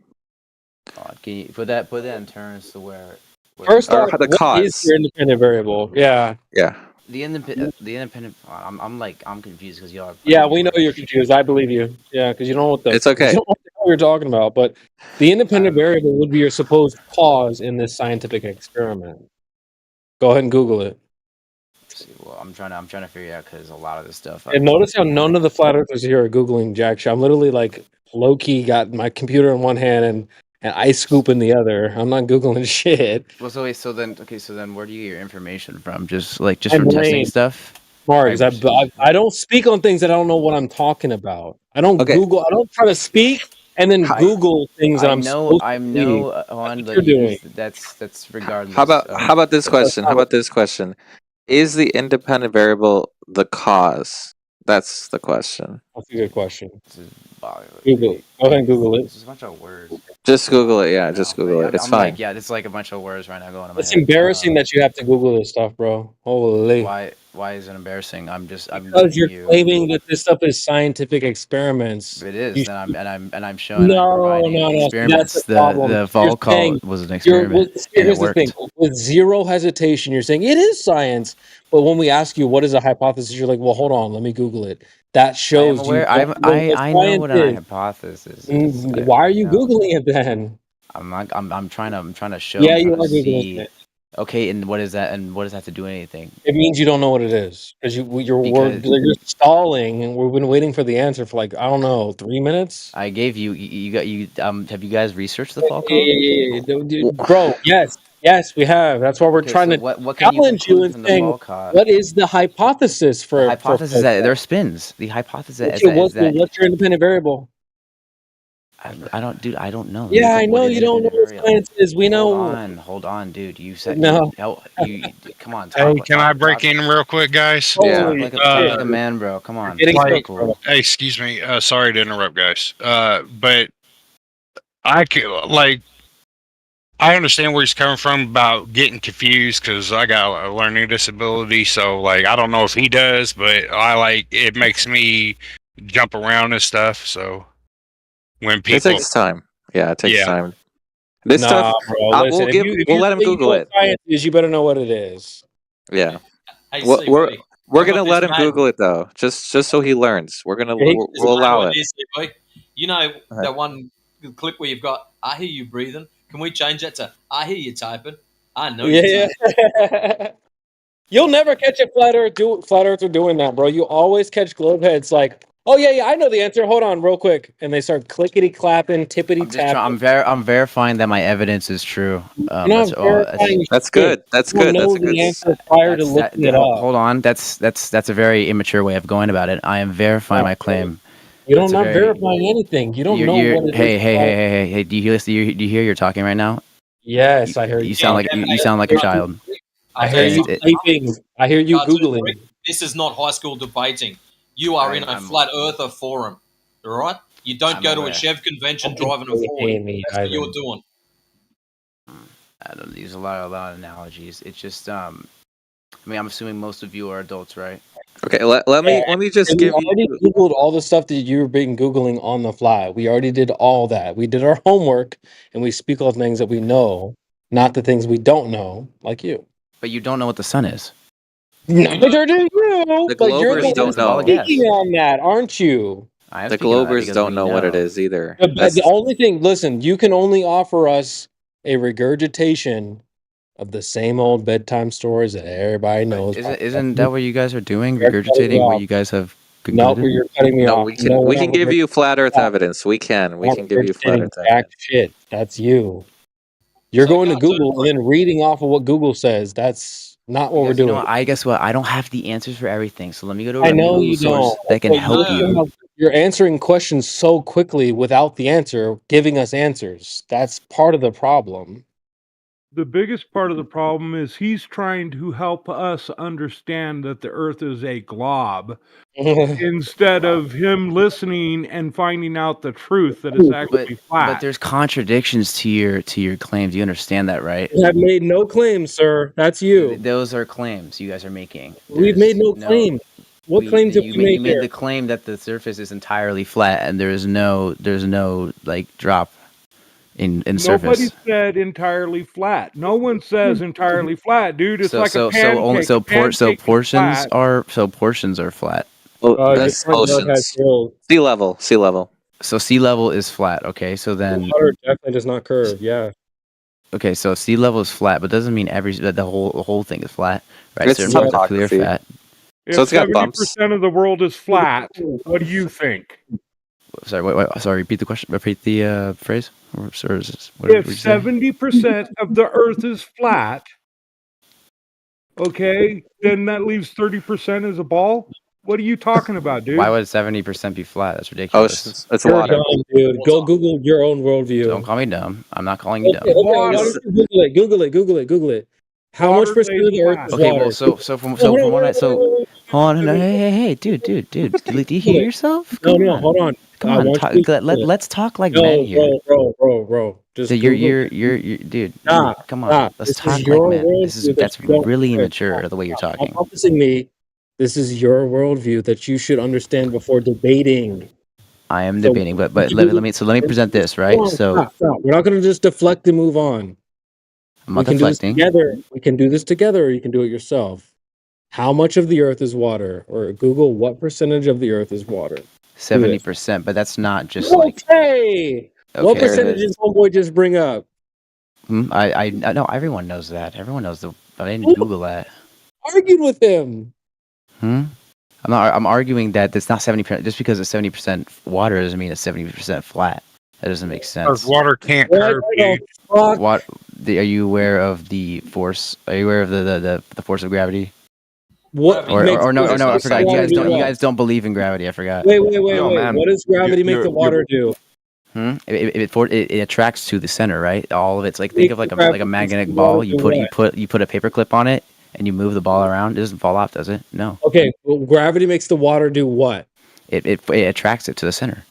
Can you put that in terms to where First Or off, the what cause. is your independent variable? Yeah. Yeah. the independent. I'm confused because y'all. Yeah, we know you're confused. I believe you. Yeah, because you don't know what the It's okay. you don't know what the hell you're talking about. But the independent variable would be your supposed cause in this scientific experiment. Go ahead and Google it. Well, I'm trying to figure out because a lot of this stuff. And notice how none of the flat earthers here are Googling jack shit. I'm literally like low key got my computer in one hand and ice scoop in the other. I'm not Googling shit. Well, so then where do you get your information from? Just from I'm testing lame. stuff. Marks, I don't speak on things that I don't know what I'm talking about. I don't Google. I don't try to speak and then Google things that I'm supposed to know speak. on That's what you're doing. that's regardless. How about this question? How about this question? Is the independent variable the cause? That's the question. That's a good question. Google it. Go ahead and Google it. It's a bunch of words. Just Google it. Yeah, just Google it. It's I'm fine. like, yeah, it's like a bunch of words right now going on my It's head. embarrassing that you have to Google this stuff, bro. Holy. Why is it embarrassing? I'm Because you're claiming that this stuff is scientific experiments. It is, You- and I'm showing. No. Experiments. That's the problem. The You're Volcall saying- was an you're- experiment. and Here's it the worked. thing. With zero hesitation, you're saying it is science. But when we ask you what is a hypothesis, you're like, well, hold on, let me Google it. That shows I'm you. aware. don't know what I know science what a is. hypothesis is. Why are you Googling it then? I'm trying to show. Yeah, I'm you trying are to Googling see. it. Okay, and what is that? And what does that have to do with anything? It means you don't know what it is because you're stalling, and we've been waiting for the answer for like I don't know 3 minutes. I gave you have you guys researched the Falco? Yeah. Dude, bro. Yes, we have. That's why we're Okay, trying so to what can you challenge you conclude and from the saying Volcott? what is the hypothesis for The hypothesis for that there are spins. The hypothesis is Okay, that, what's your independent variable? I don't know. Yeah, I What know is you don't know independent what variable? science is. We know. Hold on, dude. You said No. you come on. Hey, Talk, can I break in real quick, guys? talk like a man, bro. Come on. Like, Cool. hey, excuse me. Sorry to interrupt, guys. But I understand where he's coming from about getting confused because I got a learning disability. So, like, I don't know if he does, but it makes me jump around and stuff. So, when people. It takes time. Yeah, it takes time. This Nah, stuff, bro. Listen, we'll let him Google what it. science is, you better know what it is. Yeah. Hey, We're CB, we're I got gonna this let him mad- Google it though, just so he learns. We're gonna This we'll mad allow one it. is, CB. You know ahead. that one clip where you've got "I hear you breathing." Can we change that to "I hear you typing"? I know you. Yeah. You'll never catch a flat earther doing that, bro. You always catch globeheads like, oh yeah, I know the answer. Hold on, real quick, and they start clickety clapping, tippity tapping. I'm verifying that my evidence is true. You're not verifying That's shit. good. That's You don't good. That's know a good. the answer prior to looking it up. Hold on. That's a very immature way of going about it. I am verifying my claim. You don't That's a not very- verifying anything. You don't know what it is. Hey! Do you hear you're talking right now? Yes, I hear You sound like you sound like a child. I hear you typing. I hear you googling. This is not high school debating. You are in a flat earther forum, all right? You don't go to a Chev convention driving a Ford. That's what you're doing. I don't use a lot of analogies. It's just I mean, I'm assuming most of you are adults, right? Okay, let me just And give we already googled all the stuff that you've been googling on the fly. We already did all that. We did our homework, and we speak on things that we know, not the things we don't know, like you. But you don't know what the sun is. Neither do you. The But you're Globers don't know. speaking on that, aren't you? The Globers don't know what it is either. The only thing, listen, you can only offer us a regurgitation of the same old bedtime stories that everybody knows. Isn't that what you guys are doing? Regurgitating what you guys have No, concluded? you're cutting me No, off. we can give you flat Earth evidence. We can give you flat Earth Jack evidence. shit. That's you. You're going to Google and then reading off of what Google says. That's not what we're Because, you doing. know, I guess what I don't have the answers for everything, so let me go to a I know reputable you source don't. that can but help you. You're answering questions so quickly without the answer, giving us answers. That's part of the problem. The biggest part of the problem is he's trying to help us understand that the Earth is a glob instead of him listening and finding out the truth that it's actually flat. But there's contradictions to your claims. You understand that, right? We have made no claims, sir. That's you. Those are claims you guys are making. We've made no claim. What claims have we made You made here? the claim that the surface is entirely flat and there's no like drop in surface. Nobody said entirely flat. No one says entirely flat, dude. It's like a pancake. Portions are flat. That's oceans. Sea level. So sea level is flat. Okay, so then Water definitely does not curve. Yeah. okay, so sea level is flat, but doesn't mean that the whole thing is flat, right? It's Certain parts are clear topography. fat. If So it's got bumps. 70% of the world is flat, what do you think? Sorry, wait, sorry. Repeat the question. Repeat the phrase. Or is this, If 70% of the Earth is flat, okay, then that leaves 30% as a ball? What are you talking about, dude? Why would 70% be flat? That's ridiculous. It's You're dumb, dude. Go Google your own worldview. Don't call me dumb. I'm not calling you dumb. Okay, why don't you Google it. How much percent of the Earth is Okay, water? well, so from what I hold on, hey, dude, do you hear yourself? No, hold on. Come I on, want talk, you to- let's talk like No, men here. bro. Just So Google. you're dude. Stop, Come on, stop. let's This is talk like your men. worldview That's that you don't really understand. immature the way you're Stop talking. opposing me. This is your worldview that you should understand before debating. I am So, debating, but would you let do- me present this, right? Hold on, So stop. We're not going to just deflect and move on. I'm not We can do this deflecting. together. We can do this together, or you can do it yourself. How much of the Earth is water? Or Google what percentage of the Earth is water. 70%, but that's not just like Okay. What Okay. percentage did homeboy just bring up? I know everyone knows that. Everyone knows but I didn't Google that. Argued with him. I'm arguing that it's not 70%. Just because it's 70% water doesn't mean it's 70% flat. That doesn't make sense. Because water can't What curve, the dude. fuck? Are you aware of the force? Are you aware of the force of gravity? What Or makes no, the I forgot. You guys water don't. do You what? guys don't believe in gravity. I forgot. Wait. No, man. What does gravity make the water do? It attracts to the center, right? All of it's like think Make of like a gravity magnetic the ball. water You do put a paper clip on it and you move the ball around. It doesn't fall off, does it? No. Okay, well, gravity makes the water do what? It attracts it to the center.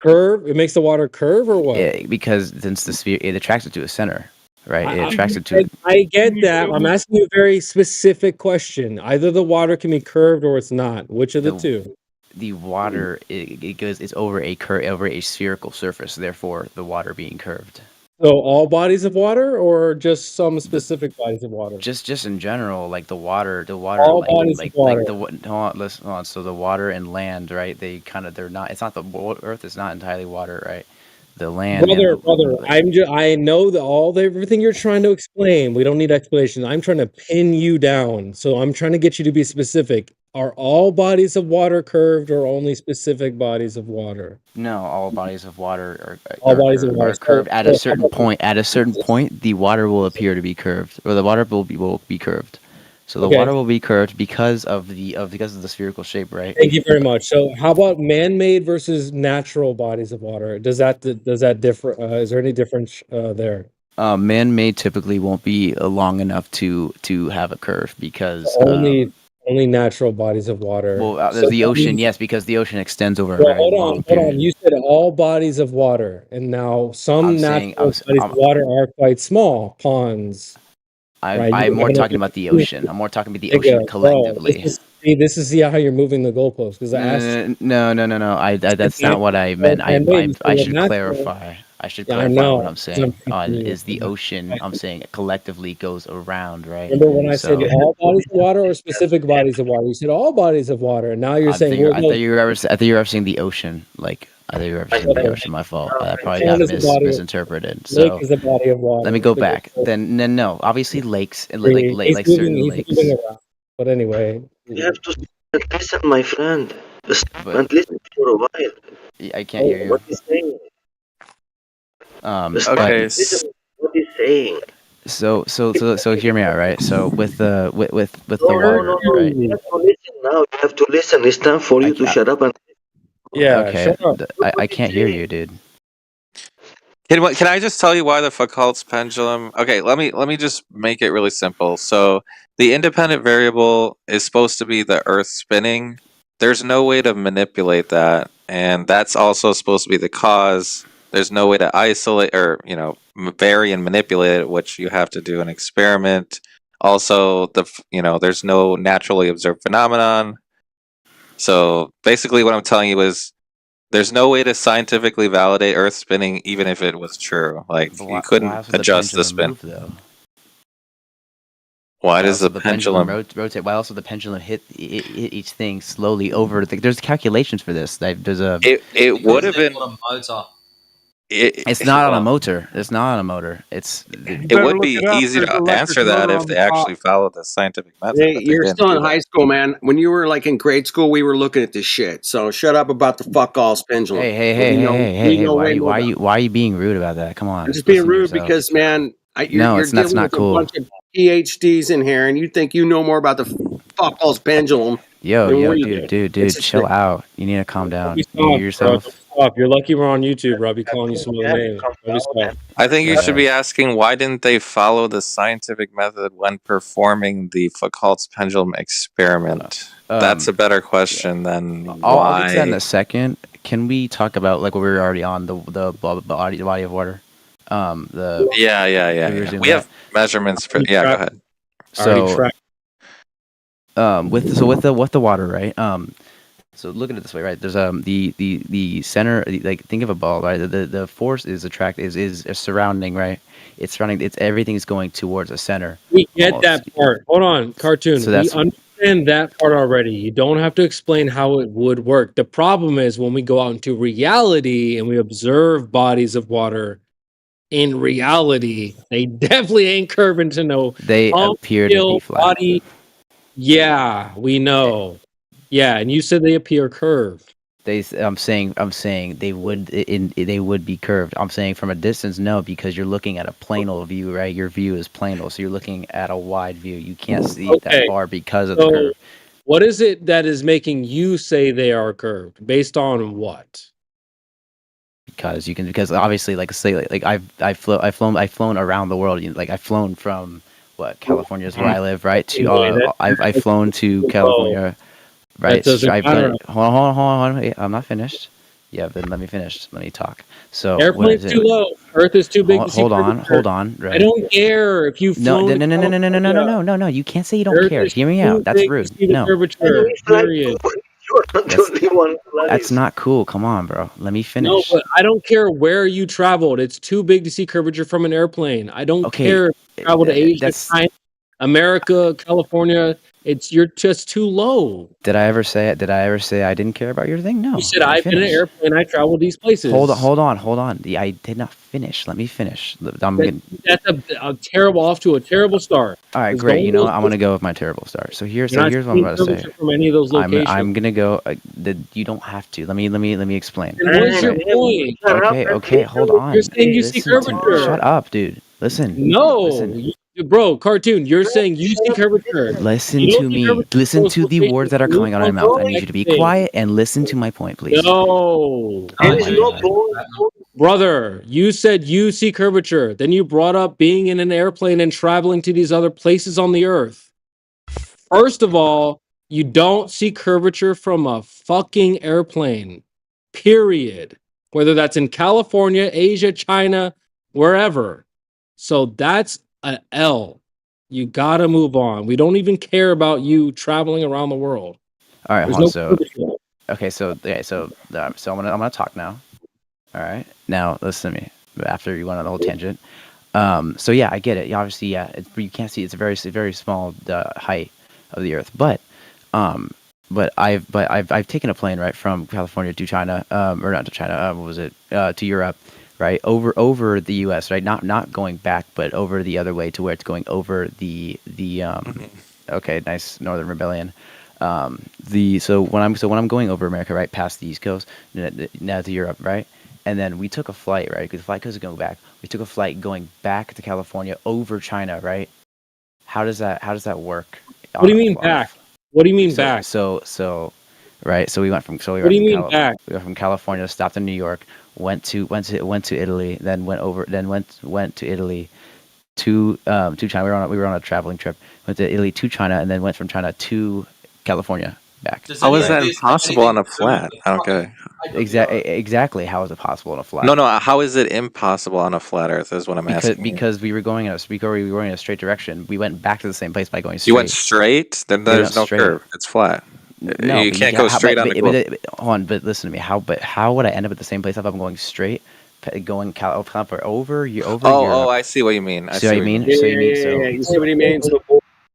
Curve? It makes the water curve or what? Because since the sphere, it attracts it to the center, right? It attracts it to it. I get that. I'm asking you a very specific question. Either the water can be curved or it's not. Which of the two? The water it's over a spherical surface, therefore the water being curved. So all bodies of water, or just some specific bodies of water? Just in general, like the water, All bodies of water. hold on. So the water and land, right? They're not. It's not the Earth is not entirely water, right? The land. Brother, I know that everything you're trying to explain. We don't need explanation. I'm trying to pin you down. So I'm trying to get you to be specific. Are all bodies of water curved or only specific bodies of water? No, all bodies of water are curved at a certain point. At a certain point, the water will appear to be curved, or the water will be curved. So the Okay. water will be curved because of the spherical shape, right? Thank you very much. So how about man-made versus natural bodies of water? Does that differ? Is there any difference there? Man-made typically won't be long enough to have a curve because only natural bodies of water. well, So there's the that ocean, means- yes, because the ocean extends over a Well, very long hold period. on. You said all bodies of water, and now some I'm saying- natural bodies of water are quite small, ponds. right? I'm more You- talking about the ocean. I'm more talking about the Nigga, ocean bro, collectively. this is how you're moving the goalposts. Because I asked. No. That's not what I meant. I should clarify. I should Yeah, I clarify know. what I'm saying. I'm Is the ocean? I'm saying it collectively goes around, right? Remember when I said So- all bodies of water or specific bodies of water? You said all bodies of water, and now you're saying I thought you were ever saying the ocean. Like I thought you were ever saying the ocean. My fault. I probably got Pond is a body of- misinterpreted. Lake So is a body of water. let me go back. Then no. Obviously lakes and He's like certain moving lakes. around. But anyway, You have to listen, my friend. Stop and listen for a while. I can't hear you. What he's saying. Stop Okay. and listen what he's saying. So hear me out, right? So with the No, water, no. right? You have to listen now. You have to listen. It's time for you to shut up and. Okay. I can't hear you, dude. Can I just tell you why the Foucault's pendulum? Okay, let me just make it really simple. So the independent variable is supposed to be the Earth spinning. There's no way to manipulate that, and that's also supposed to be the cause. There's no way to isolate or vary and manipulate it, which you have to do an experiment. Also, there's no naturally observed phenomenon. So basically, what I'm telling you is there's no way to scientifically validate Earth spinning, even if it was true. Like you couldn't adjust the spin. Why does the pendulum rotate? Why also the pendulum hit each thing slowly over? There's calculations for this. There's a. It would have been. A motor. It's not on a motor. It's not on a motor. It would be easy to answer that if they actually followed the scientific method. Hey, but they you're didn't still do in that. high school, man. When you were like in grade school, we were looking at this shit. So shut up about the fuck all pendulum. Hey! Why are you being rude about that? Come on. I'm just being listen to rude yourself. because, man, No, you're that's dealing not with cool. a bunch of PhDs in here, and you think you know more about the fuck all's pendulum. Yo, than we do. dude, chill out. You need to calm down. You Stop, hear yourself. bro. Stop. You're lucky we're on YouTube, Robbie, calling you some other names. Robbie, stop. I think you should be asking why didn't they follow the scientific method when performing the Foucault's pendulum experiment? That's a better question than I'll get to that in why. a second. Can we talk about like what we were already on the body of water? Yeah. resume We that. have measurements for. Yeah, go ahead. So with the water, right? So look at it this way, right? There's the center, like think of a ball, right? The force is surrounding, right? It's surrounding. It's everything's going towards a center. We get that part. Hold on, cartoon. So We that's- understand that part already. You don't have to explain how it would work. The problem is when we go out into reality and we observe bodies of water. In reality, they definitely ain't curving to no. They appear to be flat. Body. Yeah, we know. Yeah, and you said they appear curved. I'm saying they would be curved. I'm saying from a distance, no, because you're looking at a planal view, right? Your view is planal, so you're looking at a wide view. You can't see that far because of the curve. What is it that is making you say they are curved? Based on what? Because obviously, like say like I've flown around the world. Like I've flown from California is where I live, right? To I've flown to California. Right. doesn't matter. Hold on. Wait, I'm not finished. Yeah, then let me finish. Let me talk. So Airplane's too low. Earth is too big. to see Hold on. curvature. Right. I don't care if you've No. flown. No. You can't say you don't care. Hear me out. That's rude. No. Curvature. Period. That's not cool. Come on, bro. Let me finish. No, but I don't care where you traveled. It's too big to see curvature from an airplane. I don't care if you travel to Asia, China, America, California. You're just too low. Did I ever say I didn't care about your thing? No. You said I've been in an airplane. I traveled these places. Hold on. I did not finish. Let me finish. That's a terrible off to a terrible start. All right, It's great. going You know those what? I'm gonna go with my terrible start. So here's You're not what I'm about to seeing say. from any of those locations. I'm gonna go. You don't have to. Let me explain. And what is your point? Okay. Hold on. You're saying you see Listen to me. curvature. Shut up, dude. Listen. No, Listen. bro, cartoon. You're saying you see curvature. Listen You don't to see me. curvature Listen from to those the words that are coming out of my mouth. I need you to be locations. quiet and listen to my point, please. No. Oh my God. Brother, you said you see curvature. Then you brought up being in an airplane and traveling to these other places on the earth. First of all, you don't see curvature from a fucking airplane. Period. Whether that's in California, Asia, China, wherever. So that's an L. You gotta move on. We don't even care about you traveling around the world. All right, There's hold on. no So, curvature. okay, so I'm gonna talk now. All right, now listen to me. After you went on the whole tangent, so yeah, I get it. Obviously, yeah, you can't see. It's a very small height of the Earth, but I've taken a plane right from California to China, or not to China. What was it? To Europe, right? Over the U.S. Right? Not going back, but over the other way to where it's going over the Okay, nice Northern Rebellion. So when I'm going over America, right, past the East Coast, now to Europe, right, and then we took a flight, right, because the flight couldn't go back. We took a flight going back to California over China, right? How does that work? What do you mean back? What do you mean back? So, right. So we went from What do you mean back? We went from California, stopped in New York, went to Italy, then went to Italy to China. We were on a traveling trip. Went to Italy to China, and then went from China to California back. How is that impossible on a flat? I don't get it. Exactly. How is it possible on a flat? No. How is it impossible on a flat Earth? Is what I'm asking. Because we were going in a straight direction. We went back to the same place by going straight. You went straight. Then there's no curve. It's flat. No, you can't go straight on the globe. Hold on, but listen to me. How would I end up at the same place if I'm going straight, going over Europe? Oh, I see what you mean. See what you mean? You see what he means?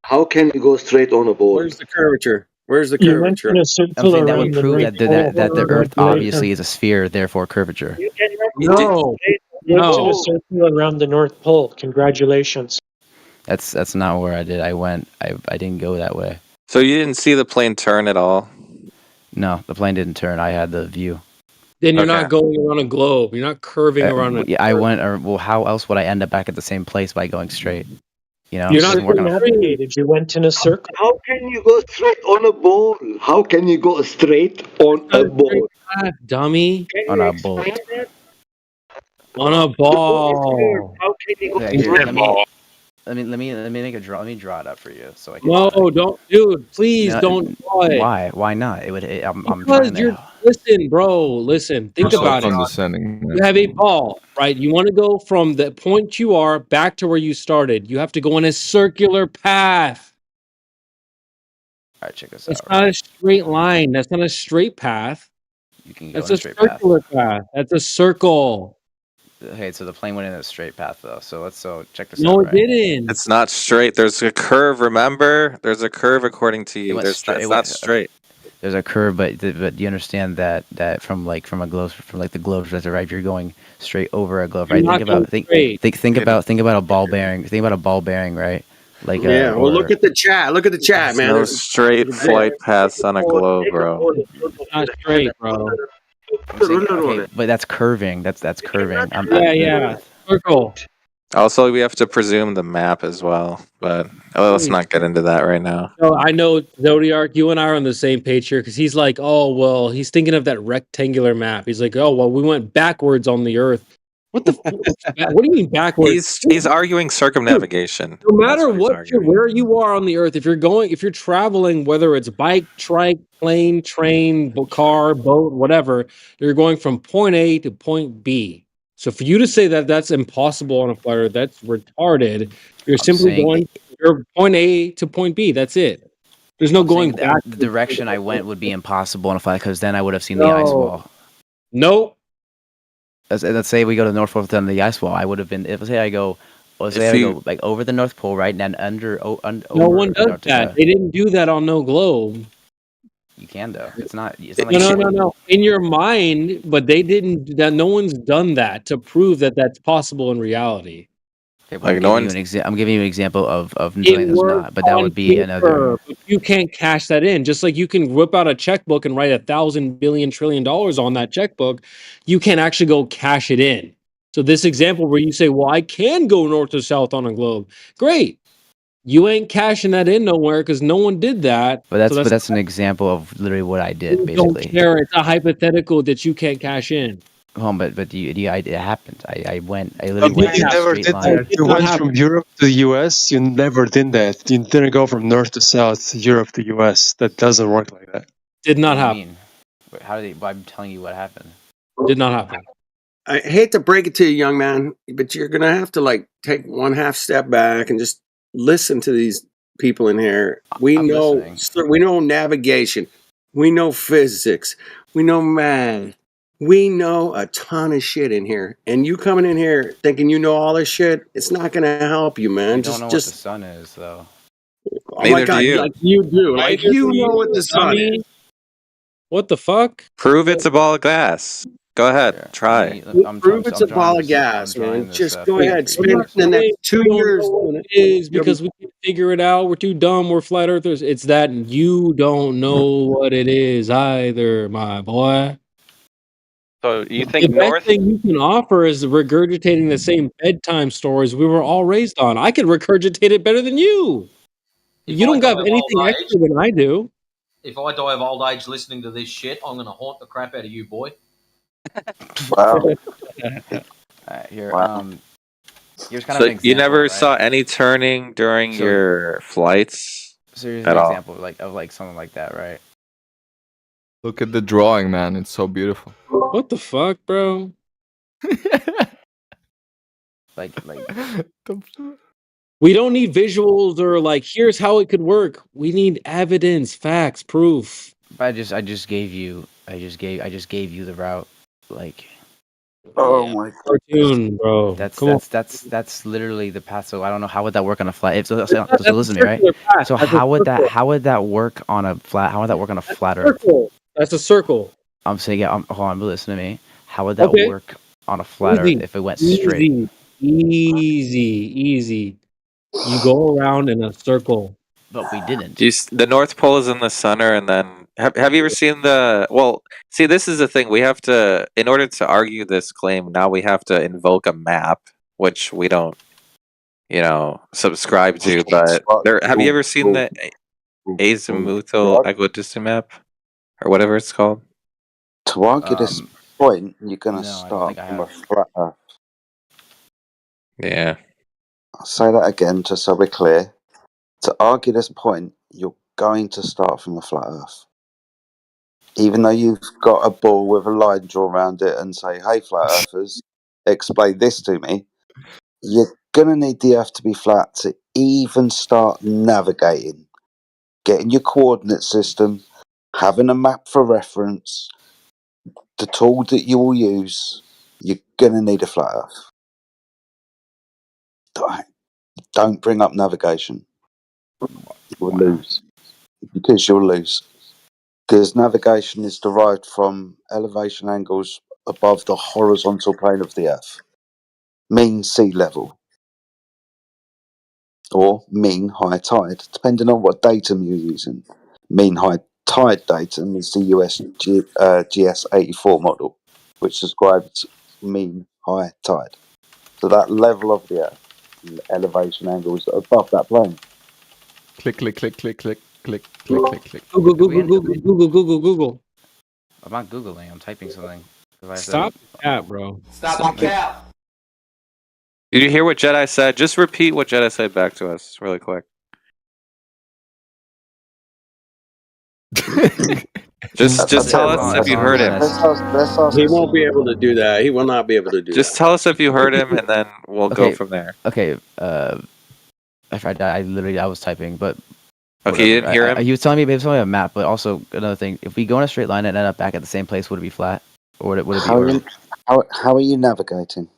How can you go straight on a board? Where's the curvature? Where's the You went curvature? in a I'm circle saying that around would the prove North that the Pole. Earth obviously is a sphere, therefore curvature. No. You went in a circle around the North Pole. Congratulations. That's not where I did. I didn't go that way. So you didn't see the plane turn at all? No, the plane didn't turn. I had the view. Then you're not going around a globe. You're not curving around a I went. Well, how else would I end up back at the same place by going straight? You know, You're not navigated. You went in a circle. How can you go straight on a ball? How can you go straight on a ball? Dummy. On a boat. On a ball. How can you go Here, straight? let me make a draw. Let me draw it up for you so I can. No, don't, dude. Please don't draw it. Why? Why not? It would. I'm Because trying to. listen, bro. Listen. Think about it. Condescending. You have a ball, right? You want to go from the point you are back to where you started. You have to go in a circular path. All right, check this It's out. not a straight line. That's not a straight path. You can go That's in a a straight path. circular path. That's a circle. Okay, so the plane went in a straight path though. So check this No, out. it didn't. It's not straight. There's a curve. Remember, there's a curve according to you. It's not straight. There's a curve, but you understand that from the globe trajectory, right? You're going straight over a globe, You're right? not going straight. Think about a ball bearing. Think about a ball bearing, right? Like Yeah. Well, look at the chat. Look at the chat, man. No There's- straight flight paths on a globe, bro. Not straight, bro. Okay, but that's curving. That's curving. Yeah. Circle. Also, we have to presume the map as well, but let's not get into that right now. So I know Zodiac, you and I are on the same page here because he's like, oh well, he's thinking of that rectangular map. He's like, oh well, we went backwards on the Earth. What the? What do you mean backwards? He's arguing circumnavigation. No matter where you are on the Earth, if you're traveling, whether it's bike, trike, plane, train, car, boat, whatever, you're going from point A to point B. So for you to say that that's impossible on a flight Earth, that's retarded. You're simply going from point A to point B. That's it. There's no going back. The direction I went would be impossible on a flight because then I would have seen the ice wall. Nope. Let's say we go to the North Pole to the ice wall. I would have been. Let's say I go like over the North Pole, right, and then under. No one does that. They didn't do that on no globe. You can though. It's not. No. In your mind, but they didn't. That no one's done that to prove that that's possible in reality. Okay, I'm giving you an example of something that's not, but that would be another. But you can't cash that in. Just like you can whip out a checkbook and write $1,000 billion trillion on that checkbook, you can't actually go cash it in. So this example where you say, "Well, I can go north to south on a globe," great. You ain't cashing that in nowhere because no one did that. But So that's an example of literally what I did, don't basically. care. It's a hypothetical that you can't cash in. But it happened. I literally went You in a never straight did line. that. You went from Europe to the US. You never did that. You didn't go from north to south, Europe to US. That doesn't work like that. Did What not do you happen. mean? How did I'm telling you what happened. Did not happen. I hate to break it to you, young man, but you're gonna have to like take one half step back and just listen to these people in here. We know navigation, we know physics, we know math, we know a ton of shit in here. And you coming in here thinking you know all this shit, it's not gonna help you, man. You don't know what the sun is, though. Oh my god, like you do, like you know what the sun dummy. is. What the fuck? Prove it's a ball of gas. Go ahead, try. Prove it's a ball of gas, man. Just go ahead, spend the next 2 years doing it. Is because we can't figure it out. We're too dumb. We're flat earthers. It's that you don't know what it is either, my boy. So you The think best North? thing you can offer is regurgitating the same bedtime stories we were all raised on. I can regurgitate it better than you. You don't got anything extra than I do. If I die of old age listening to this shit, I'm going to haunt the crap out of you, boy. Wow. Here, Wow. here's kind So of an example, you never right? saw any turning during So- your flights So here's at an all? example of something like that, right? Look at the drawing, man. It's so beautiful. What the fuck, bro? Like We don't need visuals or like here's how it could work. We need evidence, facts, proof. But I just gave you the route. Like, Oh my cartoon, bro. That's literally the path. So I don't know how would that work on a flat. So That's listen to me, right? circular path. So That's a circle. how would that work on a flat? How would that work on a flat Earth? Circle. That's a circle. I'm saying, hold on, listen to me. How would that Okay. work on a flat Easy. Earth if it went straight? Easy. You go around in a circle. But we didn't. The North Pole is in the center, and then have you ever seen the? Well, see, this is the thing. We have to, in order to argue this claim, now we have to invoke a map, which we don't, subscribe to. But have you ever seen the azimuthal equidistant map, or whatever it's called? To argue this point, you're going to start from a flat Earth. Yeah. I'll say that again, just so we're clear. To argue this point, you're going to start from a flat Earth. Even though you've got a ball with a line drawn around it and say, hey, flat Earthers, explain this to me, you're going to need the Earth to be flat to even start navigating, getting your coordinate system, having a map for reference, the tool that you will use, you're going to need a flat Earth. Don't bring up navigation. You'll lose. Because you'll lose. Because navigation is derived from elevation angles above the horizontal plane of the Earth. Mean sea level. Or mean high tide, depending on what datum you're using. Mean high tide datum is the US GS84 model, which describes mean high tide. So that level of the Earth, elevation angles above that plane. Click, click, click, click, click, click, click, click, click. Google. I'm not googling. I'm typing something. Stop that, bro. Stop the cap. Did you hear what Jedi said? Just repeat what Jedi said back to us, really quick. just tell us if you heard him. He won't be able to do that. He will not be able to do Just tell us if you heard him, and then we'll go from there. Okay. I was typing, but okay, you didn't hear him. He was telling me a map, but also another thing. If we go in a straight line and end up back at the same place, would it be flat, or would it be? How are you navigating?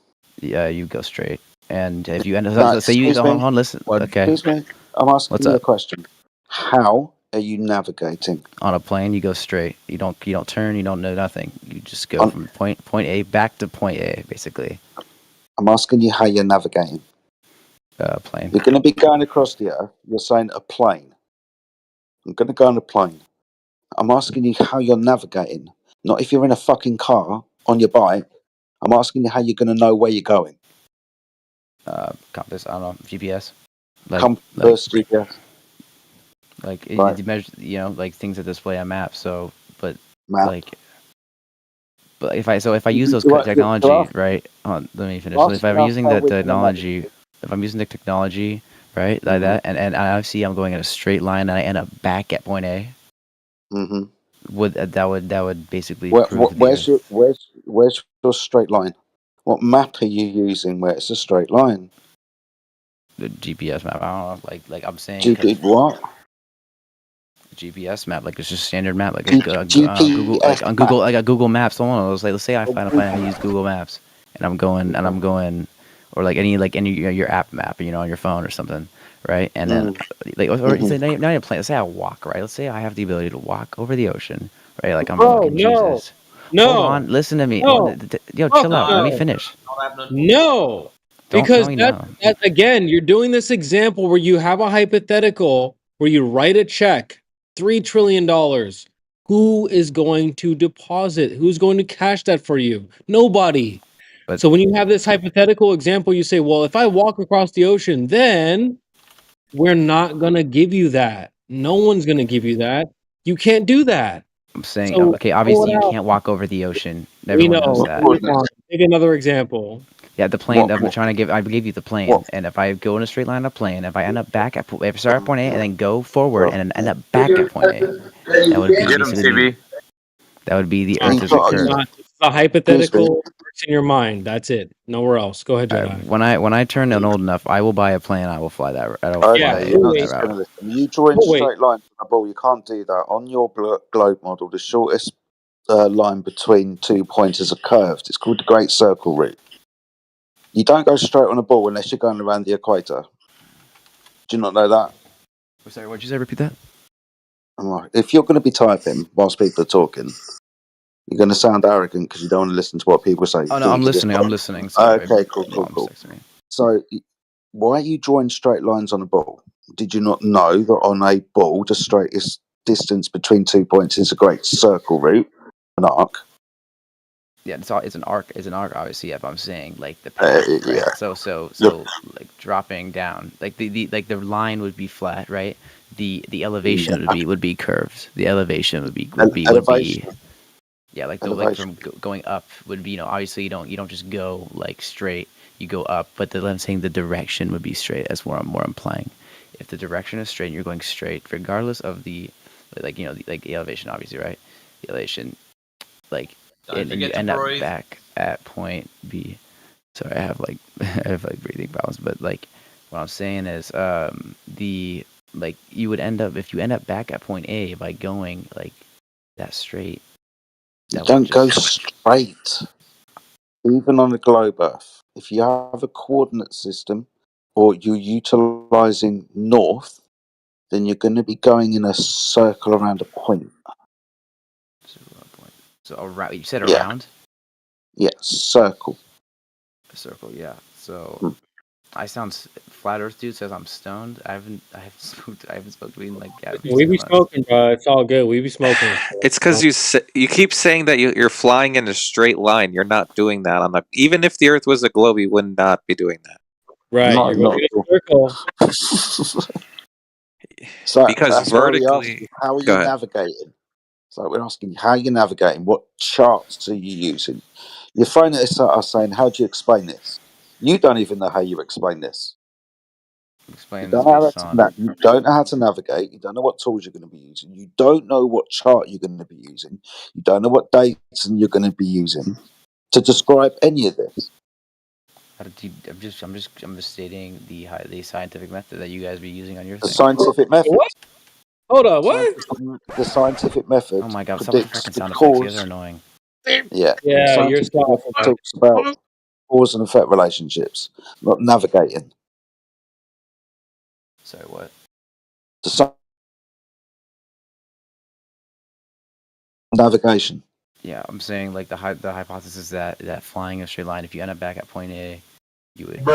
Yeah, you go straight, and if you end up, say you hold on, listen. Okay. Excuse me. I'm asking you a question. How are you navigating? On a plane, you go straight. You don't turn. You don't know nothing. You just go from point A back to point A, basically. I'm asking you how you're navigating. Plane. You're going to be going across the Earth. You're saying a plane. I'm going to go on a plane. I'm asking you how you're navigating. Not if you're in a fucking car on your bike. I'm asking you how you're going to know where you're going. Compass. I don't know. GPS. Compass, GPS. Like Right. it measure, like things that display on maps. So, but Map. like But if I use those You are- technology, you are- right? Hold on, let me finish. you So if I'm are using far the with the technology, if I'm using the technology, right, like that, and I see I'm going in a straight line, and I end up back at point A, Mm-hmm. that would basically prove the Where's your straight line? What map are you using where it's a straight line? the GPS map. I don't know, like I'm saying, What? GPS map, like it's just standard map, like Google, GPS like on map. Google, like a Google Maps. So one of those, like let's say I find I use Google Maps, and I'm going, or like any your app map, on your phone or something, right? And then like or say now you're playing. Let's say I walk, right? Let's say I have the ability to walk over the ocean, right? Like I'm fucking Jesus. Hold on, listen to me. Yo, chill out. Let me finish. No, Don't because tell me no. that again, you're doing this example where you have a hypothetical where you write a check, $3 trillion. Who is going to deposit? Who's going to cash that for you? Nobody. So when you have this hypothetical example, you say, well, if I walk across the ocean, then we're not going to give you that. No one's going to give you that. You can't do that. I'm saying, So, okay, obviously you hold out. can't walk over the ocean. We Everyone know. knows that. Come on, take another example. Yeah, the plane. I'm trying to give. I gave you the plane, and if I go in a straight line on a plane, if I end up back at, if I start at point A and then go forward and then end up back at point A, that would be basically that would be the Earth is a curve. It's a hypothetical works in your mind. That's it. Nowhere else. Go ahead, Jedi. When I turn old enough, I will buy a plane. I will fly that. I will Okay, fly you're not that just route. going to listen. You draw in straight lines on a ball. You can't do that. On your globe model, the shortest line between 2 points is a curved. It's called the Great Circle Route. You don't go straight on a ball unless you're going around the equator. Do you not know that? Sorry, what did you say? Repeat that. If you're going to be typing whilst people are talking, you're going to sound arrogant because you don't want to listen to what people say. Oh no, I'm listening. I'm listening. Sorry, Okay, cool. So, why are you drawing straight lines on a ball? Did you not know that on a ball, the straightest distance between 2 points is a great circle route, an arc? Yeah, it's an arc. It's an arc, obviously. If I'm saying like the path, right? Yeah. So like dropping down, like the line would be flat, right? The elevation would be curved. The elevation would be yeah, like from going up would be, obviously you don't just go like straight. You go up, but I'm saying the direction would be straight. That's more I'm implying. If the direction is straight, and you're going straight, regardless of the the elevation, obviously, right? The elevation, like. And you end up back at point B. Sorry, I have breathing problems, but like what I'm saying is you would end up, if you end up back at point A by going like that straight. You don't go straight. Even on a globe Earth, if you have a coordinate system or you're utilizing north, then you're going to be going in a circle around a point. So around, you said around? Yeah, circle. A circle, yeah. So I sound flat Earth dude says I'm stoned. I haven't smoked weed in like We be smoking, bro. It's all good. We be smoking. It's because you keep saying that you're flying in a straight line. You're not doing that on the. Even if the Earth was a globe, you would not be doing that. Right, you're going in a circle. So because that's vertically, how are you navigating? So we're asking you, how are you navigating? What charts are you using? You're throwing at us saying, how do you explain this? You don't even know how you explain this. Explain You this you don't know how to navigate. You don't know what tools you're going to be using. You don't know what chart you're going to be using. You don't know what dates you're going to be using to describe any of this. I'm just stating the scientific method that you guys be using on your The thing. scientific method. What? Hold on, what? The scientific method. Oh my god, stop with the freaking sound effects. You guys are annoying. Yeah, Yeah, you're soft. talks about cause and effect relationships, not navigating. Sorry, what? Navigation. Yeah, I'm saying like the hypothesis that flying a straight line, if you end up back at point A, you would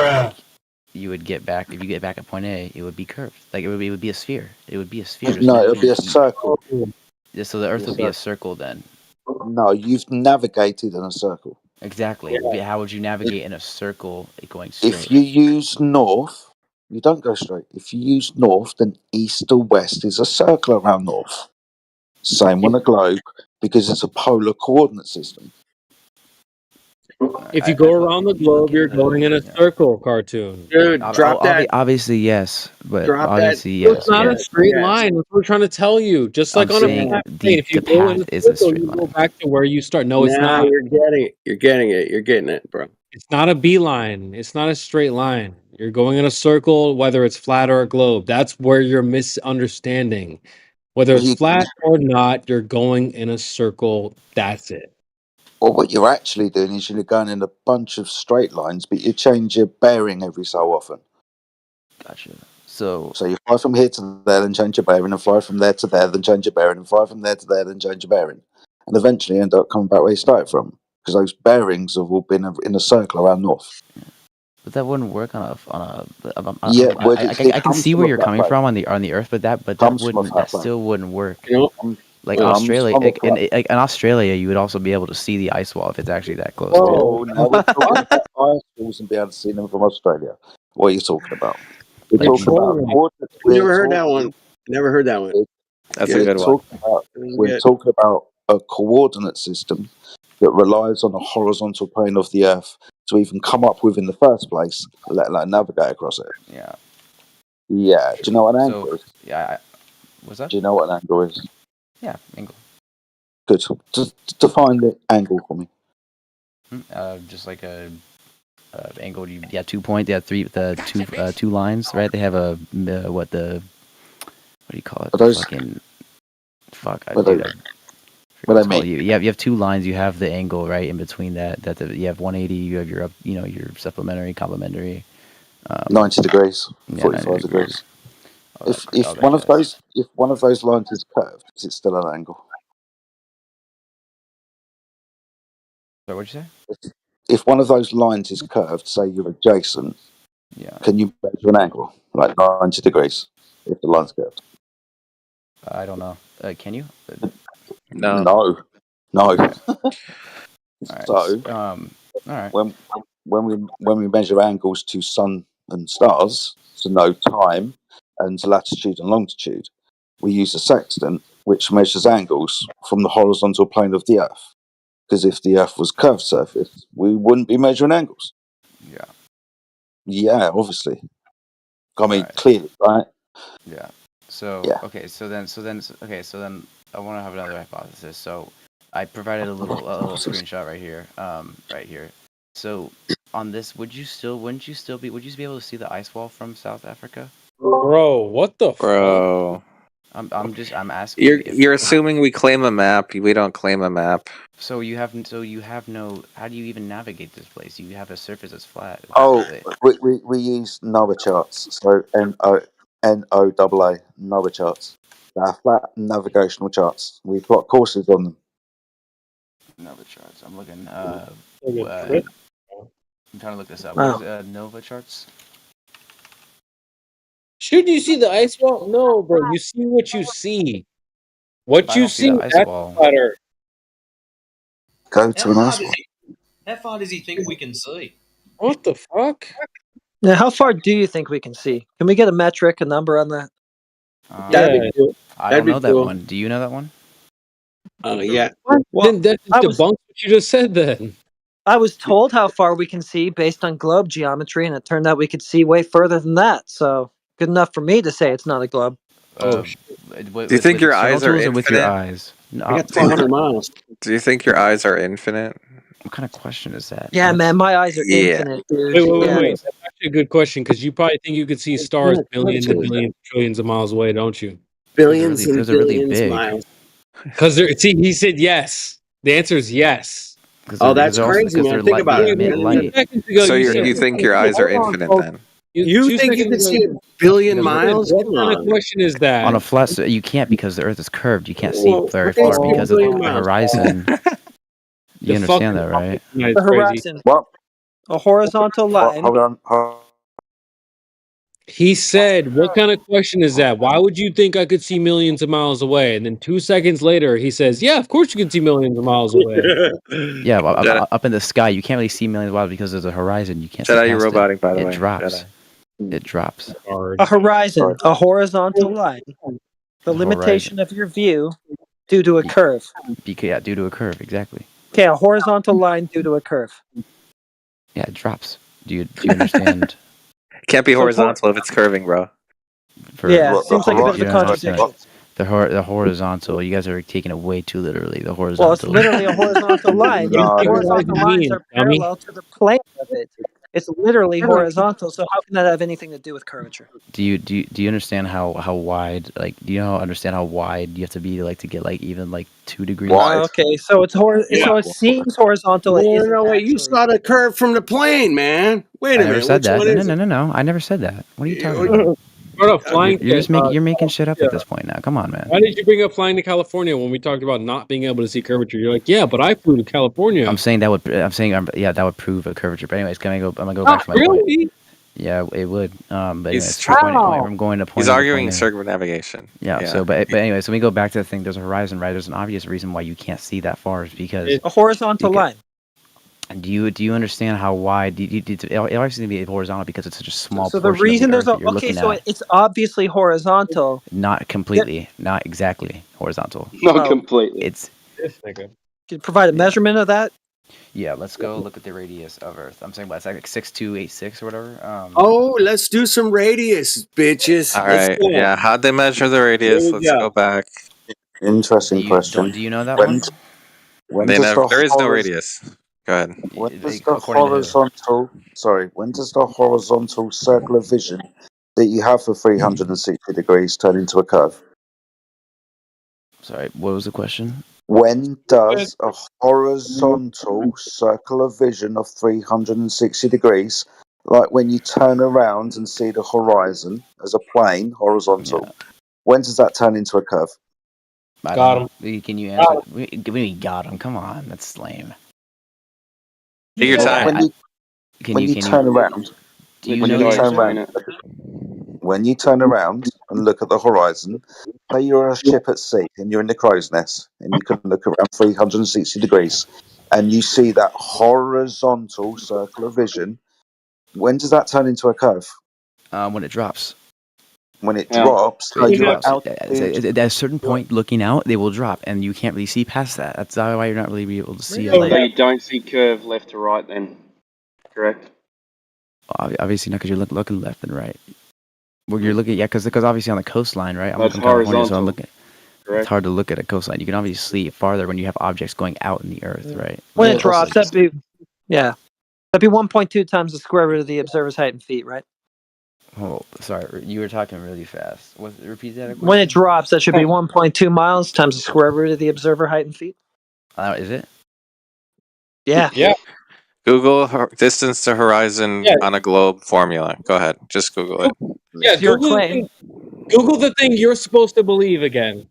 you would get back. If you get back at point A, it would be curved. Like it would be a sphere. It would be a sphere. No, it would be a circle. Yeah, so the Earth would be a circle then. No, you've navigated in a circle. Exactly. How would you navigate in a circle going straight? If you use north, you don't go straight. If you use north, then east or west is a circle around north. Same on a globe because it's a polar coordinate system. If you go around the globe, you're going in a circle, cartoon. Dude, drop that. Obviously, yes, but Drop that. obviously, So yes. it's not a yes. straight Yes. line. That's what we're trying to tell you. Just like I'm on a saying flat the- plane, if you the go in path a is a circle, straight you go line. back to where you start. No, it's Nah, not. you're getting it. You're getting it. You're getting it, bro. It's not a beeline. It's not a straight line. You're going in a circle, whether it's flat or a globe. That's where you're misunderstanding. Whether Well, it's you, flat or not, you're going in a circle. That's it. or what you're actually doing is you're going in a bunch of straight lines, but you change your bearing every so often. Gotcha. So you fly from here to there, then change your bearing, and fly from there to there, then change your bearing, and fly from there to there, then change your bearing, and eventually end up coming back where you started from, because those bearings have all been in a circle around north. But that wouldn't work on a. Yeah, well, I it can comes see from where a you're flat coming plane. from on the Earth, but that Comes from a wouldn't flat that plane. still wouldn't work. You know, Like comes Australia, from a like, flat in Australia, you would also be able to see the ice wall if it's actually that close. Oh, too. no, we're talking about ice walls and be able to see them from Australia. What are you talking about? We're Like, talking about coordinates. Never heard that one. Never heard that one. That's Yeah. a good one. We're Good. talking about a coordinate system that relies on a horizontal plane of the Earth to even come up with in the first place, let alone navigate across it. Yeah. Yeah. Do you know what an So angle is? yeah, what's that? Do you know what an angle is? Yeah, angle. Good. Just define the angle for me. Just like a angle. You 2 point. They have two lines, right? They have a what do you call it? Are those- Fuck. What Dude, are I they- forget what what it's I called. mean? You have 2 lines. You have the angle right in between that. You have 180. You have your your supplementary, complementary. 90 degrees, Yeah, 45 90 degrees. All If that one of jazz. those lines is curved, is it still an angle? So what'd you say? If one of those lines is curved, say you're adjacent, Yeah. can you measure an angle like 90 degrees if the line's curved? I don't know. Can you? No. No. All right. So All right. when we measure angles to sun and stars to know time and to latitude and longitude, we use a sextant which measures angles from the horizontal plane of the Earth. Because if the Earth was curved surface, we wouldn't be measuring angles. Yeah. Yeah, obviously. I mean, Right. clearly, right? Yeah. So Yeah. okay. So then I want to have another hypothesis. So I provided a little screenshot right here. Right here. So on this, would you be able to see the ice wall from South Africa? Bro, what the Bro. I'm asking. You're assuming we claim a map. We don't claim a map. So you have no. How do you even navigate this place? You have a surface that's flat. Oh, we use NOAA charts. So NOAA, NOAA charts. They're flat navigational charts. We've got courses on them. Nova charts. I'm looking. Trip? I'm trying to look this up. Wow. What is Nova charts? Should you see the ice wall? No, bro. You see what you see. What I you don't see see, the ice that's wall. better. Go to an ice wall. How far does he think we can see? What the fuck? Now, how far do you think we can see? Can we get a metric, a number on that? That'd be cool. I That'd don't know be that cool. one. Do you know that one? Yeah. Then that just debunks what you just said then. I was told how far we can see based on globe geometry, and it turned out we could see way further than that. So good enough for me to say it's not a globe. Do you think your eyes are infinite? With your eyes? No, I got 400 miles. Do you think your eyes are infinite? What kind of question is that? Yeah, man, my eyes are Yeah. infinite, dude. Wait. Yeah. That's actually a good question because you probably think you could see stars Yeah, billions and absolutely. billions, trillions of miles away, don't you? Billions and those are really billions big. miles. Because he said yes. The answer is yes. Oh, that's crazy, man. Think about it. So you think your eyes are infinite then? You think you can see a billion miles? What Come kind of on. question is that? On a flat, you can't because the Earth is curved. You can't see Well, very what far makes because of the billion miles? horizon. You understand that, right? The horizon. What? A horizontal line. Hold on. He said, what kind of question is that? Why would you think I could see millions of miles away? And then 2 seconds later, he says, yeah, of course you can see millions of miles away. Yeah, well, up in the sky, you can't really see millions of miles because there's a horizon. You can't see Jedi, you're past robotic, by the it. way. It drops. Jedi. It drops. A horizon, a horizontal line. The limitation of your view due to a curve. Yeah, due to a curve, exactly. Okay, a horizontal line due to a curve. Yeah, it drops. Do you understand? Can't be So horizontal if it's curving, bro. Yeah, seems like a bit of you a don't understand. contradiction. The horizontal. You guys are taking it way too literally. The Well, it's horizontal. literally a horizontal line. No. The horizontal lines are parallel to the plane of it. It's literally horizontal. So how can that have anything to do with curvature? Do you understand how wide, like, do you understand how wide you have to be like to get like even like 2 degrees? Okay, so it's so it seems horizontal. It No, isn't wait. You saw the curve from the plane, man. Wait I a never minute. said Which that. one is it? No. I never said that. What are you talking about? Brought up flying. You're making shit up at this point now. Come on, man. Why did you bring up flying to California when we talked about not being able to see curvature? You're like, yeah, but I flew to California. I'm saying that would. Yeah, that would prove a curvature. But anyways, I'm gonna go back to my point. Really? Yeah, it would. But anyways, How? I'm going to point. He's to arguing point A. circumnavigation. Yeah. So, but anyway, so we go back to the thing. There's a horizon, right? There's an obvious reason why you can't see that far is because a horizontal line. Do you understand how wide? It obviously to be horizontal because it's such a small. So the portion reason of the there's Earth that you're okay, looking so at. it's obviously horizontal. Not completely, not exactly horizontal. Not completely. It's Can you provide a measurement of that? yeah. Let's go look at the radius of Earth. I'm saying, what, it's like 6286 or whatever. Oh, let's do some radius, bitches. All Let's right. go. Yeah. How'd they measure the radius? There we Let's go. go back. Interesting question. Do you know that When, one? when They does never, the there is no horiz- radius. Go ahead. When does Like, the according to who? horizontal when does the horizontal circle of vision that you have for 360 degrees turn into a curve? Sorry, what was the question? When does a horizontal circle of vision of 360 degrees, like when you turn around and see the horizon as a plane, horizontal, when does that turn into a curve? I Got don't know. Can you answer? We got him. Come on, that's lame. Take your time. When you turn around, when you turn around and look at the horizon, say you're a ship at sea and you're in the crow's nest and you can look around 360 degrees and you see that horizontal circle of vision, when does that turn into a curve? When it drops. When it drops, so you're at altitude. At a certain point, looking out, they will drop, and you can't really see past that. That's why you're not really able to see it. So you don't see curve left to right then, correct? Obviously not, because you're looking left and right. Well, you're looking, because obviously on the coastline, right? I'm That's from California, so horizontal, I'm looking. correct? It's hard to look at a coastline. You can obviously see it farther when you have objects going out in the earth, right? When Like, it drops, that'd be 1.2 times the square root of the observer's height in feet, right? Oh, sorry, you were talking really fast. Repeat that. When it drops, that should be 1.2 miles times the square root of the observer height in feet. Is it? Yeah. Yeah. Google distance to horizon on a globe formula. Go ahead. Just Google it. Yeah, Google the thing you're supposed to believe again.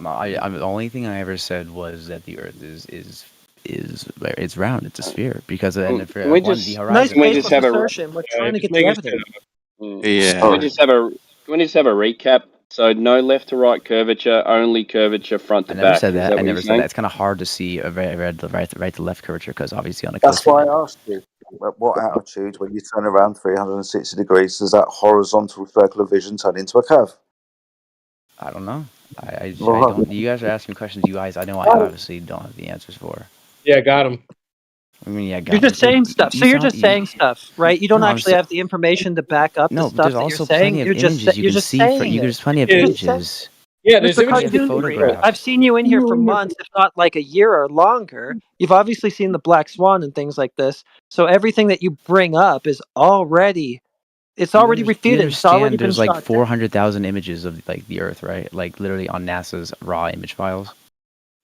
The only thing I ever said was that the Earth is it's round. It's a sphere because the horizon. Nice we just have assertion. We're trying to get the evidence. Yeah. Can we just have a recap? So no left to right curvature, only curvature front to I never back. said Is that. I what never you're said saying? that. It's kind of hard to see a right to left curvature because obviously on a That's coastline. why I asked you, at what altitude, when you turn around 360 degrees, does that horizontal circle of vision turn into a curve? I don't know. I don't. You guys are asking questions. I know I obviously don't have the answers for. Yeah, got him. I mean, yeah, You're just saying stuff. So you're just saying stuff, right? You don't No, I'm actually sa- have the information to back up No, the but stuff there's that you're also saying. plenty of You're just images you you're can just see. saying There's it. plenty of You're just images. Yeah, there's Mr. images. Cartoon, I've seen you in here for months, if not like a year or longer. You've obviously seen the Black Swan and things like this. So everything that you bring up is already refuted. It's already been There's like shot. 400,000 images of like the Earth, right? Like literally on NASA's raw image files.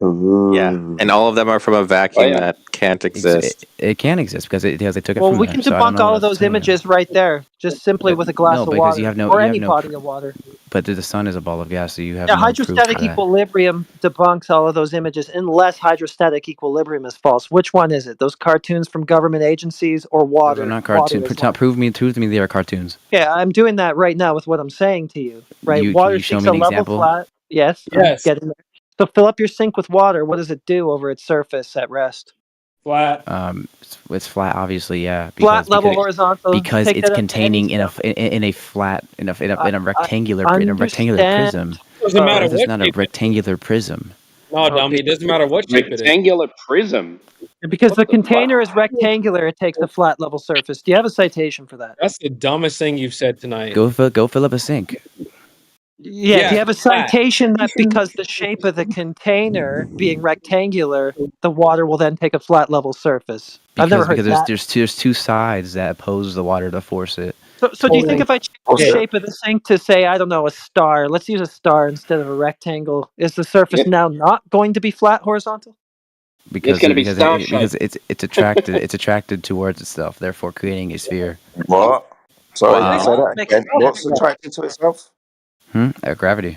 Yeah, and all of them are from a vacuum that can't exist. It can exist because they took it Well, from we there, can so I don't debunk know all what of else those to tell you. images right there, just simply with a glass of because water you have no- or you have any no body pr- of water. But the sun is a ball of gas, so you have Yeah, no proof hydrostatic for that. equilibrium debunks all of those images unless hydrostatic equilibrium is false. Which one is it? Those cartoons from government agencies or water? They're not Water cartoons. is lying. Prove to me they are cartoons. Yeah, I'm doing that right now with what I'm saying to you. Right, Can water you show seeks me a an level example? flat. Yes. Yes. Getting there. So fill up your sink with water. What does it do over its surface at rest? Flat. It's flat, obviously, yeah. Flat, level, horizontal. Because Take it's that up to containing any in a flat rectangular I prism. understand. Doesn't matter Earth is what not a shape. rectangular prism. No, dummy. It doesn't matter what shape it is. Rectangular prism. Because the container is rectangular, it takes a flat level surface. Do you have a citation for that? That's the dumbest thing you've said tonight. Go fill up a sink. Yeah, do you have a citation that because the shape of the container being rectangular, the water will then take a flat level surface? I've never heard Because that. there's two sides that oppose the water to force it. So do you think if I change the shape of the sink to say, I don't know, a star, let's use a star instead of a rectangle, is the surface now not going to be flat horizontal? Because gonna be because, star it, because it's attracted towards itself, therefore creating a sphere. What? Sorry, Wow. say that again. What's attracted to itself? Gravity.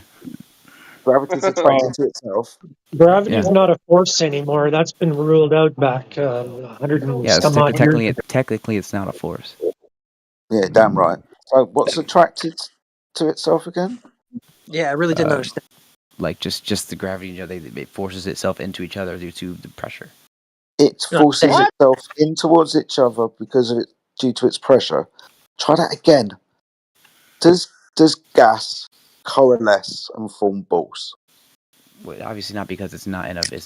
Gravity's attracted to itself. Gravity is Yeah. not a force anymore. That's been ruled out back 100 and Yeah, some odd years. technically it's not a force. Yeah, damn right. So what's attracted to itself again? Yeah, I really didn't understand. Like just the gravity, it forces itself into each other due to the pressure. It forces itself in towards each other because of it due to its pressure. Try that again. Does gas coalesce and form balls? Well, obviously not, because it's in an atmosphere.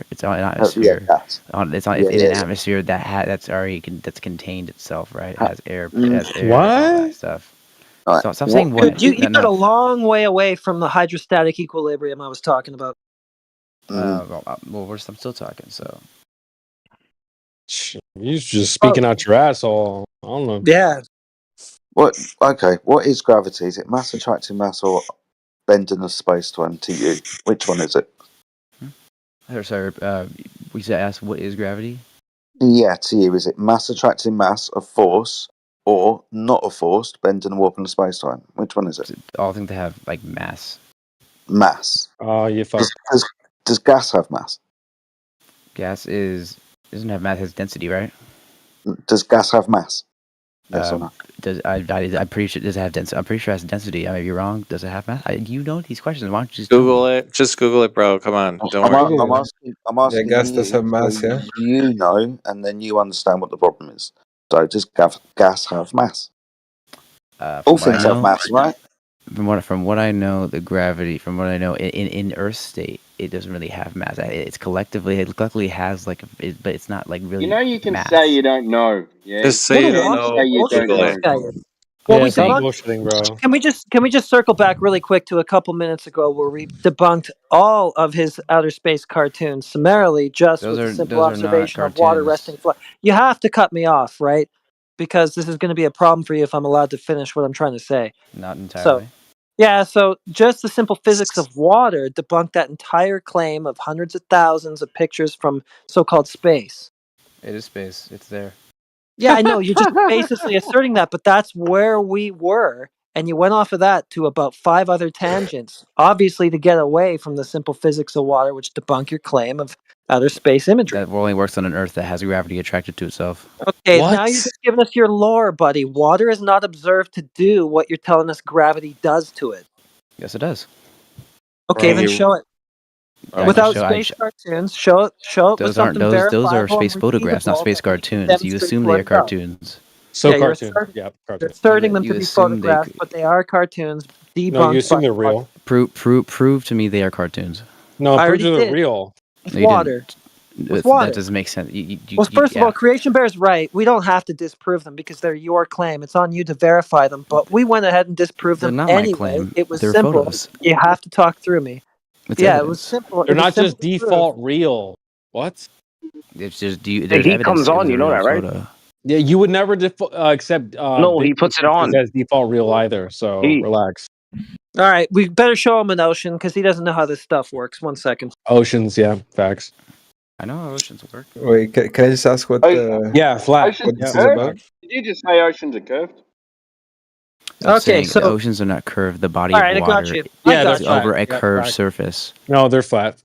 It's on an Yeah, atmosphere. gas. It's Yeah, in yeah, an yeah. atmosphere that's contained itself, right? It has air. It Mm. has air. All that stuff. Right. Stop saying what. Dude, you No, got a long way away from the hydrostatic equilibrium I was talking about. I'm still talking. So You're just speaking out your asshole. I don't know. Yeah. What? Okay. What is gravity? Is it mass attracting mass or bending of space time to you? Which one is it? sorry. We said ask what is gravity? Yeah, to you, is it mass attracting mass, a force, or not a force, bending and warping of space time? Which one is it? All things that have like mass. Mass. Oh, you fuck. Does gas have mass? Gas doesn't have mass, it has density, right? Does gas have mass? Yes or no? I'm pretty sure does it have density. I'm pretty sure it has density. I may be wrong. Does it have mass? You know these questions. Why don't you just Google it. Just Google it, bro. Come on. Don't worry. I'm asking gas you, does have mass, so yeah. you know, and then you understand what the problem is. So does gas have mass? All things have mass, right? From what I know, the gravity. From what I know, in Earth state, it doesn't really have mass. It collectively has but it's not like really. You know, you can mass. say you don't know. Yeah. Just say you don't know. Say you don't know. Well, Yeah, stop bullshitting, bro. Can we just circle back really quick to a couple minutes ago where we debunked all of his outer space cartoons summarily, just with the simple observation of water resting flat. You have to cut me off, right? Because this is going to be a problem for you if I'm allowed to finish what I'm trying to say. Not entirely. So just the simple physics of water debunked that entire claim of hundreds of thousands of pictures from so-called space. It is space. It's there. Yeah, I know. You're just basically asserting that, but that's where we were. And you went off of that to about 5 other tangents, obviously to get away from the simple physics of water, which debunk your claim of outer space imagery. That only works on an Earth that has gravity attracted to itself. Okay, now you're just giving us your lore, buddy. Water is not observed to do what you're telling us gravity does to it. Yes, it does. Okay, then show it. Without show- space cartoons, show it with Those aren't something those are verifiable space and photographs, not repeatable space that cartoons. You demonstrates assume what they are it does. cartoons. So you're cartoon. asserting- Yeah, You're cartoon. asserting them You to be assume they photographs, but they are cartoons. Debunked. No, you assume by- they're real. Prove to me they are cartoons. No, I prove already they're did. real. With No, you water. didn't. With That water. doesn't make sense. Well, first of all, Creation Bear's right. We don't have to disprove them because they're your claim. It's on you to verify them. But we went ahead and disproved They're them not my anyway. claim. It was They're simple. photos. You have to talk through me. It's Yeah, it evidence. was simple. They're It was not just simple to prove. default real. What? It's just there's heat evidence comes it on, was a you know real that, right? photo. Yeah, you would never accept. No, he big puts it pictures on. as default real either. So He- relax. All right, we better show him an ocean because he doesn't know how this stuff works. 1 second. Oceans, yeah, facts. I know how oceans work. Wait, can I just ask what? Yeah, flat. Oceans What this are is curved? about? Did you just say oceans are curved? I'm Okay, saying so- the oceans are not curved. The body All right, I of got water you. I Yeah, got is you. over a Yeah, curved fact. surface. No, they're flat.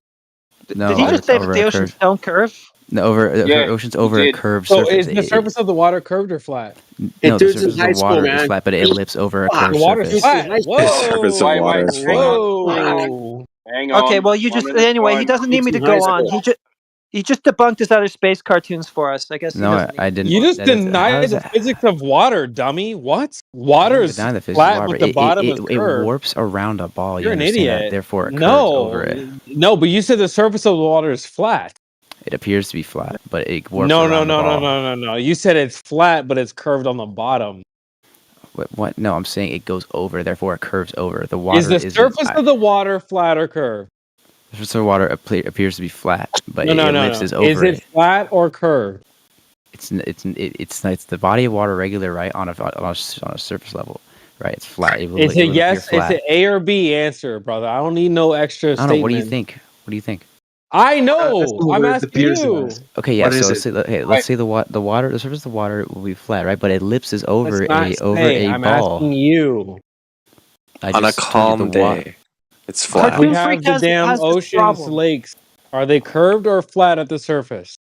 No, Did he just it's say that over the a oceans curved. don't curve? No, Yeah, oceans he over a did. curved So surface. is the surface of the water curved or flat? Hey, No, the dudes in surface high of school, water man. is flat, but it ellipses over a Fuck, curved The water's surface. flat. The surface of Wait, water is hang flat. on, hang on. Whoa. Hang on. Okay, well, you One just at a anyway. He time. doesn't need me to It's in high go on. school. He just debunked his outer space cartoons for us. I guess. No, I didn't. You just that is- how denied is the that- physics of water, dummy. What? Water is deny the physics of flat, water, but the it- bottom it, is it curved. warps around a ball. You're you an understand idiot. that? Therefore, it curves No, over it. no, but you said the surface of the water is flat. It appears to be flat, but it warps No, around no, the no, no, ball. no, no, no. You said it's flat, but it's curved on the bottom. What? No, I'm saying it goes over. Therefore, it curves over. The water Is the isn't- surface of the water flat or curved? The surface of the water appears to be flat, but No, no, no, ellipses no. over Is it flat or curved? It's the body of water regular, right, on a surface level, right? It's flat. It will, It's it a will yes. appear It's flat. an A or B answer, brother. I don't need no extra I don't know. statement. What do you think? What do you think? I know. I'm asking you. Okay, yeah. So let's say the surface of the water will be flat, right? But it ellipses over Let's not over say. a I'm ball. asking you. I On a just told you calm the wa- day, it's flat. We have the damn oceans, lakes. Are they curved or flat at the surface?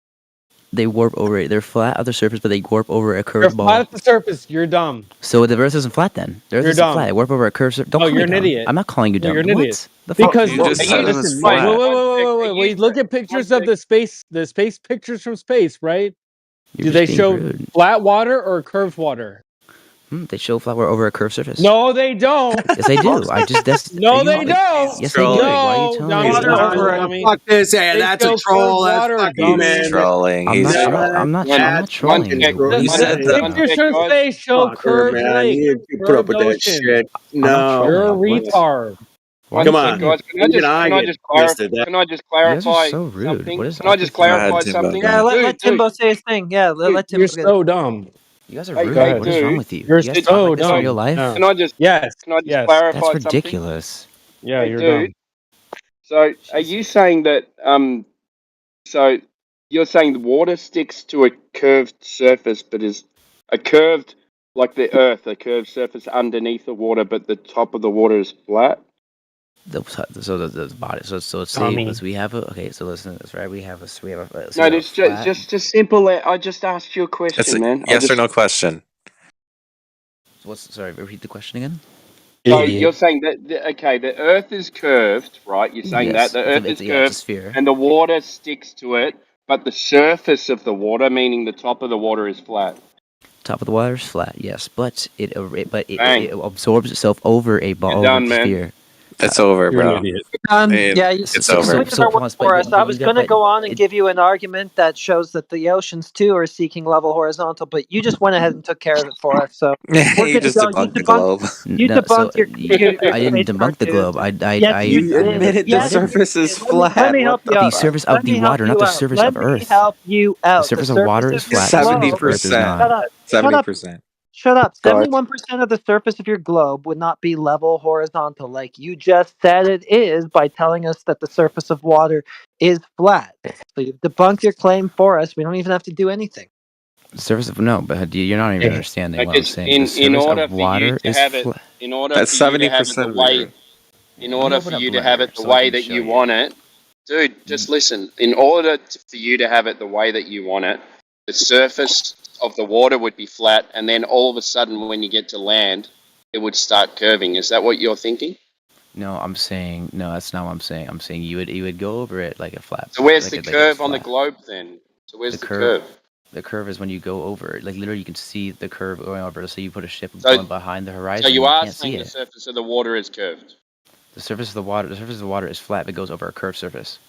They warp over it. They're flat at the surface, but they warp over a They're curved ball. flat at the surface. You're dumb. So the Earth isn't flat then. The Earth You're isn't dumb. flat. They warp over a curved surface. Don't No, call you're me an dumb. idiot. I'm not calling you No, dumb. you're an What? idiot. The fuck? Because You just said it was wait, flat. wait. Look at pictures of the space pictures from space, right? You're Do just they being show rude. flat water or curved water? They show flat water over a curved surface. No, they don't. Yes, they do. No, they don't. Yes, they do. Why are you telling me? Water over a Fuck this. Hey, They that's a show troll. curved That's water, fucking dummy. man. Trolling. I'm not trolling you. You said The that. pictures from space show Fucker, curved man. lake. You put up with that ocean. shit. No. You're a What? retard. Come on. Guys, Even I get twisted. can I just You guys are clarify so rude. something? What is Can I up just with you? clarify Timbo, something? go Yeah, let Dude, Timbo say his thing. Yeah, let Timbo. You're so dumb. You guys are Hey, rude. hey, What is wrong dude. with you? You're You guys so talk like this in dumb. real life? No. Can I just Yes. clarify That's something? ridiculous. Yeah, Hey, you're dude. dumb. So, are you saying that so you're saying the water sticks to a curved surface, but is a curved like the Earth, a curved surface underneath the water, but the top of the water is flat? The body. So let's say Dummy. we have a okay. So listen to this, right? We have a so No, we have a it's flat- just simple. I just asked you a question, It's a man. yes or no question. Sorry, repeat the question again. So you're saying that the Earth is curved, right? You're saying Yes, that the Earth is it's a curved, sphere. and the water sticks to it, but the surface of the water, meaning the top of the water, is flat. Top of the water is flat, yes, but it Bang. absorbs itself over a ball You're done, over man. sphere. It's over, You're bro. an idiot. Yeah, It's so- over. so- Switching our work pause, but- for us. but I you was got- going to but go on and it- give you an argument that shows that the oceans too are seeking level horizontal, but you just went ahead and took care of it for us. So we're you good to just go. debunked the globe. You No, debunked so your. I didn't debunk the globe. Yes, You admitted the yes, surface is flat. Let me help What you the out. The surface Let of me the help water, you not the out. surface Let of me Earth. help you out. The surface of water is your flat. The surface globe- of Earth is not. Shut up. 70%. Shut up. Go ahead. 71% of the surface of your globe would not be level horizontal, like you just said it is by telling us that the surface of water is flat. So you've debunked your claim for us. We don't even have to do anything. The surface of you're not even understanding what I'm Because saying. The surface in order of for water you to is have it, flat. in order That's for you to have it the 70% way, in order for you to have it the way that you want it, dude, just listen. In order for you to have it the way that you want it, the surface of the water would be flat, and then all of a sudden, when you get to land, it would start curving. Is that what you're thinking? No, I'm saying no. That's not what I'm saying. I'm saying you would go over it like a flat. So where's like the a curve on the flat. globe then? So where's the curve? curve? The curve is when you go over it. Like literally, you can see the curve going over. So you put a ship So- going behind the horizon. So you are can't see saying the it. surface of the water is curved. The surface of the water is flat. But goes over a curved surface.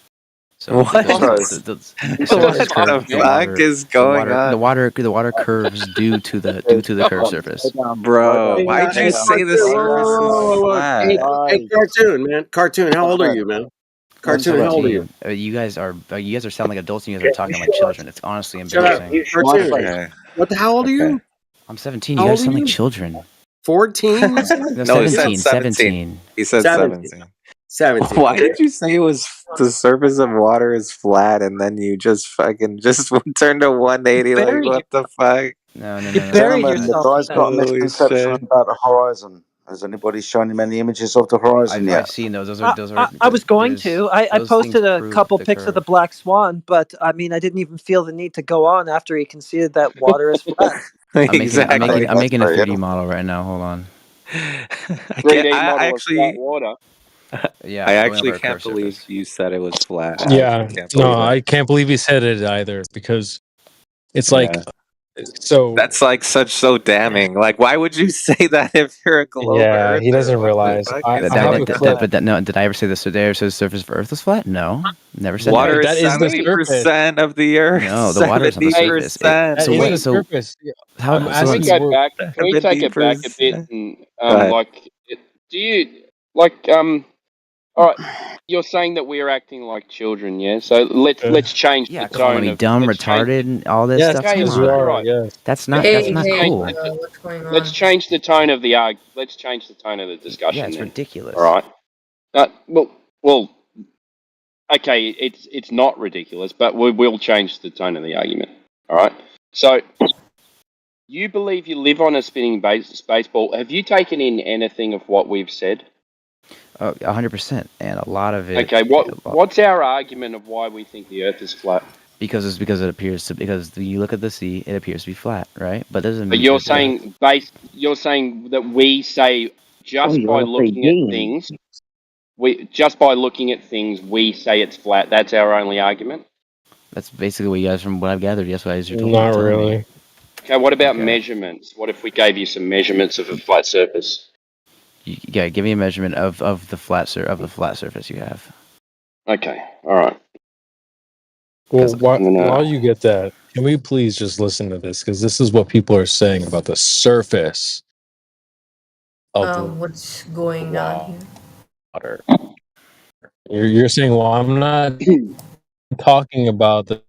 So What? the What surface the curves, fuck is going on? The water curves due to the curved surface. Bro, why'd you say the surface is flat? Hey, Cartoon, man. Cartoon, how old are you, man? Cartoon, how old are you? You guys are sounding like adults and you guys are talking like children. It's honestly Shut up. embarrassing. Cartoon. Okay. What the how old are you? I'm 17. How You guys old are sound like you? children. 14? No, No, he said 17. 17. He said 17. 17. Why did you say it was the surface of water is flat and then you just fucking just turned to 180? Like, buried what the fuck? No. buried Gentlemen, the yourself guy's in got a that. Holy misconception shit. about the horizon. Has anybody shown him any images of the horizon yet? I've seen those. Those are. I was going there's- to. I those posted things a prove couple the pics of the curve. black swan, but I mean, I didn't even feel the need to go on after he conceded that water is flat. Exactly. I'm making a 3D model right now. Hold on. I 3D can't, model I of actually, flat water. Yeah, I going actually over a can't curved believe surface. you said it was flat. Yeah, can't no, believe I it. can't believe he said it either because it's like so. That's like so damning. Like, why would you say that if you're a globe Yeah, he earther? doesn't What the realize. fuck I is have going a on? clip. Did I ever say this? Did I ever say the surface of Earth was flat? No, never said Water that. is That is the 70% of the Earth. No, the water is on the surface. 70%. That So is what? the So surface. how? I'm So Can we asking. go back? Can we take it back a bit 70%. and Go ahead. like, do you like All right, you're saying that we're acting like children, yeah? So let's change Yeah, the calling tone me of dumb, let's change. retarded, and all this Yes, stuff. Okay, Come because you on, are. right. Yes. that's not Hey, cool. what's going on? Let's change the tone of the let's change the tone of the discussion. Yeah, it's then. ridiculous. All right. Well, okay, it's not ridiculous, but we will change the tone of the argument. All right. So, you believe you live on a spinning space ball. Have you taken in anything of what we've said? 100%, and a lot of it. Okay. What's our argument of why we think the Earth is flat? Because it appears to. Because when you look at the sea, it appears to be flat, right? But doesn't But mean. you're saying You're saying that we say just by looking at things, we say it's flat. That's our only argument. That's basically what you guys, from what I've gathered. Yes, what you're Not telling me. really. Okay. What about Okay. measurements? What if we gave you some measurements of a flat surface? Yeah, give me a measurement of the flat surface you have. Okay. All right. Well, gonna- while you get that, can we please just listen to this? Because this is what people are saying about the surface of What's going on here? water. You're saying, well, I'm not talking about the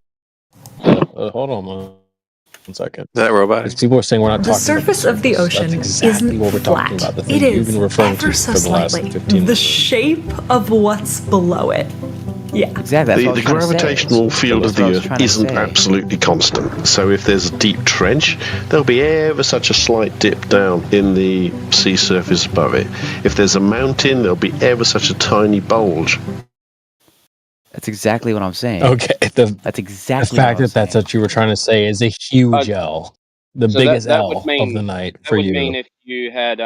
hold on one second. Is that robot? Because people are saying we're not The talking surface about of the ocean That's exactly isn't what we're talking flat. about. The thing It you've is been referring ever to so for the last slightly 15 the minutes. shape of what's below it. Yeah. Exactly. The gravitational field of the Earth isn't absolutely constant. So if there's a deep trench, there'll be ever such a slight dip down in the sea surface above it. If there's a mountain, there'll be ever such a tiny bulge. That's exactly what I'm saying. Okay, that's exactly the fact that that's what you were trying to say is a huge L, the So biggest that L would mean, of the night that for would you. mean if you had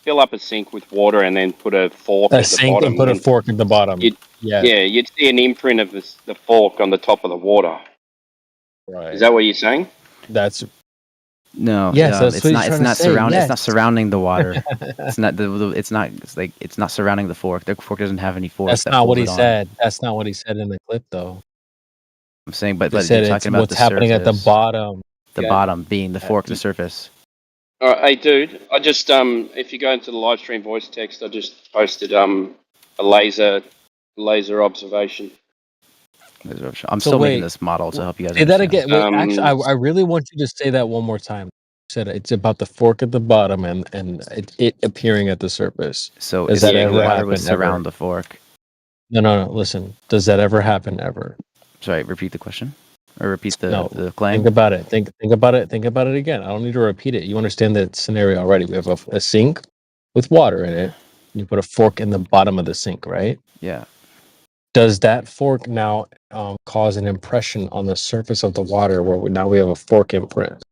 fill up a sink with water and then put a fork A at the sink bottom. and put a fork at the bottom. You'd see an imprint of the fork on the top of the water. Right. Is that what you're saying? That's No. Yes, that's it's what he's not. It's trying to not say, surrounding. It's yes. not surrounding the water. It's not. It's not surrounding the fork. The fork doesn't have any force. That's that not what pulls he it on. said. That's not what he said in the clip, though. I'm saying, but He you're said it's talking about what's the happening at the surface. bottom. The Yeah. bottom being the fork, the surface. All right, hey dude, I just if you go into the live stream voice text, I just posted a laser observation. I'm So still wait, making this model to help you guys. Say that understand. again. Wait, actually, I really want you to say that one more time. You said it's about the fork at the bottom and it appearing at the surface. So does is that the ever water happen? would surround ever? the fork. No. Listen, does that ever happen ever? Sorry, repeat the question, or repeat the No. the claim. Think about it. Think about it. Think about it again. I don't need to repeat it. You understand the scenario already. We have a sink with water in it. You put a fork in the bottom of the sink, right? Yeah. Does that fork now cause an impression on the surface of the water where now we have a fork imprint?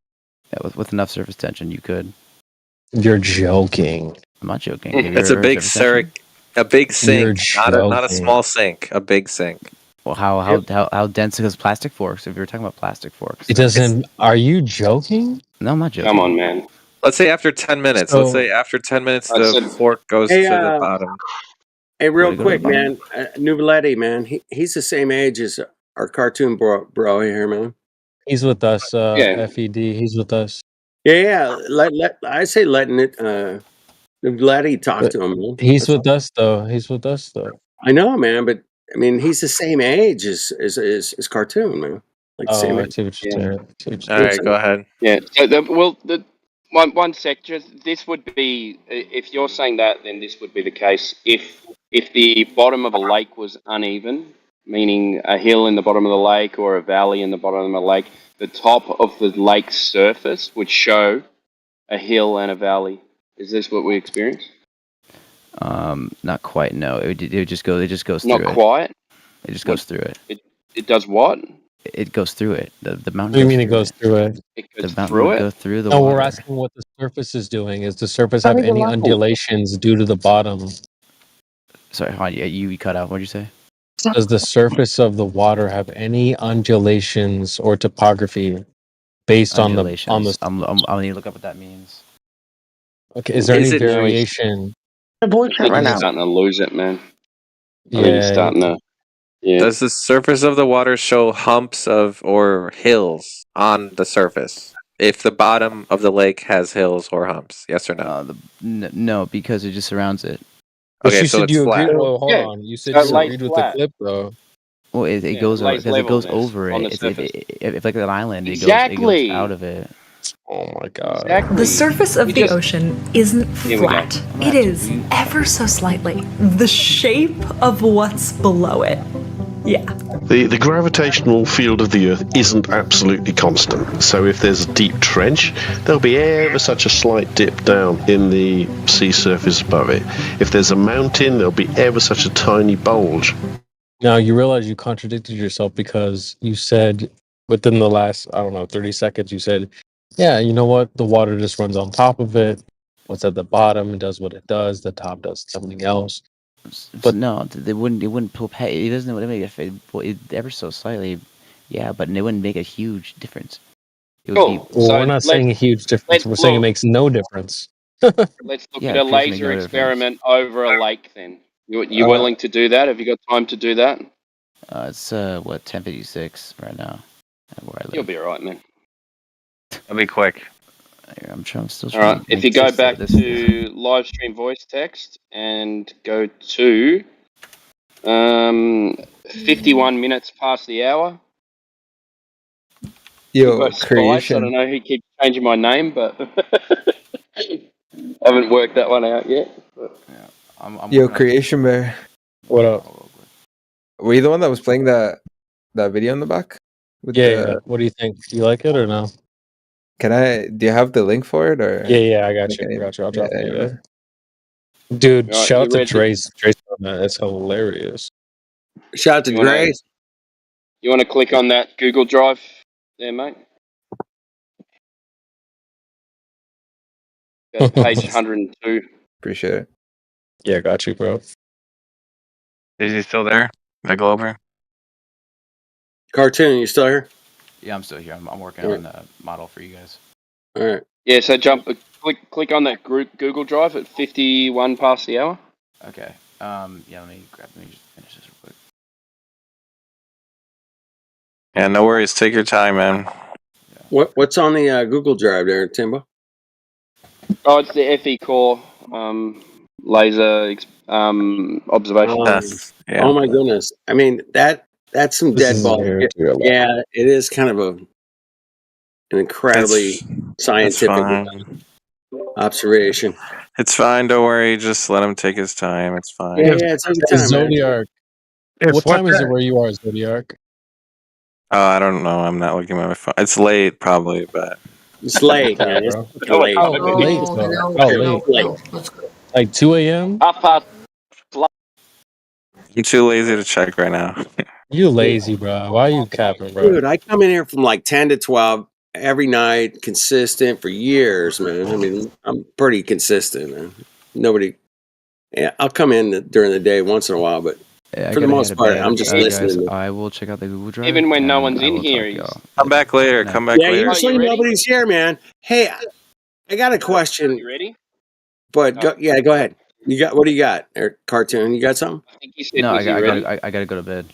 Yeah, with enough surface tension, you could. You're joking. I'm not joking. Have you It's ever a heard big surface tension? sink, not a joking. small sink, a big sink. Well, how dense is plastic forks? If you're talking about plastic forks, It doesn't. Are you joking? No, I'm not joking. Come on, man. Let's say after 10 minutes. So- Let's say after 10 minutes, I the said- fork goes Hey, to the bottom. Hey, real Would it go to quick, the bottom? man. Nuvoletti, man. He's the same age as our cartoon bro here, man. He's with us. Yeah. FED. He's with us. Yeah. I say letting it. Nuvoletti talk to him, man. He's with us though. He's with us though. I know, man, but I mean, he's the same age as cartoon, man. Like the same Oh, I age. see what you're saying. I see what you're All right, saying. go ahead. Yeah. So the one sec. Just this would be if you're saying that, then this would be the case if the bottom of a lake was uneven, meaning a hill in the bottom of the lake or a valley in the bottom of the lake. The top of the lake's surface would show a hill and a valley. Is this what we experience? Not quite. No, it just goes. It just goes Not through it. quite. It just goes through it. It does what? It goes through it. The mountain. What do you mean it goes through it? The mountain would go through the No, water. we're asking what the surface is doing. Is the surface have any undulations due to the bottom? Sorry, hold on, you cut out. What'd you say? Does the surface of the water have any undulations or topography based on the? I'm gonna need to look up what that means. Okay, is there any Is it- variation? I think he's starting to lose it, man. I think he's Yeah. starting to. Yeah. Does the surface of the water show humps of or hills on the surface? If the bottom of the lake has hills or humps, yes or no? No, because it just surrounds it. But Okay, you so said it's you flat. agreed. Well, hold Yeah. on. You said So it you lays agreed with flat. the clip, though. Well, it Yeah, goes it over lays because it goes levelness over on it. the surface. It's like an island. It Exactly. goes out of it. Oh my god. Exactly. The surface of We the just- ocean isn't Here we go. flat. It is ever so slightly the shape of what's below it. Yeah. The gravitational field of the Earth isn't absolutely constant. So if there's a deep trench, there'll be ever such a slight dip down in the sea surface above it. If there's a mountain, there'll be ever such a tiny bulge. Now you realize you contradicted yourself because you said within the last, I don't know, 30 seconds, you said, yeah, you know what? The water just runs on top of it. What's at the bottom does what it does. The top does something else. But no, they wouldn't. It wouldn't pull. It doesn't make it ever so slightly. Yeah, but it wouldn't make a huge difference. It would Cool. Well, So we're not saying a huge difference. We're saying it makes no difference. Let's look Yeah, at it a appears to make laser no difference. experiment over a lake. Then you willing to do that? Have you got time to do that? It's 10:56 right now. Where I live. You'll be all right, man. It'll be quick. I'm still All trying. right. If you go back to live stream voice text and go to 51 minutes past the hour. Yo, Both Spice, I creation. don't know who keeps changing my name, but haven't worked that one out yet. Yo, creation bear. What up? Were you the one that was playing that video in the back? With Yeah. What do you think? You like it or no? Do you have the link for it or? Yeah, I got you. I got you. I'll drop it. Yeah. Dude, Right, shout out you to ready? Trace. Trace on that. That's hilarious. Shout out to You wanna- Grace. You want to click on that Google Drive there, mate? That's page 102. Appreciate it. Yeah, got you, bro. Is he still there? The Glober? Cartoon, you still here? Yeah, I'm still here. I'm working Yeah. on the model for you guys. All right. Yeah, so click on that group Google Drive at 51 past the hour. Okay. Yeah. Let me just finish this real quick. Yeah, no worries. Take your time, man. What's on the Google Drive there, Timbo? Oh, it's the FE Core laser observation. Oh my goodness! I mean that's some This dead is ball. weird. Yeah, it is kind of an incredibly scientific fine. observation. It's fine. Don't worry. Just let him take his time. It's fine. Yeah, it's every time, man. Zodiac. What time is it where you are, Zodiac? I don't know. I'm not looking at my phone. It's late, probably, but it's late, man. It's late. Oh, late, though. Oh, late. Like 2 a.m.? Half past. I'm too lazy to check right now. You lazy, bro. Why are you capping, bro? Dude, I come in here from like 10 to 12 every night, consistent for years, man. I mean, I'm pretty consistent, man. Nobody, yeah, I'll come in during the day once in a while, but Yeah, for the most part, I'm just listening. Guys, I will check out the Google Drive. Even when no and one's I in will here, talk to he's- y'all. Come back later. Come back Yeah, later. usually nobody's here, man. Hey, I got a question. You ready? But go ahead. You got what do you got? Or cartoon? You got something? I think you said, No, was he ready? I gotta go to bed.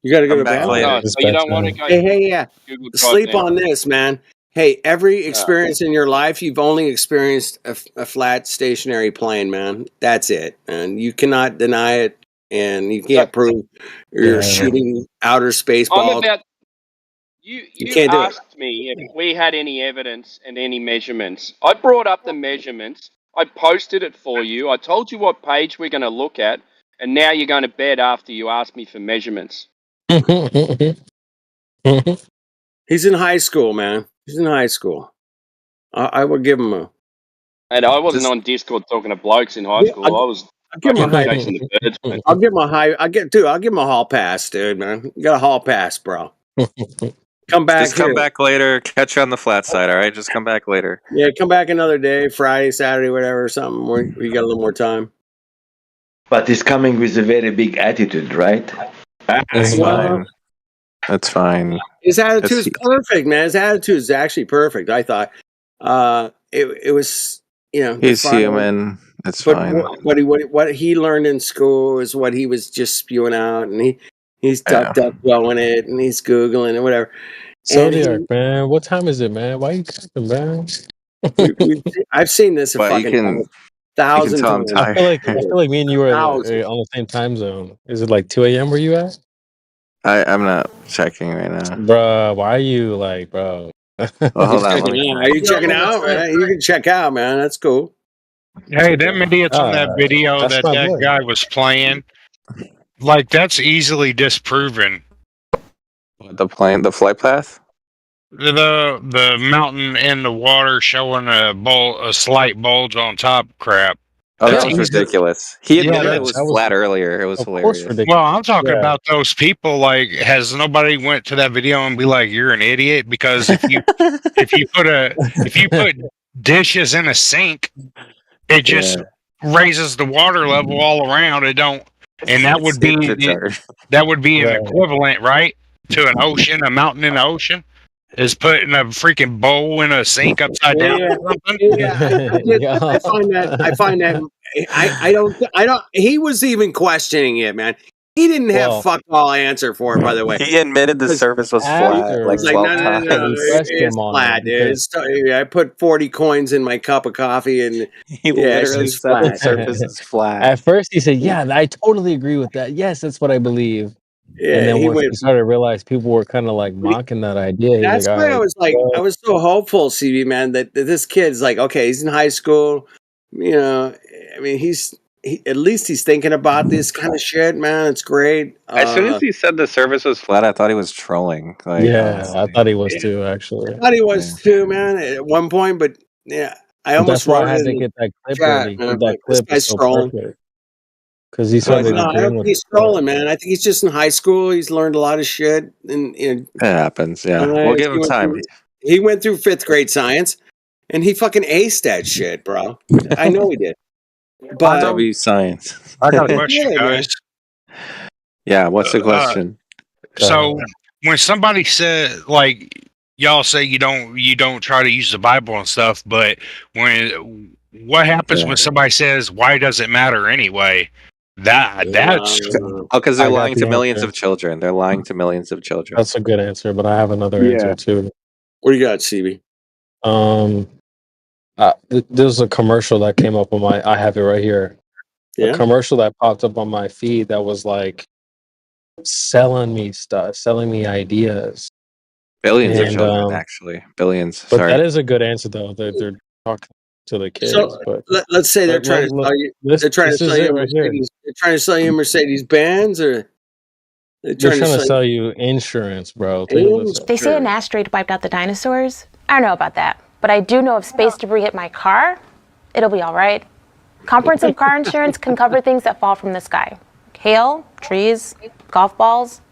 You got to go Come to back bed. later. No, so you don't want to go. Hey, yeah. Google Drive Sleep now. on this, man. Hey, every experience in your life, you've only experienced a flat stationary plane, man. That's it, and you cannot deny it, and you can't prove you're shooting outer space I'm balls. about. You can't do it. asked me if we had any evidence and any measurements. I brought up the measurements. I posted it for you. I told you what page we're going to look at, and now you're going to bed after you asked me for measurements. He's in high school, man. He's in high school. I would give him a. And I wasn't on Discord talking to blokes in high school. I was give him a high. chasing the birds, man. I'll give him a high. I'll give him a hall pass, dude, man. You got a hall pass, bro. Come back Just come here. back later. Catch you on the flat side. All right, just come back later. Yeah, come back another day, Friday, Saturday, whatever, or something. Where you got a little more time. But he's coming with a very big attitude, right? That's fine. That's fine. His attitude's perfect, man. His attitude is actually perfect. I thought. It was, He's human. That's fine. What he learned in school is what he was just spewing out, and he's going it, and he's googling and whatever. Zodiac, man. What time is it, man? Why you capping, man? I've seen this a fucking 1,000 times. I feel like me and you are on the same time zone. Is it like 2 a.m. where you at? I'm not checking right now. Bruh, why are you like, bro? Well, hold on. Are you checking out, man? You can check out, man. That's cool. Hey, them idiots on that video that's that my boy. guy was playing, like that's easily disproven. The flight path? The mountain in the water showing a slight bulge on top crap. Oh, that was ridiculous. He admitted it was that was- flat earlier. It was hilarious. Well, I'm talking about those people. Like, has nobody went to that video and be like, "You're an idiot"? Because if you put dishes in a sink, it just raises the water level all around. It don't, and that would be an equivalent, right, to an ocean, a mountain in the ocean. Is putting a freaking bowl in a sink upside down or something? I find that. I don't. He was even questioning it, man. He didn't have fuck all answer for it. By the way, He admitted the surface was flat like 12 times. It's flat, dude. I put 40 coins in my cup of coffee, and He literally said the surface is flat. At first, he said, "Yeah, I totally agree with that. Yes, that's what I believe." Yeah, and then he once went- he started to realize people were kind of like mocking that idea, he's That's like, why I "Alright, was like, well, I was so hopeful, CB man, that this kid's like, okay, he's in high school. I mean, at least he's thinking about this kind of shit, man. It's great. As soon as he said the surface was flat, I thought he was trolling. Like, yeah, I thought he was too, actually." I thought he was too, man, at one point, but yeah, I But almost that's why wrote I had it to in get that clip chat, ready. man, That like, this clip guy's is so trolling. perfect. Because he started No, I agreeing don't with think he's trolling, man. I think he's just in high school. He's learned a lot of shit, and It happens. Yeah, and we'll give he him went time. through- He went through 5th grade science, and he fucking aced that shit, bro. I know he did. But W science. I got a question, Yeah, man. guys. Yeah, what's the question? So when somebody said, like, y'all say you don't try to use the Bible and stuff, but what happens when somebody says, "Why does it matter anyway?" That's because they're I got lying to the millions answer. of children. They're lying to millions of children. That's a good answer, but I have another Yeah. answer too. What do you got, CB? There's a commercial that came up on my. I have it right here. Yeah. A commercial that popped up on my feed that was like selling me stuff, selling me ideas. Billions of And, children, actually. Billions. But Sorry. that is a good answer, though. They're talking to the kids. So but let's say they're but trying to look, sell you. this- They're trying to this is sell you it a right here. Mercedes. They're trying to sell you a Mercedes Benz, or they're They're trying, trying to to sell you insurance, bro. Take a listen. They say an asteroid wiped out the dinosaurs. I don't know about that, but I do know if space debris hit my car, it'll be all right. Comprehensive car insurance can cover things that fall from the sky. Hail, trees, golf balls,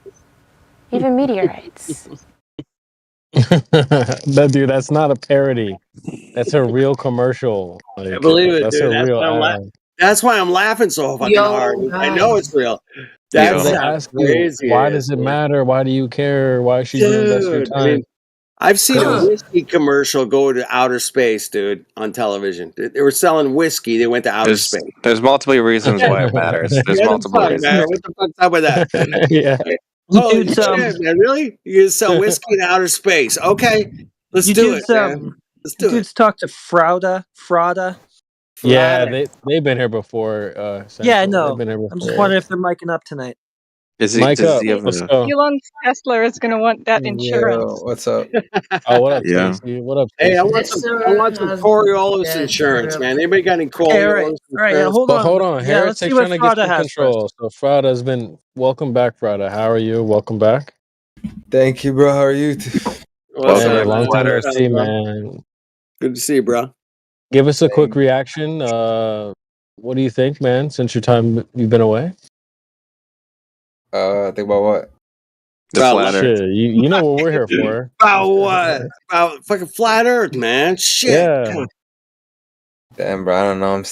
even meteorites. No, dude, that's not a parody. That's a real commercial. Like, I believe it, that's dude. a That's real why, ad. that's why I'm laughing so fucking Yo, hard. I guys. know it's real. They That sounds ask you, crazy. why does it matter? Why do you care? Why should you invest your Dude, time? I mean, I've seen a Cause- whiskey commercial go to outer space, dude, on television. They were selling whiskey. They went to outer space. There's multiple reasons why it matters. There's What the multiple fuck, reasons. man? What the fuck's up with that? Yeah. Holy Dude, shit, man! Really? You can sell whiskey in outer space? Okay, let's You do it, dudes, man. Let's do it. dudes talk to Frauda. Yeah, they've been here before. Yeah, I Central. know. They've been here I'm just before. wondering if they're miking up tonight. Is Mic up. Let's go. Elon Tesla is going to want that insurance. What's up? Oh, what up, Yeah. Stacey? What up, Hey, I Stacey? want some Coriolis insurance, man. Anybody got any Coriolis Okay, all right, yeah, insurance? hold But on. hold on, Yeah, let's Heretic's see what trying to get Frauda some has control. So Frauda's been welcome back, Frauda. How are you? Welcome back. Thank you, bro. How are you? What's Hey, up, long man? time no What's up, see, bro? man. Good to see you, bro. Give us a quick reaction. What do you think, man? Since your time you've been away. Think about what? The About flat Earth. Shit, you know what we're here for. About what? About fucking flat Earth, man. Shit. Yeah. Damn, bro. I don't know. I'm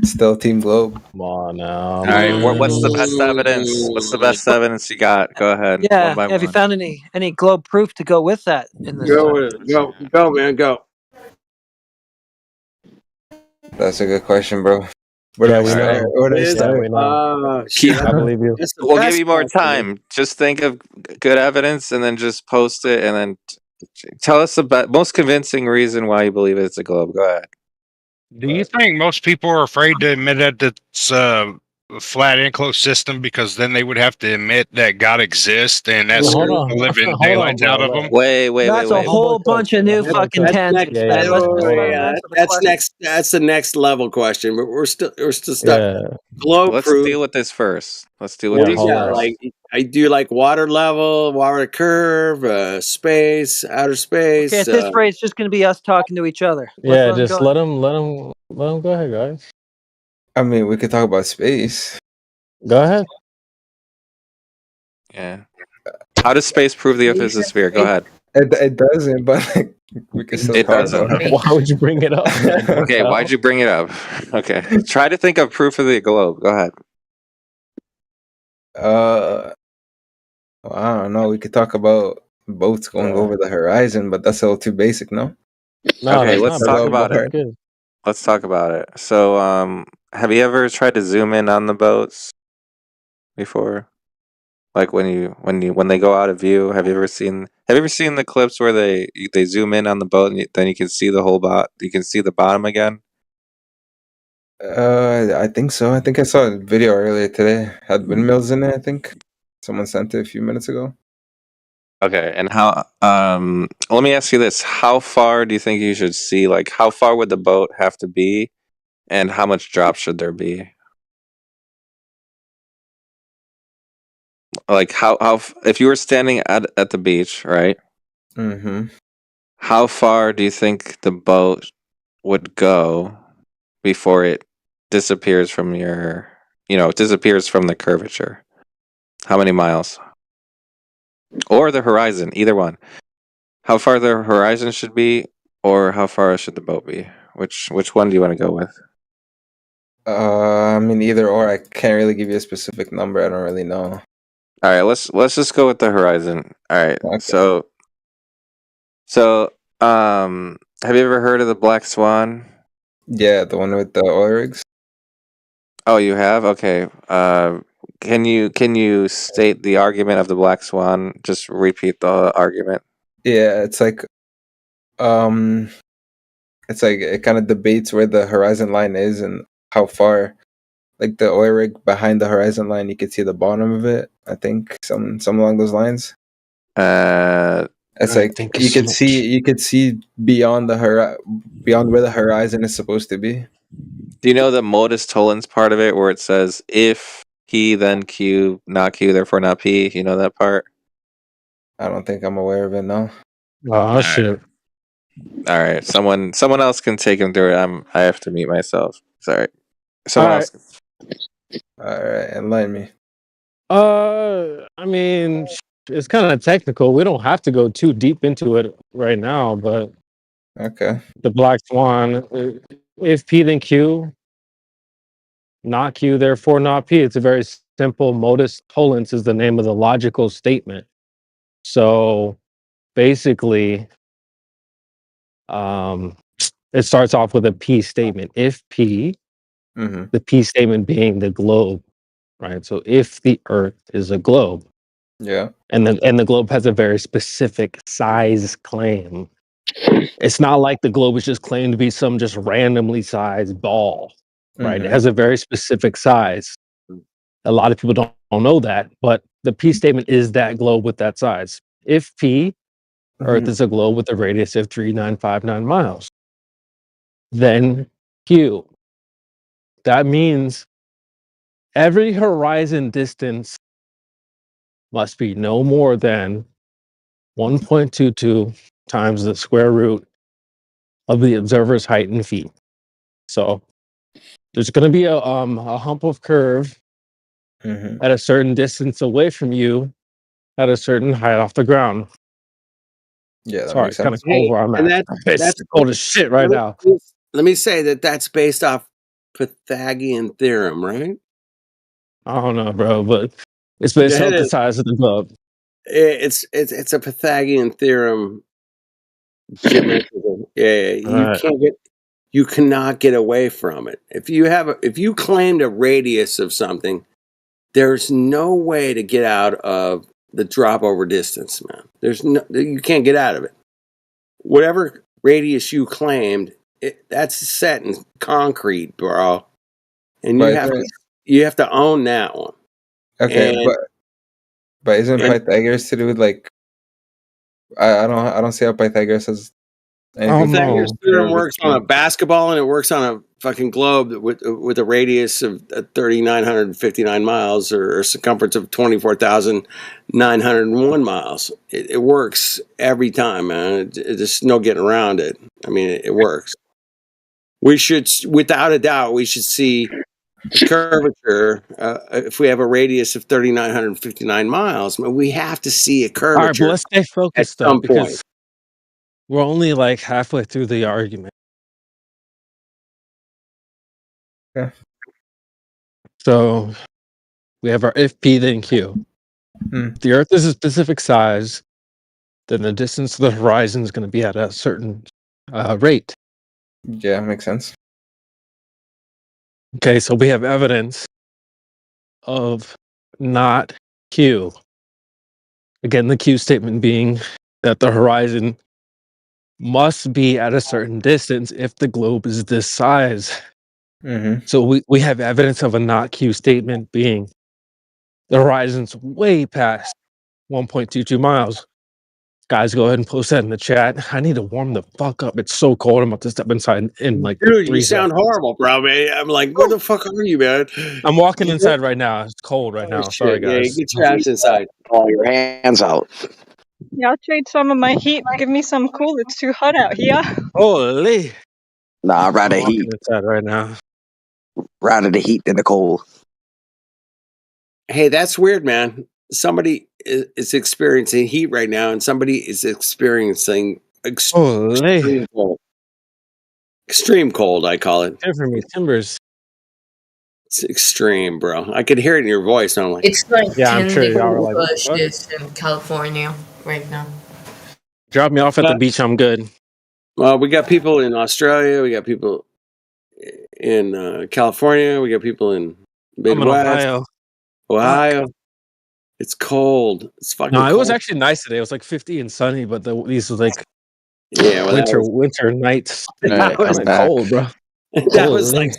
still Team Globe. Come on now. All right, what's the best evidence? What's the best evidence you got? Go ahead. Yeah. One by Have you one. found any globe proof to go with that in this? Go with it. Go, man. Go. That's a good question, bro. Where do I start? Where do I start? Keep- I believe you. We'll give you more time. Just think of good evidence and then just post it and then tell us the most convincing reason why you believe it's a globe. Go ahead. Do you think most people are afraid to admit that it's a flat enclosed system because then they would have to admit that God exists and that's Hold on. the living Hold on, daylights bro. out of them? Wait. That's a whole bunch of new fucking tangents, man. Let's just let him answer the That's question. That's the next level question. But we're still stuck. Yeah. Globe Let's proof. deal with this first. Let's deal What with do this you got? first. Like I do like water level, water curve, space, outer space. Okay, at this rate, it's just going to be us talking to each other. Yeah, Let's just let him go ahead, guys. I mean, we could talk about space. Go ahead. Yeah. How does space prove the Earth is a sphere? Go ahead. It doesn't, but like, we can still It talk doesn't. about it. Why would you bring it up? Okay, why'd you bring it up? Okay. Try to think of proof of the globe. Go ahead. Well, I don't know. We could talk about boats going over the horizon, but that's a little too basic, no? Okay, let's not talk bad. about it. Good. Let's talk about it. So, have you ever tried to zoom in on the boats before? Like when they go out of view, have you ever seen the clips where they zoom in on the boat and then you can see the whole you can see the bottom again? I think so. I think I saw a video earlier today. Had windmills in it, I think. Someone sent it a few minutes ago. Okay, and how let me ask you this. How far do you think you should see? Like how far would the boat have to be and how much drop should there be? Like how if you were standing at the beach, right? Mm-hmm. How far do you think the boat would go before it disappears from disappears from the curvature? How many miles? Or the horizon, either one. How far the horizon should be, or how far should the boat be? Which one do you want to go with? I mean, either or. I can't really give you a specific number. I don't really know. All right, let's just go with the horizon. All right, Okay. so have you ever heard of the Black Swan? Yeah, the one with the oil rigs. Oh, you have? Okay. Can you state the argument of the Black Swan? Just repeat the argument. Yeah, it's like it kind of debates where the horizon line is and how far. Like the oil rig behind the horizon line, you could see the bottom of it. I think some along those lines. It's like you could see beyond beyond where the horizon is supposed to be. Do you know the modus tollens part of it, where it says if P then Q, not Q, therefore not P? You know that part? I don't think I'm aware of it. No. Oh shit! All right, someone else can take him through it. I have to mute myself. Sorry. Someone All else. All right, enlighten me. I mean, it's kind of technical. We don't have to go too deep into it right now, but okay, the Black Swan. If P then Q, not Q, therefore not P. It's a very simple modus tollens is the name of the logical statement. So basically, it starts off with a P statement. If P, the P statement being the globe, right? So if the Earth is a globe, yeah, and the globe has a very specific size claim. It's not like the globe is just claimed to be some just randomly sized ball, right? It has a very specific size. A lot of people don't know that, but the P statement is that globe with that size. If P, Earth is a globe with a radius of 3,959 miles, then Q. That means every horizon distance must be no more than 1.22 times the square root of the observer's height in feet. So there's going to be a hump of curve at a certain distance away from you at a certain height off the ground. Yeah, that Sorry, makes it's kind of sense. cold where I'm and at. It's that's cold as shit right now. Let me say that's based off Pythagorean theorem, right? I don't know, bro, but it's based Yeah, off it the is. size of the globe. It's a Pythagorean theorem. Geometrical. Yeah, Alright. you cannot get away from it. If you claimed a radius of something, there's no way to get out of the drop over distance, man. You can't get out of it. Whatever radius you claimed, that's set in concrete, bro. And you have to own that one. Okay, And- but isn't and- Pythagoras to do with like I don't see how Pythagoras has anything. Pythagoras theorem works on a basketball and it works on a fucking globe with a radius of 3,959 miles or a circumference of 24,901 miles. It works every time, man. There's no getting around it. I mean, it works. We should, without a doubt, we should see the curvature. If we have a radius of 3,959 miles, we have to see a curvature. All right, but let's stay focused at though, some because point. we're only like halfway through the argument. Yeah. So we have our if P then Q. If the Earth is a specific size, then the distance to the horizon is going to be at a certain rate. Yeah, makes sense. Okay, so we have evidence of not Q. Again, the Q statement being that the horizon must be at a certain distance if the globe is this size. Mm-hmm. So we have evidence of a not Q statement being the horizon's way past 1.22 miles. Guys, go ahead and post that in the chat. I need to warm the fuck up. It's so cold. I'm about to step inside in like Dude, 3 you sound seconds. horrible, bro, man. I'm like, where the fuck are you, man? I'm walking inside right now. It's cold right now. Sorry, Yeah, guys. get your ass inside. All your hands out. Yeah, I'll trade some of my heat. Give me some cool. It's too hot out here. Holy. Nah, I'd rather I'm walking heat. inside right now. Rather the heat than the cold. Hey, that's weird, man. Somebody is experiencing heat right now, and somebody is experiencing extreme cold. Extreme cold, I call it. Good for me, timbers. It's extreme, bro. I could hear it in your voice. And I'm like, It's like Yeah, I'm 10 sure y'all degrees are like, what? Celsius in California right now. Drop me off at the beach. I'm good. well, we got people in Australia. We got people in California. We got people in I'm in Midwest, Ohio. Ohio. It's cold. It's fucking No, cold. it was actually nice today. It was like 50 and sunny, but these was like Yeah, well, winter nights. That was- Kinda cold, bro. that was Holy. like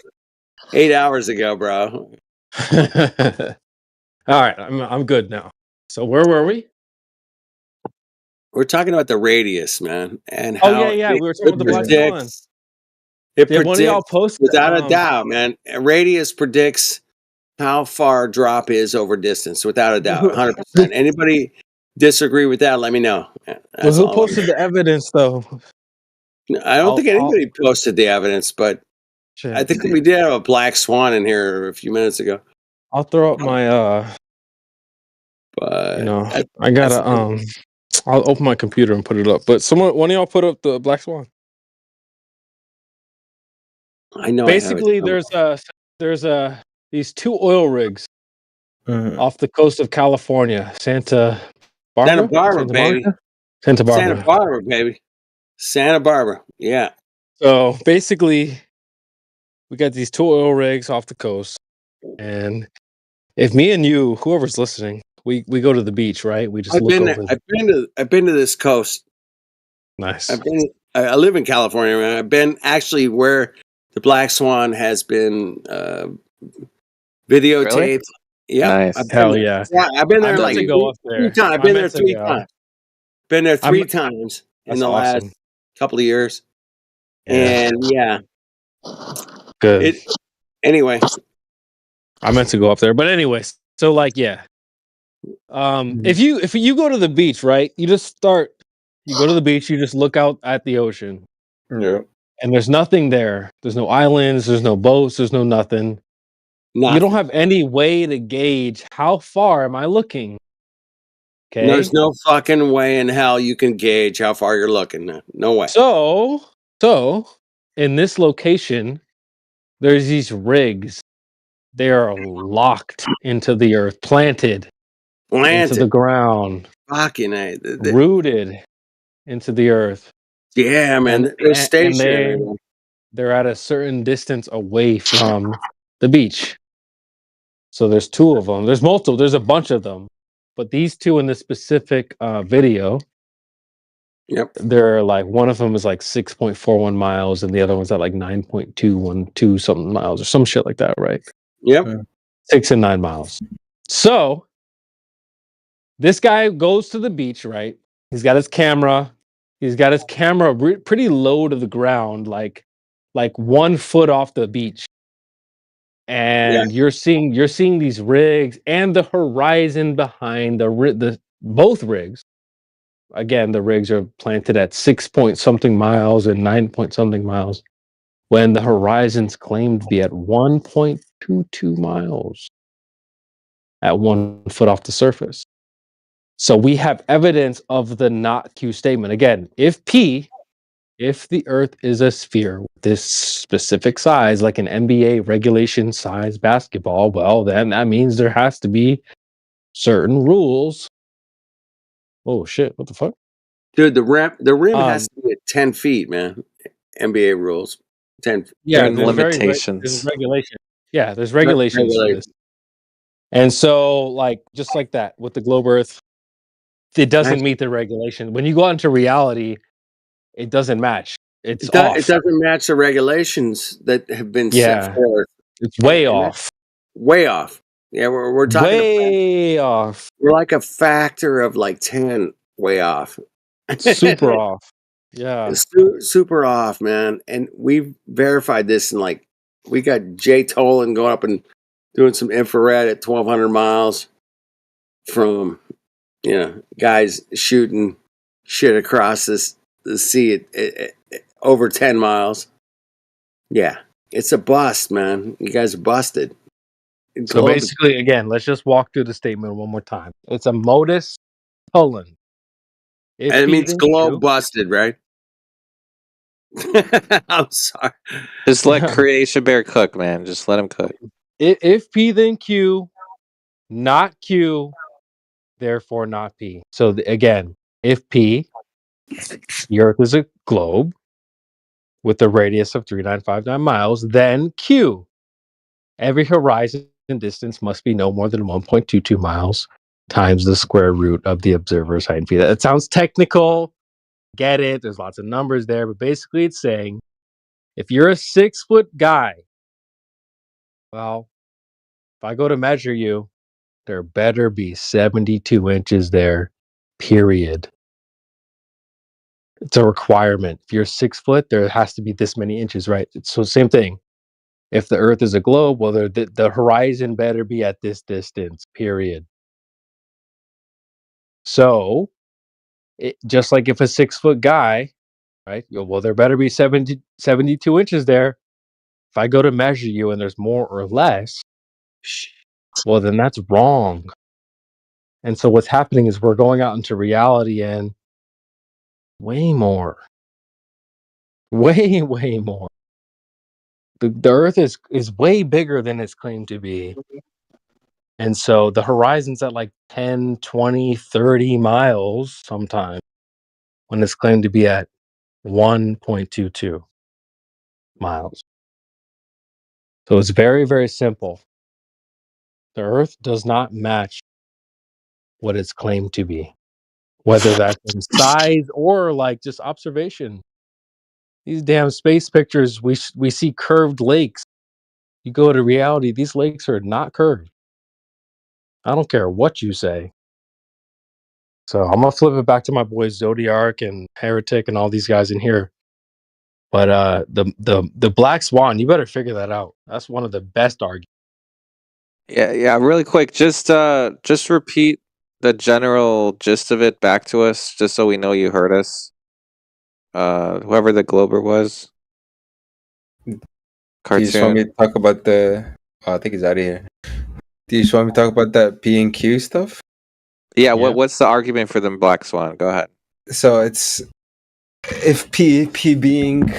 8 hours ago, bro. All right, I'm good now. So where were we? We're talking about the radius, man, and Oh, how yeah, we were talking about the Black Swan. It Did one of y'all predicts, post, without a doubt, man. A radius predicts how far drop is over distance, without a doubt, 100%. Anybody disagree with that? Let me know. Well, That's who all. posted the evidence though? I don't think I'll- anybody posted the evidence, but I think we did have a black swan in here a few minutes ago. I'll throw up my But you know, I gotta I'll open my computer and put it up. But one of y'all put up the Black Swan. I know. Basically, there's these 2 oil rigs off the coast of California, Santa Barbara. Santa Barbara, baby. Monica? Santa Barbara. Santa Barbara, baby. Santa Barbara. Yeah. So basically, we got these 2 oil rigs off the coast, and if me and you, whoever's listening, we go to the beach, right? We just I've look been over. there. I've been to this coast. Nice. I live in California, man. I've been actually where the Black Swan has been videotaped. Really? Yeah. Nice. Hell yeah. Yeah, I've been there I meant like to go up there. 3 times. I've I been there meant to 3 go. times. Been there 3 I'm- times in That's the awesome. last couple of years. Yeah. And yeah. Good. Anyway. I meant to go up there, but anyways, so like, yeah. If you go to the beach, right? You go to the beach, you just look out at the ocean. Yeah. And there's nothing there. There's no islands, there's no boats, there's no nothing. You don't have any way to gauge how far am I looking. Okay. There's no fucking way in hell you can gauge how far you're looking. No way. So in this location, there's these rigs. They are locked into the earth, planted into the ground, Fucking A. rooted into the earth. Yeah, man. They're stationary. They're at a certain distance away from the beach. So there's two of them. There's multiple. There's a bunch of them, but these two in this specific video. Yep. They're like, one of them is like 6.41 miles, and the other one's at like 9.212 something miles or some shit like that, right? Yep. 6 and 9 miles. So this guy goes to the beach, right? He's got his camera. He's got his camera pretty low to the ground, like 1 foot off the beach. And you're seeing these rigs and the horizon behind the both rigs. Again, the rigs are planted at 6 point something miles and 9 point something miles, when the horizon's claimed to be at 1.22 miles at 1 foot off the surface. So we have evidence of the not Q statement. Again, if the Earth is a sphere with this specific size, like an NBA regulation size basketball, well, then that means there has to be certain rules. Oh shit! What the fuck? Dude, the rim has to be at 10 feet, man. NBA rules. 10. Yeah, There's there's limitations. there's regulation. Yeah, there's regulations for this. And so, like, just like that with the globe Earth, it doesn't meet the regulation. When you go out into reality, it doesn't match. It's off. It doesn't match the regulations that have been set forth. It's way off. Way off. Yeah, we're talking way off. We're like a factor of like 10 way off. Super off. Yeah. Super off, man. And we've verified this, and like we got Jay Tolan going up and doing some infrared at 1,200 miles from, guys shooting shit across the sea at over 10 miles. Yeah, it's a bust, man. You guys are busted. So basically, again, let's just walk through the statement one more time. It's a modus Tolan. And it means globe busted, right? I'm sorry. Just let Creation Bear cook, man. Just let him cook. If P, then Q, not Q, therefore not P. So again, if P, the Earth is a globe with a radius of 3,959 miles, then Q, every horizon distance must be no more than 1.22 miles times the square root of the observer's height in feet. That sounds technical. Get it. There's lots of numbers there, but basically it's saying if you're a 6-foot guy, well, if I go to measure you, there better be 72 inches there, period. It's a requirement. If you're 6 foot, there has to be this many inches, right? So same thing. If the Earth is a globe, well, the horizon better be at this distance, period. So, just like if a 6-foot guy, right? Well, there better be 72 inches there. If I go to measure you and there's more or less, well, then that's wrong. And so what's happening is we're going out into reality and way more. Way more. The Earth is way bigger than it's claimed to be. And so the horizon's at like 10, 20, 30 miles sometimes when it's claimed to be at 1.22 miles. So it's very, very simple. The Earth does not match what it's claimed to be, whether that's in size or like just observation. These damn space pictures, we see curved lakes. You go to reality, these lakes are not curved. I don't care what you say. So I'm gonna flip it back to my boys Zodiac and Heretic and all these guys in here. But the Black Swan, you better figure that out. That's one of the best arguments. Yeah. Really quick, just repeat the general gist of it back to us, just so we know you heard us. Whoever the Glober was. Do you just want me to talk about the? Oh, I think he's out of here. Do you just want me to talk about that P and Q stuff? Yeah, what's the argument for the black swan? Go ahead. So it's if P being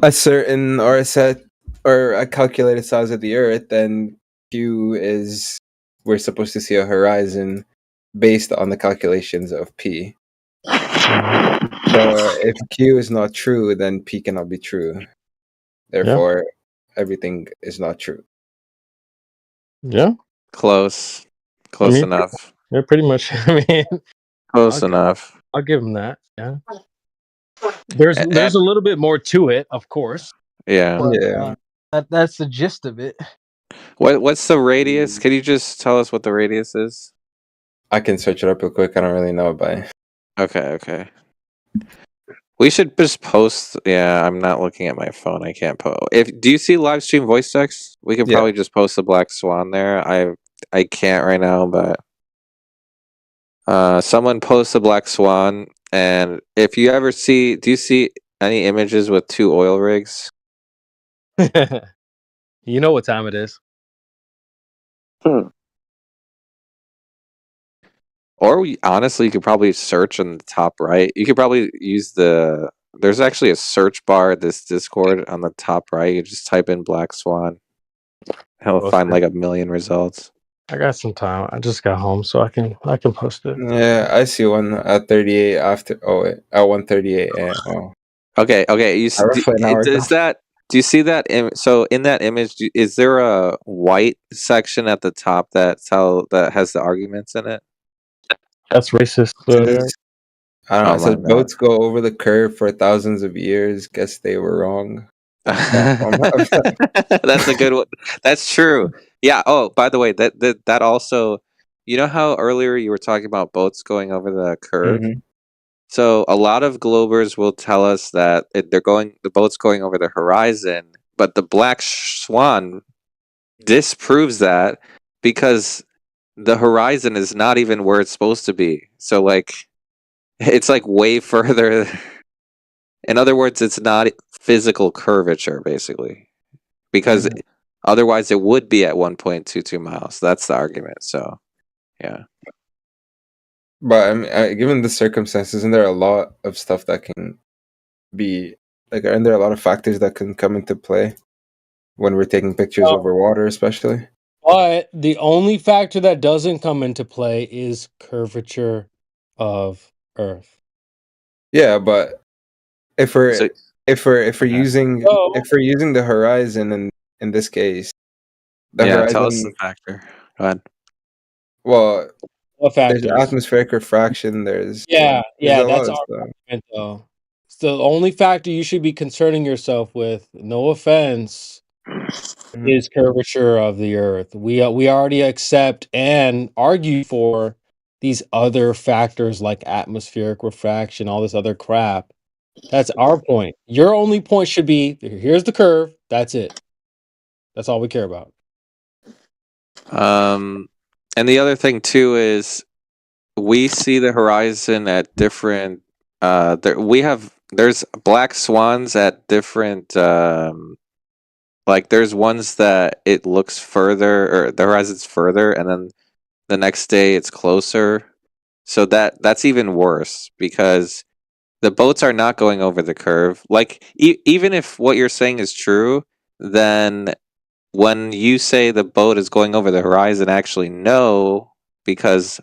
a certain or a set or a calculated size of the Earth, then Q is we're supposed to see a horizon based on the calculations of P. So if Q is not true, then P cannot be true. Therefore, everything is not true. Yeah. Close enough. Yeah, pretty much. I mean, Close enough. I'll give him that. Yeah. There's a little bit more to it, of course. Yeah. But, that's the gist of it. What's the radius? Can you just tell us what the radius is? I can search it up real quick. I don't really know by. Okay. We should just post. Yeah, I'm not looking at my phone. I can't post. Do you see live stream voice text? We could probably just post the black swan there. I can't right now, but someone post the black swan, and if you ever do you see any images with 2 oil rigs? You know what time it is. Or honestly, you could probably search on the top right. You could probably use there's actually a search bar at this Discord on the top right. You just type in black swan. He'll find like 1 million results. I got some time. I just got home, so I can post it. Yeah, I see one at 38 after. At 1:38. Yeah. Oh. Okay. You see, do you see that? So in that image, is there a white section at the top that has the arguments in it? That's racist. I don't know. Oh It says my God. boats go over the curve for thousands of years. Guess they were wrong. That's a good one. That's true. Yeah. Oh, by the way, that also, you know how earlier you were talking about boats going over the curve? Mhm. So a lot of Globers will tell us that the boat's going over the horizon, but the black swan disproves that because the horizon is not even where it's supposed to be. So like, it's like way further. In other words, it's not physical curvature, basically, because otherwise it would be at 1.22 miles. That's the argument. So, yeah. But I mean, given the circumstances, isn't there a lot of stuff that can be like? Aren't there a lot of factors that can come into play when we're taking pictures over water, especially? But the only factor that doesn't come into play is curvature of Earth. Yeah, but if we're using the horizon in this case, the horizon. Tell us the factor. Go ahead. Well, what there's factors? atmospheric refraction. There's Yeah, there's a lot that's of our stuff. argument, though. It's the only factor you should be concerning yourself with. No offense, is curvature of the Earth. We already accept and argue for these other factors like atmospheric refraction, all this other crap. That's our point. Your only point should be here's the curve. That's it. That's all we care about. And the other thing too is we see the horizon at different. There's black swans at different. Like there's ones that it looks further, or the horizon's further, and then the next day it's closer. So that's even worse because the boats are not going over the curve. Like even if what you're saying is true, then when you say the boat is going over the horizon, actually no, because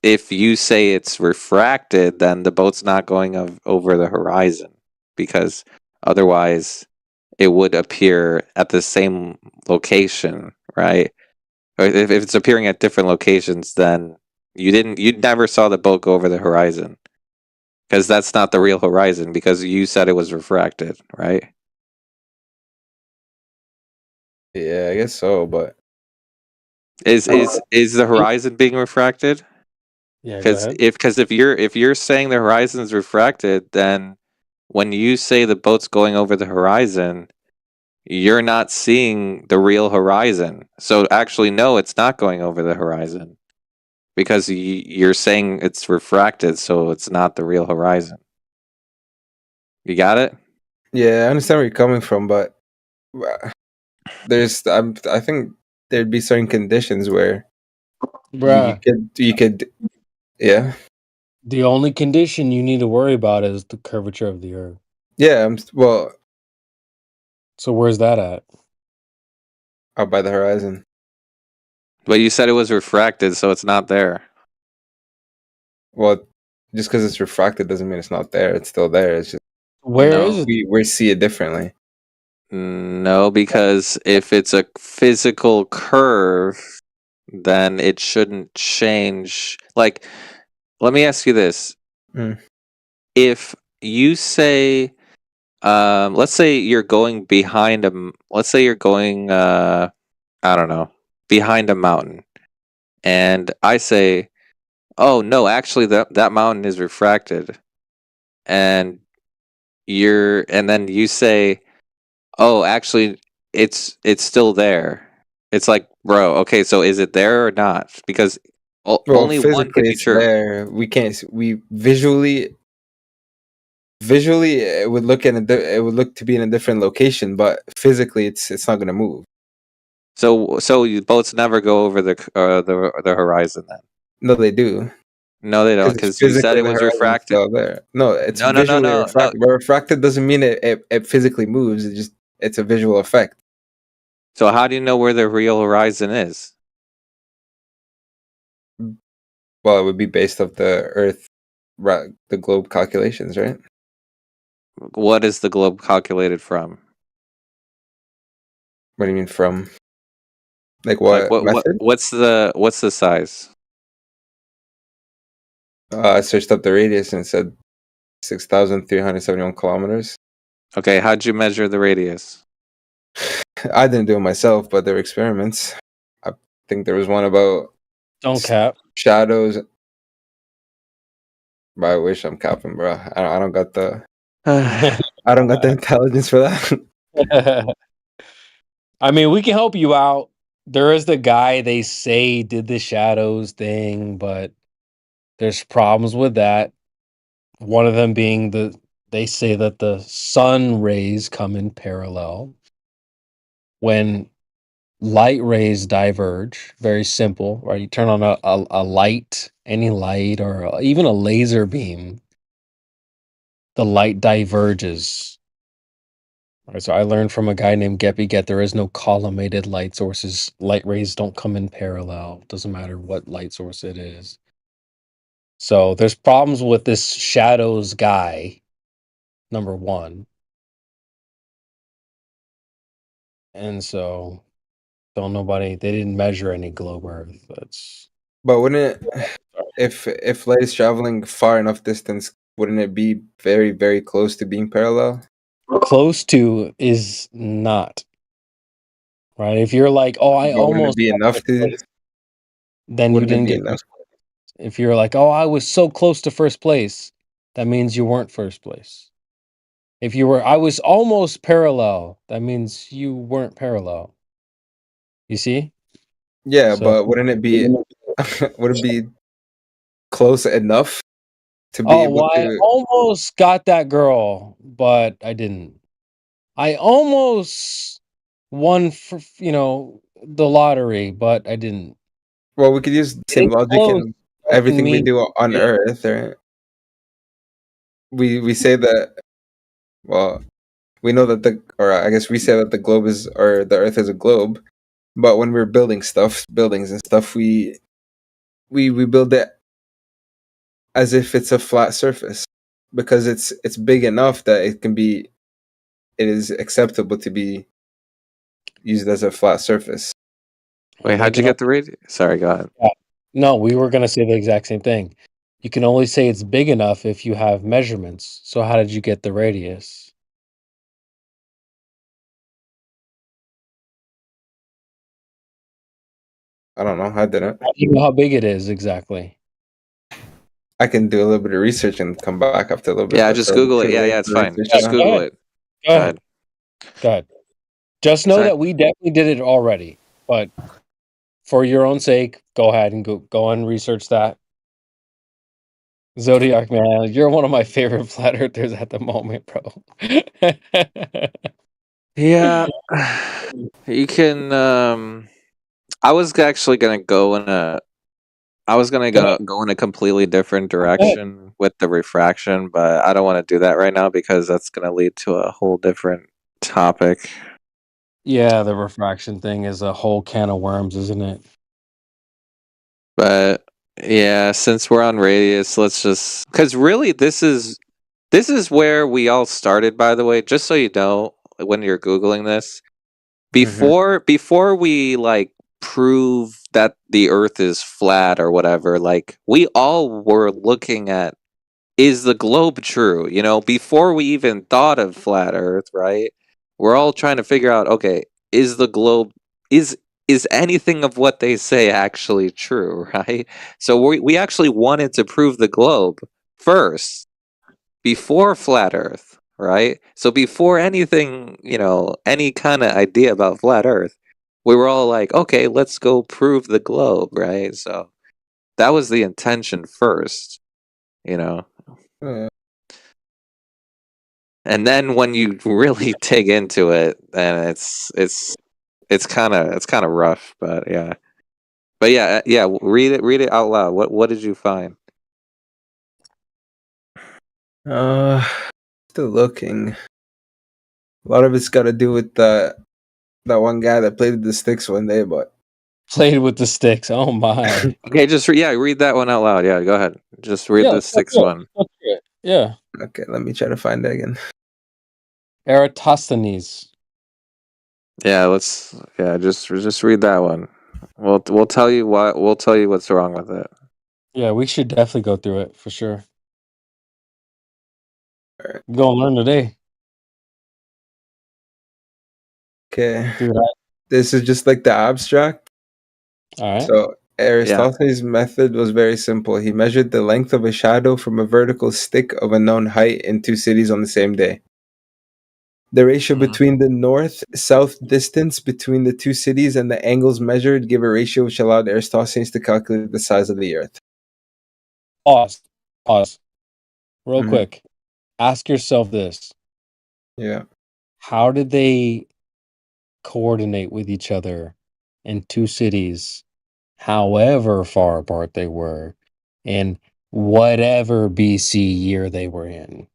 if you say it's refracted, then the boat's not going over the horizon because otherwise it would appear at the same location, right? Or if it's appearing at different locations, then you never saw the boat go over the horizon because that's not the real horizon because you said it was refracted, right? Yeah, I guess so. But is the horizon being refracted? Yeah, go ahead. Because if you're saying the horizon's refracted, then when you say the boat's going over the horizon, you're not seeing the real horizon. So actually, no, it's not going over the horizon because you're saying it's refracted, so it's not the real horizon. You got it? yeah, I understand where you're coming from, but I think there'd be certain conditions where Bruh. You could, yeah, The only condition you need to worry about is the curvature of the Earth. yeah. Well, So where's that at? out by the horizon. But you said it was refracted, so it's not there. Well, just because it's refracted doesn't mean it's not there. It's still there. It's just Where is it? we see it differently. No, because if it's a physical curve, then it shouldn't change. Like, let me ask you this. Mm. If you say, let's say you're going behind let's say you're going, I don't know, behind a mountain. And I say, oh, no, actually that mountain is refracted. And then you say, oh, actually, it's still there. It's like, bro, okay, so is it there or not? Because only one can physically be it's true. there. We can't. We visually, it would look it would look to be in a different location, but physically, it's not going to move. So boats never go over the horizon then. No, they do. No, they don't, because you said it was refracted. There. No, it's No, visually refracted. But refracted doesn't mean it physically moves. It's a visual effect. So how do you know where the real horizon is? Well, it would be based off the Earth, the globe calculations, right? What is the globe calculated from? What do you mean from? Like what method? What's the size? I searched up the radius and it said 6,371 kilometers. Okay, how'd you measure the radius? I didn't do it myself, but there were experiments. I think there was one about shadows. But I wish I'm capping, bro. I don't got the I don't got the intelligence for that. I mean, we can help you out. There is the guy they say did the shadows thing, but there's problems with that. One of them being they say that the sun rays come in parallel. When light rays diverge, very simple, right? You turn on a light, any light, or even a laser beam, the light diverges. All right, so I learned from a guy named Geppy Get there is no collimated light sources. Light rays don't come in parallel. Doesn't matter what light source it is. So there's problems with this shadows guy, number one. And so they didn't measure any globe Earth. But wouldn't it, if light is traveling far enough distance, wouldn't it be very, very close to being parallel? Close to is not. Right? If you're like, oh, I almost be enough to then you didn't get first place. If you're like, oh, I was so close to first place, that means you weren't first place. If you were, I was almost parallel, that means you weren't parallel. You see? Yeah, but wouldn't it be would it be close enough to be able to? I almost got that girl, but I didn't. I almost won for the lottery, but I didn't. Well, we could use the same logic in everything we do on Earth, right? We say that. Well, we know that I guess we say that the globe is, or the Earth is a globe, but when we're building buildings and stuff, we build it as if it's a flat surface because it's big enough that it is acceptable to be used as a flat surface. Wait, how'd you get the radius? Sorry, go ahead. No, we were going to say the exact same thing. You can only say it's big enough if you have measurements. So how did you get the radius? I don't know. I didn't. How do you know how big it is exactly? I can do a little bit of research and come back after a little bit. Yeah, just Google it. Yeah, it's fine. Just Google it. Go ahead. Just know that we definitely did it already, but for your own sake, go ahead and go and research that. Zodiac man, you're one of my favorite flat earthers at the moment, bro. Yeah, you can. I was actually gonna go in I was gonna go in a completely different direction with the refraction, but I don't want to do that right now because that's gonna lead to a whole different topic. Yeah, the refraction thing is a whole can of worms, isn't it? But yeah, since we're on radius, let's just because really this is where we all started. By the way, just so you know, when you're googling this, before we like prove that the Earth is flat or whatever, like we all were looking at, is the globe true? You know, before we even thought of flat Earth, right? We're all trying to figure out, okay, is the globe is anything of what they say actually true, right? So we actually wanted to prove the globe first before flat Earth, right? So before anything, you know, any kind of idea about flat Earth, we were all like, okay, let's go prove the globe, right? So that was the intention first, you know. And then when you really dig into it, then it's kind of rough, but yeah. But yeah, read it out loud. What did you find? Still looking. A lot of it's got to do with that one guy that played with the sticks one day, but Played with the sticks. Oh my. Okay, just read that one out loud. Yeah, go ahead. Just read the sixth one. Yeah. Okay, let me try to find it again. Eratosthenes. Yeah, just read that one. We'll tell you what's wrong with it. Yeah, we should definitely go through it for sure. We're gonna learn today. Okay. Dude, This is just like the abstract. All right. So Aristophanes' method was very simple. He measured the length of a shadow from a vertical stick of a known height in two cities on the same day. The ratio between the north-south distance between the two cities and the angles measured give a ratio which allowed Aristophanes to calculate the size of the Earth. Pause. Real quick. Ask yourself this. Yeah. How did they coordinate with each other in two cities, however far apart they were, in whatever BC year they were in?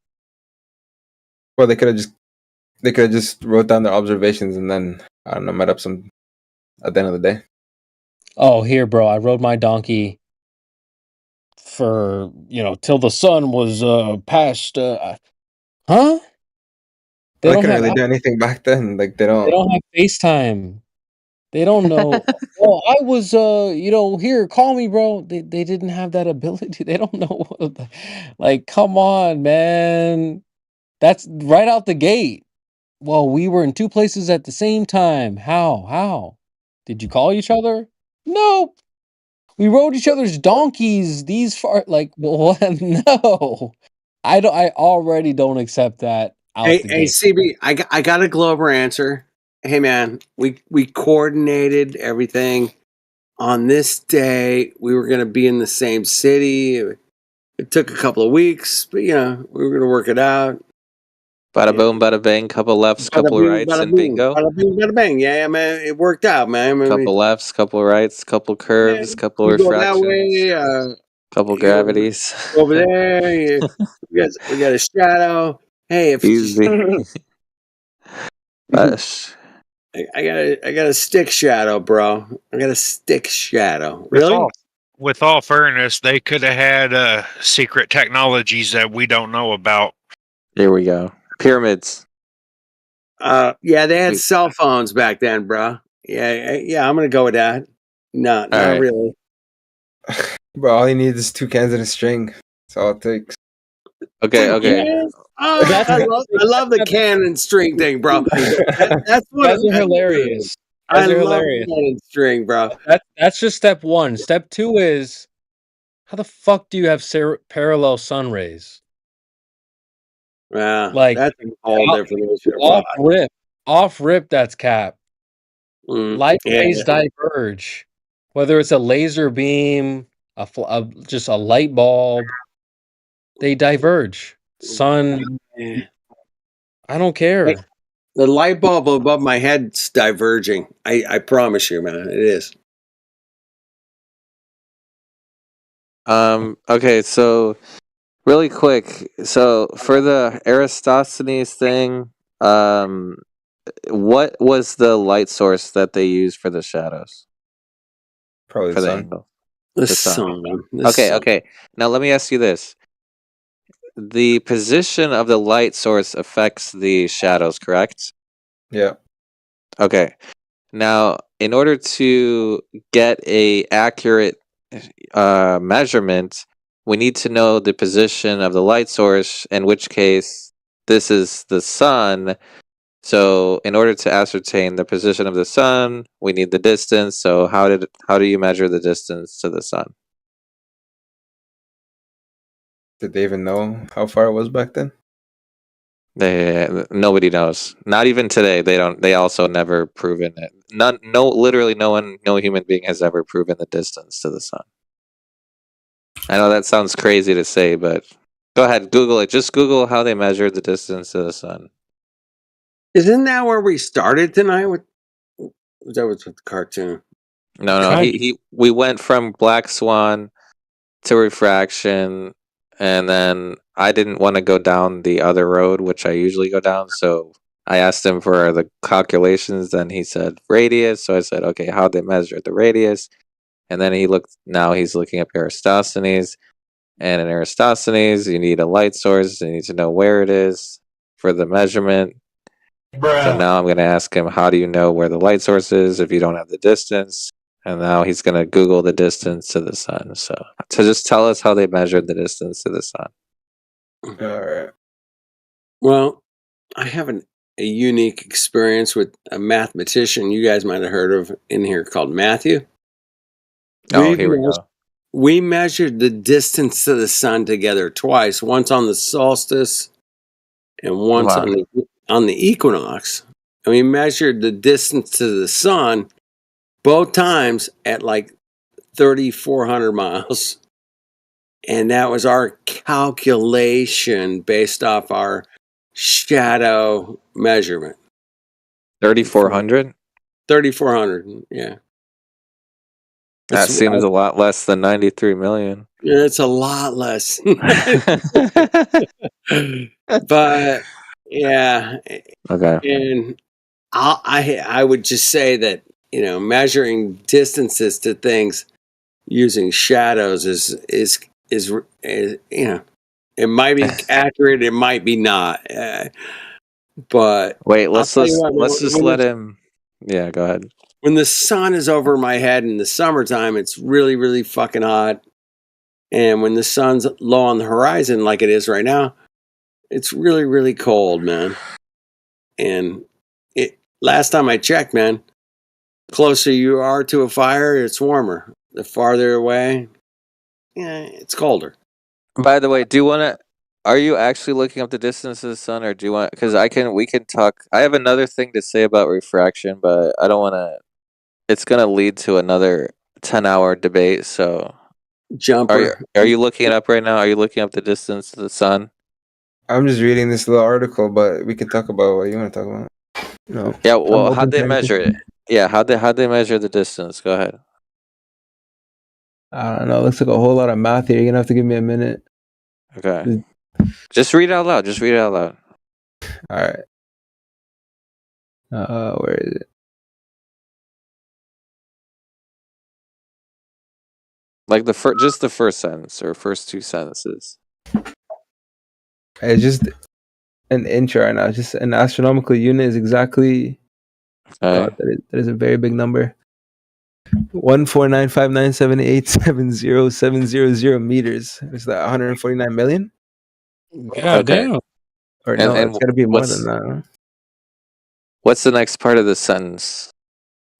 Well, they could have just wrote down their observations and then, I don't know, met up some at the end of the day. Oh, here, bro, I rode my donkey for, till the sun was past. Huh? They couldn't really do anything back then. Like they They don't have FaceTime. They don't know. Oh, I was, here, call me, bro. They didn't have that ability. They don't know. Like, come on, man. That's right out the gate. Well, we were in two places at the same time. How? Did you call each other? Nope. We rode each other's donkeys these far. Like, what? No. I already don't accept that out the Hey, gate. CB, I got a Glober answer. Hey, man, we coordinated everything on this day. We were going to be in the same city. It took a couple of weeks, but we were going to work it out. Bada boom, bada bang, couple lefts, couple rights, and bingo. Bada bing, bada bang. Yeah, man, it worked out, man. Couple lefts, couple rights, couple curves, couple We go refractions, that way. couple gravities. Over there, we got a shadow. Hey, if Easy. I got a stick shadow, bro. I got a stick shadow. Really? With all fairness, they could have had secret technologies that we don't know about. Here we go. Pyramids. Yeah, they had cell phones back then, bro. Yeah, I'm gonna go with that. No, not right. really. Bro, all you need is 2 cans and a string. That's all it takes. Okay. Oh, I love the can and string thing, bro. That's what Guys are hilarious. I Guys are love hilarious. can and string, bro. That's just step one. Step two is, how the fuck do you have parallel sun rays? Yeah, Like, that's a whole different issue. Off rip, that's cap. Light yeah. rays diverge. Whether it's a laser beam, just a light bulb, they diverge. Sun, I don't care. Hey, the light bulb above my head's diverging. I promise you, man, it is. Okay, so really quick. So for the Eratosthenes thing, what was the light source that they used for the shadows? Probably For the the sun. angle. The sun. sun. Okay, okay. Now let me ask you this. The position of the light source affects the shadows, correct? Yeah. Okay. Now, in order to get a accurate measurement, we need to know the position of the light source, in which case this is the sun. So, in order to ascertain the position of the sun, we need the distance. So, how do you measure the distance to the sun? Did they even know how far it was back then? Nobody knows. Not even today. They don't. They also never proven it. Literally, no human being has ever proven the distance to the sun. I know that sounds crazy to say, but go ahead, Google it. Just Google how they measured the distance to the sun. Isn't that where we started tonight? That was with the cartoon. No. We went from Black Swan to refraction, and then I didn't want to go down the other road, which I usually go down. So I asked him for the calculations. Then he said radius. So I said, okay, how'd they measure the radius? And then now he's looking up Eratosthenes. And in Eratosthenes, you need a light source. You need to know where it is for the measurement. So now I'm going to ask him, how do you know where the light source is if you don't have the distance? And now he's going to Google the distance to the sun. So to just tell us how they measured the distance to the sun. All right. Well, I have a unique experience with a mathematician you guys might have heard of in here called Matthew. Oh, here we go. We measured the distance to the sun together twice, once on the solstice and once Wow. on the equinox. And we measured the distance to the sun both times at like 3,400 miles. And that was our calculation based off our shadow measurement. 3,400? 3,400, yeah. That seems a lot less than 93 million. Yeah, it's a lot less. But yeah. Okay. And I would just say that, measuring distances to things using shadows is it might be accurate, it might be not. But wait, let's tell you what, just let him. Yeah, go ahead. When the sun is over my head in the summertime, it's really, really fucking hot. And when the sun's low on the horizon, like it is right now, it's really, really cold, man. And last time I checked, man, the closer you are to a fire, it's warmer. The farther away, it's colder. By the way, are you actually looking up the distance of the sun, or do you want? Because we can talk. I have another thing to say about refraction, but I don't want to. It's going to lead to another 10-hour debate. So, Jumper. Are you looking it up right now? Are you looking up the distance to the sun? I'm just reading this little article, but we can talk about what you want to talk about. No. Yeah. Well, how'd they measure it? Yeah. How'd they measure the distance? Go ahead. I don't know. It looks like a whole lot of math here. You're gonna have to give me a minute. Okay. Just read it out loud. Just read it out loud. All right. Where is it? Like just the first sentence or first two sentences. It's just an intro right now. Just an astronomical unit is exactly. God, that is a very big number. 14959787070 meters. Is that 149 million? God damn. Or no, it's gotta be more than that. What's the next part of the sentence?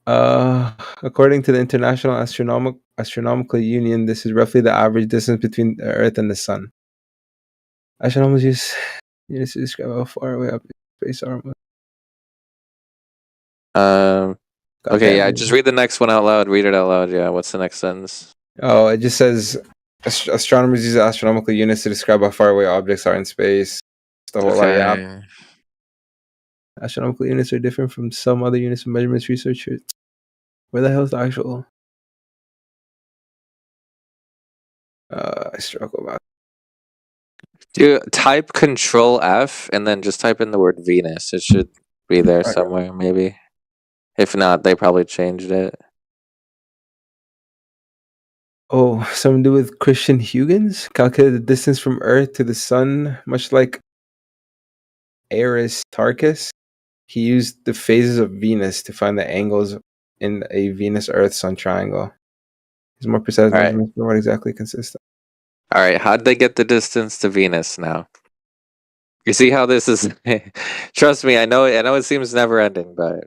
According to the International Astronomical Union, this is roughly the average distance between the Earth and the Sun. Astronomers use units to describe how far away up in space are. Okay, yeah, just read the next one out loud. Read it out loud. Yeah, what's the next sentence? Oh, it just says astronomers use astronomical units to describe how far away objects are in space. It's the whole lot. Yeah. Astronomical units are different from some other units of measurements researchers. Where the hell is the actual? I struggle about. Do type Control F and then just type in the word Venus. It should be there Okay. somewhere, maybe. If not, they probably changed it. Oh, something to do with Christian Huygens? Calculated the distance from Earth to the Sun, much like Aristarchus. He used the phases of Venus to find the angles in a Venus-Earth-Sun triangle. He's more precise All right. measurements for what exactly consists of. All right, how'd they get the distance to Venus now? You see how this is? Trust me, I know it seems never ending, but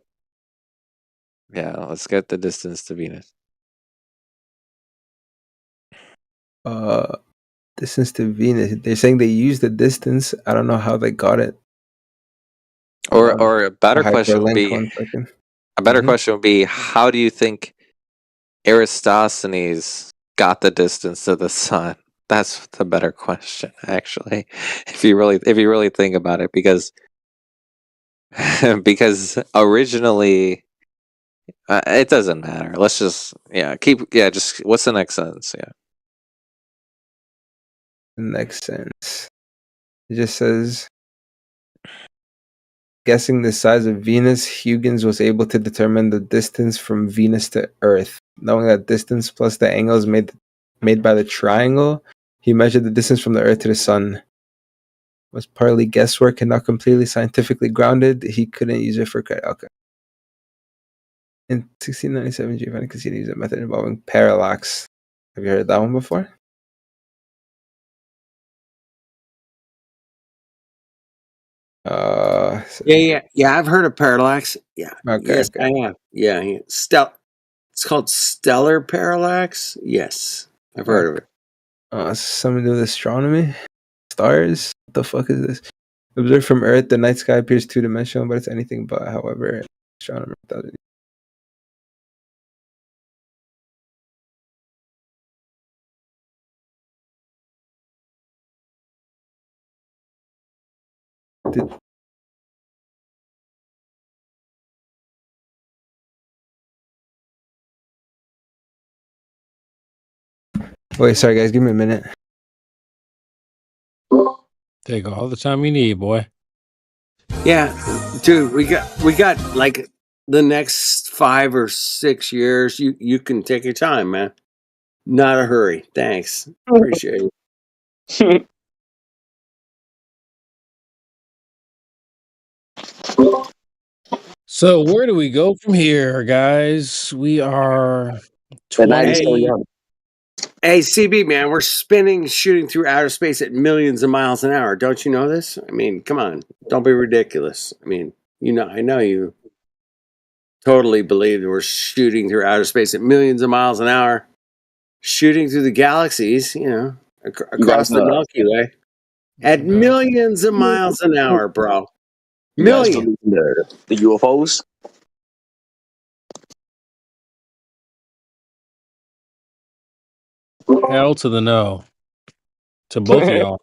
yeah, let's get the distance to Venus. Distance to Venus. They're saying they used the distance. I don't know how they got it. Or a better question would hyperlink, be 1 second. a better Mhm. question would be, how do you think Eratosthenes got the distance to the sun? That's the better question, actually. If you really think about it, because because originally it doesn't matter. Let's just just what's the next sentence? Yeah. The next sentence. It just says, guessing the size of Venus, Huygens was able to determine the distance from Venus to Earth. Knowing that distance plus the angles made by the triangle, he measured the distance from the Earth to the Sun. It was partly guesswork and not completely scientifically grounded. He couldn't use it for credit. Okay. In 1697, Giovanni Cassini used a method involving parallax. Have you heard that one before? Yeah. I've heard of parallax. Yeah. Okay, Yes, okay. I have. Yeah. It's called stellar parallax. Yes, I've heard of it. Something to do with astronomy? Stars? What the fuck is this? Observed from Earth, the night sky appears two-dimensional, but it's anything but. However, astronomer thought it. Wait, sorry guys, give me a minute. Take all the time you need, boy. Yeah, dude, we got like the next 5 or 6 years. You can take your time, man. Not a hurry. Thanks. Appreciate it. So where do we go from here, guys? We are The night is so 20. young. Hey, CB, man, we're shooting through outer space at millions of miles an hour. Don't you know this? I mean, come on, don't be ridiculous. I mean, I know you totally believe that we're shooting through outer space at millions of miles an hour, shooting through the galaxies, across the Milky Way at millions of miles an hour, bro. You guys Millions. believe in the UFOs? Hell to the no. To both of y'all.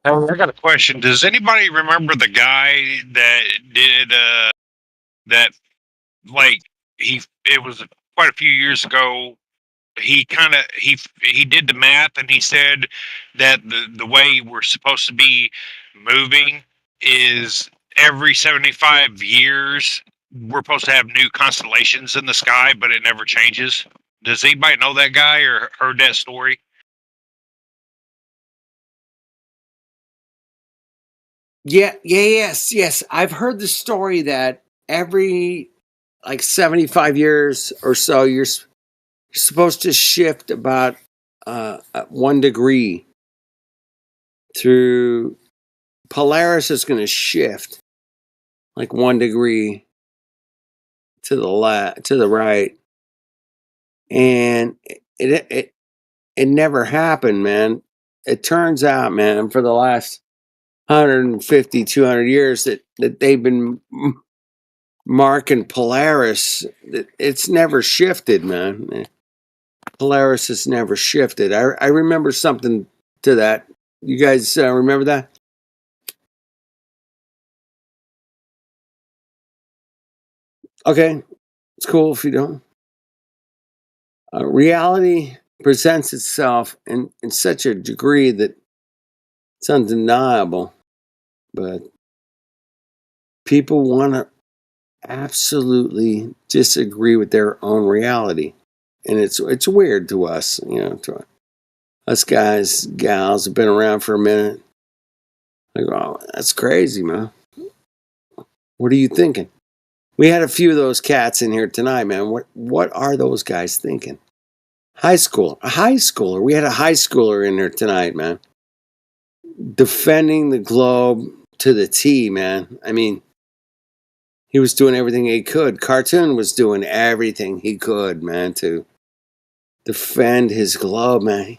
I got a question. Does anybody remember the guy that did that? Like it was quite a few years ago. He did the math and he said that the way we're supposed to be moving is every 75 years we're supposed to have new constellations in the sky, but it never changes. Does anybody know that guy or heard that story? Yes. I've heard the story that every like 75 years or so, you're supposed to shift about 1 degree through. Polaris is going to shift like 1 degree to the right, and it never happened, man. It turns out, man, for the last 150, 200 years that they've been marking Polaris. It's never shifted, man. Polaris has never shifted. I remember something to that. You guys remember that? Okay, it's cool if you don't. reality presents itself in such a degree that it's undeniable, but people want to absolutely disagree with their own reality, and it's weird to us, to us guys, gals have been around for a minute. Like, oh, that's crazy, man. What are you thinking? We had a few of those cats in here tonight, man. What are those guys thinking? A high schooler. We had a high schooler in here tonight, man. Defending the globe to the T, man. I mean, he was doing everything he could. Cartoon was doing everything he could, man, to defend his globe, man.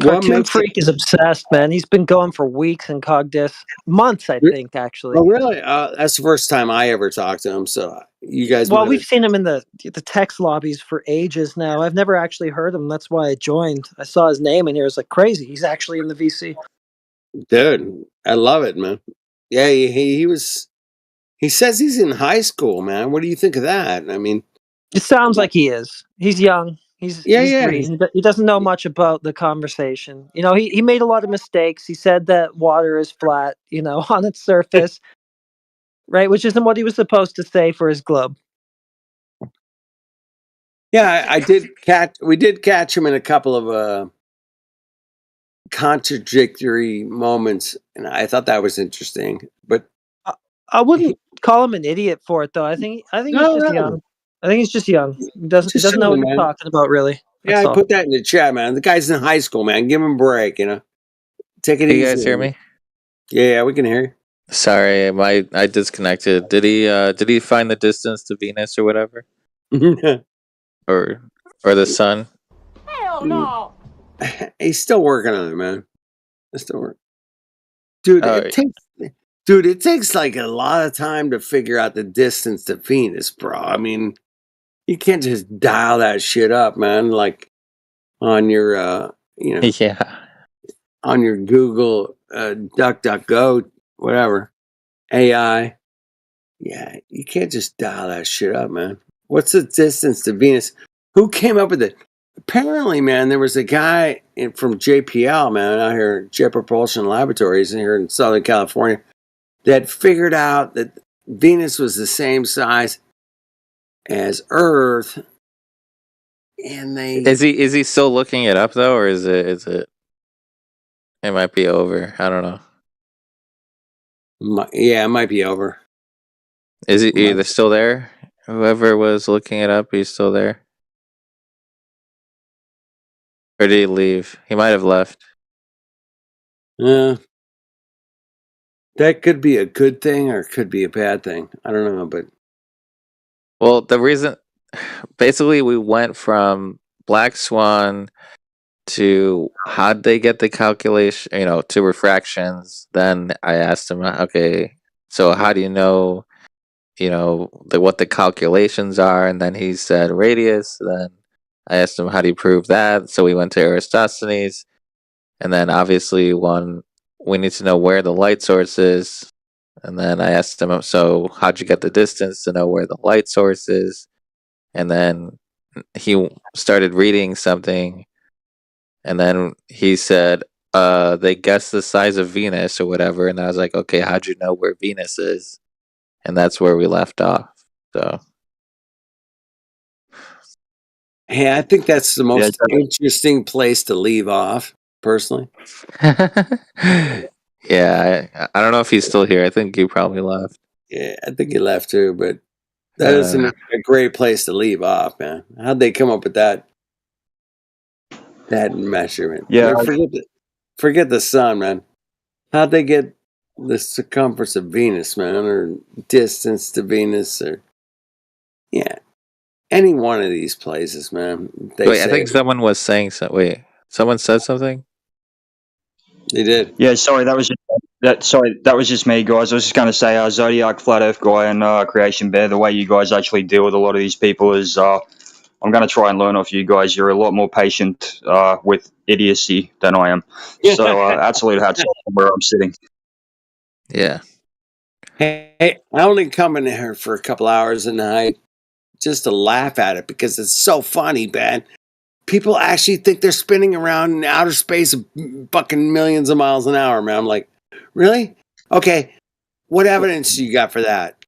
Cartoon Freak is obsessed, man. He's been going for weeks in Cogdis. Months, I think, actually. Oh, really? That's the first time I ever talked to him, so you guys... Well, we've seen him in the text lobbies for ages now. I've never actually heard him. That's why I joined. I saw his name in here. I was like, crazy. He's actually in the VC. Dude, I love it, man. Yeah, he was... He says he's in high school, man. What do you think of that? I mean... It sounds like he is. He's young. He's green. He doesn't know much about the conversation. He made a lot of mistakes. He said that water is flat, on its surface, right? Which isn't what he was supposed to say for his globe. Yeah, we did catch him in a couple of contradictory moments, and I thought that was interesting. But I wouldn't call him an idiot for it, though. I think he's just young. I think he's just young. He doesn't know what he's talking about, really. Yeah, I put that in the chat, man. The guy's in high school, man. Give him a break, Take it easy. You guys hear me? Yeah, we can hear you. Sorry, I disconnected. Did he find the distance to Venus or whatever? or the sun? Hell no. He's still working on it, man. It's still working. Dude, it takes like a lot of time to figure out the distance to Venus, bro. I mean, you can't just dial that shit up, man, like on your on your Google DuckDuckGo, whatever, AI. Yeah, you can't just dial that shit up, man. What's the distance to Venus? Who came up with it? Apparently, man, there was a guy from JPL, man, out here, Jet Propulsion Laboratories, here in Southern California, that figured out that Venus was the same size as Earth, and they... Is he still looking it up though, or is it? It might be over. I don't know. Yeah, it might be over. Is he either still there? Whoever was looking it up, he's still there. Or did he leave? He might have left. That could be a good thing or it could be a bad thing. I don't know, but... Well, the reason... Basically, we went from Black Swan to how'd they get the calculation, to refractions. Then I asked him, okay, so how do you know, what the calculations are? And then he said radius. Then I asked him, how do you prove that? So we went to Eratosthenes. And then obviously we need to know where the light source is. And then I asked him, so how'd you get the distance to know where the light source is? And then he started reading something. And then he said, they guessed the size of Venus or whatever. And I was like, okay, how'd you know where Venus is? And that's where we left off. So, hey, I think that's the most interesting place to leave off, personally. Yeah, I don't know if he's still here. I think he probably left. Yeah, I think he left too, but that isn't a great place to leave off, man. How'd they come up with that measurement? Yeah. Forget the sun, man. How'd they get the circumference of Venus, man, or distance to Venus, or any one of these places, man? I think someone was saying something. Wait, someone said something? They did. Yeah, sorry, that was just me, guys. I was just going to say, Zodiac, Flat Earth Guy, and Creation Bear. The way you guys actually deal with a lot of these people is, I'm going to try and learn off you guys. You're a lot more patient with idiocy than I am. So, absolute hats off from where I'm sitting. Yeah. Hey, I only come in here for a couple hours a night, just to laugh at it because it's so funny, man. People actually think they're spinning around in outer space fucking millions of miles an hour, man. I'm like, really? Okay, what evidence you got for that?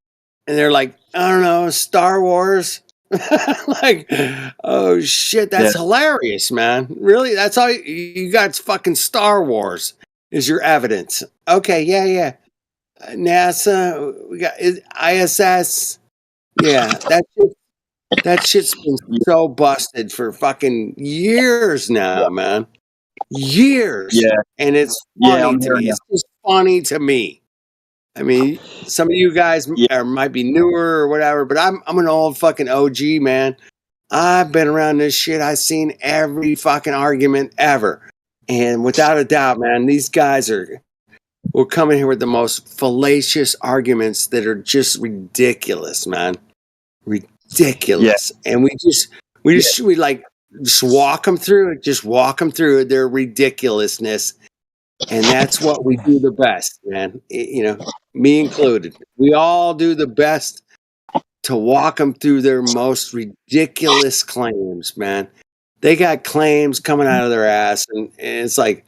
And they're like, I don't know, Star Wars. Like, oh shit, that's hilarious, man. Really? That's all you got? It's fucking Star Wars is your evidence. Okay, yeah. NASA, we got ISS. Yeah, that shit's been so busted for fucking years now, man. Years. Yeah. And it's Yeah, funny I'm to hearing me. you. It's just funny to me. I mean, some of you guys might be newer or whatever, but I'm an old fucking OG, man. I've been around this shit. I've seen every fucking argument ever. And without a doubt, man, these guys we're coming here with the most fallacious arguments that are just ridiculous, man. Ridiculous. And we just walk them through it. Just walk them through their ridiculousness. And that's what we do the best, man. Me included. We all do the best to walk them through their most ridiculous claims, man. They got claims coming out of their ass, and it's like,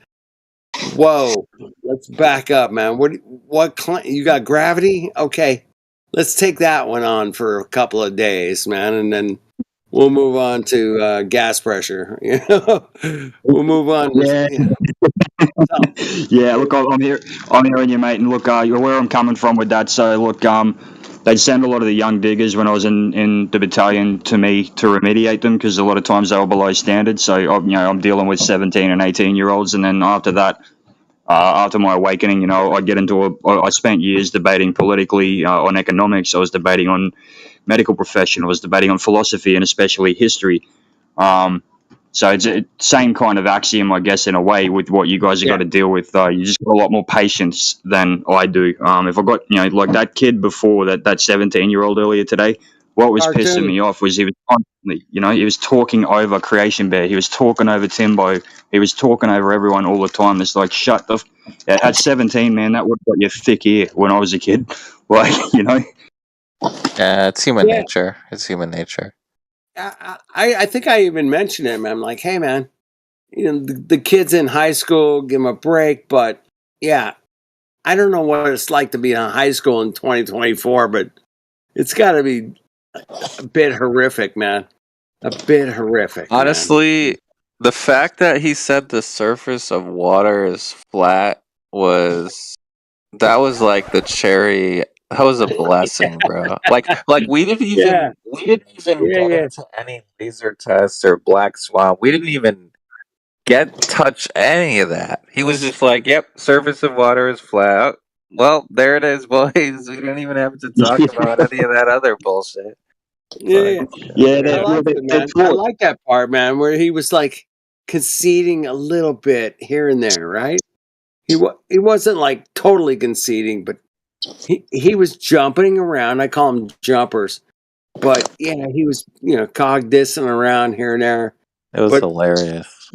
whoa, let's back up, man. What claim? You got gravity? Okay, let's take that one on for a couple of days, man, and then we'll move on to gas pressure. We'll move on. Yeah, look, I'm hearing you, mate, and look, where I'm coming from with that. So, look, they'd send a lot of the young diggers when I was in the battalion to me to remediate them because a lot of times they were below standard. So, I'm dealing with 17 and 18-year-olds, and then after that, after my awakening, I spent years debating politically on economics. I was debating on medical profession. I was debating on philosophy and especially history. So it's the same kind of axiom, I guess, in a way, with what you guys have got to deal with. You just got a lot more patience than I do. If I got, like that kid before, that 17-year-old earlier today, what was pissing me off was he was constantly, he was talking over Creation Bear. He was talking over Timbo. He was talking over everyone all the time. It's like, shut the... At 17, man, that would have got your thick ear when I was a kid. Like, Yeah, it's human nature. It's human nature. I think I even mentioned it, man. I'm like, hey, man, the kids in high school, give them a break. But yeah, I don't know what it's like to be in high school in 2024, but it's got to be a bit horrific, man. A bit horrific. Honestly, the fact that he said the surface of water is flat was like the cherry. That was a blessing, bro. Like we didn't even get into any laser tests or black swan. We didn't even touch any of that. He was just like, "Yep, surface of water is flat." Well, there it is, boys. We don't even have to talk about any of that other bullshit. I like it, man. I like that part, man, where he was like conceding a little bit here and there, right? He wasn't like totally conceding, but he was jumping around. I call them jumpers, but yeah, he was cog-dissing around here and there. It was hilarious.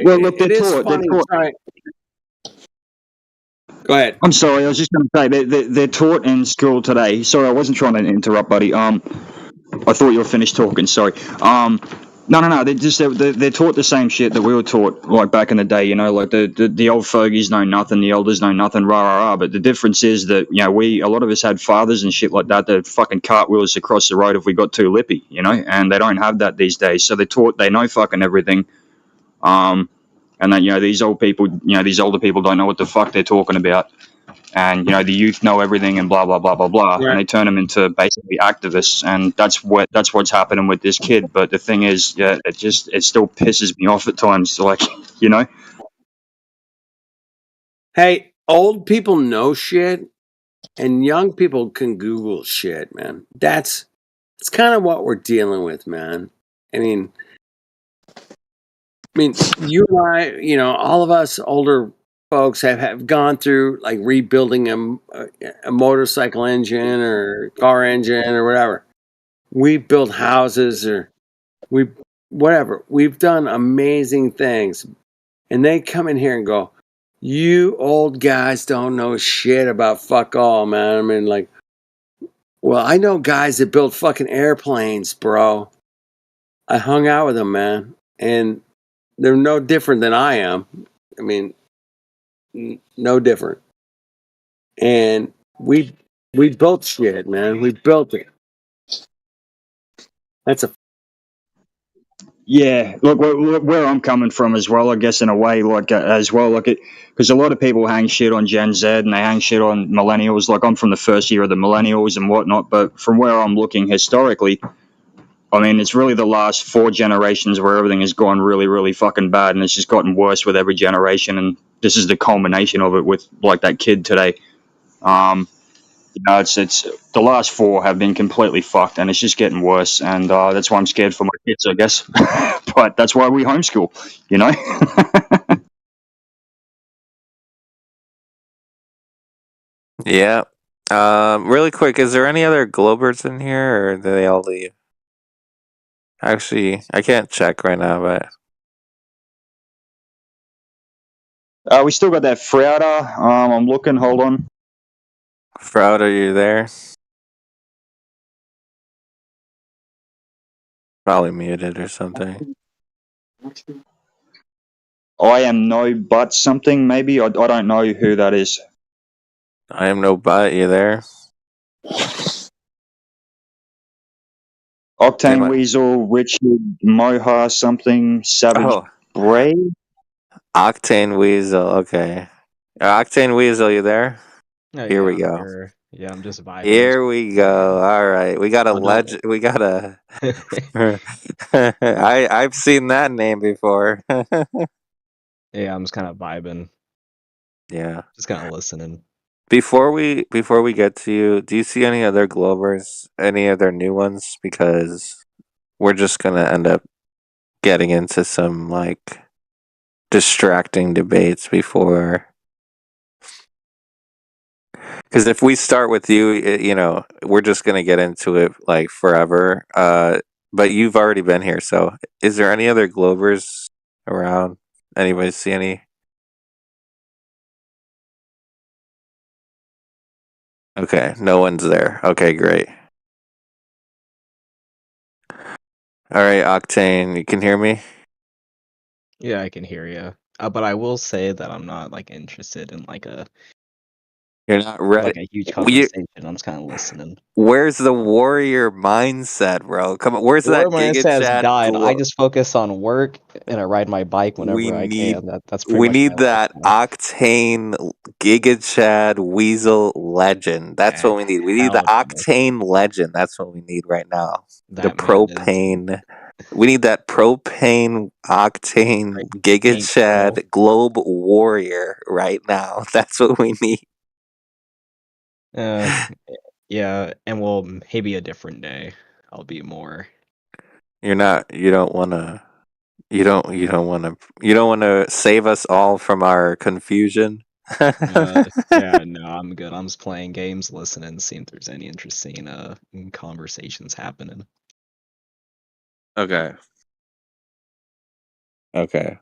Well, look, it is funny. Go ahead. I'm sorry. I was just going to say they're taught in school today. Sorry, I wasn't trying to interrupt, buddy. I thought you were finished talking. Sorry. No. They're taught the same shit that we were taught like back in the day. Like the old fogies know nothing, the elders know nothing, rah rah rah. But the difference is that a lot of us had fathers and shit like that fucking cartwheels across the road if we got too lippy, and they don't have that these days. So they know fucking everything. And then these old people, these older people don't know what the fuck they're talking about. And the youth know everything and blah blah blah blah blah, and they turn them into basically activists, and that's what's happening with this kid. But the thing is, it still pisses me off at times, like Hey, old people know shit, and young people can Google shit, man. It's kind of what we're dealing with, man. I mean, you and I, all of us older folks have gone through like rebuilding a motorcycle engine or car engine or whatever. We built houses or whatever. We've done amazing things. And they come in here and go, you old guys don't know shit about fuck all, man. I mean, like, Well, I know guys that build fucking airplanes, bro. I hung out with them, man, and they're no different than I am. I mean, no different. And we built shit, man. We built it. That's a Yeah, look where I'm coming from as well. I guess in a way, like as well, like it, because a lot of people hang shit on Gen Z and they hang shit on millennials. Like I'm from the first year of the millennials and whatnot, but from where I'm looking historically, I mean, it's really the last 4 generations where everything has gone really, really fucking bad, and it's just gotten worse with every generation. And this is the culmination of it with like that kid today. It's the last 4 have been completely fucked, and it's just getting worse. And that's why I'm scared for my kids, I guess. But that's why we homeschool, you know. Yeah. Really quick, is there any other Globers in here, or do they all leave? Actually, I can't check right now, but We still got that Frauda. I'm looking. Hold on. Froud, are you there? Probably muted or something. I am no but something. Maybe I don't know who that is. I am no but. You there? Octane Weasel, Richard Moha, something Savage Bray. Octane Weasel. Okay. Octane Weasel, you there? Oh, Here yeah, we I'm go. here. Yeah, I'm just vibing. Here we go. All right, we got a Oh, no. legend. We got a. I've seen that name before. Yeah, I'm just kind of vibing. Yeah. Just kind of listening. Before we get to you, do you see any other Globers? Any other new ones? Because we're just gonna end up getting into some like distracting debates before. Because if we start with you, we're just gonna get into it like forever. But you've already been here, so is there any other Globers around? Anybody see any? Okay, no one's there. Okay, great. All right, Octane, you can hear me? Yeah, I can hear you. But I will say that I'm not like interested in like a You're not ready. like a huge conversation. I'm just kind of listening. Where's the warrior mindset, bro? Come on, where's The that word Giga mindset has Chad? died. I just focus on work and I ride my bike whenever We I need can. That's pretty we much need my life that now. Octane Giga Chad Weasel legend. That's what we need. We need the Hell no. Octane legend. That's what we need right now. The That man is propane. We need that propane Octane Giga Paint Chad Pro. Globe Warrior right now. That's what we need. Yeah, and well, maybe a different day. I'll be more. You don't want to save us all from our confusion. Yeah, no, I'm good. I'm just playing games, listening, seeing if there's any interesting conversations happening. Okay. Okay.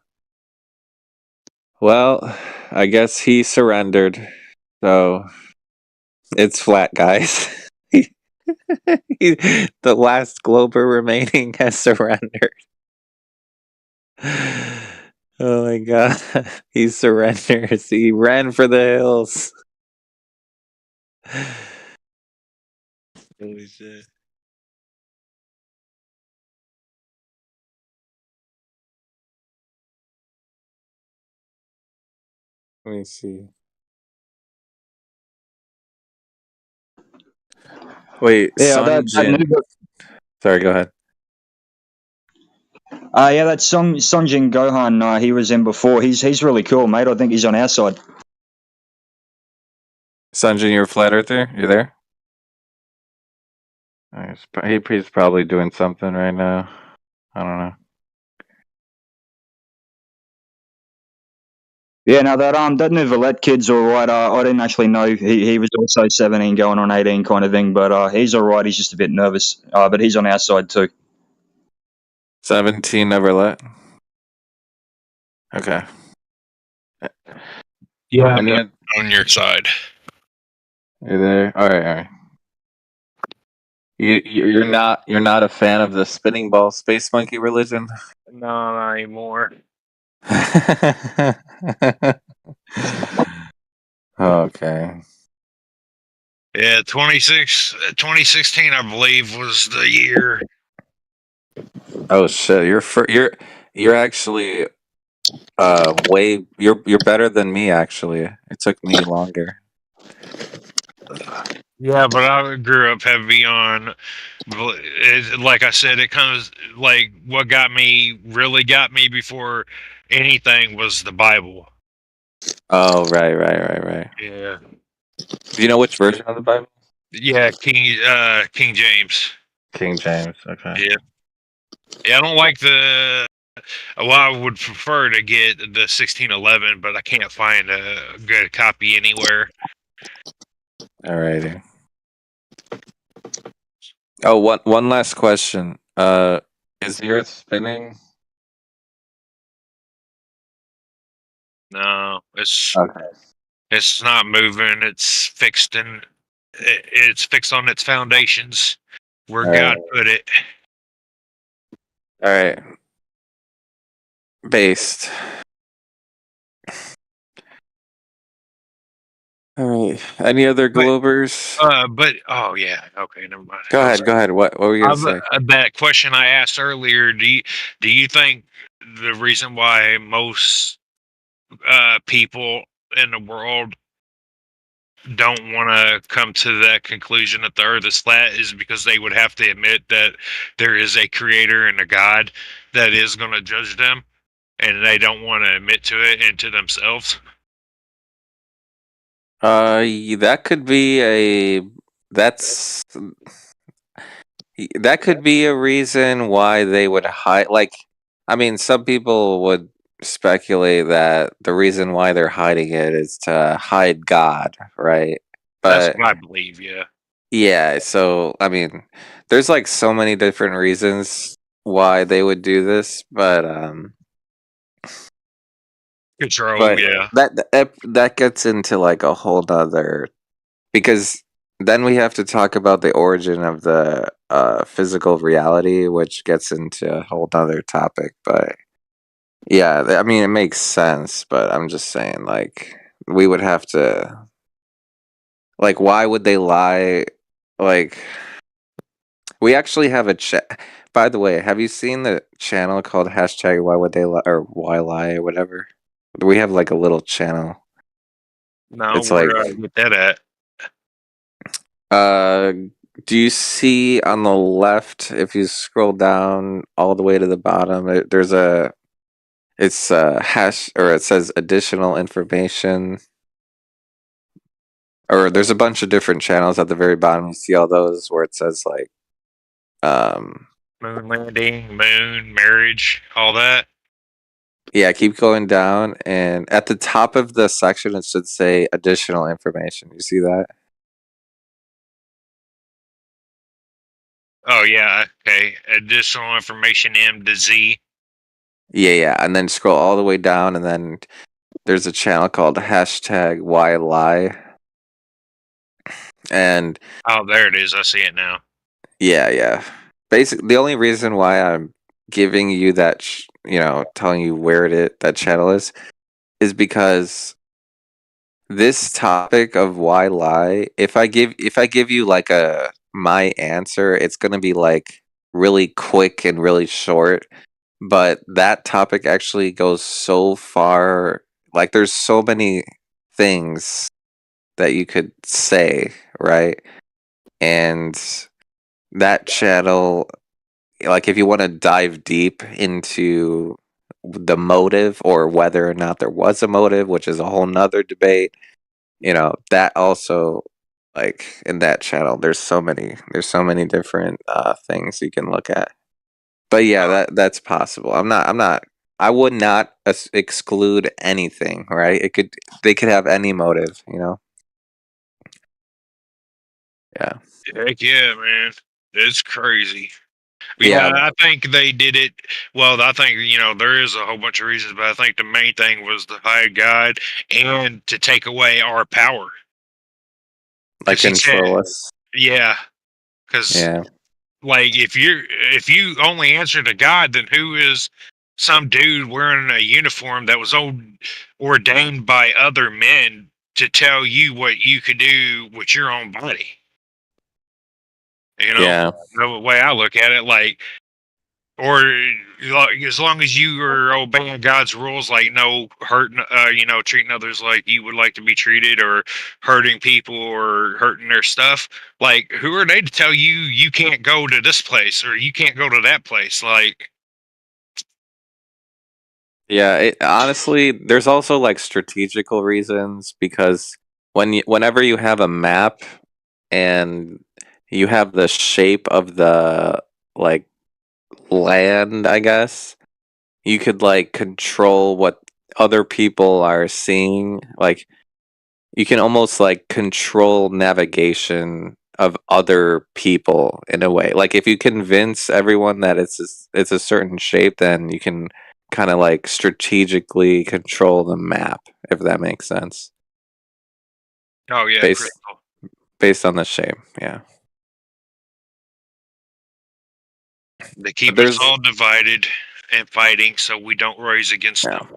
Well, I guess he surrendered. So it's flat, guys. The last Glober remaining has surrendered. Oh my god. He surrenders. He ran for the hills. Holy shit. Let me see. Wait, Yeah, Sun Jin. Sorry, go ahead. Yeah, that Sunjin Gohan. He was in before. He's really cool, mate. I think he's on our side. Sunjin, you're a flat earther? You there? He's probably doing something right now. I don't know. Yeah, no, that new Valette kid's all right. I didn't actually know he was also 17 going on 18 kind of thing, but he's all right. He's just a bit nervous, but he's on our side too. 17 never let. Okay. Yeah, Any on your side. You there? All right. You're not a fan of the spinning ball space monkey religion? No, not anymore. Okay. Yeah, 2016, I believe, was the year. Oh shit! You're actually you're better than me actually. It took me longer. Yeah, but I grew up heavy on, like I said, it comes like what really got me before anything was the Bible. Oh right. Yeah. Do you know which version of the Bible? Yeah, King James. King James. Okay. Yeah. Yeah, I don't like the. Well, I would prefer to get the 1611, but I can't find a good copy anywhere. Alrighty. Oh, one last question. Is the Earth spinning? No, Okay. it's not moving. It's fixed on its foundations where God put it. All right. Based. All right. Any other Globers? But oh yeah, okay, never mind. Go ahead. What were you gonna say? That question I asked earlier. Do you think the reason why most people in the world don't want to come to that conclusion that the Earth is flat is because they would have to admit that there is a Creator and a God that is going to judge them, and they don't want to admit to it and to themselves? That could be that could be a reason why they would hide. Like, I mean, some people would speculate that the reason why they're hiding it is to hide God, right? That's But what I believe. Yeah. yeah, so I mean, there's like so many different reasons why they would do this, but Control. but Yeah. that gets into like a whole nother, because then we have to talk about the origin of the physical reality, which gets into a whole nother topic. But yeah, I mean, it makes sense, but I'm just saying, like, we would have to, like, why would they lie? Like, we actually have a chat. By the way, have you seen the channel called hashtag Why Would They Lie or Why Lie or whatever? We have like a little channel. No, It's where like do I get that at? do you see on the left, if you scroll down all the way to the bottom, it's a hash, or it says additional information, or there's a bunch of different channels at the very bottom. You see all those where it says like Moon landing, moon, marriage, all that. yeah, keep going down, and at the top of the section it should say additional information. You see that? Oh yeah, okay. Additional information M to Z. Yeah, and then scroll all the way down, and then there's a channel called hashtag Why Lie. And oh, there it is. I see it now. yeah. Basically, the only reason why I'm giving you that, telling you where that channel is because this topic of why lie. If I give you like my answer, it's gonna be like really quick and really short. But that topic actually goes so far. Like, there's so many things that you could say, right? And that channel, like, if you want to dive deep into the motive or whether or not there was a motive, which is a whole nother debate, that also, like, in that channel, there's so many different things you can look at. But yeah, that's possible. I would not exclude anything, right? They could have any motive, Yeah. Heck yeah, man. It's crazy. Yeah, I think they did it. Well, I think, there is a whole bunch of reasons, but I think the main thing was to hide God and to take away our power. Like, control us. Yeah. Because Yeah. like if you only answer to God, then who is some dude wearing a uniform that was ordained by other men to tell you what you could do with your own body? You know, Yeah. the way I look at it, like, or like, as long as you are obeying God's rules, like no hurting, treating others like you would like to be treated, or hurting people or hurting their stuff. Like, who are they to tell you you can't go to this place or you can't go to that place? Like, Yeah, honestly, there's also like strategical reasons because whenever you have a map and you have the shape of the like land, I guess, you could like control what other people are seeing. Like you can almost like control navigation of other people in a way. Like if you convince everyone that it's a certain shape, then you can kind of like strategically control the map, if that makes sense. oh yeah, Based crystal. based on the shape, yeah. They keep there's- us all divided and fighting, so we don't rise against them.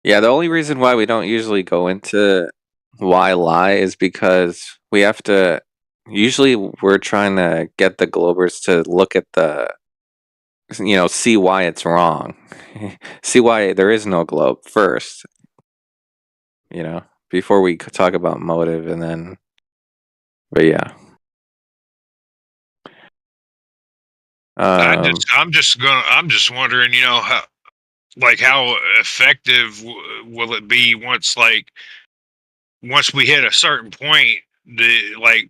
Yeah, the only reason why we don't usually go into why lie is because we have to. Usually, we're trying to get the Globers to look at see why it's wrong, see why there is no globe first. Before we talk about motive, and then, but yeah. I'm just wondering, how effective will it be once we hit a certain point,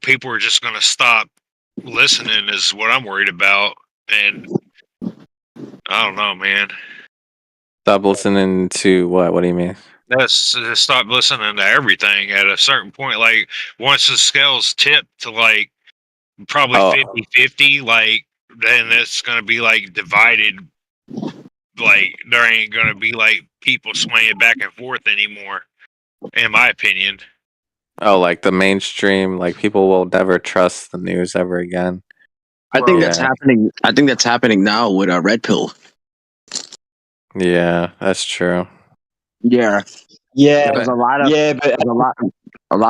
people are just going to stop listening is what I'm worried about. And I don't know, man. Stop listening to what? What do you mean? That's stop listening to everything at a certain point. Like once the scales tip to probably 50-50, then it's going to be divided. There ain't going to be people swaying back and forth anymore, in my opinion. Oh, like the mainstream, people will never trust the news ever again. I think that's happening. I think that's happening now with Red Pill. Yeah, that's true. Yeah, because a lot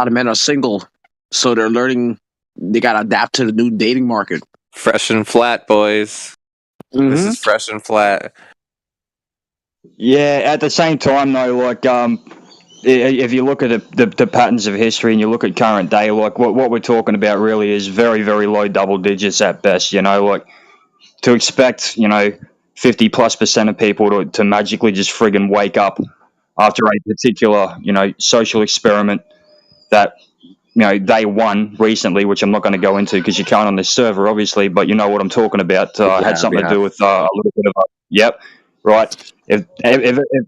of men are single, so they're learning. They gotta adapt to the new dating market. Fresh and flat, boys. This is fresh and flat. Yeah, at the same time though, if you look at the patterns of history and you look at current day, what we're talking about really is very, very low double digits at best. To expect 50+% of people to magically just friggin' wake up after a particular social experiment that day one recently, which I'm not going to go into because you can't on this server, obviously, but you know what I'm talking about. Had something to do with a little bit of yep, right. If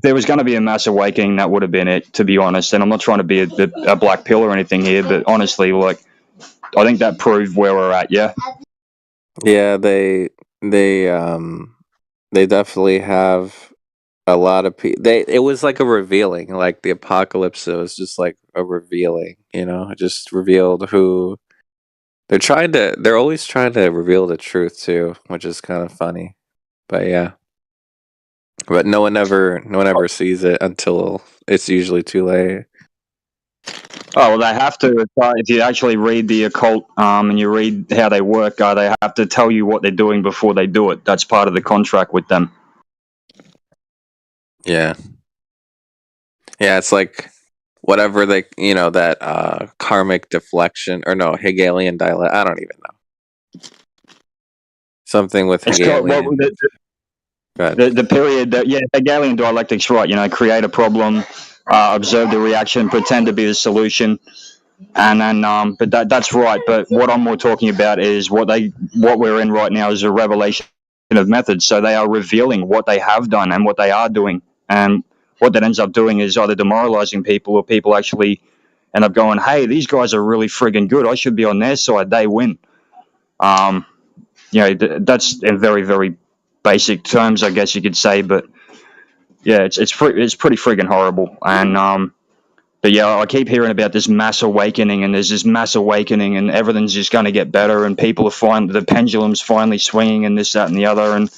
there was going to be a mass awakening, that would have been it, to be honest. And I'm not trying to be a black pill or anything here, but honestly, I think that proved where we're at. Yeah. Yeah, they definitely have a lot of people. It was like a revealing, like the apocalypse. It was just like a revealing, It just revealed who they're always trying to reveal the truth too, which is kind of funny. But yeah. But no one ever sees it until it's usually too late. Oh, well, they have to. If you actually read the occult and you read how they work, they have to tell you what they're doing before they do it. That's part of the contract with them. Yeah. Yeah, it's like whatever that karmic deflection, or no, Hegelian dialect. I don't even know. Something with Hegelian. The period that Hegelian dialectics, right? Create a problem, observe the reaction, pretend to be the solution, and then but that's right. But what I'm more talking about is what we're in right now is a revelation of methods. So they are revealing what they have done and what they are doing, and what that ends up doing is either demoralizing people or people actually end up going, "Hey, these guys are really friggin' good. I should be on their side. They win." That's in very, very basic terms, I guess you could say, but yeah, it's pretty friggin' horrible. And But yeah, I keep hearing about this mass awakening, and there's this mass awakening, and everything's just going to get better, and people are the pendulum's finally swinging, and this, that, and the other. And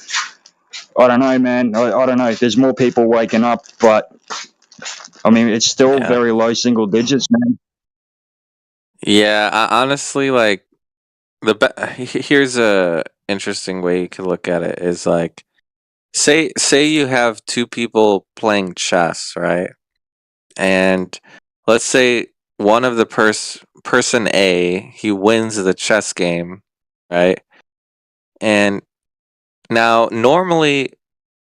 I don't know, man. I don't know. There's more people waking up, but I mean, it's still very low single digits, man. Yeah, honestly, like here's a interesting way you could look at it is like, say you have two people playing chess, right? And let's say one of the person A, he wins the chess game, right? And now normally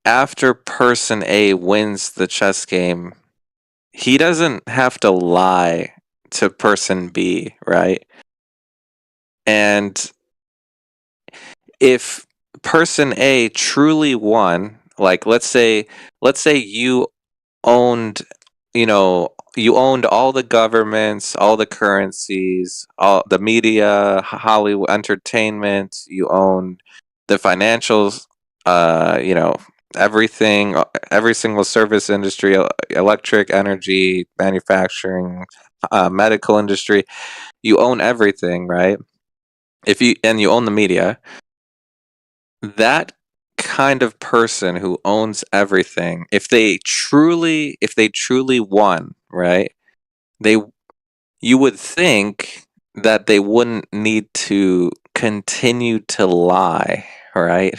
after person A wins the chess game, he doesn't have to lie to person B, right? And if person A truly won, like let's say you owned, you owned all the governments, all the currencies, all the media, Hollywood entertainment, you owned the financials, everything, every single service industry, electric, energy, manufacturing, medical industry, you own everything, right? You own the media, that kind of person who owns everything, if they truly won, right? You would think that they wouldn't need to continue to lie, right?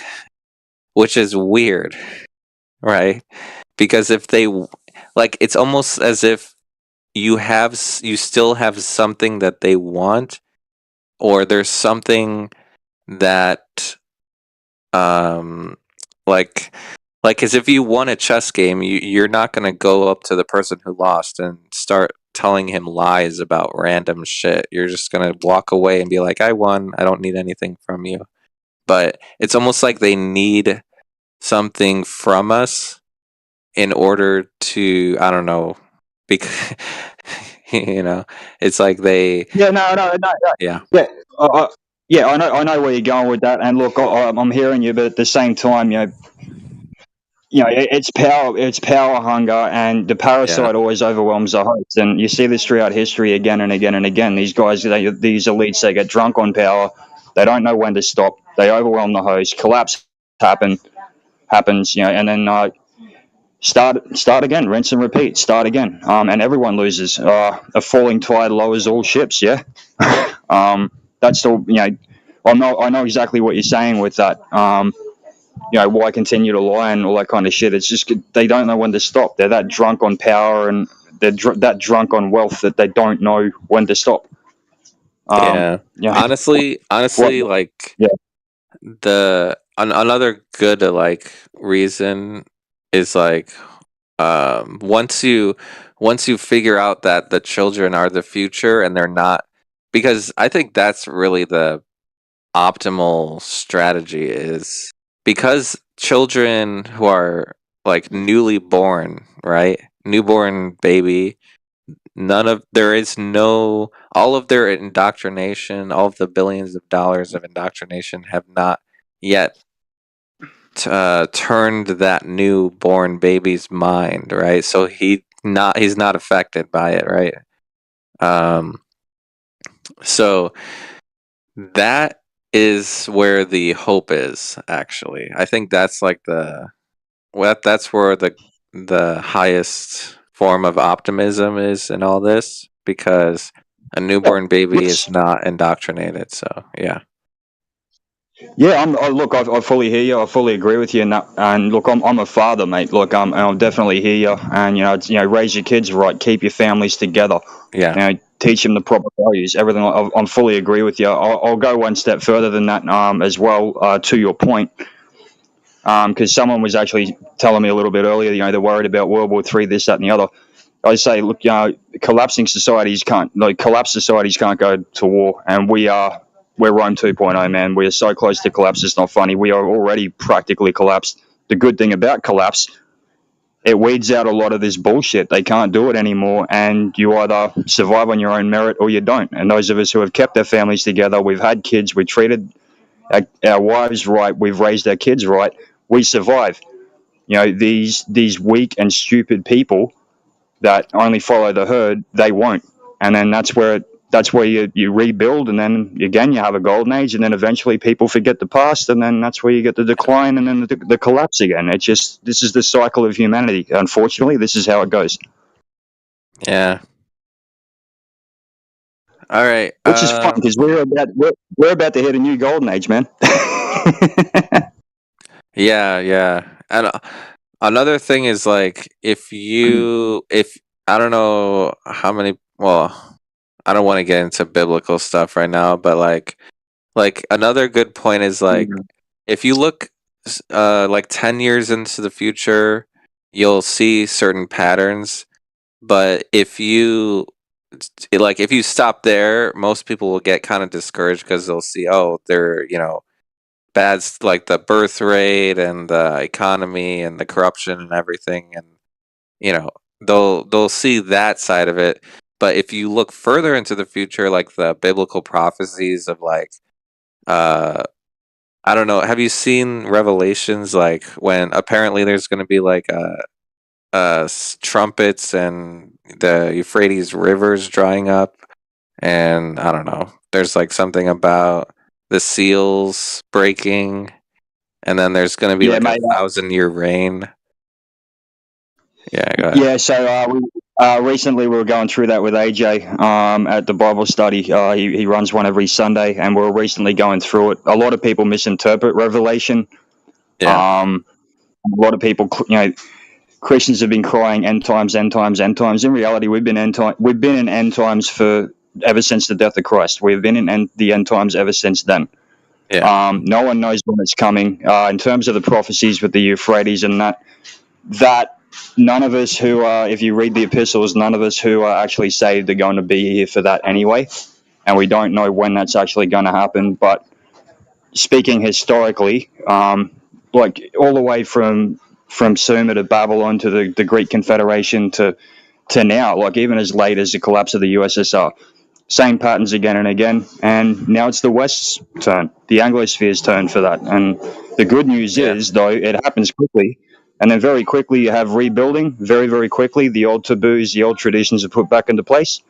Which is weird, right? Because if they, like, it's almost as if you still have something that they want, or there's something that like as if you won a chess game, you're not going to go up to the person who lost and start telling him lies about random shit. You're just going to walk away and be like, I won, I don't need anything from you. But it's almost like they need something from us in order to, I don't know, because it's like they Yeah, yeah. Yeah, I know where you're going with that. And look, I'm hearing you, but at the same time, it's power hunger, and the parasite always overwhelms the host. And you see this throughout history again and again and again. These guys, these elites, they get drunk on power. They don't know when to stop. They overwhelm the host. Collapse happens, and then start again, rinse and repeat, start again, and everyone loses. A falling tide lowers all ships. Yeah, that's still, I know exactly what you're saying with that. Why continue to lie and all that kind of shit? It's just they don't know when to stop. They're that drunk on power, and they're that drunk on wealth that they don't know when to stop. Honestly, like another good like reason is like once you figure out that the children are the future and they're not, because I think that's really the optimal strategy, is because children who are like newly born, right? Newborn baby, all of their indoctrination, all of the billions of dollars of indoctrination have not yet turned that newborn baby's mind, right? So he's not affected by it, right? So that is where the hope is, actually. I think that's like that's where the highest form of optimism is in all this, because a newborn baby is not indoctrinated. So yeah. Yeah, look, I fully hear you. I fully agree with you in that. And look, I'm a father, mate. Look, I'll definitely hear you. And raise your kids right, keep your families together. Yeah. Teach them the proper values. Everything. I'm fully agree with you. I'll go one step further than that as well. To your point, because someone was actually telling me a little bit earlier. They're worried about World War III, this, that, and the other. I say, look, collapsed societies can't go to war, and we're Rome 2.0, man. We are so close to collapse, it's not funny. We are already practically collapsed. The good thing about collapse, it weeds out a lot of this bullshit. They can't do it anymore, and you either survive on your own merit or you don't. And those of us who have kept our families together, we've had kids, we've treated our wives right, we've raised our kids right, we survive. These weak and stupid people that only follow the herd, they won't. And then that's where you rebuild, and then again you have a golden age, and then eventually people forget the past, and then that's where you get the decline and then the collapse again. This is the cycle of humanity. Unfortunately, this is how it goes. Yeah. All right. Which is fun because we're about to hit a new golden age, man. Yeah. And another thing is like if I don't know how many. Well, I don't want to get into biblical stuff right now, but like another good point is like if you look like 10 years into the future, you'll see certain patterns, but if you stop there, most people will get kind of discouraged because they'll see, oh, they're, bad, like the birth rate and the economy and the corruption and everything, and they'll see that side of it. But if you look further into the future, like the biblical prophecies of like I don't know, have you seen Revelations, like when apparently there's going to be like trumpets and the Euphrates rivers drying up, and I don't know, there's like something about the seals breaking, and then there's going to be like a 1,000-year reign. Yeah, go ahead. Yeah, so recently we were going through that with AJ at the Bible study. He runs one every Sunday, and we're recently going through it. A lot of people misinterpret Revelation. Yeah. A lot of people, Christians have been crying end times, end times, end times. In reality, we've been in end times ever since the death of Christ. We've been in the end times ever since then. Yeah. No one knows when it's coming. In terms of the prophecies with the Euphrates and that none of us who if you read the epistles, none of us who are actually saved are going to be here for that anyway, and we don't know when that's actually going to happen. But speaking historically, like all the way from Sumer to Babylon to the Greek Confederation to now, like even as late as the collapse of the USSR, same patterns again and again. And now it's the West's turn, the Anglosphere's turn for that. And the good news is, though, it happens quickly. And then very quickly you have rebuilding. Very, very quickly, the old taboos, the old traditions are put back into place.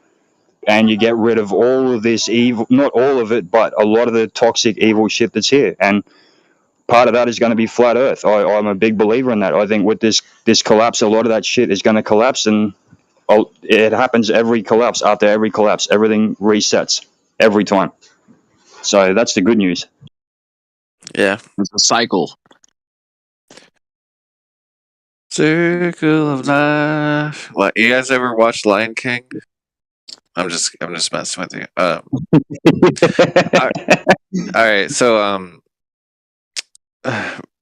And you get rid of all of this evil, not all of it, but a lot of the toxic, evil shit that's here. And part of that is going to be flat Earth. I'm a big believer in that. I think with this collapse, a lot of that shit is going to collapse. And it happens every collapse. After every collapse, everything resets every time. So that's the good news. Yeah. It's a cycle. Circle of life. What, you guys ever watched Lion King? I'm just messing with you. All right. So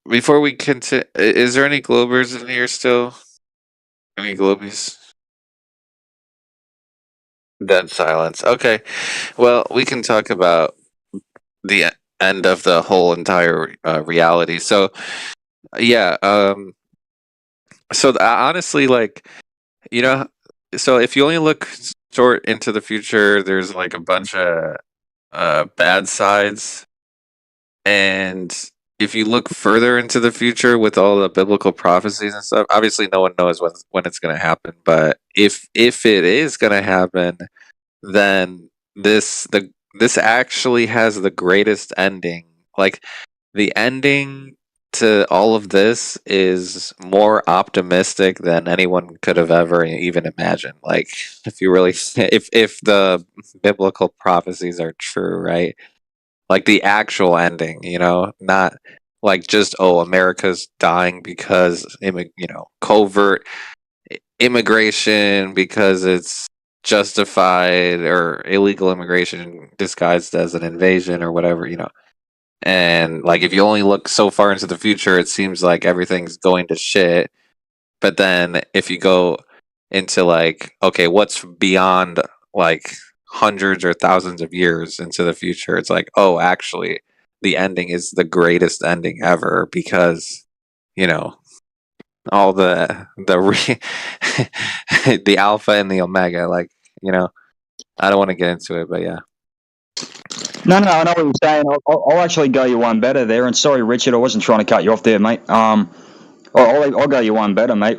before we continue, is there any Globers in here still? Any Globies? Dead silence. Okay. Well, we can talk about the end of the whole entire reality. So, yeah. So honestly, like, so if you only look short into the future, there's like a bunch of bad sides, and if you look further into the future with all the biblical prophecies and stuff, obviously no one knows when it's going to happen. But if it is going to happen, then this actually has the greatest ending. Like the ending to all of this is more optimistic than anyone could have ever even imagined. Like if you really if the biblical prophecies are true, right? Like the actual ending, not like just America's dying because covert immigration because it's justified, or illegal immigration disguised as an invasion or whatever, And like if you only look so far into the future, it seems like everything's going to shit. But then if you go into like, okay, what's beyond like hundreds or thousands of years into the future, it's like, oh, actually the ending is the greatest ending ever because all the the alpha and the omega, like, I don't want to get into it, but yeah. No, I know what you're saying. I'll actually go you one better there. And sorry, Richard, I wasn't trying to cut you off there, mate. I'll go you one better, mate.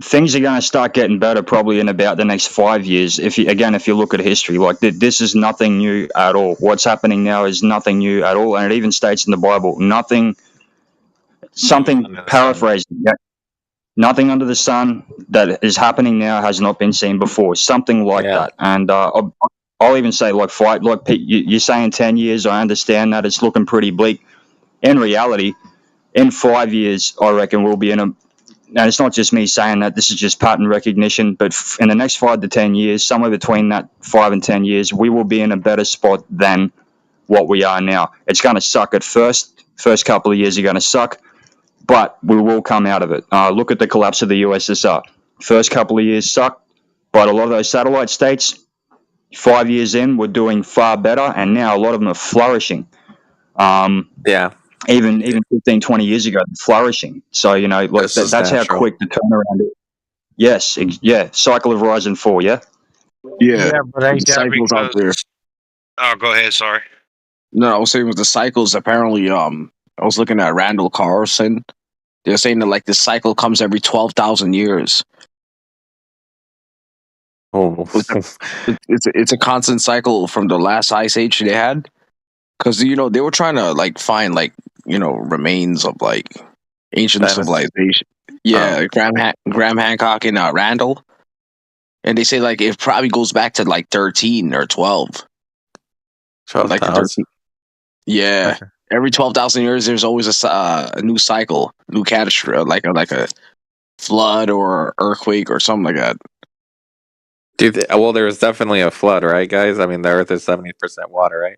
things are going to start getting better probably in about the next 5 years. If you look at history, like this is nothing new at all. What's happening now is nothing new at all, and it even states in the Bible, something paraphrasing. Yeah, nothing under the sun that is happening now has not been seen before. Something like that, and I'll even say like Pete, you're saying 10 years. I understand that it's looking pretty bleak. In reality, in 5 years, I reckon we'll be in a. And it's not just me saying that. This is just pattern recognition. But in the next 5 to 10 years, somewhere between that 5 and 10 years, we will be in a better spot than what we are now. It's going to suck at first. First couple of years are going to suck, but we will come out of it. Look at the collapse of the USSR. First couple of years sucked, but a lot of those satellite states, 5 years in, were doing far better, and now a lot of them are flourishing. Even 15, 20 years ago, flourishing. So, like that's how quick the turnaround is. Yes, cycle of rise and fall, yeah? Yeah, but ain't the that cycles out there. Oh, go ahead. Sorry. No, I was saying with the cycles, apparently, I was looking at Randall Carlson. They're saying that, like, this cycle comes every 12,000 years. Oh. It's a constant cycle from the last ice age they had. Because, they were trying to, like, find, like, remains of, like, ancient civilization. Yeah, Graham Hancock and Randall. And they say, like, it probably goes back to, like, 13 or 12. 12,000. Yeah. Every 12,000 years, there's always a new cycle, new catastrophe, like a flood or earthquake or something like that. Well, there was definitely a flood, right, guys? I mean, the Earth is 70% water, right?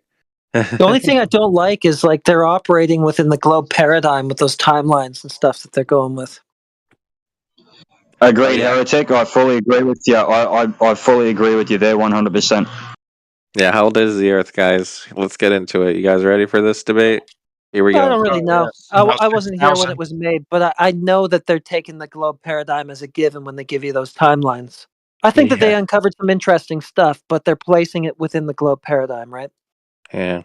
The only thing I don't like is like they're operating within the globe paradigm with those timelines and stuff that they're going with. Agreed, Heretic. I fully agree with you. I fully agree with you there, 100%. Yeah, how old is the Earth, guys? Let's get into it. You guys ready for this debate? Here we go. I don't really know. I wasn't here when it was made, but I know that they're taking the globe paradigm as a given when they give you those timelines. I think that they uncovered some interesting stuff, but they're placing it within the globe paradigm, right? Yeah.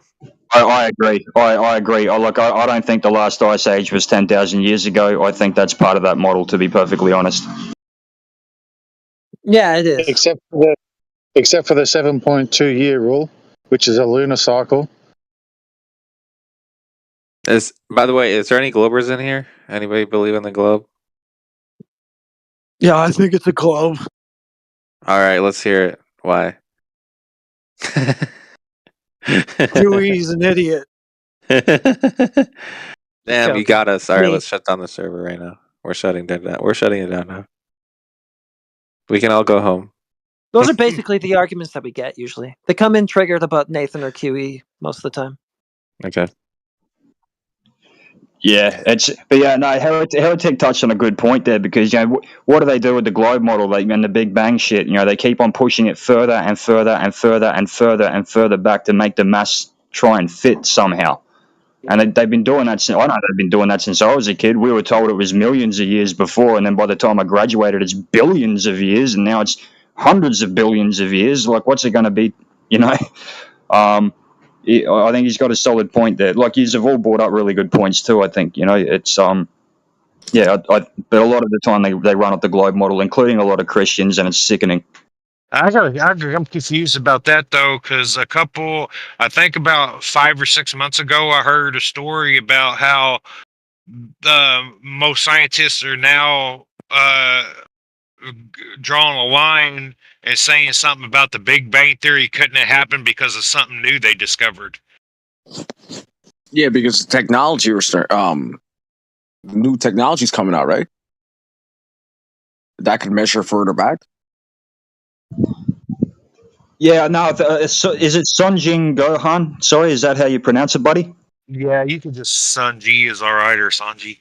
I agree. I agree. I don't think the last ice age was 10,000 years ago. I think that's part of that model, to be perfectly honest. Yeah, it is. Except for the 7.2 year rule, which is a lunar cycle. By the way, is there any Globers in here? Anybody believe in the globe? Yeah, I think it's a globe. All right, let's hear it. Why? Dewey's an idiot. Damn, you got us. All right, let's shut down the server right now. We're shutting it down. We're shutting it down now. We can all go home. Those are basically the arguments that we get usually. They come in triggered about Nathan or QE most of the time. Okay. Yeah, Heretic touched on a good point there, because what do they do with the globe model? Like, and the Big Bang shit, they keep on pushing it further and further and further and further and further back to make the mass try and fit somehow. And they've been doing that since I was a kid. We were told it was millions of years before, and then by the time I graduated, it's billions of years, and now it's hundreds of billions of years. Like, what's it going to be? I think he's got a solid point there. Like, you've all brought up really good points too. I think it's but a lot of the time they run up the globe model, including a lot of Christians, and it's sickening. I'm confused about that though, because I think about 5 or 6 months ago, I heard a story about how most scientists are now drawing a line and saying something about the Big Bang Theory couldn't have happened because of something new they discovered. Yeah, because technology new technology's coming out, right? That could measure further back. Yeah, no. Is it Sunjing Gohan? Sorry, is that how you pronounce it, buddy? Yeah, you could just Sunji is all right, or Sanji.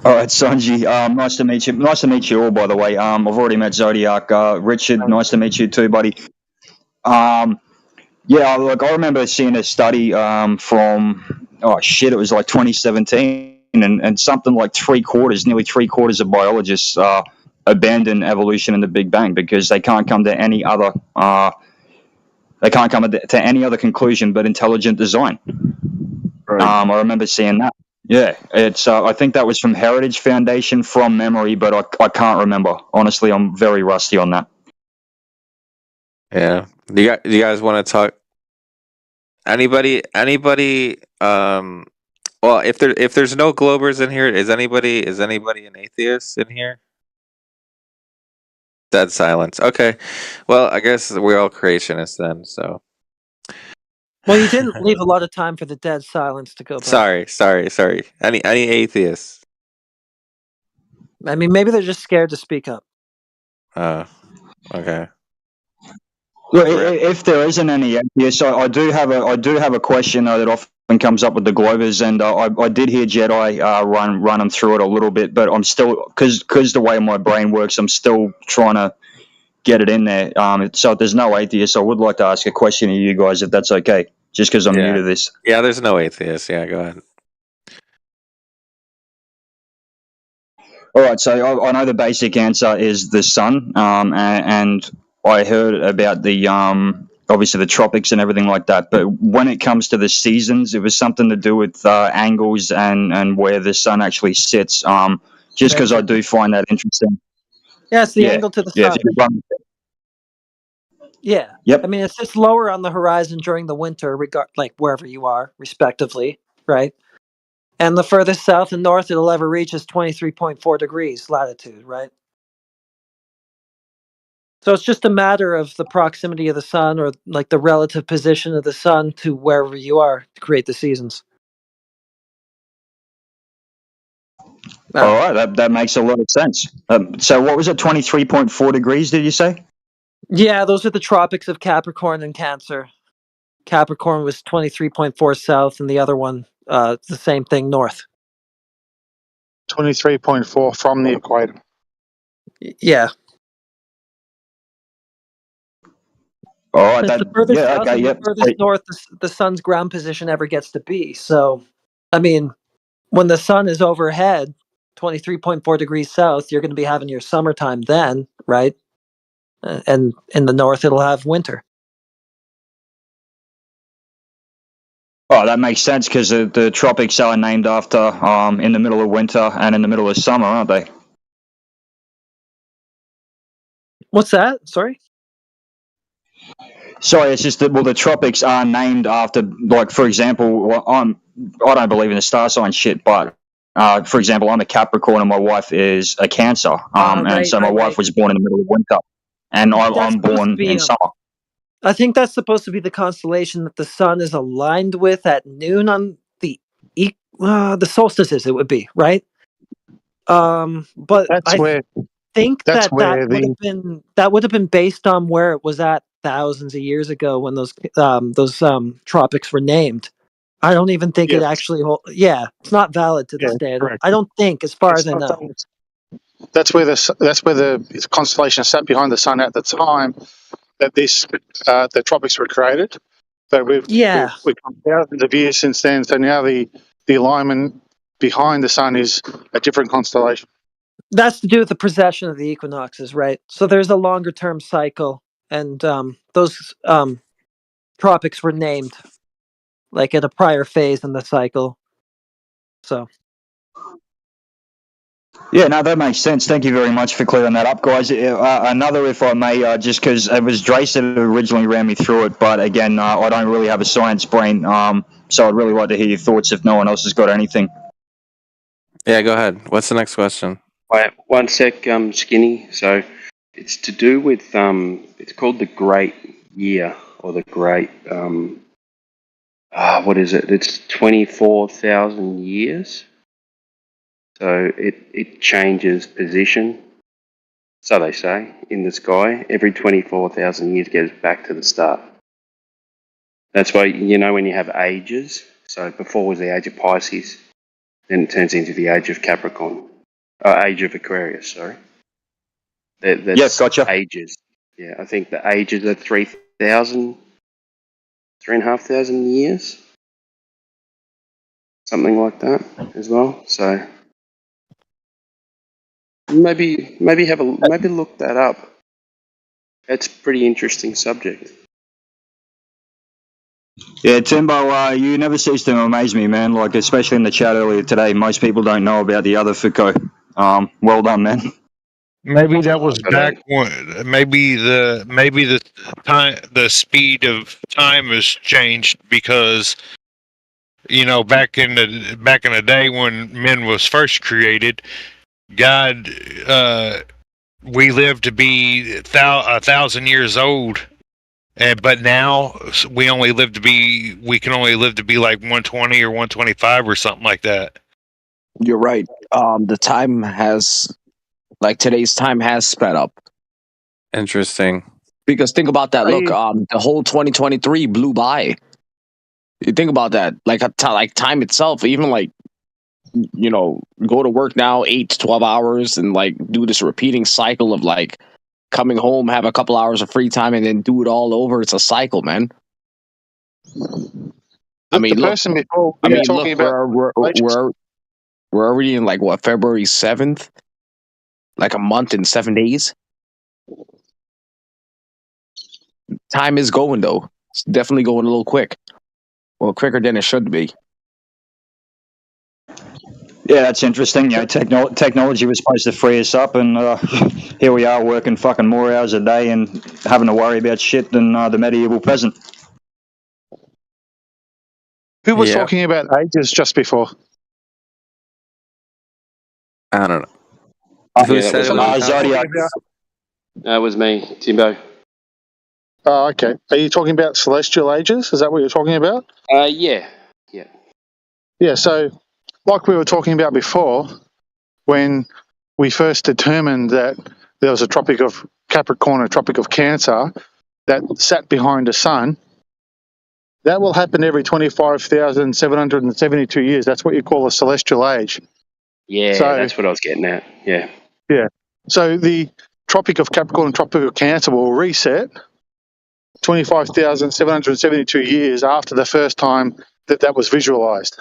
All right, Sanji. Nice to meet you. Nice to meet you all, by the way. I've already met Zodiac. Richard, nice to meet you too, buddy. Yeah, look, I remember seeing a study from it was like 2017, and something like nearly three quarters of biologists abandon evolution and the Big Bang because they can't come to any other conclusion but intelligent design. Right. I remember seeing that. Yeah, it's. I think that was from Heritage Foundation from memory, but I can't remember. Honestly, I'm very rusty on that. Yeah. Do you guys want to talk? Anybody? Well, if there's no Globers in here, is anybody an atheist in here? Dead silence. Okay. Well, I guess we're all creationists then. So Well, you didn't leave a lot of time for the dead silence to go by. sorry. Any atheists? I mean, maybe they're just scared to speak up. Okay. Look, if there isn't any atheists, I do have a question that often comes up with the Globers, and I did hear Jedi run them through it a little bit, but I'm still because the way my brain works, I'm still trying to get it in there. So if there's no atheists, I would like to ask a question to you guys, if that's okay, just because I'm new to this. Yeah, there's no atheists. Yeah, go ahead. All right, so I know the basic answer is the sun, and I heard about the obviously the tropics and everything like that. But when it comes to the seasons, it was something to do with angles and where the sun actually sits. Just because I do find that interesting. Yeah, it's the angle to the Yeah, sun. if you could run- Yeah. Yep. I mean, it's just lower on the horizon during the winter, like wherever you are, respectively, right? And the furthest south and north it'll ever reach is 23.4 degrees latitude, right? So it's just a matter of the proximity of the sun, or like the relative position of the sun to wherever you are to create the seasons. All right, that makes a lot of sense. So what was it? 23.4 degrees? Did you say? Yeah, those are the tropics of Capricorn and Cancer. Capricorn was 23.4 south, and the other one, the same thing, north. 23.4 from the equator. Yeah. All right, It's the furthest south okay, and the yep. furthest north the sun's ground position ever gets to be. So, I mean, when the sun is overhead, 23.4 degrees south, you're going to be having your summertime then, right? And in the north, it'll have winter. Oh, that makes sense because the tropics are named after in the middle of winter and in the middle of summer, aren't they? What's that? Sorry? Sorry, it's just that the tropics are named after, like, for example, I don't believe in the star sign shit, but for example, I'm a Capricorn and my wife is a Cancer, and so my wife was born in the middle of winter, and I'm born in summer. I think that's supposed to be the constellation that the sun is aligned with at noon on the solstices. It would be right. But That's where think that's that where would have been based on where it was at thousands of years ago when those tropics were named. I don't even think it actually. Yeah, it's not valid to this day. correct. I don't think, as far as I not know. valid. That's where the constellation sat behind the sun at the time that the tropics were created. So we've come thousands of years since then. So now the alignment behind the sun is a different constellation. That's to do with the precession of the equinoxes, right? So there's a longer term cycle, and those tropics were named like at a prior phase in the cycle. So. Yeah, no, that makes sense. Thank you very much for clearing that up, guys. Another, if I may, just because it was Drace that originally ran me through it, but again, I don't really have a science brain, so I'd really like to hear your thoughts if no one else has got anything. Yeah, go ahead. What's the next question? Wait, one sec, Skinny. So it's to do with it's called the Great Year, or the Great what is it? It's 24,000 years. So it changes position, so they say, in the sky. Every 24,000 years goes back to the start. That's why, you know, when you have ages, so before was the age of Pisces, then it turns into the age of Capricorn. Age of Aquarius, sorry. That's yes, gotcha. Ages. Yeah, I think the ages are 3,500 years. Something like that as well. So maybe look that up. It's a pretty interesting subject. Yeah, Timbo, you never cease to amaze me, man. Like, especially in the chat earlier today, most people don't know about the other Foucault. Well done, man. Maybe that was back when. Maybe the time, the speed of time has changed because back in the day when men was first created, God, we lived to be 1,000 years old. But now we can only live to be like 120 or 125 or something like that. You're right. The time has, like, today's time has sped up. Interesting. Because think about that. Look, the whole 2023 blew by. You think about that. Like, time itself, even like, go to work now 8 to 12 hours and like do this repeating cycle of like coming home, have a couple hours of free time, and then do it all over. It's a cycle, man. I mean, look, we're already in like what, February 7th, like a month and 7 days. Time is going though. It's definitely going a little quick. Well, quicker than it should be. Yeah, that's interesting. Technology was supposed to free us up, and here we are working fucking more hours a day and having to worry about shit than the medieval peasant. Who was talking about ages just before? I don't know. Who said it was Zodiac? That was me, Timbo. Oh, okay. Are you talking about celestial ages? Is that what you're talking about? Yeah. Yeah, so like we were talking about before, when we first determined that there was a Tropic of Capricorn, a Tropic of Cancer that sat behind the sun, that will happen every 25,772 years. That's what you call a celestial age. Yeah, So, that's what I was getting at. Yeah. Yeah. So the Tropic of Capricorn and Tropic of Cancer will reset 25,772 years after the first time that was visualized.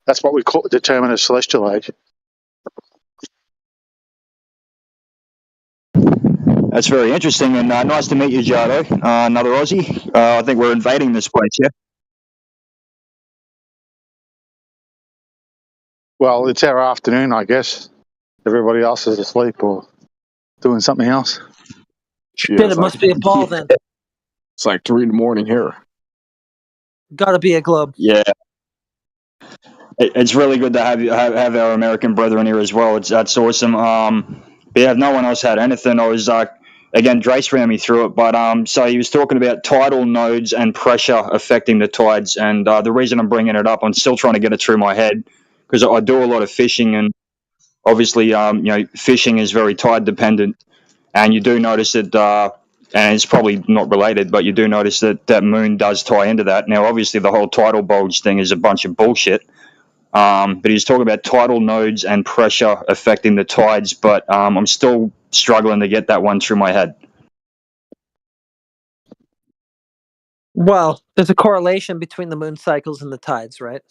That's what we determine as celestial age. That's very interesting, and nice to meet you, Jardo. Another Aussie. I think we're invading this place, yeah? Well, it's our afternoon, I guess. Everybody else is asleep or doing something else. Shit, it must be a ball then. It's like 3 in the morning here. Gotta be a globe. Yeah. It's really good to have our American brethren here as well. That's awesome. But yeah, if no one else had anything, I was again, Drace ran me through it. But so he was talking about tidal nodes and pressure affecting the tides. And the reason I'm bringing it up, I'm still trying to get it through my head because I do a lot of fishing, and obviously, fishing is very tide dependent. And you do notice that, and it's probably not related, but you do notice that moon does tie into that. Now, obviously, the whole tidal bulge thing is a bunch of bullshit. But he's talking about tidal nodes and pressure affecting the tides, but I'm still struggling to get that one through my head. Well, there's a correlation between the moon cycles and the tides, right?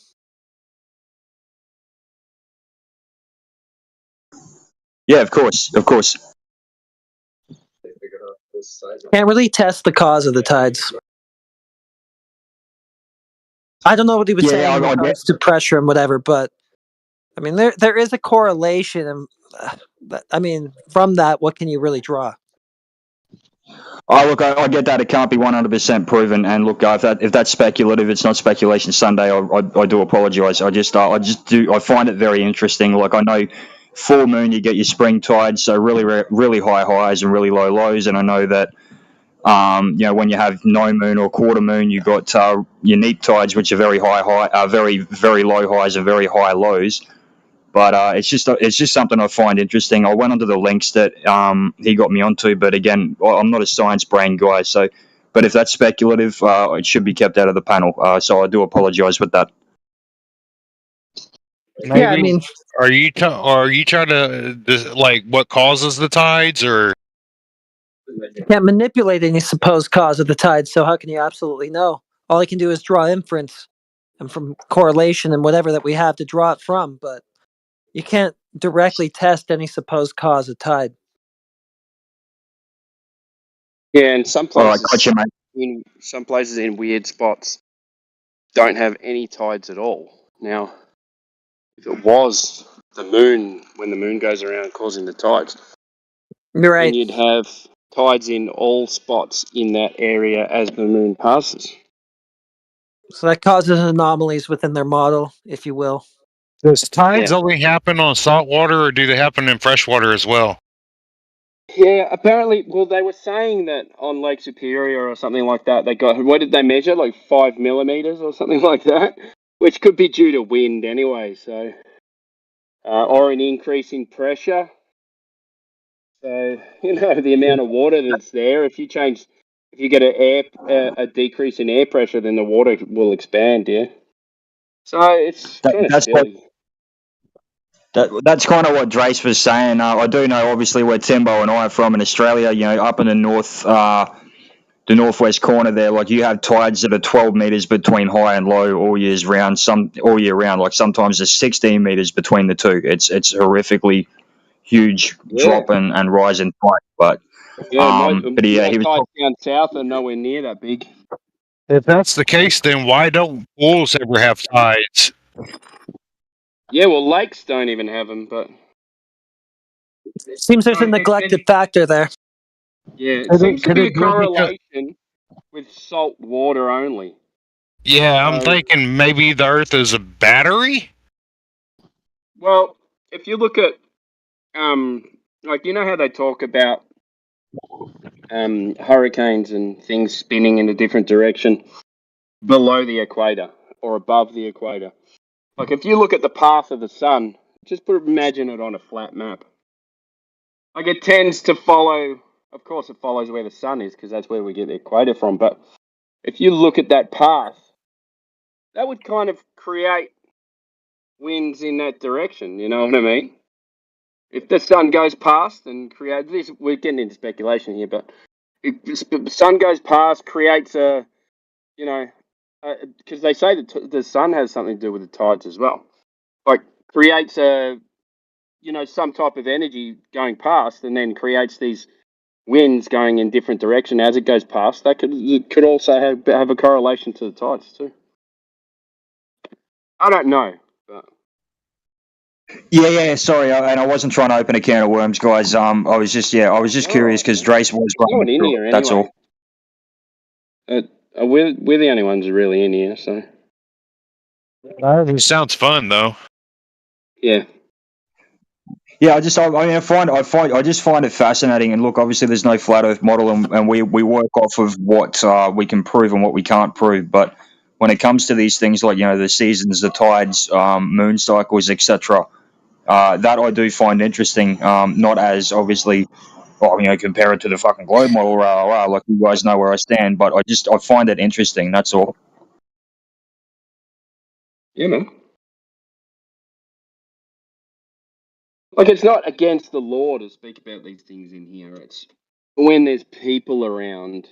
Yeah, of course. Can't really test the cause of the tides. I don't know what he was saying in regards to pressure and whatever, but I mean, there is a correlation, and I mean, from that, what can you really draw? Oh, look, I get that it can't be 100% proven, and look, if that's speculative, it's not speculation Sunday. I do apologise. I find it very interesting. Like, I know full moon, you get your spring tides, so really high highs and really low lows, and I know that when you have no moon or quarter moon, you got your neap tides, which are very very low highs and very high lows. But it's just something I find interesting. I went onto the links that he got me onto, but again, I'm not a science brain guy. So, but if that's speculative, it should be kept out of the panel. So I do apologise with that. Maybe, yeah, I mean, are you trying to like what causes the tides, or you can't manipulate any supposed cause of the tides? So how can you absolutely know? All I can do is draw inference and from correlation and whatever that we have to draw it from, but you can't directly test any supposed cause of tide. Yeah, and some places, gotcha, mate. in some places in weird spots. don't have any tides at all. Now, if it was the moon, when the moon goes around causing the tides, Right. then you'd have tides in all spots in that area as the moon passes. So that causes anomalies within their model, if you will. Does tides Yeah. only happen on salt water, or do they happen in fresh water as well? Yeah, apparently, well, they were saying that on Lake Superior or something like that, they got, what did they measure? Like 5 millimeters or something like that? Which could be due to wind anyway, so. Or an increase in pressure. So, the amount of water that's there, if you get a decrease in air pressure, then the water will expand, yeah. So it's kind of That's what. silly. That's kind of what Drace was saying. I do know, obviously, where Timbo and I are from in Australia. Up in the the northwest corner there, like you have tides that are 12 meters between high and low all year round. Like sometimes there's 16 meters between the two. It's horrifically huge drop and rise in tide. But Yeah, but yeah, he was. tides down south are nowhere near that big. If that's the case, then why don't pools ever have tides? Yeah, well, lakes don't even have them, but Seems there's a neglected factor there. yeah, it seems to be a correlation with salt water only. Yeah, I'm thinking maybe the Earth is a battery? Well, if you look at, like, how they talk about hurricanes and things spinning in a different direction below the equator or above the equator. Like, if you look at the path of the sun, just imagine it on a flat map. Like, it tends to follow, of course, it follows where the sun is because that's where we get the equator from. But if you look at that path, that would kind of create winds in that direction. You know what I mean? If the sun goes past and creates this, we're getting into speculation here, but if the sun goes past, creates a, because they say that the sun has something to do with the tides as well. Like, creates a, some type of energy going past, and then creates these winds going in different direction as it goes past. That could also have a correlation to the tides too. I don't know. But... Yeah. Sorry, and I wasn't trying to open a can of worms, guys. I was just curious because Drace was running in through here it. That's anyway. all. We're the only ones who are really in here, so. It sounds fun though. Yeah. Yeah, I just find it fascinating. And look, obviously, there's no flat Earth model, and we work off of what we can prove and what we can't prove. But when it comes to these things like the seasons, the tides, moon cycles, etc., that I do find interesting. Not as obviously, compare it to the fucking globe model, like you guys know where I stand. But I find it interesting. That's all. Yeah, man. Like, it's not against the law to speak about these things in here. It's when there's people around,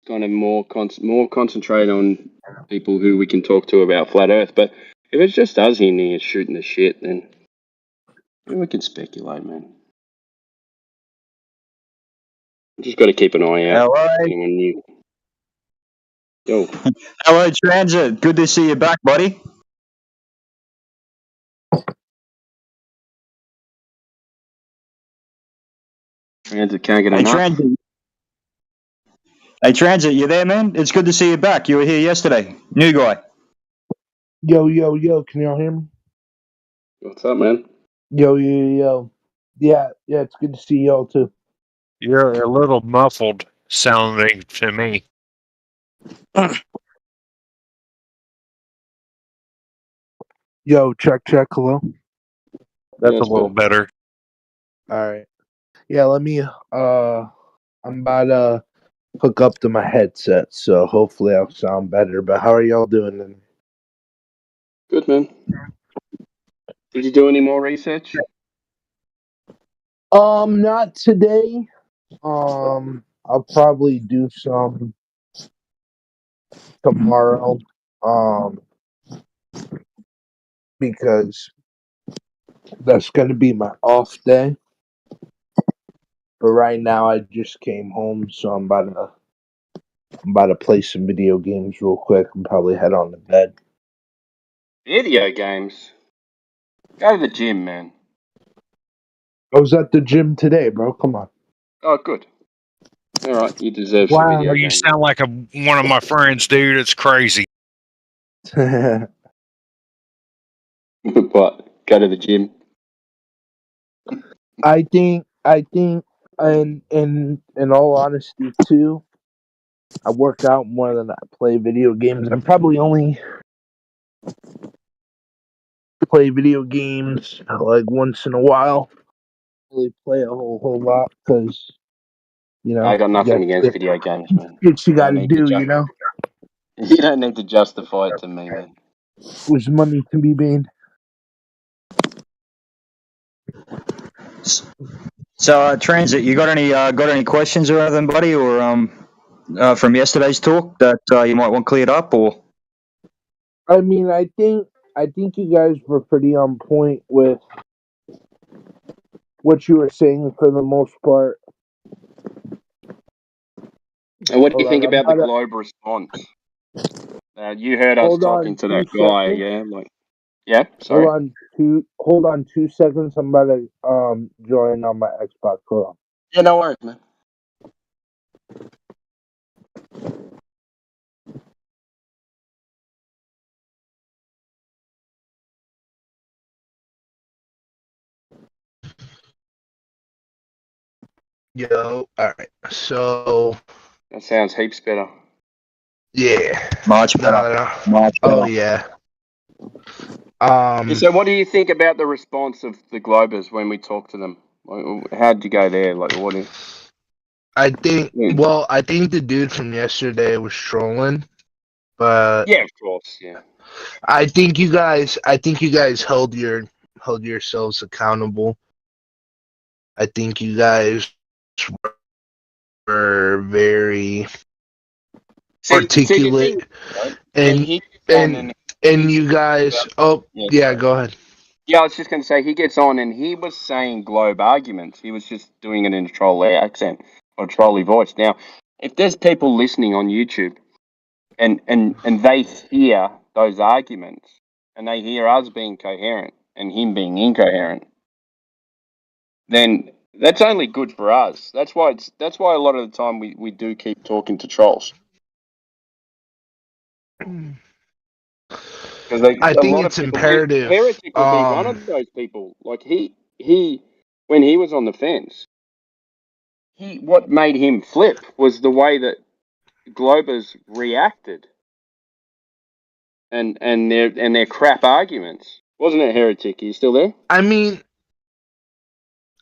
kind of more concentrate on people who we can talk to about flat Earth. But if it's just us in here shooting the shit, then we can speculate, man. Just got to keep an eye out. Hello. Anyone new? Yo. Hello, Transit. Good to see you back, buddy. Transit can't get enough. Hey, Transit, you there, man? It's good to see you back. You were here yesterday. New guy. Yo, can y'all hear me? What's up, man? Yo. Yeah, it's good to see y'all too. You're a little muffled sounding to me. Yo, check, hello? That's a little better. Alright. Yeah, let me, I'm about to hook up to my headset, so hopefully I'll sound better, but how are y'all doing? Good, man. Did you do any more research? Not today. I'll probably do some tomorrow. Because that's gonna be my off day. But right now I just came home, so I'm about to I'm about to play some video games real quick and probably head on to bed. Video games. Go to the gym, man. I was at the gym today, bro. Come on. Oh, good. All right, you deserve some video You games. sound like one of my friends, dude. It's crazy. What? Go to the gym. I think, and in all honesty, too, I work out more than I play video games. I probably only play video games like once in a while. Really play a whole lot because I got nothing against shit, video games, man. shit you got to need to do. You know, You don't need to justify it to me, man. there's money to be made. So, Transit, you got any questions or anything, buddy, or from yesterday's talk that you might want cleared up, or? I mean, I think you guys were pretty on point with what you were saying for the most part. And what do you Hold think on, about the I'm about Globe response? You heard us Hold on talking to 2 that guy, seconds. yeah? Yeah, sorry. Hold on 2 seconds. I'm about to join on my Xbox. Hold on. Yeah, no worries, man. Yo, all right. So That sounds heaps better. yeah, Much better. Much better. Oh yeah. So what do you think about the response of the Globers when we talked to them? How'd you go there? Like, what do you... I think. Well, I think the dude from yesterday was trolling, but Yeah, of course, yeah. I think you guys held yourselves accountable. I think you guys were very articulate, and you guys. Oh yeah, go ahead. Yeah, I was just going to say, he gets on and he was saying Globe arguments. He was just doing it in a trolly accent or a trolly voice. Now, if there's people listening on YouTube and they hear those arguments and they hear us being coherent and him being incoherent, then that's only good for us. That's why a lot of the time we do keep talking to trolls. I think it's imperative. Heretic would be one of those people. Like he when he was on the fence, what made him flip was the way that Globers reacted and their crap arguments. Wasn't it, Heretic? Are you still there? I mean,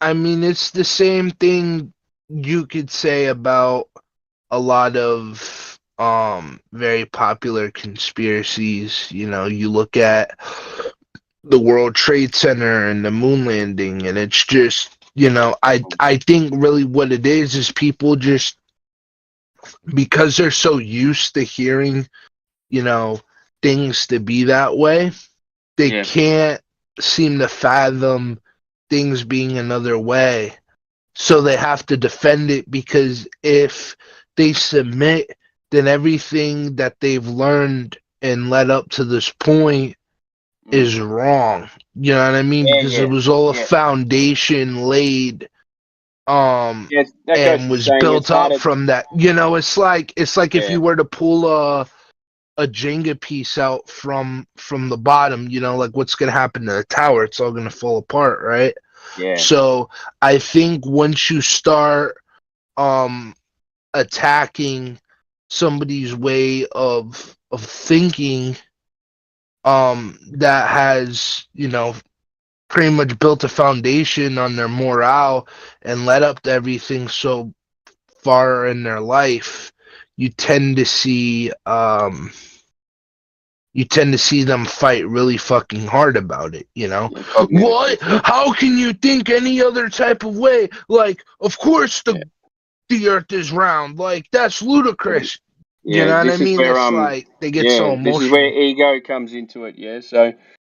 it's the same thing you could say about a lot of very popular conspiracies. You know, you look at the World Trade Center and the moon landing, and it's just, you know, I think really what it is people just, because they're so used to hearing, you know, things to be that way, they can't seem to fathom things being another way. So they have to defend it, because if they submit, then everything that they've learned and led up to this point is wrong. You know what I mean? Because it was all a foundation laid and was built up from that. You know, it's like if you were to pull a Jenga piece out from the bottom, you know, like what's gonna happen to the tower? It's all gonna fall apart, right? Yeah. So I think once you start attacking somebody's way of thinking that has, you know, pretty much built a foundation on their morale and led up to everything so far in their life, you tend to see them fight really fucking hard about it, you know? What? How can you think any other type of way? Like, of course the earth is round. Like, that's ludicrous. Yeah, you know what I this is mean? where, It's like they get so emotional. This is where ego comes into it. Yeah, so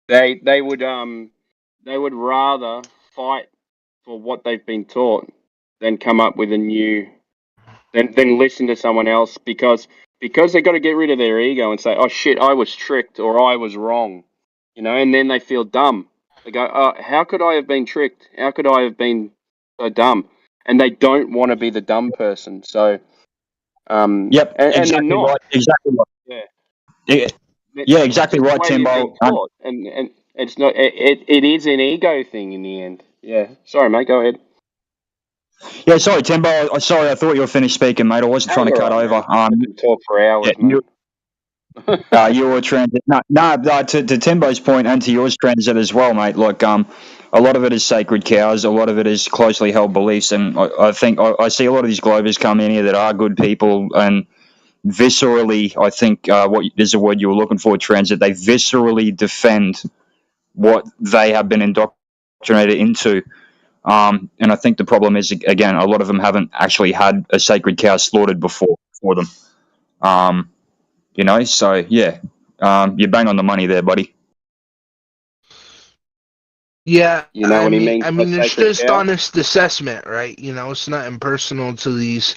they would rather fight for what they've been taught than come up with a new than listen to someone else because they've got to get rid of their ego and say, oh shit, I was tricked or I was wrong, and then they feel dumb. They go, oh, how could I have been tricked? How could I have been so dumb? And they don't want to be the dumb person. So, Yep, and they're exactly not. right. Exactly right. Yeah. Yeah, exactly It's the right, way you've Timbo. been taught, and it's not. It is an ego thing in the end. Yeah. Sorry, mate. Go ahead. Yeah, sorry, Timbo. Sorry, I thought you were finished speaking, mate. I wasn't No, trying to you're cut right, over. mate. I can talk for hours, Yeah, mate. you were transit. No, to Timbo's point and to yours, transit as well, mate. Like, a lot of it is sacred cows. A lot of it is closely held beliefs, and I think I see a lot of these Glovers come in here that are good people, and viscerally, I think what is the word you were looking for, transit. They viscerally defend what they have been indoctrinated into. And I think the problem is, again, a lot of them haven't actually had a sacred cow slaughtered before for them. So yeah, you bang on the money there, buddy. Yeah, You know what he means I by mean, it's sacred just cow? honest assessment, right? It's not impersonal to these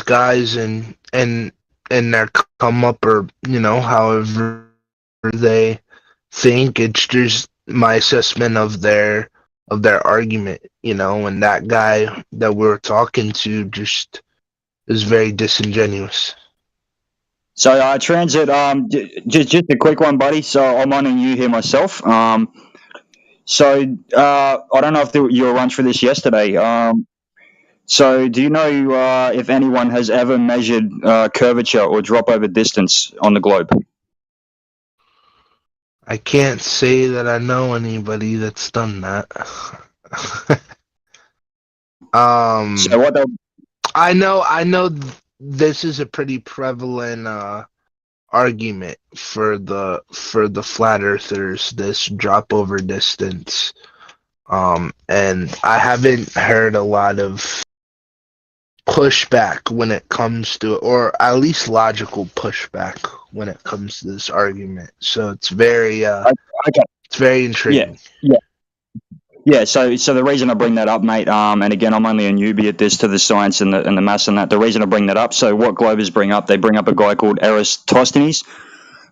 guys and their come up or however they think. It's just my assessment of their argument, and that guy that we're talking to just is very disingenuous. So transit, just a quick one, buddy. So I'm on you here myself. So I don't know if you were run through this yesterday. So do you know if anyone has ever measured curvature or drop over distance on the globe? I can't say that I know anybody that's done that. So what I know this is a pretty prevalent argument for the flat earthers, this drop over distance. And I haven't heard a lot of pushback when it comes to it, or at least logical pushback when it comes to this argument. So it's very it's very intriguing. Yeah, so the reason I bring that up, mate, and again, I'm only a newbie at this to the science and the maths and that. The reason I bring that up, so what Glovers bring up, they bring up a guy called Eratosthenes.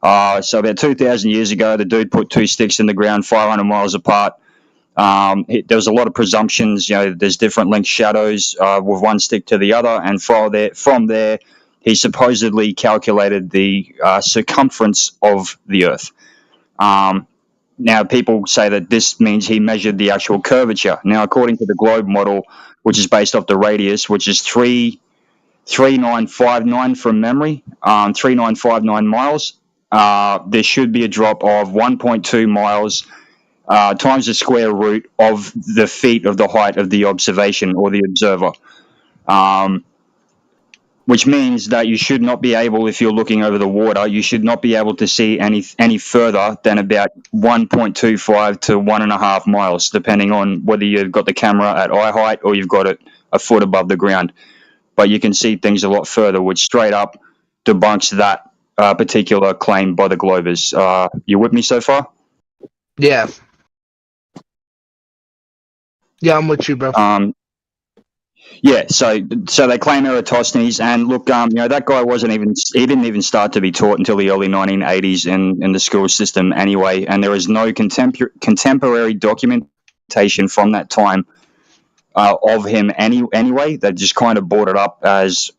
So about 2,000 years ago, the dude put two sticks in the ground 500 miles apart. There was a lot of presumptions, there's different length shadows with one stick to the other, and from there, he supposedly calculated the circumference of the Earth. Now, people say that this means he measured the actual curvature. Now, according to the globe model, which is based off the radius, which is 3959 from memory, 3959 miles, there should be a drop of 1.2 miles times the square root of the feet of the height of the observation or the observer. Which means that you should not be able, if you're looking over the water, you should not be able to see any further than about 1.25 to 1.5 miles, depending on whether you've got the camera at eye height or you've got it a foot above the ground. But you can see things a lot further, which straight up debunks that particular claim by the Glovers. You with me so far? Yeah. Yeah, I'm with you, bro. Yeah, so they claim Eratosthenes, and look, that guy he didn't even start to be taught until the early 1980s in the school system anyway, and there is no contemporary documentation from that time of him anyway. They just kind of brought it up as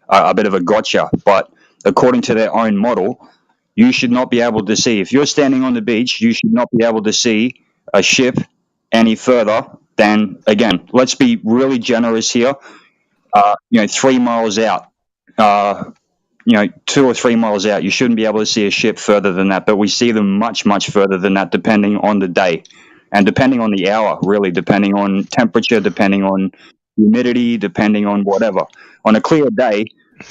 a bit of a gotcha, but according to their own model, you should not be able to see, if you're standing on the beach, you should not be able to see a ship any further than, again, let's be really generous here, 3 miles out, 2 or 3 miles out, you shouldn't be able to see a ship further than that, but we see them much, much further than that, depending on the day and depending on the hour, really, depending on temperature, depending on humidity, depending on whatever. On a clear day,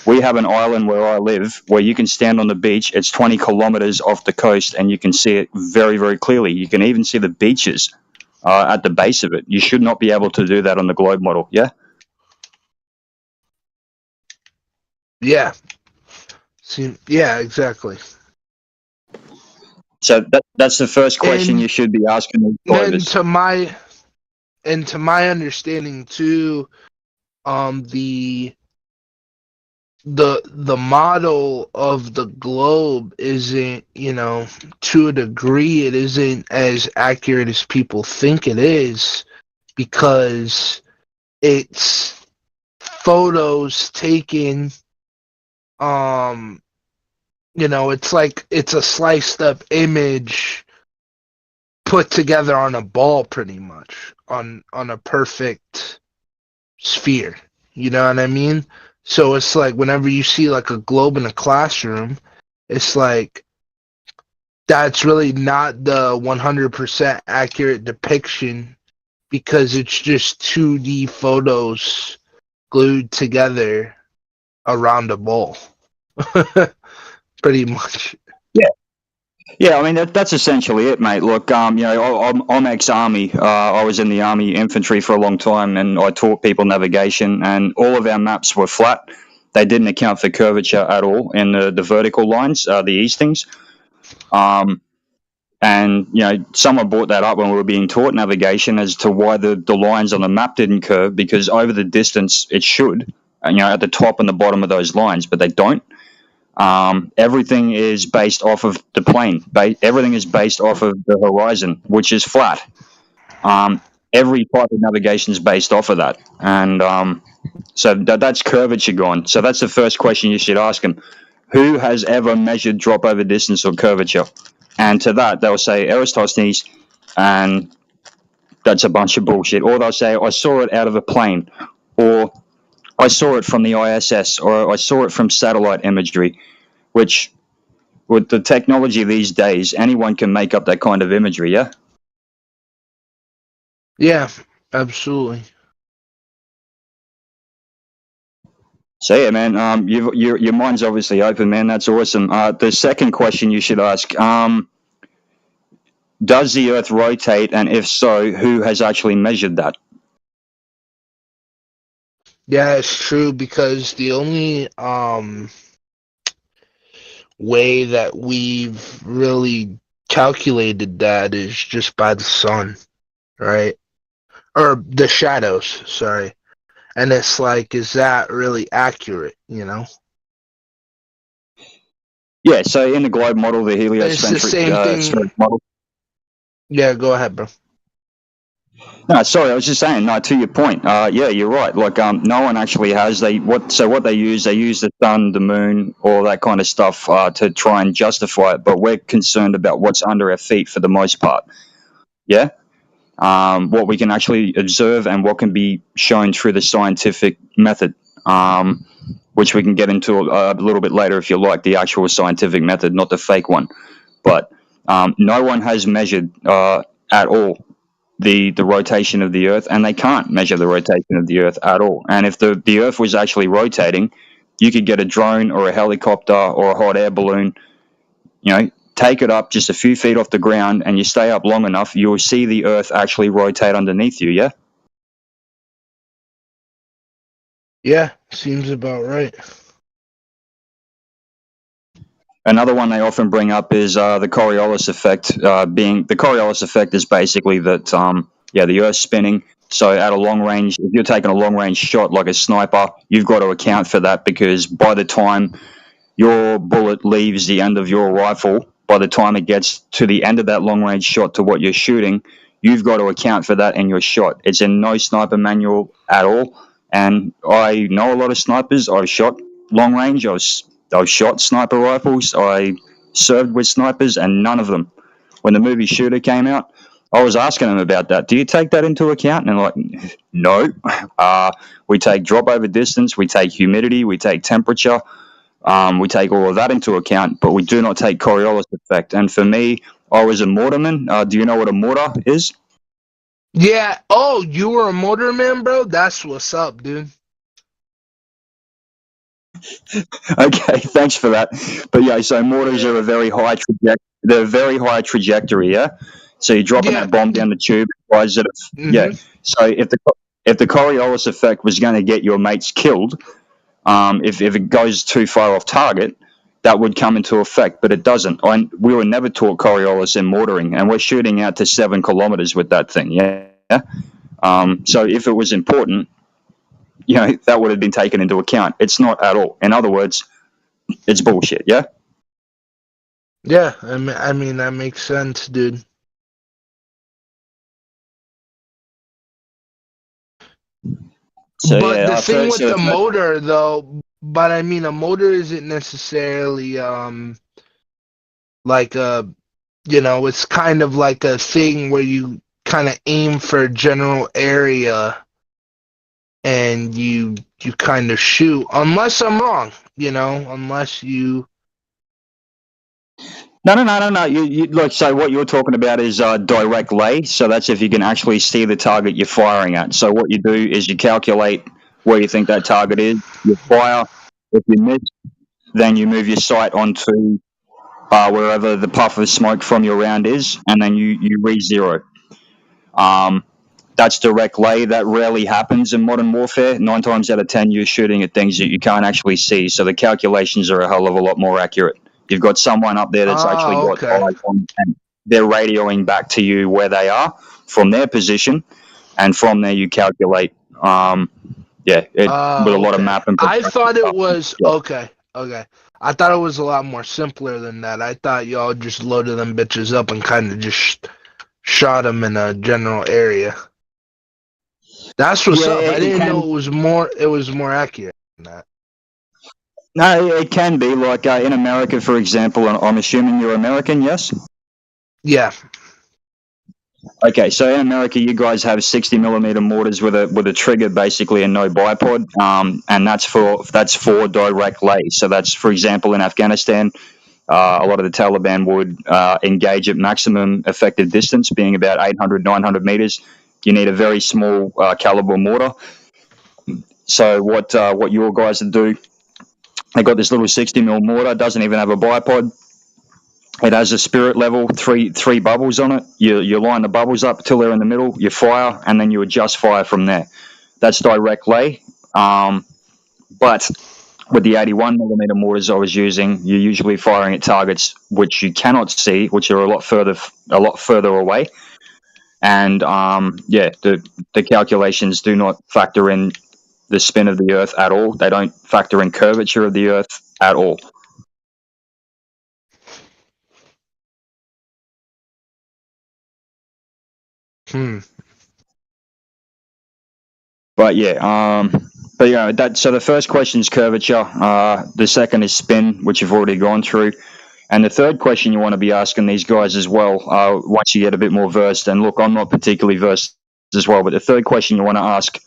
we have an island where I live where you can stand on the beach. It's 20 kilometers off the coast and you can see it very, very clearly. You can even see the beaches at the base of it. You should not be able to do that on the globe model, yeah? Yeah. Yeah, exactly. So that's the first question you should be asking the Glovers. And to my understanding too, the the model of the globe isn't, to a degree, it isn't as accurate as people think it is, because it's photos taken, it's like it's a sliced up image put together on a ball, pretty much, on a perfect sphere. You know what I mean? So it's like whenever you see like a globe in a classroom, it's like that's really not the 100% accurate depiction, because it's just 2D photos glued together around a ball. Pretty much. Yeah, I mean that's essentially it, mate. Look, I'm ex-army. I was in the army infantry for a long time, and I taught people navigation. And all of our maps were flat. They didn't account for curvature at all in the vertical lines, the eastings. And someone brought that up when we were being taught navigation as to why the lines on the map didn't curve, because over the distance it should, at the top and the bottom of those lines, but they don't. Everything is based off of the plane. Everything is based off of the horizon, which is flat. Every type of navigation is based off of that, and so that's curvature gone. So that's the first question you should ask them: who has ever measured drop over distance or curvature? And to that, they'll say Eratosthenes, and that's a bunch of bullshit. Or they'll say, I saw it out of a plane, or I saw it from the ISS, or I saw it from satellite imagery, which, with the technology these days, anyone can make up that kind of imagery, yeah? Yeah, absolutely. So yeah, man, your mind's obviously open, man. That's awesome. The second question you should ask: does the Earth rotate, and if so, who has actually measured that? Yeah, it's true, because the only way that we've really calculated that is just by the sun, right? Or the shadows, sorry. And it's like, is that really accurate, Yeah, so in the globe model, the heliocentric It's the same thing. spheric model. Yeah, go ahead, bro. No, sorry, I was just saying. No, to your point. Yeah, you're right. Like, no one actually has. What they use the sun, the moon, all that kind of stuff to try and justify it. But we're concerned about what's under our feet for the most part. Yeah. What we can actually observe and what can be shown through the scientific method, which we can get into a little bit later if you like, the actual scientific method, not the fake one. But no one has measured at all the rotation of the Earth, and they can't measure the rotation of the Earth at all. And if the Earth was actually rotating, you could get a drone or a helicopter or a hot air balloon, take it up just a few feet off the ground, and you stay up long enough, you'll see the Earth actually rotate underneath you, yeah? Yeah, seems about right. Another one they often bring up is the Coriolis effect. The Coriolis effect is basically that, the Earth's spinning. So at a long range, if you're taking a long range shot like a sniper, you've got to account for that, because by the time your bullet leaves the end of your rifle, by the time it gets to the end of that long range shot to what you're shooting, you've got to account for that in your shot. It's in no sniper manual at all. And I know a lot of snipers. I've shot long range. I've shot sniper rifles. I served with snipers, and none of them. When the movie Shooter came out, I was asking them about that. Do you take that into account? And they're like, no. We take drop over distance, we take humidity, we take temperature, we take all of that into account, but we do not take Coriolis effect. And for me, I was a mortarman. Do you know what a mortar is? Yeah. Oh, you were a motorman, bro? That's what's up, dude. Okay, thanks for that. But yeah, so mortars are a very high trajectory, yeah? So you're dropping that bomb down the tube, yeah. So if the Coriolis effect was going to get your mates killed, if it goes too far off target, that would come into effect, but it doesn't. We were never taught Coriolis in mortaring, and we're shooting out to 7 kilometers with that thing, yeah? So if it was important, that would have been taken into account. It's not at all. In other words, it's bullshit. Yeah. Yeah, I mean that makes sense, dude. So But yeah, the thing with so the motor, though, but I mean, a motor isn't necessarily like a, it's kind of like a thing where you kind of aim for a general area and you kind of shoot, unless I'm wrong, unless you. No. You look. So what you're talking about is direct lay. So that's if you can actually see the target you're firing at. So what you do is you calculate where you think that target is. You fire. If you miss, then you move your sight onto wherever the puff of smoke from your round is, and then you re-zero. That's direct lay. That rarely happens in modern warfare. 9 times out of 10, you're shooting at things that you can't actually see. So the calculations are a hell of a lot more accurate. You've got someone up there that's actually got eyes on, and they're radioing back to you where they are from their position, and from there you calculate. With a lot of mapping. I thought it was okay. I thought it was a lot more simpler than that. I thought y'all just loaded them bitches up and kind of just shot them in a general area. That's what's up. I didn't know it was more accurate than that. No, it can be. Like in America, for example, and I'm assuming you're American, yes? Yeah. Okay, so in America, you guys have 60mm mortars with a trigger, basically, and no bipod, and that's for direct lay. So that's, for example, in Afghanistan, a lot of the Taliban would engage at maximum effective distance, being about 800, 900 meters. You need a very small caliber mortar. So what your guys do? They got this little 60mm mortar. Doesn't even have a bipod. It has a spirit level, three bubbles on it. You line the bubbles up till they're in the middle. You fire, and then you adjust fire from there. That's direct lay. But with the 81mm mortars I was using, you're usually firing at targets which you cannot see, which are a lot further away. And the calculations do not factor in the spin of the Earth at all. They don't factor in curvature of the Earth at all. But so the first question is curvature. The second is spin, which you've already gone through. And the third question you want to be asking these guys as well, once you get a bit more versed, and look, I'm not particularly versed as well, but the third question you want to ask,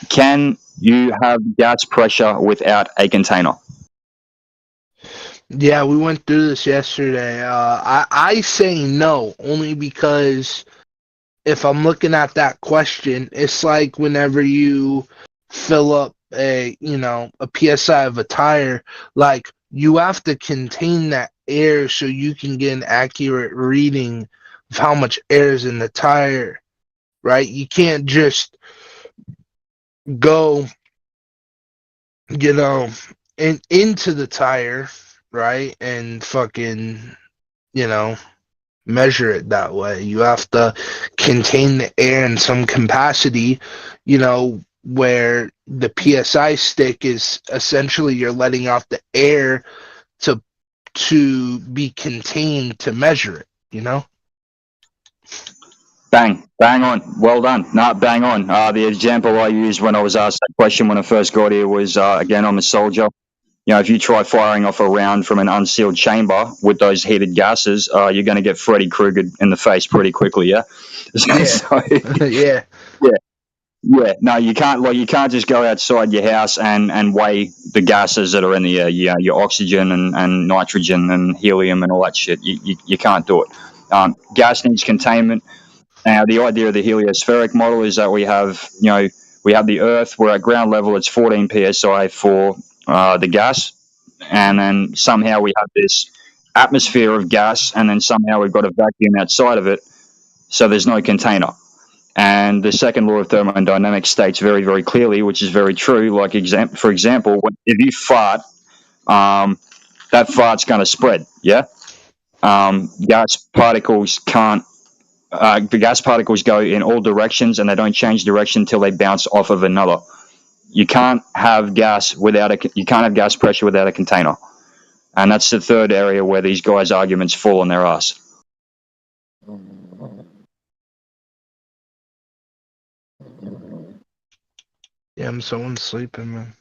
can you have gas pressure without a container? Yeah, we went through this yesterday. I say no, only because if I'm looking at that question, it's like whenever you fill up a PSI of a tire, like you have to contain that air so you can get an accurate reading of how much air is in the tire, right? You can't just go, into the tire, right? And fucking, measure it that way. You have to contain the air in some capacity, where the PSI stick is essentially you're letting out the air to be contained to measure it, Bang on. Well done. No, bang on. The example I used when I was asked that question when I first got here was, again, I'm a soldier. If you try firing off a round from an unsealed chamber with those heated gases, you're going to get Freddy Krueger in the face pretty quickly, yeah? Yeah. Yeah. No, you can't. You can't just go outside your house and weigh the gases that are in the air. Your oxygen and nitrogen and helium and all that shit. You can't do it. Gas needs containment. Now, the idea of the heliospheric model is that we have the Earth. We're at ground level. It's 14 psi for the gas, and then somehow we have this atmosphere of gas, and then somehow we've got a vacuum outside of it, so there's no container. And the second law of thermodynamics states very, very clearly, which is very true. Like for example, if you fart, that fart's going to spread. Yeah, gas particles can't. The gas particles go in all directions, and they don't change direction until they bounce off of another. you can't have gas pressure without a container. And that's the third area where these guys' arguments fall on their ass. Damn, someone's sleeping, man.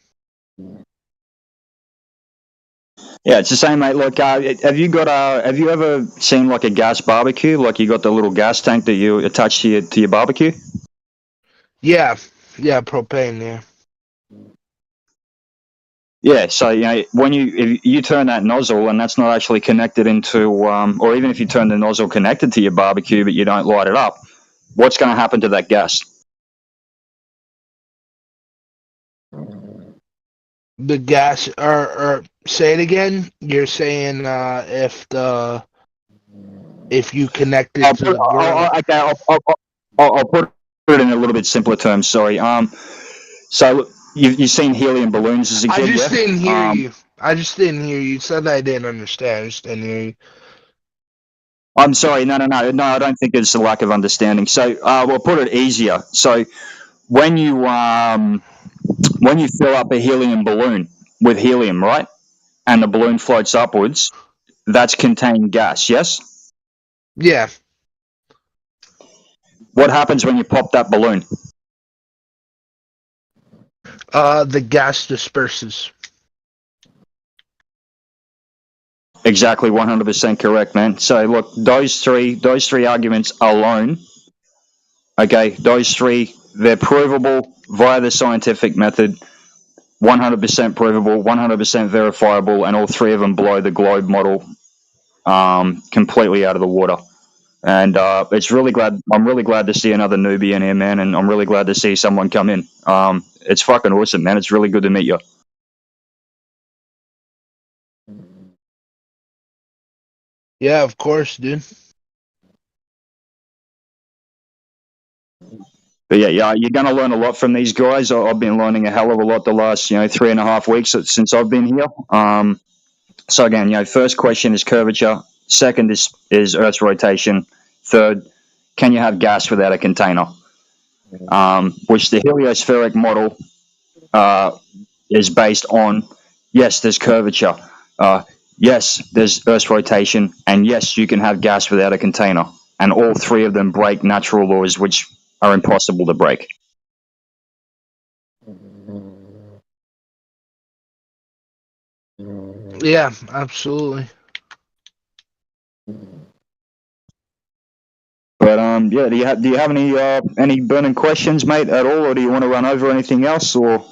Yeah, it's the same, mate. Look, have you ever seen like a gas barbecue? Like you got the little gas tank that you attach to your barbecue? Yeah, propane, yeah. Yeah, so if you turn that nozzle and that's not actually connected into, or even if you turn the nozzle connected to your barbecue but you don't light it up, what's going to happen to that gas? The gas, or say it again. You're saying if you connect it to the grill. I'll put it in a little bit simpler terms. Sorry. So you've seen helium balloons as a kid? I just didn't hear you. I just didn't hear you. You said I didn't understand. I just didn't hear you. I'm sorry. No. I don't think it's a lack of understanding. So we'll put it easier. So when you fill up a helium balloon with helium, right, and the balloon floats upwards, that's contained gas. Yes. Yeah. What happens when you pop that balloon? The gas disperses. Exactly, 100% correct, man. So look, those three arguments alone, okay, those three, they're provable via the scientific method, 100% provable, 100% verifiable, and all three of them blow the globe model completely out of the water. And I'm really glad to see another newbie in here, man, and I'm really glad to see someone come in. It's fucking awesome, man. It's really good to meet you. Yeah, of course, dude. But yeah, you're going to learn a lot from these guys. I've been learning a hell of a lot the last 3.5 weeks since I've been here. So again, first question is curvature. Second is Earth's rotation. Third, can you have gas without a container? Which the heliospheric model is based on. Yes, there's curvature. Yes, there's Earth's rotation, and yes, you can have gas without a container. And all three of them break natural laws, which are impossible to break. Yeah, absolutely. But yeah, do you have any burning questions, mate, at all, or do you want to run over anything else, or?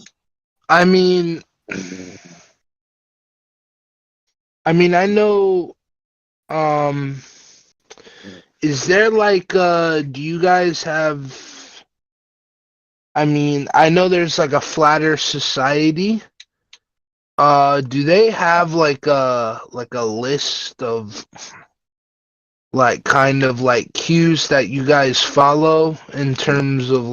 I mean, I know. Is there like do you guys have? I mean, I know there's like a Flat Earth Society. Do they have like a list of kind of cues that you guys follow in terms of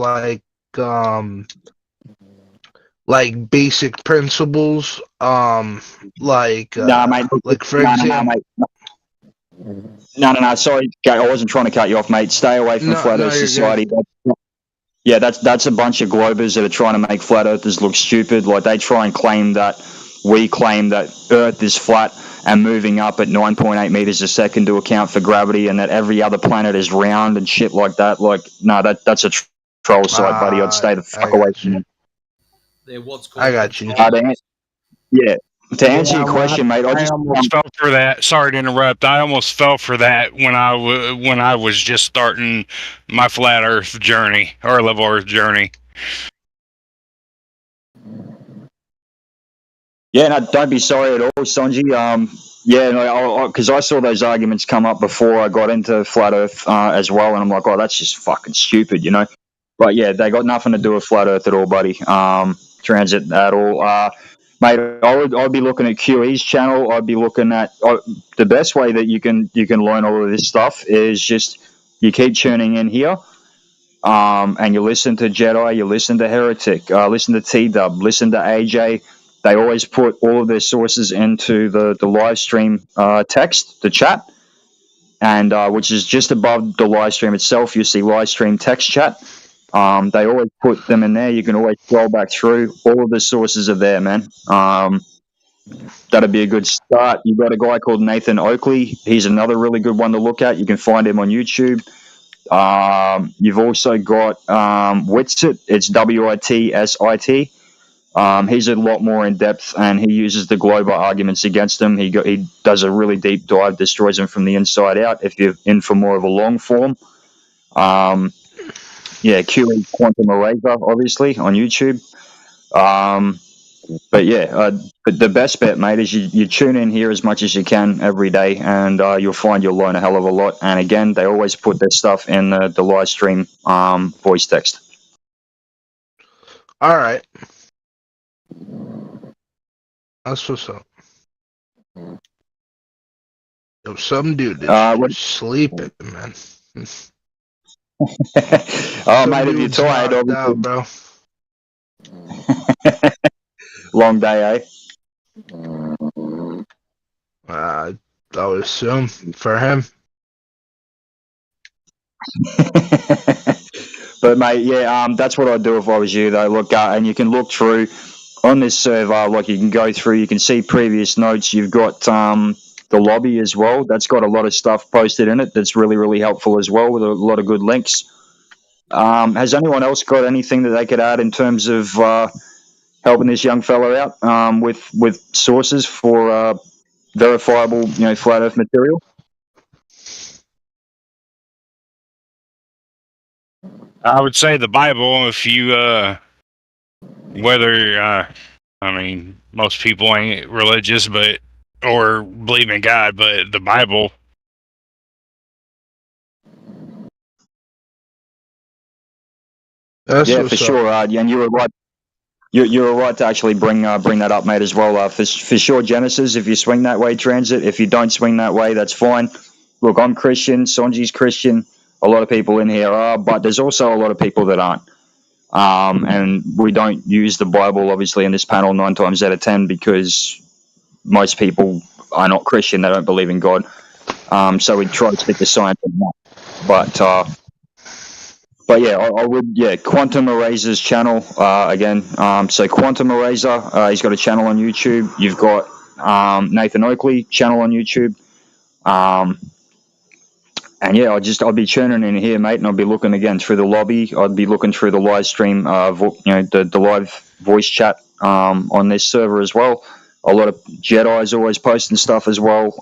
basic principles? Mate, for example. No. Sorry, I wasn't trying to cut you off, mate. Stay away from Flat Earth Society. Yeah, that's a bunch of globers that are trying to make flat earthers look stupid. Like they try and claim that we claim that Earth is flat and moving up at 9.8 meters a second to account for gravity, and that every other planet is round and shit like that. Like, no, that's a troll site, buddy. I'd stay the fuck away from it. I got you. Yeah. To answer your question, mate, I almost fell for that. Sorry to interrupt. I almost fell for that when I was just starting my flat Earth journey or level Earth journey. Yeah, no, don't be sorry at all, Sanji. Yeah, because I saw those arguments come up before I got into flat Earth as well, and I'm like, oh, that's just fucking stupid, you know. But yeah, they got nothing to do with flat Earth at all, buddy. Transit at all. Mate, I'd be looking at QE's channel. I'd be looking at the best way that you can learn all of this stuff is just you keep tuning in here, and you listen to Jedi, you listen to Heretic, listen to T-Dub, listen to AJ. They always put all of their sources into the live stream text, the chat, and which is just above the live stream itself. You see live stream text chat, They always put them in there. You can always scroll back through. All of the sources are there, man. That'd be a good start. You've got a guy called Nathan Oakley. He's another really good one to look at. You can find him on YouTube. You've also got Witsit. It's Witsit. He's a lot more in depth, and he uses the global arguments against them. He does a really deep dive, destroys them from the inside out. If you're in for more of a long form, QE Quantum Eraser, obviously on YouTube. But the best bet, mate, is you tune in here as much as you can every day, and you'll find you'll learn a hell of a lot. And again, they always put their stuff in the live stream voice text. All right. That's what's up. Yo, some dude is sleeping, man. Mate, if you're tired, obviously. Bro. Long day, I would assume for him. But mate, that's what I'd do if I was you, though. Look, and you can look through on this server. Like, you can go through, you can see previous notes. You've got the lobby as well. That's got a lot of stuff posted in it. That's really, really helpful as well, with a lot of good links. Has anyone else got anything that they could add in terms of helping this young fella out with sources for verifiable, flat Earth material? I would say the Bible. If you, most people ain't religious, or believe in God, but the Bible. For sure. And you were right. You were right to actually bring that up, mate, as well. For sure, Genesis. If you swing that way, Transit. If you don't swing that way, that's fine. Look, I'm Christian. Sonji's Christian. A lot of people in here are, but there's also a lot of people that aren't. And we don't use the Bible, obviously, in this panel 9 times out of 10 because most people are not Christian. They don't believe in God. So we try to stick to science on that. But I would, Quantum Eraser's channel, again. So Quantum Eraser, he's got a channel on YouTube. You've got Nathan Oakley channel on YouTube. And I'll be churning in here, mate, and I'll be looking again through the lobby. I'd be looking through the live stream, the live voice chat on this server as well. A lot of Jedi's always posting stuff as well.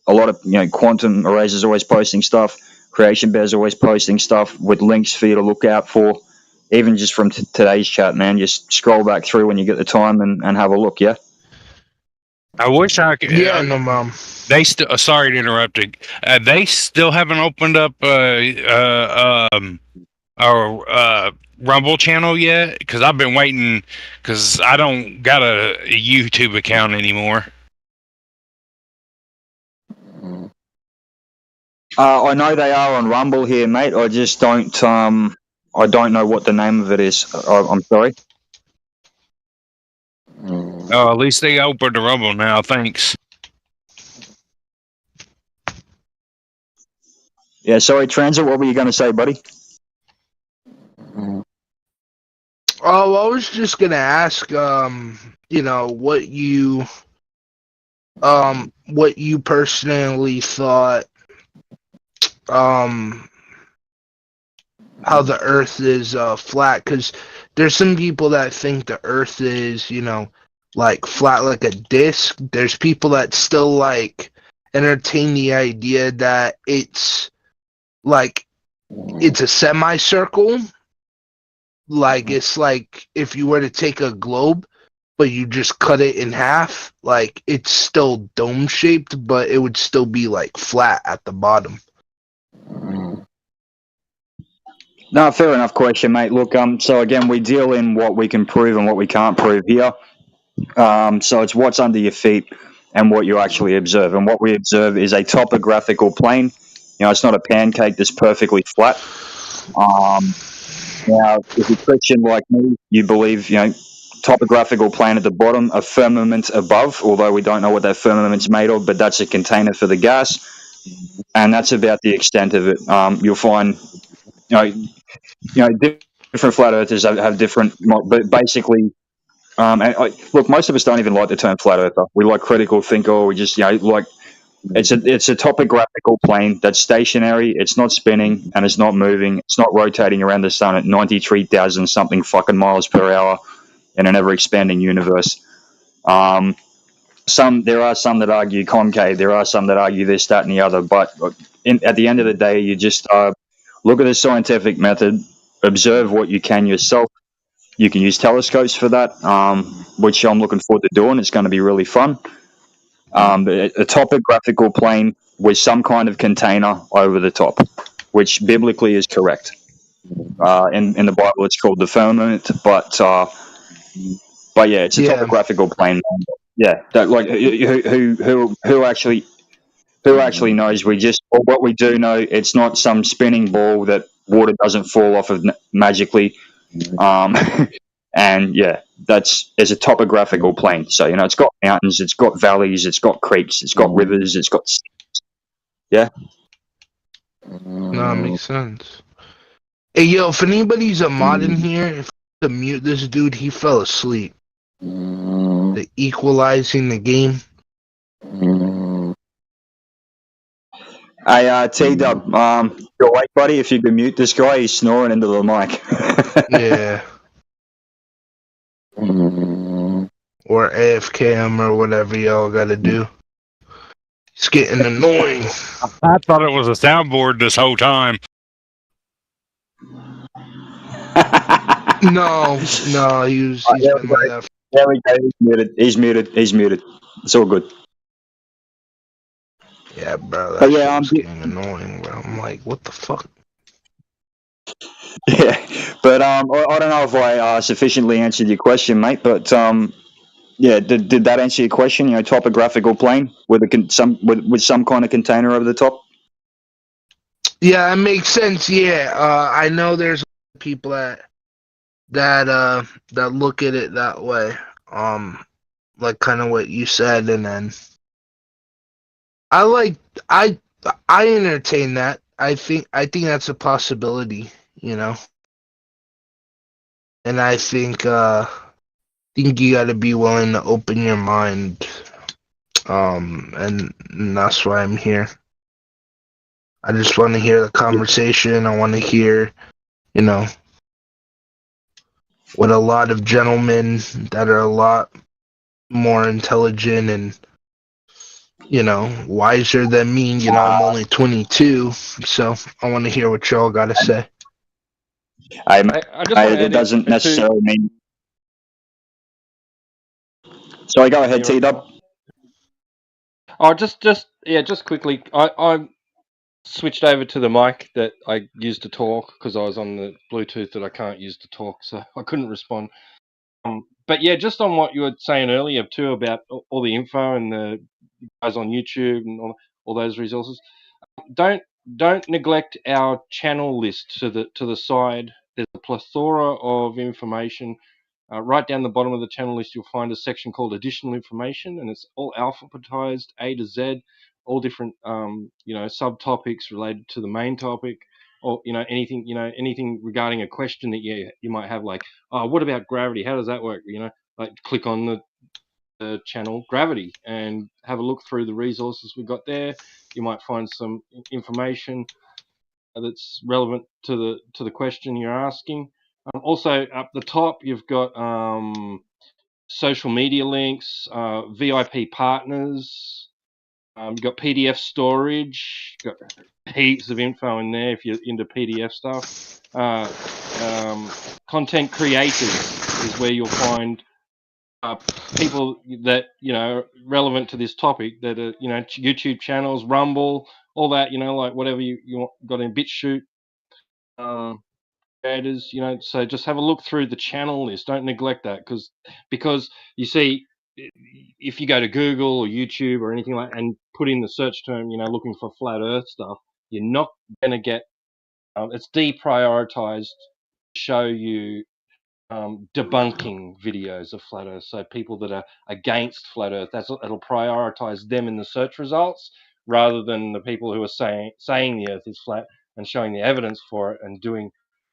A lot of Quantum Eraser's always posting stuff. Creation Bear's always posting stuff with links for you to look out for. Even just from today's chat, man. Just scroll back through when you get the time and have a look. Yeah. I wish I could. Yeah, no, Mom. They still. Sorry to interrupt. They still haven't opened up our Rumble channel yet, because I've been waiting. Because I don't got a YouTube account anymore. I know they are on Rumble here, mate. I just don't. I don't know what the name of it is. I'm sorry. Oh, at least they opened the Rumble now. Thanks. Yeah, sorry, Transit, what were you going to say, buddy? Oh, I was just going to ask, what you personally thought, how the Earth is flat, because there's some people that think the Earth is, like flat like a disc. There's people that still like entertain the idea that it's like it's a semicircle. Like it's like if you were to take a globe, but you just cut it in half, like it's still dome shaped, but it would still be like flat at the bottom. No, fair enough question, mate. Look, so again, we deal in what we can prove and what we can't prove here. So it's what's under your feet and what you actually observe. And what we observe is a topographical plane. It's not a pancake that's perfectly flat. Now, if you're Christian like me, you believe, topographical plane at the bottom, a firmament above, although we don't know what that firmament's made of, but that's a container for the gas. And that's about the extent of it. You'll find, different flat earthers have different, but basically, look, most of us don't even like the term flat earther. We like critical thinker. We just, like it's a topographical plane that's stationary. It's not spinning and it's not moving. It's not rotating around the sun at 93,000 something fucking miles per hour in an ever expanding universe. There are some that argue concave. There are some that argue this, that, and the other. But at the end of the day, you just look at the scientific method, observe what you can yourself. You can use telescopes for that, which I'm looking forward to doing. It's going to be really fun. A topographical plane with some kind of container over the top, which biblically is correct. In the Bible, it's called the firmament, but yeah, it's a topographical plane. Yeah, that, like who actually knows? What we do know, it's not some spinning ball that water doesn't fall off of magically. And yeah, it's a topographical plane. So it's got mountains, it's got valleys, it's got creeks, it's got rivers, it's got yeah. No, that makes sense. Hey, yo, if anybody's a mod in here, if I to mute this dude, he fell asleep. The equalizing the game. Hey, T-Dub, you're awake, buddy? If you can mute this guy, he's snoring into the mic. Yeah. Or AFK him or whatever y'all gotta do. It's getting annoying. I thought it was a soundboard this whole time. No, he's been like that. There we go. He's muted. It's all good. Yeah, bro. But yeah, I'm getting annoying, bro. I'm like, what the fuck? Yeah, but I don't know if I sufficiently answered your question, mate. But yeah, did that answer your question? Topographical plane with some kind of container over the top. Yeah, it makes sense. Yeah, I know there's people that look at it that way. Like kind of what you said, and then I entertain that. I think that's a possibility, and I think you got to be willing to open your mind, and that's why I'm here. I just want to hear the conversation. I want to hear, what a lot of gentlemen that are a lot more intelligent and, wiser than me. I'm only 22, so I want to hear what y'all got to say. It doesn't necessarily mean. Sorry, go ahead, T-Dub. Oh, just quickly. I switched over to the mic that I used to talk because I was on the Bluetooth that I can't use to talk, so I couldn't respond. But yeah, just on what you were saying earlier too about all the info and the guys on YouTube and all those resources. Don't neglect our channel list to the side. There's a plethora of information. Right down the bottom of the channel list, you'll find a section called additional information, and it's all alphabetized A to Z, all different subtopics related to the main topic, or anything regarding a question that you might have, like, oh, what about gravity? How does that work? Like click on the channel Gravity and have a look through the resources we've got there. You might find some information that's relevant to the question you're asking. Also, up the top, you've got social media links, VIP partners. You've got PDF storage. You've got heaps of info in there if you're into PDF stuff. Content creators is where you'll find people that relevant to this topic that are YouTube channels, Rumble, all that, like whatever you want, got in BitChute. Creators, so just have a look through the channel list. Don't neglect that because you see, if you go to Google or YouTube or anything like and put in the search term, looking for flat Earth stuff, you're not going to get. It's deprioritized to show you debunking videos of flat Earth. So people that are against flat Earth, it'll prioritize them in the search results rather than the people who are saying the Earth is flat and showing the evidence for it and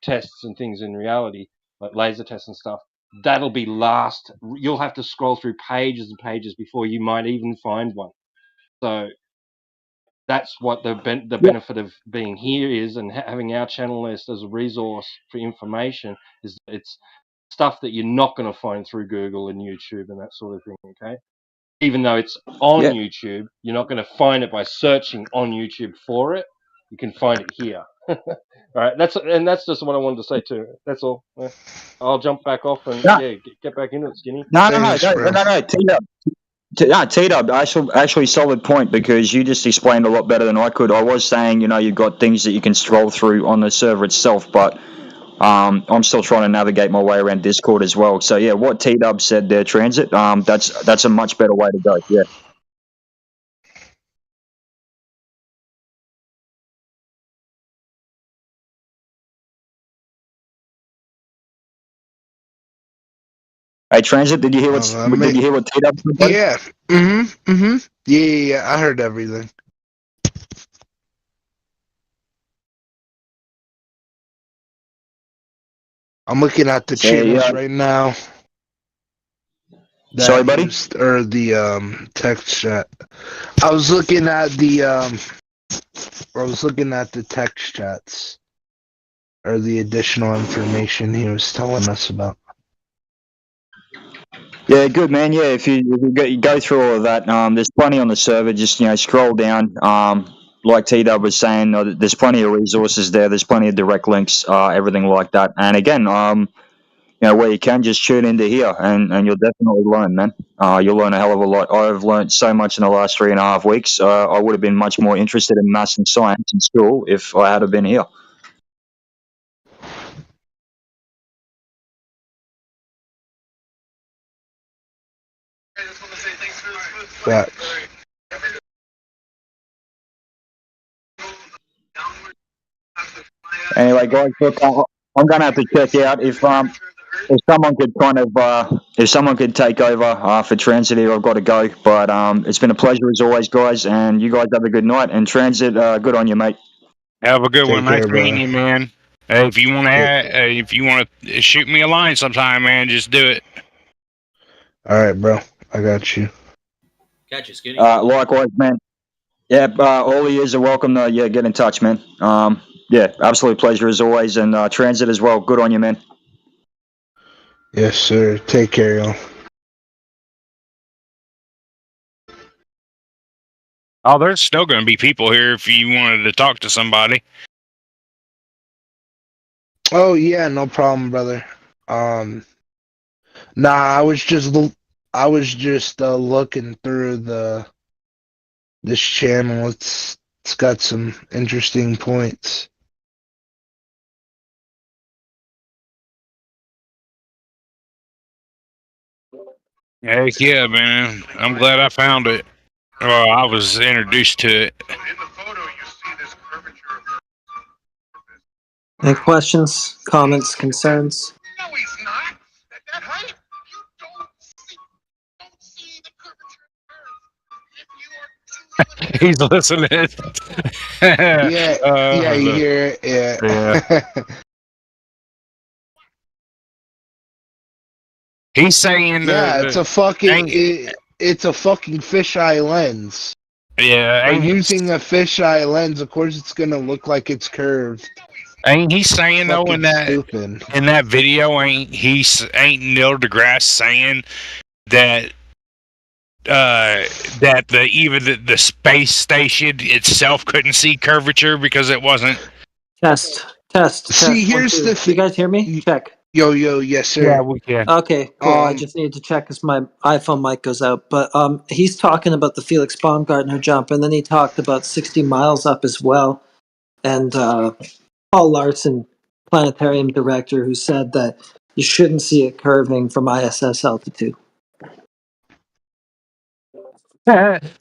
tests and things in reality, like laser tests and stuff, that'll be last. You'll have to scroll through pages and pages before you might even find one. So that's what the benefit of being here is, and having our channel list as a resource for information is it's stuff that you're not going to find through Google and YouTube and that sort of thing. Okay, even though it's on YouTube, you're not going to find it by searching on YouTube for it. You can find it here. All right, that's just what I wanted to say too. That's all. I'll jump back off and get back into it, Skinny. No. T-Dub, actually solid point, because you just explained a lot better than I could. I was saying, you've got things that you can scroll through on the server itself, but I'm still trying to navigate my way around Discord as well. So yeah, what T-Dub said there, Transit, that's a much better way to go. Yeah. Hey, Transit, did you hear what T-Dub said? Buddy? Yeah. Yeah, I heard everything. I'm looking at the channels right now. Sorry, buddy? Or the text chat. I was looking at the text chats, or the additional information he was telling us about. Yeah, good, man. Yeah, if you go through all of that, there's plenty on the server. Just scroll down. Like T-Dub was saying, there's plenty of resources there. There's plenty of direct links, everything like that. And again, where you can, just tune into here, and you'll definitely learn, man. You'll learn a hell of a lot. I've learned so much in the last 3.5 weeks. I would have been much more interested in maths and science in school if I had been here. Facts. Anyway, guys, look, I'm gonna have to check out if someone could take over for Transit here. I've got to go, but it's been a pleasure as always, guys, and you guys have a good night. And Transit, good on you, mate. Have a good one. care, Nice meeting you, man. If you want to shoot me a line sometime, man, just do it. All right, bro. I got you. Catch you, Skinny. Likewise, man. Yeah, all ears are welcome to get in touch, man. Yeah, absolute pleasure as always, and Transit as well. Good on you, man. Yes, sir. Take care, y'all. Oh, there's still going to be people here if you wanted to talk to somebody. Oh yeah, no problem, brother. Nah, I was just looking through this channel. It's got some interesting points. Heck yeah, man. I'm glad I found it. Well, I was introduced to it. Any questions, comments, concerns? He's listening. Yeah, you hear it. Yeah. He's saying it's a fucking it's a fucking fisheye lens. Yeah, By using a fisheye lens, of course it's gonna look like it's curved. Ain't he saying though in that video? Ain't Neil deGrasse saying that the space station itself couldn't see curvature because it wasn't Test. See, here's the you guys hear me? Check. Yo, yes, sir. Yeah, we can. Okay, cool. I just needed to check because my iPhone mic goes out. But he's talking about the Felix Baumgartner jump, and then he talked about 60 miles up as well. And Paul Larson, planetarium director, who said that you shouldn't see it curving from ISS altitude.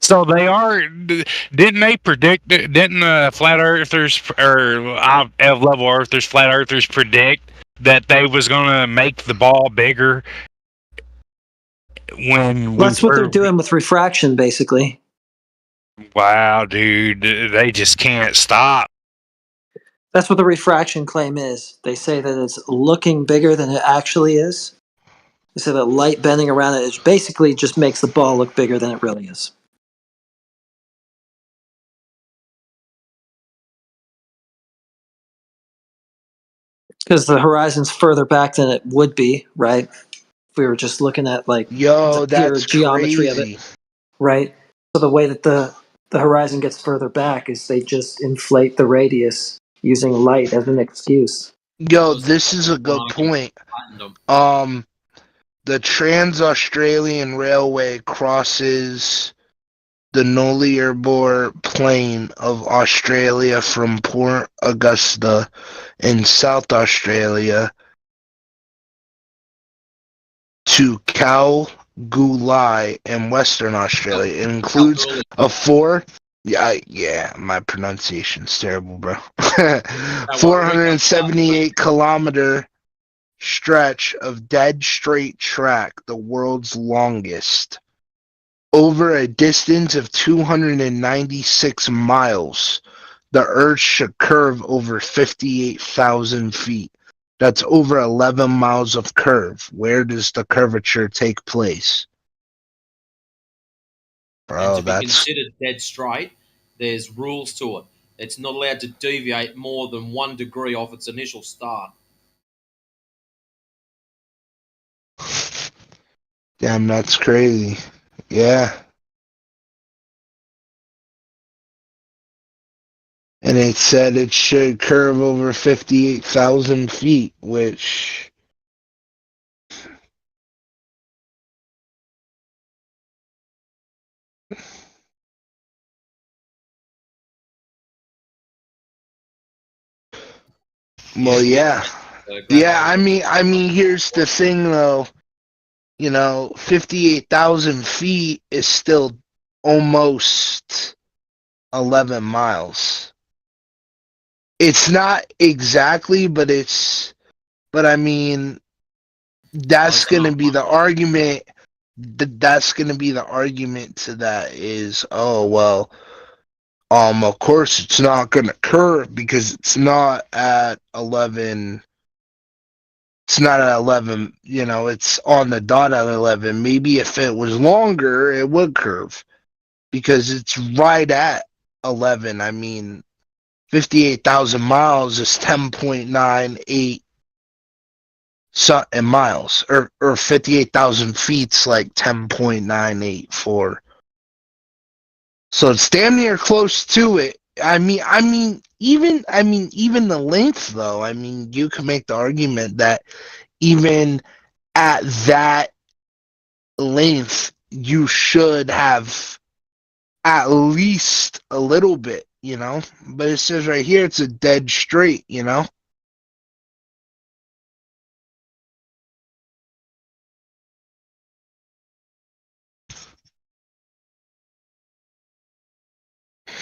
So they are. Didn't they predict? Didn't flat earthers or level earthers, flat earthers predict that they was gonna make the ball bigger when? That's what they're doing with refraction, basically. Wow, dude, they just can't stop. That's what the refraction claim is. They say that it's looking bigger than it actually is. They say that light bending around it is basically just makes the ball look bigger than it really is. Because the horizon's further back than it would be, right? If we were just looking at like the pure geometry of it, right? So the way that the horizon gets further back is they just inflate the radius using light as an excuse. Yo, this is a good point. The Trans-Australian Railway crosses the Nullarbor Plain of Australia from Port Augusta in South Australia to Kalgoorlie in Western Australia. It includes a my pronunciation's terrible, bro. 478 kilometer stretch of dead straight track, the world's longest, over a distance of 296 miles. The Earth should curve over 58,000 feet. That's over 11 miles of curve. Where does the curvature take place? Bro, And to be considered dead straight, there's rules to it. It's not allowed to deviate more than 1 degree off its initial start. Damn, that's crazy. Yeah. And it said it should curve over 58,000 feet, which... Well, yeah. Yeah, I mean, here's the thing, though. 58,000 feet is still almost 11 miles. It's not exactly, but I mean, that's going to be the argument. That's going to be the argument to that is, oh, well, of course it's not going to curve because it's not at 11. It's not at 11, it's on the dot at 11. Maybe if it was longer, it would curve because it's right at 11. I mean, 58,000 miles is 10.98 miles, or 58,000 feet's like 10.984. So it's damn near close to it. I mean, even the length, though. I mean, you can make the argument that even at that length, you should have at least a little bit, But it says right here it's a dead straight,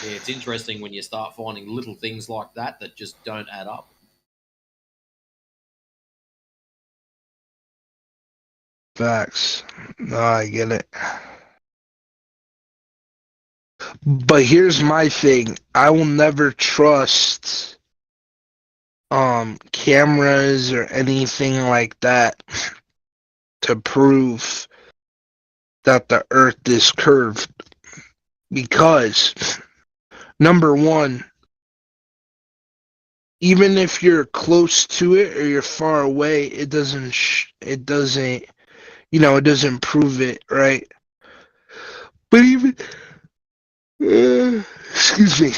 Yeah, it's interesting when you start finding little things like that just don't add up. Facts. No, I get it. But here's my thing. I will never trust cameras or anything like that to prove that the Earth is curved. Because number one, even if you're close to it or you're far away, it doesn't prove it, right? But even excuse me.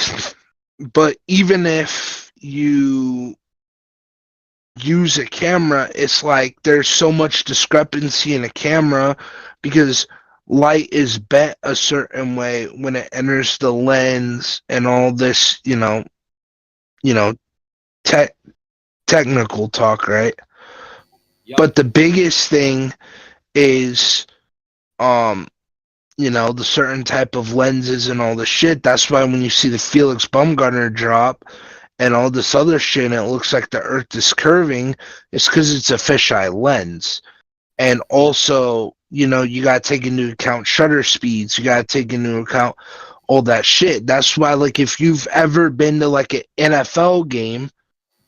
But even if you use a camera, it's like there's so much discrepancy in a camera because light is bent a certain way when it enters the lens and all this, technical talk, right? Yep. But the biggest thing is, the certain type of lenses and all the shit. That's why when you see the Felix Baumgartner drop and all this other shit, and it looks like the Earth is curving, it's because it's a fisheye lens. And also, you got to take into account shutter speeds. You got to take into account all that shit. That's why, like, if you've ever been to, like, an NFL game,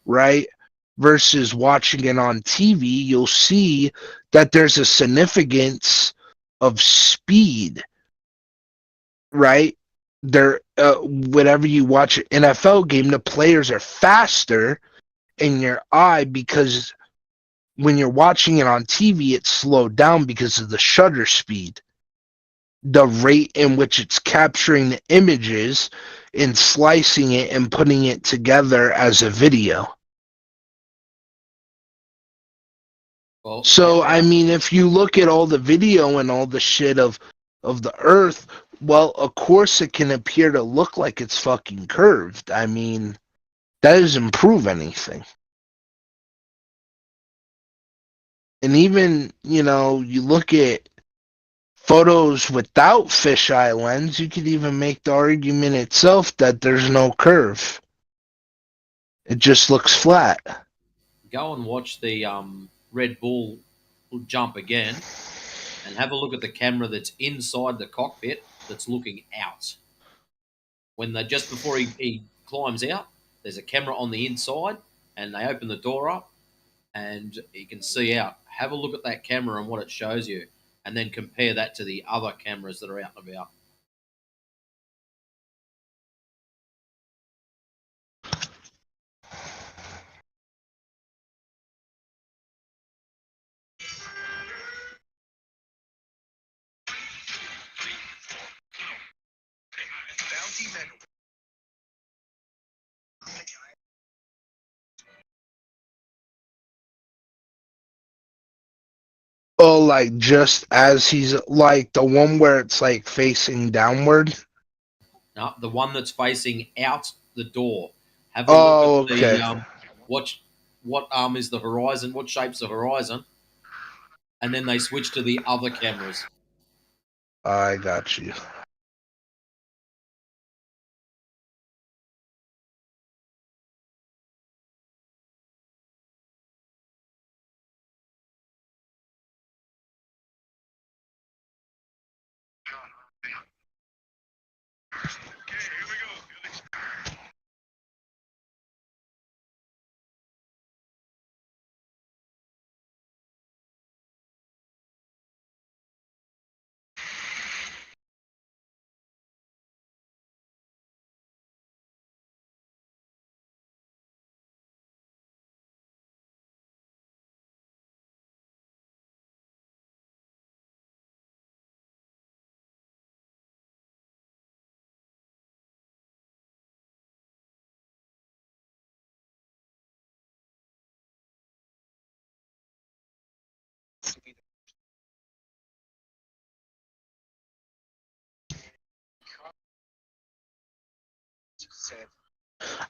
right? Versus watching it on TV, you'll see that there's a significance of speed, right? Whenever you watch an NFL game, the players are faster in your eye because when you're watching it on TV, it's slowed down because of the shutter speed, the rate in which it's capturing the images and slicing it and putting it together as a video. Well, So, I mean, if you look at all the video and all the shit of the Earth, well, of course it can appear to look like it's fucking curved. I mean, that doesn't prove anything. And even, you know, you look at photos without fisheye lens, you could even make the argument itself that there's no curve. It just looks flat. Go and watch the Red Bull jump again and have a look at the camera that's inside the cockpit that's looking out. When they just before he climbs out, there's a camera on the inside and they open the door up and you can see out. Have a look at that camera and what it shows you, and then compare that to the other cameras that are out and about. Oh, like just as he's like the one where it's like facing downward. No, the one that's facing out the door. Have a Oh, look at okay. the what is the horizon? What shape's the horizon? And then they switch to the other cameras. I got you.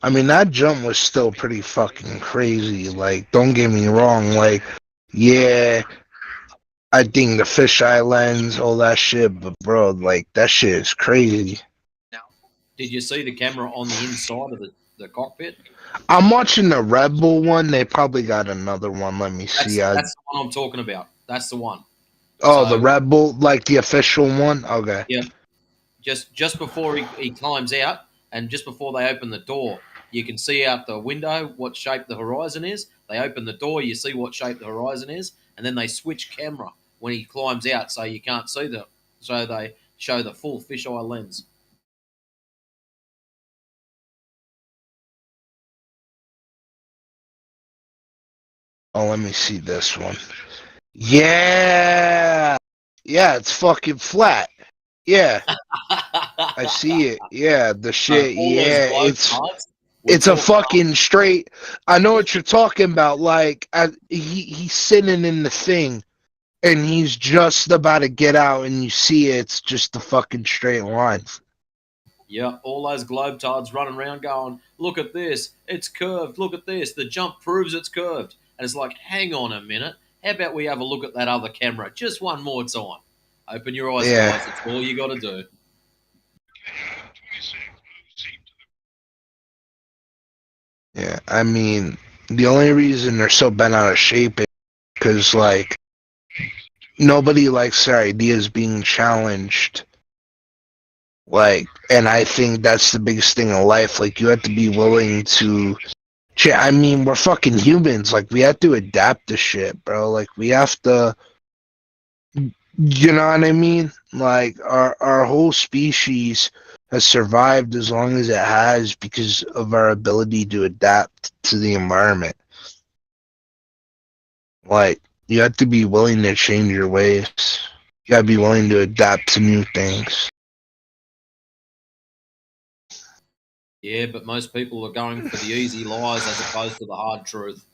I mean, that jump was still pretty fucking crazy. Like, don't get me wrong. Like, yeah, I think the fisheye lens, all that shit, but bro, like, that shit is crazy. Did you see the camera on the inside of the cockpit? I'm watching the Red Bull one. They probably got another one. Let me see. That's the one I'm talking about. That's the one. Oh, So- the Red Bull, like the official one? Okay. Yeah. Just before he climbs out and just before they open the door, you can see out the window what shape the horizon is. They open the door, you see what shape the horizon is, and then they switch camera when he climbs out so you can't see so they show the full fisheye lens. Oh, let me see this one. Yeah. Yeah, it's fucking flat. Yeah. I see it. Yeah, the shit. all those Yeah, glow it's parts it's a fucking straight. I know what you're talking about. Like, he's sitting in the thing, and he's just about to get out, and you see it's just the fucking straight lines. Yeah, all those globetards running around going, look at this, it's curved, look at this, the jump proves it's curved. And it's like, hang on a minute, how about we have a look at that other camera just one more time? Open your eyes, Yeah. guys, that's all you got to do. Yeah, I mean, the only reason they're so bent out of shape is because, like, nobody likes their ideas being challenged. Like, and I think that's the biggest thing in life. Like, you have to be willing to I mean, we're fucking humans. Like, we have to adapt to shit, bro. Like, we have to, you know what I mean? Like, our whole species has survived as long as it has because of our ability to adapt to the environment. Like, you have to be willing to change your ways. You gotta be willing to adapt to new things. Yeah, but most people are going for the easy lies as opposed to the hard truth.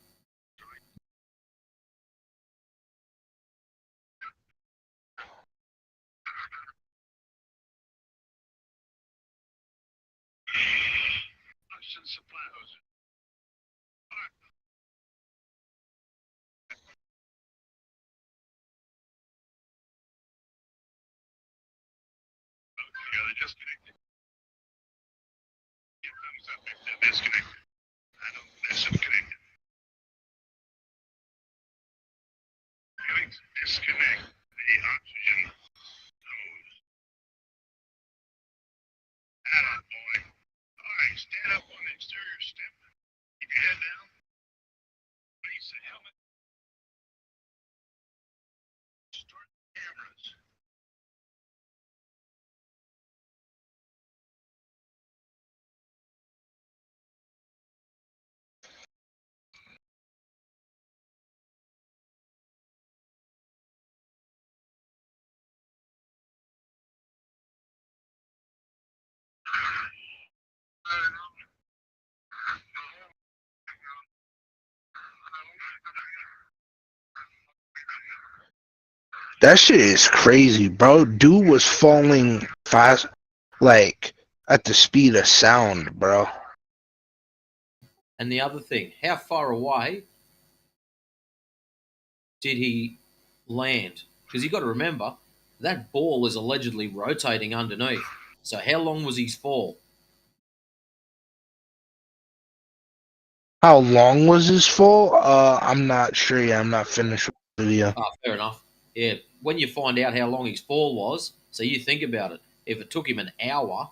That shit is crazy, bro. Dude was falling fast, like, at the speed of sound, bro. And the other thing, how far away did he land? Because you got to remember, that ball is allegedly rotating underneath. So how long was his fall? How long was his fall? I'm not sure yet. I'm not finished with the video. Ah, fair enough. Yeah, when you find out how long his fall was, so you think about it. If it took him an hour,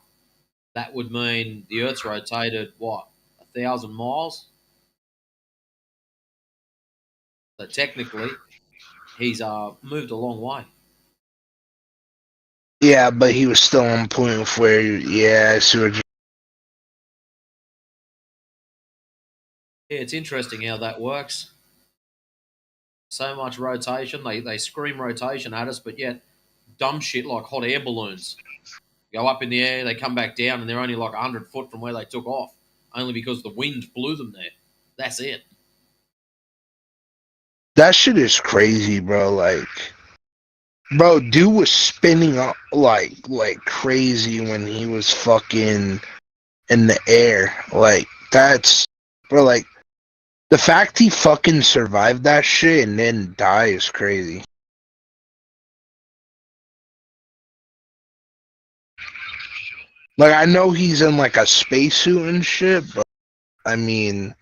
that would mean the Earth's rotated, what, 1,000 miles? So technically, he's moved a long way. Yeah, but he was still on point with where, yeah, I see what you. Yeah, it's interesting how that works. So much rotation. They scream rotation at us, but yet dumb shit like hot air balloons go up in the air, they come back down, and they're only like 100 foot from where they took off, only because the wind blew them there. That's it. That shit is crazy, bro. Like, bro, dude was spinning up like crazy when he was fucking in the air. Like, that's, bro, like, the fact he fucking survived that shit and then die is crazy. Like, I know he's in like a spacesuit and shit, but I mean,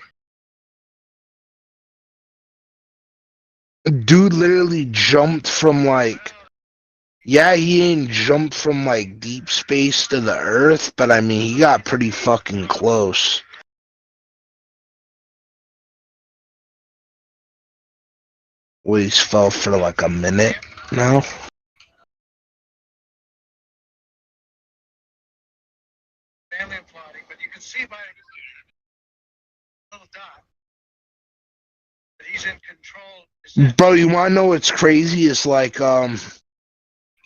dude literally jumped from like, yeah, he ain't jumped from like deep space to the Earth, but I mean, he got pretty fucking close. We fell for like a minute now. But you can see by little dot that he's in control. Bro, you wanna know what's crazy? Is like,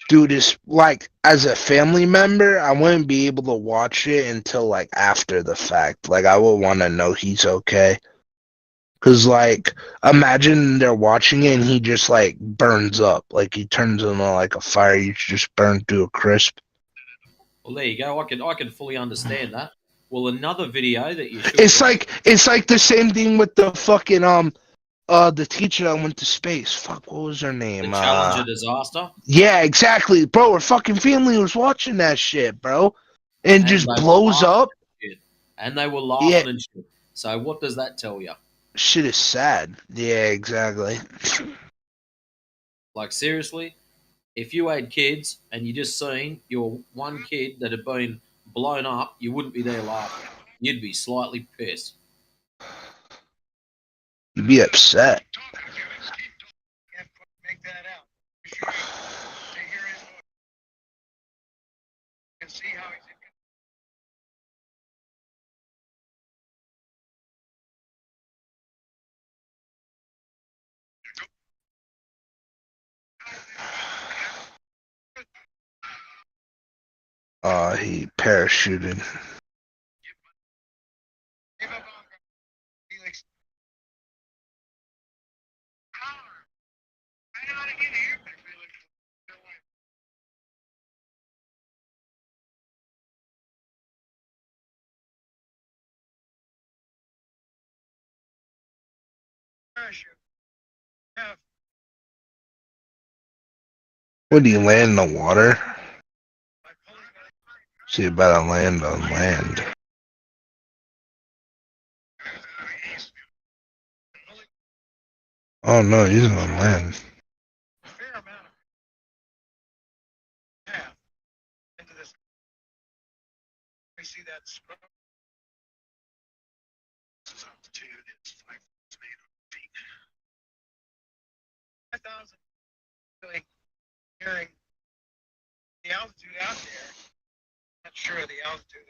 dude, is like, as a family member, I wouldn't be able to watch it until like after the fact. Like, I would want to know he's okay. Cause like, imagine they're watching it and he just like burns up, like he turns into like a fire. You just burn to a crisp. Well, there you go. I can fully understand that. Well, another video that you should. It's like the same thing with the fucking the teacher that went to space. Fuck, what was her name? The Challenger disaster. Yeah, exactly, bro. Her fucking family was watching that shit, bro, and just they blows were laughing up. and shit. And they were laughing Yeah. and shit. So what does that tell you? Shit is sad. Yeah, exactly. Like, seriously, if you had kids and you just seen your one kid that had been blown up, you wouldn't be there laughing. You'd be slightly pissed. You'd be upset. He parachuted. Would he land in the water? See about to land on land. Oh no, he's on land. Hearing the altitude out there, not sure of the altitude.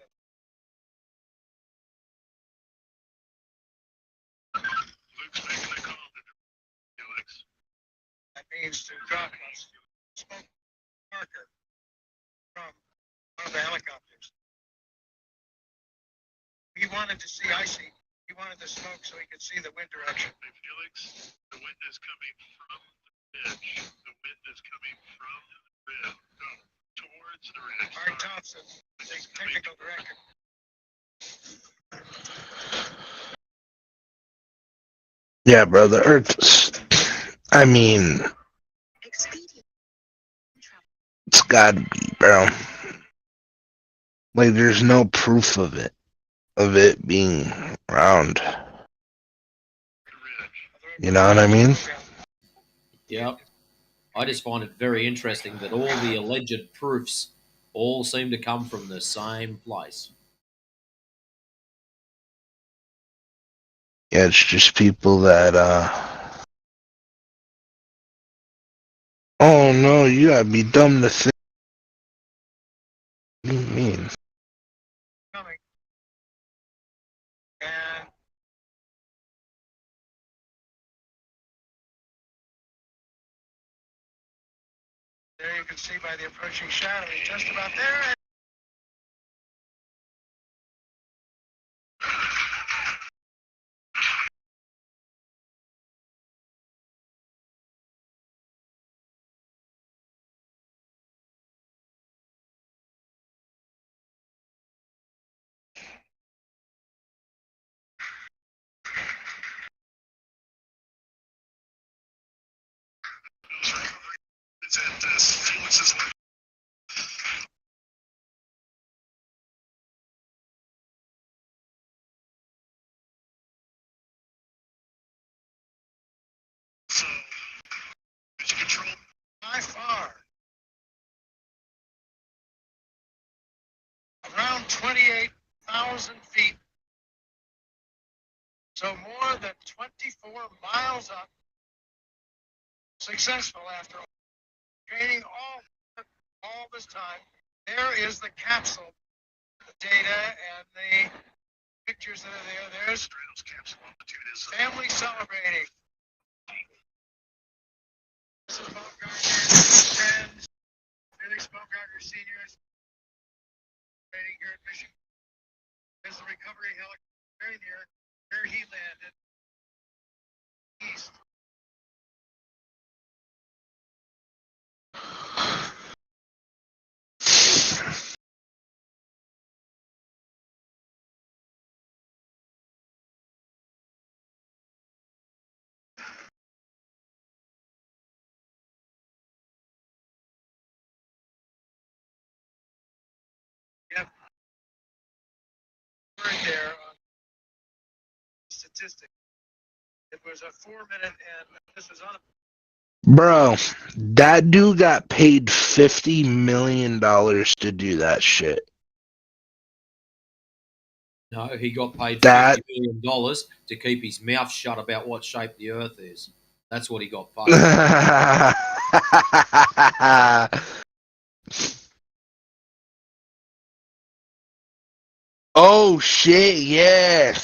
Luke's making a call to Felix. That means to drop us smoke marker from one of the helicopters. He wanted to see icy. He wanted the smoke so he could see the wind direction. Hey, Felix, the wind is coming from the ridge. The wind is coming from the ridge. Go towards the ridge. Art Thompson, the technical director. Yeah, bro, the Earth. I mean, it's gotta be, bro. Like, there's no proof of it being round. You know what I mean? Yep. I just find it very interesting that all the alleged proofs all seem to come from the same place. Yeah, it's just people that, oh no, you gotta be dumb to think. What do you mean? There you can see by the approaching shadow, he's just about there. It's at Felix's left. So, did you control by far around 28,000 feet? So more than 24 miles up. Successful after all. Training all this time. There is the capsule, the data and the pictures that are there. There's family celebrating. Mrs. Baumgartner, friends, Felix Baumgartner seniors, training here at Michigan. There's the recovery helicopter very near where he landed. East. Yep. Right there on statistic. It was a 4-minute, and this was on a. Bro, that dude got paid $50 million to do that shit. No, he got paid That $50 million to keep his mouth shut about what shape the Earth is. That's what he got paid. Oh shit, yeah.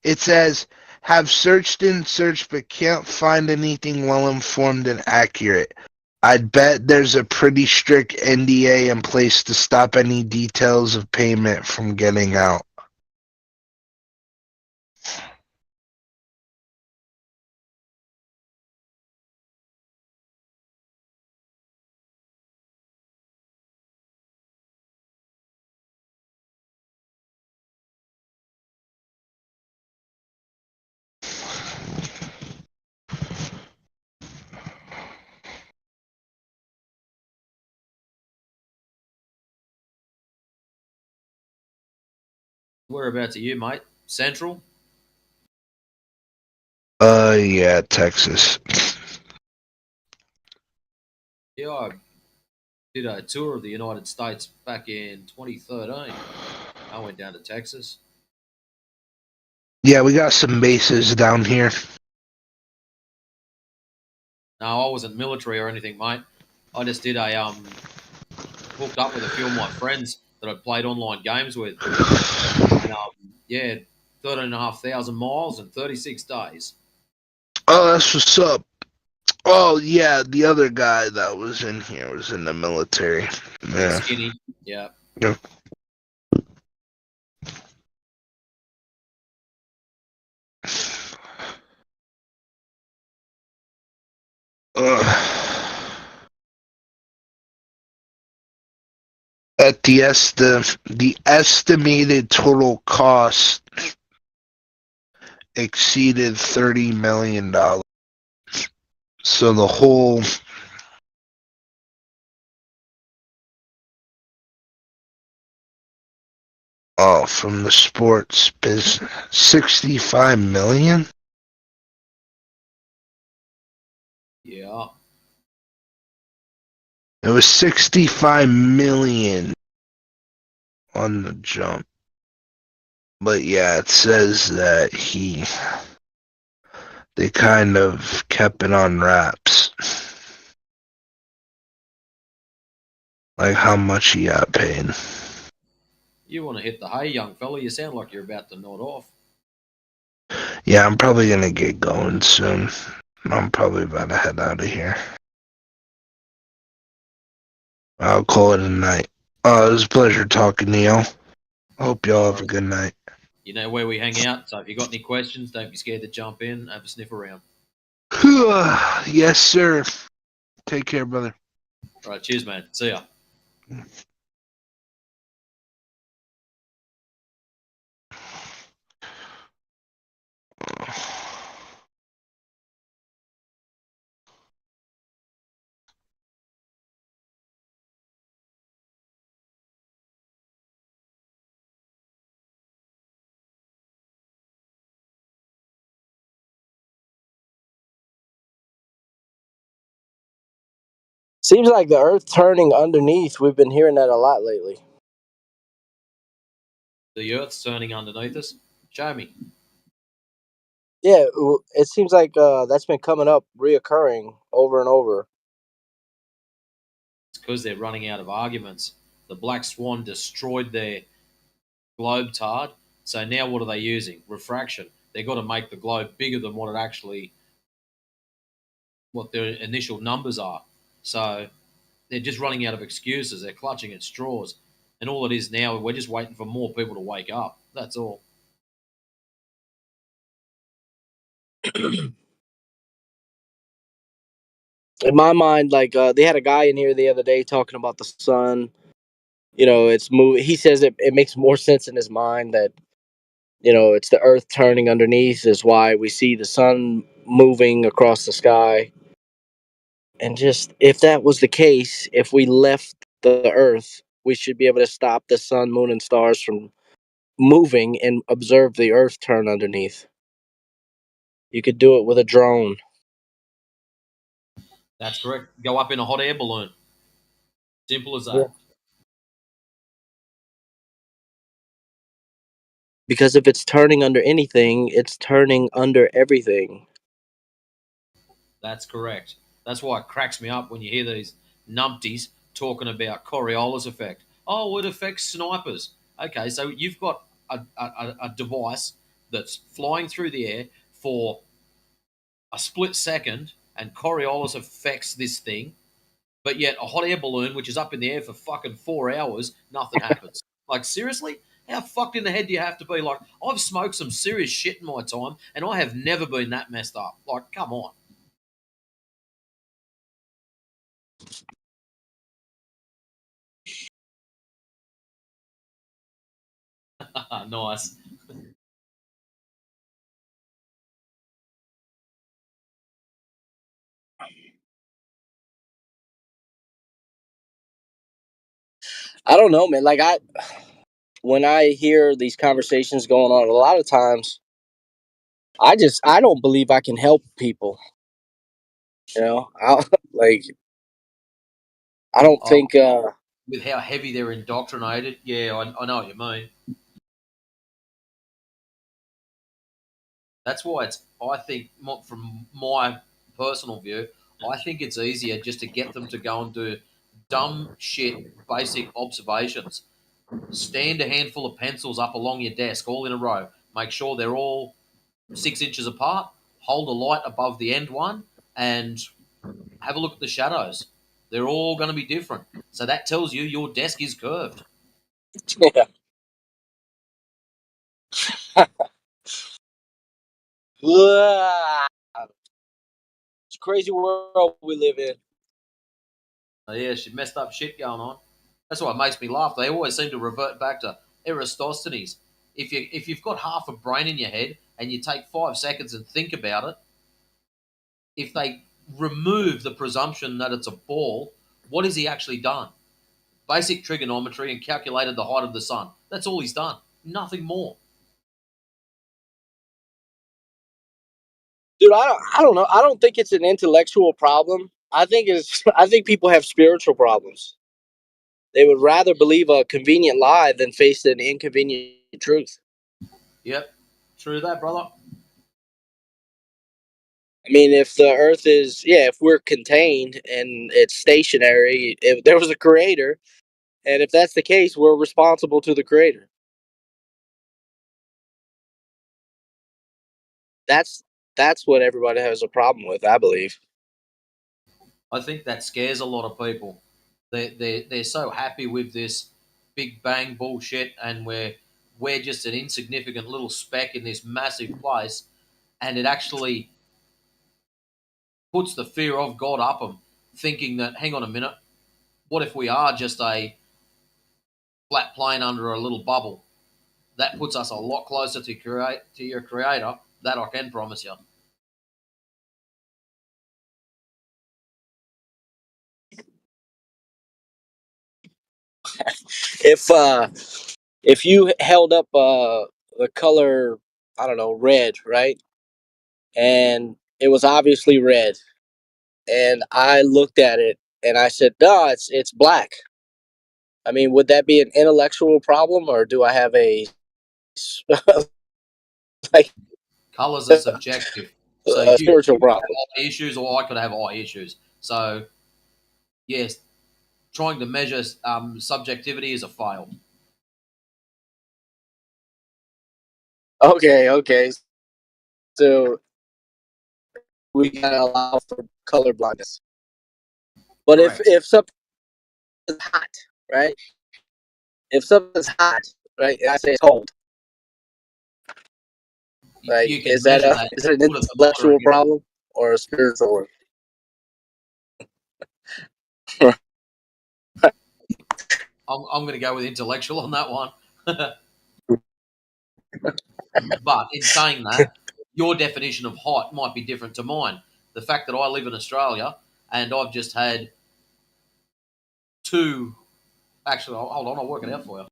It says, have searched and searched but can't find anything well informed and accurate. I'd bet there's a pretty strict NDA in place to stop any details of payment from getting out. Whereabouts are you, mate? Central? Yeah, Texas. Yeah, I did a tour of the United States back in 2013. I went down to Texas. Yeah, we got some bases down here. No, I wasn't military or anything, mate. I just did a hooked up with a few of my friends that I played online games with. And, yeah, 13,500 miles and 36 days. Oh, that's what's up. Oh, yeah, the other guy that was in here was in the military. Yeah. Skinny. Yeah. Yep. At the estimated total cost exceeded $30 million. So the whole from the sports business, 65 million. Yeah. It was 65 million on the jump. But yeah, it says that they kind of kept it on wraps. Like how much he got paid. You want to hit the hay, young fella? You sound like you're about to nod off. Yeah, I'm probably gonna get going soon. I'm probably about to head out of here. I'll call it a night. It was a pleasure talking to y'all. I hope y'all have a good night. You know where we hang out, so if you got any questions, don't be scared to jump in, have a sniff around. Yes, sir. Take care, brother. All right, cheers, man. See ya. Seems like the Earth turning underneath. We've been hearing that a lot lately. The Earth's turning underneath us. Show me. Yeah, it seems like that's been coming up, reoccurring over and over. It's because they're running out of arguments. The Black Swan destroyed their globe tard, so now what are they using? Refraction. They've got to make the globe bigger than what their initial numbers are. So they're just running out of excuses. They're clutching at straws. And all it is now, we're just waiting for more people to wake up. That's all. In my mind, like they had a guy in here the other day talking about the sun. You know, it's moving. He says it makes more sense in his mind that it's the Earth turning underneath is why we see the sun moving across the sky. And just if that was the case, if we left the Earth, we should be able to stop the sun, moon, and stars from moving and observe the Earth turn underneath. You could do it with a drone. That's correct. Go up in a hot air balloon. Simple as that. Yeah. Because if it's turning under anything, it's turning under everything. That's correct. That's why it cracks me up when you hear these numpties talking about Coriolis effect. Oh, it affects snipers. Okay, so you've got a device that's flying through the air for a split second, and Coriolis affects this thing, but yet a hot air balloon, which is up in the air for fucking 4 hours, nothing happens. Like, seriously? How fucked in the head do you have to be? Like, I've smoked some serious shit in my time, and I have never been that messed up. Like, come on. Nice. I don't know, man. Like when I hear these conversations going on, a lot of times I don't believe I can help people. You know, like I don't Oh, think. with how heavy they're indoctrinated, yeah, I know what you mean. That's why I think, from my personal view, I think it's easier just to get them to go and do dumb shit, basic observations. Stand a handful of pencils up along your desk, all in a row. Make sure they're all 6 inches apart. Hold a light above the end one, and have a look at the shadows. They're all going to be different. So that tells you your desk is curved. Yeah. It's a crazy world we live in. Yeah, she messed up shit going on. That's what makes me laugh. They always seem to revert back to Eratosthenes. If you've got half a brain in your head and you take 5 seconds and think about it, if they remove the presumption that it's a ball, what has he actually done? Basic trigonometry and calculated the height of the sun. That's all he's done. Nothing more. Dude, I don't know. I don't think it's an intellectual problem. I think people have spiritual problems. They would rather believe a convenient lie than face an inconvenient truth. Yep. True that, brother. I mean, if the Earth is, if we're contained and it's stationary, if there was a creator, and if that's the case, we're responsible to the creator. That's what everybody has a problem with, I believe. I think that scares a lot of people. They're so happy with this Big Bang bullshit, and we're just an insignificant little speck in this massive place, and it actually puts the fear of God up them, thinking that, hang on a minute, what if we are just a flat plane under a little bubble? That puts us a lot closer to your creator. That I can promise you. If you held up the color, I don't know, red, right? And it was obviously red, and I looked at it and I said, "No, it's black." I mean, would that be an intellectual problem, or do I have a like Colors are subjective, so a spiritual you could problem? have eye issues, or I could have eye issues. So yes, trying to measure subjectivity is a fail. Okay. So we gotta allow for color blindness. But Correct. if something is hot, right? If something's hot, right, and I say it's cold, like You can measure that. is it an Put a thermometer intellectual against. problem or a spiritual one? I'm going to go with intellectual on that one. But in saying that, your definition of hot might be different to mine. The fact that I live in Australia and I've just had two. Actually, hold on, I'll work it out for you.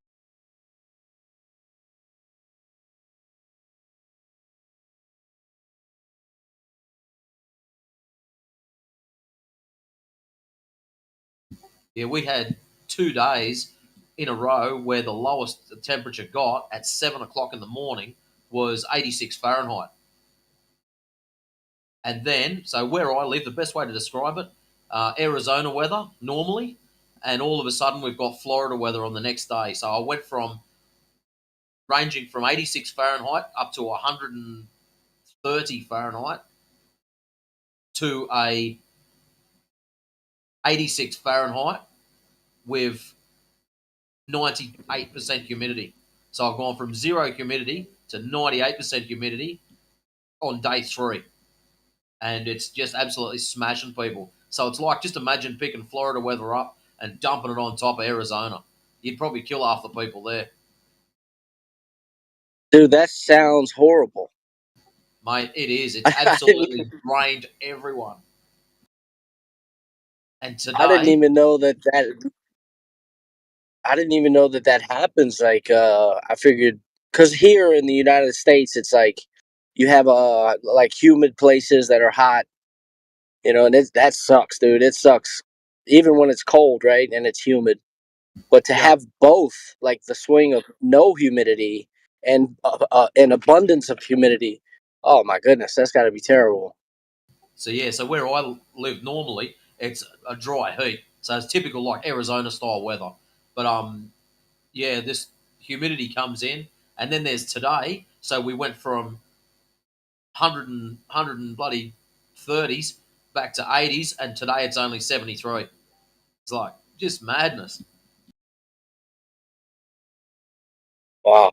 Yeah, we had 2 days in a row where the lowest temperature got at 7 o'clock in the morning was 86 Fahrenheit. And then, so where I live, the best way to describe it, Arizona weather normally, and all of a sudden we've got Florida weather on the next day. So I went from ranging from 86 Fahrenheit up to 130 Fahrenheit to a 86 Fahrenheit with 98% humidity. So I've gone from zero humidity to 98% humidity on day 3. And it's just absolutely smashing people. So it's like, just imagine picking Florida weather up and dumping it on top of Arizona. You'd probably kill half the people there. Dude, that sounds horrible. Mate, it is. It's absolutely drained everyone. And today, I didn't even know that happens. Like, I figured, because here in the United States, it's like you have like humid places that are hot, and that sucks, dude. It sucks, even when it's cold, right? And it's humid. But to have both, like the swing of no humidity and an abundance of humidity, oh my goodness, that's got to be terrible. So where I live normally, it's a dry heat. So it's typical like Arizona style weather. But this humidity comes in, and then there's today. So we went from 100 and bloody 30s back to 80s, and today it's only 73. It's like just madness. Wow.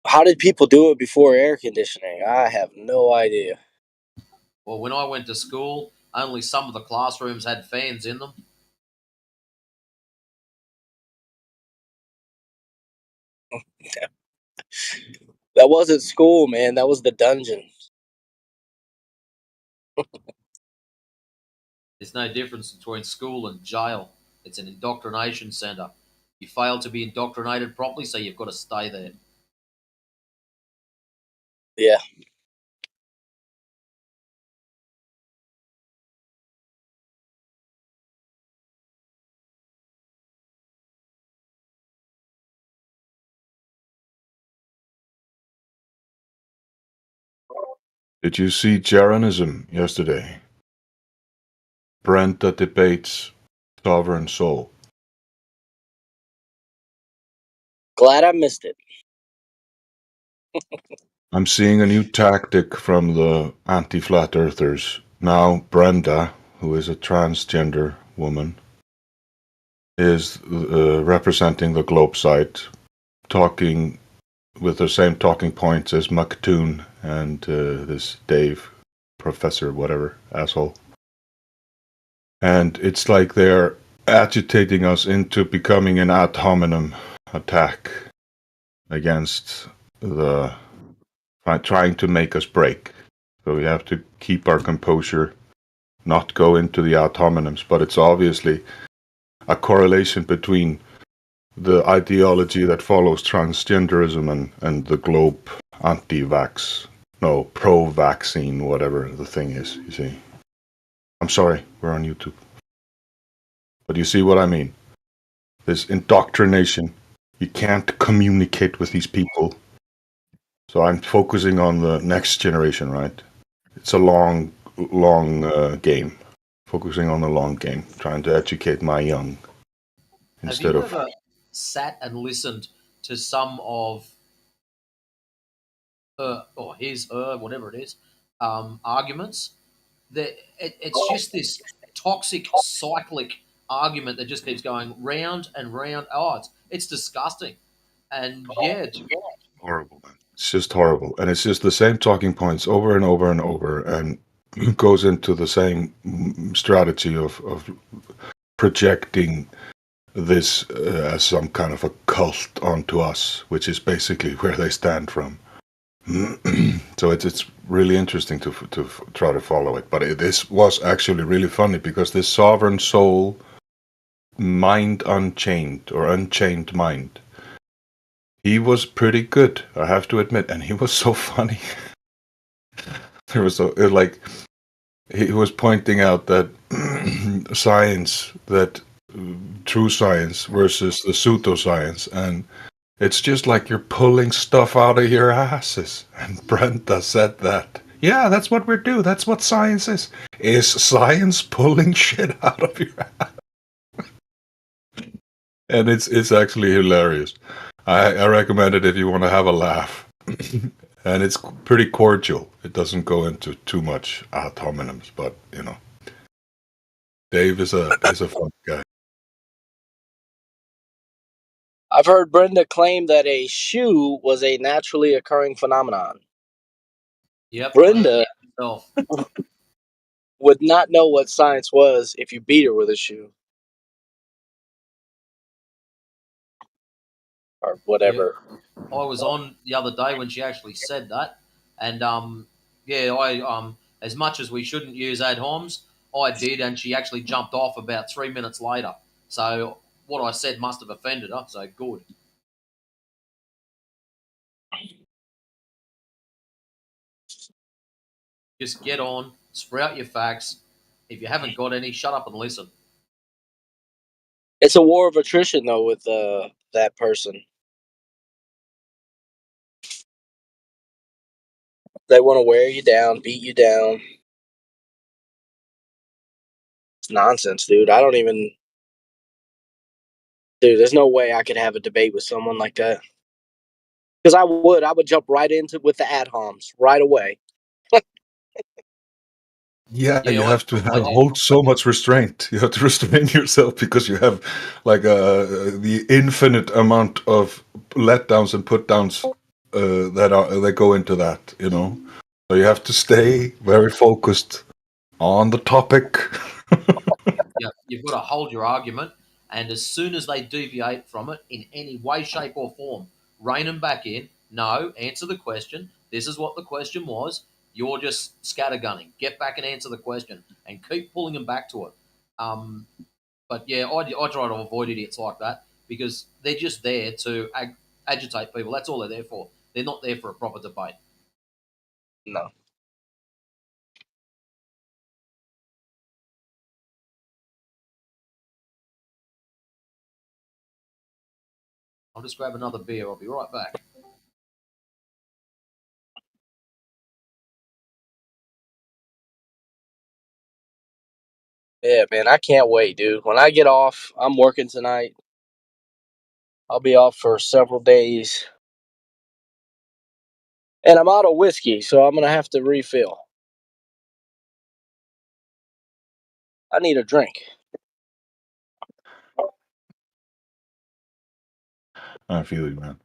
How did people do it before air conditioning? I have no idea. Well, when I went to school, only some of the classrooms had fans in them. That wasn't school, man. That was the dungeon. There's no difference between school and jail. It's an indoctrination center. You fail to be indoctrinated properly, so you've got to stay there. Yeah. Did you see Jeranism yesterday? Brenta debates sovereign soul. Glad I missed it. I'm seeing a new tactic from the anti-flat earthers. Now Brenda, who is a transgender woman, is representing the globe site, talking with the same talking points as McToon and this Dave, professor, whatever, asshole. And it's like they're agitating us into becoming an ad hominem attack against the trying to make us break. So we have to keep our composure, not go into the ad hominems, but it's obviously a correlation between the ideology that follows transgenderism and the globe anti-vax, no, pro-vaccine, whatever the thing is, you see. I'm sorry, we're on YouTube. But you see what I mean? This indoctrination. You can't communicate with these people. So I'm focusing on the next generation, right? It's a long game. Focusing on the long game. Trying to educate my young. Instead Have of... you ever sat and listened to some of or his, whatever it is, arguments? It's just this toxic, cyclic argument that just keeps going round and round. Oh, it's disgusting. And yeah, it's horrible, man. It's just horrible. And it's just the same talking points over and over and over, and goes into the same strategy of projecting this as some kind of a cult onto us, which is basically where they stand from. So it's really interesting to try to follow it. But this was actually really funny because this sovereign soul, mind unchained or unchained mind, he was pretty good, I have to admit, and he was so funny. There was he was pointing out that science, that true science versus the pseudoscience, and it's just like you're pulling stuff out of your asses. And Brenda said that. Yeah, that's what we do. That's what science is. Is science pulling shit out of your ass? And it's actually hilarious. I recommend it if you want to have a laugh. And it's pretty cordial. It doesn't go into too much ad hominems, but you know, Dave is a fun guy. I've heard Brenda claim that a shoe was a naturally occurring phenomenon. Yep. Brenda So, would not know what science was if you beat her with a shoe. Or whatever. I was on the other day when she actually said that, and I as much as we shouldn't use ad homs, I did, and she actually jumped off about 3 minutes later. So what I said must have offended her. So good. Just get on, sprout your facts. If you haven't got any, shut up and listen. It's a war of attrition, though, with that person. They want to wear you down, beat you down. It's nonsense, dude. I don't even... Dude, there's no way I could have a debate with someone like that. Because I would jump right into with the ad homs right away. Yeah, you have to hold so much restraint. You have to restrain yourself because you have like the infinite amount of letdowns and put downs that go into that. You know, so you have to stay very focused on the topic. Yeah, you've got to hold your argument, and as soon as they deviate from it in any way, shape, or form, rein them back in. No, answer the question. This is what the question was. You're just scattergunning. Get back and answer the question, and keep pulling them back to it. But yeah, I try to avoid idiots like that because they're just there to agitate people. That's all they're there for. They're not there for a proper debate. No. I'll just grab another beer. I'll be right back. Yeah, man, I can't wait, dude. When I get off, I'm working tonight. I'll be off for several days. And I'm out of whiskey, so I'm going to have to refill. I need a drink. I feel you, man.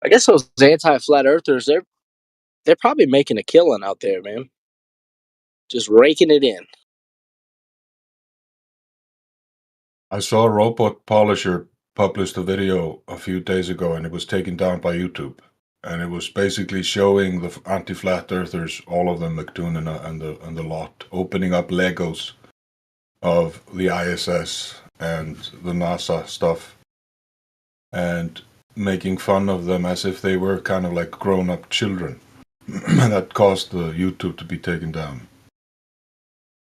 I guess those anti-flat earthers, they're probably making a killing out there, man. Just raking it in. I saw Robot Polisher published a video a few days ago, and it was taken down by YouTube. And it was basically showing the anti-flat earthers, all of them, McToon and the lot, opening up Legos of the ISS and the NASA stuff, and making fun of them as if they were kind of like grown-up children. That caused the YouTube to be taken down.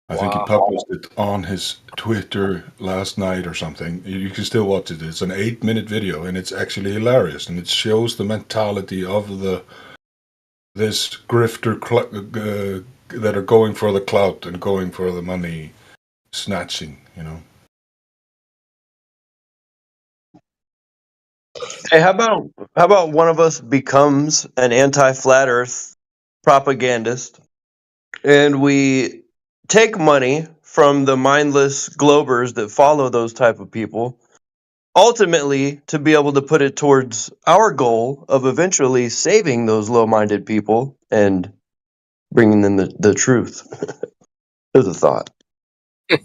I think he published it on his Twitter last night or something. You can still watch it. It's an 8-minute video, and it's actually hilarious. And it shows the mentality of this grifter that are going for the clout and going for the money snatching. You know. Hey, how about one of us becomes an anti-flat Earth propagandist, and we take money from the mindless globers that follow those type of people, ultimately to be able to put it towards our goal of eventually saving those low-minded people and bringing them the truth. There's a thought. I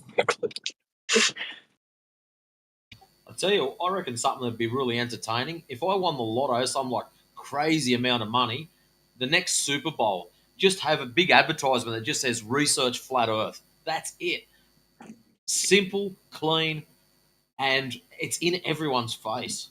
tell you, I reckon something that'd be really entertaining. If I won the lotto, some like crazy amount of money, the next Super Bowl, just have a big advertisement that just says "Research Flat Earth." That's it. Simple, clean, and it's in everyone's face.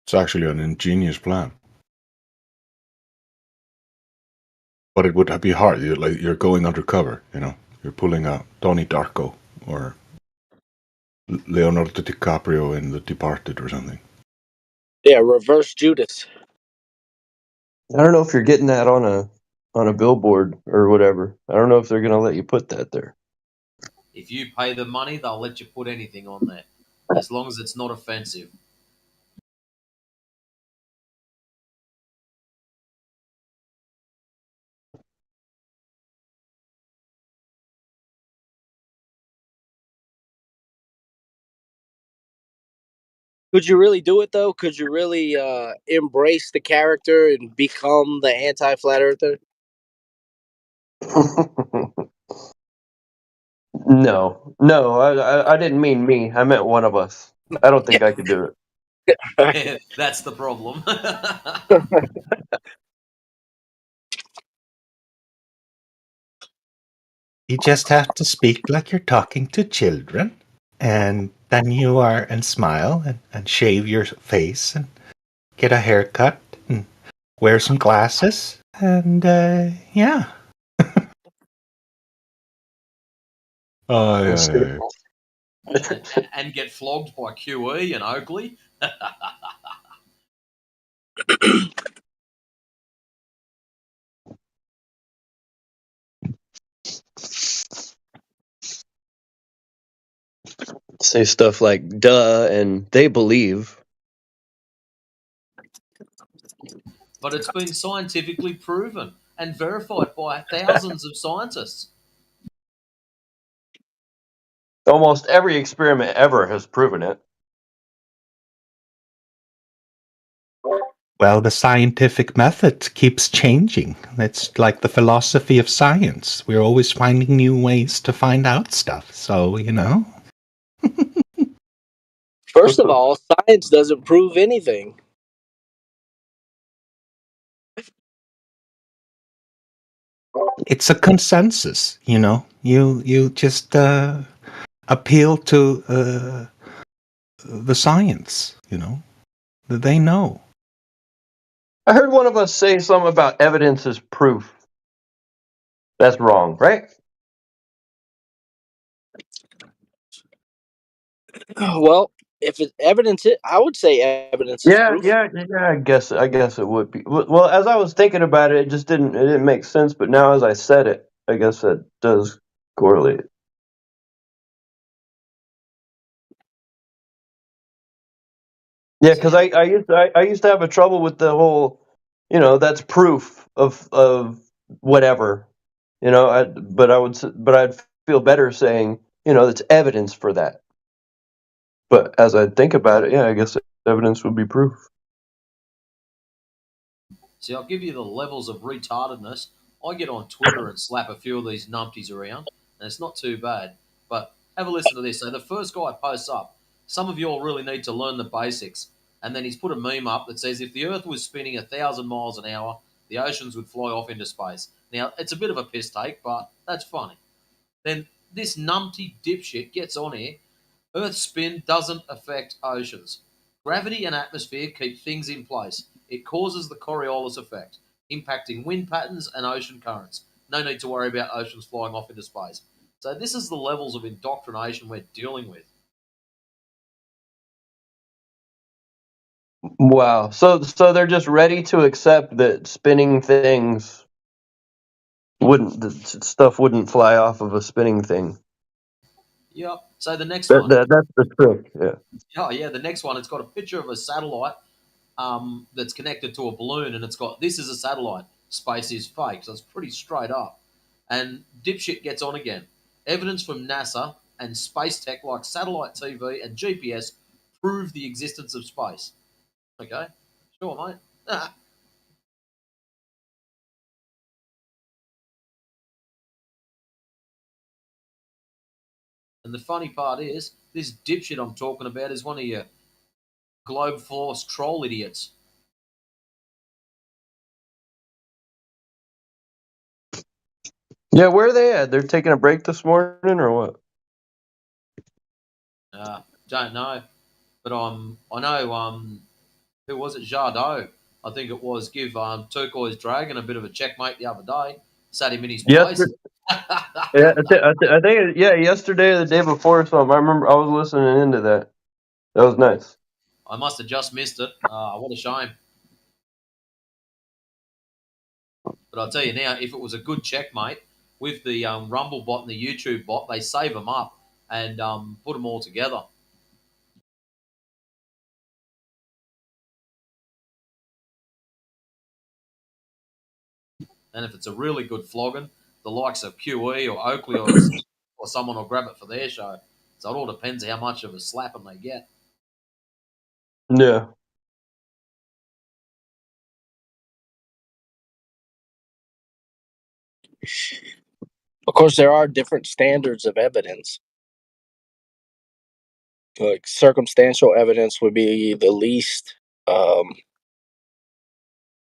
It's actually an ingenious plan. But it would be hard. You're going undercover, you know. You're pulling a Donnie Darko or Leonardo DiCaprio in The Departed or something. Yeah, reverse Judas. I don't know if you're getting that on a billboard or whatever. I don't know if they're gonna let you put that there. If you pay the money, they'll let you put anything on there, as long as it's not offensive. Could you really do it though? Could you really embrace the character and become the anti-flat earther? No, I didn't mean me. I meant one of us. I don't think I could do it. That's the problem. You just have to speak like you're talking to children, and then you are and smile and shave your face and get a haircut and wear some glasses and yeah. Oh, yeah. And get flogged by QE and Oakley. Say stuff like "duh" and "they believe." But it's been scientifically proven and verified by thousands of scientists. Almost every experiment ever has proven it. Well, the scientific method keeps changing. It's like the philosophy of science. We're always finding new ways to find out stuff. So, you know. First of all, science doesn't prove anything. It's a consensus, you know. You just appeal to the science, you know. They know. I heard one of us say something about evidence is proof. That's wrong, right? Well, if it's evidence, I would say evidence is proof. Yeah. I guess it would be. Well, as I was thinking about it, it didn't make sense. But now, as I said it, I guess that does correlate. Yeah, because I used to have a trouble with the whole, you know, that's proof of whatever, you know. But I'd feel better saying, you know, it's evidence for that. But as I think about it, yeah, I guess evidence would be proof. See, I'll give you the levels of retardedness. I get on Twitter and slap a few of these numpties around, and it's not too bad. But have a listen to this. So the first guy posts up, some of you all really need to learn the basics. And then he's put a meme up that says, if the Earth was spinning 1,000 miles an hour, the oceans would fly off into space. Now, it's a bit of a piss take, but that's funny. Then this numpty dipshit gets on here. Earth's spin doesn't affect oceans. Gravity and atmosphere keep things in place. It causes the Coriolis effect, impacting wind patterns and ocean currents. No need to worry about oceans flying off into space. So this is the levels of indoctrination we're dealing with. Wow. So they're just ready to accept that spinning things stuff wouldn't fly off of a spinning thing. Yep. So the next one. That's the trick. Yeah. Oh yeah, the next one. It's got a picture of a satellite that's connected to a balloon, and it's got, this is a satellite. space is fake. So it's pretty straight up. And dipshit gets on again. Evidence from NASA and space tech like satellite TV and GPS prove the existence of space. Okay, sure, mate. And the funny part is, this dipshit I'm talking about is one of your Globe Force troll idiots. Yeah, where are they at? They're taking a break this morning or what? Don't know, but I know who was it? Jardot, I think it was. Give Turquoise Dragon a bit of a checkmate the other day. Sat him in his place. Yeah, I think yeah, yesterday or the day before or something. I remember I was listening into that. That was nice. I must have just missed it. What a shame. But I'll tell you now, if it was a good checkmate with the Rumble bot and the YouTube bot, they save them up and put them all together. And if it's a really good flogging, the likes of QE or Oakley or someone will grab it for their show. So it all depends how much of a slapping they get. Yeah. Of course, there are different standards of evidence. Like circumstantial evidence would be the least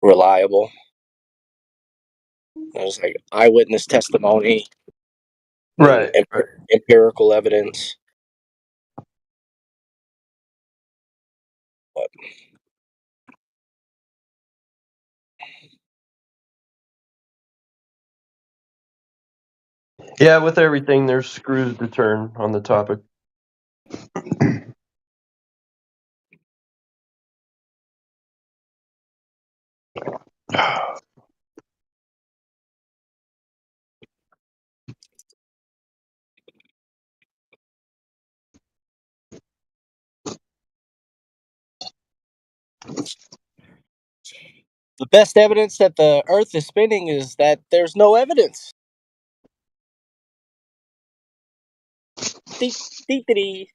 reliable. There's like eyewitness testimony, Right. empirical evidence. But Yeah, with everything, there's screws to turn on the topic. the best evidence that the Earth is spinning is that there's no evidence. Dee-dee-dee.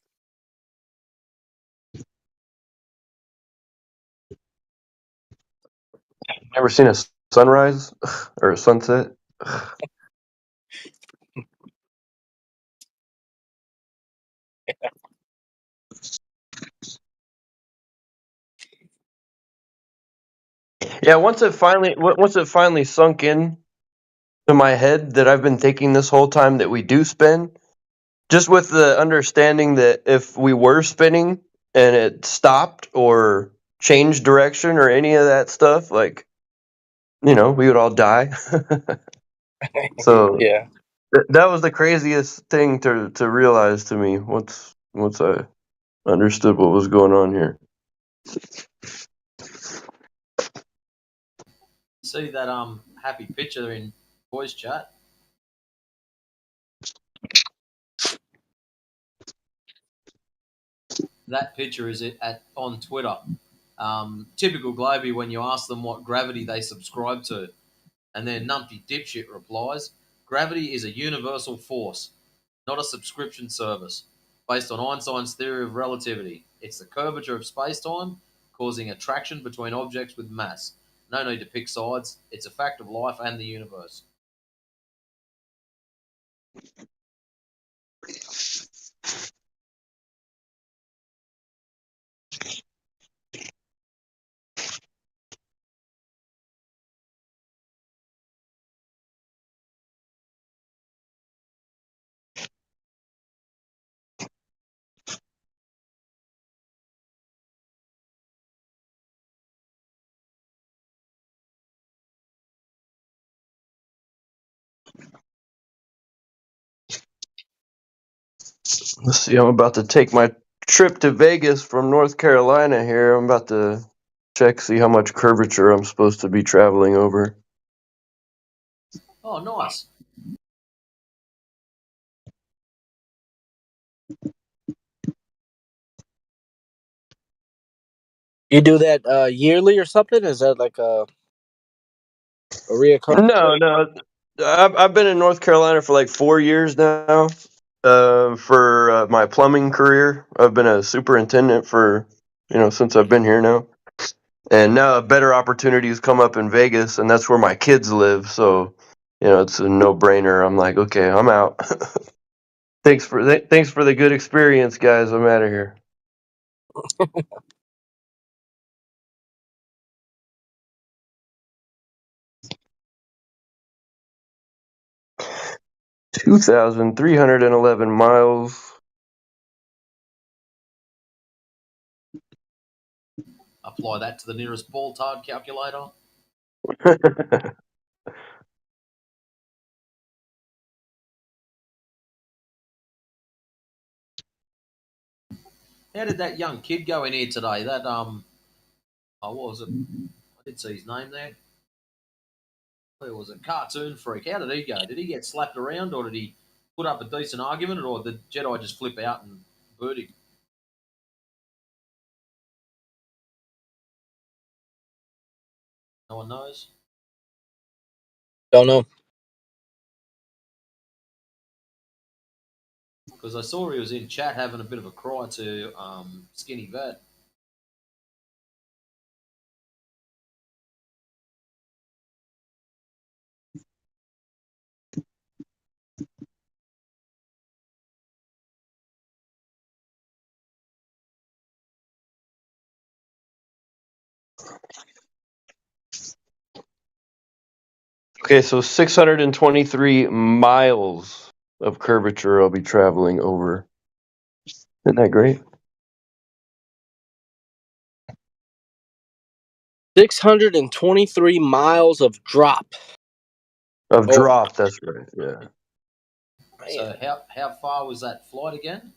Ever seen a sunrise or a sunset? Yeah, once it finally sunk in to my head that I've been thinking this whole time that we do spin, just with the understanding that if we were spinning and it stopped or changed direction or any of that stuff, like, we would all die. So Yeah. that was the craziest thing to realize to me once I understood what was going on here. See that happy picture in voice chat? That picture is on Twitter. Typical Globey when you ask them what gravity they subscribe to, and then numpty dipshit replies, "Gravity is a universal force, not a subscription service, based on Einstein's theory of relativity. It's the curvature of space-time causing attraction between objects with mass. No need to pick sides. It's a fact of life and the universe." Let's see, I'm about to take my trip to Vegas from North Carolina here. I'm about to see how much curvature I'm supposed to be traveling over. Oh, nice. You do that yearly or something? Is that like a Maria Carter. No. I've been in North Carolina for like 4 years now. For my plumbing career, I've been a superintendent for since I've been here now. And now better opportunities come up in Vegas, and that's where my kids live. So, it's a no-brainer. I'm like, okay, I'm out. Thanks for the good experience, guys. I'm out of here. $2,311 miles. Apply that to the nearest ball-tard calculator. How did that young kid go in here today? That what was it? I did see his name there. Where was it? Cartoon Freak. How did he go? Did he get slapped around, or did he put up a decent argument, or did Jedi just flip out and boot him? No one knows. Don't know. Because I saw he was in chat having a bit of a cry to Skinny Vet. Okay, so 623 miles of curvature I'll be traveling over. Isn't that great? 623 miles of drop. Of drop, that's right. Yeah. So how far was that flight again?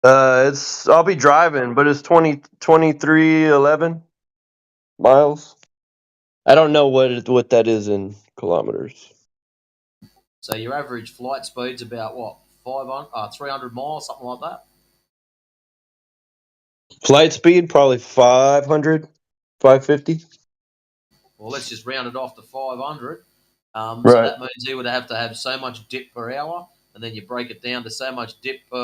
I'll be driving, but it's 2311 miles. I don't know what that is in kilometers. So your average flight speed's about what, 300 miles, something like that? Flight speed probably 500, 550. Well, let's just round it off to 500. So Right. that means he would have to have so much dip per hour, and then you break it down to so much dip per